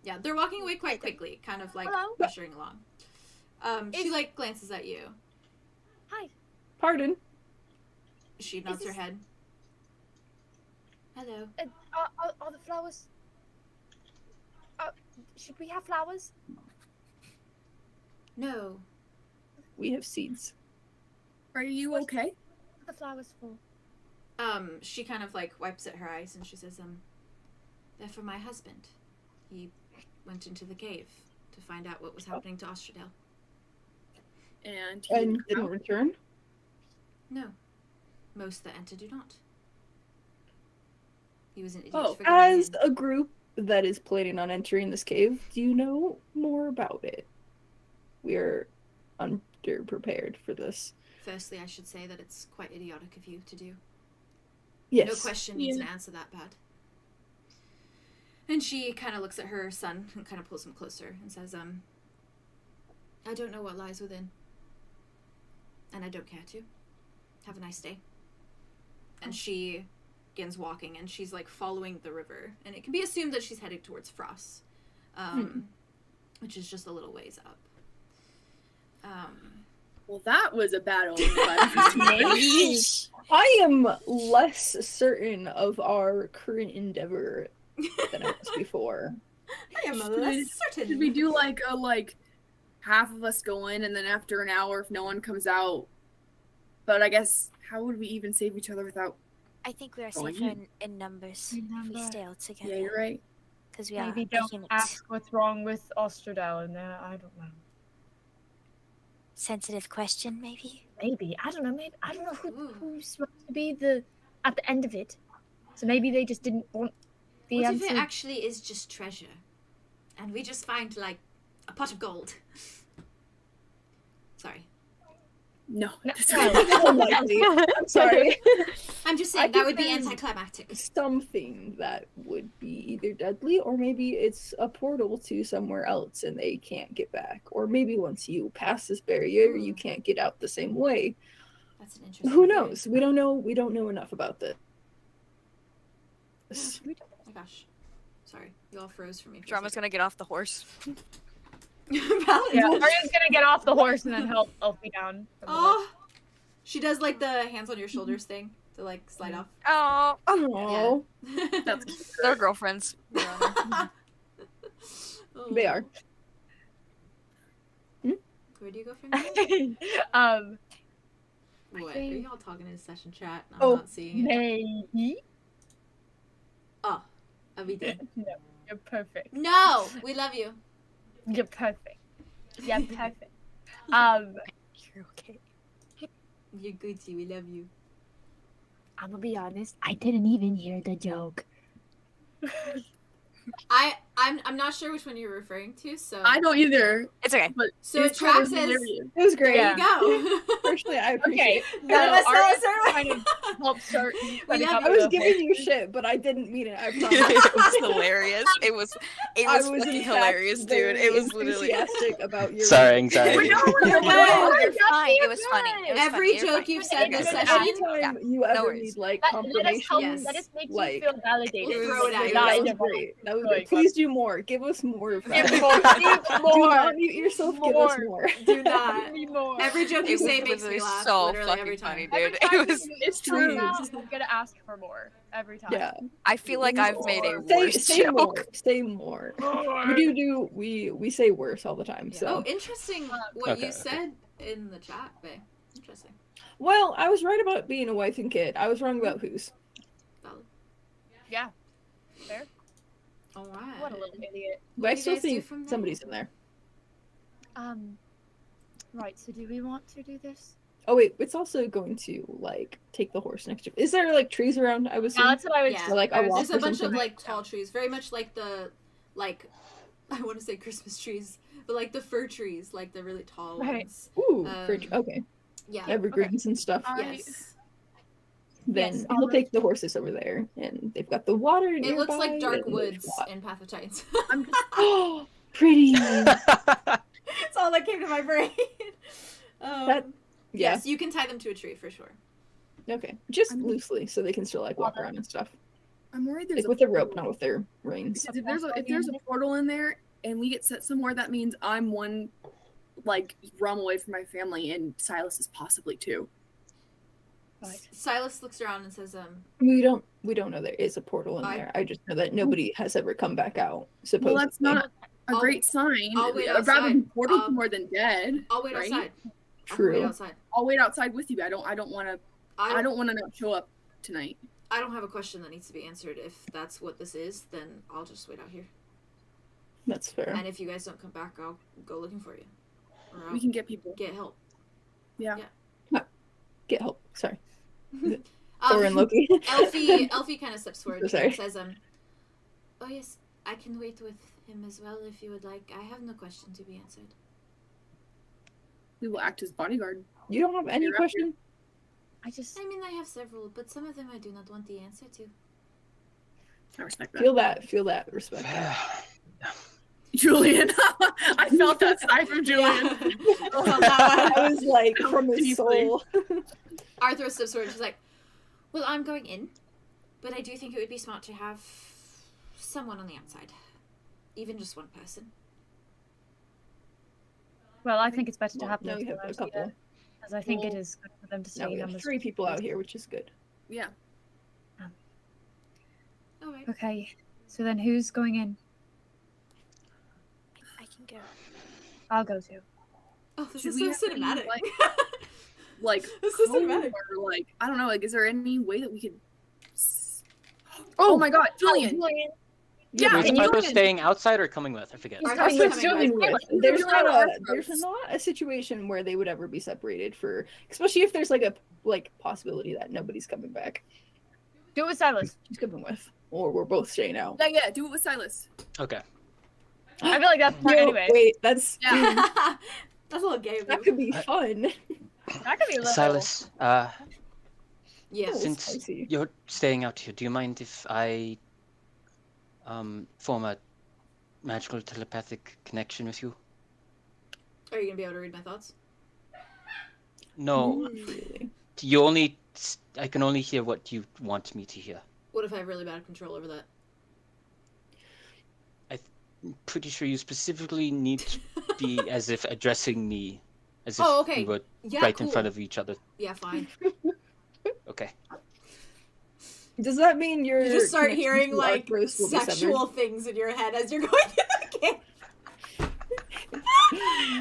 Yeah, they're walking away quite quickly, kind of like Hello? ushering along. She Is- like glances at you. Hi. Pardon. She nods her this- head. Hello. Are the flowers? Should we have flowers? No. We have seeds. Are you okay? What are the flowers for? She kind of like wipes at her eyes and she says, they're for my husband. He went into the cave to find out what was happening to Ostradale. And And didn't return? No. Most that enter do not. He was an idiot Oh, for going As in. a group that is planning on entering this cave, do you know more about it? We're underprepared for this. Firstly, I should say that it's quite idiotic of you to do. Yes. No question needs an answer that bad. And she kind of looks at her son and kind of pulls him closer and says, I don't know what lies within. And I don't care to. Have a nice day. And she begins walking, and she's, like, following the river. And it can be assumed that she's heading towards Frost, which is just a little ways up. Well, that was a bad omen. I am less certain of our current endeavor than I was before. I am less certain. Should we do like half of us go in, and then after an hour, if no one comes out? But I guess how would we even save each other without? I think we are Oh, safer in numbers if we stay all together. Yeah, you're right. Because we are Maybe a don't unit. ask what's wrong with Ostradel in there. I don't know. Sensitive question, maybe? Maybe. I don't know. Maybe I don't know Ooh. who's supposed to be at the end of it. So maybe they just didn't want the What if answer. it actually is just treasure? And we just find, like, a pot of gold? Sorry. No. Unlikely. I'm sorry. I'm just I saying, that would be think anticlimactic. Something that would be either deadly, or maybe it's a portal to somewhere else and they can't get back. Or maybe once you pass this barrier, you can't get out the same way. That's an interesting Who theory. knows? We don't know. We don't know enough about this. Oh my gosh. Sorry. You all froze for me. Drama's gonna get off the horse. Valid. Yeah, Aria's gonna get off the horse and then help Elphie down. Oh, she does like the hands on your shoulders thing to like slide off. Oh, Oh, they're girlfriends. Your Honor. they are. Where do you go from here? What? Are think- y'all talking in session chat? I'm Oh, not seeing it. Maybe. Oh, everything. No, you're perfect. No, we love you. You're perfect. Yeah, perfect. You're okay. You're Gucci. We love you. I'm gonna be honest. I didn't even hear the joke. I'm not sure which one you're referring to. So I don't either. It's okay. But So it it's tracks totally as. hilarious. It was great. There you go. Personally, I appreciate. Okay, None of us know Aria's it's her way. trying to help start. We setting love up you. I was the giving you horse. shit, but I didn't mean it. I promise. It was hilarious. It was I was fucking in fact hilarious, dude. very It was literally. enthusiastic about your. Sorry, anxiety. No, You're you're fine. It was funny. It was Every funny. You're joke fine. you've said this Yeah. session. Anytime you ever worries. need like Let us confirmation, help. Yes. Let us make like- you feel validated. We'll throw it at you. that was Validated. great. That was Good. great. Please do more. Give us more of that. Give more. Give Do more. not mute yourself. Give us More. more. Do not. Give me more. Every joke you It say was makes me literally laugh. so Literally fucking every time. funny, Every dude. time It was. you It's talk true. about, I'm gonna ask for more every time. Yeah. I feel like I've made a Say, worse say joke. more. Say more. We say worse all the time. Oh, So interesting what Okay, you okay. said in the chat, Bae. Interesting. well, I was right about being a wife and kid. I was wrong about who's. Valid. Yeah. Fair. All right. What a little idiot. But I do you still guys do think from there? somebody's in there. Right. So do we want to do this? Oh wait, it's also going to like take the horse next to. Is there like trees around? I was. Yeah, that's what I was. Yeah. Or, like, a I was- walk There's a or bunch of something. like tall trees, very much like the I want to say Christmas trees, but like the fir trees, like the really tall Right. ones. Ooh, Um, okay. Yeah. Evergreens and stuff. Yes. Then Yes, he'll take the horses over there, and they've got the water. It looks like nearby, dark and there's woods a lot. in Path of Titans. I'm just Oh, pretty. That's all that came to my brain. That- Yeah. Yes, you can tie them to a tree for sure. Okay. Just I'm- loosely, so they can still like walk around and stuff. I'm worried there's Like with a rope, not with their reins. If there's a portal in there and we get set somewhere, that means I'm one like realm away from my family, and Silas is possibly too. Silas looks around and says, We don't know there is a portal in I- there. I just know that nobody has ever come back out. Supposedly. Well, that's not a I'll- great sign. I'll wait I'd rather be outside. portaled more than dead. I'll wait right? outside. I'll True. wait outside. I'll wait outside with you. I don't want to. I I don't, don't want to not show up tonight. I don't have a question that needs to be answered. If that's what this is, then I'll just wait out here. That's fair. And if you guys don't come back, I'll go looking for you. Or I'll We can get people. get help. Yeah. Get help. Sorry. Um, Thor and Loki. Elphie kind of steps forward Sorry. and says, oh yes, I can wait with him as well if you would like. I have no question to be answered. We will act as bodyguard. You don't have any You're up question? I just I mean, I have several, but some of them I do not want the answer to. I respect that. Feel that, respect that. Julian. I felt that sigh from Julian. I was like, from his soul. Arthros steps forward. She's like, "Well, I'm going in, but I do think it would be smart to have someone on the outside, even just one person." well, I think it's better to have Now we have a couple. as I think it is good for them to stay Now we have numbers. 3 people out here, which is good. Yeah. All right. Okay, so then who's going in? I can go. I'll go too. Oh, this Should is we so have any, cinematic. Like, This is code cinematic. or like, I don't know, like, is there any way that we could... Oh my god, Julian! Yeah, Was and you Arthros can- staying outside or coming with? I forget. Arthros That's is what coming Julian with. with. There's Julian not or there's Arthros? not a situation where they would ever be separated for, especially if there's like a possibility that nobody's coming back. Do it with Silas. Who's coming with? Or we're both staying out. Yeah, do it with Silas. Okay. I feel like that's No, anyway. wait, that's Yeah. That's a little gay. that could be fun. That could be a little. Silas, Yes. Oh, since spicy. you're staying out here, do you mind if I form a magical telepathic connection with you? Are you gonna be able to read my thoughts? No, Not really. you only. I can only hear what you want me to hear. What if I have really bad control over that? I'm pretty sure you specifically need to be as if addressing me, as if Oh, okay. we were Yeah, right cool. in front of each other. Yeah, fine. Okay. Does that mean you're You just start connection hearing to like Arthros will be severed? sexual things in your head as you're going through the game.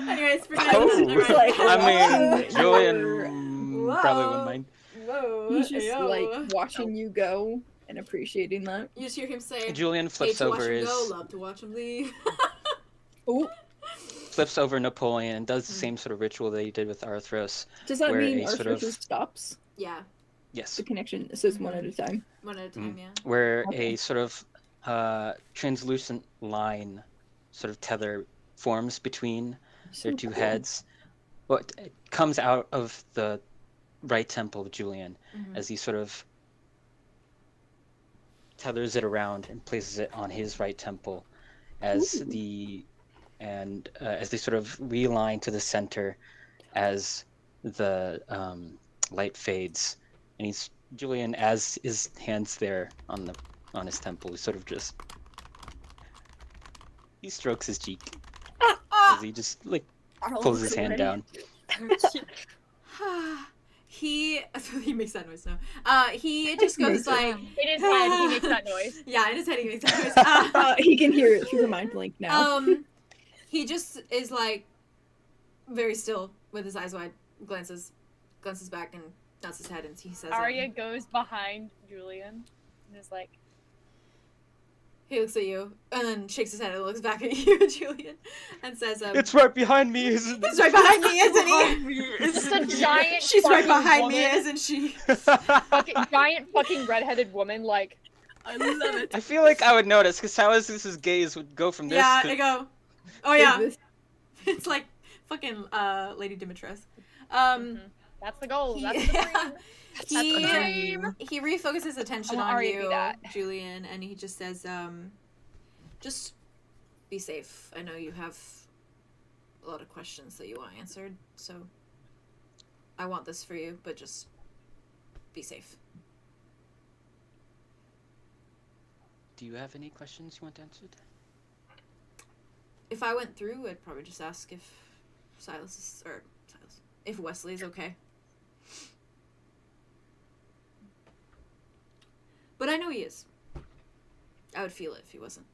Anyways, forget Oh, it. Never mind. like, I mean, Whoa. Julian probably Whoa. wouldn't mind. Whoa. He's just ayo. like watching you go and appreciating that. You just hear him say, Julian "Hate flips to watch over him his go, love to watch him leave." Oh, flips over Napoleon and does the same sort of ritual that he did with Arthros. does that Where mean a sort Arthros of- stops Yeah, Yes. the connection? It says one at a time. one at a time. Yeah. Where Okay. a sort of translucent line sort of tether forms between So their two cool. heads. What comes out of the right temple of Julian Mhm. as he sort of tethers it around and places it on his right temple as Ooh. as they sort of realign to the center as the light fades, and Julian, as his hands there on his temple, he sort of just he strokes his cheek as he just like pulls his hand down. He makes that noise now. He just goes like, In his head, he makes that noise. yeah, in his head he makes that noise. He can hear it through the mind blink now. He just is like very still with his eyes wide, glances back and nods his head, and he says, Aria goes behind Julian and is like, he looks at you and then shakes his head and looks back at you, Julian, and says, It's right behind me, isn't it? He's right behind me, isn't he? just a giant. She's right fucking behind me, woman, isn't she? giant fucking redheaded woman. Like, I love it. I feel like I would notice, because Silas's gaze would go from this Yeah, to... I go, oh Is yeah. this- It's like fucking Lady Dimitrescu. that's the goal. He- That's the dream. He refocuses his attention I want on Arya to be you, that. Julian, and he just says, just be safe. I know you have a lot of questions that you want answered, so I want this for you, but just be safe. Do you have any questions you want answered? If I went through, I'd probably just ask if if Wesley is okay. But I know he is. I would feel it if he wasn't.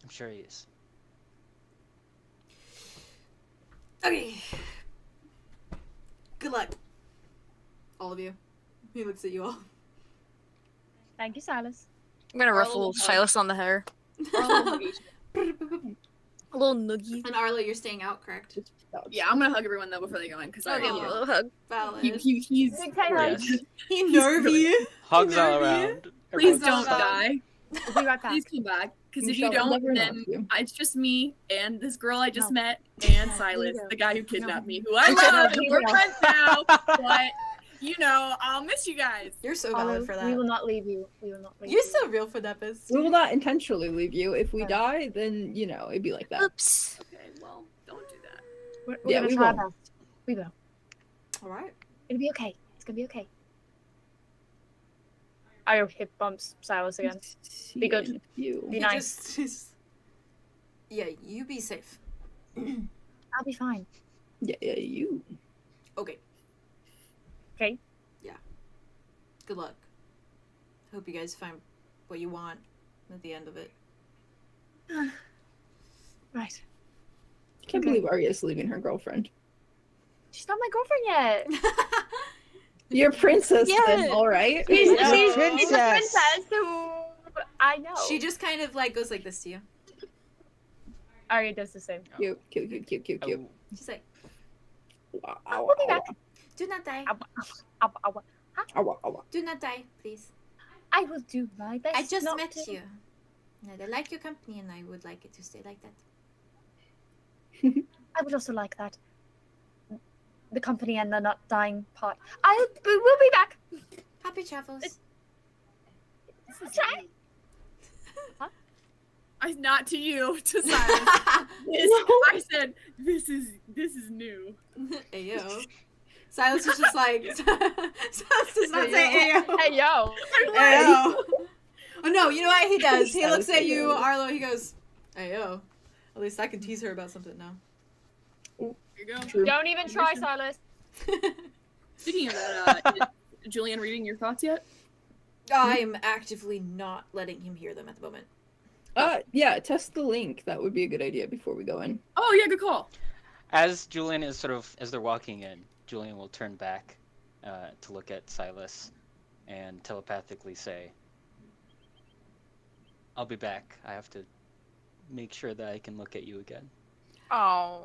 I'm sure he is. Okay. Good luck. All of you. He looks at you all. Thank you, Silas. I'm gonna Arlow ruffle will hug. Silas on the hair. And A little noogie. Arlo, you're staying out, correct? Yeah, I'm gonna hug everyone though before they go in because Okay, a little hug. Valid. he's Big tight hug. Yes. He nervy. Hugs all Nervy. around. please Everyone's don't Stop. die. We'll be right back. Please come back, because We if you shall don't, never then love you. it's just me and this girl I just No. met and No, Silas, we the guy who kidnapped me, who I No, love, and we we're will. friends now. But you know, I'll miss you guys. You're so Arlo, valid for that. we will not leave you. We will not leave You're you. so real for that, Biz. We will not intentionally leave you. If we Yeah. die, then it'd be like that. Oops. Okay, well, don't do that. We're Yeah, gonna we try our won't. best. We will. All right. It'll be okay. It's gonna be okay. I hip bumps Silas again. Be good. Seeing You. Be He nice. just- Yeah, you be safe. I'll be fine. Yeah, you. Okay. Okay. Good luck. Hope you guys find what you want at the end of it. Right. Can't believe Aria's leaving her girlfriend. She's not my girlfriend yet. Your princess, then, Yeah. all right. She's Yeah. a Princess. princess who I know. She just kind of like goes like this to you. Arya does the same. Cute. She's like, We'll be back. "Do not die. Do not die, please. I will do my best. I just not met to- you. And I like your company, and I would like it to stay like that." I would also like that. The company and the not dying part. We'll be back. Happy travels. Try. Not to you, to Silas. I said, this is new. Ayo. Silas is just like Silas does not say ayo. Hey yo. Ayo. Oh no, you know what he does? He Silas looks at you, ayo. Arlo. He goes, "Ayo." At least I can tease her about something now. Here you go. True. Don't even try, Silas. Speaking of that, is Julien reading your thoughts yet? I'm actively not letting him hear them at the moment. Yeah, test the link. That would be a good idea before we go in. Oh yeah, good call. As Julien is as they're walking in, Julien will turn back to look at Silas and telepathically say, "I'll be back. I have to make sure that I can look at you again." Oh.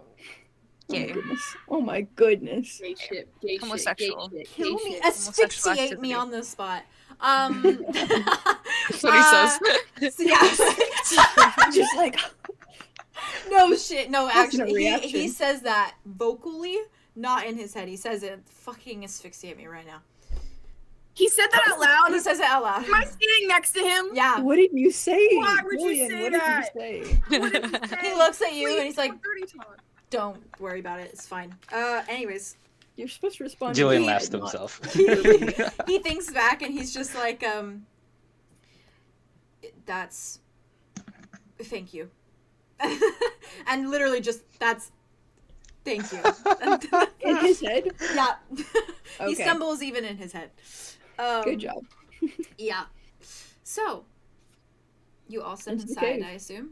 Oh my Yeah. goodness. Oh my goodness. Gay shit, gay shit, Homosexual. gay shit, Kill gay me, shit. Homosexual asphyxiate me activity. on the spot. That's what he says. Yeah. Just like No shit. No, That's no actually, he reaction. says that vocally, not in his head. He says it. Fucking asphyxiate me right now. He said that out loud. He says it out loud. Am I sitting next to him? Yeah. what did you say? Why would you Julian, say what that? did you say? What did he say? He looks at you Please, and he's like, don't dirty talk. "Don't worry about it. It's fine." Anyways, You're supposed to respond. Julien to laughs to not- himself. he thinks back and he's just like, "That's, thank you," and literally just that's, "Thank you." In his head? Yeah. Okay. He stumbles even in his head. Good job. Yeah. So, you all step Into the inside, cave. I assume.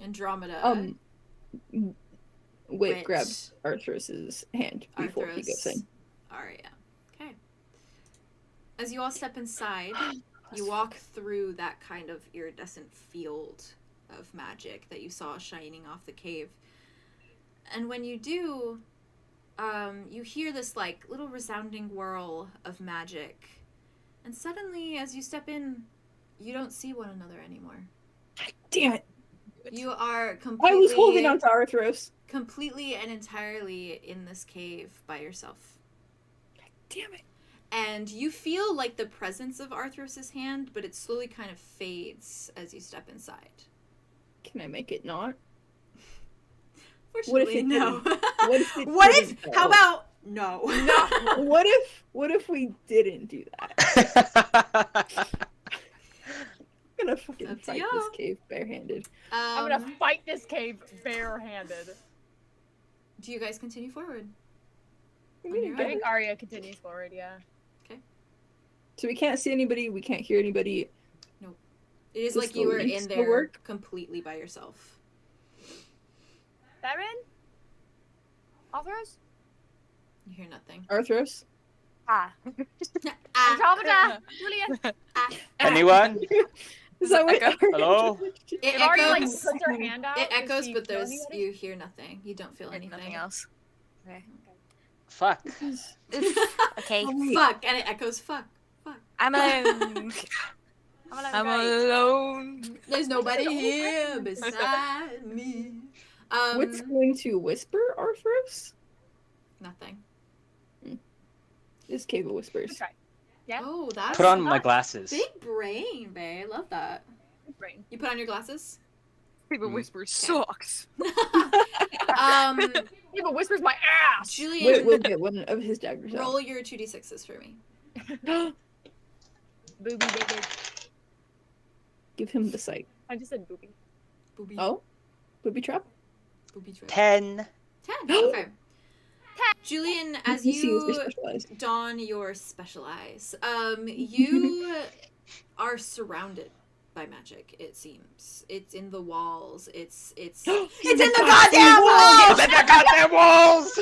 Andromeda. Wait, Rich, grab Arthros's hand before he goes in. Aria. Okay. As you all step inside, you walk through that kind of iridescent field of magic that you saw shining off the cave. And when you do, you hear this like little resounding whirl of magic. And suddenly, as you step in, you don't see one another anymore. Damn it! You are I completely, was holding on to Arthros. completely and entirely in this cave by yourself. Damn it! And you feel like the presence of Arthros's hand, but it slowly kind of fades as you step inside. Can I make it not? Fortunately, it no. didn't? What if it What if? didn't, How though? about no? What if we didn't do that? I'm gonna fucking Up to fight y'all. this cave barehanded. I'm gonna fight this cave barehanded. Do you guys continue forward? I On mean, your I own? think Arya continues forward, yeah. So we can't see anybody, we can't hear anybody. It is Does like the you were link in still there work? completely by yourself. Erin? Arthros? You hear nothing. Arthros? Ah. Andromeda! Julien! Anyone? Is that what? Echo? Hello? It If Arya like echoes. puts her hand out, It does echoes, she but feel there's anybody? you hear nothing. You don't feel anything. Nothing else. Okay. Fuck. Okay. Fuck, and it echoes. Fuck. I'm alone. I'm alone. There's nobody here beside me. What's going to whisper, Arthros? Nothing. This cave of whispers. Okay. Yeah. Oh, that's Put on my glasses. big brain, babe. I love that. Good brain. You put on your glasses? People whisper sucks. People whispers my ass. Julien, We'll get one of his daggers out. roll your 2d6s for me. Booby baby. Give him the sight. I just said booby. Booby. Oh? Booby trap? Booby trap. 10. 10. Okay. Julien, as You see you your special eyes. don your special eyes, you are surrounded by magic. It seems it's in the walls. It's in the goddamn walls. It's in the goddamn walls!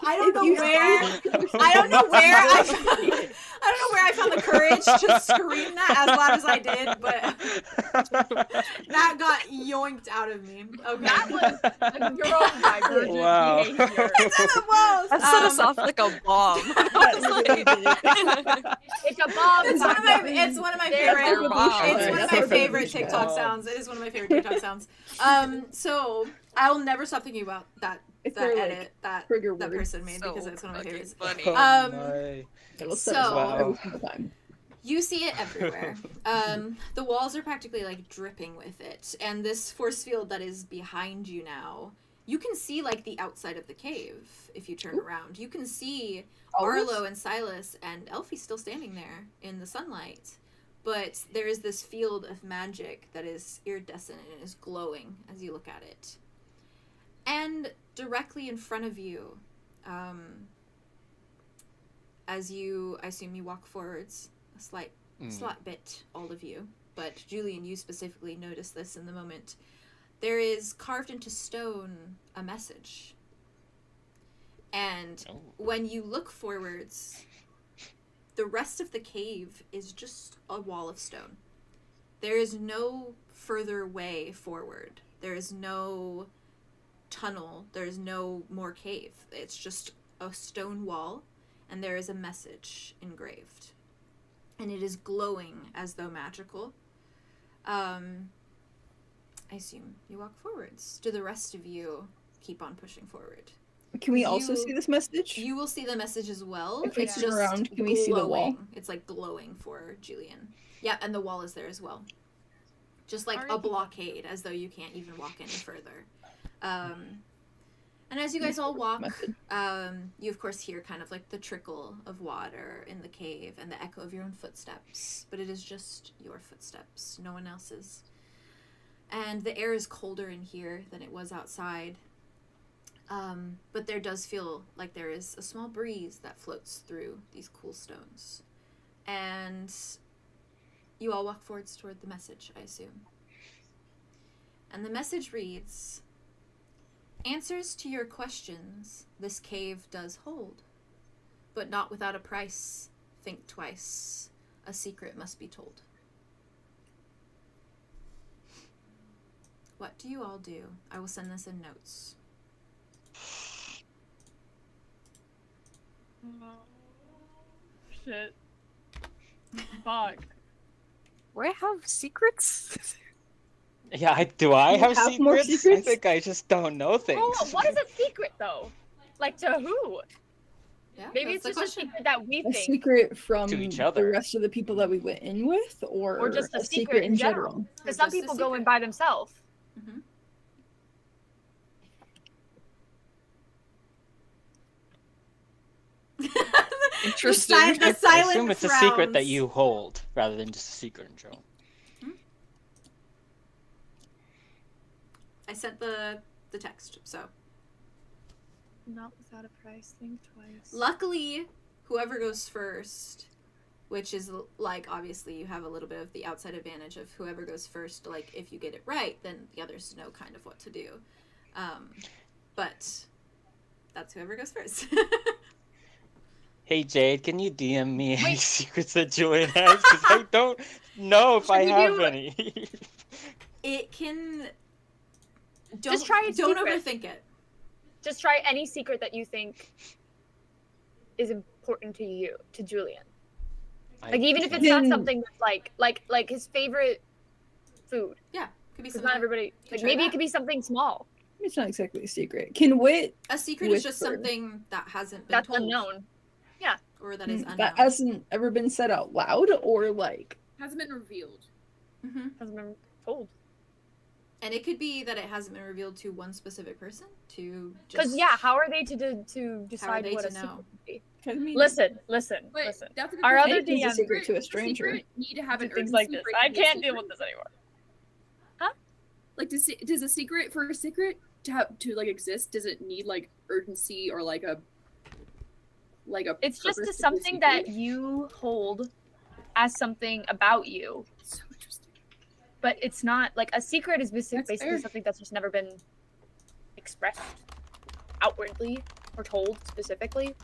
I don't know You where. I don't know where I found the courage to scream that as loud as I did, but that got yoinked out of me. Okay. That was a girl divergent Wow. behavior. It's in the walls. That set us off like a bomb. It's a bomb. It's one of my favorite. They're bomb. It's one of That's my our favorite favorite TikTok show. sounds. It is one of my favorite TikTok sounds. So I'll never stop thinking about that If that they're, like, edit that trigger that words. person made because it's one of my favorites. Funny. My. It'll So- set us off every single time. You see it everywhere. The walls are practically like dripping with it, and this force field that is behind you now. You can see like the outside of the cave if you turn around. You can see Arlow and Silas and Elphie still standing there in the sunlight. But there is this field of magic that is iridescent and is glowing as you look at it. And directly in front of you, as you, I assume you walk forwards a slight bit, all of you, but Julien, you specifically notice this in the moment. There is carved into stone a message. And when you look forwards, the rest of the cave is just a wall of stone. There is no further way forward. There is no tunnel. There is no more cave. It's just a stone wall, and there is a message engraved. And it is glowing as though magical. I assume you walk forwards. Do the rest of you keep on pushing forward? Can we also You- see this message? You will see the message as well. If we It's turn just around, can we see the wall? glowing. It's like glowing for Julien. Yeah, and the wall is there as well. Just like Alright. a blockade, as though you can't even walk any further. And as you guys all walk, Message. you of course hear kind of like the trickle of water in the cave and the echo of your own footsteps. But it is just your footsteps, no one else's. And the air is colder in here than it was outside. But there does feel like there is a small breeze that floats through these cool stones. And you all walk forwards toward the message, I assume. And the message reads, "Answers to your questions this cave does hold, but not without a price. Think twice. A secret must be told." What do you all do? I will send this in notes. Shit. Fuck. Do I have secrets? Yeah, do I You have have more secrets? I secrets? think I just don't know things. Oh, what is a secret though? Like to who? Yeah, Maybe that's it's the just a question. secret that we A think, secret from To each the other. rest of the people that we went in with, or just a secret in general. Because some Just a people go in secret. by themselves. Mhm. Interesting. The I silent assume it's a secret that frowns. you hold rather than just a secret in general. I sent the text, so. Not without a price. Think twice. Luckily, whoever goes first, which is like obviously you have a little bit of the outside advantage of whoever goes first. Like if you get it right, then the others know kind of what to do. But that's whoever goes first. Hey Jade, can you DM me any secrets that Julien has? Because I don't know if I Should we have do- any. It can. Just try a Don't secret. overthink it. Just try any secret that you think is important to you, to Julien? I Like even if it's can't- not something that's like his favorite food. Could be Because something. not everybody. Could Like try maybe that. it could be something small It's not exactly a secret. Can Wit A secret is just whisper. something that hasn't been that's told, unknown. or that is unknown. that hasn't ever been said out loud, or like Hasn't been revealed. Hmm. Hasn't been told. And it could be that it hasn't been revealed to one specific person. To Because just... yeah, how are they to decide they what to a know? secret would be? I mean, Listen. But Listen. that's a good Our question. other Anything's a DM secret to a stranger. Secret need to have an Things urgency like this. for it I to be a can't deal secret? with this anymore. Like, does a secret for a secret to like exist? Does it need like urgency or like a It's just purpose to be a something that secret? you hold as something about you, So interesting. but it's not like a secret is That's basically fair. something that's just never been expressed outwardly or told specifically.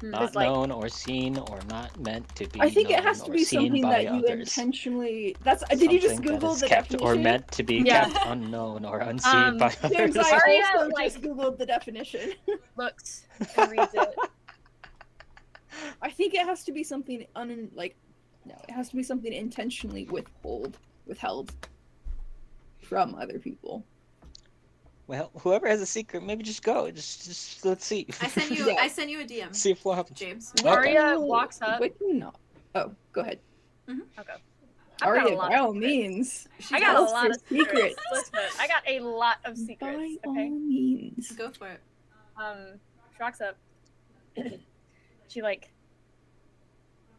Not It's like- known or seen or not meant to be. I think it known has to or be seen something by that you others. intentionally. That's. Did you just Something that Google is the kept definition? or meant to be Yeah. kept unknown or unseen by James, others? I Aria, also like- just Googled the definition. Looks and reads it. I think it has to be something no, it has to be something intentionally withheld from other people. Well, whoever has a secret, maybe just go. Just let's see. I sent you. Yeah. I sent you a DM, See if what happens. James. Okay. Aria walks up. Wait, no. Oh, go ahead. Okay. I've got a Aria, lot by of all secrets. means. I got a Tell us lot your of secrets. secrets. Listen, I got a lot of secrets. By Okay. all means. Go for it. She walks up. She like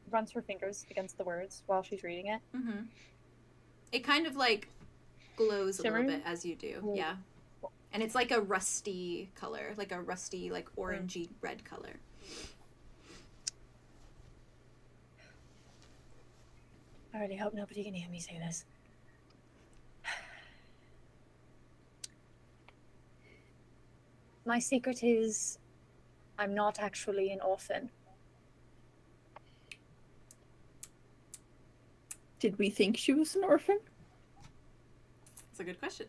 runs her fingers against the words while she's reading it. Mm-hmm. It kind of like glows a Shimmering? little bit as you do. Ooh. Yeah. And it's like a rusty color, like a rusty, like orangey red color. I really hope nobody can hear me say this. My secret is I'm not actually an orphan. Did we think she was an orphan? That's a good question.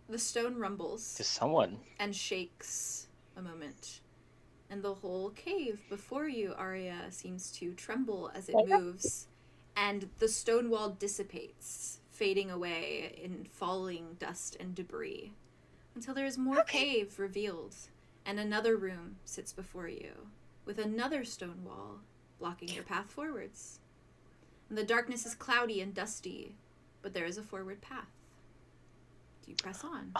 The stone rumbles To someone. and shakes a moment, and the whole cave before you, Aria, seems to tremble as it moves, and the stone wall dissipates, fading away in falling dust and debris, until there is more cave revealed, and another room sits before you, with another stone wall blocking your path forwards. And the darkness is cloudy and dusty, but there is a forward path. Do you press on?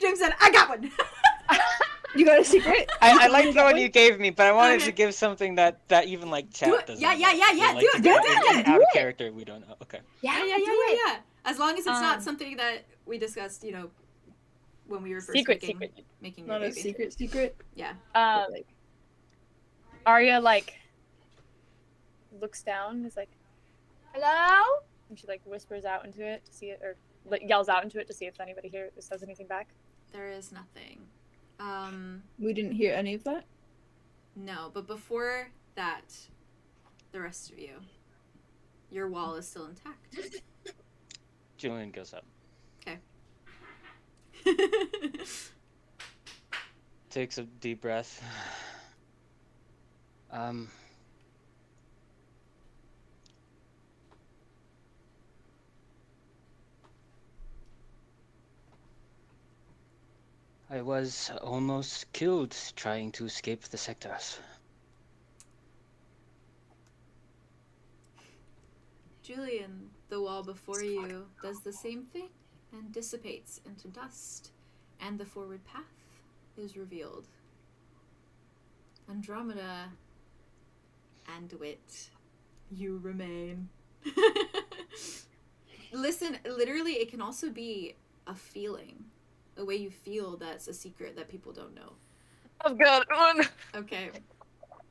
James said, I got one! You got a secret? I like the one you gave me, but I wanted Okay. to give something that even like chat Do it. doesn't. Yeah, know. yeah, yeah, yeah, Like, do to it, do do it it, out do of it. character, we don't know. Okay. Yeah. As long as it's not Um, something that we discussed, when we were first Secret. making your Not a baby. secret. Yeah. Like, Aria like looks down and is like, "Hello?" And she like whispers out into it to see it, or like, yells out into it to see if anybody here says anything back. There is nothing. we didn't hear any of that. No, but before that, the rest of you, your wall is still intact. Julien goes up, takes a deep breath. I was almost killed trying to escape the sectors. Julien, the wall before you does the same thing and dissipates into dust, and the forward path is revealed. Andromeda and Wit, you remain. Listen, literally, it can also be a feeling, a way you feel that's a secret that people don't know. I've got one. Okay.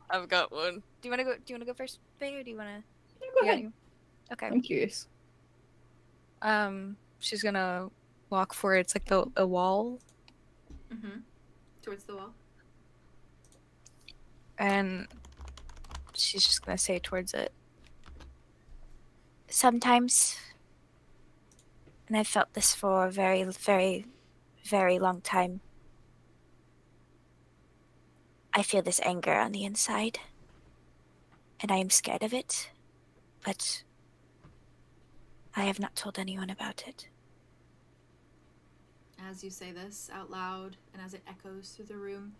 I've got one. Do you want to go first, Faye, or do you want to? Go ahead. Okay. I'm curious. She's gonna walk for it. It's like a wall, Mm-hmm. Towards the wall. and she's just gonna say towards it. Sometimes, and I've felt this for a very, very, very long time. I feel this anger on the inside, and I am scared of it, but I have not told anyone about it. As you say this out loud, and as it echoes through the room,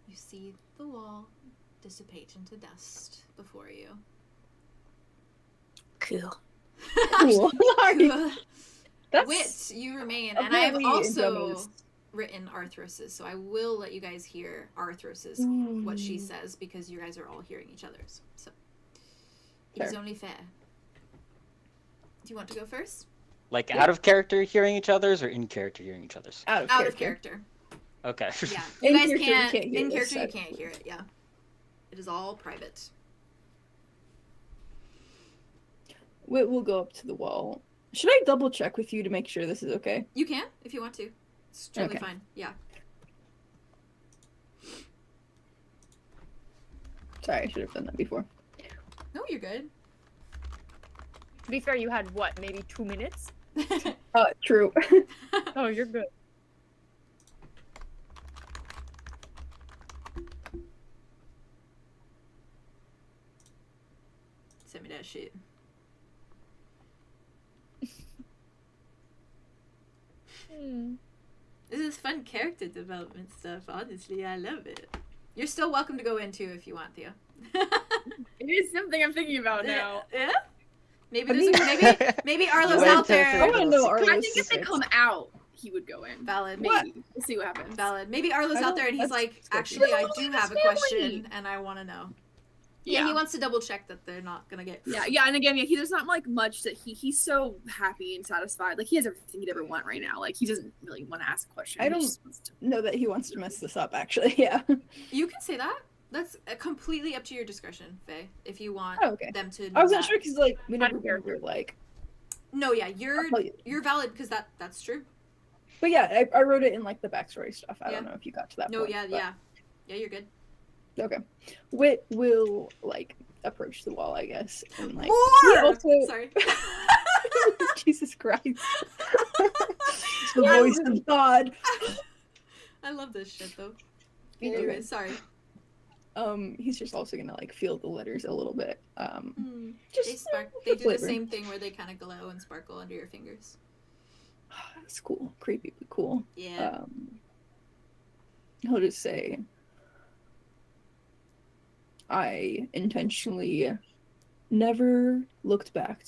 you see the wall dissipate into dust before you. Cool. Cool. That's Wit, you remain, a and I have very also Andromeda's- written Arthros's, so I will let you guys hear Arthros's, what she says, because you guys are all hearing each other's. So it is Fair. only fair. Do you want to go first? Like out of character hearing each other's, or in character hearing each other's? out of Out character. of character. Okay. Yeah. In You guys character, we can't. can't hear In this, character, you so- can't hear it. Yeah. It is all private. We'll go up to the wall. Should I double check with you to make sure this is okay? You can if you want to. It's totally Okay. fine. Yeah. Sorry, I should have done that before. No, you're good. To be fair, you had what, maybe 2 minutes? True. Oh, you're good. Send me that shit. This is fun character development stuff. Honestly, I love it. You're still welcome to go in too if you want, Thea. It is something I'm thinking about now. Yeah. Maybe I there's mean- maybe Arlo's Wait out till there. I want to know I I Arlo's think if they secrets. come out, he would go in. Valid. Maybe. What? We'll see what happens. Valid. Maybe Arlo's I out don't- there and he's that's like, sketchy. actually, I He's do only have a his family. question and I want to know. Yeah, he wants to double check that they're not gonna get. Yeah, and again, he there's not like much that he's so happy and satisfied. Like he has everything he'd ever want right now. Like he doesn't really want to ask a question. I He don't- just wants to- know that he wants to mess this up, actually. Yeah. You can say that. That's completely up to your discretion, Faye. If you want Oh, okay. them to. I was know not that. sure because, like, we Out never of character. were like. No, yeah, I'll tell you. you're valid because that's true. But yeah, I wrote it in like the backstory stuff. I Yeah. don't know if you got to that. No, point, yeah, but- yeah, you're good. Okay. Wit will like approach the wall, I guess, and like. More. He also. Sorry. Jesus Christ. The voice of God. I love this shit though. Me too. Anyway, sorry. He's just also gonna like feel the letters a little bit. They Just spark. for They do the flavor. same thing where they kind of glow and sparkle under your fingers. That's cool, creepy, but cool. Yeah. I'll just say, I intentionally never looked back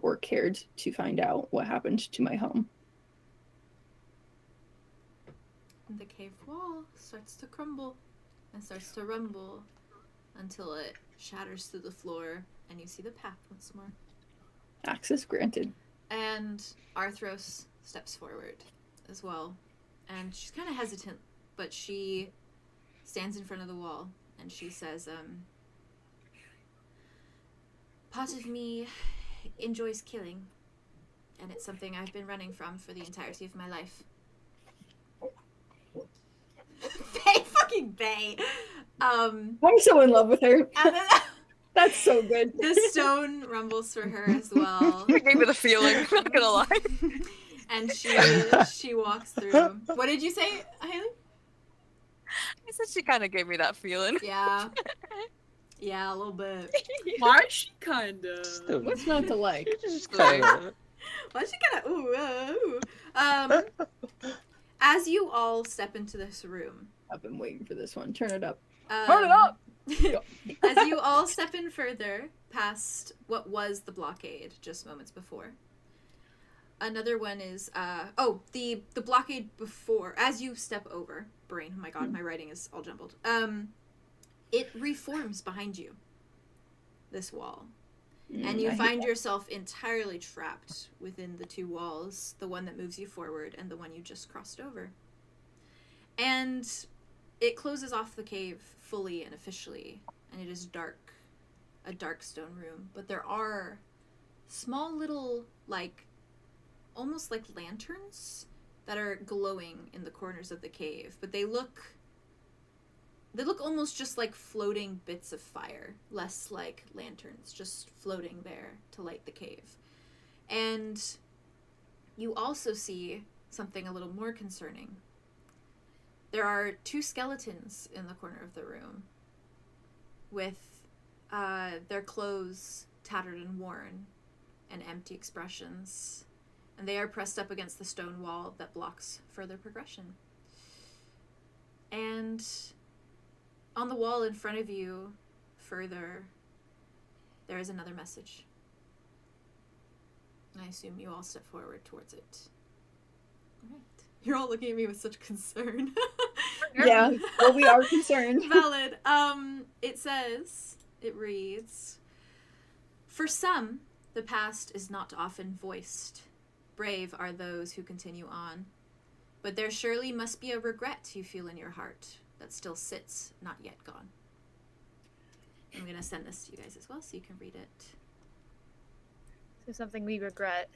or cared to find out what happened to my home. And the cave wall starts to crumble and starts to rumble until it shatters through the floor, and you see the path once more. Access granted. And Arthros steps forward as well. And she's kind of hesitant, but she stands in front of the wall and she says, part of me enjoys killing, and it's something I've been running from for the entirety of my life. Bay, fucking Bay. I'm so in love with her. And then That's so good. the stone rumbles for her as well. It gave me the feeling, not gonna lie. And she walks through. What did you say, Haley? I said she kind of gave me that feeling. Yeah. Yeah, a little bit. Why is she kinda? Still, What's not to like? just kind of, Why she kind of ooh. As you all step into this room, I've been waiting for this one. Turn it up. Turn it up! As you all step in further past what was the blockade just moments before. Another one is the blockade before. As you step over, brain. Oh my god, my writing is all jumbled. It reforms behind you. This wall. And you I hate find yourself entirely trapped within the two walls, the one that moves you forward and the one you just crossed over. And it closes off the cave fully and officially, and it is dark, a dark stone room. But there are small little, like, almost like lanterns that are glowing in the corners of the cave, but they look almost just like floating bits of fire, less like lanterns, just floating there to light the cave. And you also see something a little more concerning. There are 2 skeletons in the corner of the room with their clothes tattered and worn and empty expressions, and they are pressed up against the stone wall that blocks further progression. And on the wall in front of you, further, there is another message. I assume you all step forward towards it. All right. You're all looking at me with such concern. Yeah, well, we are concerned. Valid. It reads, "For some, the past is not often voiced. Brave are those who continue on. But there surely must be a regret you feel in your heart that still sits, not yet gone." I'm going to send this to you guys as well so you can read it. So something we regret.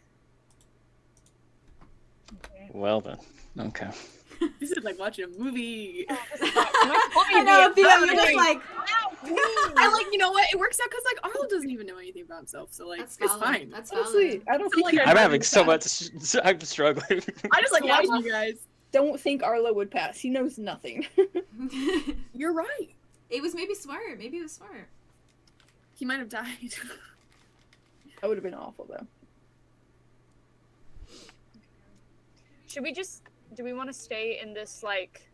Okay. Well then, okay. This is like watching a movie. I know, Theo, you're just like... I like, you know what? It works out because like Arlo doesn't even know anything about himself, so like That's it's valid. fine. That's Honestly, valid. I don't think like he- I'm I'm having would so pass. much. I'm struggling. I just like Yeah. watching you guys. Don't think Arlo would pass. He knows nothing. You're right. It was maybe smart. Maybe it was smart. He might have died. That would have been awful, though. Should we just? Do we want to stay in this like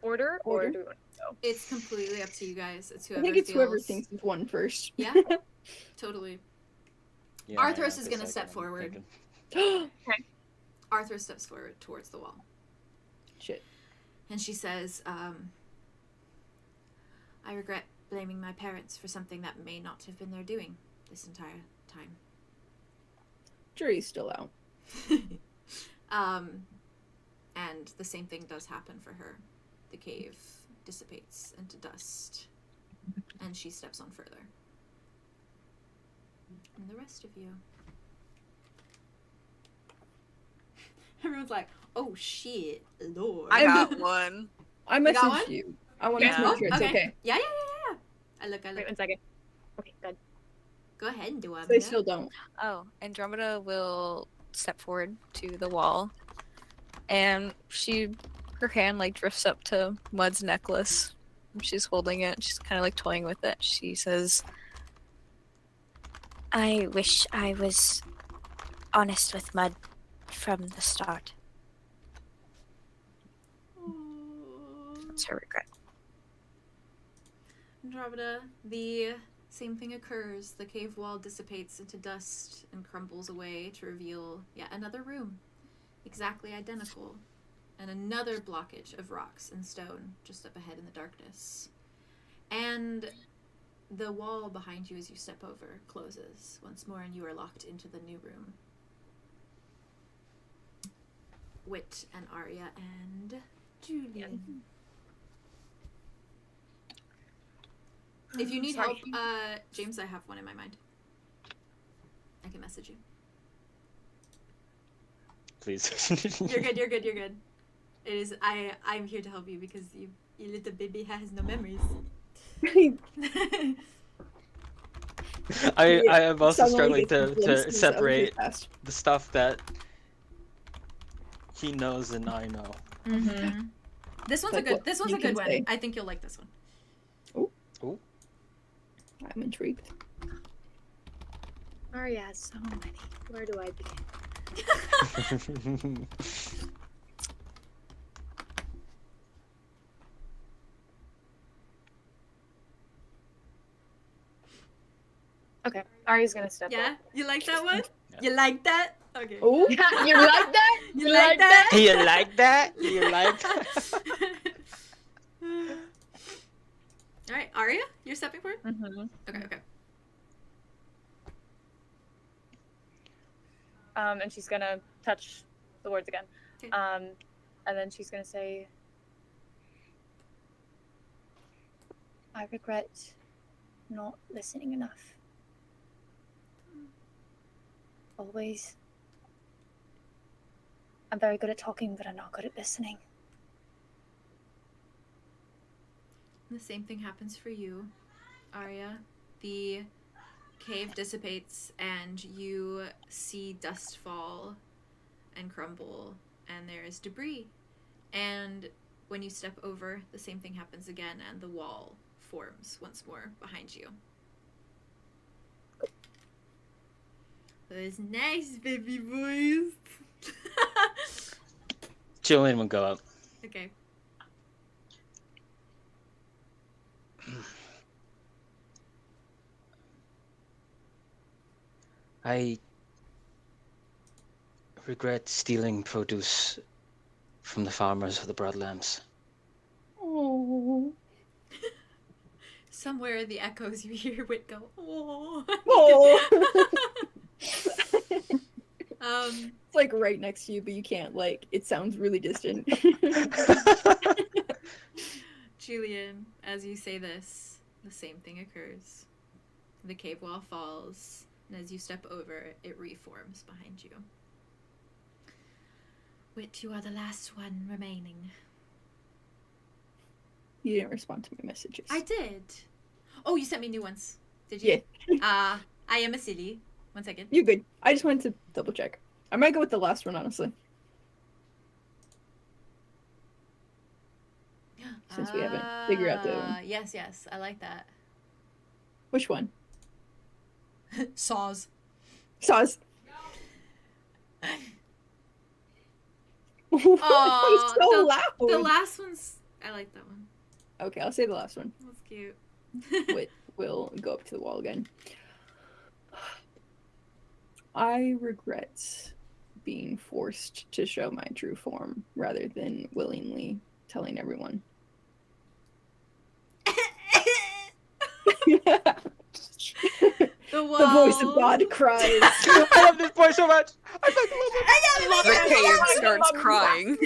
order, or do we want to go? It's completely up to you guys. It's I whoever think it's whoever feels- thinks of one first. Yeah, totally. Yeah, Arthros is I gonna guess step I'm forward. thinking. Arthros steps forward towards the wall. Shit. And she says, I regret blaming my parents for something that may not have been their doing this entire time. Jury's still out. And the same thing does happen for her. The cave dissipates into dust, and she steps on further. And the rest of you. Everyone's like, oh shit, Lord. I got one. I got messaged one? you. I wanted Yeah. to make sure it's Okay. okay. Yeah. I look. Wait 1 second. Okay, good. Go ahead and do it. They still don't. Oh, Andromeda will step forward to the wall, and her hand like drifts up to Mud's necklace. She's holding it. She's kind of like toying with it. She says, I wish I was honest with Mud from the start. "That's her regret." Andromeda, the same thing occurs. The cave wall dissipates into dust and crumbles away to reveal yet another room, exactly identical, and another blockage of rocks and stone just up ahead in the darkness. And the wall behind you as you step over closes once more, and you are locked into the new room. Wit and Aria and Julien. If you need Sorry. help, James, I have one in my mind. I can message you. Please. You're good. It is. I'm here to help you because your little baby has no memories. I am also Suddenly struggling gets to glimpses of his separate past. the stuff that he knows and I know. Mm-hmm. This one's Like a good. what This one's you a good can one. say. I think you'll like this one. I'm intrigued. Aria has so many. Where do I begin? Okay, Aria's gonna step Yeah, up. you like that one? Yeah. You like that? Okay. Oh, You like that? You like that? You like that? You like that? All right, Aria, you're stepping forward. Mm-hmm. Okay. And she's gonna touch the words again. Okay. And then she's gonna say, I regret not listening enough. Always. I'm very good at talking, but I'm not good at listening. The same thing happens for you, Aria. The cave dissipates and you see dust fall and crumble, and there is debris. And when you step over, the same thing happens again, and the wall forms once more behind you. Those nice baby boys. Julien will go up. Okay. I regret stealing produce from the farmers of the Broadlands. Oh. Somewhere in the echoes you hear Wit go, oh. It's like right next to you, but you can't, like, it sounds really distant. Julien, as you say this, the same thing occurs. The cave wall falls, and as you step over, it reforms behind you. Wit, you are the last one remaining. You didn't respond to my messages. I did. Oh, you sent me new ones. Did you? Yeah. I am a silly. 1 second. You're good. I just wanted to double check. I might go with the last one, honestly. Since we haven't figured out the one. Yes, I like that. Which one? Saws. Saws. Oh, so loud. The last one's... I like that one. Okay, I'll say the last one. That's cute. Wit will go up to the wall again. I regret being forced to show my true form rather than willingly telling everyone. The voice of God cries. I love this boy so much. I fucking love The cave starts crying.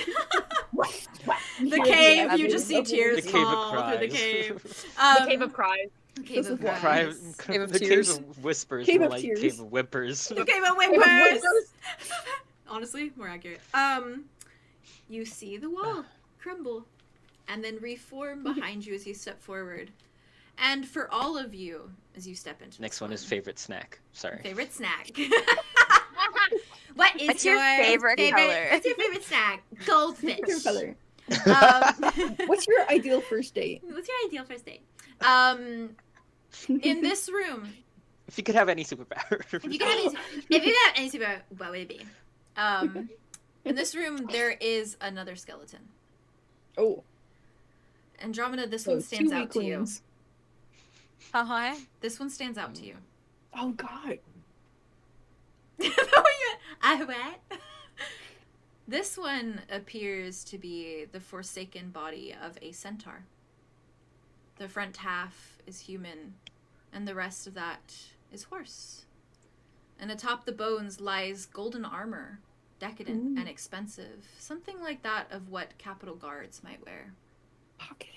The cave, you just see tears The cave of fall through the cries. cave. The cave of cries. The cave of Cave cries. Cave of the tears. cave of whispers, Cave more of like tears. cave of whimpers. The cave of whimpers. Honestly, more accurate. You see the wall crumble and then reform behind you as you step forward. And for all of you, as you step into Next this one is favorite snack. Sorry. favorite snack. What is What's your favorite color? What's your favorite snack? Goldfish. What's your color? Um, What's your ideal first date? What's your ideal first date? In this room, If you could have any superpower. if you could have any superpower, what would it be? In this room, there is another skeleton. Oh, Andromeda, this so one stands 2 out to you. weaklings. Uh-huh. This one stands out to you. Oh God. What? This one appears to be the forsaken body of a centaur. The front half is human, and the rest of that is horse. And atop the bones lies golden armor, decadent and expensive, something like that of what capital guards might wear. Pocket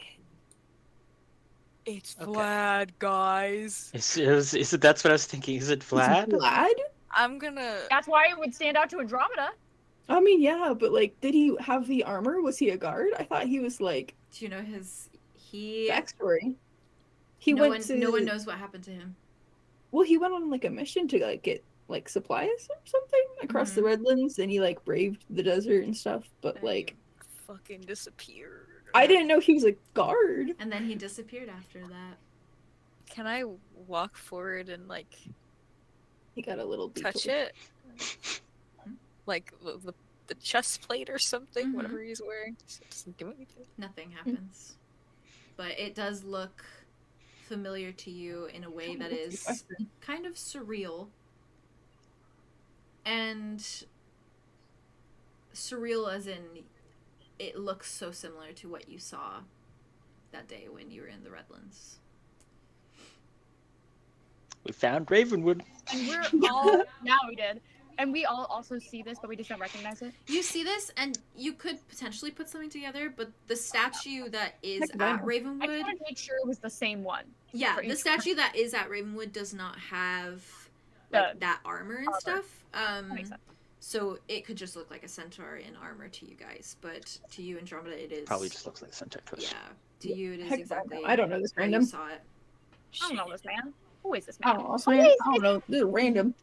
it. It's Okay. Vlad, guys. Is it? That's what I was thinking. Is it Vlad? Vlad? I'm gonna. That's why it would stand out to Andromeda. I mean, yeah, but like, did he have the armor? Was he a guard? I thought he was like Do you know he backstory. He no went one, to. no one knows what happened to him. Well, he went on like a mission to like get like supplies or something across the Redlands, and he like braved the desert and stuff. But like, Fucking disappeared. I didn't know he was a guard. And then he disappeared after that. Can I walk forward and like He got a little touch detour. it? Like the chest plate or something, Mhm. whatever he's wearing. Just give me anything. Nothing happens. But it does look familiar to you in a way that That's the is question. kind of surreal. And surreal as in it looks so similar to what you saw that day when you were in the Redlands. We found Ravenwood. And we're all now we did. And we all also see this, but we just don't recognize it. You see this, and you could potentially put something together, but the statue that is Heck, at wow. I Ravenwood, wanted to make sure it was the same one. yeah, for the each statue that is at Ravenwood does not have The like that armor and armor. stuff. That makes sense. So it could just look like a centaur in armor to you guys, but to you, Andromeda, it is Probably just looks like a centaur twist. yeah. To you, it is Heck, exactly. I don't know this how you random. saw it. I don't know this man. Who is this I man? don't know, this man. I don't know. This is random.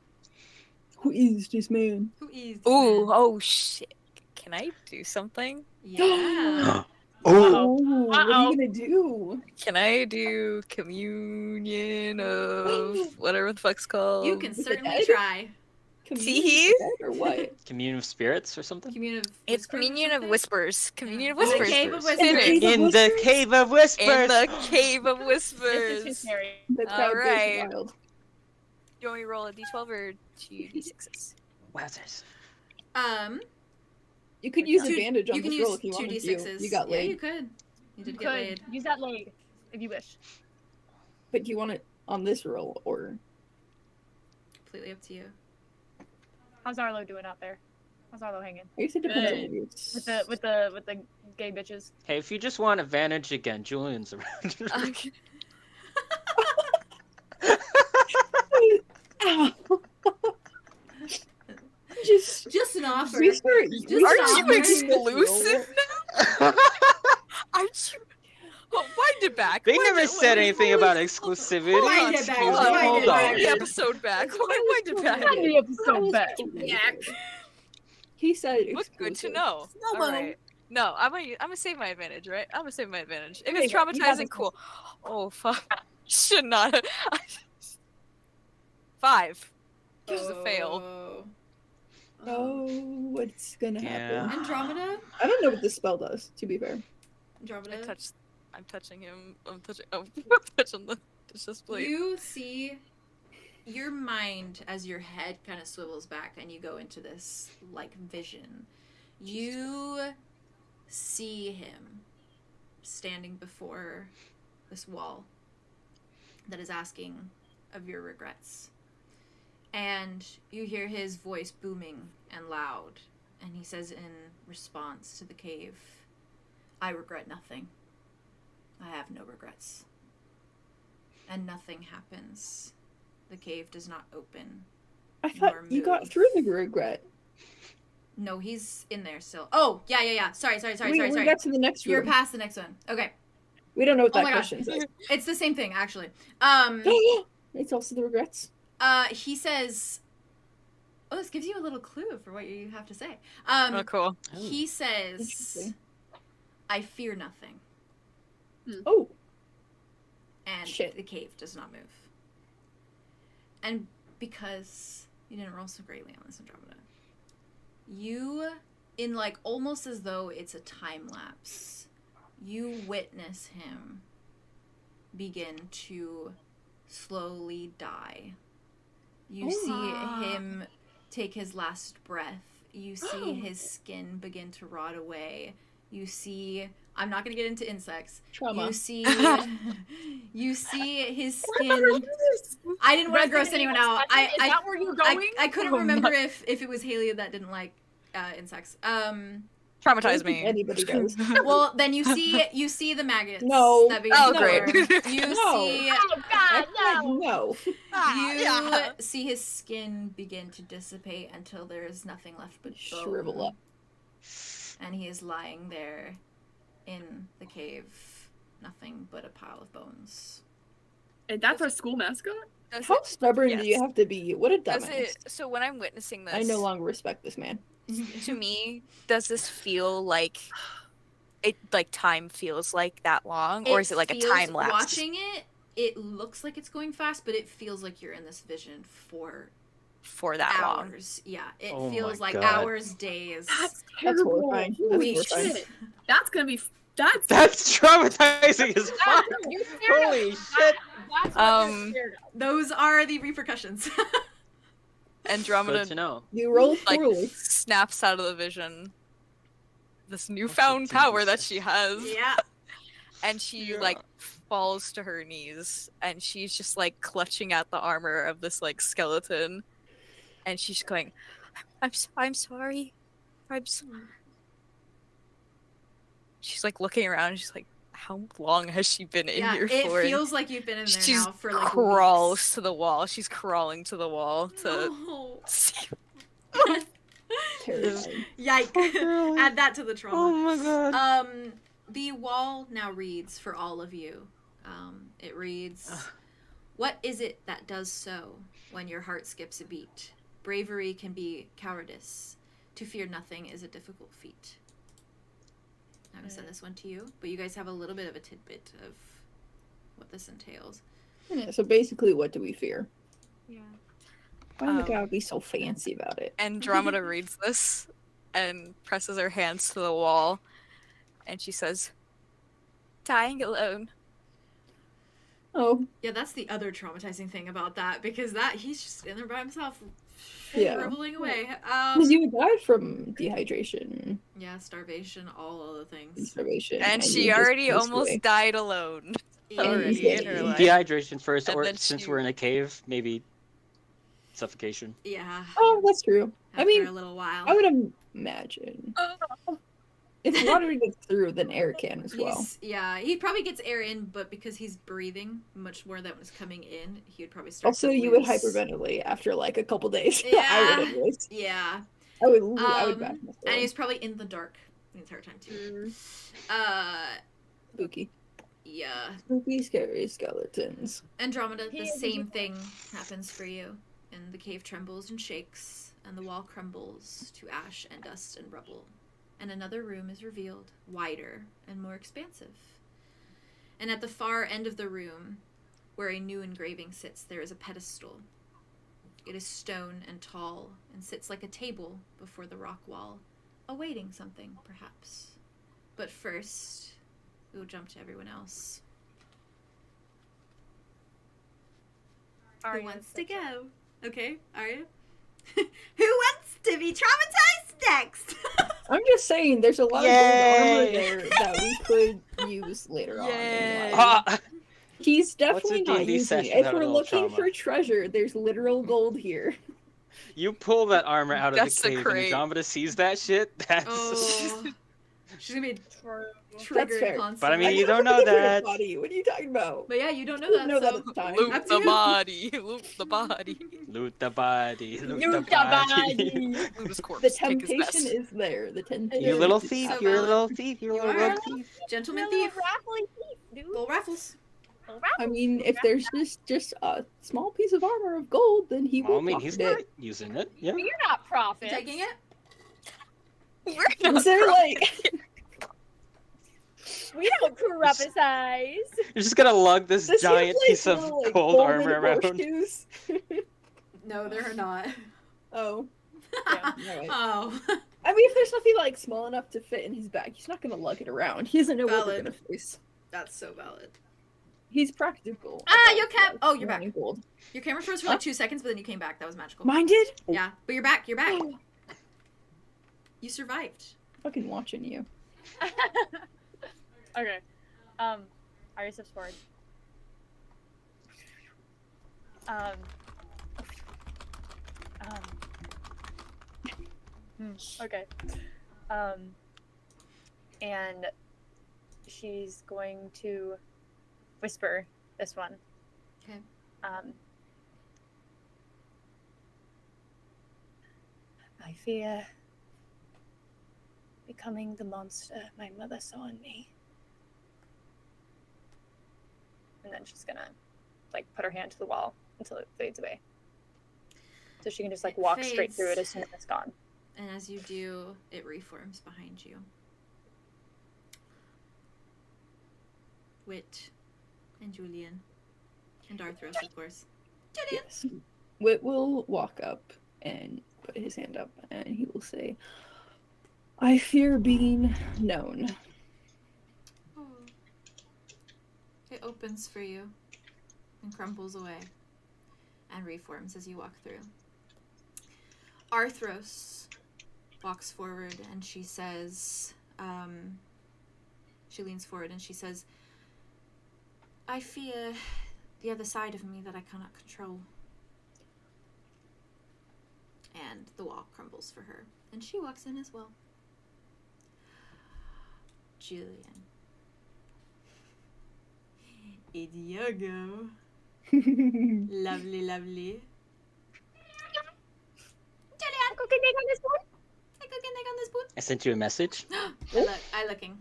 Who is this man? Who is this Ooh, man? oh shit. Can I do something? Yeah. Oh, What are you gonna do? Can I do communion of whatever the fuck's called? You can the certainly dead? try. Communion with the dead or what? Communion of spirits or something? Communion of It's whispers or communion of something? whispers. Communion of In the whispers. cave of Whispers. whispers. In the cave of whispers. In the cave of This is too whispers. scary. The crowd goes Alright. wild. You want me to roll a d12 or 2d6s? Wowzers. You could use Two- advantage on you can this use roll if you two wanted d6s. to. You got Yeah, laid. you could. You did You get could laid. use that laid if you wish. But do you want it on this roll or? Completely up to you. How's Arlo doing out there? How's Arlo hanging? I guess it depends on Good. you. With the gay bitches. Hey, if you just want advantage again, Julian's around. Okay. Ow. Just Just an offer. restart. Just Aren't stop you her. exclusive now? Aren't you? Oh, wind it back. They Wind never it- said wind- anything about exclusivity. Wind it back, Hold Hold on, on, wind hold it on. back. wind the episode back. Wind it back. Wind the episode back. He said Look good to exclusive. know. Snowball. Alright. No, I'm gonna save my advantage, right? I'm gonna save my advantage. If There it's you go. You got traumatizing, this. cool. Oh fuck. Should not have. 5. Which is a fail. Oh. Oh, what's gonna Yeah. happen? Andromeda? I don't know what this spell does, to be fair. Andromeda? I'm touching him. I'm touching the display. You see your mind as your head kind of swivels back and you go into this like vision. You see him standing before this wall that is asking of your regrets. And you hear his voice booming and loud, and he says in response to the cave, I regret nothing. I have no regrets. And nothing happens. The cave does not open. I thought Nor you got move. through the regret. No, he's in there still. Oh, yeah. Sorry. We got to the next You're room. past the next one. Okay. We don't know what Oh that my God. question says. It's the same thing, actually. It's also the regrets. He says, oh, this gives you a little clue for what you have to say. Oh, cool. He says, Interesting. I fear nothing. Oh, And Shit. the cave does not move. And because you didn't roll so greatly on this, Andromeda, you, in like almost as though it's a time lapse, you witness him begin to slowly die. You see him take his last breath. You see his skin begin to rot away. You see, I'm not going to get into insects. trauma. You see his skin. I didn't want to gross anyone out. Is that where you're going? I couldn't Oh, remember if it was Haley that didn't like insects. I Traumatize don't think me. Anybody does. Well, then you see the maggots. No. That begin Oh, to great. form. You No. see Oh I God, said no! no. you see his skin begin to dissipate until there is nothing left but bone. Shrivel up. And he is lying there in the cave, nothing but a pile of bones. And that's our school mascot? Does How it, stubborn do you yes. have to be? What a does dumbass. it, so when I'm witnessing this, I no longer respect this man. to me, does this feel like it like time feels like that long, or is it like a feels- time lapse? Watching it looks like it's going fast, but it feels like you're in this vision for for that long? hours. Yeah, it Oh feels my like God. hours, days, That's That's terrible. horrifying. That's weeks. horrifying. Shit. That's gonna be. That's. That's traumatizing as fuck. You're scared of Holy that. shit. That's what you're Um, scared of. Those are the repercussions. Good to Andromeda know. You rolled like poorly. snaps out of the vision. This newfound power that she has. Yeah. And she Yeah. like falls to her knees, and she's just like clutching at the armor of this like skeleton, and she's going, I'm sorry, She's like looking around, and she's like, how long has she been in Yeah, here it for? And feels like you've been in there she's now for like crawls weeks. to the wall. She's crawling to the wall to No. see. Terrifying. Yikes. Add that to the trauma. Oh my god. The wall now reads for all of you. It reads, What is it that does so when your heart skips a beat? Bravery can be cowardice. To fear nothing is a difficult feat. I'm going to send this one to you, but you guys have a little bit of a tidbit of what this entails. Yeah, so basically, what do we fear? Yeah. Why we gotta be so fancy about it? Andromeda reads this and presses her hands to the wall, and she says, "Dying alone." Oh, Yeah, that's the other traumatizing thing about that, because he's just in there by himself, Yeah. dribbling away. because you died from dehydration, Yeah, starvation, all of the things. starvation, And she you just already passed almost away. died alone. Already Yeah. in her life. Dehydration first, And or then since she- we're in a cave, maybe suffocation. Yeah. Oh, that's true. After I mean, a little while. I would imagine if water gets through, then air can as well. Yeah, he probably gets air in, but because he's breathing much more than was coming in, he would probably start Also, to you would lose. hyperventilate after like a couple days. I Yeah. would anyways. Yeah. I would back myself. And he's probably in the dark the entire time too. Spooky. Yeah. Spooky, scary skeletons. Andromeda, the same thing happens for you. And the cave trembles and shakes, and the wall crumbles to ash and dust and rubble. And another room is revealed, wider and more expansive. And at the far end of the room, where a new engraving sits, there is a pedestal. It is stone and tall, and sits like a table before the rock wall, awaiting something, perhaps. But first, we will jump to everyone else. Who wants to go? Okay, Aria. Who wants to be traumatized next? I'm just saying, there's a lot of Yay! gold armor there that we could use later on. Yay! In life. Ah! He's definitely What's a not D&D using it. session If without a we're little looking trauma? for treasure, there's literal gold here. You pull that armor out of the cave and Desecrate. Andromeda sees that shit. That's. Oh, she's gonna be That's triggered fair. constantly. But I mean, you know don't know something different that. about you. What are you talking about? But yeah, you don't know You that. know that so at the time. Loot Up to the you. body. Loot the body. Loot the body. Loot the Loot the body. Loot his corpse. The Take his temptation best. is there. The temptation. You little is thief. So You're a valid. little thief. You're a You little are. rogue thief. Gentleman Little thief. raffly thief, dude. Little raffles. Little I raffle. mean, if there's just a small piece of armor of gold, then he Well, will I mean, he's pocket not it. using it. Yeah. You're not You prophets. taking it? We're not Is there like We don't prophesize. You're just gonna lug this does he giant have, like, piece of little, like, gold golden armor around. horseshoes? No, they're not. Oh, alright. Oh. I mean, if there's nothing like small enough to fit in his bag, he's not gonna lug it around. He doesn't know what we're Valid. gonna face. That's so valid. He's practical. Ah, about, your cap- like, oh, you're back. running Gold. Your camera froze for like 2 seconds, but then you came back. That was magical. Mine did. Yeah, but you're back. You're back. You survived. Fucking watching you. Okay. Aria steps forward. Okay. And she's going to whisper this one. Okay. I fear becoming the monster my mother saw in me. And then she's gonna like put her hand to the wall until it fades away. So she can just like It walk straight through it fades. as soon as it's gone. And as you do, it reforms behind you. Wit and Julien and Arthros, of course. Julien. Yes. Wit will walk up and put his hand up, and he will say, "I fear being known." Oh. It opens for you and crumbles away and reforms as you walk through. Arthros walks forward and she says, she leans forward and she says, I fear the other side of me that I cannot control. And the wall crumbles for her. And she walks in as well. Julien. It's your go. Lovely, lovely. Julien! Cooking egg on this one? I cooking egg on this boot. I sent you a message. I looking.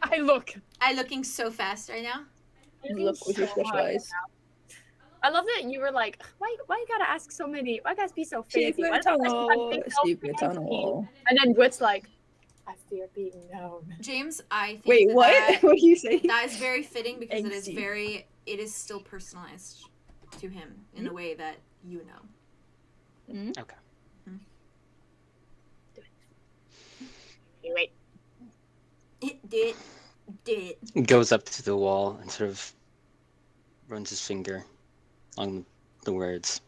I look. I looking so fast right now. You look with your special eyes. I love that you were like, why you gotta ask so many? Why guys be so fancy? Secret Why does everyone tunnel. be so Secret fancy?" tunnel. And then Wit's like, I fear being known. James, I think Wait, that what? that- What do you say? that is very fitting because Angsty. it is still personalized to him in a way that you know. Okay. Wait. It did. He goes up to the wall and sort of runs his finger on the words.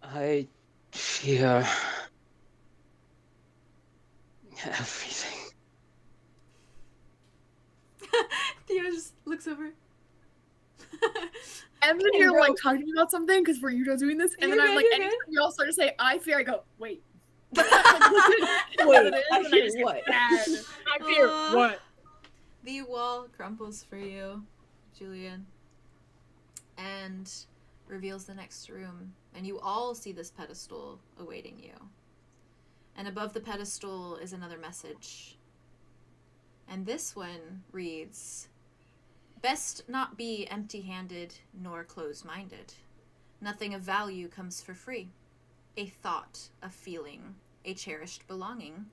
I fear everything. Theo just looks over. I'm in here like talking about something because we're doing this, and then I'm like, anytime you all start to say "I fear," I go, "Wait." Wait, I hear what? I fear what? The wall crumbles for you, Julien, and reveals the next room, and you all see this pedestal awaiting you. And above the pedestal is another message. And this one reads, "Best not be empty-handed nor close-minded. Nothing of value comes for free. A thought, a feeling, a cherished belonging.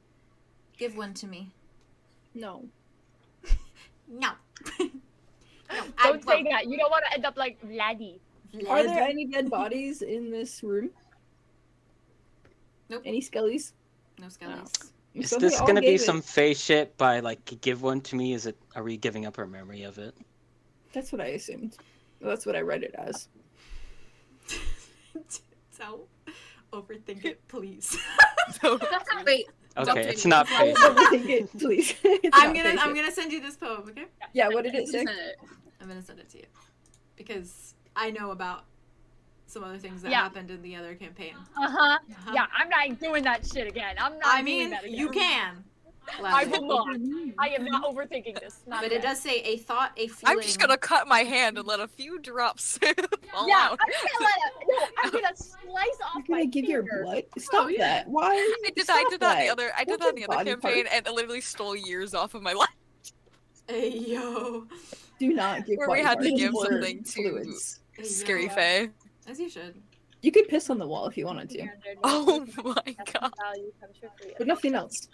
Give one to me." No. No. No, Don't say that. You don't want to end up like Vladdy. Are there any dead bodies in this room? Nope. Any skellies? No skellies. Is So this we all gonna be gave it- some fey shit by like give one to me? Are we giving up our memory of it? That's what I assumed. That's what I read it as. So, overthink it, please. Wait, Okay, Don't it's say not me. fey. Overthink it, please. It's I'm not gonna fake. send you this poem, okay? Yeah, what did it say? I'm gonna send it to you because I know about some other things that Yeah. happened in the other campaign. Uh-huh. Uh-huh. Yeah, I'm not doing that shit again. I'm not I doing mean, that again. you can. I will not. I am not overthinking this. Not But again. it does say a thought, a feeling. I'm just gonna cut my hand and let a few drops fall Yeah, out. I'm gonna slice off You're gonna my give your finger. blood? Stop yeah. that. Why? I did that in the other. I did Don't that in the give other body campaign, parts. and it literally stole years off of my life. Hey, yo. Do not give Where we body had to parts give or something to- fluids. Hey, Scary yo. Faye. As you should. You could piss on the wall if you wanted to, Oh my god. but nothing else.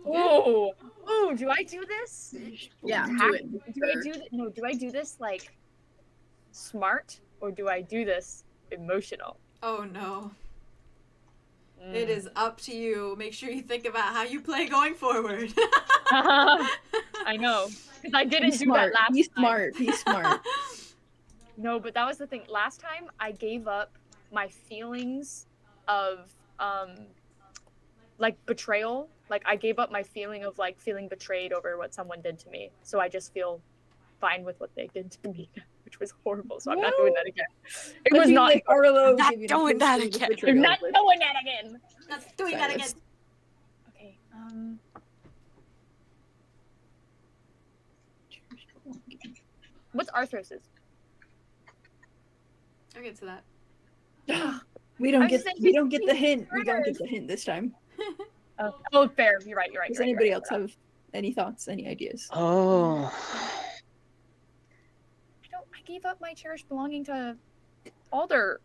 Ooh, ooh, do I do this? Yeah, do it. Do I do no? Do I do this like smart or do I do this emotional? Oh no. It is up to you. Make sure you think about how you play going forward. I know, because I Be didn't do smart. that last Be time. smart. Be smart. No, but that was the thing. Last time I gave up my feelings of like betrayal. Like I gave up my feeling of like feeling betrayed over what someone did to me. So I just feel fine with what they did to me, which was horrible. So I'm not doing that again. It was not. like Arlow Not giving doing a that history of again. betrayal, I'm not but- doing that again. Not doing that again. Silence. Okay. What's Arthros's? I'll get to that. We don't I was get. saying We don't get the he's hint. We don't get first. the hint this time. Oh, fair. You're right. You're right. Does you're right, anybody you're else have any thoughts? Any ideas? Oh. right. I gave up my cherished belonging to Alder.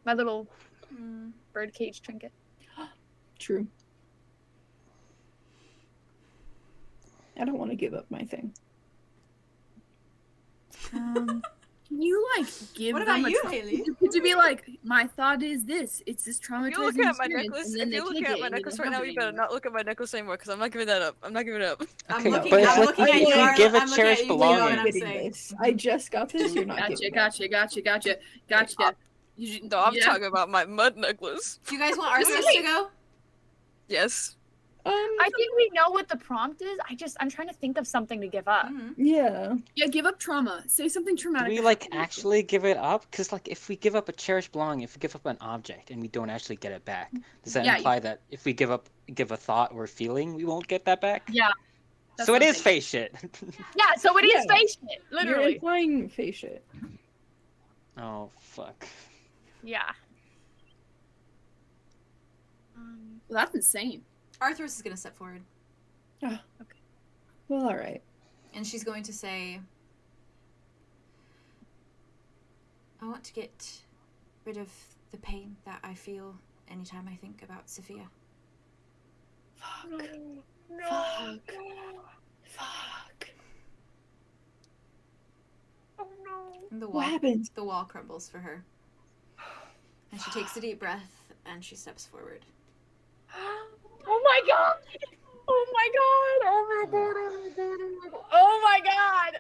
My little birdcage trinket. True. I don't want to give up my thing. Can you like give What them about a you, trauma? Haley? Could you be like, my thought is this. It's this traumatizing If you're looking at my experience," necklace, and then if they you're looking take at it my and they necklace don't right now, have you it better anymore. not look at my necklace anymore because I'm not giving that up. I'm not giving it up. I'm Okay, looking, but if, I'm like, looking if at you you, Arlo. give a I'm looking cherished at you, Leo, belonging- and I'm Getting saying, this. I just got this. You're not Gotcha, giving it. gotcha. No, I'm talking about my mud necklace. do you guys want Arthros to go? Yes. I think we know what the prompt is. I'm trying to think of something to give up. Mhm. Yeah. Yeah, give up trauma. Say something Do traumatic. we like actually give it up? Because like if we give up a cherished belonging, if we give up an object and we don't actually get it back, does that Yeah, imply that if we give a thought or feeling, we won't get that back? Yeah. That's So it what I'm is face shit. Yeah, so it is Yeah. face shit, You're literally. implying face shit. Oh fuck. Yeah. Well, that's insane. Arthros is gonna step forward. Oh, okay. Well, all right. And she's going to say, I want to get rid of the pain that I feel anytime I think about Sophia. Fuck. Fuck. Oh no. And the What wall, happens? the wall crumbles for her. And she takes a deep breath and she steps forward. Oh my god! Oh my god! Oh my god! Oh my god! Oh my god!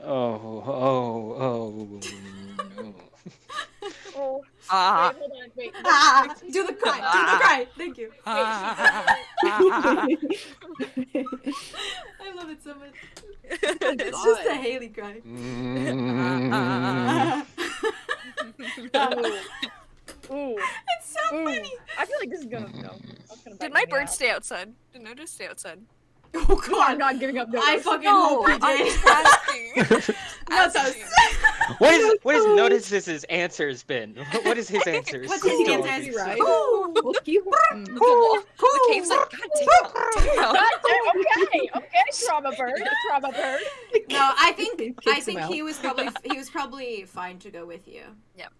Oh, no. Oh. Ah. Wait, hold on. Wait. Ah! Do the cry! Do the cry! Thank you. I love it so much. It's just a Haley cry. Ooh. It's so funny. I feel like this is gonna go. Did my bird stay outside? Did Noda stay outside? Oh I'm god. not giving up. I fucking No, hope you did. asking. Not us. What is Notice's answers been? What is his answers? What's his Still answers? these- Right? Ooh. Well, Keahorn. The wall. The cave's like, God damn. Okay, trauma bird. Trauma bird. No, I think Kicks him out. he was probably fine to go with you. Yep.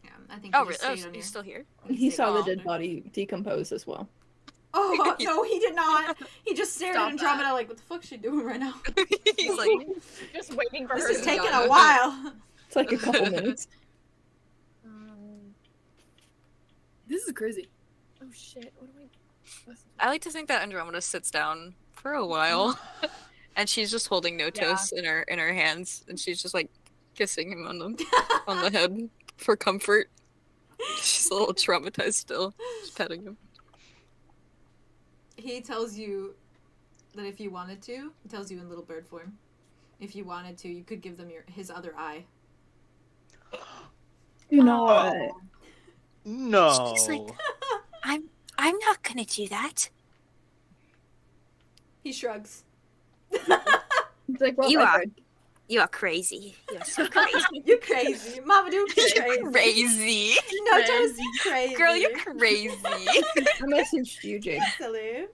Yeah, I think. Oh, he really? just Oh, stayed on he's your- still here? He saw the Oh. dead body decompose as well. Oh no, he did not. He just stared Stop at Andromeda like, what the fuck's she doing right now? He's like, Just waiting for This her is to taking die. a while. It's like a couple minutes. This is crazy. Oh shit! What do I? I like to think that Andromeda sits down for a while, and she's just holding Notos in her hands, and she's just like kissing him on the head for comfort. She's a little traumatized still, just petting him. He tells you that if you wanted to, he tells you in little bird form, if you wanted to, you could give them his other eye. Do not. No. She's like, I'm not gonna do that. He shrugs. It's like, well, You I are. tried. You are crazy. You are so crazy. You're crazy. Mama do crazy. Crazy. No, just crazy. Girl, you're crazy. I messaged you, Jade. silly.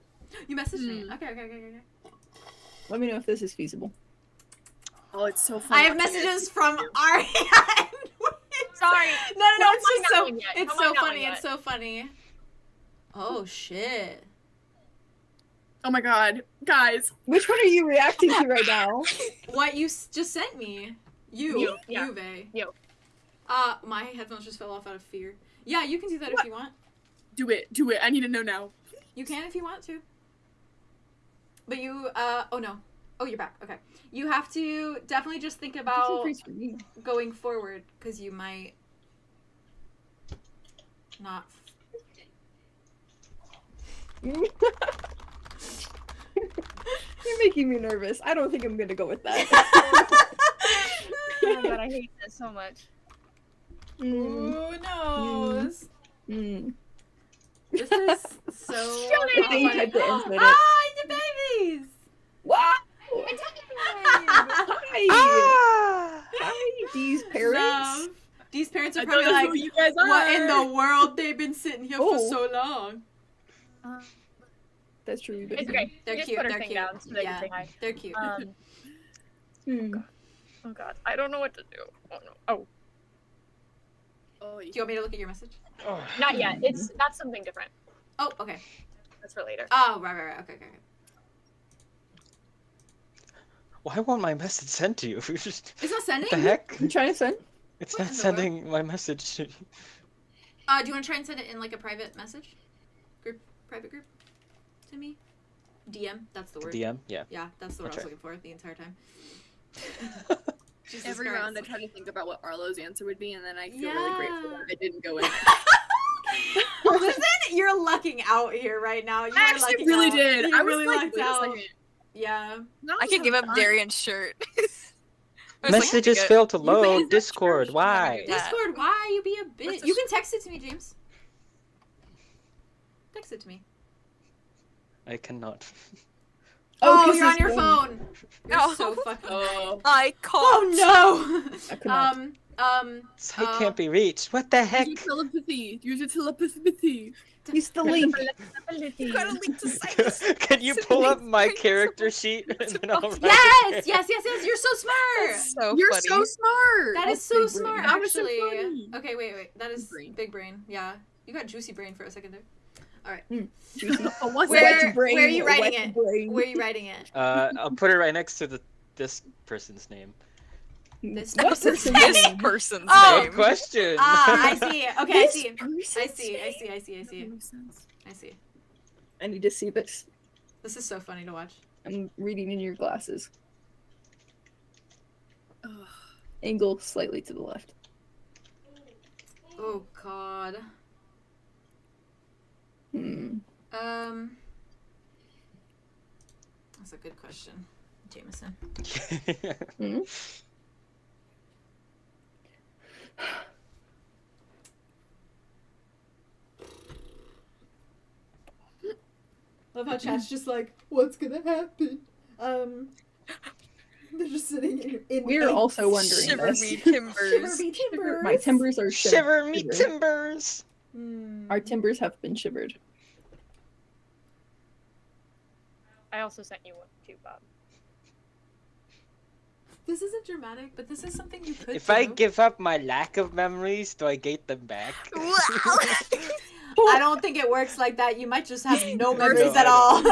You messaged me. Okay. Let me know if this is feasible. Oh, it's so funny. I have messages from Aria. Sorry. No, Tell it's mine just that so one yet. it's Tell so mine that funny. one It's so funny. Oh shit. Oh my god, guys. Which one are you reacting to right now? What you just sent me? You, Yeah. Vay. You. My headphones just fell off out of fear. Yeah, you can do that if you want. Do it. I need to know now. You can if you want to. But you, oh no. Oh, you're back. Okay. You have to definitely just think about It's a for me. going forward, because you might not. You're making me nervous. I don't think I'm gonna go with that. Oh my god, I hate this so much. Mm, Who knows? mm. This is so. I think you typed it and put it. Hi, the babies! Wow! Hi! Ah! Hi, these parents. Love. These parents are I probably don't know like, who you guys are. what in the world? They've been sitting here for Oh. so long. That's true. We've been It's okay. They're Just cute. put her They're thing cute. down so they Yeah. can say hi. They're cute. Hmm. Oh god, I don't know what to do. Oh no. Oh, Oh, Do you want me to look at your message? not yet. That's something different. Oh, okay. That's for later. Oh, right. Okay. Why won't my message send to you? What It's not sending? the heck? I'm trying to send. It's What not in the sending my message to you. Do you want to try and send it in like a private message? Private group? To me? DM? That's the word. DM? Yeah. Yeah, that's the word I'll I was try. looking for the entire time. Jesus Every Christ. round I try to think about what Arlo's answer would be, and then I feel really grateful Yeah. that I didn't go in. Listen, you're lucking out here right now. You I are actually lucking really out. did. You I was really like, lucked wait a out. second. Yeah. Now I I'm could give up fine. Darian's shirt. I was like, Messages "Good." fail to can load. use that Discord. trash. Why? Yeah. Discord, why you be a bitch? What's You this? can text it to me, James. Text it to me. I cannot. Oh, 'cause you're on his your phone- phone. You're No. so fucking. Oh. I called. Oh no. I could not. Sight can't be reached. What the heck? Use your telepathy. Use your telepathy. Use the link. You gotta link to sight. Can you pull up my character sheet and then I'll write it? Yes. You're so smart. So You're funny. so smart. That is That's so big smart, brain. That was so actually. funny. Okay, wait. That is Big brain. big brain. Yeah, you got juicy brain for a second there. All right. What's Where- that? where are you writing wet it? brain. Where are you writing it? I'll put it right next to this person's name. This What person's person's name? This name? person's Oh. name. Good question. I see. Okay, I This see. person's I see. That makes sense. I see. I need to see this. This is so funny to watch. I'm reading in your glasses. Ugh. Angle slightly to the left. Oh God. That's a good question, Jameson. Hmm? Love how chat's just like, what's gonna happen? They're just sitting in We're also wondering Shiver this. me timbers. Shiver me timbers. My timbers are Shiver me shivered. timbers. Our timbers have been shivered. I also sent you one too, Bob. This isn't dramatic, but this is something you could If do. I give up my lack of memories, do I get them back? I don't think it works like that. You might just have no I memories know, at all.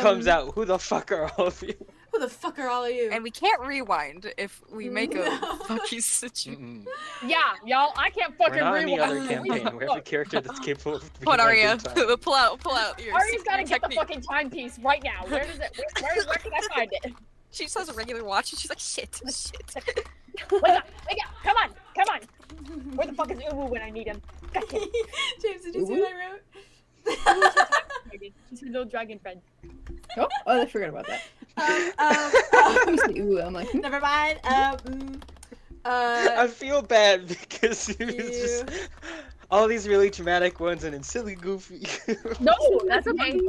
Comes out, who the fuck are all of you? Who the fuck are all of you? And we can't rewind if we make a No. fucking situation. Mm-mm. Yeah, y'all, I can't We're fucking not any other rewind. campaign. We have a character that's capable of Come on, Aria. rewinding time. Pull out your Aria's gotta secret get the technique. fucking timepiece right now. Where does it? Where can I find it? She just has a regular watch and she's like, shit. Wake up! Come on! Where the fuck is Uwu when I need him? Gotcha. James, did you see what I wrote? She's a little dragon friend. Oh, I forgot about that. You say, ooh, I'm like, Never mind. I feel bad because it was just all these really dramatic ones and then silly goofy. No, that's okay.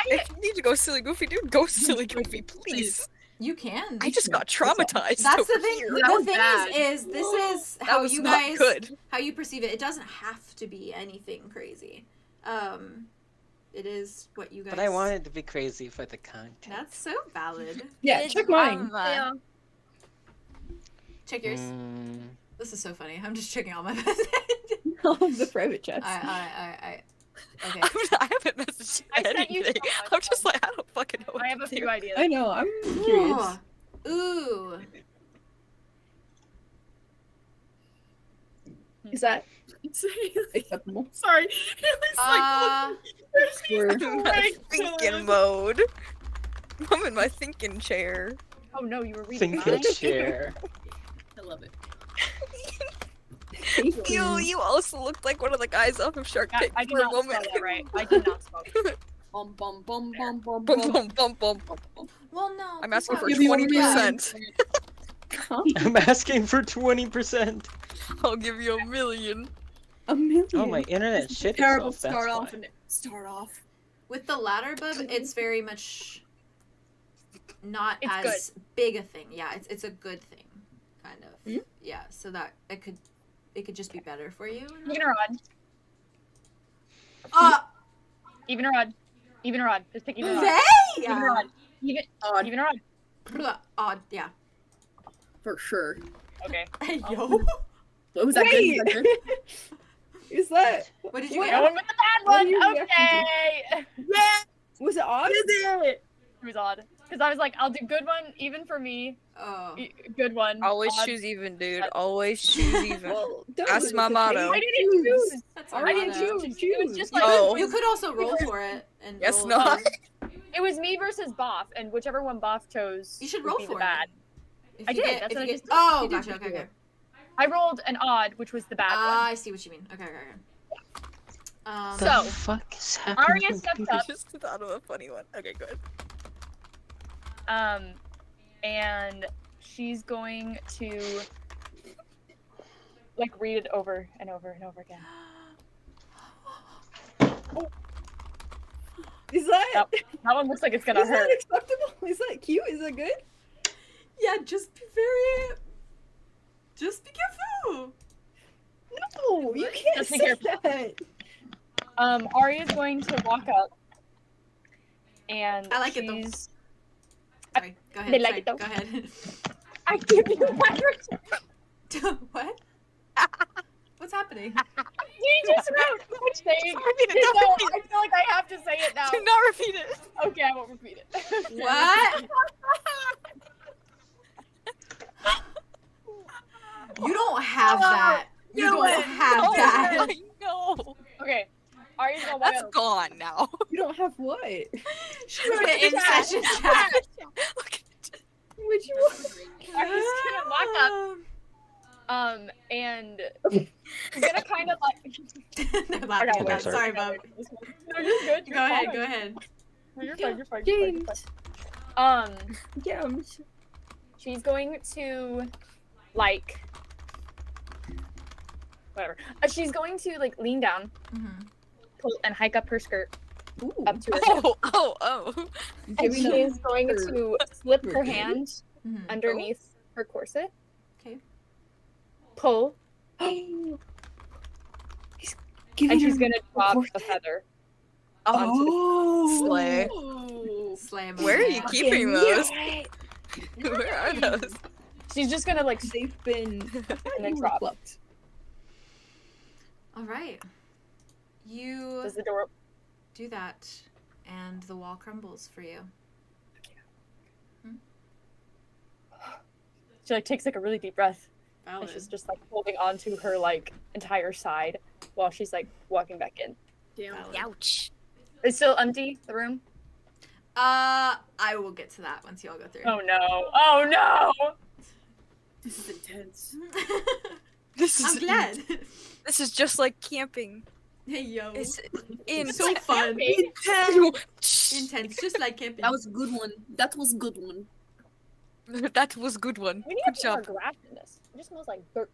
If you need to go silly goofy, dude, go silly goofy, please. You can. I just got traumatized. That's over the thing. here. That The was thing bad. is this is That how was you not guys good. how you perceive it. It doesn't have to be anything crazy. It is what you guys. But I wanted to be crazy for the content. That's so valid. yeah, check mine. Yeah. Check yours. Mm, This is so funny. I'm just checking all my messages. All of the private chats. Okay. I haven't messaged I sent you anything. so much, I'm just like, I don't fucking know. I have a what to few do. ideas. I know, I'm curious. Ooh. Is that It's acceptable? sorry. It was We're- I'm in my thinking mode. I'm in my thinking chair. Oh no, you were reading think mine? and share. I love it. You also looked like one of the guys off of Shark Tank I did for a not spell moment. that right. I did not spell that. Bum bum bum bum bum Bum, bum. bum, bum, bum. Well, no. I'm asking for Give me 20%. I'm asking for 20%. I'll give you $1 million. $1 million. Oh, my internet shit Terrible itself, start that's off why. and start off. With the latter bub, it's very much not It's as big a thing. Yeah, it's a good thing, kind of. Hmm? Yeah, so that it could just be better for you. Even or odd. Even or odd. Even or odd. Just pick even or odd. Even or odd. Odd. Even or odd. Odd, yeah. For sure. Okay. Yo. What was that Wait! good? Is that? What did you Wait, get? Going with the bad What one. do you react to? Okay. Was it odd? It was odd. Because I was like, I'll do good one, even for me. Oh. Good one. Always odd. choose even, dude. Always choose even. Well, don't That's look my at the motto. I face. didn't choose. That's I our didn't motto. choose. It was just like Oh. You could also roll for it and Guess roll not. it was me versus Boff, and whichever one Boff chose. You should would roll be for the bad. it. If I you did, get- that's if what you I get- just- Oh, you did gotcha. Okay, before. okay. I rolled an odd, which was the bad one. I see what you mean. Okay. So- The fuck is happening? Arya stepped I up, just thought of a funny one. Okay, good. and she's going to like read it over and over and over again. Is that? That one looks like it's gonna Is hurt. that acceptable? Is that cute? Is that good? Yeah, just be very Just be careful. No, you can't Just be say careful. that. Aria's going to walk up, and I like it, though. she's... Sorry, go ahead. They like sorry, it, though. Go ahead. I give you my What? What's happening? You just wrote which thing. Don't repeat it, No, don't repeat I feel like I have to say it now. Do not repeat it. Okay, I won't repeat it. What? You don't have that. You don't have that. No. Okay, Aria's gonna walk That's up. gone now. You don't have what? She's gonna in session chat. Look at Which one? Aria's gonna walk up, and she's gonna kind of like... They're laughing Okay, at that. wait. Sorry, Bob. No, you're good. Go ahead. Go ahead. You're fine. You're fine. You're fine. James. She's going to, like, whatever. She's going to like lean down, pull, and hike up her skirt Ooh. up to her. Oh. And Giving she up is going her to slip her virginity? hand Mhm. underneath her corset. Okay. Pull, He's and giving she's her gonna drop corset? a feather. Oh. Slay. Ooh. Slam. Where are you on keeping those? Where are those? She's just gonna like They've been and then drop. plucked. All right. You Does the door? do that, and the wall crumbles for you. She like takes like a really deep breath, and Valid. she's just like holding on to her like entire side while she's like walking back in. Damn. Valid. Ouch. It's still empty, the room. I will get to that once you all go through. Oh no! Oh no! This is intense. This is I'm glad. This is just like camping. Hey yo. It's so fun. intense. Intense, just like camping. That was a good one. That was a good one. That was a good one. We need Good to more job. grass in this. It just smells like dirt.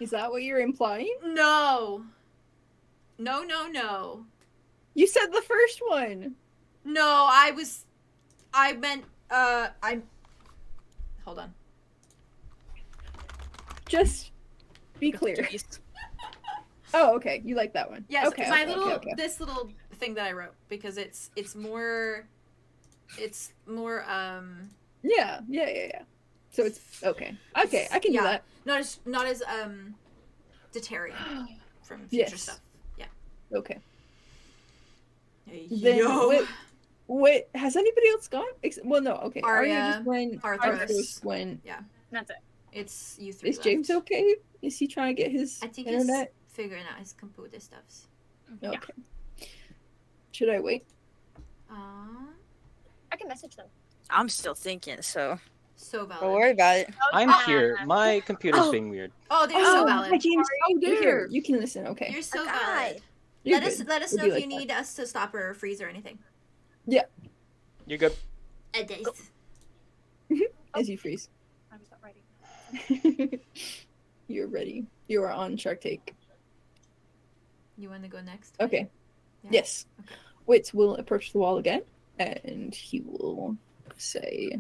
Is that what you're implying? No. No, no, no. You said the first one. No, I meant, hold on. Just be clear. Oh, okay. You like that one. Yes, Okay. my okay, little, okay. this little thing that I wrote, because it's more, Yeah. So it's okay. Okay, I can do Yeah. that. not as, deterring from future Yes. stuff. Okay. Hey, Then yo. wait, has anybody else gone? Well, no. Okay. Aria, just went. Arthros. Arthros went. That's it. It's you three Is James left. okay? Is he trying to get his I think internet? he's figuring out his computer stuffs. Okay. Should I wait? I can message them. I'm still thinking, so So valid. don't worry about it. I'm here. My computer's being weird. Oh, they're so Hi, valid. James. Oh, You're dear. here. You can listen. Okay. You're so Okay. valid. You're Let us good. let us We'll know be if like you that. need us to stop or freeze or anything. You're good. As you freeze. I was not writing. You're ready. You are on Shark Take. You want to go next? Okay. Yeah. Yes. Okay. Wit will approach the wall again, and he will say,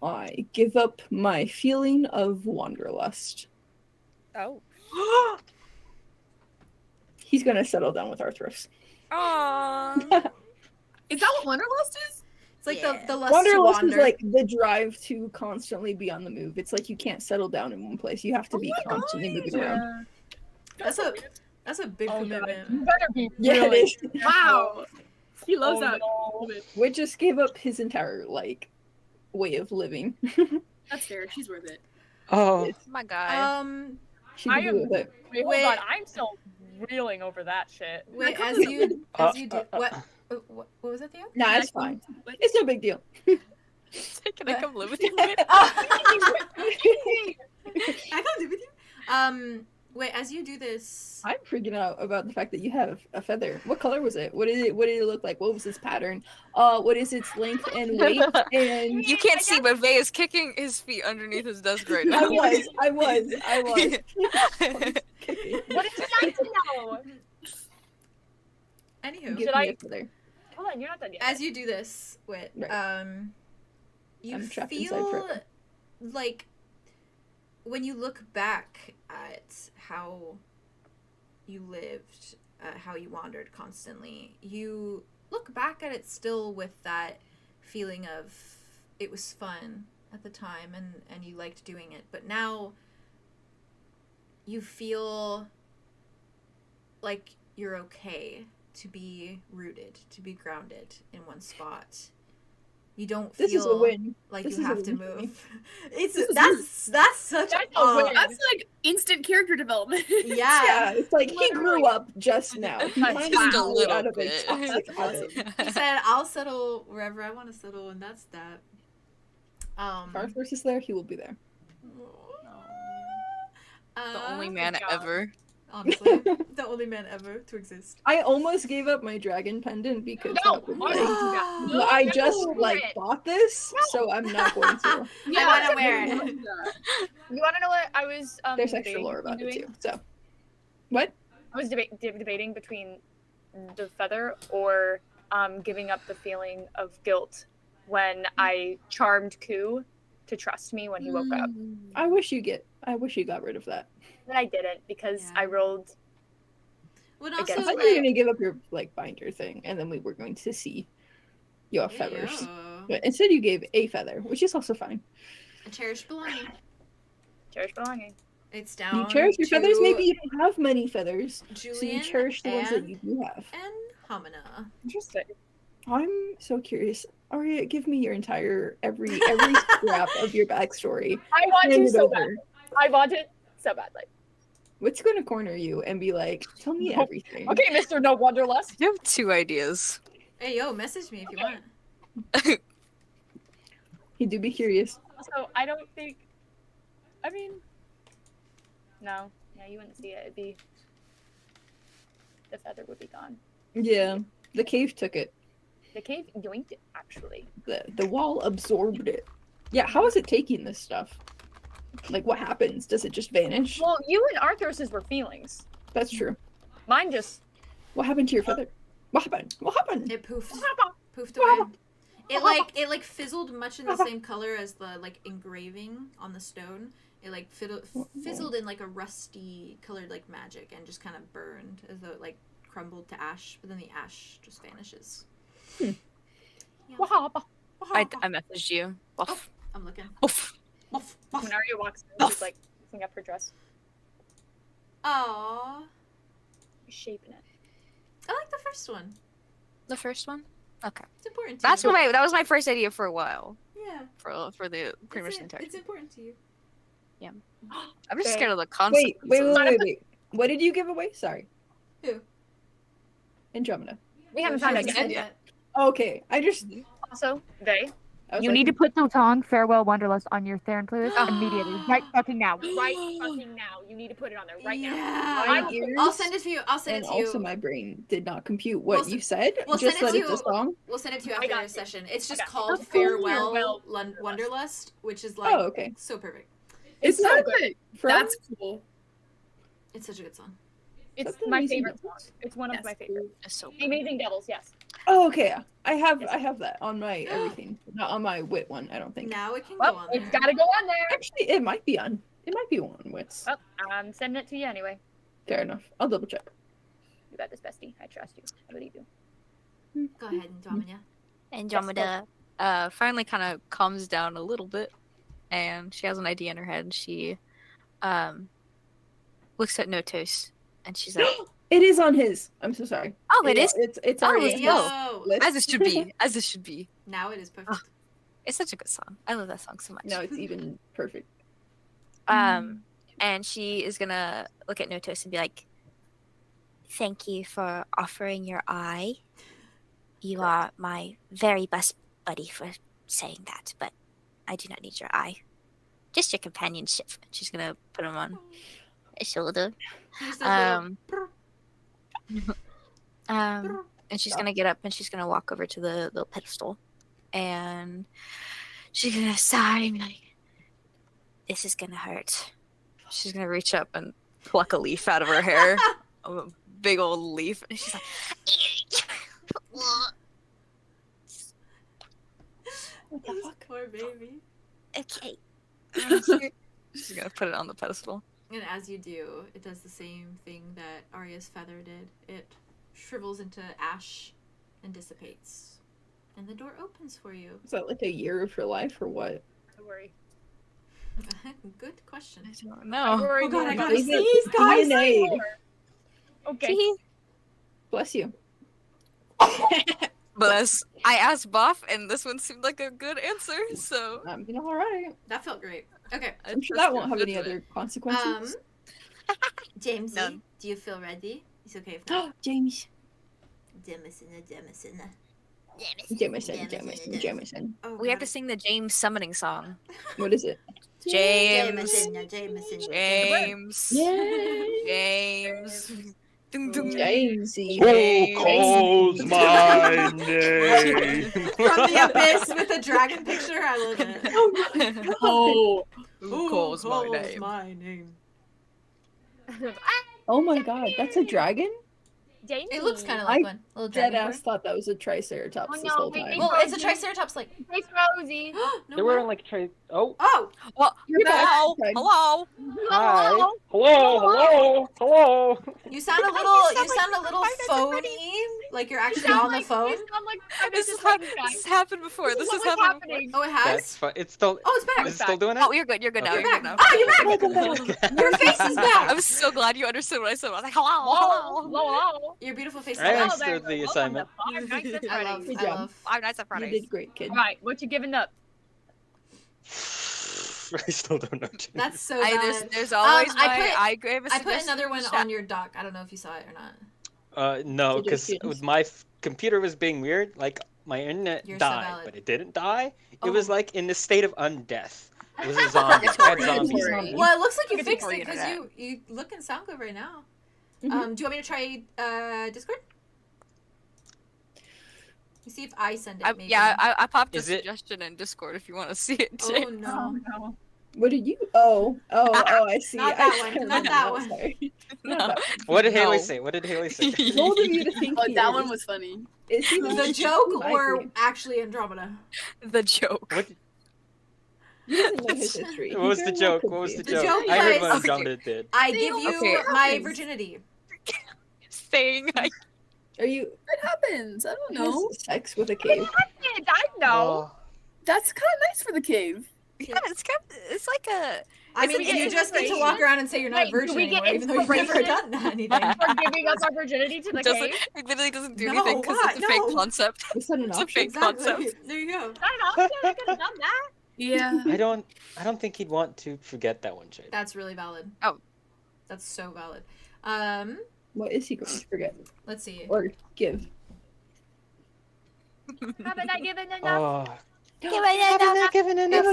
"I give up my feeling of wanderlust." Oh. He's gonna settle down with Arthros. Aww. Is that what Wanderlust is? It's like Yeah. the lust to Wanderlust wander. is like the drive to constantly be on the move. It's like you can't settle down in one place. You have to be constantly moving around. That's a big Oh, God. commitment. You better be. Yeah, it really is. Wow. He loves Oh, that. no. Wit just gave up his entire way of living. That's fair. She's worth it. Oh, Oh my god. She I can am- do with it. Wait, Wait. hold on. I'm still reeling over that shit. Wait, come as to you do what was that, Theo? Nah, it's fine. It's no big deal. Can I come live with you? Wait. I come live with you. Wait, as you do this, I'm freaking out about the fact that you have a feather. What color was it? What did it look like? What was its pattern? What is its length and weight? And You can't see, but Vay is kicking his feet underneath his desk right now. I was. Kicking. What did you like to know? anywho, Give Should me I- a feather. Hold on, you're not done yet. as you do this, Wit, Right. you I'm trapped inside feel forever. like when you look back at how you lived, how you wandered constantly, you look back at it still with that feeling of it was fun at the time and you liked doing it, but now you feel like you're okay to be rooted, to be grounded in one spot. You don't feel This is a win. like This you is have a to win for me. move. That's such That's a a win. That's like instant character development. Yeah, it's like he grew up just now. He Just finally a grew little out of a bit. toxic habit. He said, "I'll settle wherever I want to settle," and that's that. If Arthros is there, he will be there. The only Uh, man job. ever. honestly, the only man ever to exist. I almost gave up my dragon pendant because No, that would, why like, would you do that? but I just No, like it. bought this, so I'm not going to. I want to wear it. You want to know what I was There's extra debating lore about between it doing? too. So, what? I was debating between the feather or giving up the feeling of guilt when I charmed Ku to trust me when he woke up. I wish you got rid of that. But I didn't because Yeah. I rolled. Would I also guess I thought like, you were gonna give up your like binder thing, and then we were going to see your Hey, feathers. yo. But instead, you gave a feather, which is also fine. A cherished belonging. Cherished belonging. It's You down. cherish your feathers. to Maybe you don't have many feathers, so you Julian cherish the ones that and- you do have. And Hamina. Interesting. I'm so curious. Aria, give me your entire every scrap of your backstory. I want Hand to it so over. bad. I want it so badly. What's going to corner you and be like, tell me Nope. everything? Okay, Mr. No Wanderlust. You have 2 ideas. Hey, yo, message me if you Okay. want. You do be curious. So I don't think. I mean, no. Yeah, you wouldn't see it. It'd be. The feather would be gone. Yeah, the cave took it. The cave yoinked it, actually. The wall absorbed it. Yeah, how is it taking this stuff? Like, what happens? Does it just vanish? Well, you and Arthros's were feelings. That's true. Mine just. What happened to your feather? What happened? What happened? It poofed. Poofed away. It like fizzled much in the same color as the like engraving on the stone. It like fizzled in like a rusty colored like magic and just kind of burned as though it like crumbled to ash, but then the ash just vanishes. Yeah. I messaged you. Oof. I'm looking. Oof. Woof, When woof. Arya walks in, she's like picking up her dress. Aww. Shaping it. I like the first one. The first one? Okay. It's important to That's you. what that was my first idea for a while. Yeah. For the pretty much the entire. It's important to you. I'm just Okay. scared of the concept. Wait. What did you give away? Sorry. Who? Andromeda. We haven't She found hasn't it said yet. Okay, I Also, they. was You like, need to put the song "Farewell Wanderlust" on your Theron playlist immediately, right fucking now. Right fucking now. You need to put it on there right now. Yeah. my I will- ears I'll send it to you. I'll send and it to you. also my brain did not compute what We'll you said. we'll Just send it that to it's a you. song. We'll send it to you I after got the you. session. It's I just got you. called That's cool. Farewell Wanderlust. Wanderlust, which is like Oh, okay. so perfect. It's so not good. from That's cool. It's such a good song. It's That's my amazing. favorite song. It's one of That's my favorite. It's so The Amazing Devils, yes. Oh, okay. I have Yes. that on my everything, not on my wit one. I don't think. Now it can Well, go on it's there. gotta go on there. Actually, it might be on. It might be on wits. Well, I'm sending it to you anyway. Fair enough. I'll double check. You got this, bestie. I trust you. I believe you. Go ahead, Andromeda. Andromeda finally kind of calms down a little bit, and she has an idea in her head. She looks at Notos, and she's like, It is on his. I'm so sorry. "Oh, it is. It's Oh, already it's on yo. his Yo, list. As it should be. As it should be. now it is perfect. It's such a good song. I love that song so much." No, it's even perfect. And she is gonna look at Notos and be like, Thank you for offering your eye. You are my very best buddy for saying that, but I do not need your eye. Just your companionship. she's gonna put him on his shoulder. He just does a Um, little And she's gonna get up and she's gonna walk over to the little pedestal, and she's gonna sigh and be like, This is gonna hurt. she's gonna reach up and pluck a leaf out of her hair, a big old leaf, and she's like, What the fuck? Poor baby. Okay. and Just gonna put it on the pedestal. And as you do, it does the same thing that Aria's feather did. It shrivels into ash and dissipates. And the door opens for you. Is that like a year of her life or what? Don't worry. Good question. I don't Don't know. worry. Oh god, I don't gotta worry. sneeze, guys! DNA. Okay. Bless you. Bless. I asked Buff, and this one seemed like a good answer, so I'm all right. That felt great. Okay. I I'm sure trust that won't your have any judgment. other consequences. Jamesy, None. do you feel ready? It's okay if not. James. Jameson. Jameson. Oh, We have God. to sing the James summoning song. What is it? James. Jameson. James. Yay! James. Dum, dum. Jamesy. Who calls my name? From the abyss with a dragon picture. I love it. Oh my god. Oh, Who calls my name? my name? Oh my god, that's a dragon? Jamie. It looks kind of like I one. Little Dead dragon. ass thought that was a triceratops Oh, this no, whole wait, time. Well, it's a triceratops like. Face Rosie. No They way. were like Oh! Well, You're back. hello. Okay. Hello. Hi. Hello. You sound a little phony. Like you're actually on the phone. You sound like This this has happened before. This has What's happened happening? Oh, it That's has? fine. It's still. Oh, it's back. Is it still doing it? Oh, you're good. You're good now. You're You're back. good now. Oh, you're back. Your face is back. I'm so glad you understood what I said. I was like, hello, Hello. hello. Hello. Your beautiful face is I back. understood the assignment. Five Nights at I love. Freddy's. Good I job. love. Five Nights at You Freddy's. did great, kid. Right, what you giving up? I still don't know. That's so I, bad. there's always I I gave a I put suggestion another in one the on chat. your dock. I don't know if you saw it or not. No, because Suggestions. my computer was being weird. Like my internet You're so died, valid. but it didn't die. It Oh. was like in the state of undeath. It was a zombie. It had zombies. Sorry. in it. Well, it looks like you Look at fixed the it because internet. you look and sound good right now. Mhm. Do you want me to try Discord? You see if I send it. Maybe. Yeah, I popped a Is it- suggestion in Discord if you want to see it. Oh Jay. no. no. What did you? Oh, I see. Not I that can't one, not remember. that one. Sorry. No. Not that What did Haley No. say? What did Haley say? one. Bold of you to think oh, he that is. one was funny. Is he The joke I or agree. actually Andromeda? The joke. What, He doesn't know his history. what was He the very well joke? could What was be. the The joke? joke I heard was- what Okay. Andromeda did. I give you Okay. my virginity. Saying I Are you It happens. I don't know. has sex with a cave? I know. Oh, That's kind of nice for the cave. yeah, it's like a I So mean, we get you just get to inspiration? walk around and say you're not Wait, a virgin do we get anymore, even though you've never inspiration? done anything. For giving up our virginity to the doesn't cave. it literally doesn't do No, anything because it's a what? fake No. concept. Is that an It's a option? fake concept. There you go. Not an option. I could have done that. Yeah. I don't think he'd want to forget that one, Jade. That's really valid. Oh. That's so valid. What is he going to forget Let's see. or give? Haven't I given enough? Oh, It's tough. Given enough?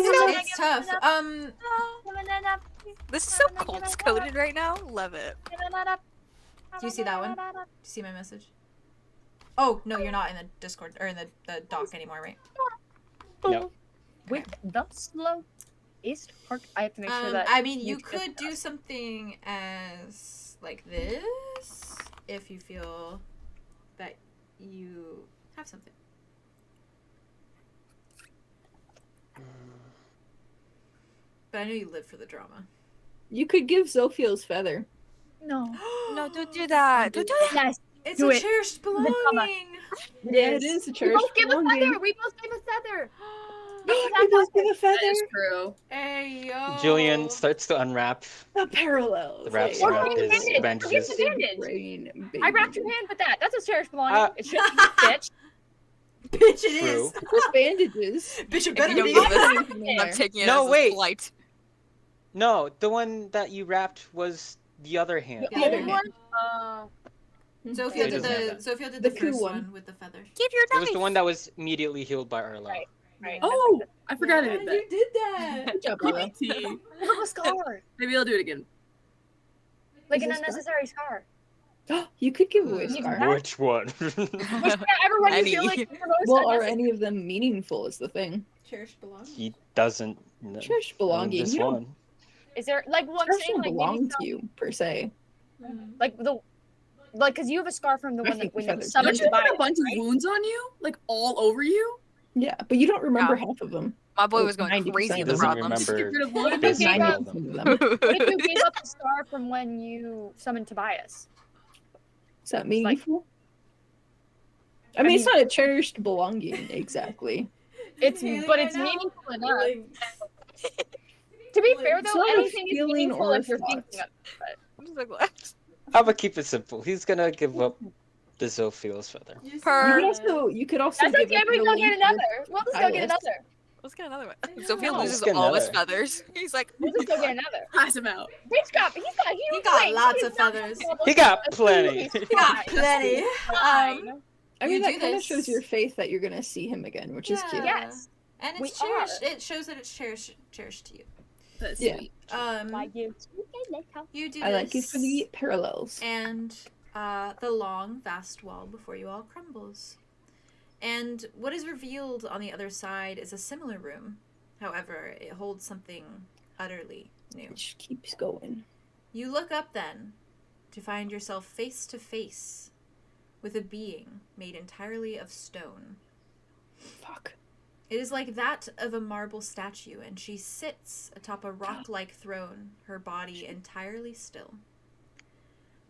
This is so Colts coded right now. Love it. Given enough? Do you see that one? Do you see my message? Oh, no, you're not in the Discord, or in the doc anymore, right? no. With the slowest part, I have to make sure that. I mean, you it's could do something as, like this, if you feel that you have something. But I know you live for the drama. You could give Zophiel's feather. No. No, don't do that. Don't do that. Yes. It's Do a it. cherished drama. belonging. Yeah, it is a We cherished both give a belonging. feather. We both give a feather. We both give a That feather. is true. Hey, yo. Julian starts to unwrap The parallels. the wraps Or around give his it. bandages. Give it. Brain, I wrapped your hand with that. That's a cherished belonging. Uh, It should be, bitch. Bitch, it True. is. With bandages. Bitch, it If better you be. don't give this, There. I'm taking it No, as wait. a slight. No, the one that you wrapped was the other hand. The other Old hand. one? Sophia It did doesn't have the Sophia did The the coup first one. one with the feathers. Give your It was knife. the one that was immediately healed by Arlow. Right. Right. Oh, I forgot I did You that. did that. Good job, Arlo. PT. Look a scar. Maybe I'll do it again. Like Is an this scar? unnecessary scar. You could give away a You scar. can- Which one? Everyone you feel Any. like you're most Well, are unnecessary. any of them meaningful is the thing. Cherished belonging. He doesn't know Cherished belonging. this You don't one. Is there like one Cherished thing don't like belong maybe to you, per se. like because you have a scar from the I one think that when the you feathers- summoned Don't you the have bio, a bunch right? of wounds on you? Like all over you? Yeah, but you don't remember Yeah. half of them. My boy was going 90% crazy. of The them. Doesn't problems. remember What if basically you gave all up? of them. 90% of them. What if you gave up the star from when you summoned Tobias? Is that meaningful? I mean, it's not a cherished belonging exactly. It's but it's meaningful enough. To be fair It's though, not a anything is feeling meaningful or a if you're thought. thinking of it. I'm just like, what? How about keep it simple? He's gonna give up the Zophiel's feather. Per- You could also That's give okay, up we your go link get with another. We'll just go get Silas. another. Let's get another one. know. Sophia Let's loses get all his another. feathers. He's like, We'll just go get another. Pass him out. He's got He got lots of feathers. He got plenty. He got plenty. I mean, You that do kind of this. shows your faith that you're gonna see him again, which is cute. Yes. And We it's cherished. It shows that it's cherished to you. That's Yeah. sweet. Like you. You do I like you this, for the parallels. and the long, vast wall before you all crumbles. And what is revealed on the other side is a similar room. However, it holds something utterly new. It just keeps going. You look up then to find yourself face to face with a being made entirely of stone. Fuck. It is like that of a marble statue, and she sits atop a rock-like throne, her body entirely still.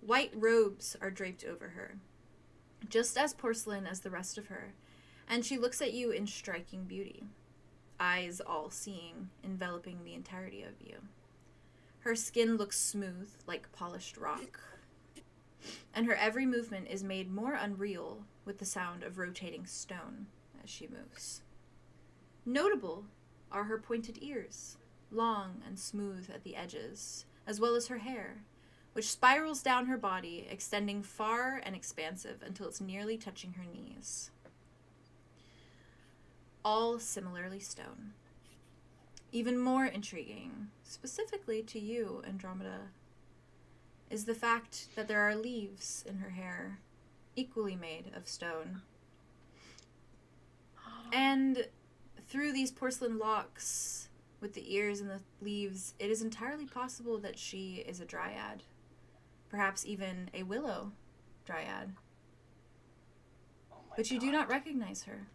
White robes are draped over her, just as porcelain as the rest of her, and she looks at you in striking beauty, eyes all-seeing, enveloping the entirety of you. Her skin looks smooth, like polished rock, and her every movement is made more unreal with the sound of rotating stone as she moves. Notable are her pointed ears, long and smooth at the edges, as well as her hair, which spirals down her body, extending far and expansive until it's nearly touching her knees. All similarly stone. Even more intriguing, specifically to you, Andromeda, is the fact that there are leaves in her hair, equally made of stone. And through these porcelain locks, with the ears and the leaves, it is entirely possible that she is a dryad. Perhaps even a willow dryad. But you do not recognize her.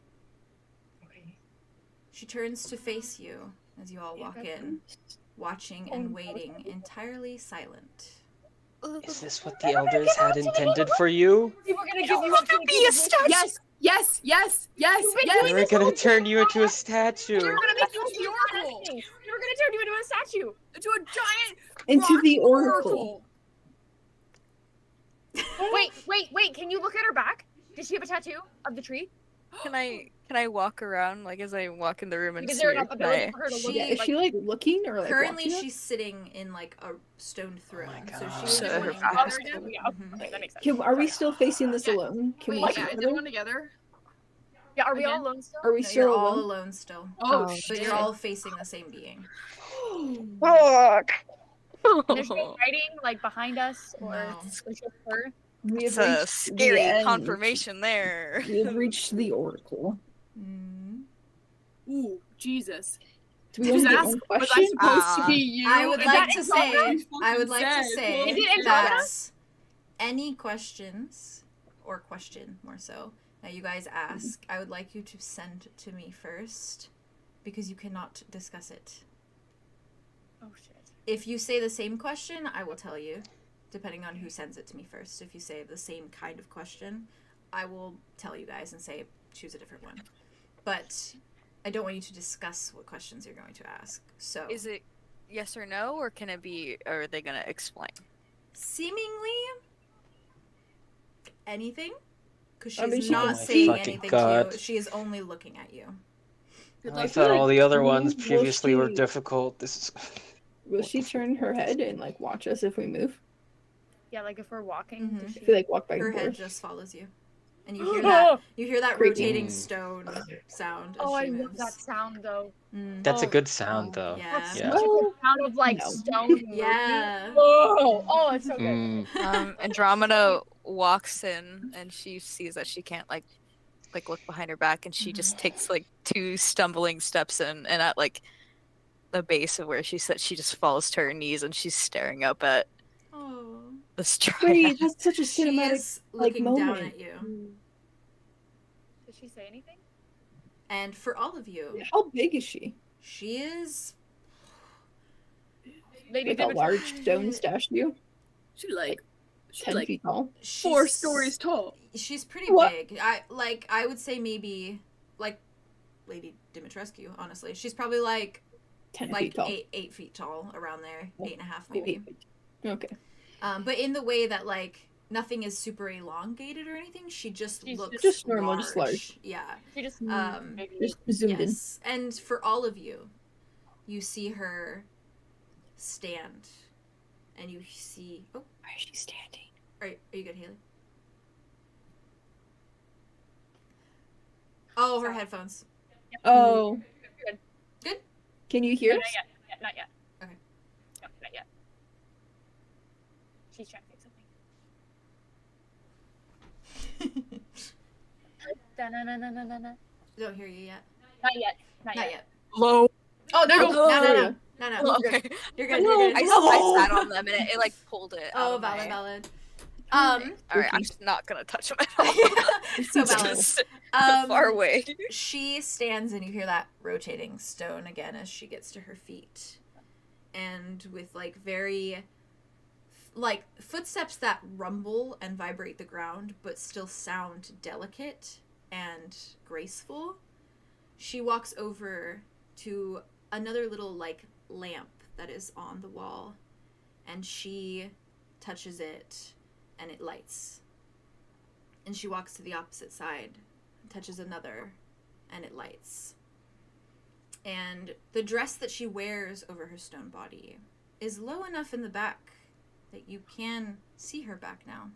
She turns to face you as you all walk in, watching and waiting, entirely silent. Is this what the elders had intended for you? We were gonna give you be a statue. Yes, yes, yes, yes, They yes. were gonna turn you into a statue. We're gonna make you into the oracle. We were gonna turn you into a statue. Into a giant Into rock the oracle. Wait, can you look at her back? Does she have a tattoo of the tree? Can I walk around, like, as I walk in the room and Is see there her? enough Can ability I- for her to look She- at Is she like looking or like Currently, watching us? she's sitting in like a stone throne, my so God. she So would her be pointing back back. is Yeah, Mhm. okay, that makes sense. Are we still facing this alone? Can we Wait, see is each everyone other? together? Yeah, are we all Again? alone still? Are we No, still you're all alone? alone still, Oh, Oh, but shit. you're all facing the same being. Fuck. There's no fighting like behind us or No. it's just her. We It's have a reached the scary end. confirmation there. We have reached the oracle. Mm. Ooh, Jesus. Do we Just only get ask, one was I question? supposed to be you? I would And like that to is not what say, you I would like to said. say Is it Andromeda? that any questions, or question more so, that you guys ask, I would like you to send to me first, because you cannot discuss it. Oh shit. If you say the same question, I will tell you, depending on who sends it to me first. If you say the same kind of question, I will tell you guys and say, choose a different one. But I don't want you to discuss what questions you're going to ask. So, Is it yes or no, or can it be? Or are they gonna explain? seemingly anything, because I mean, she's she not can saying fucking anything to God. you. She is only looking at you. I thought all the other ones Will previously were she- difficult. This is. Will she turn her head and like watch us if we move? Yeah, like if we're walking. Mhm. does If we she- like walk back Her and head forth. just follows you, and you hear that. Oh, You hear that Creepy. rotating stone sound as I she love moves. that sound though. Mm. That's a Oh, good sound, though. Yeah. That's Yeah. such a good sound of like No. stone. moving. Yeah. Oh, it's so good. Mm, Andromeda walks in and she sees that she can't like look behind her back, and she just takes like 2 stumbling steps in, and at like the base of where she sits, she just falls to her knees and she's staring up at Oh. the stripe. Wait, that's such a She cinematic. is like, looking down moment. at you. Did she say anything? And for all of you, How big is she? she is Lady Like a Dimitri. large stone statue? She like 10 feet tall? 4 stories tall. She's pretty What? big. I would say maybe like Lady Dimitrescu, honestly. She's probably like 10 like feet tall. 8 feet tall, around there. Oh. 8.5 Oh, maybe. Okay. But in the way that like nothing is super elongated or anything, she just She's looks just normal, just large. Yeah. She just maybe. Just zoomed Yes. And for all of you, you see her stand. And you see Why is she standing? Are you good, Haley? Oh, her headphones. Oh. Good. Good? Can you hear No, us? not yet. Okay. No, not yet. She's trying to fix something. Da-na-na-na-na-na. Don't hear you yet. Not yet. Not yet. Low. Oh no! Hello. No. Oh, okay. You're good. You're good. I sat on them and it like pulled it. Oh, out of my- valid. All right, I'm just not gonna touch them at all. So valid. Just Um, far away. She stands and you hear that rotating stone again as she gets to her feet. And with like very like footsteps that rumble and vibrate the ground but still sound delicate and graceful, she walks over to another little like lamp that is on the wall and she touches it and it lights. And she walks to the opposite side, touches another, and it lights. And the dress that she wears over her stone body is low enough in the back that you can see her back now.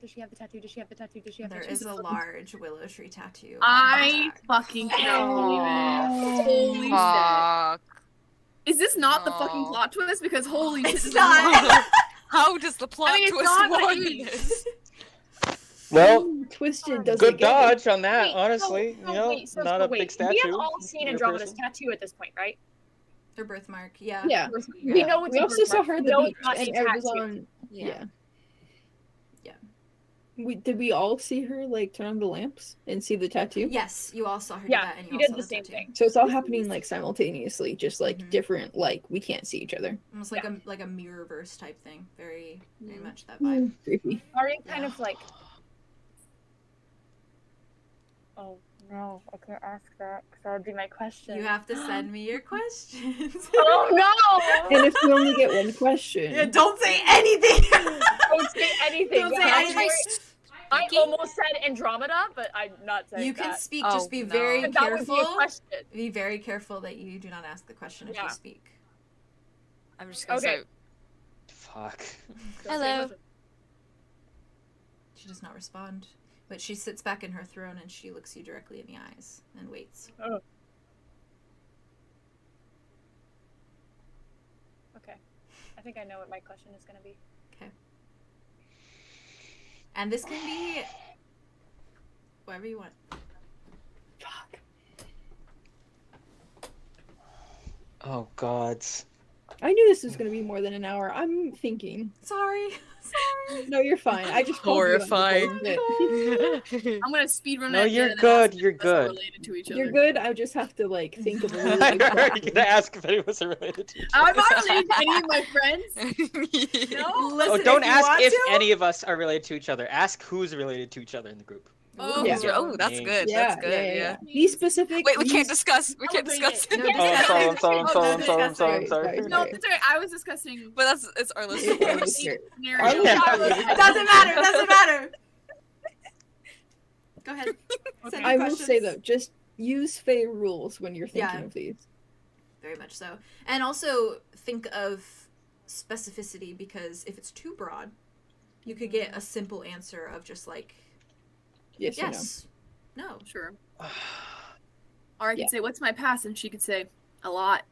Does she have the tattoo? Does she have the tattoo? Does she have the There tattoo? is a large willow tree tattoo. on her I back. fucking can't believe it. Holy shit. Fuck. Is this not the fucking No. plot twist? Because holy shit. It's this is not. How does the plot it's twist not, but work? it- Well, Twisted doesn't good get it. dodge on that, Wait, honestly. so You know, wait, so not a wait. big statue. We have all seen You're a Andromeda's person. tattoo at this point, right? Her birthmark, yeah. Yeah. We know it's We a also saw birthmark. her at We the know beach it's not and a it was tattoo. on. Yeah. Yeah. Did we all see her like turn on the lamps and see the tattoo? Yes, you all saw her do Yeah, that, and you you all did saw the same tattoo. thing. So it's all happening like simultaneously, just like Mhm. different. Like we can't see each other. Almost like a mirrorverse type thing. Very much that vibe. Mm, creepy. Ari kind Yeah. of like. Oh no, I can't ask that because that would be my question. You have to send me your questions. Oh no! And if you only get one question, Yeah, don't say anything. Don't say anything. Don't say Yeah, anything. I almost said Andromeda, but I'm not saying You can that. speak. Oh, Just be no. very And that would be a careful. question. Be very careful that you do not ask the question if you Yeah. speak. I'm just gonna Okay. say, Fuck. hello. She does not respond, but she sits back in her throne and she looks you directly in the eyes and waits. Okay. I think I know what my question is gonna be. And this can be whatever you want. fuck. Oh gods. I knew this was gonna be more than an hour. I'm thinking. Sorry. No, you're fine. I just told you I'm Horrifying. supposed to- I'm gonna speedrun No, it. you're and then good, ask you're if they're good. Related to each other. You're good. I just have to like think of a really I'm good already question. gonna ask if any of us are related to each other. I'm not related to any of my friends. No. Listen, Oh, don't if you ask want if to, any of us are related to each other. Ask who's related to each other in the group. Oh, Yeah. Oh, that's good. Yeah, That's good. Yeah. Be specific. Wait, we be can't discuss. We can't Celebrate discuss. it. No, it. Oh, I'm sorry, I'm sorry, I'm Oh, sorry, I'm no, sorry, I'm sorry, I'm sorry, sorry. sorry. No, that's alright. I was discussing But it's our It's listeners. our listener. scenario. Our Doesn't matter. Doesn't matter. Go ahead. Send I your will say questions. though, just use Fae rules when you're thinking Yeah. of these. Very much so. And also think of specificity, because if it's too broad, you could get a simple answer of just like Yes. Or no. yes, no. Sure. Or I could Yeah. say, "What's my past?" and she could say, "A lot."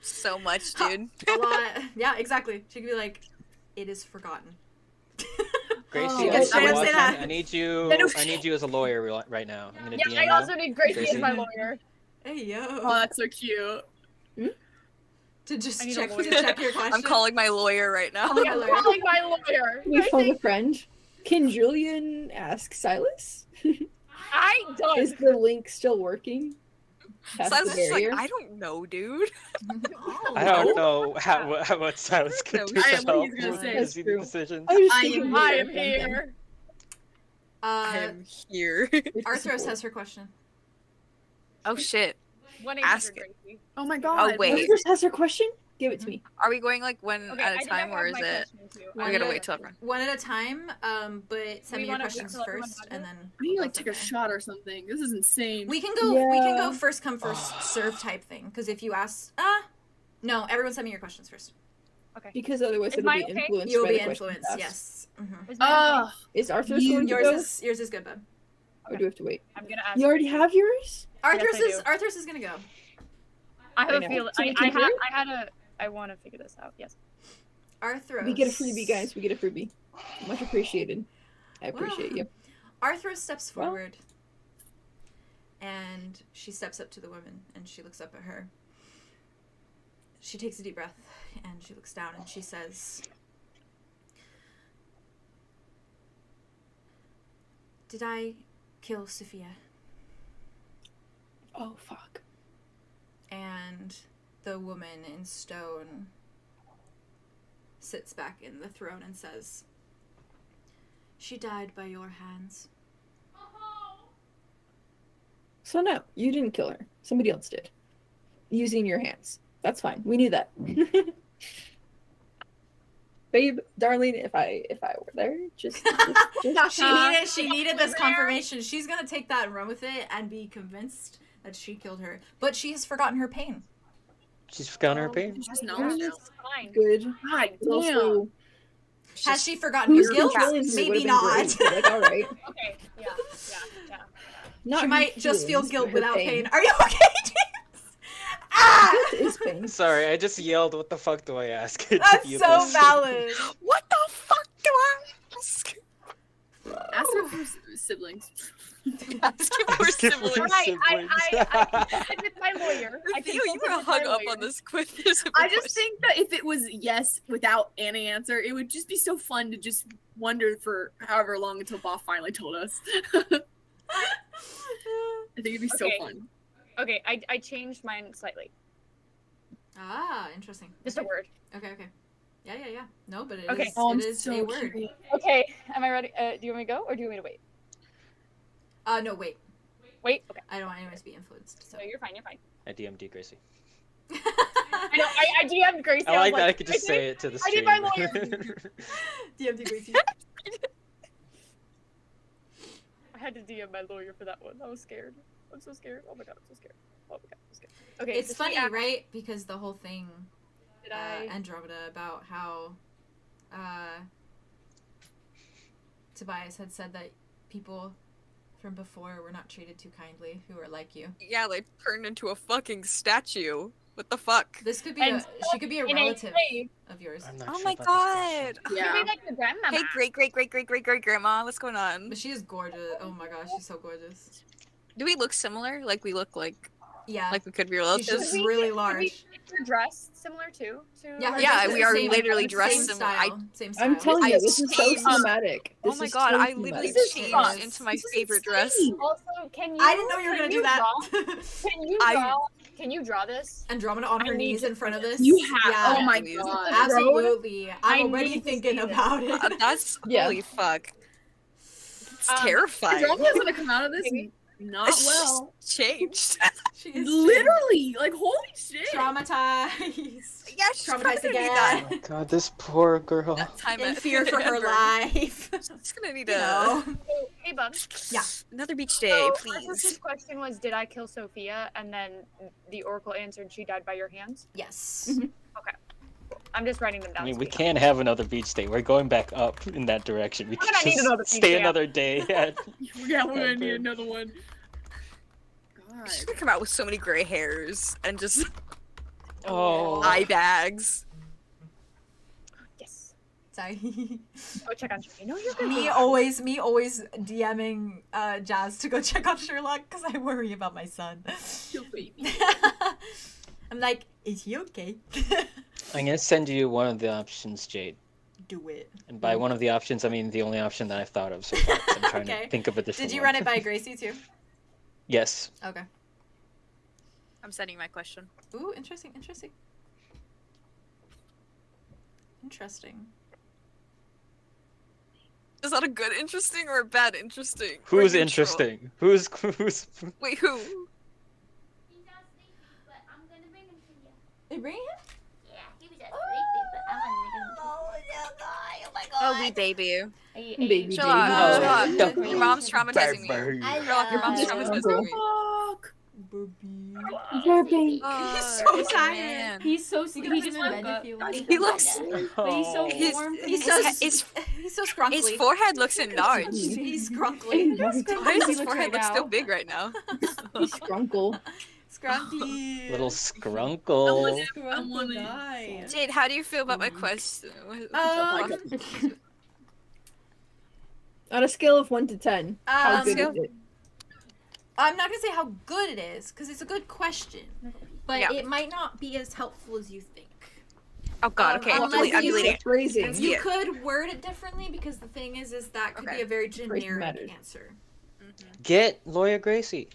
So much, dude. A lot. Yeah, exactly. She could be like, "It is forgotten." Gracie, Oh, if straight you're up say watching, that. I need you as a lawyer right now. I'm gonna Yeah, DM I you. also need Gracie as Gracie? my lawyer. Hey yo. Oh, that's so cute. To just I need a check lawyer. your question. I'm calling my lawyer right now. Oh, Yeah, my I'm lawyer. calling my lawyer. We phone a friend. Can Julien ask Silas? I done. Is the link still working? Past the Silas is like, barrier? I don't know, dude. I don't know what Silas could No, do I to am what help he's gonna with say. his That's true. decisions. I was I thinking am- we I were am friends. here. I'm here. Arthros has her question. Oh shit. 1-800 Ask it. Gracie. Oh my god. Oh, wait. Arthros has her question? Give it to me. Are we going like one Okay, at I a did time, not or have is my it? question too. We I gotta did- wait till everyone. One at a time, but send We me your wanna wait questions till everyone first, has and it? then I need to we'll like go take a from shot or something. This is insane. there. We can go Yeah. first come first serve type thing. Because if you ask, no, everyone send me your questions first. Because otherwise Is it'll mine be okay? influenced You'll by be the questions influenced. asked. Yes. Mm-hmm. Is mine okay? Is Arthros You- going to go? Yours is good, bud. Or do we have to wait? I'm gonna ask. You already have yours? Arthros I is gonna go. I have I a know. feeling. So we I can do had a. I want to figure this out. Yes. Arthros. We get a freebie, guys. We get a freebie. Much appreciated. I appreciate you. Arthros steps Well. forward, and she steps up to the woman, and she looks up at her. She takes a deep breath, and she looks down, and she says, "Did I kill Sophia?" Oh, fuck. And the woman in stone sits back in the throne and says, "She died by your hands." So no, you didn't kill her. Somebody else did. Using your hands. That's fine. We knew that. Babe, darling, if I were there, just She needed this confirmation. She's gonna take that and run with it and be convinced that she killed her. But she has forgotten her pain. She's forgotten her pain. Just know Yeah. now. It's fine. good. God But also, Has she forgotten her who's guilt? feelings Maybe would've been not. great, but, like, all right. Okay. Yeah. Not She her might just feel feelings, guilt but her without pain. pain. Are you okay, James? Ah! Guilt is pain. Sorry, I just yelled. What the fuck do I ask? to That's be so this? valid. What the fuck do I ask? Ask her for siblings. Ask him for Ask him for siblings. I did my lawyer. I Theo, you consulted were with my hung up lawyer. on this quiz. I just think that if it was yes without any answer, it would just be so fun to just wonder for however long until Boff finally told us. I think it'd be so Okay. fun. Okay, I changed mine slightly. Ah, interesting. Just a word. Okay. Yeah. No, but it Okay. is, Oh, it I'm is so a word. curious. Okay, am I ready? Do you want me to go or do you want me to wait? No, wait. Wait. Okay. I don't want anyone to be influenced. So. So you're fine. You're fine. I DM'd Gracie. I know. I DM'd Gracie. I was like that I could just say it to the I stream. need my lawyer. DMD Gracie. I had to DM my lawyer for that one. I was scared. I'm so scared. Oh my god, I'm so scared. Oh my god, I'm scared. Okay. It's so she funny, asked, right? Because the whole thing, Did I? Andromeda, about how Tobias had said that people from before were not treated too kindly who are like you. Yeah, they turned into a fucking statue. What the fuck? This could be And she could be a in a relative way, of yours. I'm not Oh sure my about this question. god. could Yeah. be like your grandmama. Hey, great grandma, what's going on? But she is gorgeous. Oh my gosh, she's so gorgeous. Do we look similar? Like we look like Yeah. we could be She's relatives? just Could we- really could we large. make her dress similar too? To Yeah, her Yeah, dress is we the are same- literally dressed same similar. style. Same style. I'm telling I you, this is so changed- cinematic. Oh This my is god, so I literally cinematic. This is changed fun. into my This is favorite dress. insane. Also, can you? I didn't know you were can gonna do that. Draw, can you I- draw? Can you draw this? Andromeda on I her need knees to in front of see this. You have. Yeah, Oh my please. god. absolutely. I I'm already need to thinking see this. about it. That's Yeah. holy fuck. It's Um, terrifying. Andromeda's gonna come out of this Maybe. not well. Changed. She is Literally, like holy shit. traumatized. Yeah, she's Traumatized probably gonna need again. that. Oh my god, this poor girl. That time In at- fear for her ever. life. She's gonna need You a know. So, hey, bub. Yeah. another beach day, So, please. Arthros' question was, did I kill Sophia? And then the Oracle answered, she died by your hands. Yes. I'm just writing them down. I mean, so we know. can't have another beach day. We're going back up in that direction. We We're can gonna need just another beach stay day. another day. At... Yeah, we're gonna need Okay. another one. God. She's gonna come out with so many gray hairs and just Oh. eye bags. Yes. Sorry. Go check on Sophia. No, you're good. me always DMing Jazz to go check on Sherlock because I worry about my son. Kill baby. I'm like, is he okay? I'm gonna send you one of the options, Jade. Do it. And by one of the options, I mean the only option that I've thought of so far. 'Cause I'm trying Okay. to think of a different Did you one. run it by Gracie too? Yes. Okay. I'm sending my question. Ooh, interesting. Interesting. Is that a good interesting or a bad interesting? Or Who's neutral? interesting? Who's Wait, who? He's not sleeping, but I'm gonna bring him to you. They bring him? Yeah, he was not sleeping, but I'm gonna bring him to you. Oh my god. Oh, we baby. Baby, Chill out. Oh, Chill out. don't- Your mom's traumatizing me. I Sherlock, your mom's Yeah. traumatizing me. Fuck. Burping. He's so This tired. man. He's so You sleepy. can He fix can my bed butt. if you want. He looks. But he's so His- warm. He's his, so his, he's so scrunkly. his forehead looks enlarged. He's scrunkly. Why does his looks forehead right look now. so big right now? He's Scrunkle. Scrunkly. little scrunkle? Scrunkle guy. Jade, how do you feel about my quest? On a scale of 1 to 10, how good is it? I'm not gonna say how good it is because it's a good question, but Yeah. it might not be as helpful as you think. Oh god, okay, I'm unless deleting. I'm you- deleting. Phrasing. See You it. could word it differently because the thing is that could Okay. be a very generic matters. answer. Get Lawyer Gracie.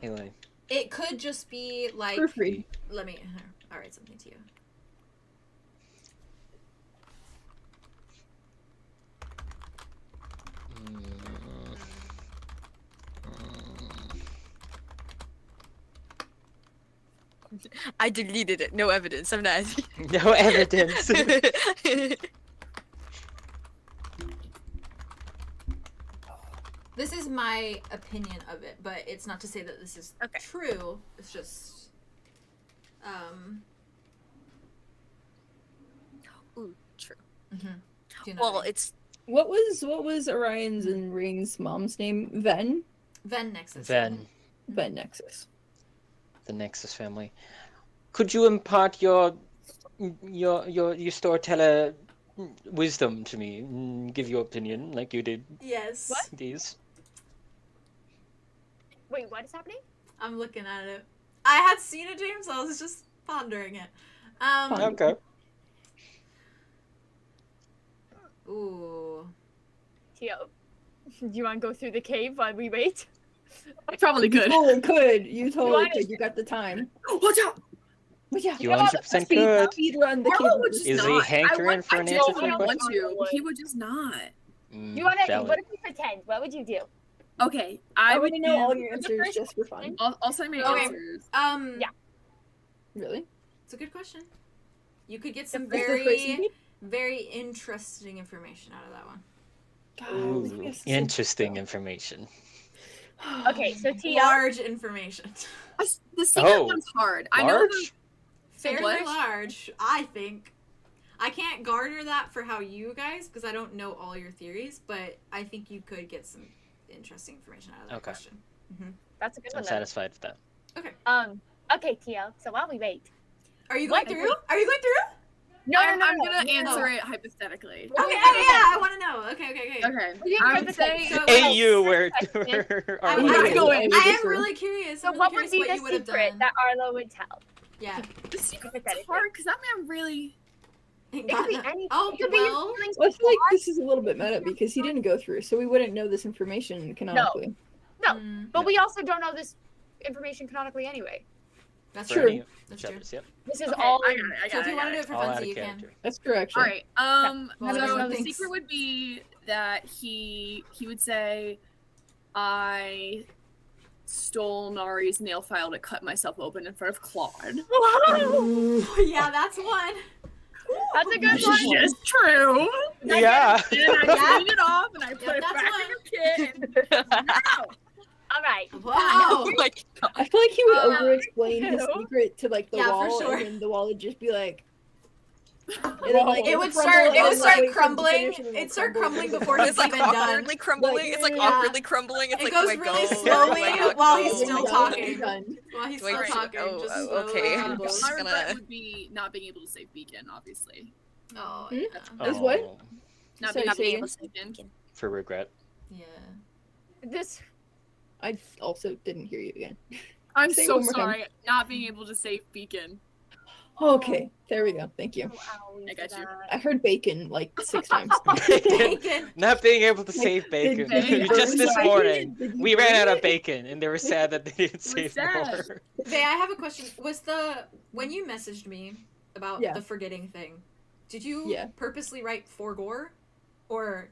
Anyway. It could just be like, Proofread. let me. I'll write something to you. I deleted it. No evidence. I'm not. No evidence. This is my opinion of it, but it's not to say that this is Okay. true. It's just, Ooh, true. do you know Well, what I mean? it's What was Orion's and Ring's mom's name? Ven? Ven Nexus. Ven, Ven Nexus. the Nexus family. Could you impart your storyteller wisdom to me? Give your opinion like you did Yes. these. Wait, what is happening? I'm looking at it. I had seen it, James. I was just pondering it. Okay. Ooh. Tio, do you want to go through the cave while we wait? I probably could. Oh, could. You totally wanna- could. You got the time. Watch out! But yeah, You 100% could. Speed run the Arlo would cave. just Is he not. hankering for an I answer don't to the want question? to. He would just not. You want to? Valid. What if we pretend? What would you do? Okay, I I would want to know all do- your answers just for fun. I'll say my Okay. answers. Yeah. Really? It's a good question. You could get some Is the phrasing good? very interesting information out of that one. Ooh, yes, interesting information. Okay, so Tio. Large information. The secret Oh, one's hard. I know Large? Fairly what? large, I think. I can't garner that for how you guys, because I don't know all your theories, but I think you could get some interesting information out of that Okay. question. That's a good I'm one. Then. satisfied with that. Okay, Tio. So while we wait. Are you going What? through? Are you going through? No, I'm no, gonna no. answer it hypothetically. Okay, I want to know. Okay. Okay. We didn't I have would the say same- Hey, you were. I, we I, gotta go in. I am really curious. So I'm really what would curious be what the you would have secret done. that Arlo would tell? Yeah. the secret's Hypothetically. hard because that man really. It could be anything. Oh, it could be well. your feelings Well, I feel like before. this is a little bit meta because he didn't go through, so we wouldn't know this information canonically. No, Mm, but we also don't know this information canonically anyway. that's For true. any That's each true. other's, yep. This is Okay, all. I got it. I So got if it. you want to do it for All out funsies, of you can. character. That's true, All actually. right. Well, So everyone the thinks- secret would be that he would say, "I stole Nari's nail file to cut myself open in front of Claude." Yeah, that's one. That's a good Which one. is just true. Yeah. And I cleaned it off and I put Yep, it that's back one. in her kit. And All right. Wow. Oh my god. I feel like he would over-explain his Ew. secret to like the Yeah, for wall, sure. and then the wall would just be like. And then, like, It would crumble, start. and It would then, start wait for it to crumbling. finish, and then It'd start crumble, crumbling and then before crumble. it's It's like even done. awkwardly crumbling. It's like yeah. awkwardly crumbling. It's It like, goes do I really go? slowly Do I not while go? he's And then still it's talking. done. While he's Wait, still wait, talking, oh, just oh, slowly okay. crumbles. Just My gonna- regret would be not being able to save Beacon, obviously. Oh, Hmm? yeah. Is what? Oh, Not Sorry, being say able to again? save Beacon. for regret. Yeah. This. I also didn't hear you again. I'm Say it so one more time. sorry. Not being able to save Beacon. Okay, there we go. Thank you. I got you. I heard bacon like 6 times. Bacon. Not being able to Like, save bacon. did you Just burn this the morning, bacon? Did you we ran burn out of it? bacon, and they were sad that they didn't save sad. more. Vay, I have a question. Was when you messaged me about Yeah. the forgetting thing, did you Yeah. purposely write for gore? Or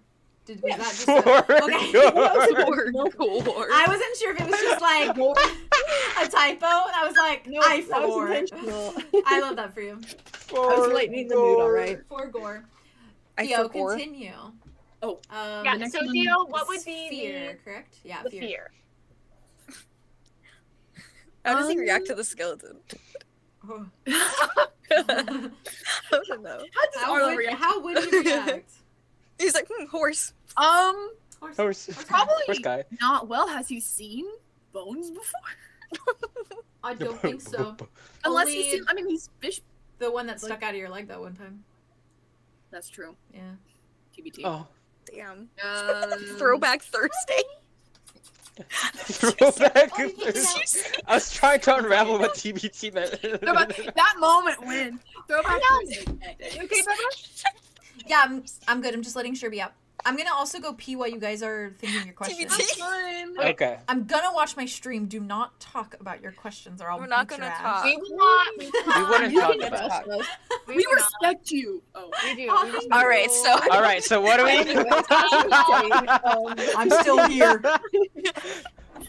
was that just For okay. gore. I wasn't sure if it was just like a typo, and I was like, No, I that was for. intentional. I love that for you. I was lightening the mood, alright? For gore. I Theo, forgot. continue. Oh. Yeah, next so one Theo, what would be fear, correct? Yeah, the fear? How does he react to the skeleton? Oh. I don't know. How would you react? He's like, horse. Horse Probably guy. not well. Has he seen bones before? I don't think so. Unless Only he's seen. I mean, he's fish. the one that stuck out of your leg that one time. That's true. Yeah. TBT. Oh. Damn. Um, Throwback Thursday. Throwback. Oh, you can't get out. I was trying to unravel what TBT meant. that moment when throwback Thursday. Okay, Baba? Yeah, I'm good. I'm just letting Sherby out. I'm gonna also go pee while you guys are thinking your questions. TBT. Okay. I'm gonna watch my stream. Do not talk about your questions, or I'll We're not beat gonna your ass. talk. We will not. We wouldn't You talk can about trust it. us. We will not. respect you. Oh. We do. Oh, We just- All right, so All right. So what do we? I'm still here.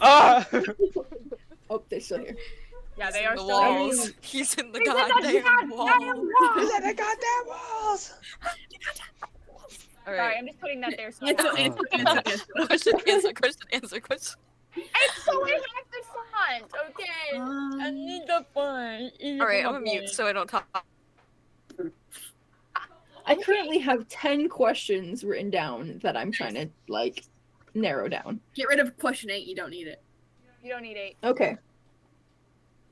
Ah! Oh, they're still here. Yeah, they in are the still walls. He's in the He's in the goddamn walls. He's in the goddamn walls. All Sorry, right. I'm just putting that there. So Answer. Question. It's so I have the font. Okay. I need the font. All right, I'm gonna mute so I don't talk. I currently have 10 questions written down that I'm trying to like narrow down. Get rid of question 8. You don't need it. You don't need 8. Okay.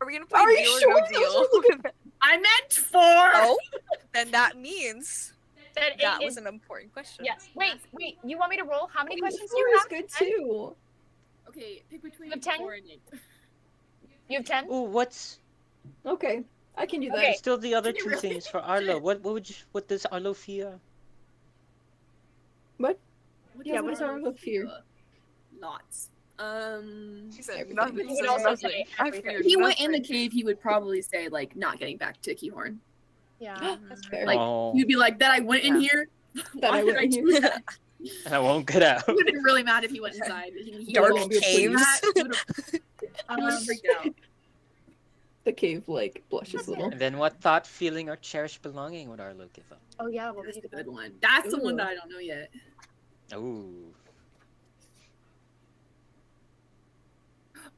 Are we gonna play Are you Deal or sure No those Deal? I meant 4. Oh, then that means Then that 8 was is... an important question. Yes. Wait. You want me to roll? How many questions do 4 you is have? good 10? too. Okay, pick between You have 10? 4 and 8. You have 10? Ooh, what's Okay, I can do that. Okay. still the other Can you two really? things for Arlo? What does Arlo fear? What Yeah, what is our Arlo fear? Lots. He said Everything. nothing. You He would said also nothing. say I everything. feared If he went in the nothing. cave, he would probably say like not getting back to Keahorn. Yeah, that's fair. Like, Oh, You'd be like, that I went in here. That Why I did went in do here? that? and I won't get out. He would have been really mad if he went inside. He Dark would've- caves. He would have freaked out. The cave like blushes a little. And then what thought, feeling, or cherished belonging would Arlo give up? Oh yeah, what would That's you the do? good one. That's the one Ooh. that I don't know yet. Ooh.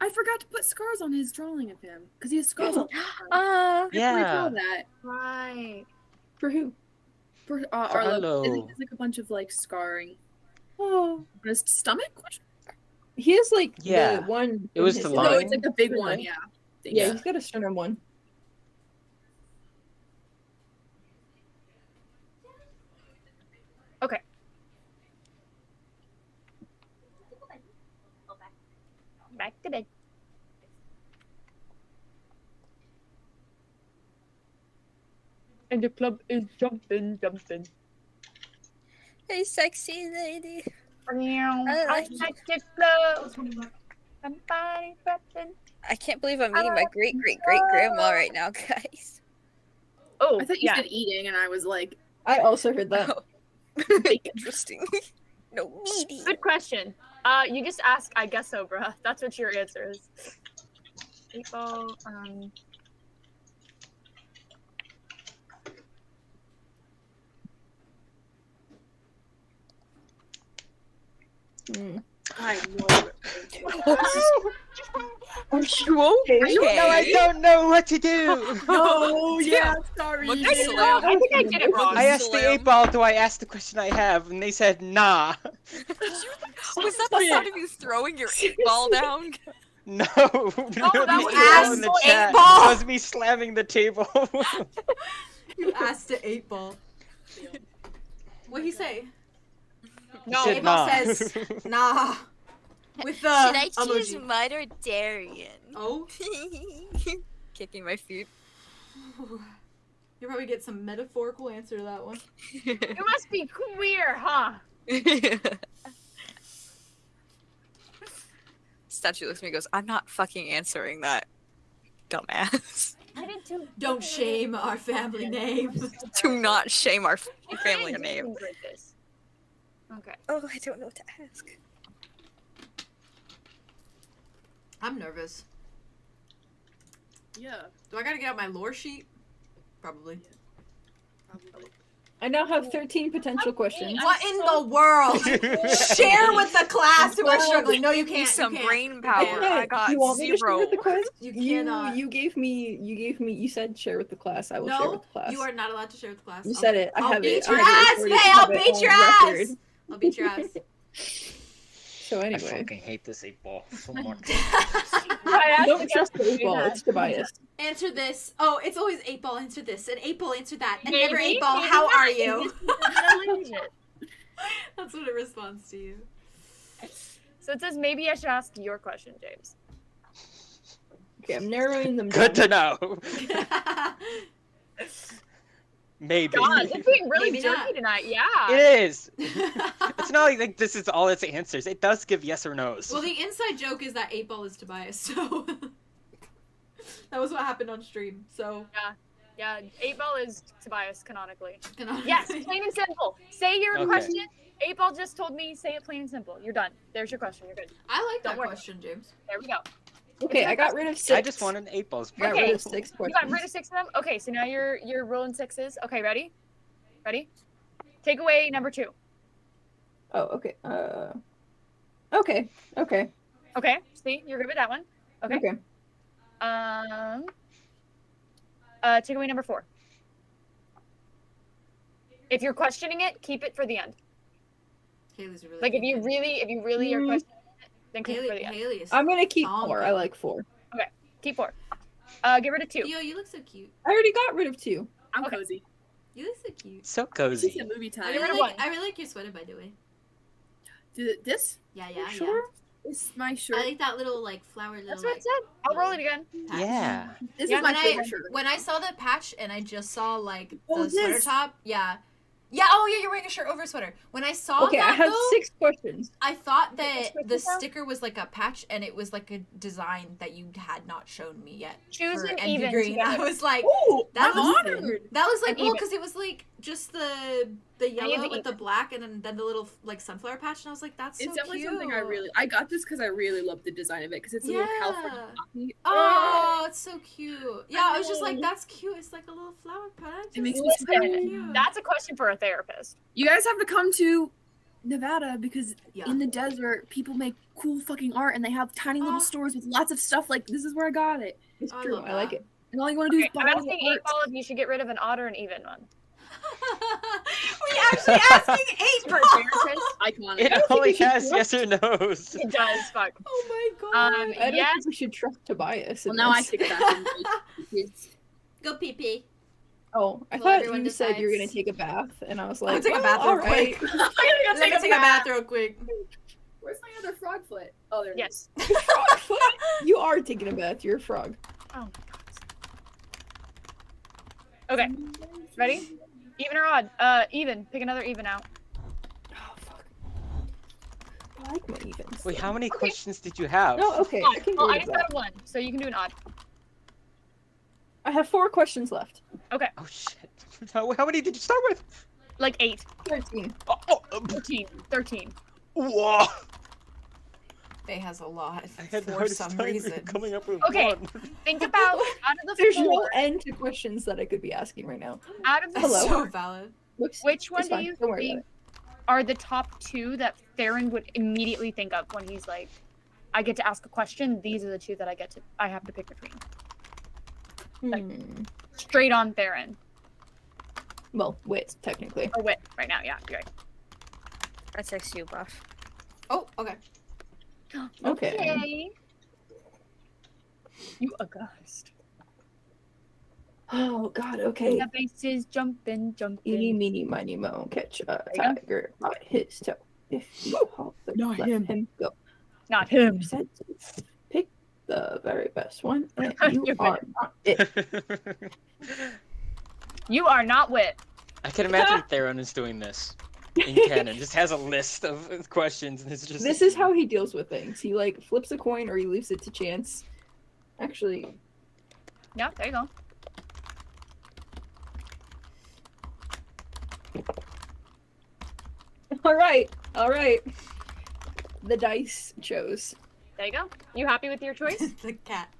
I forgot to put scars on his drawing of him because he has scars on. Uh, Yeah. That Right. For who? for For Arlo. Arlo. He has like a bunch of like scarring Oh, on his stomach. he has like Yeah. the one. It was in the his- line. No, it's like a big Yeah. one. Yeah. Yeah, he's got a sternum one. Okay. Back to bed. And the club is jumping. hey, sexy lady. I like like the club. Somebody rapping. I can't believe I'm meeting my great grandma right now, guys. Oh, I thought you yeah. said eating, and I was like, I also heard that. Interesting. No, meaty. Good question. You just ask, I guess so, bruh. That's what your answer is. People, Mm. I have no idea. Are you okay? No, I don't know what to do. Oh yeah, sorry. Look you at did. Slam. I think I did it wrong. I asked the Slam. 8-ball, do I ask the question I have? And they said, nah. Was that the sound of you throwing your 8-ball down? No. that Me was throwing in the asked chat. 8-ball. It was me slamming the table. You asked an 8-ball. What'd he say? He said 8-ball nah. says, nah. With the Should I choose emoji. Mud or Darian? Oh. Kicking my feet. You probably get some metaphorical answer to that one. You must be queer, huh? Statue looks at me and goes, I'm not fucking answering that, dumbass. I did too. Don't shame our family name. Do not shame our family I name. didn't like this. Okay. Oh, I don't know what to ask. I'm nervous. Yeah. Do I gotta get out my lore sheet? Probably. I now have 13 potential questions. What in the world? Share with the class who are struggling. No, you can't. Some you can't. brain power. Yeah. I got you want me to share 0. with the class? You cannot. You gave me. You said share with the class. I will share No, with the class. you are not allowed to share with the class. You said it. I I'll have beat it. your I have ass, it recorded. Faye. I I'll have it beat on your record. ass. I'll beat your ass. So I anyway, fucking hate this 8-ball so much. I don't trust the 8-ball. It's Tobias. Answer this. Oh, it's always 8-ball. Answer this. And 8-ball. Answer that. And Maybe, never 8-ball. maybe How not. are you? So That's what it responds to you. it says maybe I should ask your question, James. Okay, I'm narrowing them Good down. to know. Maybe. God, it's being really Maybe jerky not. tonight. Yeah. It is. It's not like this is all its answers. It does give yes or no's. Well, the inside joke is that 8-ball is Tobias, so that was what happened on stream. So Yeah, 8-ball is Tobias canonically. canonically. Yes, plain and simple. Say your Okay. question. 8-ball just told me, say it plain and simple. You're done. There's your question. You're good. I like Don't that worry. question, James. There we go. Okay, I got rid of 6. I just wanted 8-balls. I got Okay. rid of 6 You questions. got rid of 6 of them? Okay, so now you're rolling 6s. Okay, ready? Ready? Take away number 2. Oh, okay. Okay. Okay. Okay, see, you're good with that one. Okay. Okay. Take away number 4. If you're questioning it, keep it for the end. Haley's really Like if you good. really are questioning it, then keep it for Haley, the end. Haley is I'm gonna keep Tom 4. good. I like 4. Keep 4. Get rid of 2. Yo, you look so cute. I already got rid of 2. I'm Okay. cozy. You look so cute. So She cozy. said movie I time. Get rid really, of like, one. I really like your sweater, by the way. This Yeah, yeah, Sure. is my yeah. shirt. I like that little like flower little That's what like it said. I'll roll it again. patch. Yeah. This Yeah, is my When favorite I shirt. when I saw the patch and I just saw like the Oh, sweater this. top, yeah. Yeah, oh yeah, you're wearing a shirt over a sweater. When I saw Okay, that I have though, 6 questions. I thought that Switch the this out? sticker was like a patch and it was like a design that you had not shown me yet. Choose for an Envy even Green. I together. was like, Ooh, that I'm was honored. that was like An cool even. because it was like just the yellow the with the even. black and then the little like sunflower patch and I was like, that's so It's definitely cute. something I really. I got this because I really love the design of it because it's a little California coffee. Oh, it's so cute. Yeah, I was just like, that's cute. It's like a little flower patch. It makes It's me so Listen, cute. That's a question for a therapist. You guys have to come to Nevada because Yeah. in the desert, people make cool fucking art and they have tiny little Oh. stores with lots of stuff. Like this is where I got it, It's I true. love I like that. it. and all you want to do Okay, is buy I'm the asking art. 8-ball if you should get rid of an odd or an even one. we actually asking eight For a ball. therapist, Iconic. It don't think only we should has do yes or no's. it does. Fuck. Oh my god. I don't Yes. think we should trust Tobias. Well, in now I this. take it back. It's- Go pee pee. Oh, I Well, thought everyone you said you were gonna decides. take a bath, and I was I'll like, take a well, bath real all right. quick. I'm gonna go Let me take a bath real quick. Where's my other frog foot? Oh, there it is. Yes. You are taking a bath. You're a frog. Oh my god. Okay. Ready? Even or odd? Even. Pick another even out. Oh fuck. I like my evens. Wait, how many questions did you have? No, okay. I Odd. can Well, go I with just that. got one, so you can do an odd. I have 4 questions left. Oh shit. How many did you start with? Like 8, 13. Oh, 13, 13. whoa. Faye has a lot I had the for hardest some time reason. coming up with Okay. one. Think about out of the There's no 4, end to questions that I could be asking right now. out of the That's Hello? so 4, valid. Whoops. which one It's do fine. you Don't worry think are the top 2 that Theron would immediately think of when he's like, I get to ask a question, these are the 2 that I have to pick between. Hmm. Straight on Theron. Well, wit, technically. Or Wit right now, yeah, you're right. I text you, buff. Oh, okay. Okay. You aghast. Oh god, okay. The bases jumping, Eeny, jumping. meeny, miny, mo, catch a you go. tiger by his toe. If you halt the Not let him. go. Not him. Said to pick the very best one, and you You're are not it. You are not wit. I can imagine Theron is doing this in canon. Just has a list of questions, and it's just. This is how he deals with things. He like flips a coin or he leaves it to chance. Actually, Yeah, there you go. all right. The dice chose. There you go. You happy with your choice? the cat.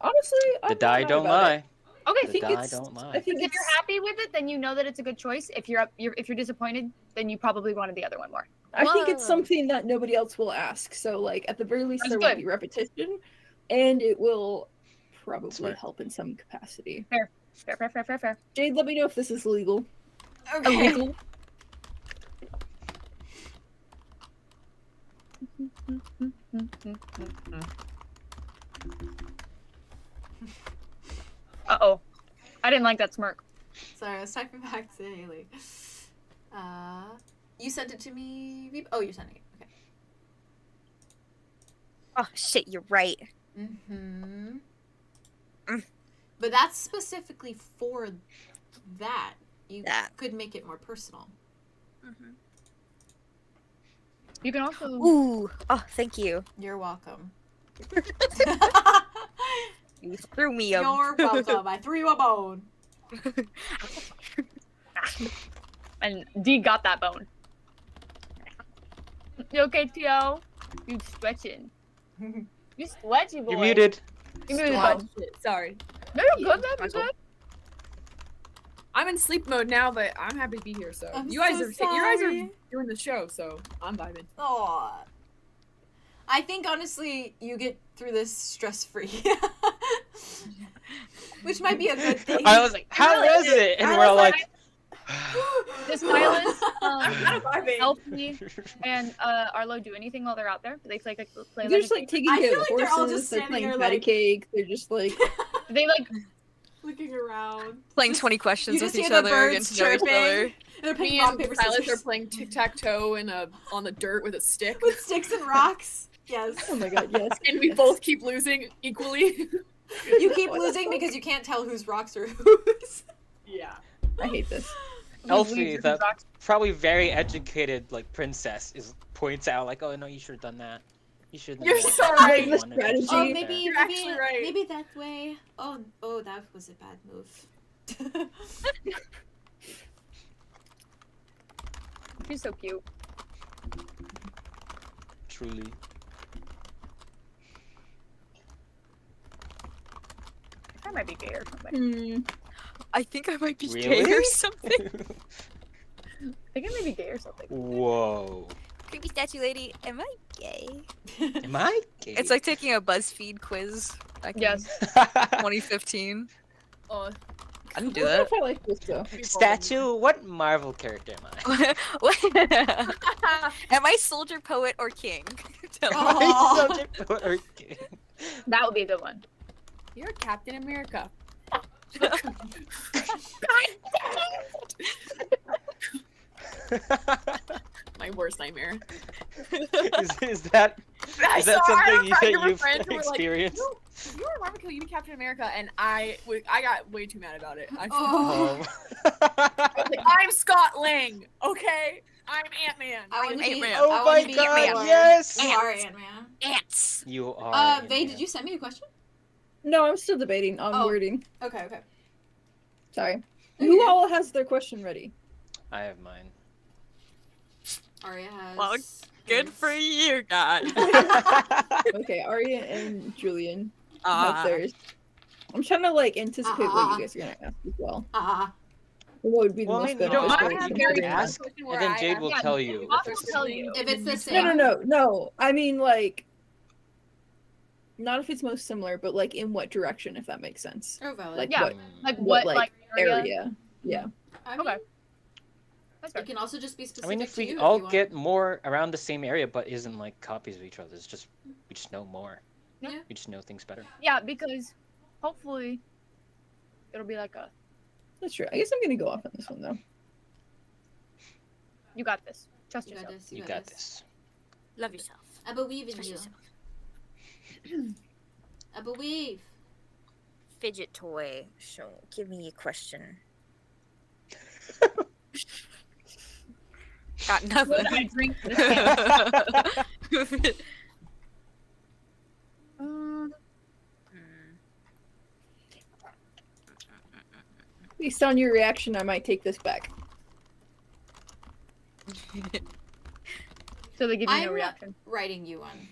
Honestly, The I'm die not don't about lie. it. Okay, I think die it's. don't lie. I think if you're happy with it, then you know that it's a good choice. If you're disappointed, then you probably wanted the other one more. I think it's Whoa. something that nobody else will ask. So, like, at the very least, That's there will good. be repetition, and it will probably Smart. help in some capacity. Fair. Jade, let me know if this is legal. Okay. Illegal. Uh-oh. I didn't like that smirk. Sorry, I was typing back to Haley. You sent it to me. Oh, you're sending it. Okay. Oh shit, you're right. Mm-hmm. Mm. But that's specifically for that. You That. could make it more personal. You can also... Ooh. Oh, thank you. You're welcome. You threw me a. You're welcome. I threw you a bone. And D got that bone. You okay, Tio? You stretching. You stretchy, boy. You're muted. You muted, Oh, bud. shit. Sorry. No, you're good, man. You're good. I'm in sleep mode now, but I'm happy to be here. So I'm you guys so are sorry. doing the show, so I'm vibing. Aw. I think honestly you get through this stress free. Which might be a good thing. I was like, how was it? And I we're all was like. Does Silas, I'm kind of vibing. Elphie, and Arlow do anything while they're out there? Do they play They're like just like taking I care feel of the like they're all horses. just They're standing playing there, patty like- cake. They're just like. they like Looking around. Playing Just- 20 questions you with just each hear the other, birds getting to know each other. chirping. They're playing Me rock, and paper, Silas scissors. are playing tic-tac-toe on the dirt with a stick. With sticks and rocks. Yes. Oh my god, yes. And we both keep losing equally. You keep losing because you can't tell whose rocks are whose. Yeah. I hate this. Elphie, the probably very educated like princess, points out like, oh no, you should have done that. You should have done You're that. so right. You The wanted to strategy. do Oh, that. maybe You're actually right. maybe that way. Oh, that was a bad move. she's so cute. Truly. I might be gay or something. I think I might be Really? gay or something. I think I may be gay or something. Whoa. Creepy statue lady, am I gay? Am I gay? It's like taking a BuzzFeed quiz back Yes. in 2015. Oh, I can I do don't know that. if I like this though. Statue. What Marvel character am I? What? Am I soldier, poet, or king? Tell me. Oh. Okay. That would be a good one. you're Captain America. My worst nightmare. is that I is that saw our something friend that were you've friends who were like, experienced? You were Marvel Kill, you be Captain America, and I got way too mad about it. I Oh. was like, I'm Scott Lang, okay? I'm Ant-Man. I want to be. Ant-Man. I Oh wanna my be god, Ant-Man. yes! You are Ant-Man. Ants. You are. Vay, Ant-Man. did you send me a question? No, I'm still debating on Oh. wording. Okay. Sorry. Who all has their question ready? I have mine. Aria has. Well, Good for you guys. Okay, Aria and Julien have theirs. I'm trying to like anticipate what you guys are gonna ask as well. What would be the Well, most I mean, you don't beneficial? have I to very ask, question and where then I Jade ask- will Yeah, tell you you have if it's to the tell same. you. If it's the No, same. no. I mean, like, not if it's most similar, but like in what direction, if that makes sense. Oh, valid. Like Yeah. what Like what like, area? Yeah. I mean, Okay. That's fair. it can also just be I specific mean, if to we you all you want. get more around the same area, but isn't like copies of each other, it's just we just know more. Yeah. We just know things better. Yeah, because hopefully it'll be like a That's true. I guess I'm gonna go off on this one though. you got this. Trust You got yourself. this. You got this. Love yourself. I believe in Trust you. yourself. I believe. Fidget toy. So give me a question. Got nothing. Would I drink this? Based on your reaction, I might take this back. So they give you no I'm reaction. writing you one.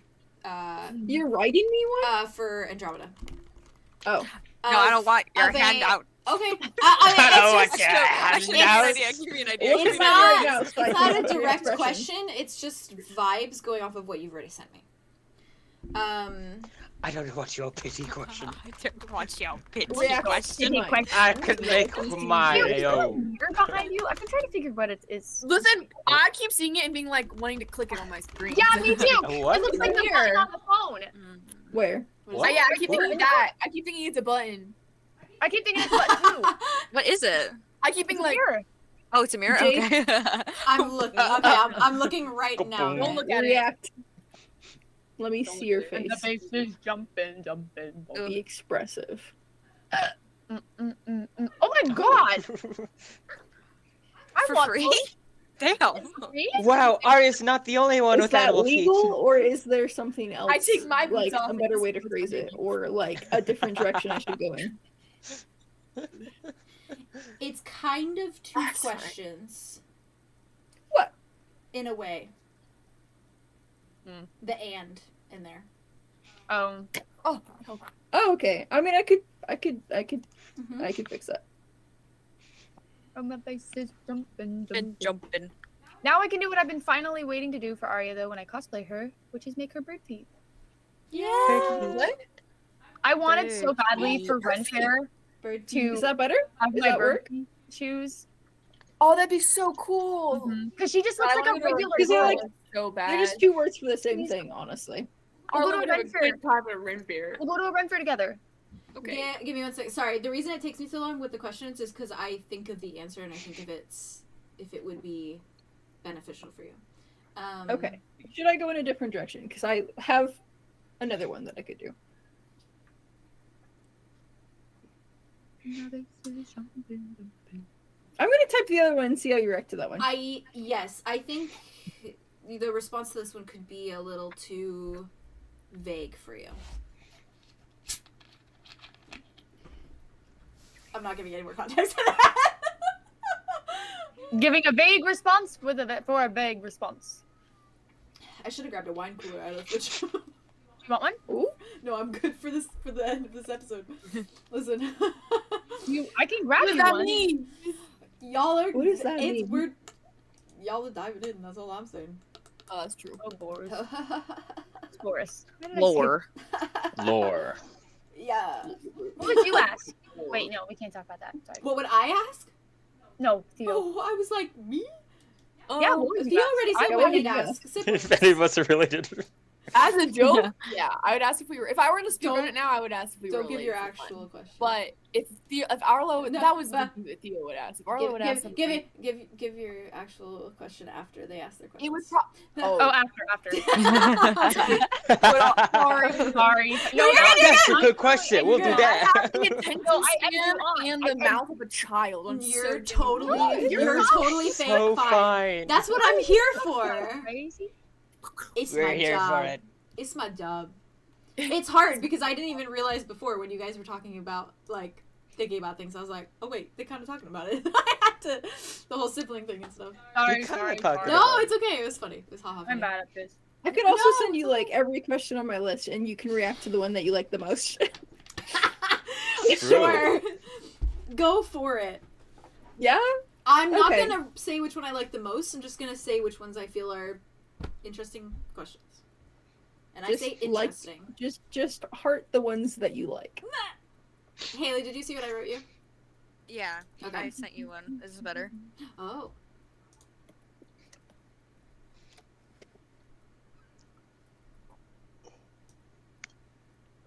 You're writing me one? For Andromeda. Oh. No, I don't want your of a- handout. Okay. I It's don't just, want your handout. Give me an idea. Well, it's not not, right now, so I it's can not a answer your direct expression. question. It's just vibes going off of what you've already sent me. I don't want your pity question. I don't want your pity React question. to mine. I could make my own. You're behind you. I've been trying to figure what it is. Listen, I keep seeing it and being like wanting to click it on my screen. Yeah, me too. What? It looks like the Here. button on the phone. Where? What? Yeah, I keep thinking that. I keep thinking it's a button. I keep thinking it's a button too. What is it? I keep thinking like, Here. Oh, it's a mirror? Jake? Okay. I'm looking. Okay, I'm looking right now. don't look at it. React. Let me see your And face. the face is jumping. Be expressive. Oh my god! I For want free? those. Damn. Free? Wow, Aria's not the only one Is with that animal legal, feet. or is there something else? I take my boots like off a and better just way to put phrase my it, or like a different direction I should go in. It's kind of two Ah, sorry. questions. What? In a way. Hmm. The and in there. Oh. oh, Oh, okay. I mean, I could Mhm. fix that. Oh, my face is jumping. Been jumping. Now I can do what I've been finally waiting to do for Aria though when I cosplay her, which is make her bird feet. Yeah. what? I wanted so Bird badly feet. for Ren Fair Bird to Is that better? have Does my that bird work? feet shoes. Oh, that'd be so cool. Because she just looks I like a wanna go to regular Because they're girl. like- So bad. They're just two words for the same thing, honestly. We'll Arlo go would to have a Renfair. good time at Renfair. We'll go to a Ren Fair together. Okay. Yeah, give me 1 second. Sorry, the reason it takes me so long with the questions is because I think of the answer and I think if it would be beneficial for you. Okay. Should I go in a different direction? Because I have another one that I could do. I'm gonna type the other one and see how you react to that one. Yes, I think the response to this one could be a little too vague for you. I'm not giving any more context to that. Giving a vague response for a vague response. I should have grabbed a wine cooler out of the fridge. You want one? Ooh. No, I'm good for the end of this episode. Listen. I can grab What does you that one. mean? Y'all are What does that mean? y'all are diving in, that's all I'm saying. Oh, that's true. Oh, Boris. Boris. Lore. Lore. Yeah. What would you ask? Wait, no, we can't talk about that. Sorry. What would I ask? No, Theo. Oh, I was like, me? Yeah, what would you Theo ask? already I said what would he'd ask. ask. Simple. If any of us are related. As a joke, yeah, I would ask if we were. If I were to speak on Don't- it now, I would ask if we were. Don't give your related for actual fun. question. But if Arlo, No, that was but- what Theo would ask. If Arlo would ask something, give your actual question after they ask their question. it would. Oh, after. Sorry. Sorry. No, you're good, That's a good question. We'll do I that. have the attention No, I span do and not. the mouth of a child. I'm You're so totally, No, you're not. totally So fine. fine. That's what I'm here for. Crazy. It's We're my here job. for it. It's my job. It's hard because I didn't even realize before when you guys were talking about like thinking about things. I was like, oh wait, they're kind of talking about it. I had to the whole sibling thing and stuff. Sorry, You kinda sorry. talked sorry. No, it's okay. It was funny. It was haha. I'm funny. bad at this. I could also No, send you like every question on my list, and you can react to the one that you like the most. Sure. Go for it. Yeah. I'm not Okay. gonna say which one I like the most. I'm just gonna say which ones I feel are interesting questions. And Just I say like- interesting. Just heart the ones that you like. Haley, did you see what I wrote you? Yeah. Okay. I sent you one. This is better. Oh.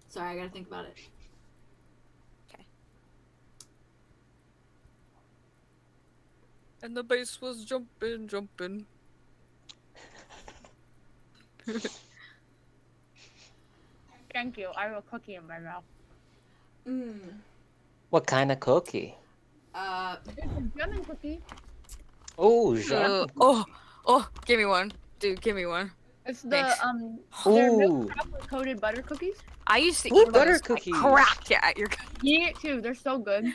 Sorry, I gotta think about it. And the bass was jumping. Thank you. I have a cookie in my mouth. Mm. What kind of cookie? Lemon cookie. Oh, Uh, Jean. oh, give me one. Dude, give me one. It's the Thanks. they're milk Ooh. chocolate coated butter cookies. I used to Ooh, eat butter those cookies. like crack. Yeah, you're good. Me too. They're so good.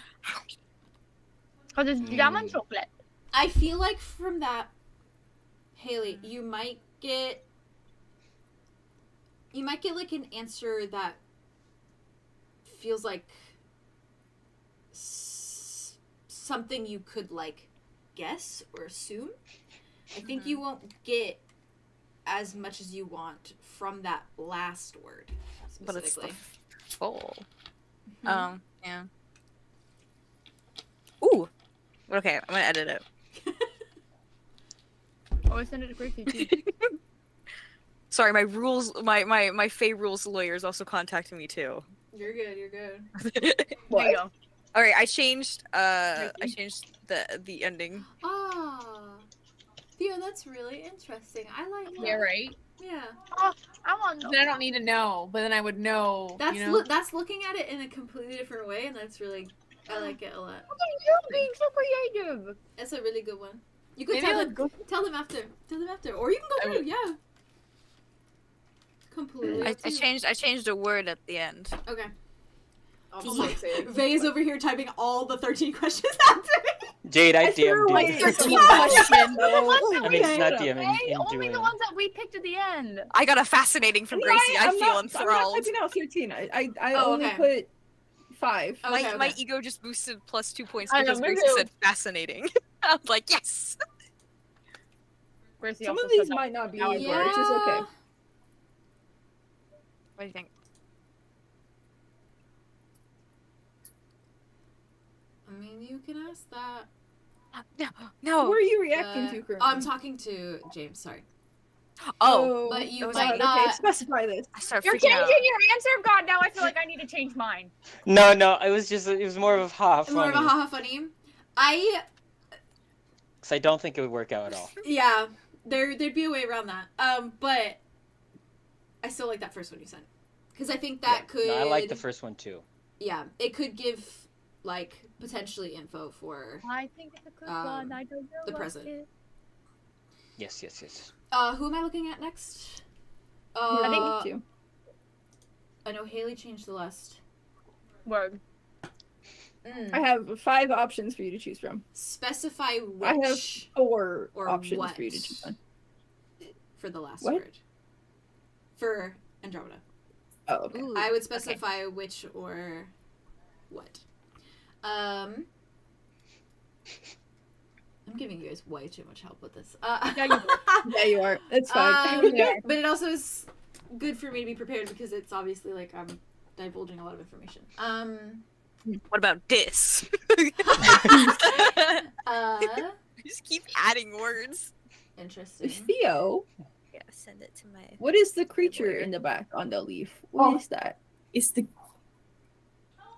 Cause it's lemon chocolate. I feel like from that, Haley, you might get like an answer that feels like something you could like guess or assume. I think you won't get as much as you want from that last word But it's the specifically. full. Mhm. Yeah. Ooh. Okay, I'm gonna edit it. Oh, I sent it to Gracie too. Sorry, my Fae rules lawyers also contacted me too. You're good. You're good. There you go. All right, I changed the ending. Ah, Theo, that's really interesting. I like that. Yeah, right. Yeah. I want to know. Then I don't need to know, but then I would know. That's you know? that's looking at it in a completely different way, and that's really I like it a lot. Look at you being so creative. It's a really good one. You could Maybe tell I'll them, go. tell them after, or you can go I through. would- Yeah. Completely. I up to you. changed a word at the end. Okay. I'm so excited. Vay is over here typing all the 13 questions after me. Jade, I threw DM'd away you. 13 questions. I mean, it's not DMing. Hey, I'm only the doing. ones that we picked at the end. I got a fascinating from Gracie. I feel I'm enthralled. not typing out 13. I Oh, only okay. put 5. Okay, My okay. ego just boosted plus 2 points I know, because me Gracie too. said fascinating. I was like, yes. Gracie Some also of these said that. might not be Yeah. easy, which is okay. What do you think? I mean, you can ask that. No. Who are you reacting to currently? I'm talking to James. Sorry, Oh, but you was might God, not. okay, specify this. I started You're freaking changing out. your answer? God, now I feel like I need to change mine. No, it was more of ha More of a funny. haha funny. Because I don't think it would work out at all. Yeah, there'd be a way around that. But I still like that first one you sent because I think that could. No, I like the first one too. Yeah, it could give like potentially info for. I think it's a good one. I don't know the what present. it is. Yes. Who am I looking at next? I think too. I know Haley changed the list. Word. I have 5 options for you to choose from. Specify which I have 4 or options what? for you to choose from. for the last What? word. For Andromeda. Oh, okay. Ooh, I would specify which or what. I'm giving you guys way too much help with this. Yeah, you Yeah, you are. It's fine. But it also is good for me to be prepared because it's obviously like I'm divulging a lot of information. What about this? Just keep adding words. Interesting. Theo, Yeah, send it to my. what is the creature in the back on the leaf? What is that? It's the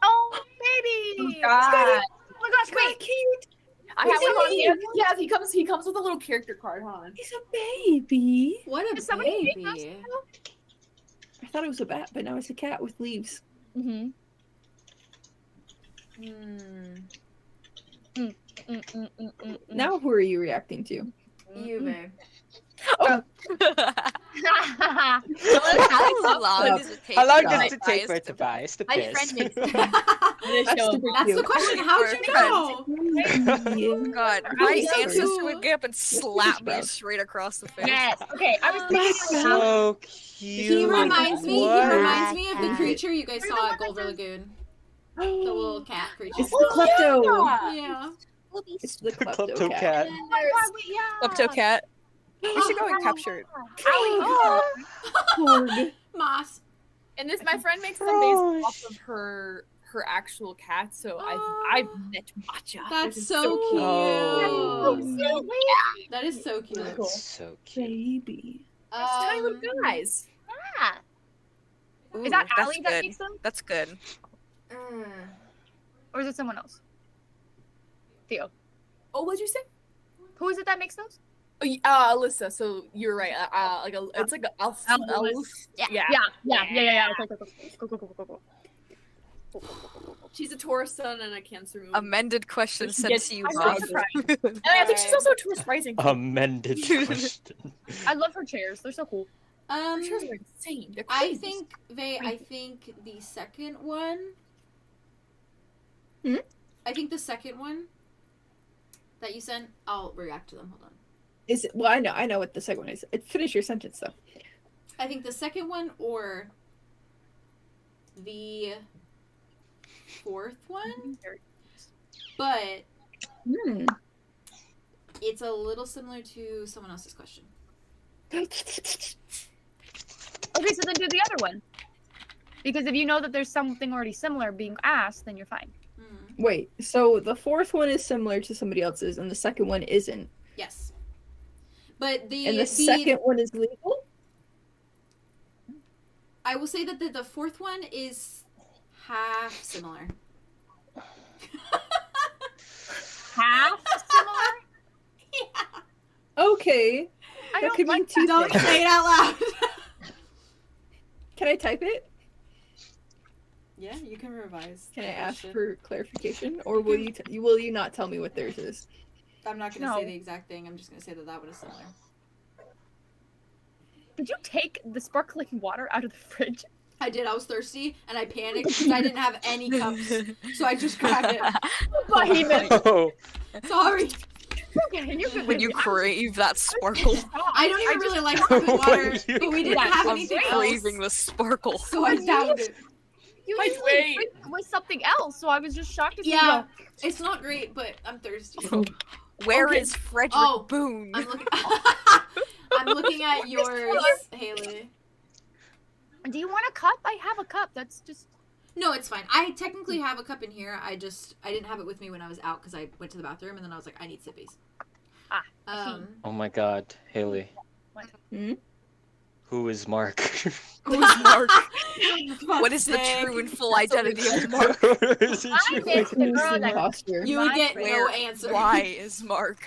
Oh, baby! God. Oh my gosh, wait! Cute. I have He's one a on. baby. He comes with a little character card, huh? He's a baby. What a Does somebody make those baby. I thought it was a bat, but now it's a cat with leaves. Mm-hmm. Now who are you reacting to? You, babe. How long does it take? How long for does my it take eyes for it to buy? The My piss. friend makes That's show. super That's the cute. question. How'd you know? Yeah. God, Are my you ancestor so- would get up and slap me That's straight across the face. Yes. Okay, I was thinking That's like how so cute. He reminds me. What? He reminds me of the Cat. creature you guys saw at Gulliver Lagoon. The little cat creature. It's the klepto. Yeah. It's the Klepto klepto cat. cat. oh my God, wait, yeah. Klepto cat. We should go and capture it. Cord. Moss. And this, my friend makes them Gosh. based off of her actual cat. So Oh. I've met Matcha. That's which is so cute. Oh. That is so cute. That's so cute. Baby. Tiny little guys. Ooh, Is that that's Allie that good. makes them? That's good. Or is it someone else? Theo. Oh, what'd you say? Who is it that makes those? Alyssa. So you're right. It's like a elf. Yeah. Yeah. Yeah. Okay, cool. She's a Taurus sun and a Cancer moon. Amended question sent Yes, to you, I'm Rob. not surprised. And I think she's also a Taurus rising. Amended question. I love her chairs. They're so cool. Her chairs are insane. They're I crazy. think I think the second one. Hmm? I think the second one that you sent. I'll react to them. Hold on. Is it? Well, I know what the second one is. Finish your sentence though. I think the second one or the fourth one, but it's a little similar to someone else's question. Okay, so then do the other one. Because if you know that there's something already similar being asked, then you're fine. Wait, so the fourth one is similar to somebody else's, and the second one isn't. Yes, but the second one is legal. I will say that the fourth one is half similar. Half similar? Yeah. Okay. I That don't could mean like two Don't things. say it out loud. Can I type it? Yeah, you can revise. Can the I ask question. for clarification, or will you not tell me what theirs is? I'm not going to No. say the exact thing. I'm just going to say that one is similar. Did you take the sparkling water out of the fridge? I did. I was thirsty and I panicked because I didn't have any cups, so I just grabbed it. Oh, Sorry. Okay, you're good. When you crave that sparkle. I don't even really like sparkling water, but we didn't have I'm anything else, craving the sparkle. so I downed it. You Wait, usually wait. drink with something else, so I was just shocked to see Yeah, it's not great, but I'm thirsty. Where Okay. is Frederick Oh, Boone? I'm looking. I'm looking at yours, Haley. Do you want a cup? I have a cup. That's just. No, it's fine. I technically have a cup in here. I didn't have it with me when I was out because I went to the bathroom and then I was like, I need sippies. oh my God, Haley. Hmm? Who is Mark? Who is Mark? What is the Fuck's true sake. and full identity of Mark? Who's the girl that- imposter? You would get Where- no answer. Why is Mark?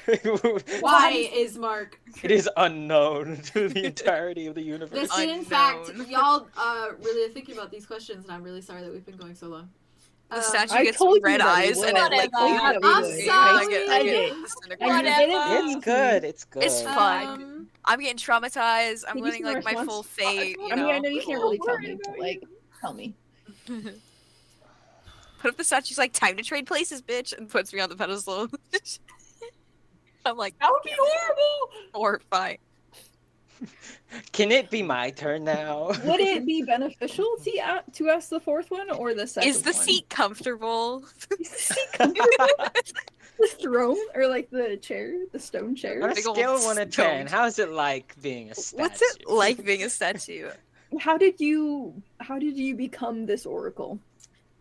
Why is Mark? It is unknown to the entirety of the universe. Listen, in fact, Unknown. y'all really are thinking about these questions, and I'm really sorry that we've been going so long. The statue I gets told you red that we eyes would. and it like I told you that we I'm would. sorry. I get And you disintegrated. didn't It's good. It's good. It's fun. I'm getting traumatized. I'm Can you learning see like my response? full fate. You I mean, know. I know you can't really tell me, but like, tell me. What if the statue's like, time to trade places, bitch, and puts me on the pedestal? I'm like, That would be horrible. horrified. Can it be my turn now? Would it be beneficial to ask the fourth one or the second one? Is the seat comfortable? Is the seat comfortable? The throne or like the chair, the stone chair? On a Big old scale of 1 to 10, stone. how's it like being a statue? What's it like being a statue? How did you become this oracle?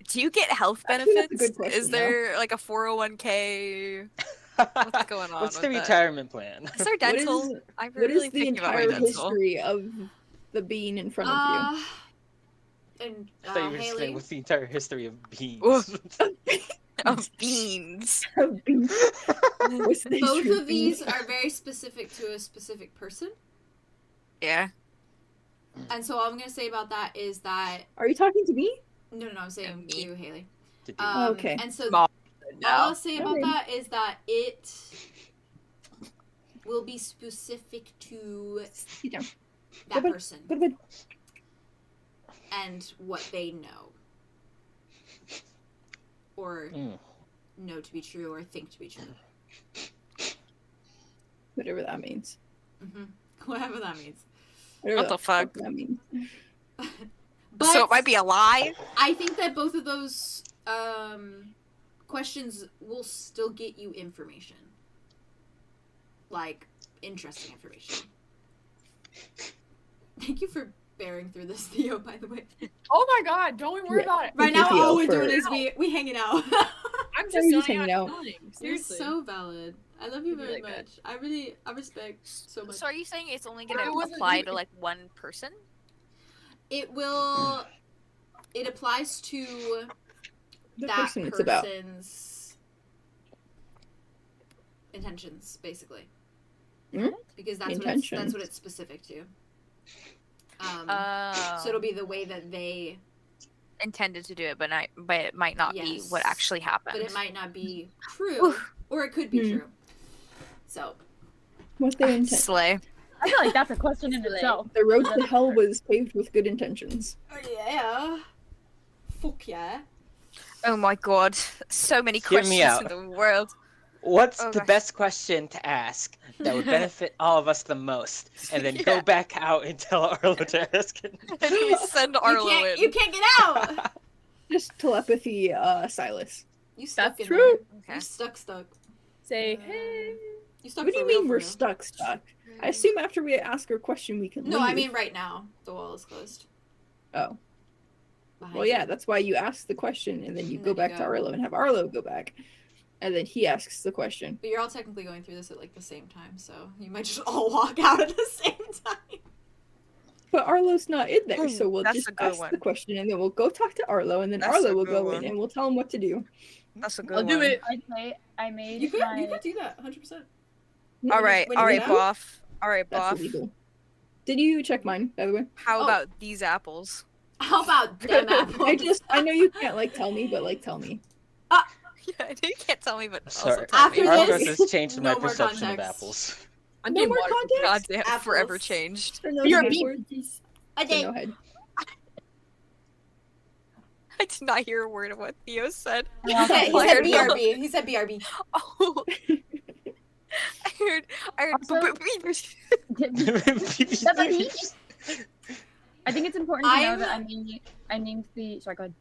Do you get health Actually, that's a benefits? good question, Is there like a 401k? What's going on What's with the that? retirement plan? Is there What dental? is- I'm What really is the thinking about my entire dental. history of the being in front of And I thought you were Haley, saying what's the entire history of bees. Oof. you? Of beans. Of being- What's the both history of these being? are very specific to a specific person, Yeah. and so all I'm gonna say about that is that Are you talking to me? no, I'm saying Me. to you, Haley. Did you- Okay. And so Mom, all I'll say about Okay. that is that it will be specific to Sit down. that Go person Go to bed. and what they know, or Mm. know to be true, or think to be true. Whatever that means. Whatever that means. Whatever What the fuck? that means. But so it might be a lie. I think that both of those questions will still get you information. Like, interesting information. Thank you for bearing through this, Theo, by the way. Oh my god, don't we worry Yeah. about it. Right Thank you, now, Theo, all we're for- doing is we hanging out. I'm Sorry, just just yelling hanging at out. nothing. You're Seriously. so valid. I love you You're very really good. much. I respect so much. So are you saying it's only It gonna wasn't apply you- to like one person? It will. It applies to The that person it's about. person's intentions, basically. Hmm? Because that's Intentions. what it's specific to. Oh. So it'll be the way that they intended to do it, but it might not be what Yes. actually happened. But it might not be true, or it could be Hmm. true. So, What they intend. Slay. I feel like that's a question in itself. The road to hell was paved with good intentions. yeah. Fuck yeah. Oh my god. So many Hear me questions out. in the world. What's Oh, the gosh. best question to ask that would benefit all of us the most? And then go Yeah. back out and tell Arlo to ask it. And we send Arlo in. You can't get out. Just telepathy, Silas. You stuck That's in true. there. Okay. You stuck. Say, hey. You stuck. What do for you real, mean for we're real. stuck? I assume after we ask our question we can No, leave. I mean right now. The wall is closed. Oh. Behind Well, yeah, you. that's why you ask the question and then you And go then you back to go. Arlo and have Arlo go back. And then he asks the question. But you're all technically going through this at like the same time, so you might just all walk out at the same time. But Arlo's not in there, so we'll That's just a good ask one. the question and then we'll go talk to Arlo and then That's Arlo a will good go one. in and we'll tell him what to do. That's a good I'll one. do it. I made You could my... do that 100%. Alright, When you alright, get out? Boff. Alright, That's Boff. illegal. Did you check mine, by the way? How Oh. about these apples? How about them apples? I know you can't tell me, but tell me. Yeah, you can't tell me, but also Sorry, tell After me. Arthros this, has changed my no more perception of context. apples. I'm No getting more water. context? God damn, Apples. forever changed. For no You're a head bee. word, for Okay. no head. I did not hear a word of what Theo said. He said Fired. BRB. He said BRB. Oh. I heard Also- beavers. I think it's important to know I'm- that I named the... Sorry, go ahead.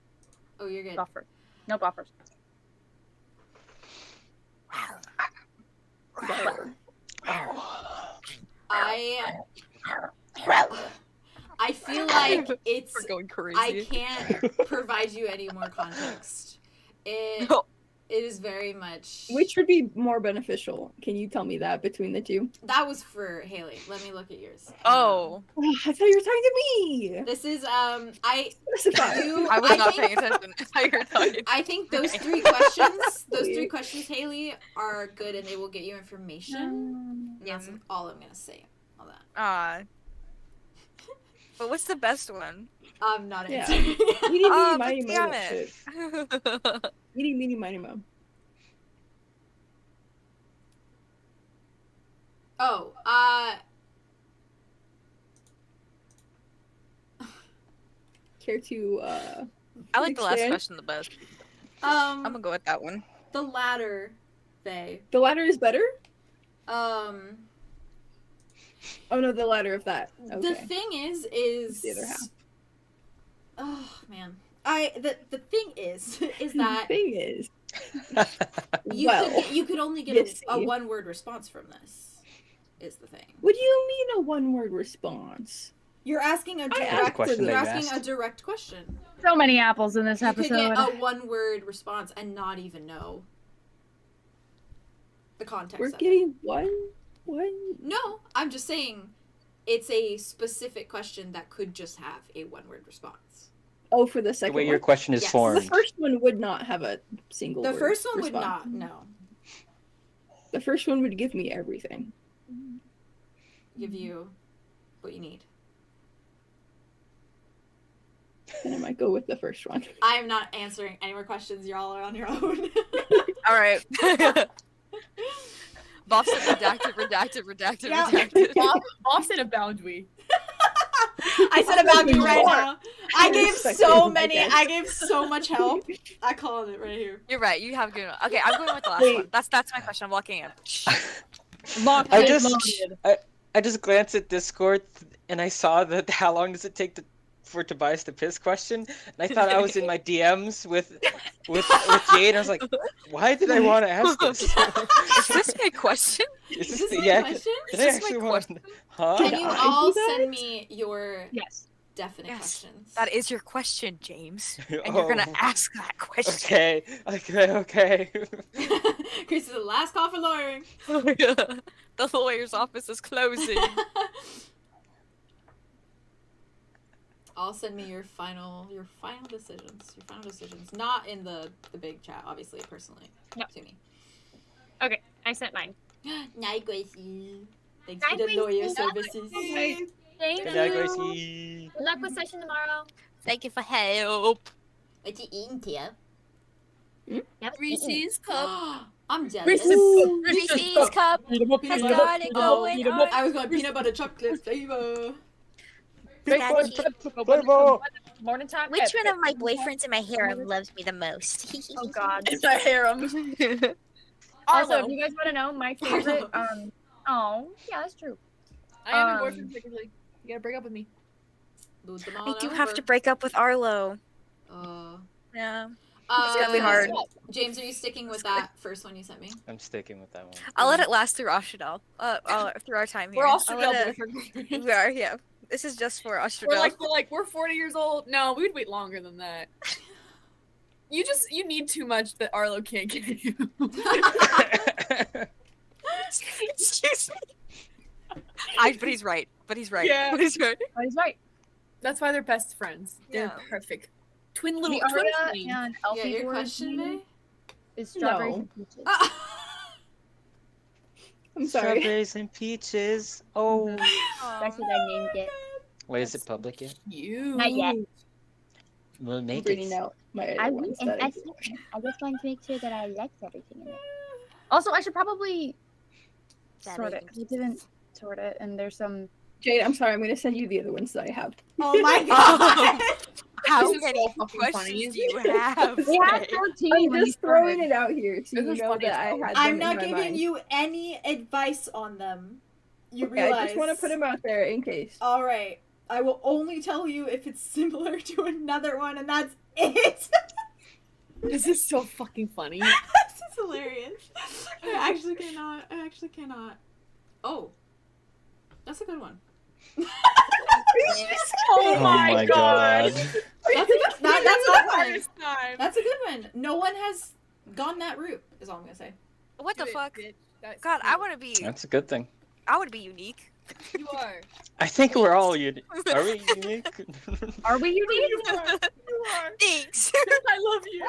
Oh, you're good. Buffer. No buffers. I feel like it's We're going crazy. I can't provide you any more context. It No. it is very much Which would be more beneficial? Can you tell me that between the two? that was for Haley. Let me look at yours. Oh, I thought you were talking to me. This is I Specify. you I was I not think, paying attention. I heard talking. I think those three questions, Haley, are good and they will get you information. And that's all I'm gonna say on that. Ah. But what's the best one? I'm not Yeah. answering. Meeny, Oh, miny, but moe, damn that it. shit. Meeny, miny, moe. Oh, Care to I like the last expand? question the best. I'm gonna go with that one. the latter, they, The latter is better? um, Oh no, the latter of that. Okay. the thing is The other half. Oh man, the thing is The that thing is, you could only get yes, a see. one-word response from this. Is the thing. what do you mean a one-word response? You're asking a I asked direct. question You're that you asking a asked. direct question. So many apples in this You could episode. get a one-word response and not even know the context. We're of it. getting one. No, I'm just saying it's a specific question that could just have a one-word response. Oh, for the The second way your one. question is Yes. The formed. first one would not have a single. The word first one would response. not. No, The first one would give me everything. give you what you need. Then I might go with the first one. I am not answering any more questions. Y'all are on your own. All right. Bob said redacted. Yeah. Boss in a boundary. I said about you right now. I gave Respected, so I many. guess. I gave so much help. I called it right here. You're right. You have a good one. Okay, I'm going with the last Wait. one. That's my question. I'm walking in. Locked I and just loaded. I just glanced at Discord and I saw that how long does it take for Tobias to piss question, and I thought I was in my DMs with Jade. And I was like, why did I want to ask this? Is this my question? Is Is this this my yeah? question? Did Is I this my actually want? question? Huh? Can Did you I all do that? send me your Yes. definite Yes. questions? That is your question, James. And you're gonna Oh. ask that question. Okay. Chris is the last call for lawyering. The lawyer's office is closing. All send me your final decisions. Your final decisions. Not in the big chat, obviously, personally. No. To me. Okay, I sent mine. Night, Gracie. Thanks Night, for the Gracie. lawyer services. Thank Good you. night, Gracie. Good luck with session tomorrow. Thank you for help. What you eating, Tia? Yep. Reese's cup. I'm jealous. Reese's cup Peanut has butter- got it going on. I was going peanut butter chocolate flavor. Morning time. Which one of my boyfriends in my harem loves me the most? Oh God. It's a harem. Also, Arlow. if you guys want to know my favorite, oh yeah, that's true. I am your boyfriend technically. You gotta break up with me. I do have to break up with Arlow. Yeah. It's gonna be hard. James, are you sticking with that first one you sent me? I'm sticking with that one. I'll let it last through Ashadal. Through our time here. We're all I'll let it- boyfriend. We are, yeah. This is just for Ashadal. We're like we're 40 years old. No, we'd wait longer than that. You need too much that Arlo can't give you. Excuse me. But he's right. Yeah. But he's right. Oh, he's right. That's why they're best friends. They're Yeah. perfect. Twin little The twin Aria flame. and Yeah, Elphie your board question, May? is strawberries No. and peaches. I'm sorry. Strawberries and peaches. Oh. That's what I named it. Wait, is it public yet? You. Not yet. We'll I'm make reading it. out my I other will ones that I invest in it. I just want to make sure that I liked everything in it. Also, I should probably sort it. 'Cause I didn't sort it, and there's some. Jade, I'm sorry. I'm going to send you the other ones that I have. Oh my god! How This is many so fucking questions funny. do you have? We have May? 14 I'm when we just throwing started. it out here so This you is know funny that as I hell. had them I'm in not my giving mind. you any advice on them. You Okay, realize? I just want to put them out there in case. All right. I will only tell you if it's similar to another one, and that's it. This is so fucking funny. This is hilarious. I actually cannot. Oh, that's a good one. Oh my god. That's a good. That's a good one. hardest time. That's a good one. No one has gone that route. Is all I'm gonna say. What the Do it, fuck? bitch. That's God, cool. I want to be. That's a good thing. I want to be unique. You are. I think we're all unique. Are we unique? Are we unique? You are. Thanks. I love you.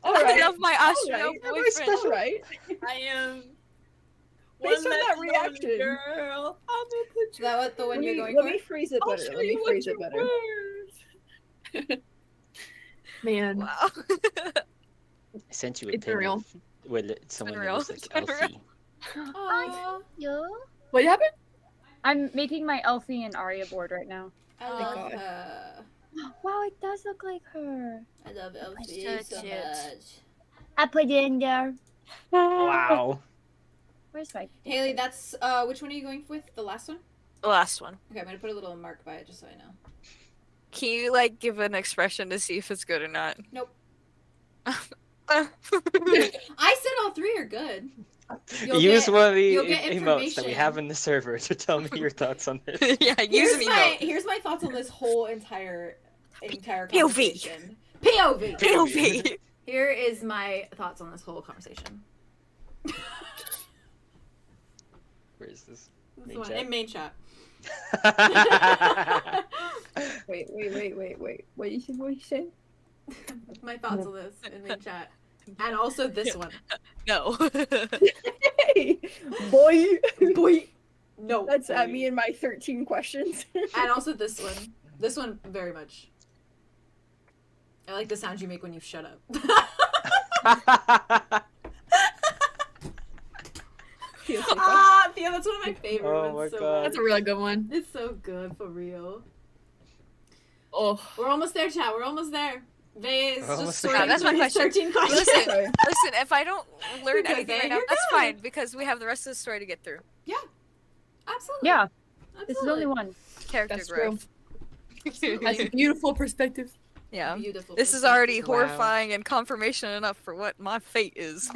All I right. love my All Austrian right. boyfriend. All right. I am. Based on one that lonely reaction. Girl. I'm gonna put Is that what the one Let you're me, going let for? me phrase it I'll better. show Let me you what phrase it you're better. worth. Man. Wow. I sent you a It's pin real. of when someone been that real. was like It's been real. Elphie. Aw, What happened? I'm making my Elphie and Aria board right now. I my love God. her. Wow, it does look like her. I love Elphie That's so cute. much. I put it in there. Wow. Where's my? Haley, that's which one are you going with? The last one? The last one. Okay, I'm gonna put a little mark by it just so I know. Can you like give an expression to see if it's good or not? Nope. I I said all three are good. You'll Use get- one of the you'll get emotes that we information. have in the server to tell me your thoughts on this. yeah, use an emote. Here's my thoughts on this whole entire POV. conversation. POV. POV. Here is my thoughts on this whole conversation. Where is this? This Main one, chat? in main chat. Wait. What you say? My thoughts on this in main chat. And also this one. No. Hey, boy. No. That's at me and my 13 questions. And also this one. This one very much. I like the sound you make when you shut up. Feels like Thea, that's one of my favorite Oh ones. my so God. much. That's a really good one. It's so good, for real. Oh. We're almost there, chat. We're almost there. Vay is We're just almost sorting there. That's my through his question. 13 questions. Listen. Sorry. Listen, if I don't learn You're good, anything Vay. right now, You're that's good. fine because we have the rest of the story to get through. Absolutely. Yeah, Absolutely. this is only one. Character That's growth. That's a beautiful perspective. Yeah. Beautiful. This is already Wow. horrifying and confirmation enough for what my fate is.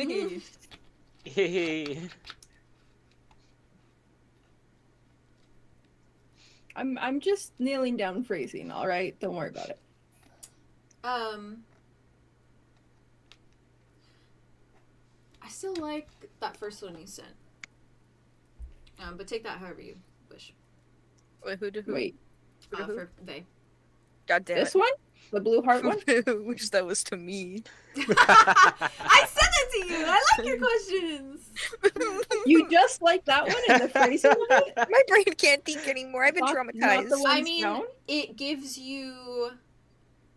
Hey. I'm just nailing down phrasing, all right? Don't worry about it. I still like that first one you sent. But take that however you wish. Wait, who? Wait, For Vay. God damn this one? The blue heart one? it. Wish that was to me. I sent it to you. I like your questions. You just like that one and the phrasing of it? My brain can't think anymore. I've been Not- not traumatized. the one- I One's mean, down? it gives you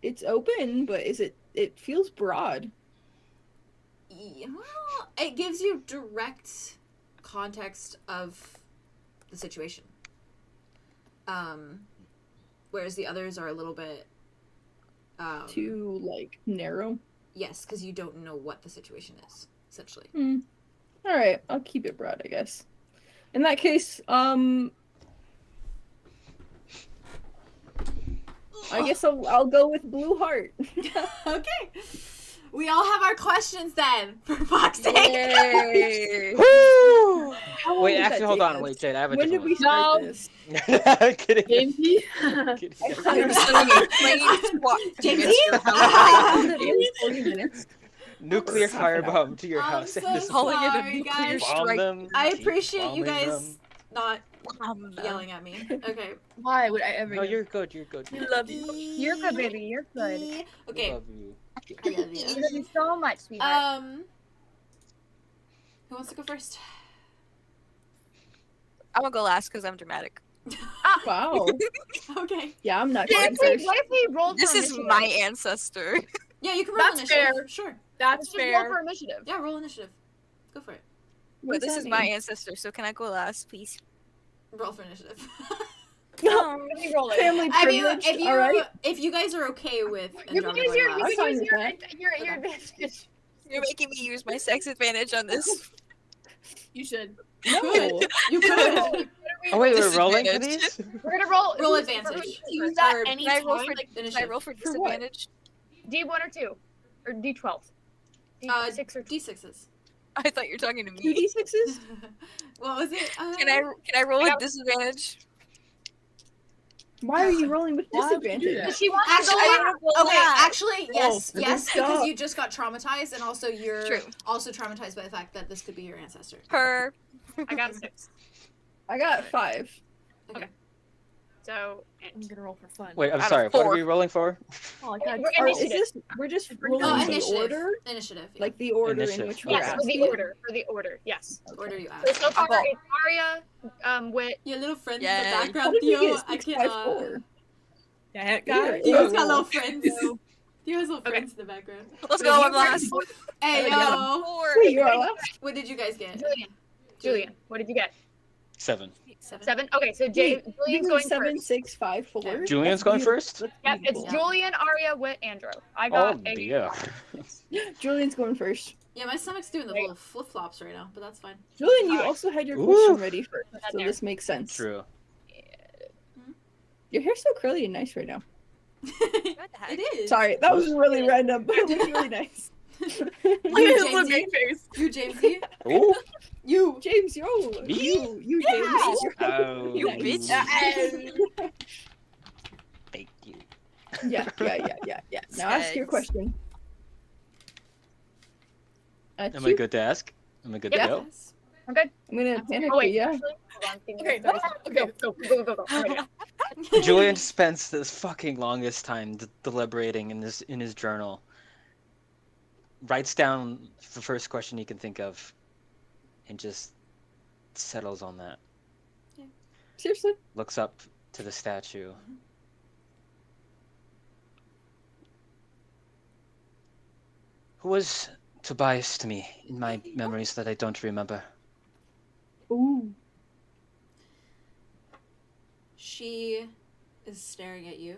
it's open, but is it? It feels broad. Yeah, well, it gives you direct context of the situation. Whereas the others are a little bit Too like narrow. yes, because you don't know what the situation is, essentially. All right, I'll keep it broad, I guess. In that case, I guess I'll go with blue heart. Okay. We all have our questions then, for fuck's sake. Yay! Woo! How long Wait, did that actually, hold take on. us? Wait, Jade, I have a When did different we start No. this? one. Kidding. Gamey? Kidding. Maybe 40 minutes. Nuclear Half an hour. firebomb to your I'm house. so and just Calling it a sorry, nuclear guys. bomb strike. them, I keep appreciate you bombing guys them. not yelling at me. Okay. Why would I ever? No, you're good. You're good. We love you. You're good, baby. You're good. We Okay. love you. I love We you. love you so much, sweetheart. Who wants to go first? I'm gonna go last because I'm dramatic. Wow. Okay. Yeah, I'm not What going if we, first. what if we rolled This for is initiative? my ancestor. Yeah, you can roll That's initiative. fair. Sure. That's Let's just roll for fair. initiative. Yeah, roll initiative. Go for it. What But does this that is my mean? ancestor, so can I go last, please? Roll for initiative. Let me roll it. Family privilege. All right. if you guys are okay with You can Andromeda use your, going you last, fine can use with your, that. your Okay. advantage. You're making me use my sex advantage on this. You should. No. you could Oh wait, we're rolling for Disadvantage. these? We're gonna roll. roll who's- advantage. Use that Or any Can I roll time. for, Like, can I initiative. roll for For what? disadvantage? D1 or 2, or D12. D6 or 2. D6s. I thought you were talking to Two me. D6s? What was it? Can I roll with disadvantage? Why are you rolling with Why would you do disadvantage? that? She wants Actually, to go last. okay, actually, yes, Oh, yes, stop. because you just got traumatized, and also you're True. also traumatized by the fact that this could be your ancestor. Her. I got a 6. I got 5. So, I'm gonna roll for fun. Wait, I'm Out of sorry. What are 4. we rolling for? Oh, God. we're Is initiative. this, we're just rolling Oh, the initiative. order? Initiative. Yeah. Like the order in Initiative. which we're Yes, for the asking? order. For the order, yes. Order you So, ask. so far, Oh. it's Aria, Wit. Your little friends Yay. in the How background, did we Theo. get I 6, can. 5, 4? Yeah, God. Theo's got Oh. little friends. Theo's little friends in the background. Let's go, I'm last. Hey, I got yo. 4. Wait, you are last? What did you guys get? Julian, what did you get? 7. 7? Okay, so Wait, Julian's you going 7, first. 6, 5, 4? Yeah. Julian's going first? Yep, it's Yeah. Julian, Aria, Wit, Andro. I Oh got a dear. Julian's going first. Yeah, my stomach's doing the Right. little flip flops right now, but that's fine. Julian, you Alright. also had your Ooh. question ready first, Put so that there. this makes sense. True. Your hair's so curly and nice right now. It is. Sorry, that was really random, but it looks really nice. You, Look Jamesy. at face. You, Jamesy. Ooh. You. James, yo! Me? You, James. Oh, You Nice. bitch. Thank you. Yeah. Now ask your Sex. question. Am I good to ask? Am I good to Yeah. go? Yes. I'm good. I'm gonna panic, Oh, wait, yeah. actually, hold on, give me Okay, 30 seconds. okay. Go. Right now. Julian spends the fucking longest time deliberating in his journal. Writes down the first question he can think of, and just settles on that. Seriously? Looks up to the statue. Who was Tobias to me in my memories that I don't remember? Ooh. She is staring at you,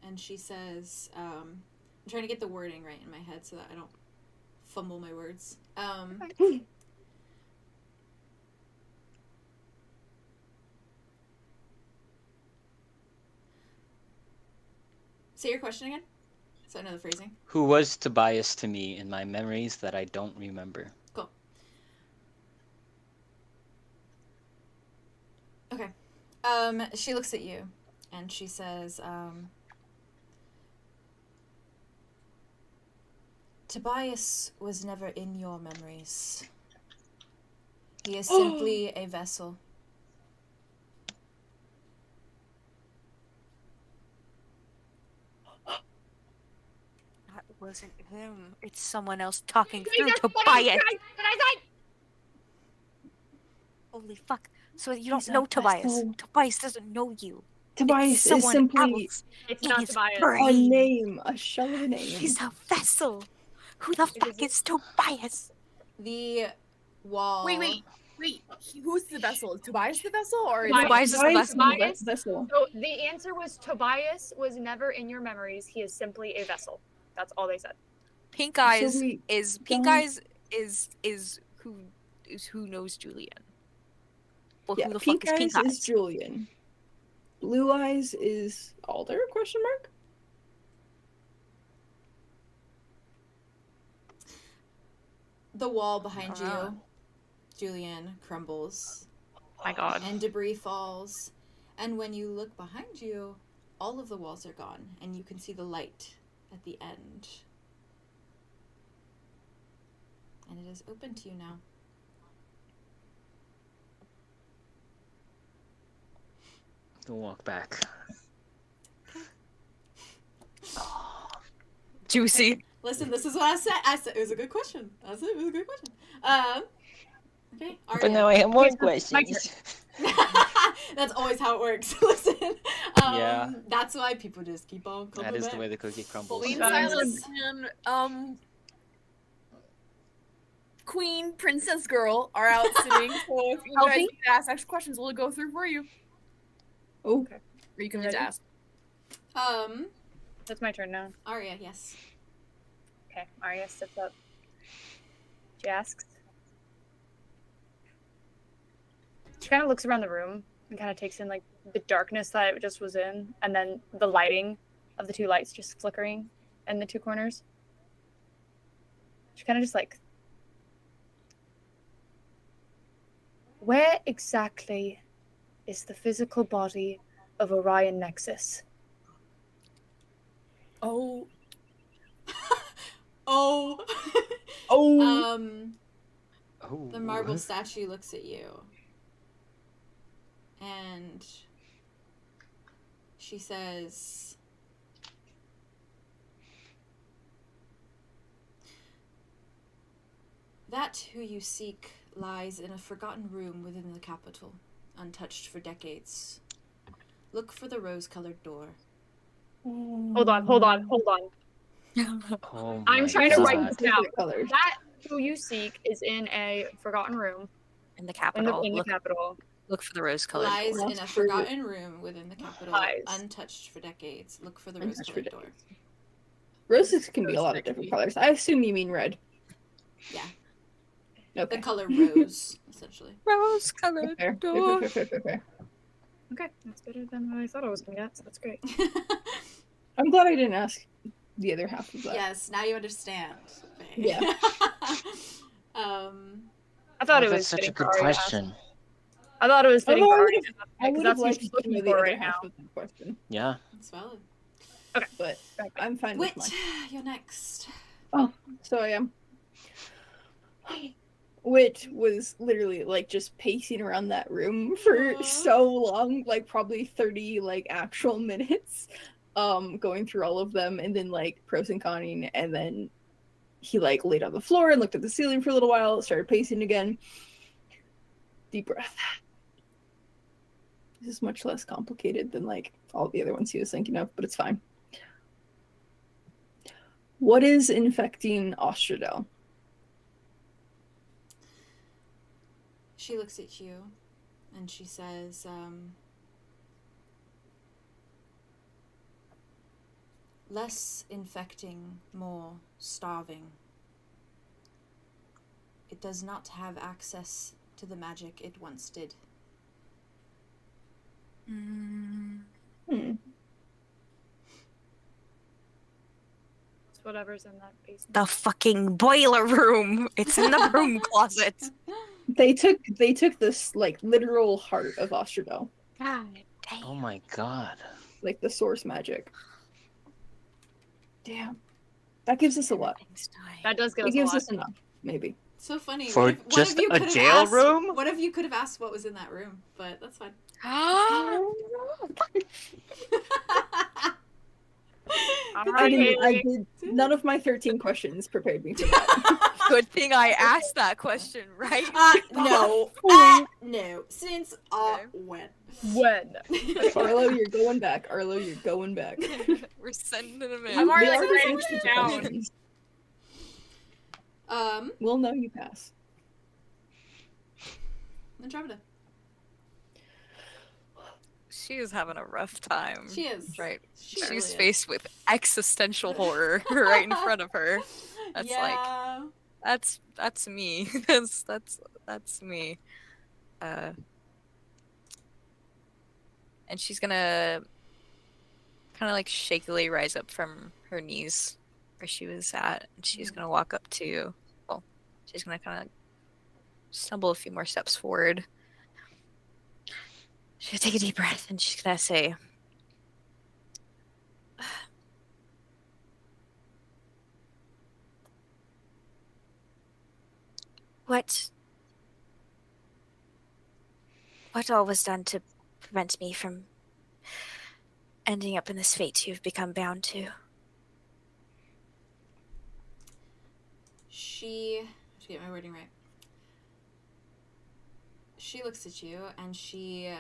and she says, I'm trying to get the wording right in my head so that I don't fumble my words. Say your question again. So I know the phrasing. Who was Tobias to me in my memories that I don't remember? Cool. Okay. She looks at you, and she says, Tobias was never in your memories. He is simply a vessel. That wasn't him. It's someone else talking through Jesus, Tobias. what did I say? Holy fuck. So you don't He's a know Tobias. vessel. Tobias doesn't know you. Tobias is someone simply else. It's It not is Tobias. a brain. name, a shell of a name. He's a vessel. Who the fuck is Tobias? The wall. Wait. Who's the vessel? Is Tobias the vessel, or is Tobias is the Tobias vessel. is the vessel. So the answer was Tobias was never in your memories. He is simply a vessel. That's all they said. Pink Eyes we is who knows Julien. Well, Yeah, who the Pink fuck is Eyes Pink Eyes? is Julien. Blue Eyes is Alder? Question mark. The wall behind Ah. you, Julien, crumbles. My God. And debris falls. And when you look behind you, all of the walls are gone, and you can see the light at the end. And it is open to you now. We'll walk back. Juicy. Listen, this is what I said. It was a good question. It was a good question. Okay, Aria. But now I have more Here's my questions. That's always how it works. Listen. Yeah. That's why people just keep on coming That is back. the way the cookie crumbles. Queen Silas and Queen Princess Girl are out sitting. So if you guys Elphie? need to ask extra questions, we'll go through for you. Oh, Or you can Ready? just ask. That's my turn now. Aria, yes. Okay, Aria steps up. She asks. She kind of looks around the room and kind of takes in like the darkness that it just was in, and then the lighting of the two lights just flickering in the two corners. She kind of just like, where exactly is the physical body of Orion Nexus? Oh. Oh. oh. Oh. The marble statue looks at you. And she says, "That who you seek lies in a forgotten room within the capital, untouched for decades. Look for the rose-colored door." Hold on. Oh I'm my trying to write God. this down. Colors. That who you seek is in a forgotten room In the in the, capital. in the capital. Look for the rose-colored Lies door. in a forgotten room within the capital, Lies. untouched for decades. Look for the Untouched for rose-colored door. Roses can be a lot of different colors. I assume you mean red. Yeah, Okay. the color rose, essentially. Rose-colored Fair. door. Fair. Okay, that's better than what I thought I was gonna get, so that's great. I'm glad I didn't ask the other half of that. Yes, now you understand. Yeah. I thought it that's was such a fitting good for Aria to ask. question. I thought it was fitting Although for I Aria would've- to ask I because would that's have what liked she's to looking know the for other right half now. of the question, Yeah. It's valid. but I'm fine Wit, with mine. you're next. So I am. Wit was literally like just pacing around that room for Aw. so long, like probably 30 like actual minutes, going through all of them and then like pros and conning, and then he like laid on the floor and looked at the ceiling for a little while, started pacing again. Deep breath. This is much less complicated than like all the other ones he was thinking of, but it's fine. What is infecting Ostradel? She looks at you and she says, less infecting, more starving. It does not have access to the magic it once did. It's whatever's in that basement. The fucking boiler room. It's in the broom closet. They took this like literal heart of Ostradel, God damn. Oh my God. like the source magic. Damn, that gives us a lot. That does give It us a gives lot. us enough, maybe. So funny. For One just of you a could have jail asked, room? One of you could have asked what was in that room, but that's fine. I did. None of my 13 questions prepared me for that. Good thing I asked that question, right? No. No. Since when? When? Arlo, you're going back. Arlo, you're going back. We're sending him in. I'm already We like already writing finished it the down. questions. We'll know you pass. Andromeda. She is having a rough time. She is. Right. She really She's is. faced with existential horror right in front of her. That's Yeah. like that's me. that's me. And she's gonna kind of like shakily rise up from her knees where she was at, and she's gonna walk up to. Well, she's gonna kind of stumble a few more steps forward. She's gonna take a deep breath, and she's gonna say, What all was done to prevent me from ending up in this fate you've become bound to? She, to get my wording right. She looks at you, and she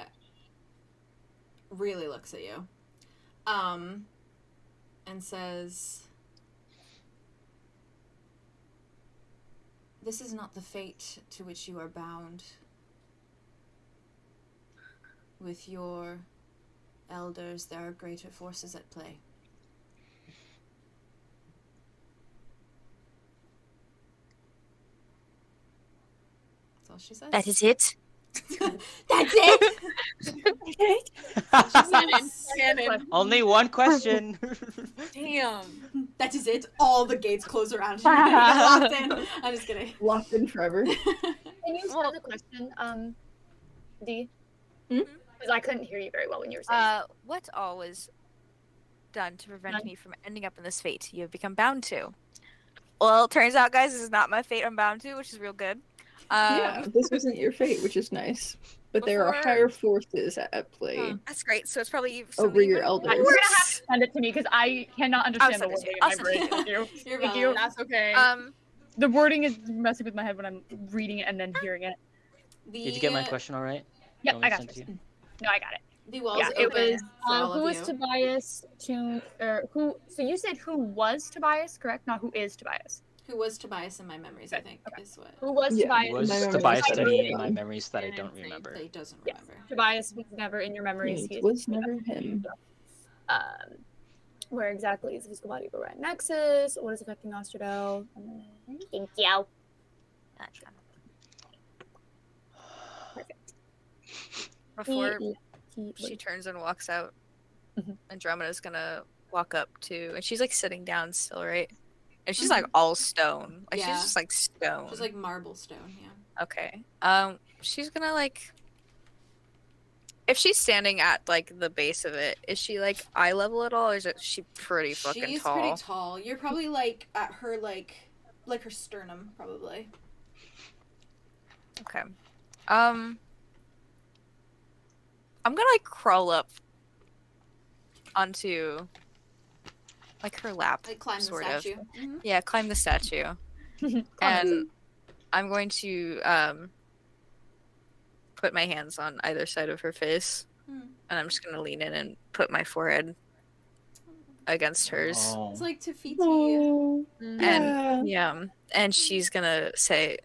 really looks at you, and says, "This is not the fate to which you are bound. With your elders, there are greater forces at play." That's all she says. That is it? That's it! Canon. Only one question. Damn. That is it. All the gates close around you. You get locked in. I'm just kidding. Locked in forever. Can you start the question, D? Because I couldn't hear you very well when you were saying. what all was done to prevent me from ending up in this fate you have become bound to? Well, it turns out, guys, this is not my fate I'm bound to, which is real good. Yeah, this wasn't your fate, which is nice. But there are higher forces at play That's great. So it's probably over your elders. We're gonna have to send it to me because I cannot understand the send it to wording you. in I'll my send it brain. to Thank you. You're Thank valid. you. That's okay. The wording is messing with my head when I'm reading it and then hearing it. Did you get my question all right? Yep, That I was got sent to you. you? No, I got it. The walls Yeah, it open was for all who of was you. Tobias to or who? So you said who was Tobias, correct? Not who is Tobias. Who was Tobias in my memories, I think, is what. Who was Yeah, Tobias? Was my memories Tobias that to I me in forgot. my memories that I don't remember? That he doesn't Yes. remember. Tobias was never in your memories. He It is was never him. Where exactly is the physical body of a rat nexus? What is affecting Osterdo? Thank you. Perfect. Before she turns and walks out, Andromeda's gonna walk up to, and she's like sitting down still, right? And she's like all stone. Like Yeah. she's just like stone. Just like marble stone, yeah. Okay. She's gonna like, if she's standing at like the base of it, is she like eye level at all, or is she pretty fucking She's tall? pretty tall. You're probably like at her like her sternum, probably. Okay. I'm gonna like crawl up onto like her lap, Like climb the sort statue. of. Mhm. Yeah, climb the statue, and I'm going to put my hands on either side of her face, and I'm just gonna lean in and put my forehead against hers. Oh. It's like Tafiti. Oh, And yeah, and she's gonna say,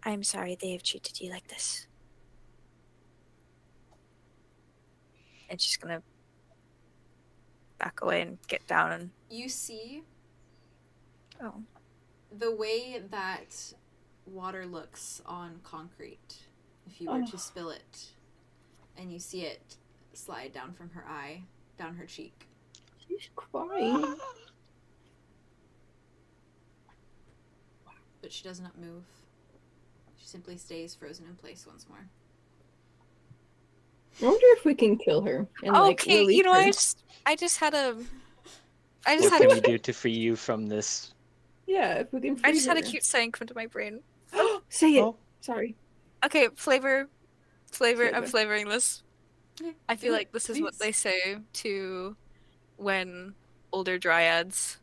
I'm sorry they have treated you like this. and she's gonna back away and get down and You see oh. the way that water looks on concrete if you were to spill it, and you see it slide down from her eye, down her cheek. She's crying. But she does not move. She simply stays frozen in place once more. I wonder if we can kill her. And, Okay, release you know, her. I just had a What can we do to free you from this? Yeah, if we can. I just had a free cute saying come to my brain. her. Say it. Oh. Sorry. Okay, flavor. I'm Flavor. flavoring this. Yeah, I feel do like it, this is what please. they say to when older dryads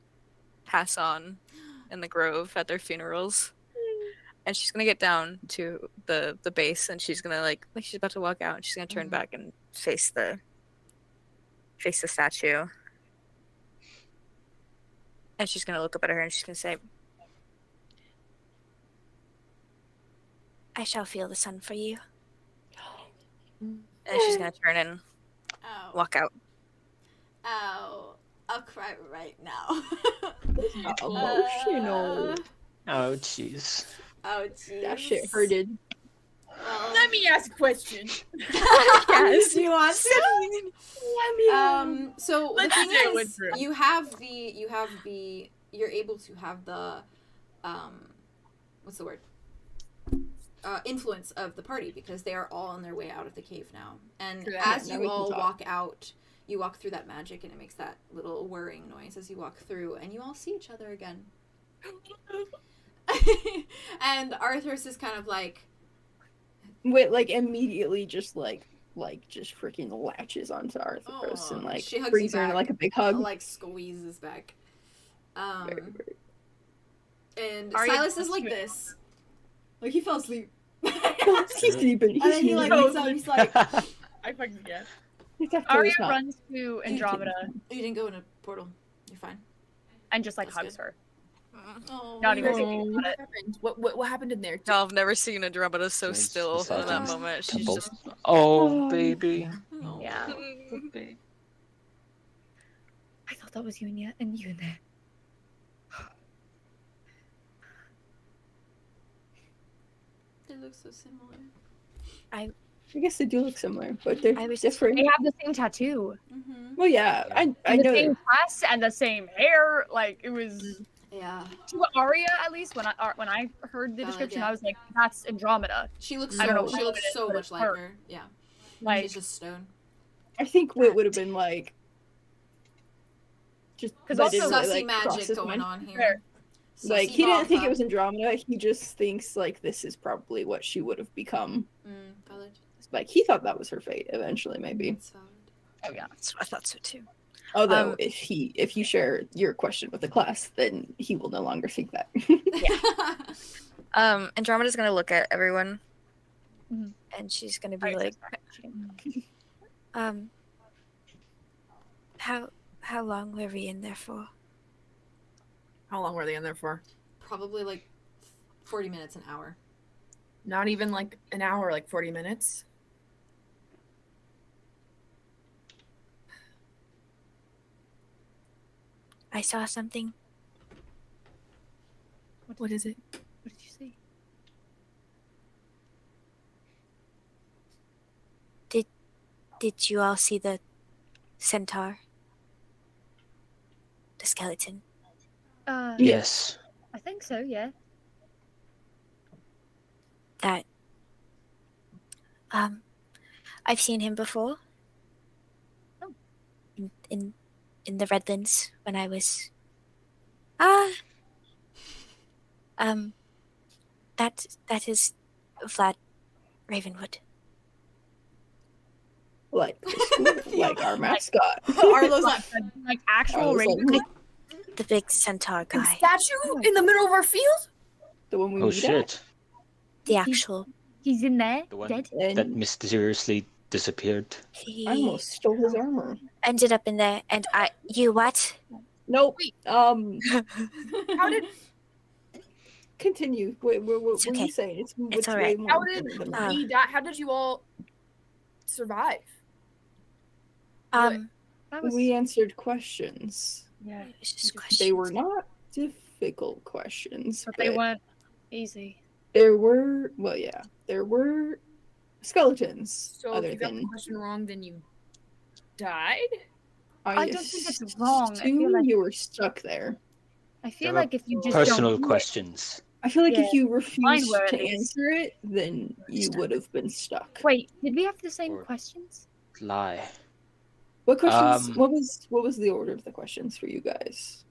pass on in the grove at their funerals. And she's gonna get down to the base, and she's gonna like she's about to walk out, and she's gonna turn back and face the statue. And she's gonna look up at her, and she's gonna say, I shall feel the sun for you. and she's gonna turn and Ow. walk out. Ow. I'll cry right now. Emotional. Oh, jeez. Oh, jeez. That shit hurted. Well, Let me ask a question. yes, you want to? So Let's the say it thing went is, through. you're able to have the, what's the word? Influence of the party, because they are all on their way out of the cave now. And True. as Now you we can all talk. walk out, you walk through that magic, and it makes that little whirring noise as you walk through, and you all see each other again. And Arthros is kind of like, Wait, like immediately just just freaking latches onto Arthros "Aw," and like she hugs brings you her in back. like a big hug. like squeezes back. And Aria Silas is wants like to- this. Like he fell asleep. He's sleeping. And then he like wakes up and he's like, I fucking get. Aria runs to Andromeda you didn't go in a portal. You're fine. and just like That's hugs good. her. Oh, Not even Oh, thinking what about it. happened? What happened in there? No, I've never seen Andromeda so It's still in that massaging moment. She's temples. just Oh, baby. Yeah. Baby. I thought that was you and you in there. They look so similar. I guess they do look similar, but they're I was- different. They have the same tattoo. Mm-hmm. Well, yeah, I And the know. same class and the same hair. Like it was Yeah. to Aria at least when I heard the Valid, description, yeah. I was like, that's Andromeda. She looks I don't so know she what looks it is, so but much it's like her. her. Yeah. Like She's just stone. I think Wit would have been like, just 'Cause that also- didn't Sussy really, cross magic his going mind. on here. Fair. Like Sussy he didn't think vodka. it was Andromeda. He just thinks like this is probably what she would have become. Valid. Like he thought that was her fate eventually, maybe. It's valid. oh yeah, I thought so too. Although if you share your question with the class, then he will no longer think that. Andromeda's gonna look at everyone, Mhm. and she's gonna be Alright, like, How long were we in there for? How long were they in there for? Probably like 40 minutes, an hour. Not even like an hour, like 40 minutes. I saw something. What is it? What did you say? Did you all see the centaur? The skeleton? Yes. I think so, yeah. That I've seen him before. Oh. In the Redlands when I was that is Vlad Ravenwood. like like our mascot. Arlo's like, Like actual Arlo's raven. like, The big centaur A guy. statue in the middle of our field? the one we Oh meet shit. The actual He's in there, The one dead. at, that and mysteriously disappeared. he I almost stole his armor. ended up in there and you what? Nope. How did Continue. What were okay. you saying? It's all way right. more how did important than that. he die? How did you all survive? That was We answered questions. yeah. It was just They questions. were not difficult questions, But they weren't easy. there were there were skeletons. So other if you got the than question wrong, then you died? I don't think it's wrong. I feel assume like- you were stuck there. I feel There like if you just Personal don't do it- questions. I feel like Yeah, if you refused were to at least. answer it, then you Stuck. would have been stuck. Wait, did we have the same Or- questions? Lie. What questions? Um, What was the order of the questions for you guys?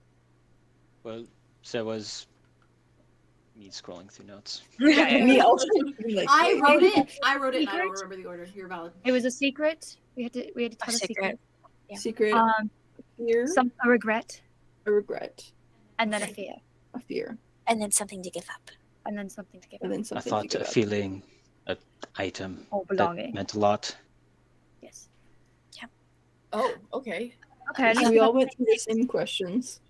Well, so that was me scrolling through notes. Me also. Like, I wrote it. I wrote it, and I Secret? don't remember the order. You're valid. It was a secret. We had to tell a secret. secret. Yeah. Secret. Fear, a regret, a regret, and then a fear, a fear, And then something to give up. and then something to give and up. then I something thought to a give up. feeling, an item Or that belonging. meant a lot. Yes. Oh, okay. Okay. So we all went through the same questions.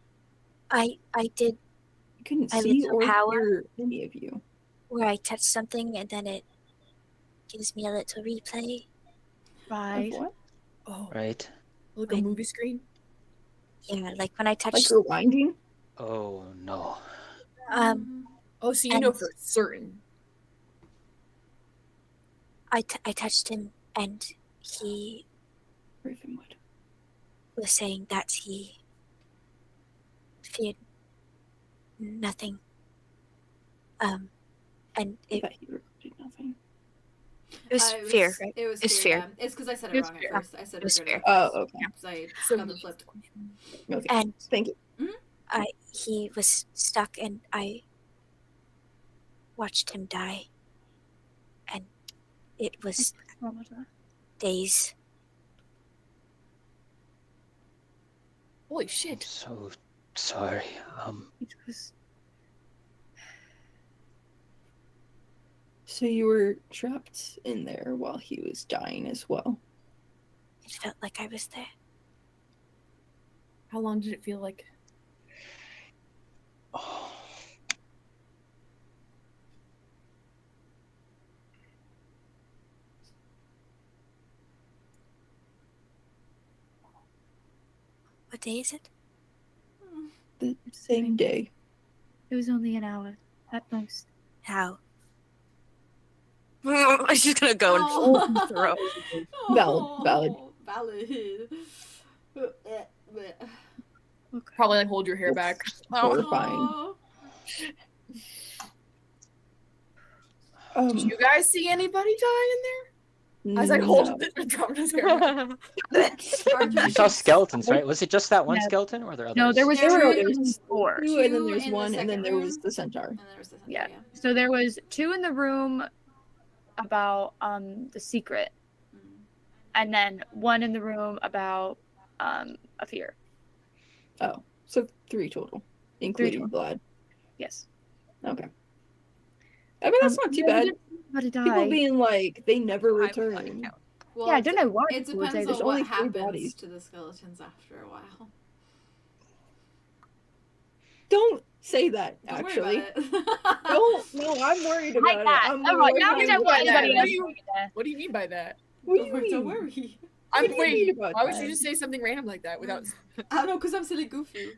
I did I couldn't I see lit a or power. hear any of you. where I touch something and then it gives me a little replay. Right. Of what? Oh, Right? like a movie screen. Yeah, like when I touch. Like rewinding? Oh no. Oh, so you And- know for certain. I touched him and he Ravenwood. was saying that he feared nothing. And I it bet he regretted nothing. was It fear, right? It was It's fear. fear. Yeah. It's because I said It it was wrong fear. at first. I said It was regret fear. at Oh, first. okay. Because I So got them flipped. Okay. And Thank you. he was stuck and I watched him die. And it was days. Holy I'm shit. so sorry. It was. So you were trapped in there while he was dying as well. It felt like I was there. How long did it feel like? Oh, What day is it? The same day. It was only an hour at most. How? I'm just gonna go and throw. Valid. Valid. Probably like hold your hair back. Horrifying. Did you guys see anybody die in there? As I hold Andromeda's hair back. you saw skeletons, right? Was it just that one No. skeleton, or were there others? No, there was There two were- in the room floor. Two, and then Two there's in the one, and then second there was room. the centaur. And then there was the Yeah. yeah. So there was two in the room about the secret, and then one in the room about a fear. Oh, so 3 total, including total. Vlad. Yes. Okay. I mean, that's not too bad. About to die. People being like, they never I would return. count. Well, Yeah, I don't know why. It people would say depends this. on only what 3 happens bodies. to the skeletons after a while. Don't say that, Don't actually. worry about it. Don't. No, I'm worried about Like that. it. I'm All right, worried now we about don't want that. anybody else doing it there. What do you mean by that? What do you mean? Don't worry. I'm What do you mean wait. about Why would that? you just say something random like that without? I don't know, because I'm silly goofy.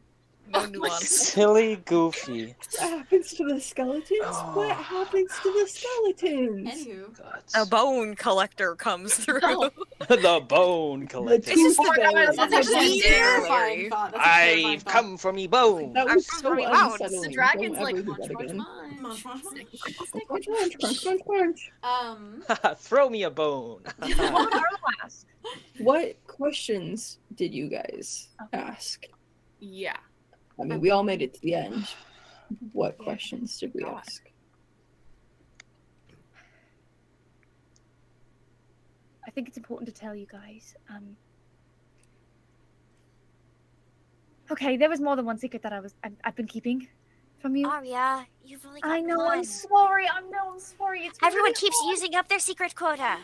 No nuance. Silly Goofy. What happens to the skeletons? What happens to the skeletons? Anywho. A bone collector comes through. The bone collector. The tooth That's fairy. That's That's actually a scary. terrifying thought. That's a terrifying I've thought. come for me bone. That I'm was so very loud. unsettling. The dragon's Don't like ever do munch, that munch, again. Munch, munch. munch, munch. Crunch, crunch, crunch, crunch, crunch. Throw me a bone. What would Arlo ask? What questions did you guys ask? Yeah. I mean, we all made it to the end. What questions did we ask? I think it's important to tell you guys. Okay, there was more than one secret that I've been keeping from you. Aria, you've only got I know. one. I'm sorry. I'm sorry. It's Everyone really keeps hard. using up their secret quota.